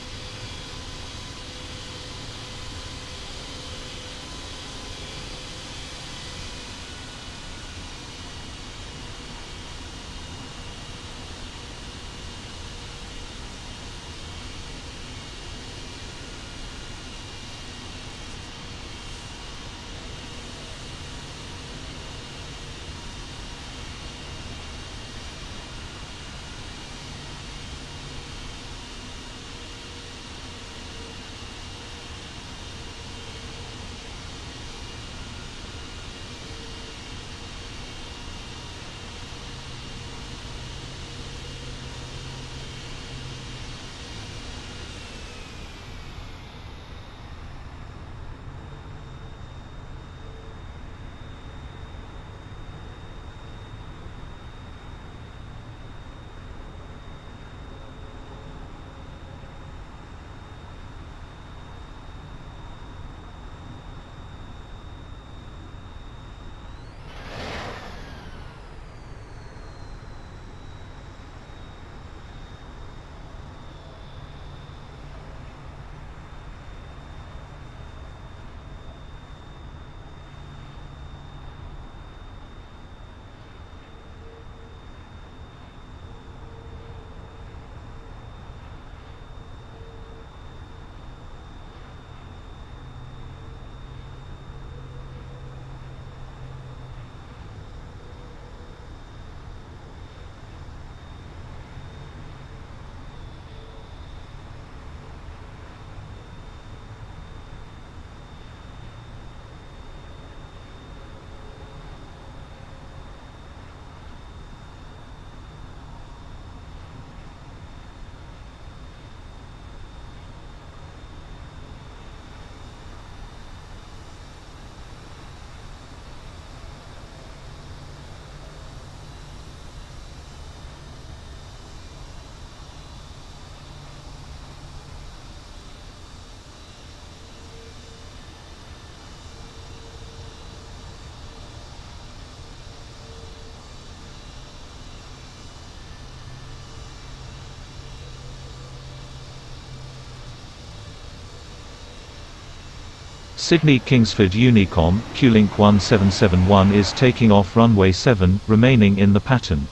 Sydney Kingsford Unicom, QLink 1771 is taking off runway 7, remaining in the pattern.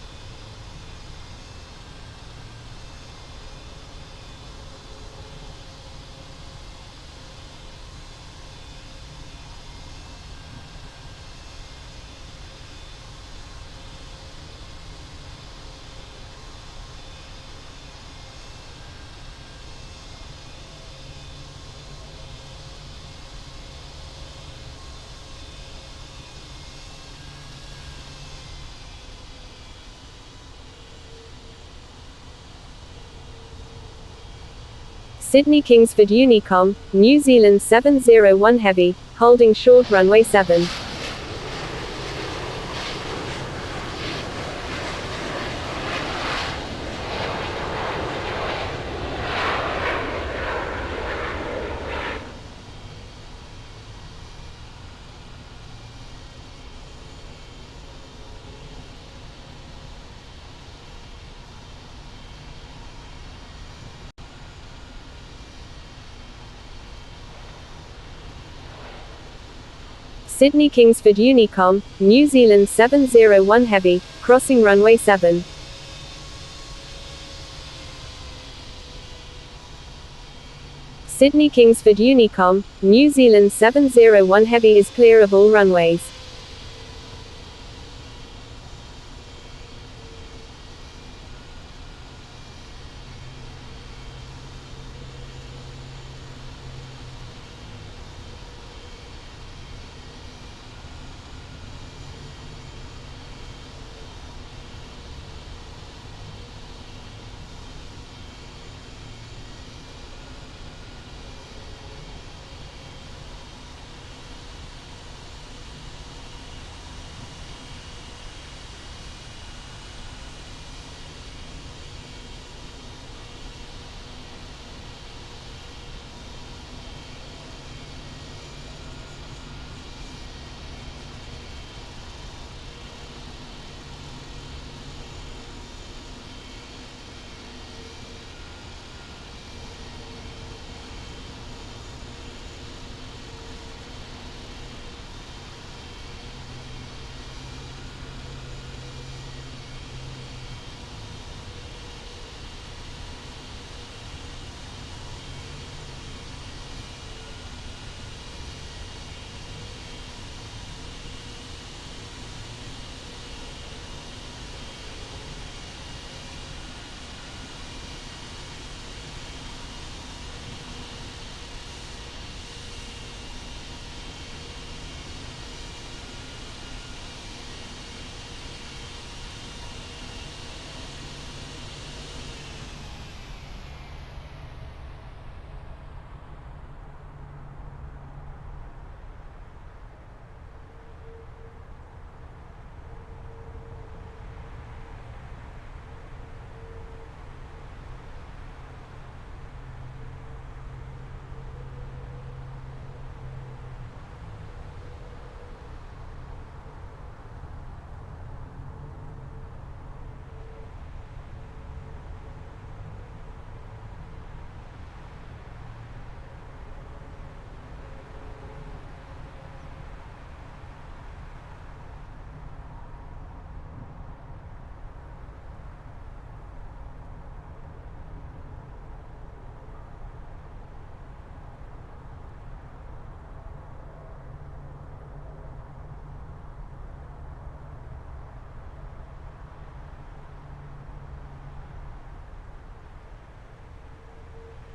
Sydney Kingsford Unicom, New Zealand 701 Heavy, holding short runway 7. Sydney Kingsford Unicom, New Zealand 701 Heavy, crossing runway 7. Sydney Kingsford Unicom, New Zealand 701 Heavy is clear of all runways.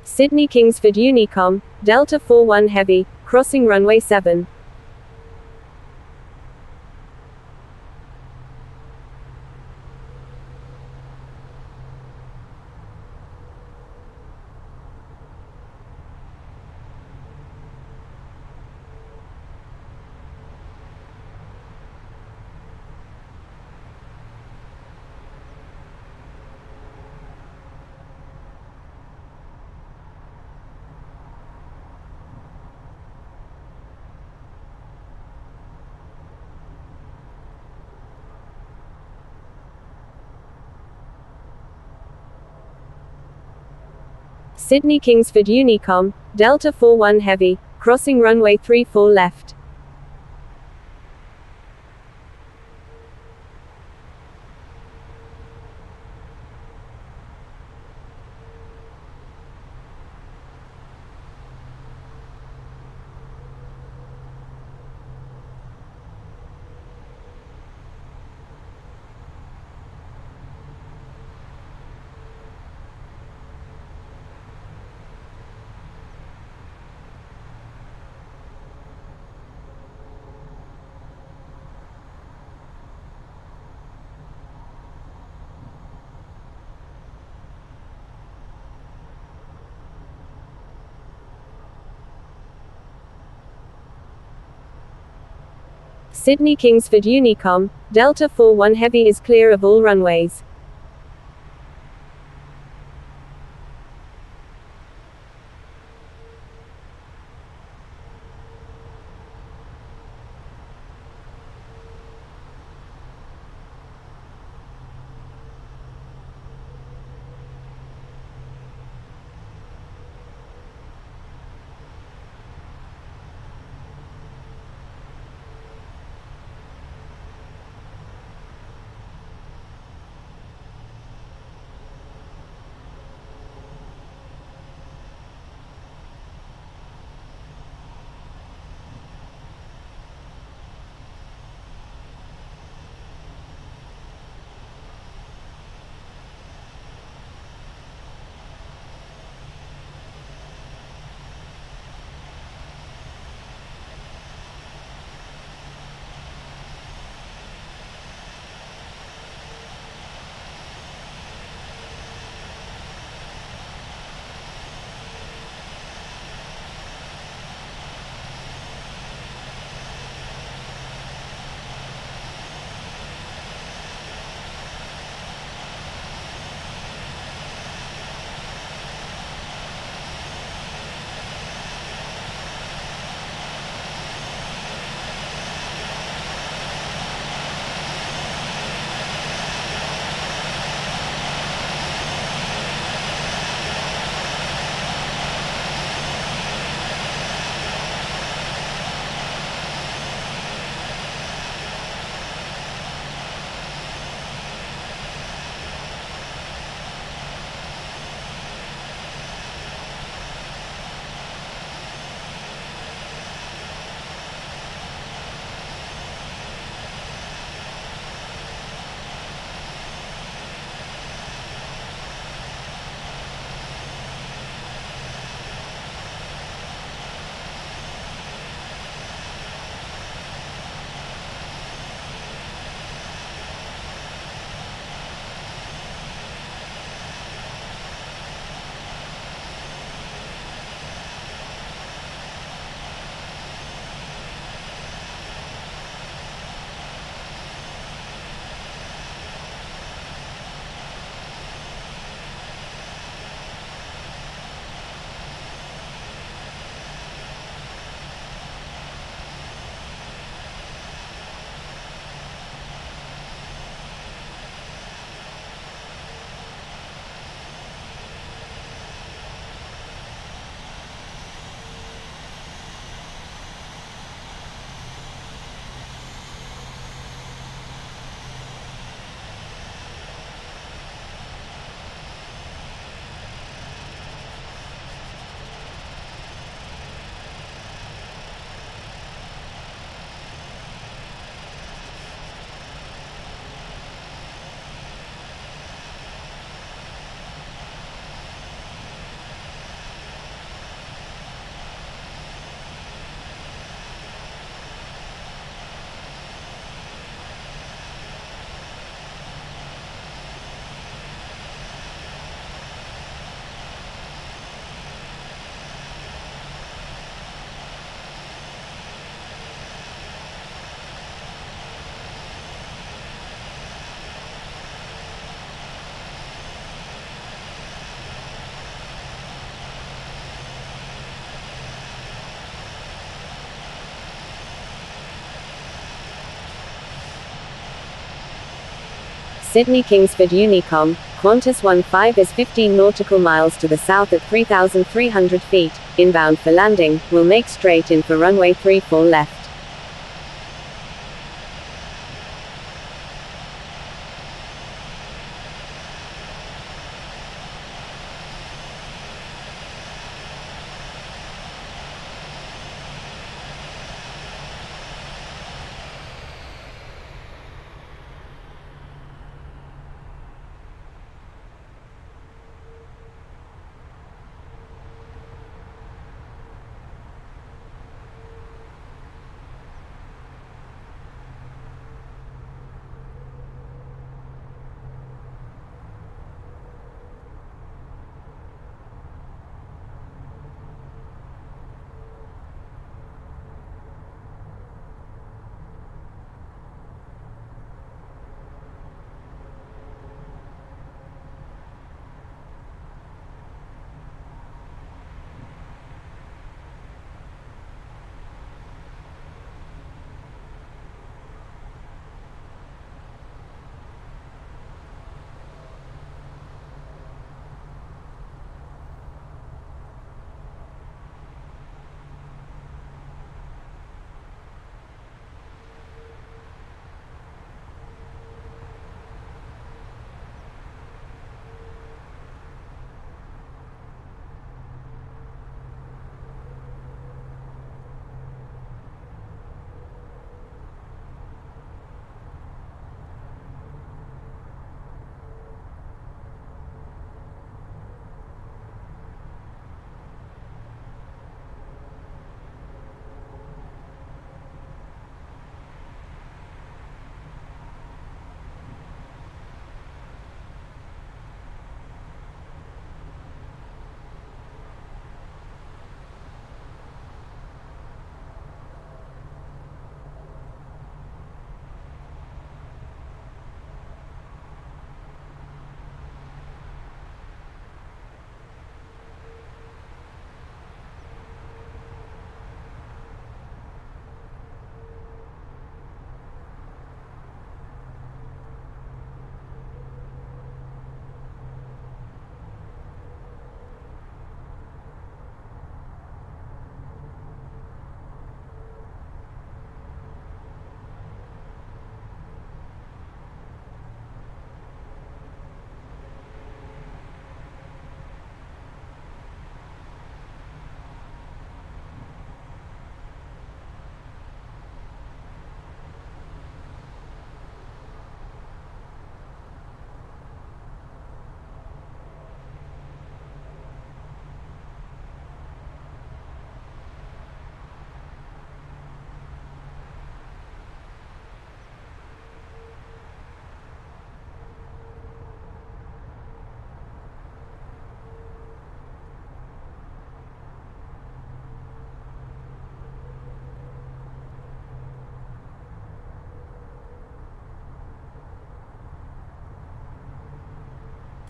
Sydney Kingsford Unicom, Delta 41 Heavy, crossing runway 7. Sydney Kingsford Unicom, Delta 41 Heavy, crossing runway 34 left. Sydney Kingsford Unicom, Delta 41 Heavy is clear of all runways. Sydney Kingsford Unicom, Qantas 15 is 15 nautical miles to the south at 3,300 feet, inbound for landing, will make straight in for runway 34 left.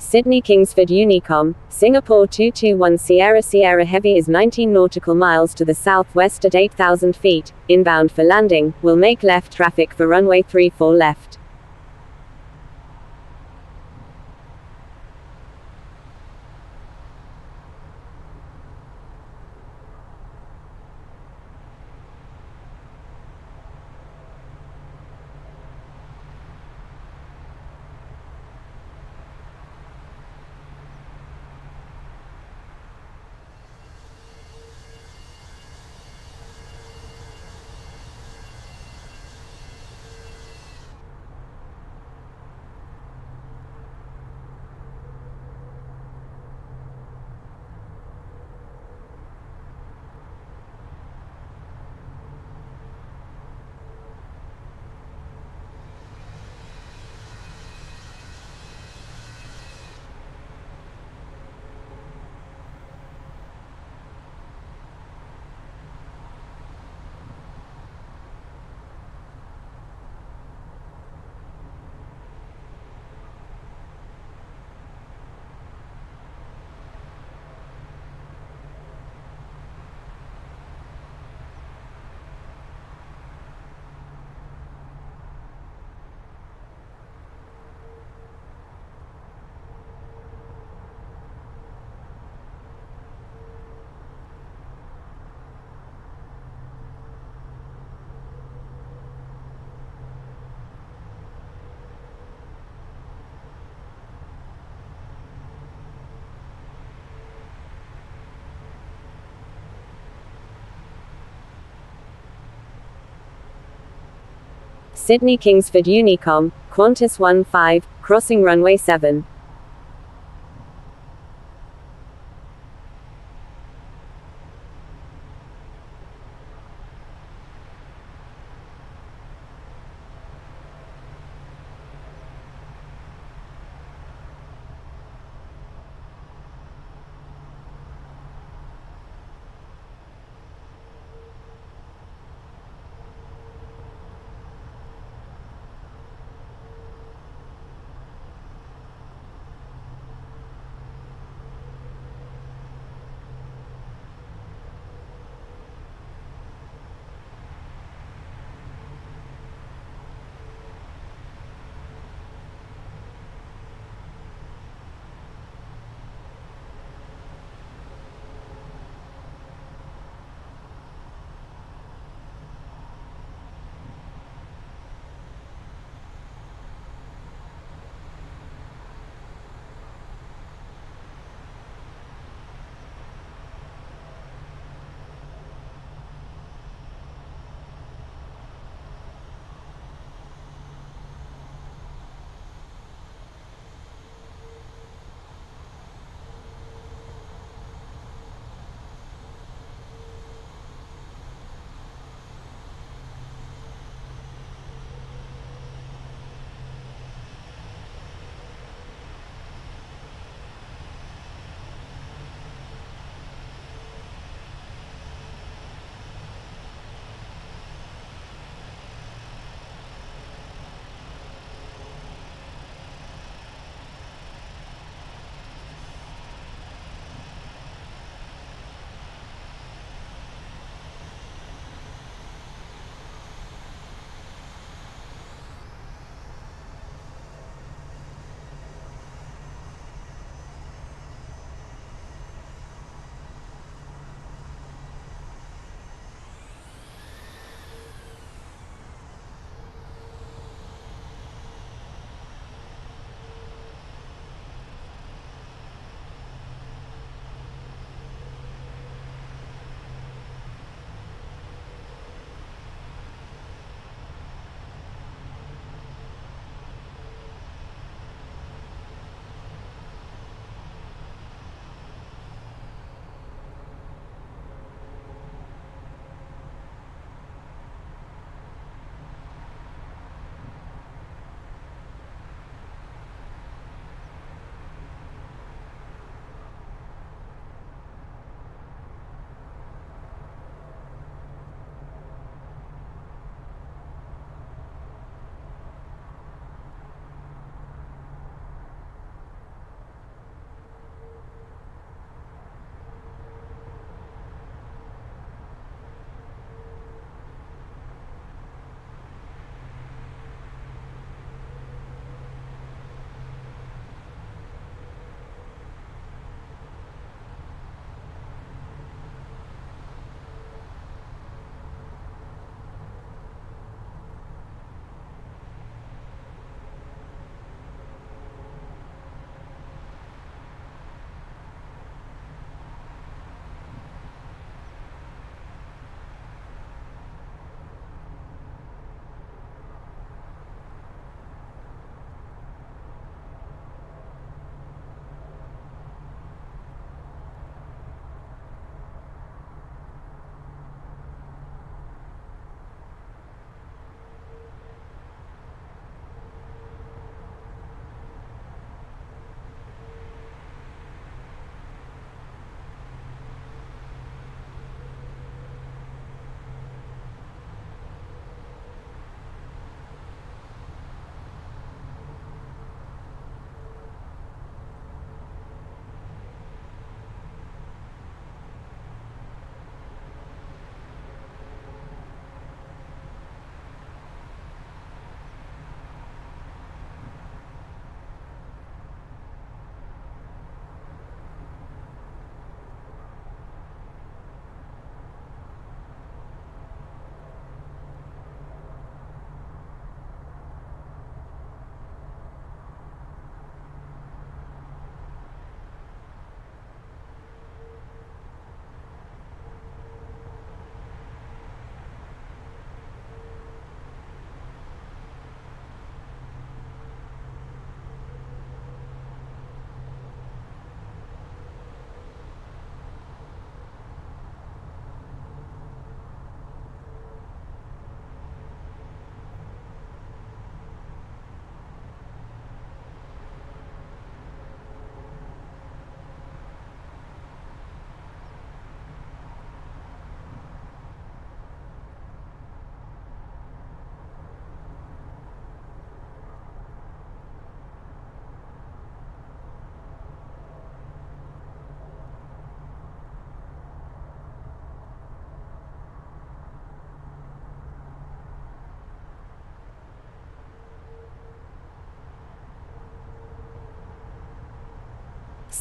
Sydney Kingsford Unicom, Singapore 221 Sierra Sierra Heavy is 19 nautical miles to the southwest at 8,000 feet, inbound for landing, will make left traffic for runway 34 left. Sydney Kingsford Unicom, Qantas 15, crossing runway 7.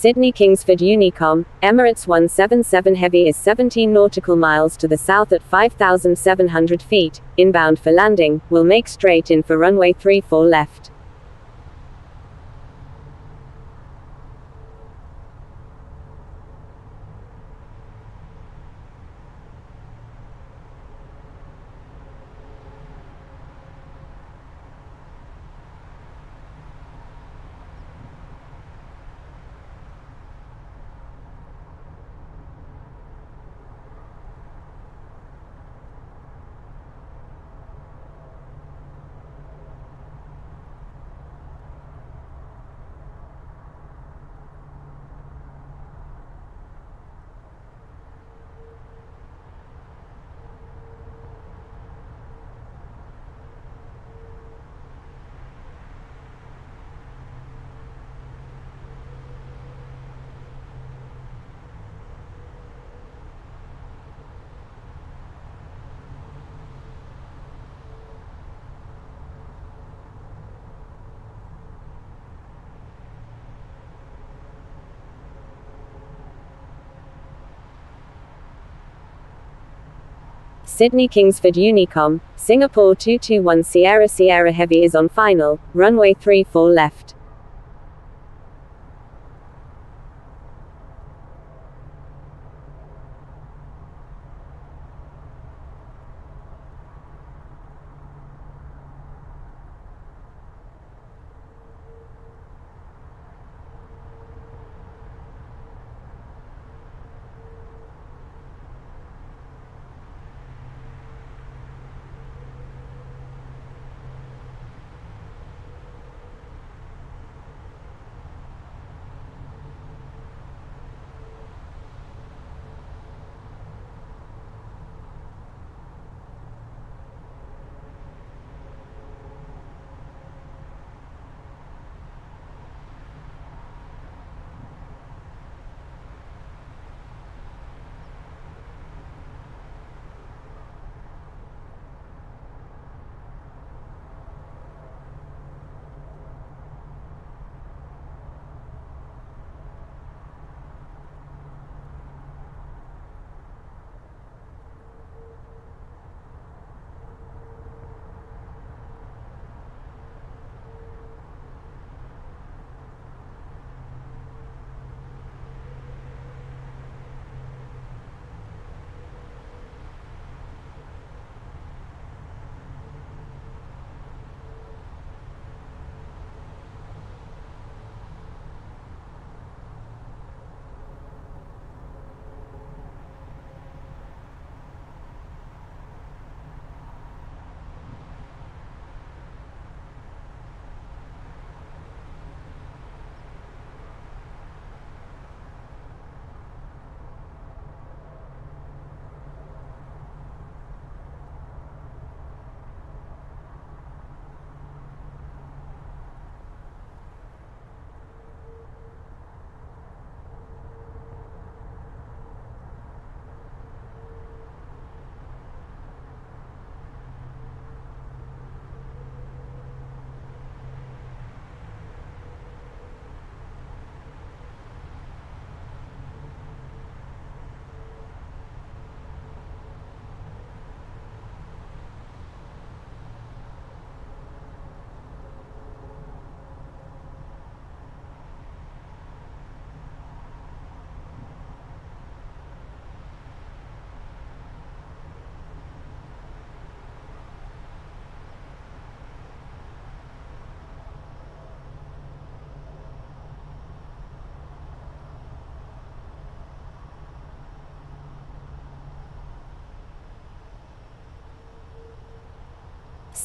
Sydney Kingsford Unicom, Emirates 177 Heavy is 17 nautical miles to the south at 5,700 feet, inbound for landing, will make straight in for runway 34 left. Sydney Kingsford Unicom, Singapore 221 Sierra Sierra Heavy is on final, runway 34 left.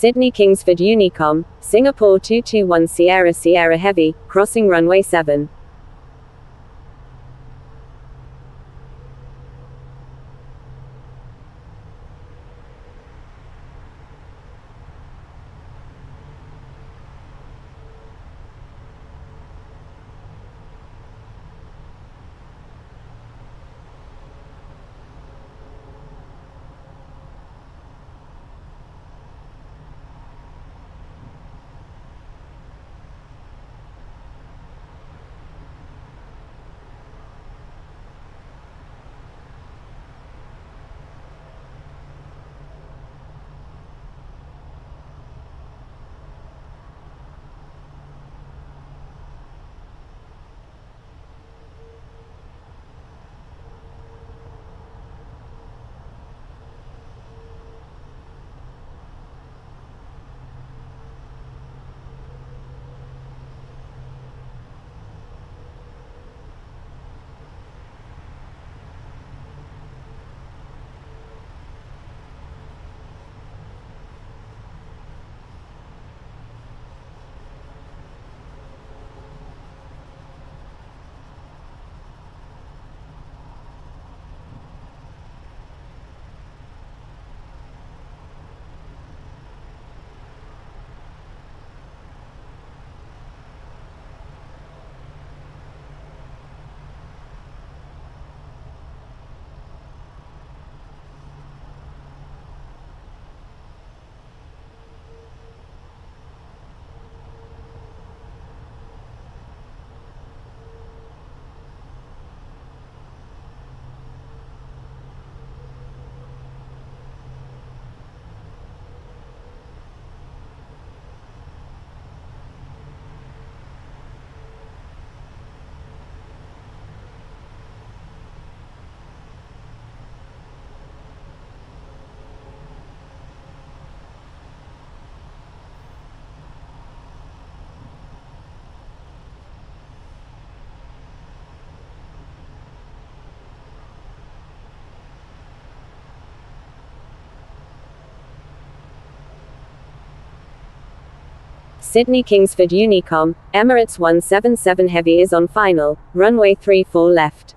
Sydney Kingsford Unicom, Singapore 221 Sierra Sierra Heavy, crossing runway 7. Sydney Kingsford Unicom, Emirates 177 Heavy is on final, runway 34 left.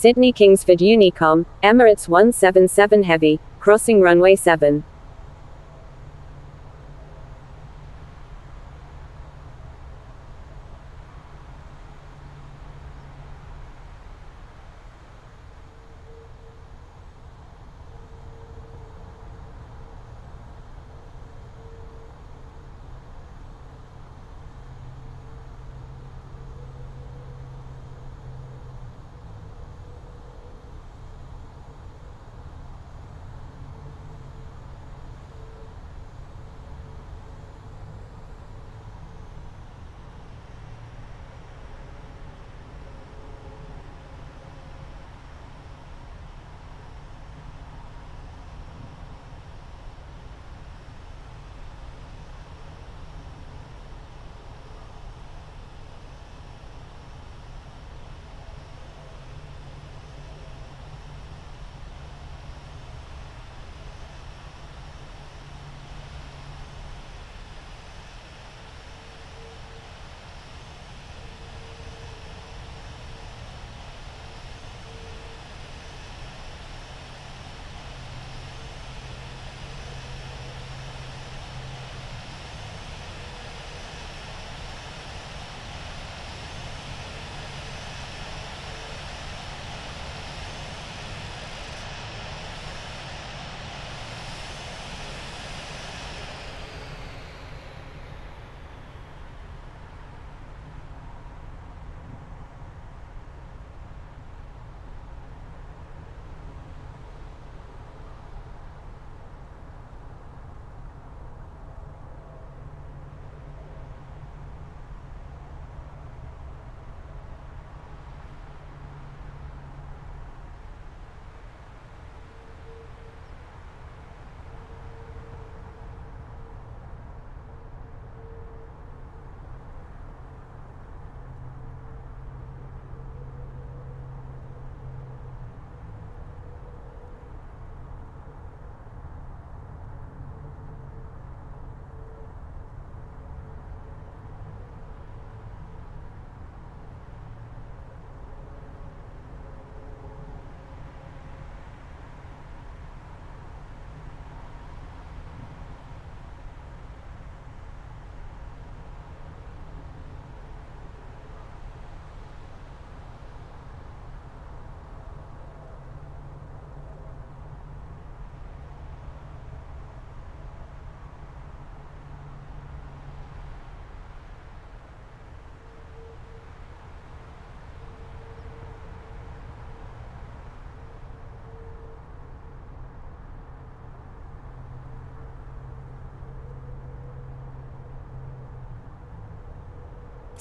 Sydney Kingsford Unicom, Emirates 177 Heavy, crossing runway 7.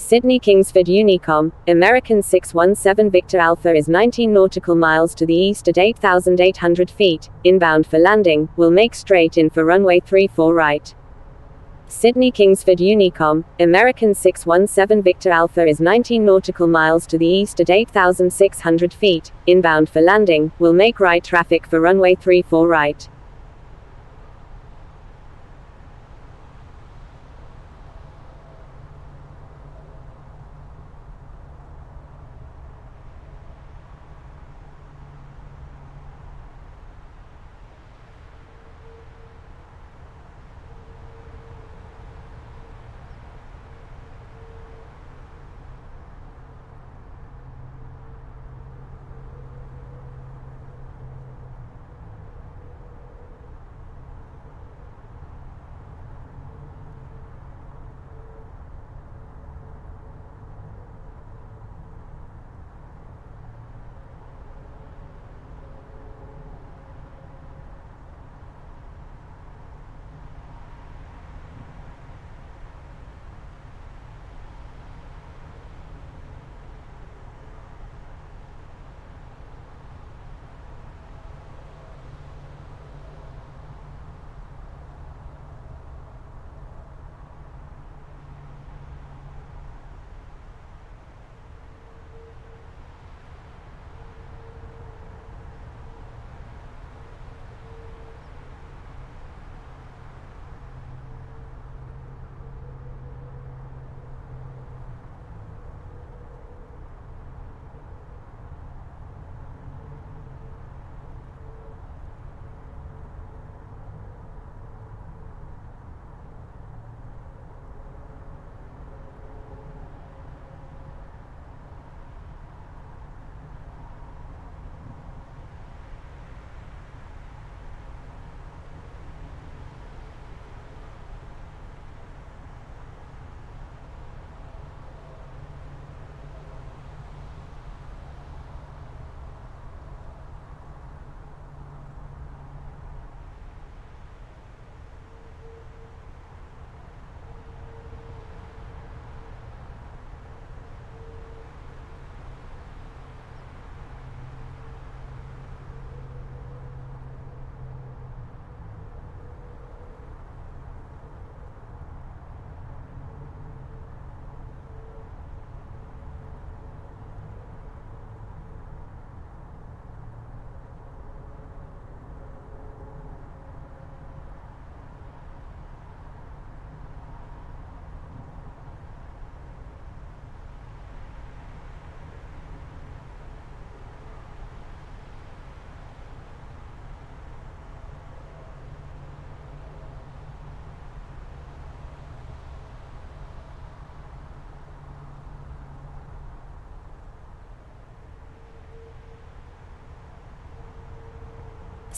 Sydney Kingsford Unicom, American 617 Victor Alpha is 19 nautical miles to the east at 8,800 feet, inbound for landing, will make straight in for runway 34 right. Sydney Kingsford Unicom, American 617 Victor Alpha is 19 nautical miles to the east at 8,600 feet, inbound for landing, will make right traffic for runway 34 right.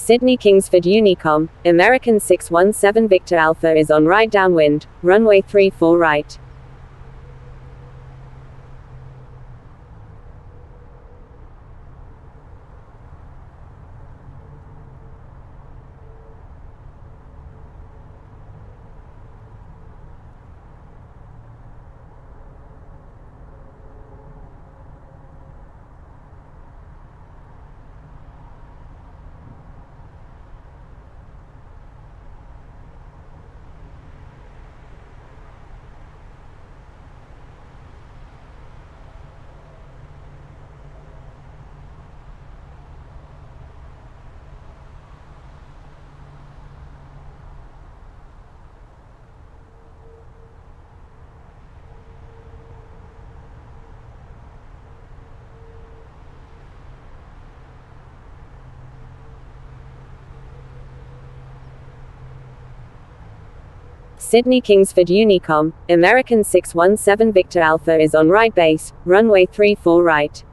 Sydney Kingsford Unicom, American 617 Victor Alpha is on right downwind, runway 34 right. Sydney Kingsford Unicom, American 617 Victor Alpha is on right base, runway 34 right.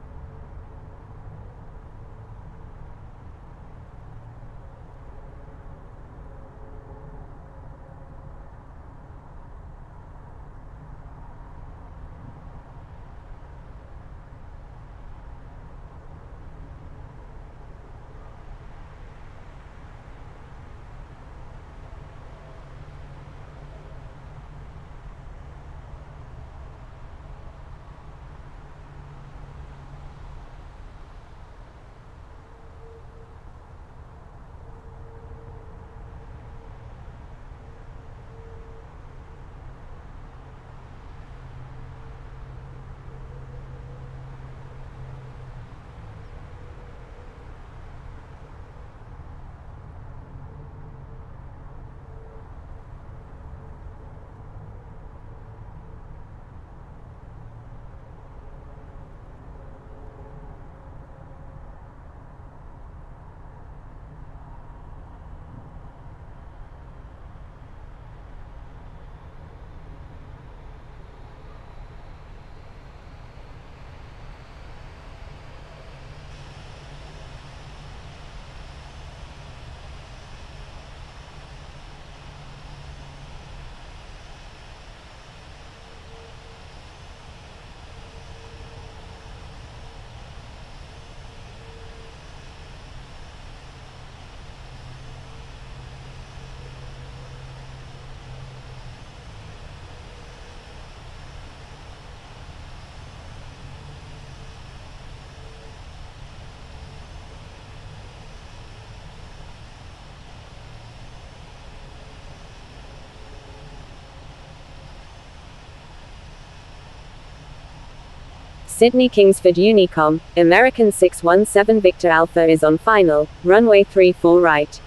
Sydney Kingsford Unicom, American 617 Victor Alpha is on final, runway 34 right.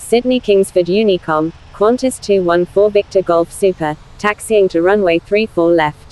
Sydney Kingsford Unicom, Qantas 214 Victor Golf Super, taxiing to runway 34 left.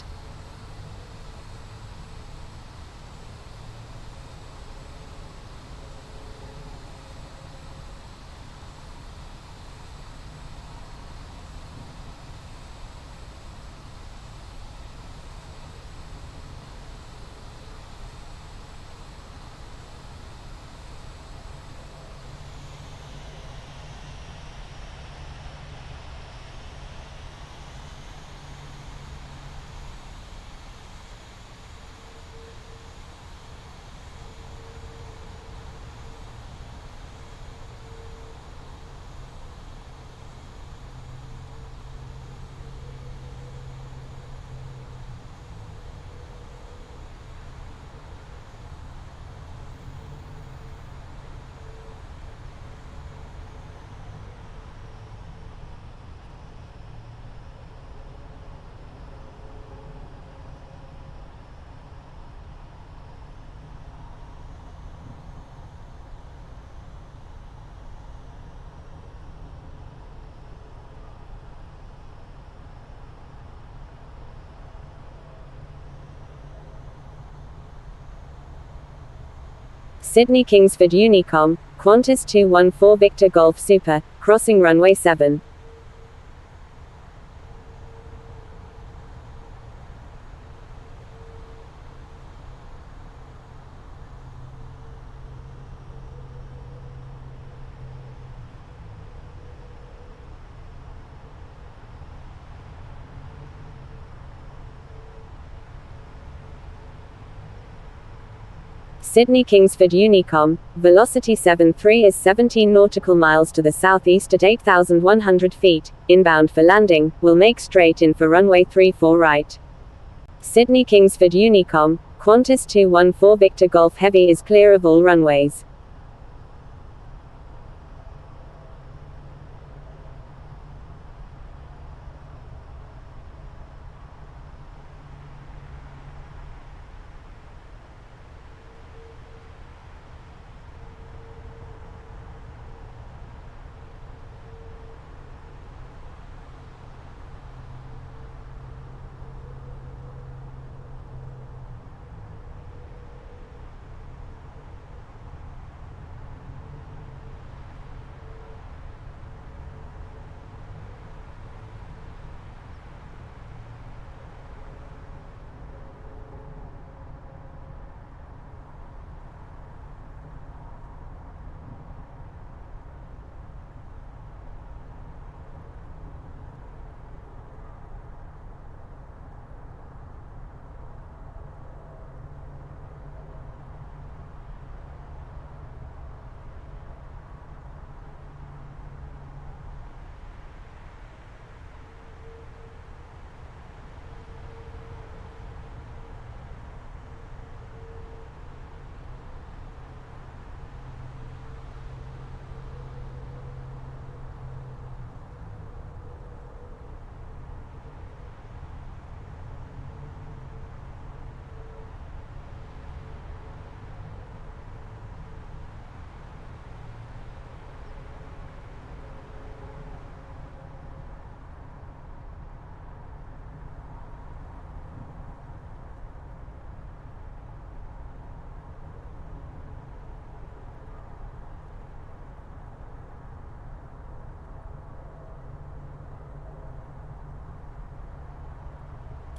Sydney Kingsford Unicom, Qantas 214 Victor Golf Super, crossing runway 7. Sydney Kingsford Unicom, velocity 73 is 17 nautical miles to the southeast at 8,100 feet, inbound for landing, will make straight in for runway 34 right. Sydney Kingsford Unicom, Qantas 214 Victor Golf Heavy is clear of all runways.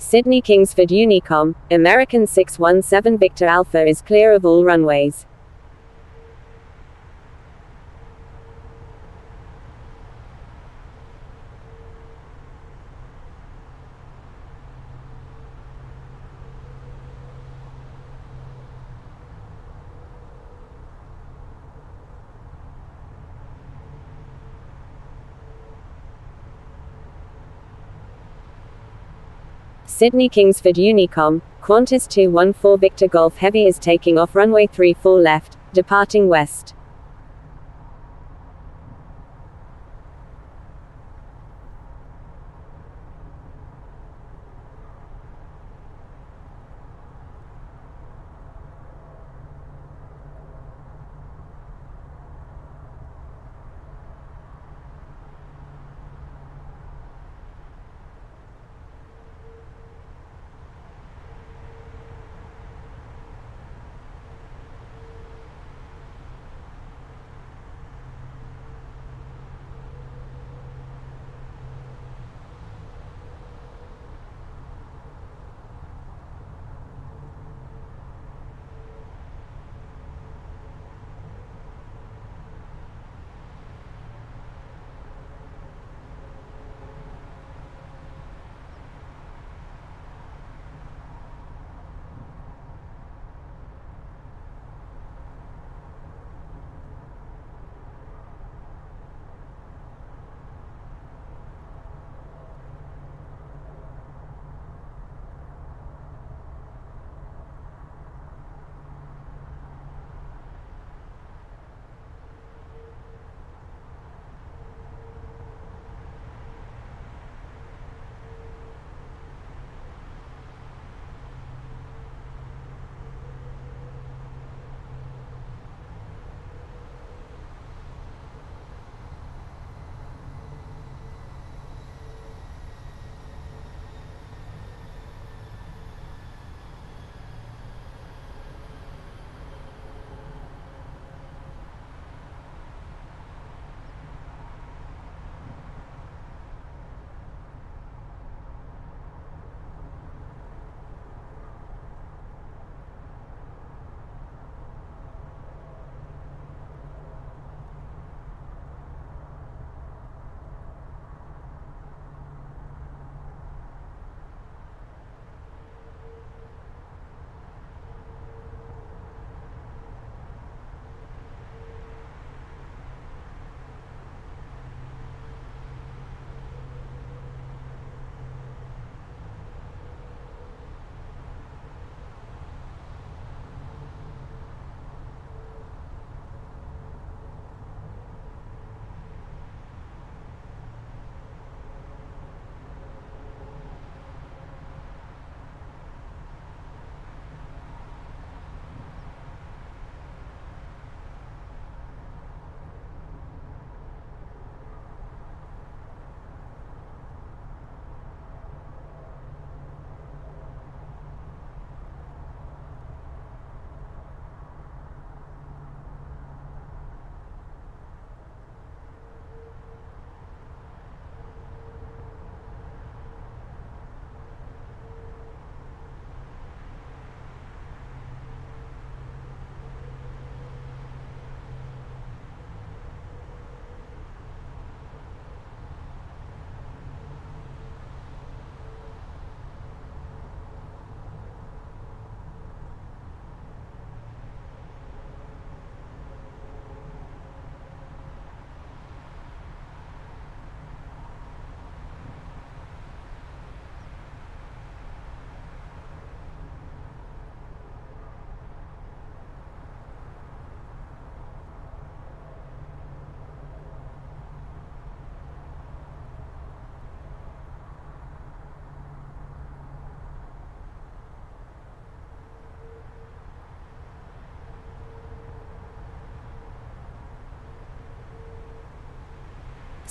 Sydney Kingsford Unicom, American 617 Victor Alpha is clear of all runways. Sydney Kingsford Unicom, Qantas 214 Victor Golf Heavy is taking off runway 34 left, departing west.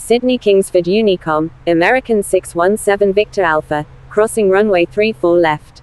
Sydney Kingsford Unicom, American 617 Victor Alpha, crossing runway 34 left.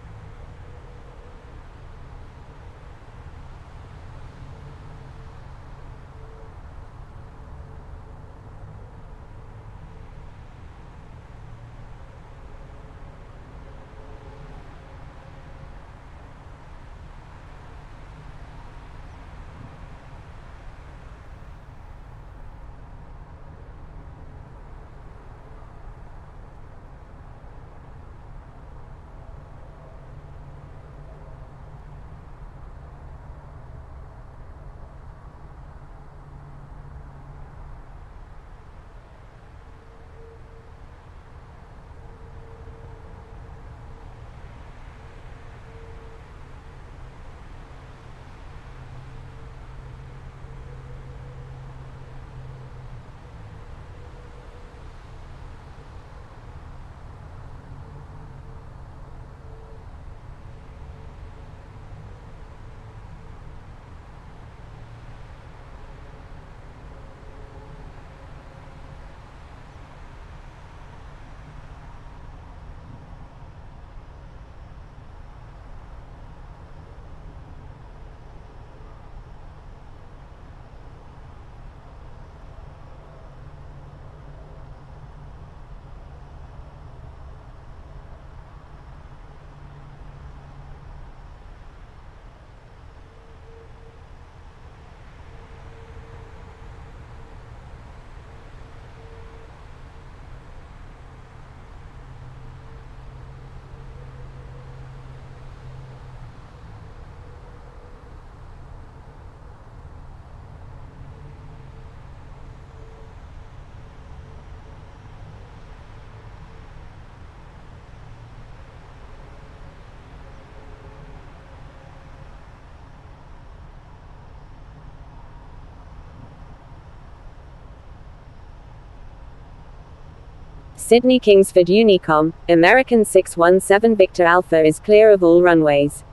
Sydney Kingsford Unicom, American 617 Victor Alpha is clear of all runways.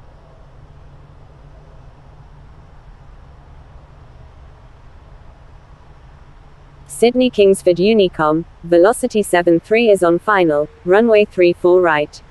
Sydney Kingsford Unicom, Velocity 73 is on final, runway 34 right.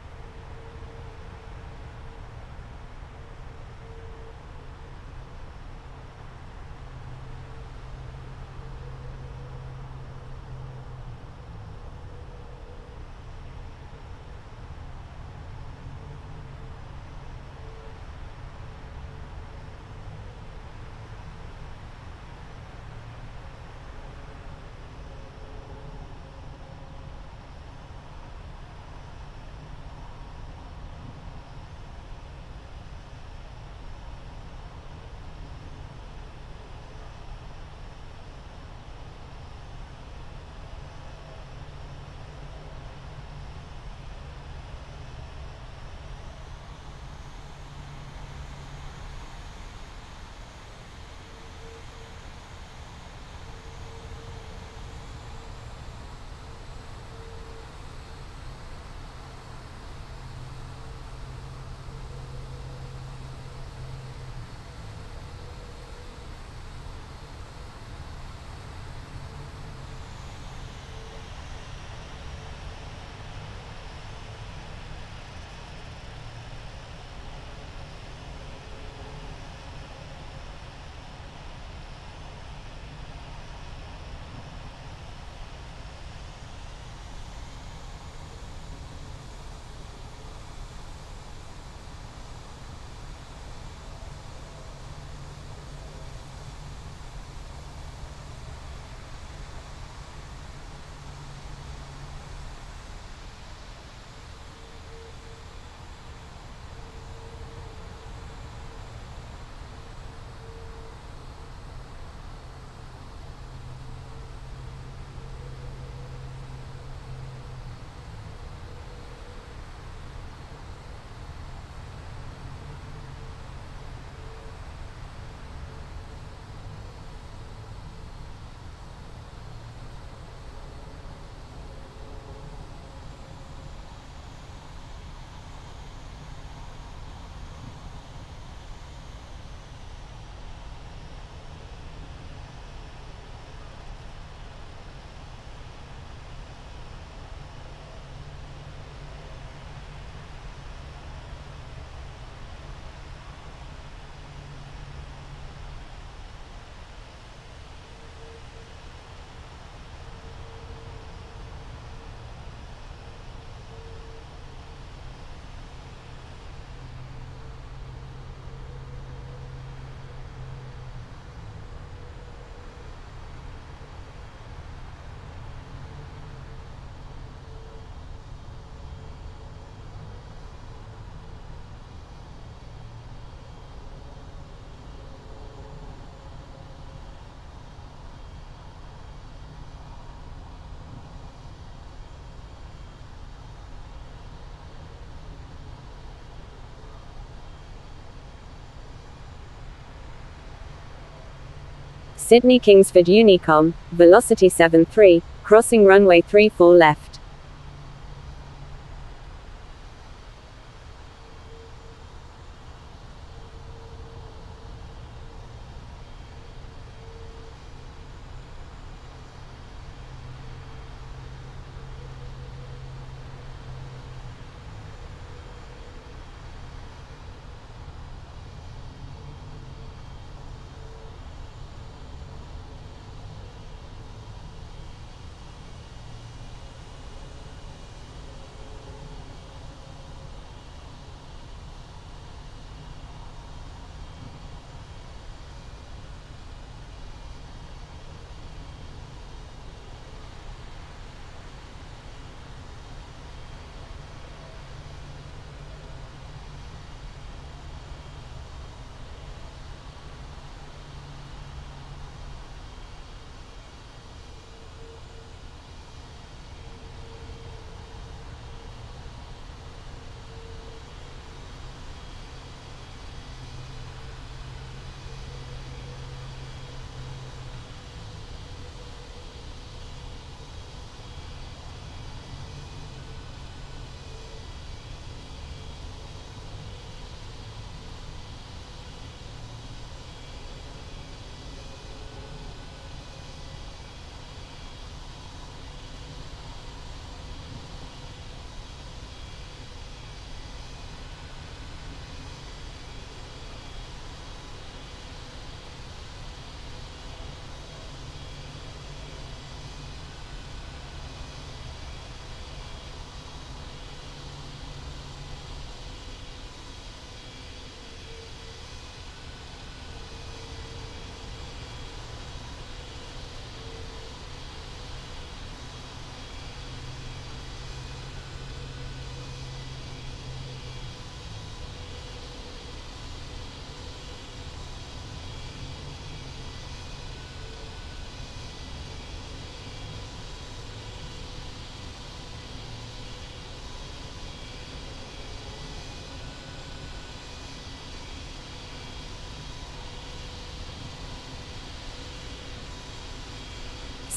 Sydney Kingsford Unicom, Velocity 73, crossing runway 34 left.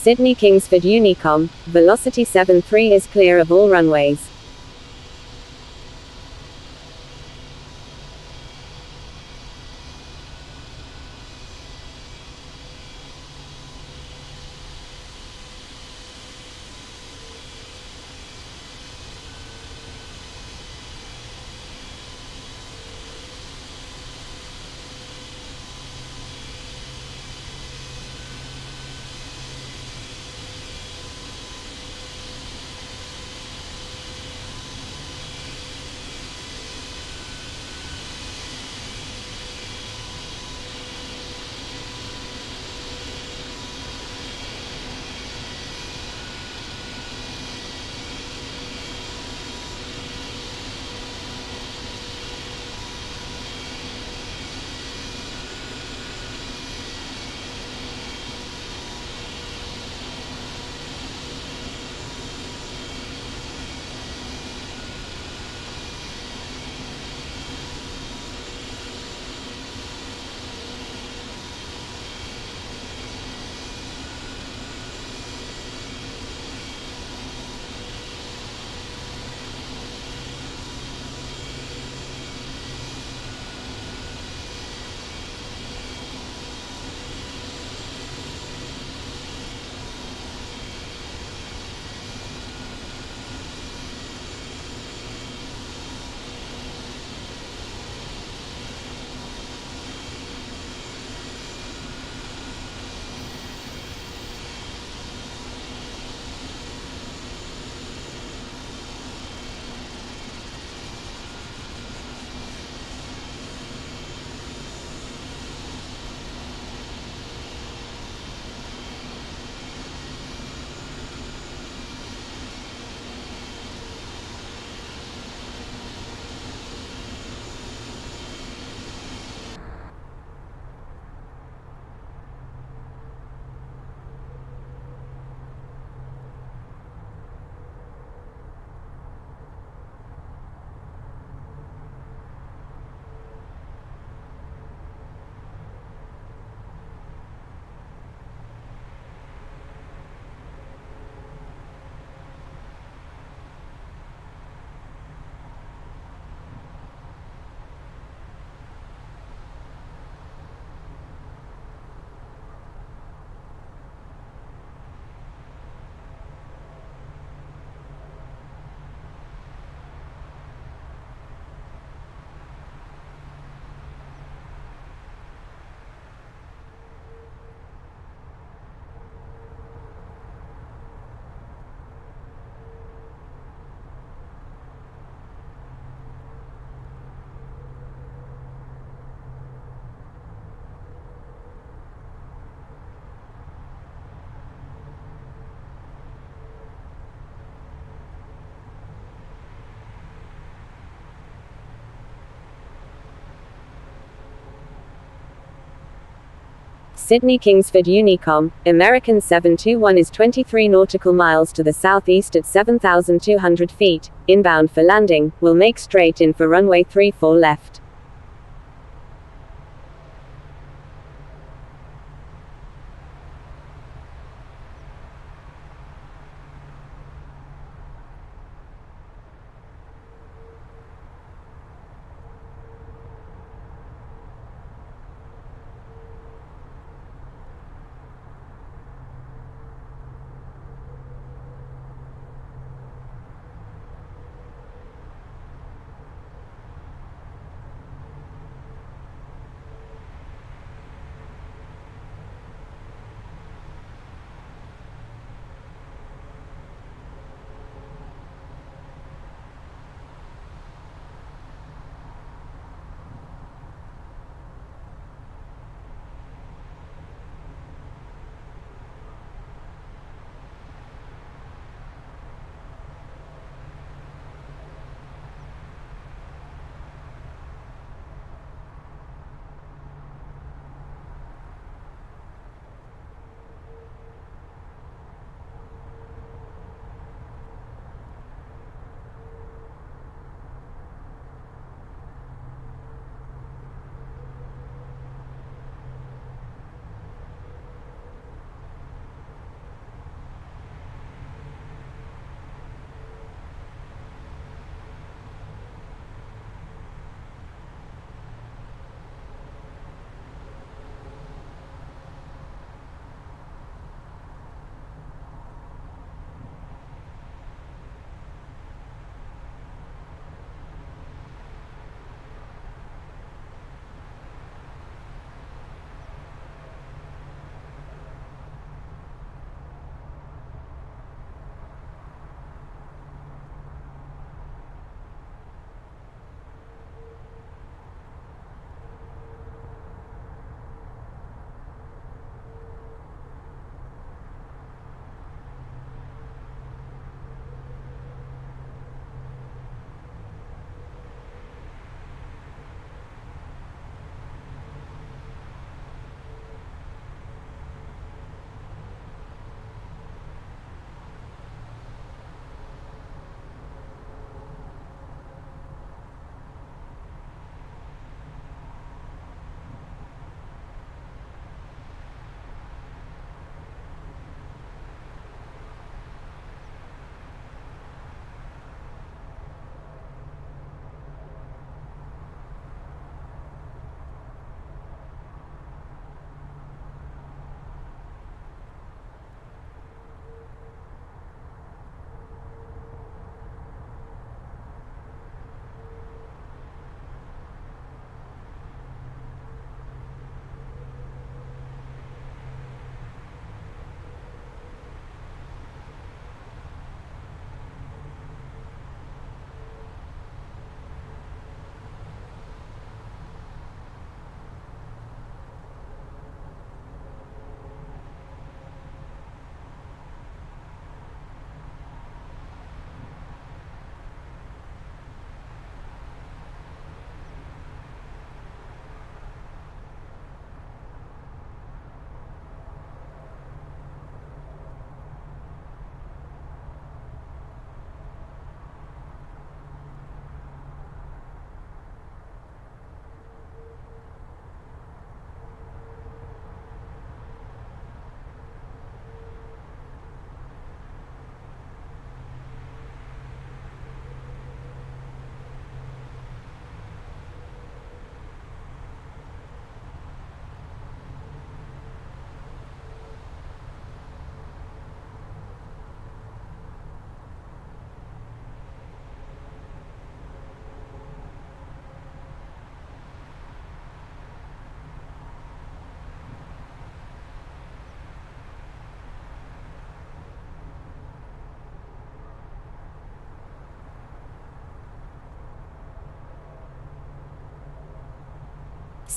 Sydney Kingsford Unicom, velocity 73 is clear of all runways. Sydney Kingsford Unicom, American 721 is 23 nautical miles to the southeast at 7,200 feet, inbound for landing, will make straight in for runway 34 left.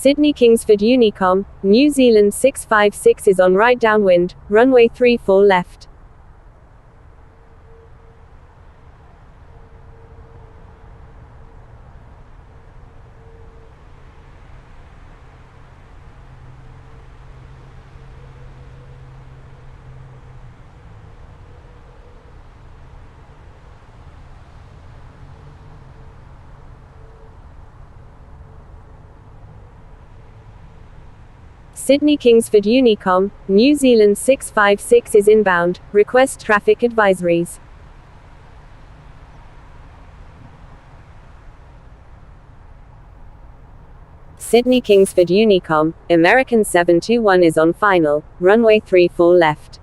Sydney Kingsford Unicom, New Zealand 656 is on right downwind, runway 34 left. Sydney Kingsford Unicom, New Zealand 656 is inbound, request traffic advisories. Sydney Kingsford Unicom, American 721 is on final, runway 34 left.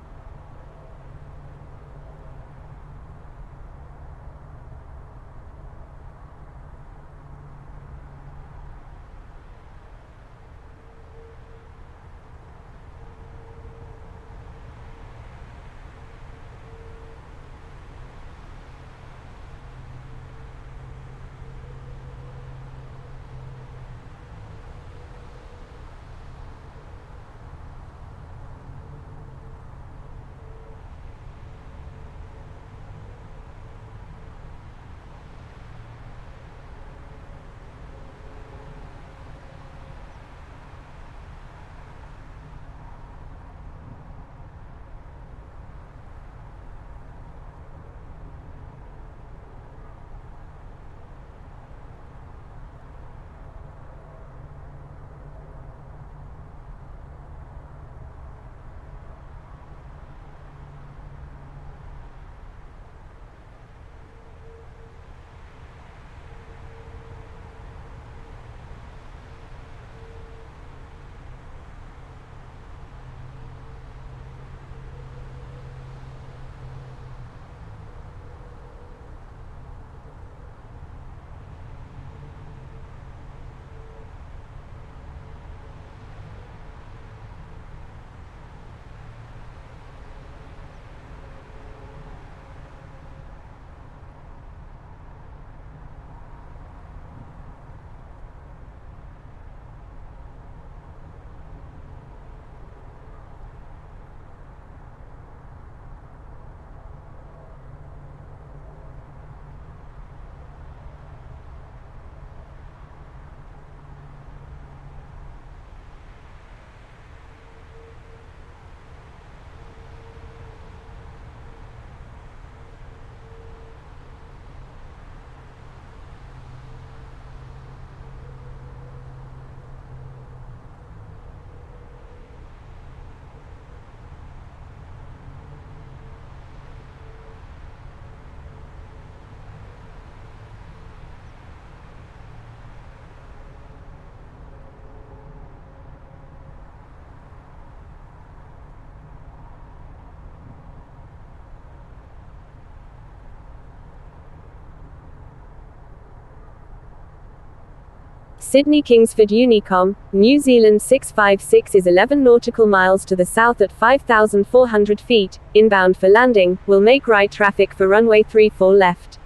Sydney Kingsford Unicom, New Zealand 656 is 11 nautical miles to the south at 5,400 feet, inbound for landing, will make right traffic for runway 34 left.